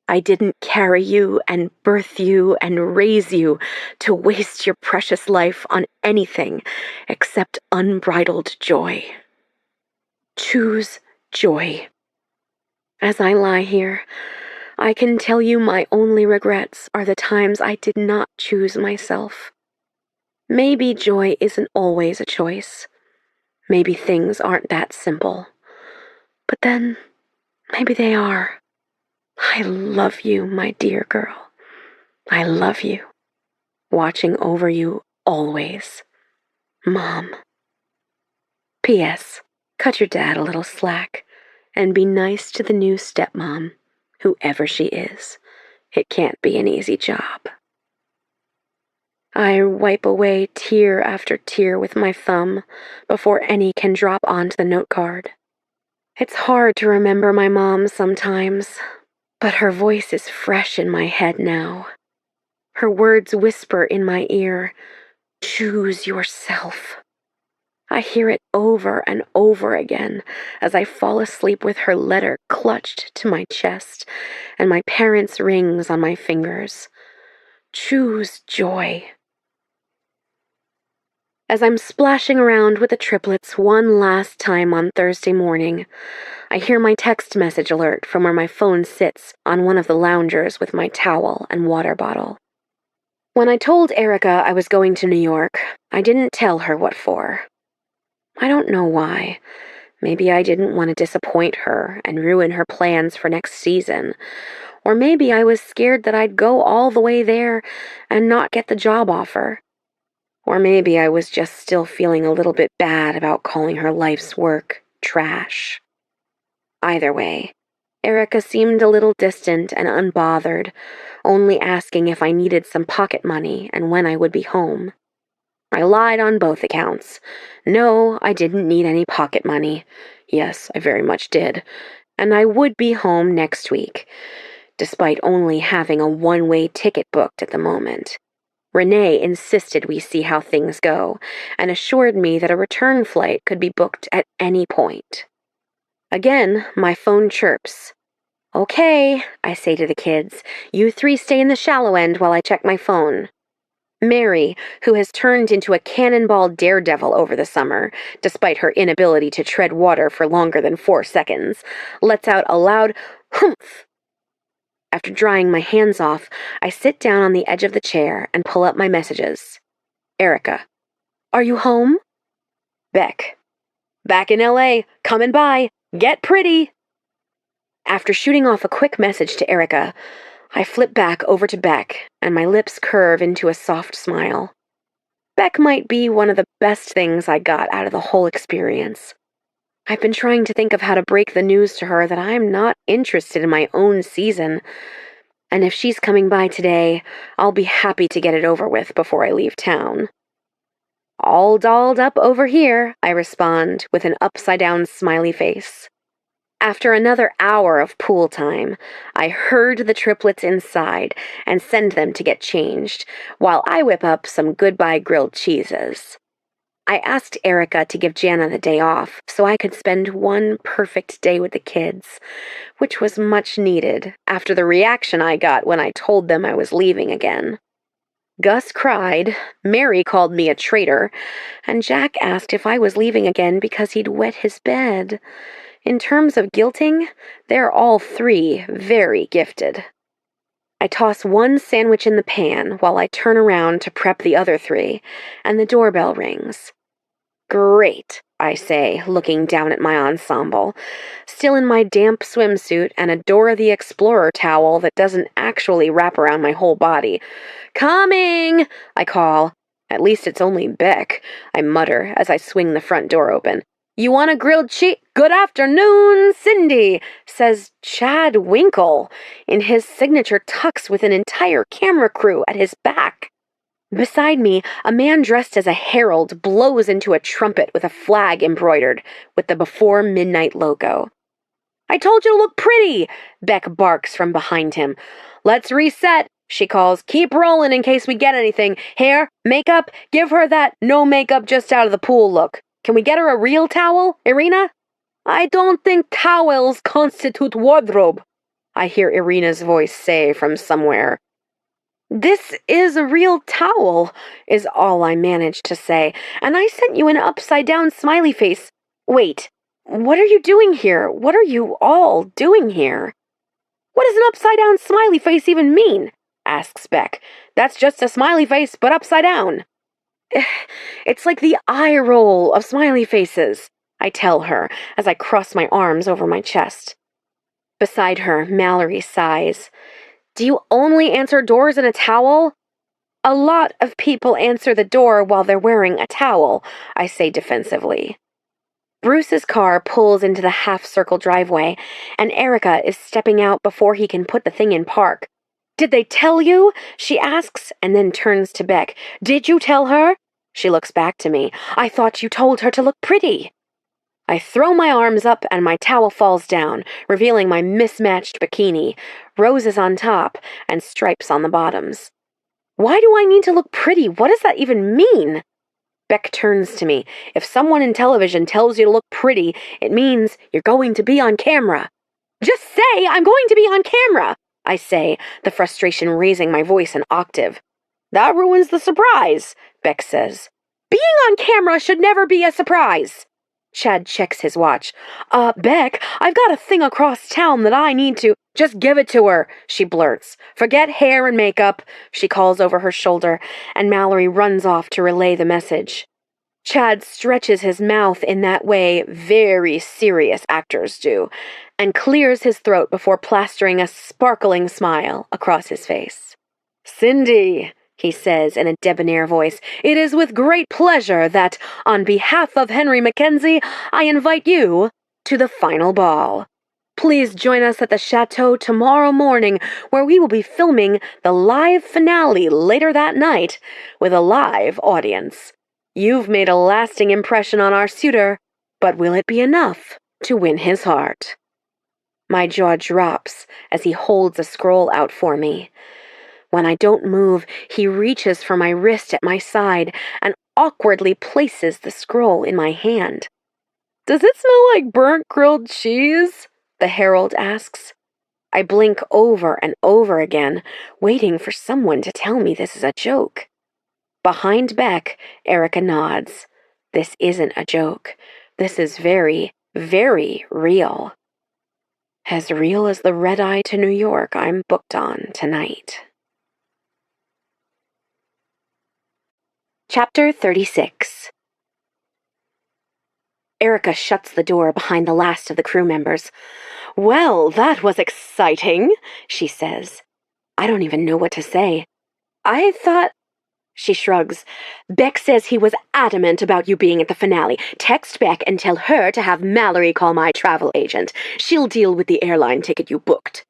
I didn't carry you and birth you and raise you to waste your precious life on anything except unbridled joy. Choose joy. As I lie here, I can tell you my only regrets are the times I did not choose myself. Maybe joy isn't always a choice. Maybe things aren't that simple. But then, maybe they are. I love you, my dear girl. I love you. Watching over you always. Mom. P.S. Cut your dad a little slack and be nice to the new stepmom, whoever she is. It can't be an easy job. I wipe away tear after tear with my thumb before any can drop onto the note card. It's hard to remember my mom sometimes, but her voice is fresh in my head now. Her words whisper in my ear, "Choose yourself." I hear it over and over again as I fall asleep with her letter clutched to my chest and my parents' rings on my fingers. Choose joy. As I'm splashing around with the triplets one last time on Thursday morning, I hear my text message alert from where my phone sits on one of the loungers with my towel and water bottle. When I told Erica I was going to New York, I didn't tell her what for. I don't know why. Maybe I didn't want to disappoint her and ruin her plans for next season. Or maybe I was scared that I'd go all the way there and not get the job offer. Or maybe I was just still feeling a little bit bad about calling her life's work trash. Either way, Erica seemed a little distant and unbothered, only asking if I needed some pocket money and when I would be home. I lied on both accounts. No, I didn't need any pocket money. Yes, I very much did. And I would be home next week, despite only having a one-way ticket booked at the moment. Renee insisted we see how things go, and assured me that a return flight could be booked at any point. Again, my phone chirps. "Okay," I say to the kids, "you three stay in the shallow end while I check my phone." Mary, who has turned into a cannonball daredevil over the summer, despite her inability to tread water for longer than 4 seconds, lets out a loud humph. After drying my hands off, I sit down on the edge of the chair and pull up my messages. Erica. "Are you home?" Beck. "Back in LA. Coming by. Get pretty." After shooting off a quick message to Erica, I flip back over to Beck, and my lips curve into a soft smile. Beck might be one of the best things I got out of the whole experience. I've been trying to think of how to break the news to her that I'm not interested in my own season, and if she's coming by today, I'll be happy to get it over with before I leave town. "All dolled up over here," I respond with an upside-down smiley face. After another hour of pool time, I herd the triplets inside and send them to get changed, while I whip up some goodbye grilled cheeses. I asked Erica to give Jana the day off so I could spend one perfect day with the kids, which was much needed after the reaction I got when I told them I was leaving again. Gus cried, Mary called me a traitor, and Jack asked if I was leaving again because he'd wet his bed. In terms of guilting, they're all three very gifted. I toss one sandwich in the pan while I turn around to prep the other three, and the doorbell rings. "Great," I say, looking down at my ensemble, still in my damp swimsuit and a Dora the Explorer towel that doesn't actually wrap around my whole body. "Coming!" I call. At least it's only Beck, I mutter as I swing the front door open. "You want a grilled cheese? Good afternoon, Cindy," says Chad Winkle, in his signature tux with an entire camera crew at his back. Beside me, a man dressed as a herald blows into a trumpet with a flag embroidered with the Before Midnight logo. "I told you to look pretty," Beck barks from behind him. "Let's reset. She calls, "Keep rolling in case we get anything. Hair, makeup, give her that no makeup just out of the pool look. Can we get her a real towel, Irina?" "I don't think towels constitute wardrobe," I hear Irina's voice say from somewhere. "This is a real towel," is all I manage to say, "and I sent you an upside-down smiley face. Wait, what are you doing here? What are you all doing here?" "What does an upside-down smiley face even mean?" asks Beck. "That's just a smiley face, but upside down." "It's like the eye roll of smiley faces," I tell her as I cross my arms over my chest. Beside her, Mallory sighs. "Do you only answer doors in a towel?" "A lot of people answer the door while they're wearing a towel," I say defensively. Bruce's car pulls into the half-circle driveway, and Erica is stepping out before he can put the thing in park. "Did they tell you?" she asks, and then turns to Beck. "Did you tell her?" She looks back to me. "I thought you told her to look pretty." I throw my arms up and my towel falls down, revealing my mismatched bikini, roses on top and stripes on the bottoms. "Why do I need to look pretty? What does that even mean?" Beck turns to me. "If someone in television tells you to look pretty, it means you're going to be on camera." "Just say I'm going to be on camera," I say, the frustration raising my voice an octave. "That ruins the surprise," Beck says. "Being on camera should never be a surprise." Chad checks his watch. Beck, I've got a thing across town that I need to—" "Just give it to her," she blurts. "Forget hair and makeup," she calls over her shoulder, and Mallory runs off to relay the message. Chad stretches his mouth in that way very serious actors do, and clears his throat before plastering a sparkling smile across his face. "Cindy," he says in a debonair voice, "it is with great pleasure that, on behalf of Henry Mackenzie, I invite you to the final ball. Please join us at the chateau tomorrow morning, where we will be filming the live finale later that night with a live audience. You've made a lasting impression on our suitor, but will it be enough to win his heart?" My jaw drops as he holds a scroll out for me. When I don't move, he reaches for my wrist at my side and awkwardly places the scroll in my hand. "Does it smell like burnt grilled cheese?" the herald asks. I blink over and over again, waiting for someone to tell me this is a joke. Behind Beck, Erica nods. This isn't a joke. This is very, very real. As real as the red-eye to New York I'm booked on tonight. Chapter 36. Erica shuts the door behind the last of the crew members. "Well, that was exciting," she says. I don't even know what to say. "I thought—" She shrugs. "Beck says he was adamant about you being at the finale. Text Beck and tell her to have Mallory call my travel agent. She'll deal with the airline ticket you booked."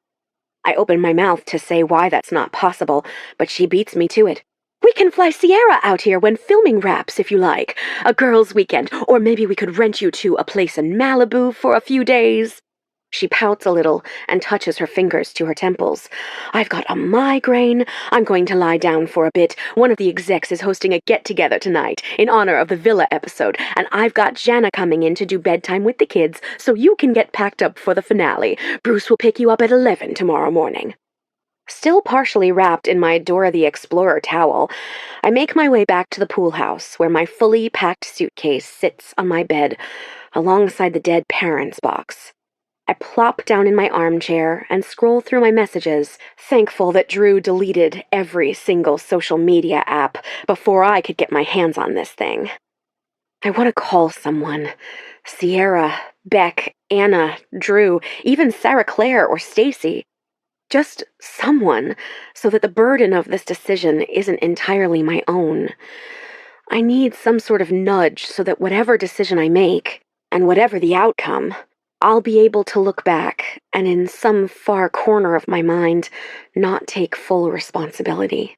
I open my mouth to say why that's not possible, but she beats me to it. "We can fly Sierra out here when filming wraps, if you like. A girls' weekend, or maybe we could rent you to a place in Malibu for a few days." She pouts a little and touches her fingers to her temples. "I've got a migraine. I'm going to lie down for a bit. One of the execs is hosting a get-together tonight in honor of the Villa episode, and I've got Jana coming in to do bedtime with the kids, so you can get packed up for the finale. Bruce will pick you up at 11 tomorrow morning." Still partially wrapped in my Dora the Explorer towel, I make my way back to the pool house, where my fully packed suitcase sits on my bed, alongside the dead parents' box. I plop down in my armchair and scroll through my messages, thankful that Drew deleted every single social media app before I could get my hands on this thing. I want to call someone. Sierra, Beck, Anna, Drew, even Sarah Claire or Stacy. Just someone, so that the burden of this decision isn't entirely my own. I need some sort of nudge so that whatever decision I make, and whatever the outcome, I'll be able to look back and in some far corner of my mind not take full responsibility.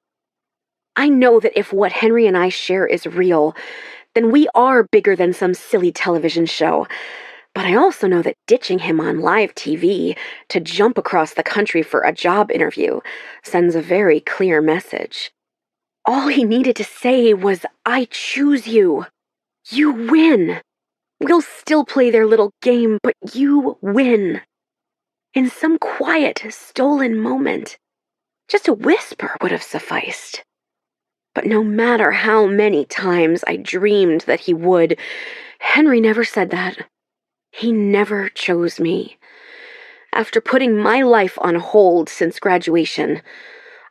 I know that if what Henry and I share is real, then we are bigger than some silly television show. But I also know that ditching him on live TV to jump across the country for a job interview sends a very clear message. All he needed to say was, "I choose you. You win. We'll still play their little game, but you win." In some quiet, stolen moment, just a whisper would have sufficed. But no matter how many times I dreamed that he would, Henry never said that. He never chose me. After putting my life on hold since graduation,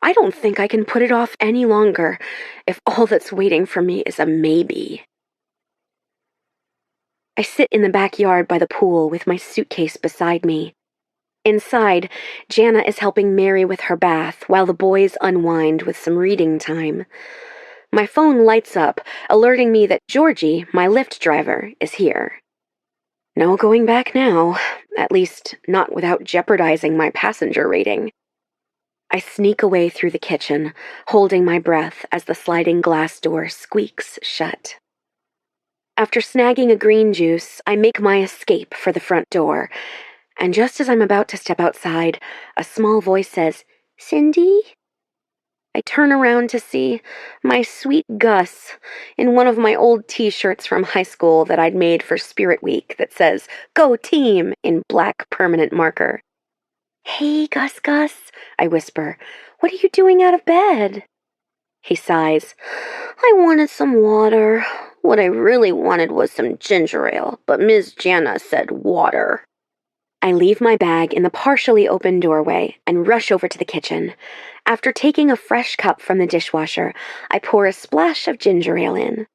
I don't think I can put it off any longer if all that's waiting for me is a maybe. I sit in the backyard by the pool with my suitcase beside me. Inside, Jana is helping Mary with her bath while the boys unwind with some reading time. My phone lights up, alerting me that Georgie, my Lyft driver, is here. No going back now, at least not without jeopardizing my passenger rating. I sneak away through the kitchen, holding my breath as the sliding glass door squeaks shut. After snagging a green juice, I make my escape for the front door, and just as I'm about to step outside, a small voice says, "Cindy?" I turn around to see my sweet Gus in one of my old t-shirts from high school that I'd made for Spirit Week that says, "Go Team," in black permanent marker. "Hey, Gus Gus," I whisper, "what are you doing out of bed?" He sighs. "I wanted some water. What I really wanted was some ginger ale, but Ms. Jana said water." I leave my bag in the partially open doorway and rush over to the kitchen. After taking a fresh cup from the dishwasher, I pour a splash of ginger ale in.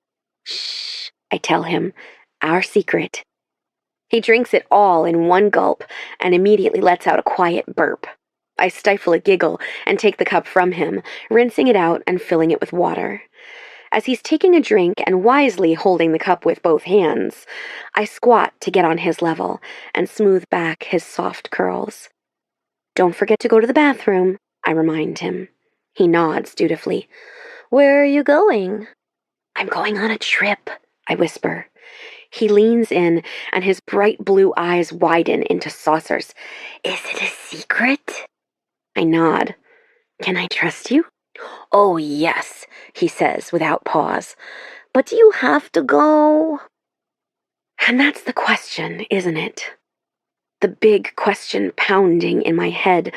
"Shh," I tell him, "our secret." He drinks it all in one gulp and immediately lets out a quiet burp. I stifle a giggle and take the cup from him, rinsing it out and filling it with water. As he's taking a drink and wisely holding the cup with both hands, I squat to get on his level and smooth back his soft curls. "Don't forget to go to the bathroom," I remind him. He nods dutifully. "Where are you going?" "I'm going on a trip," I whisper. He leans in, and his bright blue eyes widen into saucers. "Is it a secret?" I nod. "Can I trust you?" "Oh, yes," he says without pause. "But do you have to go?" And that's the question, isn't it? The big question pounding in my head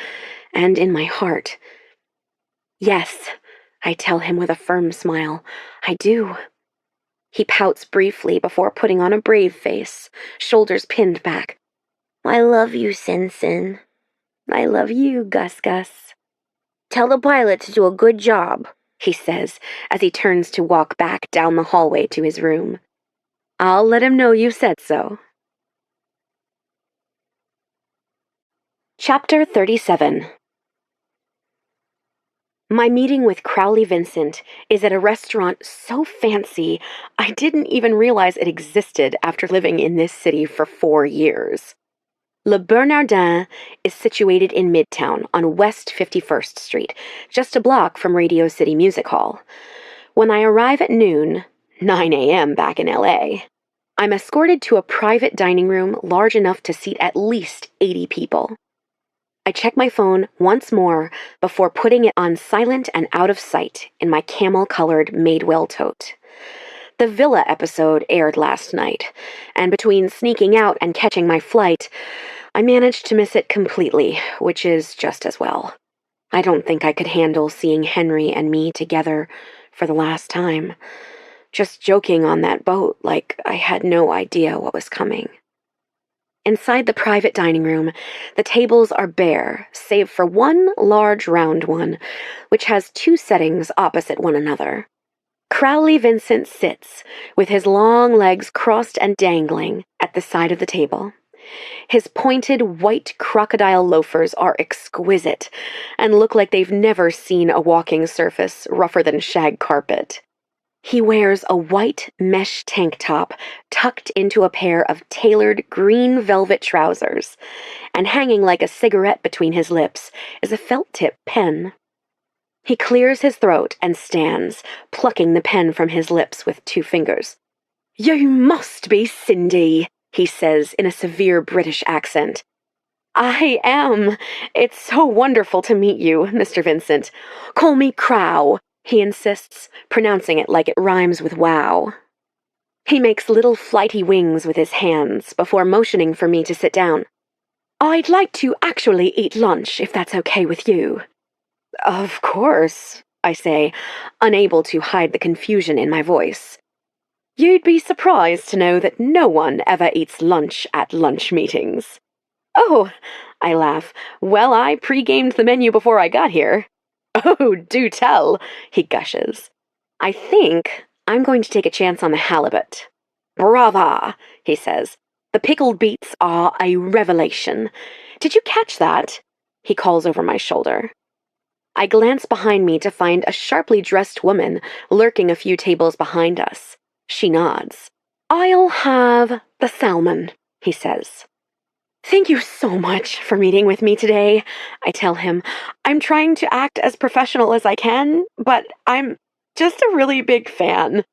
and in my heart. "Yes," I tell him with a firm smile. "I do." He pouts briefly before putting on a brave face, shoulders pinned back. "I love you, Sin Sin." "I love you, Gus Gus." "Tell the pilot to do a good job," he says as he turns to walk back down the hallway to his room. "I'll let him know you said so." Chapter 37. My meeting with Crowley Vincent is at a restaurant so fancy I didn't even realize it existed after living in this city for 4 years. Le Bernardin is situated in Midtown on West 51st Street, just a block from Radio City Music Hall. When I arrive at noon, 9 a.m. back in LA, I'm escorted to a private dining room large enough to seat at least 80 people. I check my phone once more before putting it on silent and out of sight in my camel-colored Madewell tote. The Villa episode aired last night, and between sneaking out and catching my flight, I managed to miss it completely, which is just as well. I don't think I could handle seeing Henry and me together for the last time, just joking on that boat like I had no idea what was coming. Inside the private dining room, the tables are bare, save for one large round one, which has 2 settings opposite one another. Crowley Vincent sits, with his long legs crossed and dangling, at the side of the table. His pointed white crocodile loafers are exquisite, and look like they've never seen a walking surface rougher than shag carpet. He wears a white mesh tank top tucked into a pair of tailored green velvet trousers, and hanging like a cigarette between his lips is a felt-tip pen. He clears his throat and stands, plucking the pen from his lips with 2 fingers. "You must be Cindy," he says in a severe British accent. I am. It's so wonderful to meet you, Mr. Vincent. Call me Crow, he insists, pronouncing it like it rhymes with wow. He makes little flighty wings with his hands before motioning for me to sit down. I'd like to actually eat lunch, if that's okay with you. Of course, I say, unable to hide the confusion in my voice. You'd be surprised to know that no one ever eats lunch at lunch meetings. Oh, I laugh. Well, I pre-gamed the menu before I got here. Oh, do tell, he gushes. I think I'm going to take a chance on the halibut. Brava, he says. The pickled beets are a revelation. Did you catch that? He calls over my shoulder. I glance behind me to find a sharply dressed woman lurking a few tables behind us. She nods. I'll have the salmon, he says. Thank you so much for meeting with me today, I tell him. I'm trying to act as professional as I can, but I'm just a really big fan.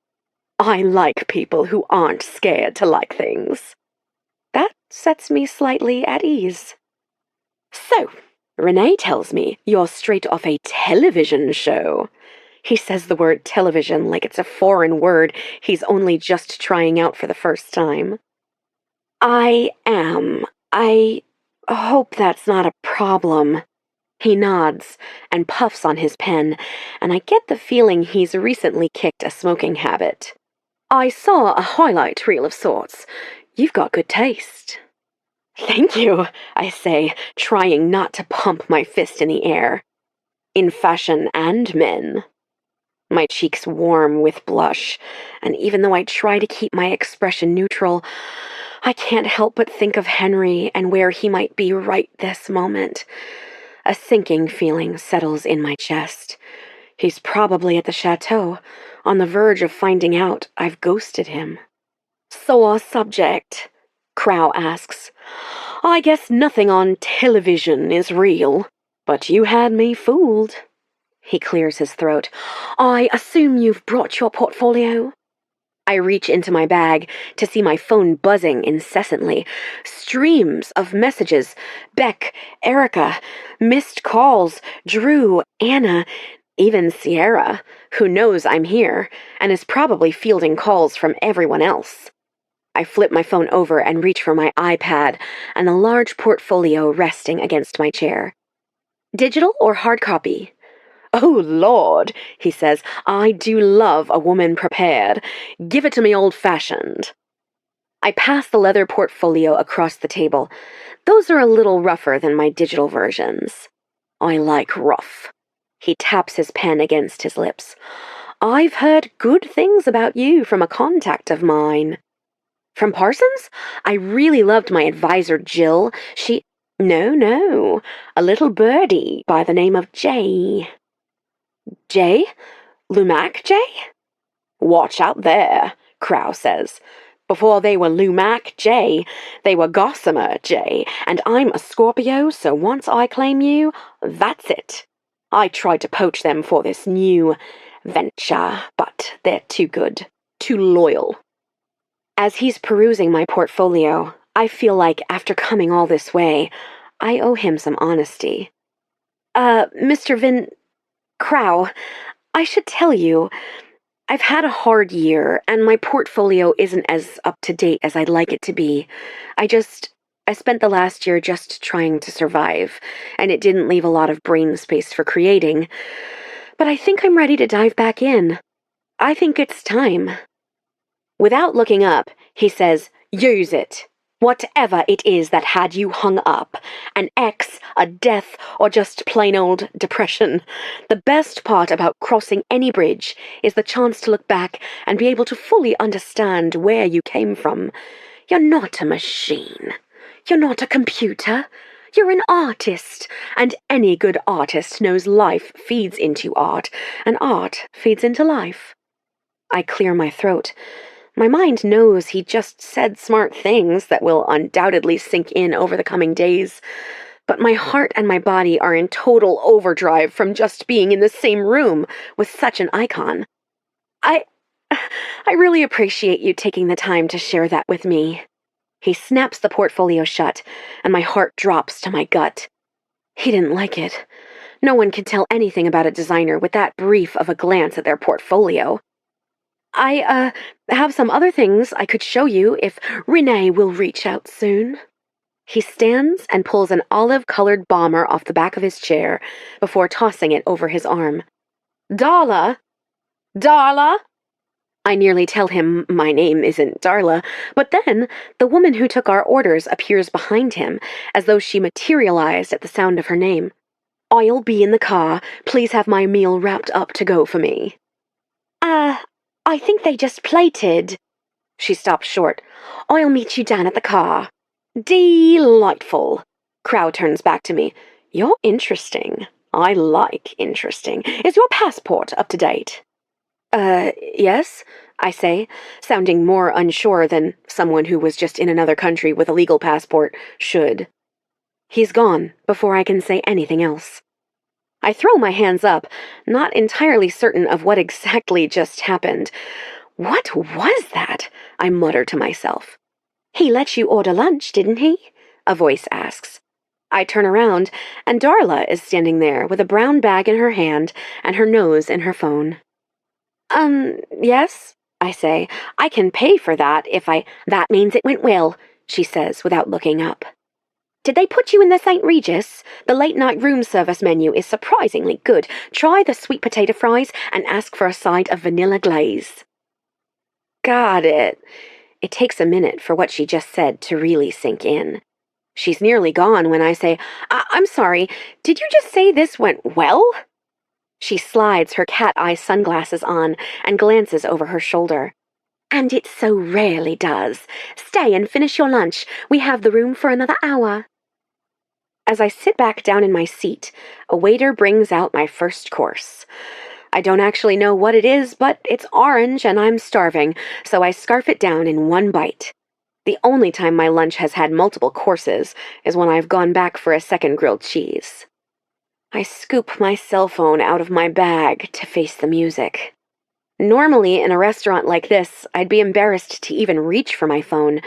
I like people who aren't scared to like things. That sets me slightly at ease. So, Renee tells me you're straight off a television show. He says the word television like it's a foreign word he's only just trying out for the first time. I am. I hope that's not a problem. He nods and puffs on his pen, and I get the feeling he's recently kicked a smoking habit. I saw a highlight reel of sorts. You've got good taste. Thank you, I say, trying not to pump my fist in the air. In fashion and men. My cheeks warm with blush, and even though I try to keep my expression neutral, I can't help but think of Henry and where he might be right this moment. A sinking feeling settles in my chest. He's probably at the chateau, on the verge of finding out I've ghosted him. So our subject, Crow asks. I guess nothing on television is real, but you had me fooled. He clears his throat. I assume you've brought your portfolio? I reach into my bag to see my phone buzzing incessantly. Streams of messages. Beck, Erica, missed calls, Drew, Anna, even Sierra, who knows I'm here and is probably fielding calls from everyone else. I flip my phone over and reach for my iPad and a large portfolio resting against my chair. Digital or hard copy? Oh, Lord, he says, I do love a woman prepared. Give it to me old-fashioned. I pass the leather portfolio across the table. Those are a little rougher than my digital versions. I like rough. He taps his pen against his lips. I've heard good things about you from a contact of mine. From Parsons? I really loved my advisor, Jill. No, a little birdie by the name of Jay. Jay? Lumac Jay? Watch out there, Crow says. Before they were Lumac Jay, they were Gossamer Jay, and I'm a Scorpio, so once I claim you, that's it. I tried to poach them for this new venture, but they're too good, too loyal. As he's perusing my portfolio, I feel like after coming all this way, I owe him some honesty. Mr. Crow, I should tell you, I've had a hard year, and my portfolio isn't as up-to-date as I'd like it to be. I spent the last year just trying to survive, and it didn't leave a lot of brain space for creating. But I think I'm ready to dive back in. I think it's time. Without looking up, he says, use it. Whatever it is that had you hung up, an ex, a death, or just plain old depression, the best part about crossing any bridge is the chance to look back and be able to fully understand where you came from. You're not a machine. You're not a computer. You're an artist, and any good artist knows life feeds into art, and art feeds into life. I clear my throat. My mind knows he just said smart things that will undoubtedly sink in over the coming days, but my heart and my body are in total overdrive from just being in the same room with such an icon. I really appreciate you taking the time to share that with me. He snaps the portfolio shut, and my heart drops to my gut. He didn't like it. No one can tell anything about a designer with that brief of a glance at their portfolio. I have some other things I could show you if Renee will reach out soon. He stands and pulls an olive-colored bomber off the back of his chair before tossing it over his arm. Darla! Darla! I nearly tell him my name isn't Darla, but then the woman who took our orders appears behind him, as though she materialized at the sound of her name. I'll be in the car. Please have my meal wrapped up to go for me. I think they just plated. She stops short. I'll meet you down at the car. Delightful. Crow turns back to me. You're interesting. I like interesting. Is your passport up to date? Yes, I say, sounding more unsure than someone who was just in another country with a legal passport should. He's gone before I can say anything else. I throw my hands up, not entirely certain of what exactly just happened. What was that? I mutter to myself. He let you order lunch, didn't he? A voice asks. I turn around, and Darla is standing there with a brown bag in her hand and her nose in her phone. Yes, I say. I can pay for that if I— That means it went well, she says without looking up. Did they put you in the St. Regis? The late-night room service menu is surprisingly good. Try the sweet potato fries and ask for a side of vanilla glaze. Got it. It takes a minute for what she just said to really sink in. She's nearly gone when I say, I'm sorry, did you just say this went well? She slides her cat-eye sunglasses on and glances over her shoulder. And it so rarely does. Stay and finish your lunch. We have the room for another hour. As I sit back down in my seat, a waiter brings out my first course. I don't actually know what it is, but it's orange and I'm starving, so I scarf it down in one bite. The only time my lunch has had multiple courses is when I've gone back for a second grilled cheese. I scoop my cell phone out of my bag to face the music. Normally, in a restaurant like this, I'd be embarrassed to even reach for my phone,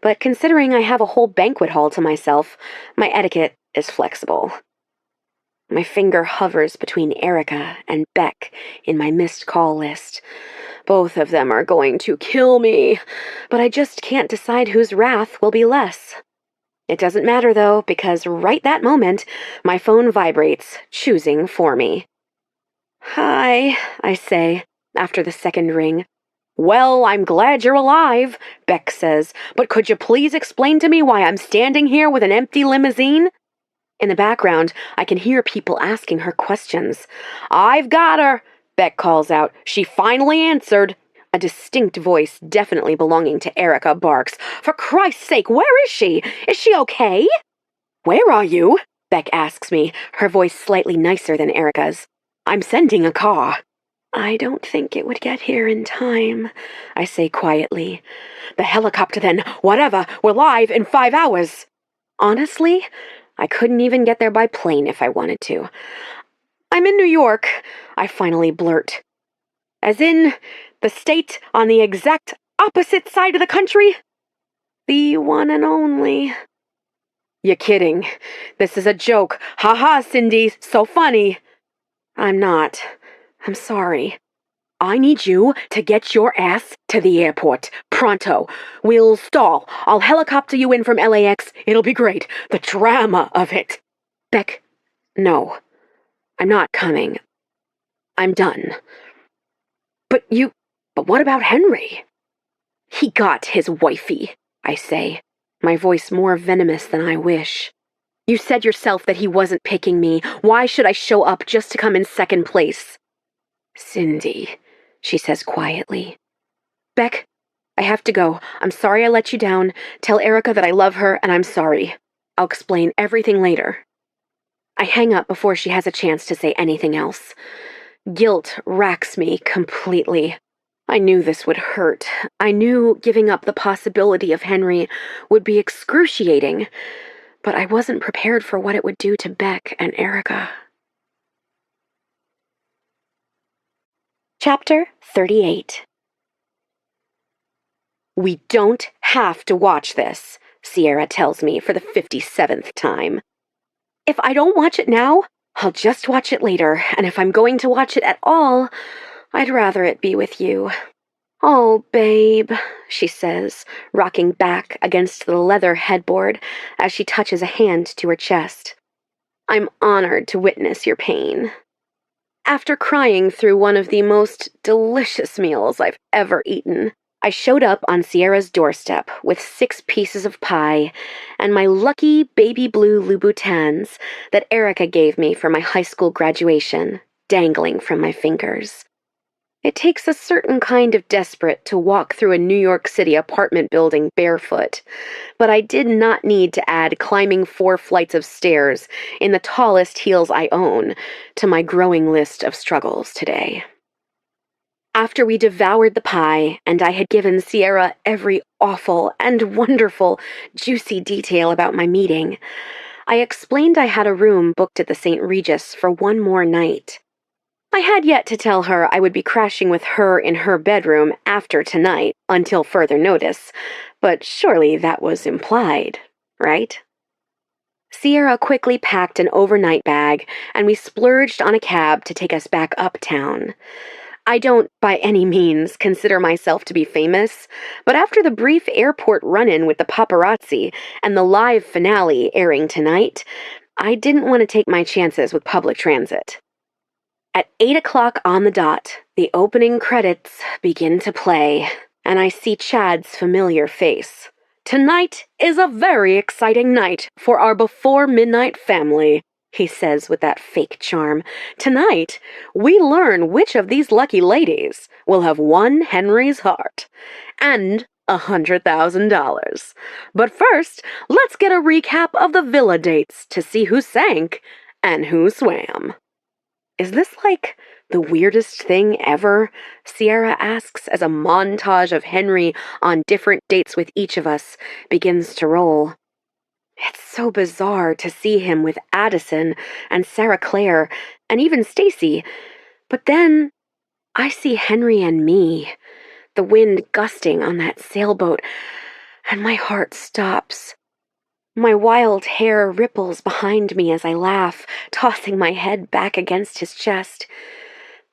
but considering I have a whole banquet hall to myself, my etiquette is flexible. My finger hovers between Erica and Beck in my missed call list. Both of them are going to kill me, but I just can't decide whose wrath will be less. It doesn't matter, though, because right that moment, my phone vibrates, choosing for me. Hi, I say, after the second ring. Well, I'm glad you're alive, Beck says, but could you please explain to me why I'm standing here with an empty limousine? In the background, I can hear people asking her questions. I've got her, Beck calls out. She finally answered. A distinct voice, definitely belonging to Erica, barks. For Christ's sake, where is she? Is she okay? Where are you? Beck asks me, her voice slightly nicer than Erica's. I'm sending a car. I don't think it would get here in time, I say quietly. The helicopter then, whatever, we're live in 5 hours. Honestly, I couldn't even get there by plane if I wanted to. I'm in New York, I finally blurt. As in, the state on the exact opposite side of the country? The one and only. You're kidding. This is a joke. Ha-ha, Cindy, so funny. I'm not. I'm sorry. I need you to get your ass to the airport. Pronto. We'll stall. I'll helicopter you in from LAX. It'll be great. The drama of it. Beck, no. I'm not coming. I'm done. But what about Henry? He got his wifey, I say, my voice more venomous than I wish. You said yourself that he wasn't picking me. Why should I show up just to come in second place? Cindy, she says quietly. Beck, I have to go. I'm sorry I let you down. Tell Erica that I love her and I'm sorry. I'll explain everything later. I hang up before she has a chance to say anything else. Guilt racks me completely. I knew this would hurt. I knew giving up the possibility of Henry would be excruciating, but I wasn't prepared for what it would do to Beck and Erica. Chapter 38. We don't have to watch this, Sierra tells me for the 57th time. If I don't watch it now, I'll just watch it later, and if I'm going to watch it at all, I'd rather it be with you. Oh, babe, she says, rocking back against the leather headboard as she touches a hand to her chest. I'm honored to witness your pain. After crying through one of the most delicious meals I've ever eaten, I showed up on Sierra's doorstep with 6 pieces of pie and my lucky baby blue Louboutins that Erica gave me for my high school graduation, dangling from my fingers. It takes a certain kind of desperate to walk through a New York City apartment building barefoot, but I did not need to add climbing 4 flights of stairs in the tallest heels I own to my growing list of struggles today. After we devoured the pie, and I had given Sierra every awful and wonderful, juicy detail about my meeting, I explained I had a room booked at the St. Regis for one more night. I had yet to tell her I would be crashing with her in her bedroom after tonight, until further notice, but surely that was implied, right? Sierra quickly packed an overnight bag, and we splurged on a cab to take us back uptown. I don't, by any means, consider myself to be famous, but after the brief airport run-in with the paparazzi and the live finale airing tonight, I didn't want to take my chances with public transit. At 8 o'clock on the dot, the opening credits begin to play, and I see Chad's familiar face. Tonight is a very exciting night for our before-midnight family, he says with that fake charm. Tonight, we learn which of these lucky ladies will have won Henry's heart. And $100,000. But first, let's get a recap of the villa dates to see who sank and who swam. Is this like the weirdest thing ever? Sierra asks as a montage of Henry on different dates with each of us begins to roll. It's so bizarre to see him with Addison and Sarah Clare and even Stacy. But then I see Henry and me, the wind gusting on that sailboat, and my heart stops. My wild hair ripples behind me as I laugh, tossing my head back against his chest.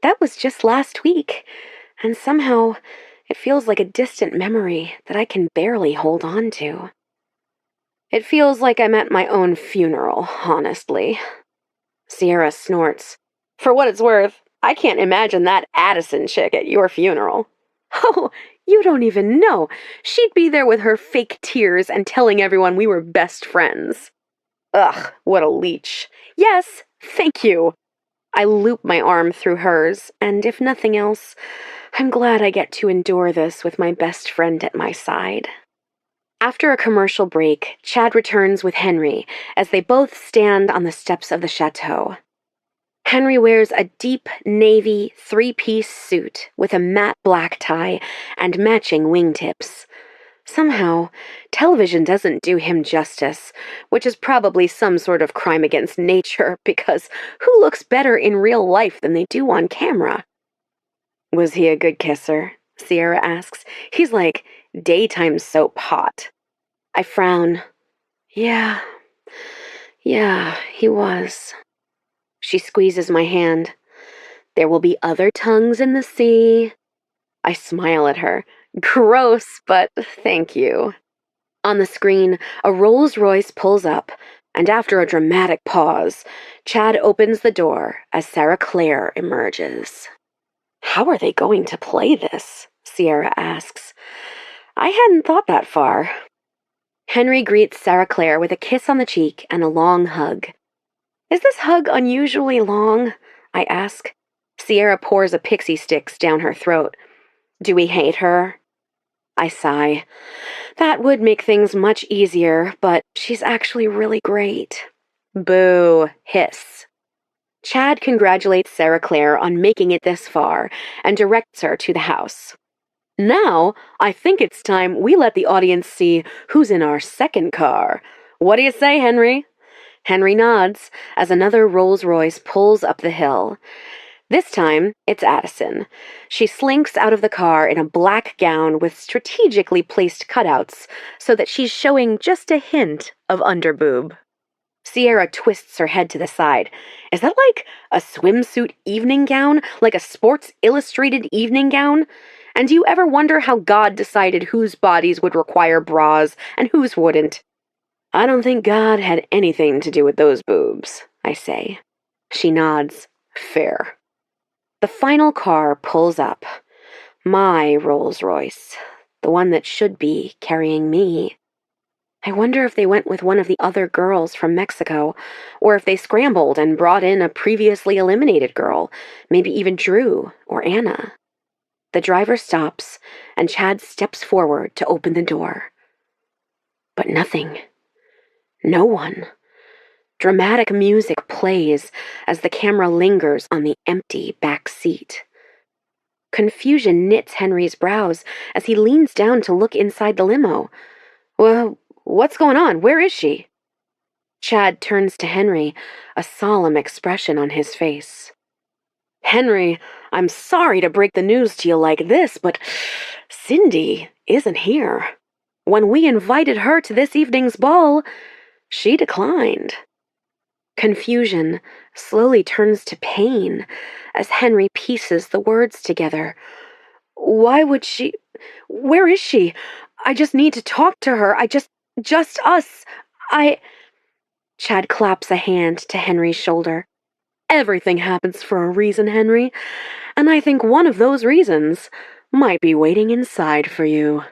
That was just last week, and somehow it feels like a distant memory that I can barely hold on to. It feels like I'm at my own funeral, honestly. Sierra snorts. For what it's worth, I can't imagine that Addison chick at your funeral. Oh, you don't even know. She'd be there with her fake tears and telling everyone we were best friends. Ugh, what a leech. Yes, thank you. I loop my arm through hers, and if nothing else, I'm glad I get to endure this with my best friend at my side. After a commercial break, Chad returns with Henry as they both stand on the steps of the chateau. Henry wears a deep navy 3-piece suit with a matte black tie and matching wingtips. Somehow, television doesn't do him justice, which is probably some sort of crime against nature, because who looks better in real life than they do on camera? Was he a good kisser? Sierra asks. He's like daytime soap hot. I frown. Yeah, he was. She squeezes my hand. There will be other tongues in the sea. I smile at her. Gross, but thank you. On the screen, a Rolls-Royce pulls up, and after a dramatic pause, Chad opens the door as Sarah Clare emerges. How are they going to play this? Sierra asks. I hadn't thought that far. Henry greets Sarah Clare with a kiss on the cheek and a long hug. Is this hug unusually long? I ask. Sierra pours a pixie sticks down her throat. Do we hate her? I sigh. That would make things much easier, but she's actually really great. Boo, hiss. Chad congratulates Sarah Clare on making it this far and directs her to the house. Now, I think it's time we let the audience see who's in our second car. What do you say, Henry? Henry nods as another Rolls-Royce pulls up the hill. This time, it's Addison. She slinks out of the car in a black gown with strategically placed cutouts so that she's showing just a hint of underboob. Sierra twists her head to the side. Is that like a swimsuit evening gown? Like a Sports Illustrated evening gown? And do you ever wonder how God decided whose bodies would require bras and whose wouldn't? I don't think God had anything to do with those boobs, I say. She nods. Fair. The final car pulls up. My Rolls Royce. The one that should be carrying me. I wonder if they went with one of the other girls from Mexico, or if they scrambled and brought in a previously eliminated girl, maybe even Drew or Anna. The driver stops, and Chad steps forward to open the door. But nothing. No one. Dramatic music plays as the camera lingers on the empty back seat. Confusion knits Henry's brows as he leans down to look inside the limo. Well, what's going on? Where is she? Chad turns to Henry, a solemn expression on his face. Henry, I'm sorry to break the news to you like this, but Cindy isn't here. When we invited her to this evening's ball, she declined. Confusion slowly turns to pain as Henry pieces the words together. Why would she? Where is she? I just need to talk to her. Just us. Chad claps a hand to Henry's shoulder. Everything happens for a reason, Henry, and I think one of those reasons might be waiting inside for you.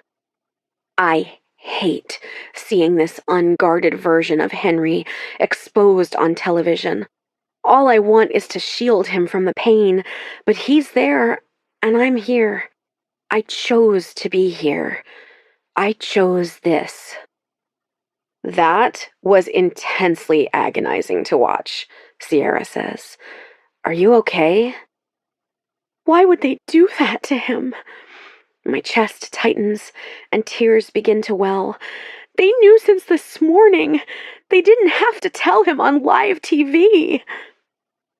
I hate seeing this unguarded version of Henry exposed on television. All I want is to shield him from the pain, but he's there, and I'm here. I chose to be here. I chose this. That was intensely agonizing to watch, Sierra says. Are you okay? Why would they do that to him? My chest tightens, and tears begin to well. They knew since this morning. They didn't have to tell him on live TV.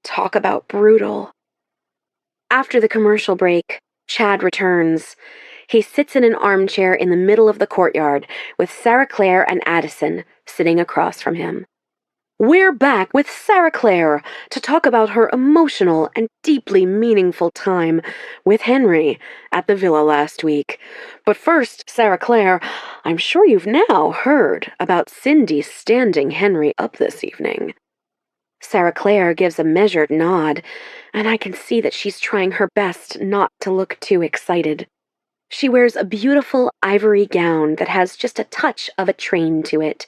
Talk about brutal. After the commercial break, Chad returns. He sits in an armchair in the middle of the courtyard with Sarah Claire and Addison sitting across from him. We're back with Sarah Claire to talk about her emotional and deeply meaningful time with Henry at the villa last week. But first, Sarah Claire, I'm sure you've now heard about Cindy standing Henry up this evening. Sarah Claire gives a measured nod, and I can see that she's trying her best not to look too excited. She wears a beautiful ivory gown that has just a touch of a train to it.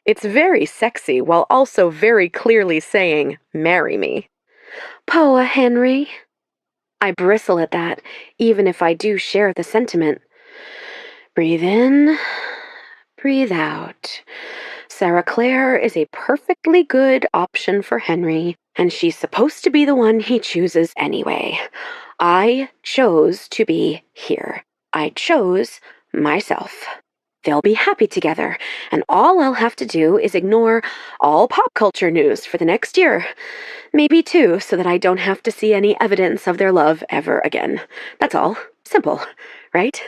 It's very sexy while also very clearly saying, marry me. Poa, Henry. I bristle at that, even if I do share the sentiment. Breathe in, breathe out. Sarah Claire is a perfectly good option for Henry, and she's supposed to be the one he chooses anyway. I chose to be here. I chose myself. They'll be happy together, and all I'll have to do is ignore all pop culture news for the next year. Maybe two, so that I don't have to see any evidence of their love ever again. That's all. Simple, right?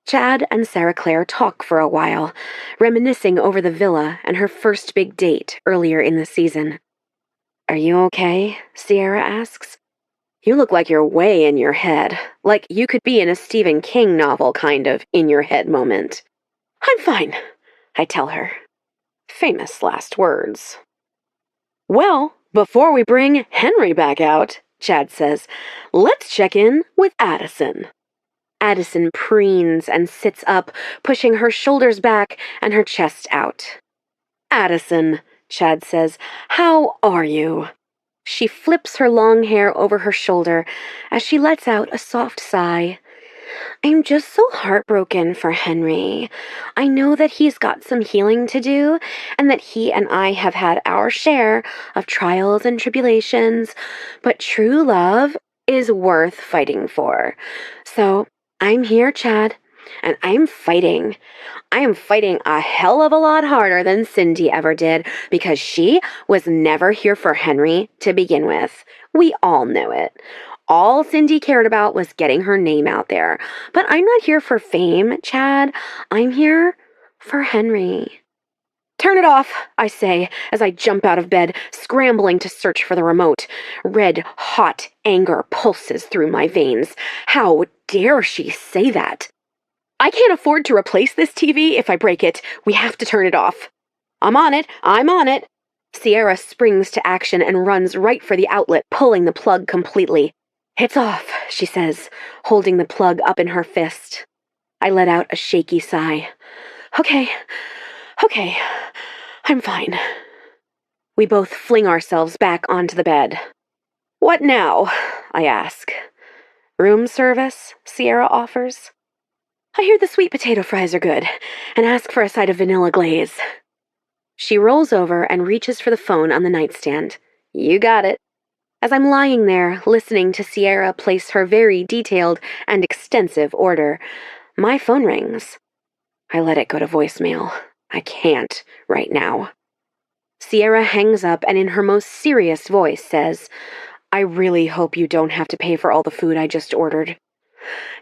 Chad and Sarah Claire talk for a while, reminiscing over the villa and her first big date earlier in the season. Are you okay? Sierra asks. You look like you're way in your head, like you could be in a Stephen King novel kind of in-your-head moment. I'm fine, I tell her. Famous last words. Well, before we bring Henry back out, Chad says, let's check in with Addison. Addison preens and sits up, pushing her shoulders back and her chest out. Addison, Chad says, how are you? She flips her long hair over her shoulder as she lets out a soft sigh. I'm just so heartbroken for Henry. I know that he's got some healing to do, and that he and I have had our share of trials and tribulations, but true love is worth fighting for. So, I'm here, Chad. And I'm fighting. I am fighting a hell of a lot harder than Cindy ever did because she was never here for Henry to begin with. We all know it. All Cindy cared about was getting her name out there. But I'm not here for fame, Chad. I'm here for Henry. Turn it off, I say, as I jump out of bed, scrambling to search for the remote. Red, hot anger pulses through my veins. How dare she say that? I can't afford to replace this TV if I break it. We have to turn it off. I'm on it. I'm on it. Sierra springs to action and runs right for the outlet, pulling the plug completely. It's off, she says, holding the plug up in her fist. I let out a shaky sigh. Okay, I'm fine. We both fling ourselves back onto the bed. What now? I ask. Room service? Sierra offers. I hear the sweet potato fries are good, and ask for a side of vanilla glaze. She rolls over and reaches for the phone on the nightstand. You got it. As I'm lying there, listening to Sierra place her very detailed and extensive order, my phone rings. I let it go to voicemail. I can't right now. Sierra hangs up and in her most serious voice says, I really hope you don't have to pay for all the food I just ordered.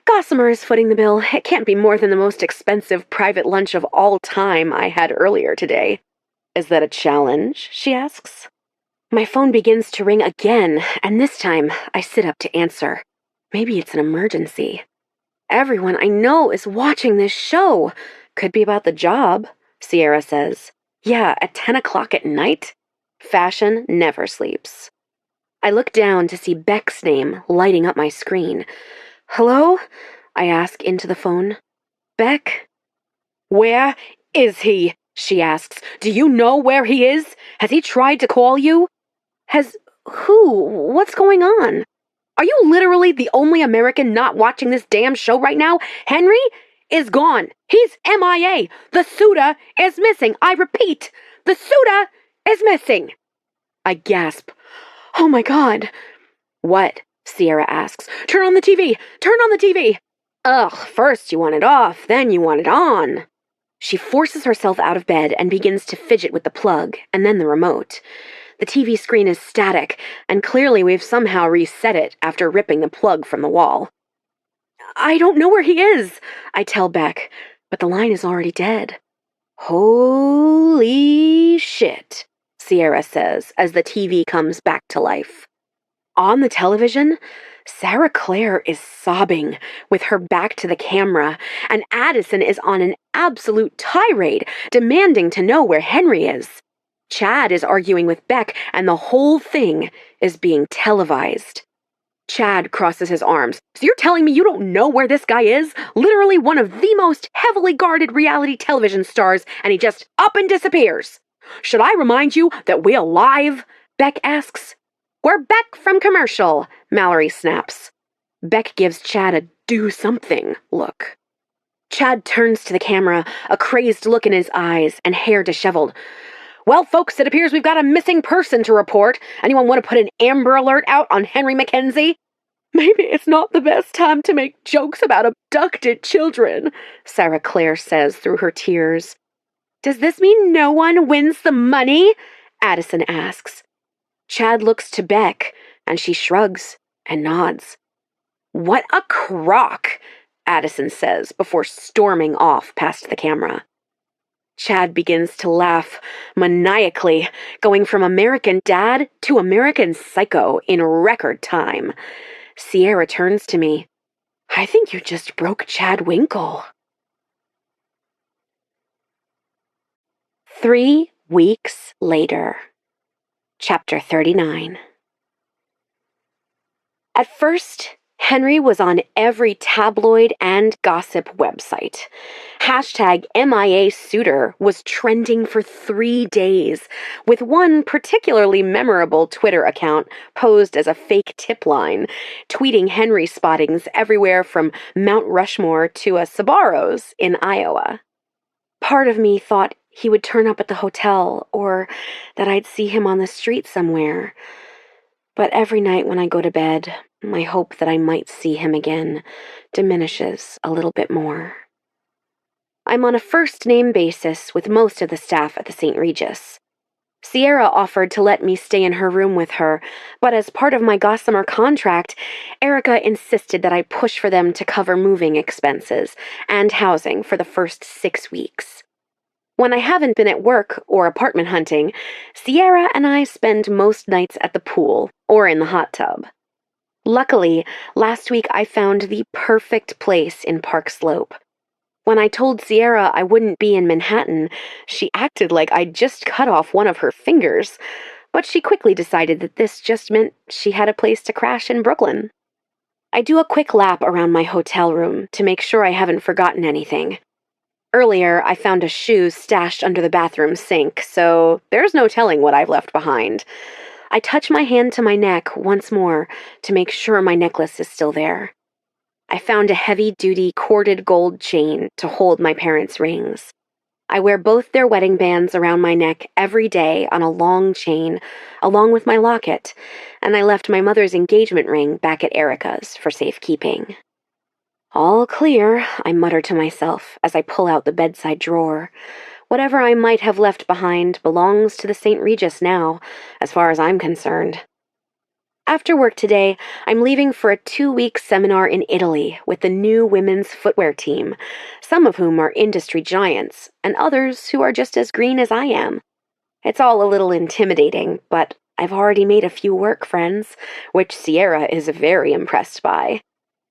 Gossamer is footing the bill. It can't be more than the most expensive private lunch of all time I had earlier today. Is that a challenge? She asks. My phone begins to ring again, and this time I sit up to answer. Maybe it's an emergency. Everyone I know is watching this show. Could be about the job, Sierra says. Yeah, at 10 o'clock at night? Fashion never sleeps. I look down to see Beck's name lighting up my screen. Hello? I ask into the phone. Beck? Where is he? She asks. Do you know where he is? Has he tried to call you? Has who? What's going on? Are you literally the only American not watching this damn show right now? Henry is gone. He's MIA. The Suda is missing. I repeat, the Suda is missing. I gasp. Oh my God. What? Sierra asks. Turn on the TV. Turn on the TV. Ugh, first you want it off, then you want it on. She forces herself out of bed and begins to fidget with the plug and then the remote. The TV screen is static, and clearly we've somehow reset it after ripping the plug from the wall. I don't know where he is, I tell Beck, but the line is already dead. Holy shit, Sierra says as the TV comes back to life. On the television, Sarah Claire is sobbing with her back to the camera, and Addison is on an absolute tirade, demanding to know where Henry is. Chad is arguing with Beck, and the whole thing is being televised. Chad crosses his arms. So you're telling me you don't know where this guy is? Literally one of the most heavily guarded reality television stars, and he just up and disappears. Should I remind you that we're live? Beck asks. We're back from commercial, Mallory snaps. Beck gives Chad a do something look. Chad turns to the camera, a crazed look in his eyes and hair disheveled. Well, folks, it appears we've got a missing person to report. Anyone want to put an Amber Alert out on Henry Mackenzie? Maybe it's not the best time to make jokes about abducted children, Sarah Claire says through her tears. Does this mean no one wins the money? Addison asks. Chad looks to Beck, and she shrugs and nods. What a crock, Addison says before storming off past the camera. Chad begins to laugh maniacally, going from American Dad to American Psycho in record time. Sierra turns to me. I think you just broke Chad Winkle. 3 weeks later. Chapter 39. At first, Henry was on every tabloid and gossip website. Hashtag MIA Suitor was trending for 3 days, with one particularly memorable Twitter account posed as a fake tip line, tweeting Henry spottings everywhere from Mount Rushmore to a Sbarro's in Iowa. Part of me thought he would turn up at the hotel, or that I'd see him on the street somewhere. But every night when I go to bed, my hope that I might see him again diminishes a little bit more. I'm on a first-name basis with most of the staff at the St. Regis. Sierra offered to let me stay in her room with her, but as part of my gossamer contract, Erica insisted that I push for them to cover moving expenses and housing for the first 6 weeks. When I haven't been at work or apartment hunting, Sierra and I spend most nights at the pool or in the hot tub. Luckily, last week I found the perfect place in Park Slope. When I told Sierra I wouldn't be in Manhattan, she acted like I'd just cut off one of her fingers, but she quickly decided that this just meant she had a place to crash in Brooklyn. I do a quick lap around my hotel room to make sure I haven't forgotten anything. Earlier, I found a shoe stashed under the bathroom sink, so there's no telling what I've left behind. I touch my hand to my neck once more to make sure my necklace is still there. I found a heavy-duty corded gold chain to hold my parents' rings. I wear both their wedding bands around my neck every day on a long chain, along with my locket, and I left my mother's engagement ring back at Erica's for safekeeping. All clear, I mutter to myself as I pull out the bedside drawer. Whatever I might have left behind belongs to the St. Regis now, as far as I'm concerned. After work today, I'm leaving for a 2-week seminar in Italy with the new women's footwear team, some of whom are industry giants, and others who are just as green as I am. It's all a little intimidating, but I've already made a few work friends, which Sierra is very impressed by.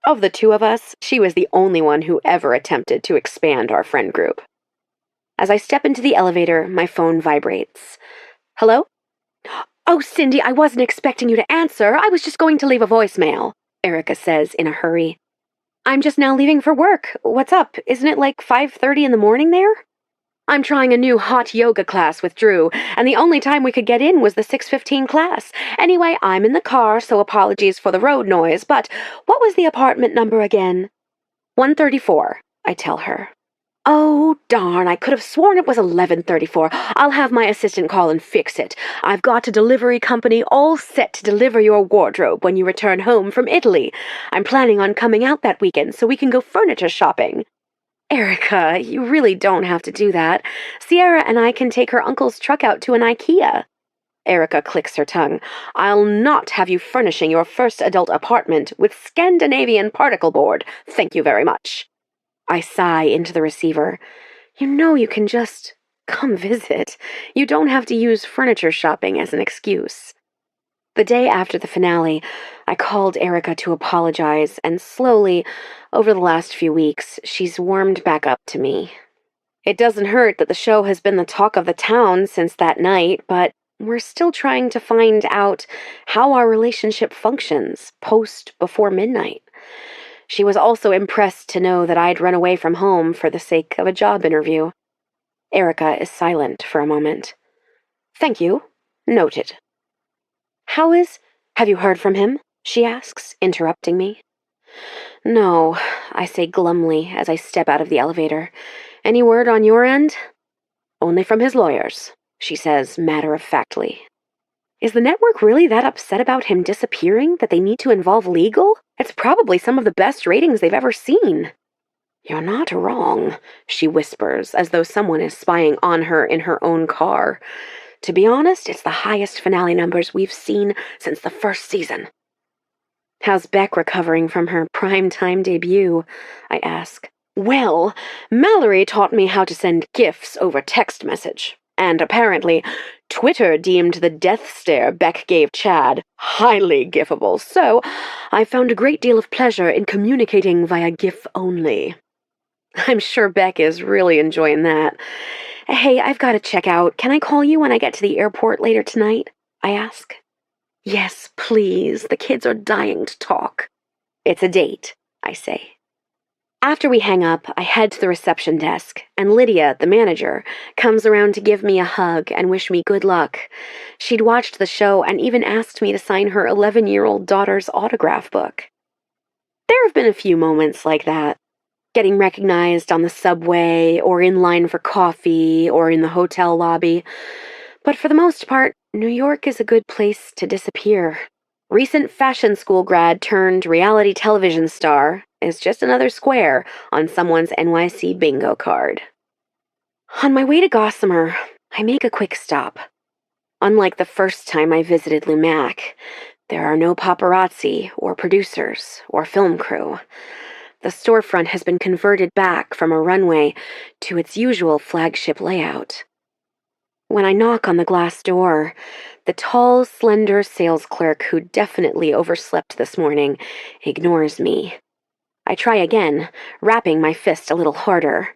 Of the two of us, she was the only one who ever attempted to expand our friend group. As I step into the elevator, my phone vibrates. Hello? Oh, Cindy, I wasn't expecting you to answer. I was just going to leave a voicemail, Erica says in a hurry. I'm just now leaving for work. What's up? Isn't it like 5:30 in the morning there? I'm trying a new hot yoga class with Drew, and the only time we could get in was the 6:15 class. Anyway, I'm in the car, so apologies for the road noise, but what was the apartment number again? 134, I tell her. Oh, darn, I could have sworn it was 11:34. I'll have my assistant call and fix it. I've got a delivery company all set to deliver your wardrobe when you return home from Italy. I'm planning on coming out that weekend so we can go furniture shopping. Erica, you really don't have to do that. Sierra and I can take her uncle's truck out to an IKEA. Erica clicks her tongue. I'll not have you furnishing your first adult apartment with Scandinavian particle board. Thank you very much. I sigh into the receiver. You know you can just come visit. You don't have to use furniture shopping as an excuse. The day after the finale, I called Erica to apologize, and slowly, over the last few weeks, she's warmed back up to me. It doesn't hurt that the show has been the talk of the town since that night, but we're still trying to find out how our relationship functions before midnight. She was also impressed to know that I'd run away from home for the sake of a job interview. Erica is silent for a moment. Thank you. Noted. Have you heard from him? She asks, interrupting me. No, I say glumly as I step out of the elevator. Any word on your end? Only from his lawyers, she says matter-of-factly. Is the network really that upset about him disappearing that they need to involve legal? It's probably some of the best ratings they've ever seen. You're not wrong, she whispers, as though someone is spying on her in her own car. To be honest, it's the highest finale numbers we've seen since the first season. How's Beck recovering from her prime-time debut? I ask. Well, Mallory taught me how to send GIFs over text message. And apparently, Twitter deemed the death stare Beck gave Chad highly gifable, so I found a great deal of pleasure in communicating via GIF only. I'm sure Beck is really enjoying that. Hey, I've got to check out. Can I call you when I get to the airport later tonight? I ask. Yes, please. The kids are dying to talk. It's a date, I say. After we hang up, I head to the reception desk, and Lydia, the manager, comes around to give me a hug and wish me good luck. She'd watched the show and even asked me to sign her 11-year-old daughter's autograph book. There have been a few moments like that. Getting recognized on the subway, or in line for coffee, or in the hotel lobby. But for the most part, New York is a good place to disappear. Recent fashion school grad turned reality television star is just another square on someone's NYC bingo card. On my way to Gossamer, I make a quick stop. Unlike the first time I visited Lumac, there are no paparazzi or producers or film crew. The storefront has been converted back from a runway to its usual flagship layout. When I knock on the glass door, the tall, slender sales clerk who definitely overslept this morning ignores me. I try again, rapping my fist a little harder.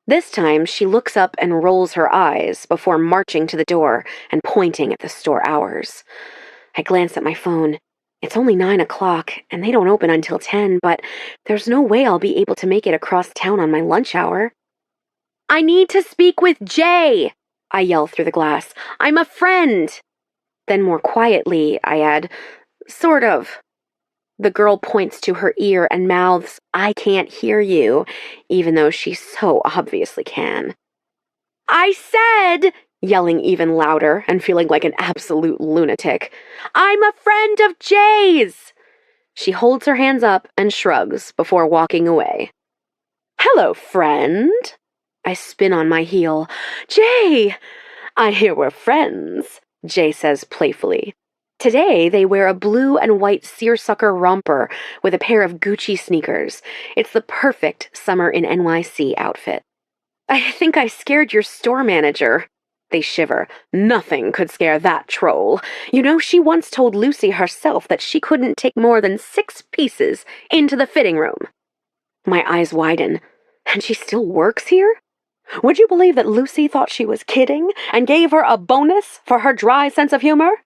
This time, she looks up and rolls her eyes before marching to the door and pointing at the store hours. I glance at my phone. It's only 9 o'clock, and they don't open until 10, but there's no way I'll be able to make it across town on my lunch hour. "I need to speak with Jay!" I yell through the glass. "I'm a friend!" Then more quietly, I add, "Sort of." The girl points to her ear and mouths, "I can't hear you," even though she so obviously can. "I said," yelling even louder and feeling like an absolute lunatic, "I'm a friend of Jay's!" She holds her hands up and shrugs before walking away. "Hello, friend." I spin on my heel. "Jay! I hear we're friends," Jay says playfully. Today, they wear a blue and white seersucker romper with a pair of Gucci sneakers. It's the perfect summer in NYC outfit. "I think I scared your store manager." They shiver. "Nothing could scare that troll. You know, she once told Lucy herself that she couldn't take more than 6 pieces into the fitting room." My eyes widen. And she still works here? Would you believe that Lucy thought she was kidding and gave her a bonus for her dry sense of humor?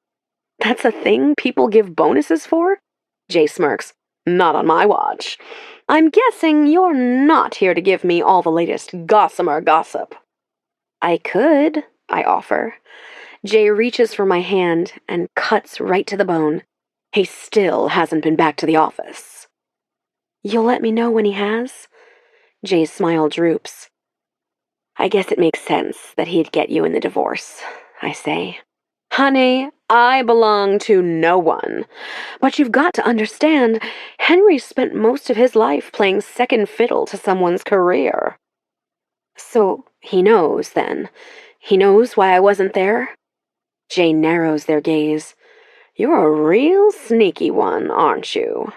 "That's a thing people give bonuses for?" Jay smirks. "Not on my watch. I'm guessing you're not here to give me all the latest Gossamer gossip." "I could," I offer. Jay reaches for my hand and cuts right to the bone. "He still hasn't been back to the office." "You'll let me know when he has?" Jay's smile droops. "I guess it makes sense that he'd get you in the divorce," I say. "Honey, I belong to no one. But you've got to understand, Henry spent most of his life playing second fiddle to someone's career." "So he knows, then? He knows why I wasn't there?" Jay narrows their gaze. "You're a real sneaky one, aren't you?"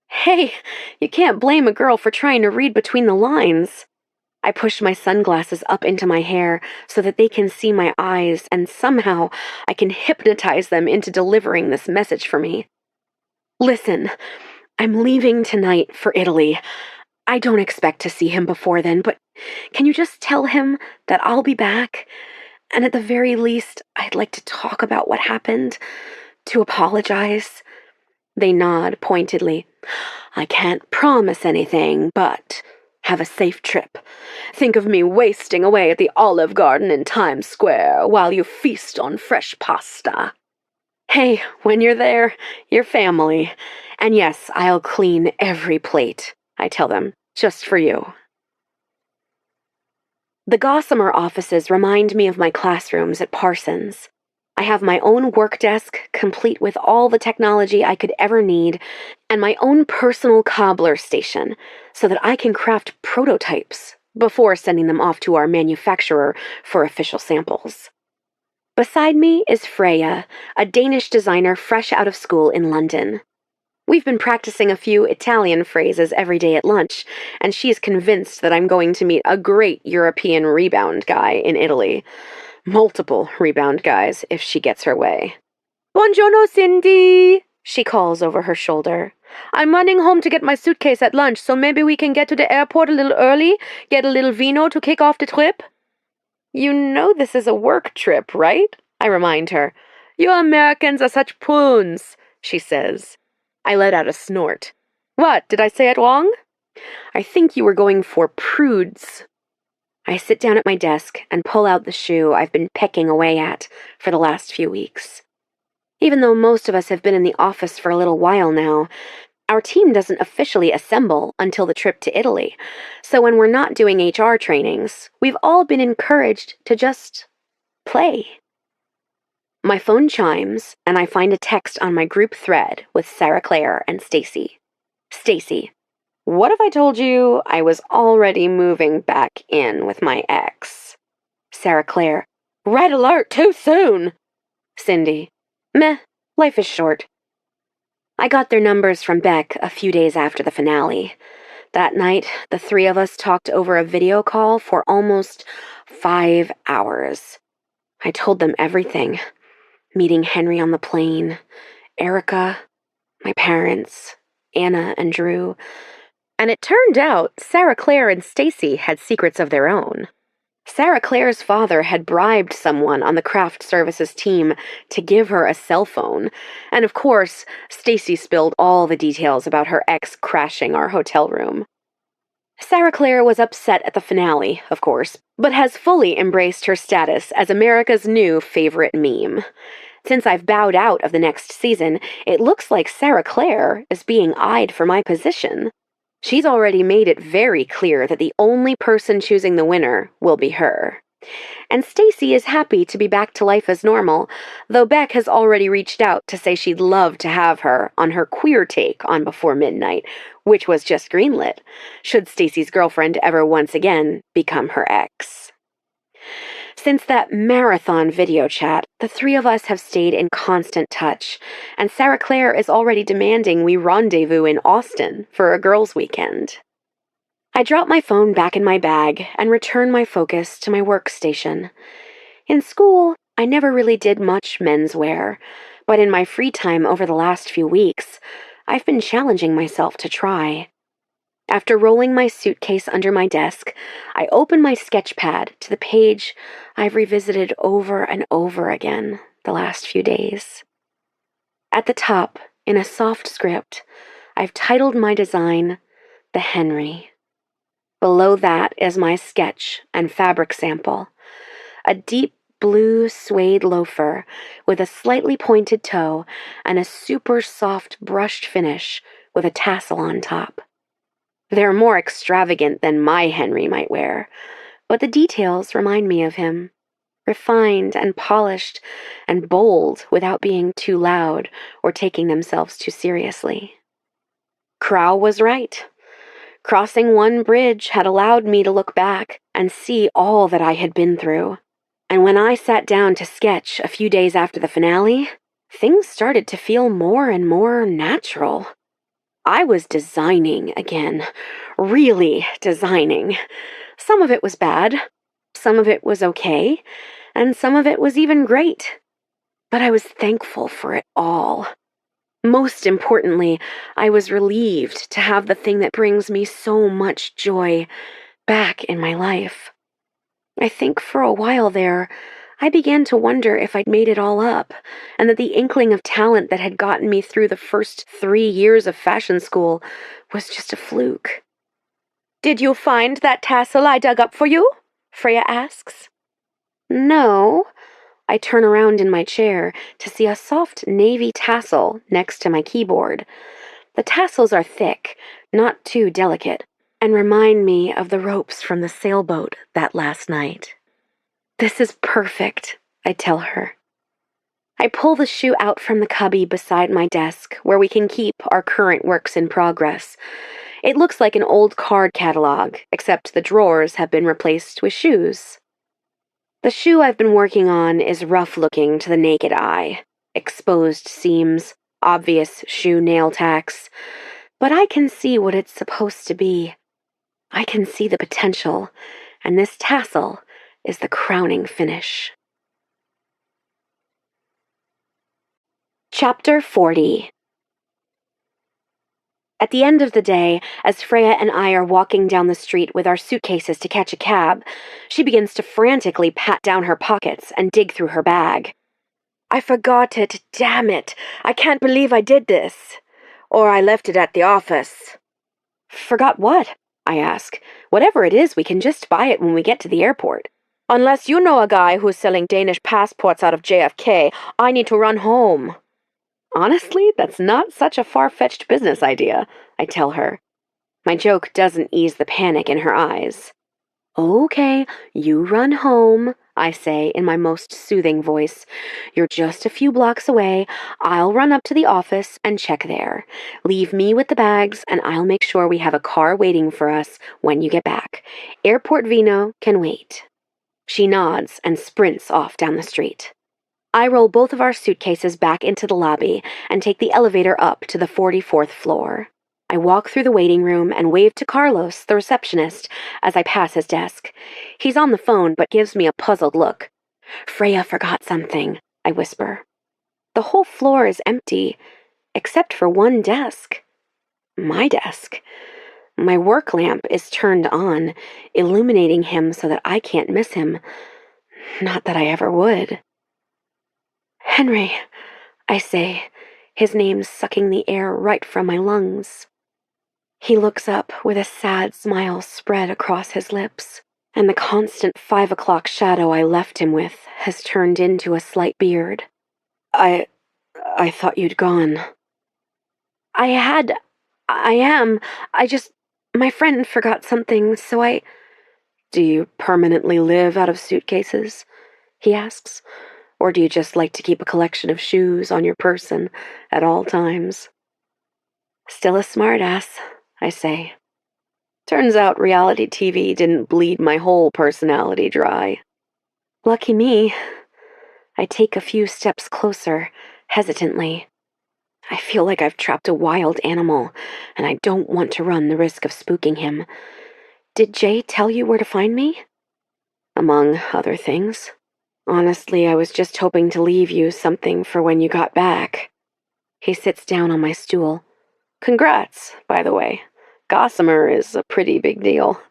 Hey, you can't blame a girl for trying to read between the lines. I push my sunglasses up into my hair so that they can see my eyes, and somehow I can hypnotize them into delivering this message for me. "Listen, I'm leaving tonight for Italy. I don't expect to see him before then, but can you just tell him that I'll be back? And at the very least, I'd like to talk about what happened, to apologize." They nod pointedly. "I can't promise anything, but have a safe trip. Think of me wasting away at the Olive Garden in Times Square while you feast on fresh pasta. Hey, when you're there, you're family. And yes, I'll clean every plate," I tell them, "just for you." The Gossamer offices remind me of my classrooms at Parsons. I have my own work desk, complete with all the technology I could ever need, and my own personal cobbler station, so that I can craft prototypes before sending them off to our manufacturer for official samples. Beside me is Freya, a Danish designer fresh out of school in London. We've been practicing a few Italian phrases every day at lunch, and she's convinced that I'm going to meet a great European rebound guy in Italy. Multiple rebound guys, if she gets her way. "Buongiorno, Cindy," she calls over her shoulder. "I'm running home to get my suitcase at lunch, so maybe we can get to the airport a little early, get a little vino to kick off the trip." "You know this is a work trip, right?" I remind her. "You Americans are such prunes," she says. I let out a snort. "What, did I say it wrong?" "I think you were going for prudes." I sit down at my desk and pull out the shoe I've been pecking away at for the last few weeks. Even though most of us have been in the office for a little while now, our team doesn't officially assemble until the trip to Italy, so when we're not doing HR trainings, we've all been encouraged to just play. My phone chimes, and I find a text on my group thread with Sarah Claire and Stacy. Stacy, what if I told you I was already moving back in with my ex? Sarah Claire, red alert, too soon. Cindy, meh, life is short. I got their numbers from Beck a few days after the finale. That night, the three of us talked over a video call for almost 5 hours. I told them everything. Meeting Henry on the plane, Erica, my parents, Anna and Drew. And it turned out Sarah Claire and Stacy had secrets of their own. Sarah Claire's father had bribed someone on the craft services team to give her a cell phone, and of course, Stacy spilled all the details about her ex crashing our hotel room. Sarah Claire was upset at the finale, of course, but has fully embraced her status as America's new favorite meme. Since I've bowed out of the next season, it looks like Sarah Claire is being eyed for my position. She's already made it very clear that the only person choosing the winner will be her. And Stacy is happy to be back to life as normal, though Beck has already reached out to say she'd love to have her on her queer take on Before Midnight, which was just greenlit, should Stacy's girlfriend ever once again become her ex. Since that marathon video chat, the three of us have stayed in constant touch, and Sarah Claire is already demanding we rendezvous in Austin for a girls' weekend. I drop my phone back in my bag and return my focus to my workstation. In school, I never really did much menswear, but in my free time over the last few weeks, I've been challenging myself to try. After rolling my suitcase under my desk, I open my sketch pad to the page I've revisited over and over again the last few days. At the top, in a soft script, I've titled my design, The Henry. Below that is my sketch and fabric sample, a deep blue suede loafer with a slightly pointed toe and a super soft brushed finish with a tassel on top. They're more extravagant than my Henry might wear, but the details remind me of him. Refined and polished and bold without being too loud or taking themselves too seriously. Crow was right. Crossing one bridge had allowed me to look back and see all that I had been through. And when I sat down to sketch a few days after the finale, things started to feel more and more natural. I was designing again, really designing. Some of it was bad, some of it was okay, and some of it was even great. But I was thankful for it all. Most importantly, I was relieved to have the thing that brings me so much joy back in my life. I think for a while there, I began to wonder if I'd made it all up, and that the inkling of talent that had gotten me through the first 3 years of fashion school was just a fluke. "Did you find that tassel I dug up for you?" Freya asks. No. I turn around in my chair to see a soft navy tassel next to my keyboard. The tassels are thick, not too delicate, and remind me of the ropes from the sailboat that last night. "This is perfect," I tell her. I pull the shoe out from the cubby beside my desk, where we can keep our current works in progress. It looks like an old card catalog, except the drawers have been replaced with shoes. The shoe I've been working on is rough-looking to the naked eye. Exposed seams, obvious shoe nail tacks. But I can see what it's supposed to be. I can see the potential, and this tassel is the crowning finish. Chapter 40. At the end of the day, as Freya and I are walking down the street with our suitcases to catch a cab, she begins to frantically pat down her pockets and dig through her bag. "I forgot it, damn it! I can't believe I did this. Or I left it at the office." "Forgot what?" I ask. "Whatever it is, we can just buy it when we get to the airport." "Unless you know a guy who's selling Danish passports out of JFK, I need to run home." Honestly, that's not such a far-fetched business idea, I tell her. My joke doesn't ease the panic in her eyes. "Okay, you run home," I say in my most soothing voice. You're just a few blocks away. I'll run up to the office and check there. Leave me with the bags, and I'll make sure we have a car waiting for us when you get back. Airport Vino can wait. She nods and sprints off down the street. I roll both of our suitcases back into the lobby and take the elevator up to the 44th floor. I walk through the waiting room and wave to Carlos, the receptionist, as I pass his desk. He's on the phone but gives me a puzzled look. Freya forgot something, I whisper. The whole floor is empty, except for one desk. My desk. My work lamp is turned on, illuminating him so that I can't miss him. Not that I ever would. Henry, I say, his name sucking the air right from my lungs. He looks up with a sad smile spread across his lips, and the constant 5 o'clock shadow I left him with has turned into a slight beard. I thought you'd gone. I am. My friend forgot something, so I... Do you permanently live out of suitcases? He asks. Or do you just like to keep a collection of shoes on your person at all times? Still a smartass, I say. Turns out reality TV didn't bleed my whole personality dry. Lucky me. I take a few steps closer, hesitantly. I feel like I've trapped a wild animal, and I don't want to run the risk of spooking him. Did Jay tell you where to find me? Among other things. Honestly, I was just hoping to leave you something for when you got back. He sits down on my stool. Congrats, by the way. Gossamer is a pretty big deal.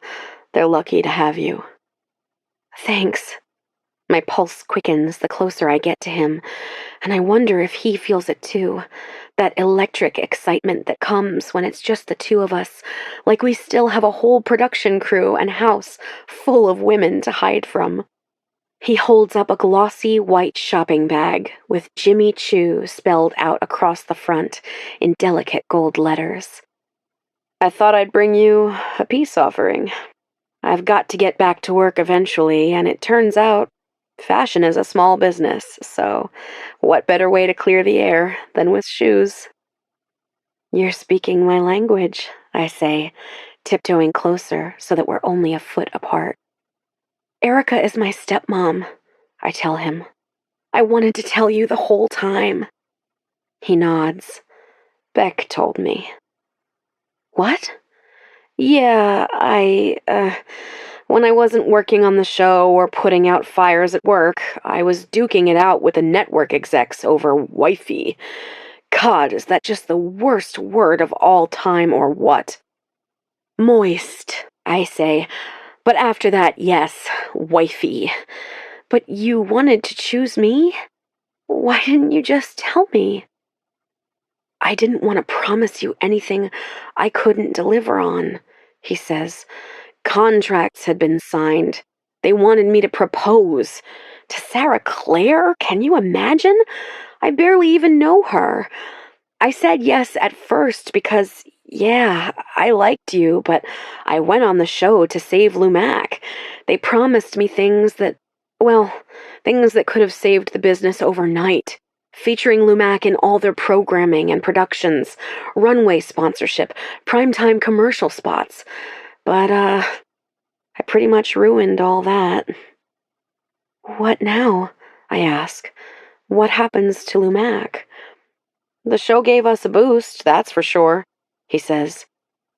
They're lucky to have you. Thanks. My pulse quickens the closer I get to him, and I wonder if he feels it too. That electric excitement that comes when it's just the two of us, like we still have a whole production crew and house full of women to hide from. He holds up a glossy white shopping bag with Jimmy Choo spelled out across the front in delicate gold letters. I thought I'd bring you a peace offering. I've got to get back to work eventually, and it turns out fashion is a small business, so what better way to clear the air than with shoes? You're speaking my language, I say, tiptoeing closer so that we're only a foot apart. Erica is my stepmom, I tell him. I wanted to tell you the whole time. He nods. Beck told me. What? Yeah, when I wasn't working on the show or putting out fires at work, I was duking it out with the network execs over wifey. God, is that just the worst word of all time or what? Moist, I say. But after that, yes, wifey. But you wanted to choose me? Why didn't you just tell me? I didn't want to promise you anything I couldn't deliver on, he says. Contracts had been signed. They wanted me to propose. To Sarah Clare? Can you imagine? I barely even know her. I said yes at first because, yeah, I liked you, but I went on the show to save Lumac. They promised me things that could have saved the business overnight. Featuring Lumac in all their programming and productions, runway sponsorship, primetime commercial spots. But, I pretty much ruined all that. What now? I ask. What happens to Lumac? The show gave us a boost, that's for sure, he says.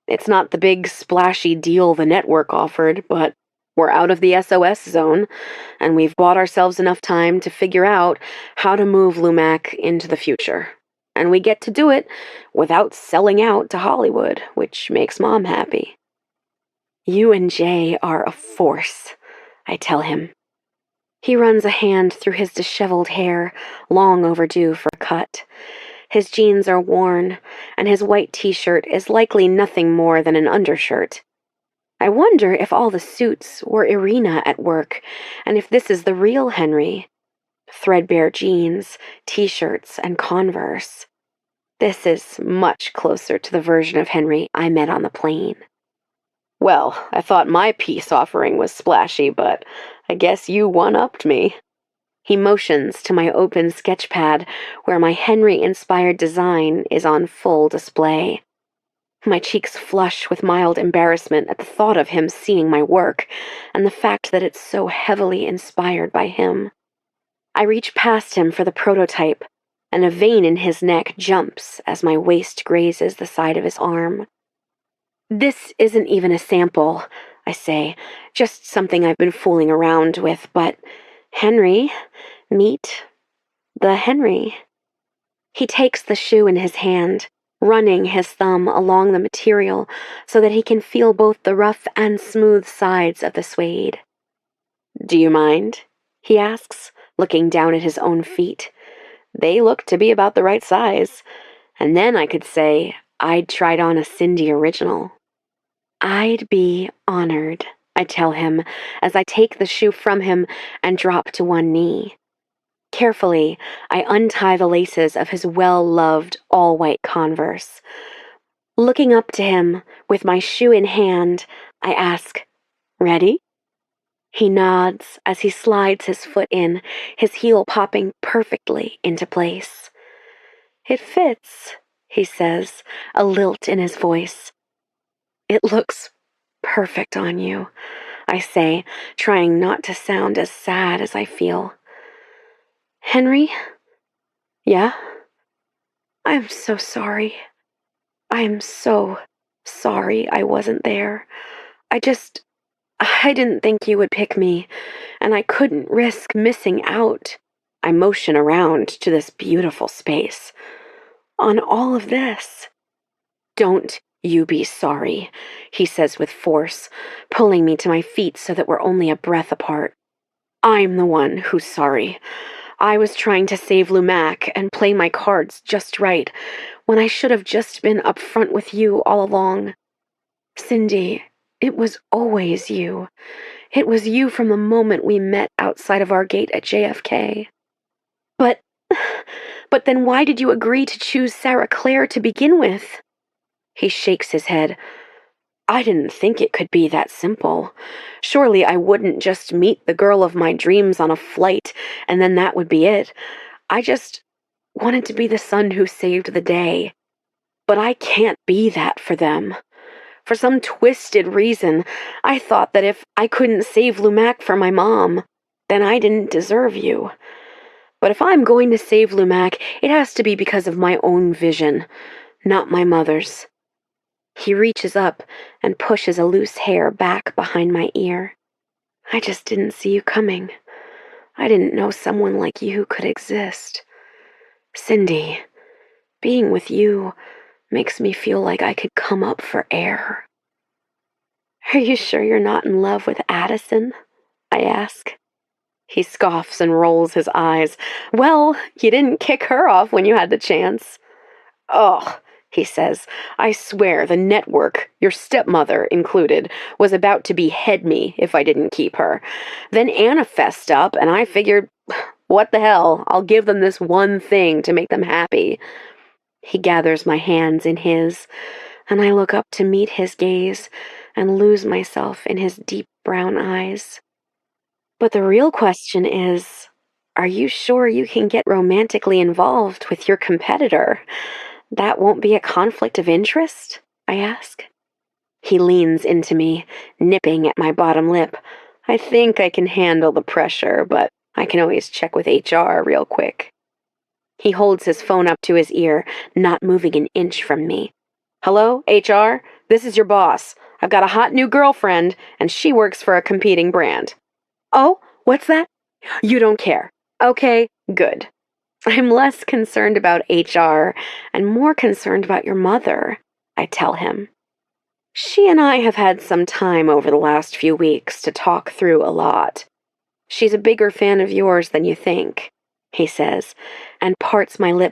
It's not the big splashy deal the network offered, but we're out of the SOS zone, and we've bought ourselves enough time to figure out how to move Lumac into the future. And we get to do it without selling out to Hollywood, which makes Mom happy. You and Jay are a force, I tell him. He runs a hand through his disheveled hair, long overdue for a cut. His jeans are worn, and his white t-shirt is likely nothing more than an undershirt. I wonder if all the suits were Irina at work, and if this is the real Henry. Threadbare jeans, t-shirts, and Converse. This is much closer to the version of Henry I met on the plane. Well, I thought my peace offering was splashy, but I guess you one-upped me. He motions to my open sketch pad where my Henry-inspired design is on full display. My cheeks flush with mild embarrassment at the thought of him seeing my work and the fact that it's so heavily inspired by him. I reach past him for the prototype, and a vein in his neck jumps as my waist grazes the side of his arm. This isn't even a sample, I say, just something I've been fooling around with, but Henry, meet the Henry. He takes the shoe in his hand, running his thumb along the material so that he can feel both the rough and smooth sides of the suede. Do you mind? He asks, looking down at his own feet. They look to be about the right size. And then I could say I'd tried on a Cindy original. I'd be honored, I tell him as I take the shoe from him and drop to one knee. Carefully, I untie the laces of his well-loved all-white Converse. Looking up to him, with my shoe in hand, I ask, "Ready?" He nods as he slides his foot in, his heel popping perfectly into place. "It fits," he says, a lilt in his voice. "It looks perfect on you," I say, trying not to sound as sad as I feel. "Henry?" "Yeah?" "I'm so sorry. I'm so sorry I wasn't there. I didn't think you would pick me, and I couldn't risk missing out." I motion around to this beautiful space. "On all of this." "Don't you be sorry," he says with force, pulling me to my feet so that we're only a breath apart. "I'm the one who's sorry. I was trying to save Lumac and play my cards just right, when I should have just been upfront with you all along. Cindy, it was always you. It was you from the moment we met outside of our gate at JFK. But, but then why did you agree to choose Sarah Clare to begin with?" He shakes his head. "I didn't think it could be that simple. Surely I wouldn't just meet the girl of my dreams on a flight and then that would be it. I just wanted to be the son who saved the day. But I can't be that for them. For some twisted reason, I thought that if I couldn't save Lumac for my mom, then I didn't deserve you. But if I'm going to save Lumac, it has to be because of my own vision, not my mother's." He reaches up and pushes a loose hair back behind my ear. "I just didn't see you coming. I didn't know someone like you could exist. Cindy, being with you makes me feel like I could come up for air." "Are you sure you're not in love with Addison?" I ask. He scoffs and rolls his eyes. "Well, you didn't kick her off when you had the chance." "Ugh," he says, "I swear the network, your stepmother included, was about to behead me if I didn't keep her. Then Anna fessed up, and I figured, what the hell, I'll give them this one thing to make them happy." He gathers my hands in his, and I look up to meet his gaze and lose myself in his deep brown eyes. "But the real question is, are you sure you can get romantically involved with your competitor? That won't be a conflict of interest?" I ask. He leans into me, nipping at my bottom lip. "I think I can handle the pressure, but I can always check with HR real quick." He holds his phone up to his ear, not moving an inch from me. "Hello, HR? This is your boss. I've got a hot new girlfriend, and she works for a competing brand." "Oh, what's that?" "You don't care." "Okay, good. I'm less concerned about HR and more concerned about your mother," I tell him. "She and I have had some time over the last few weeks to talk through a lot. She's a bigger fan of yours than you think," he says, and parts my lips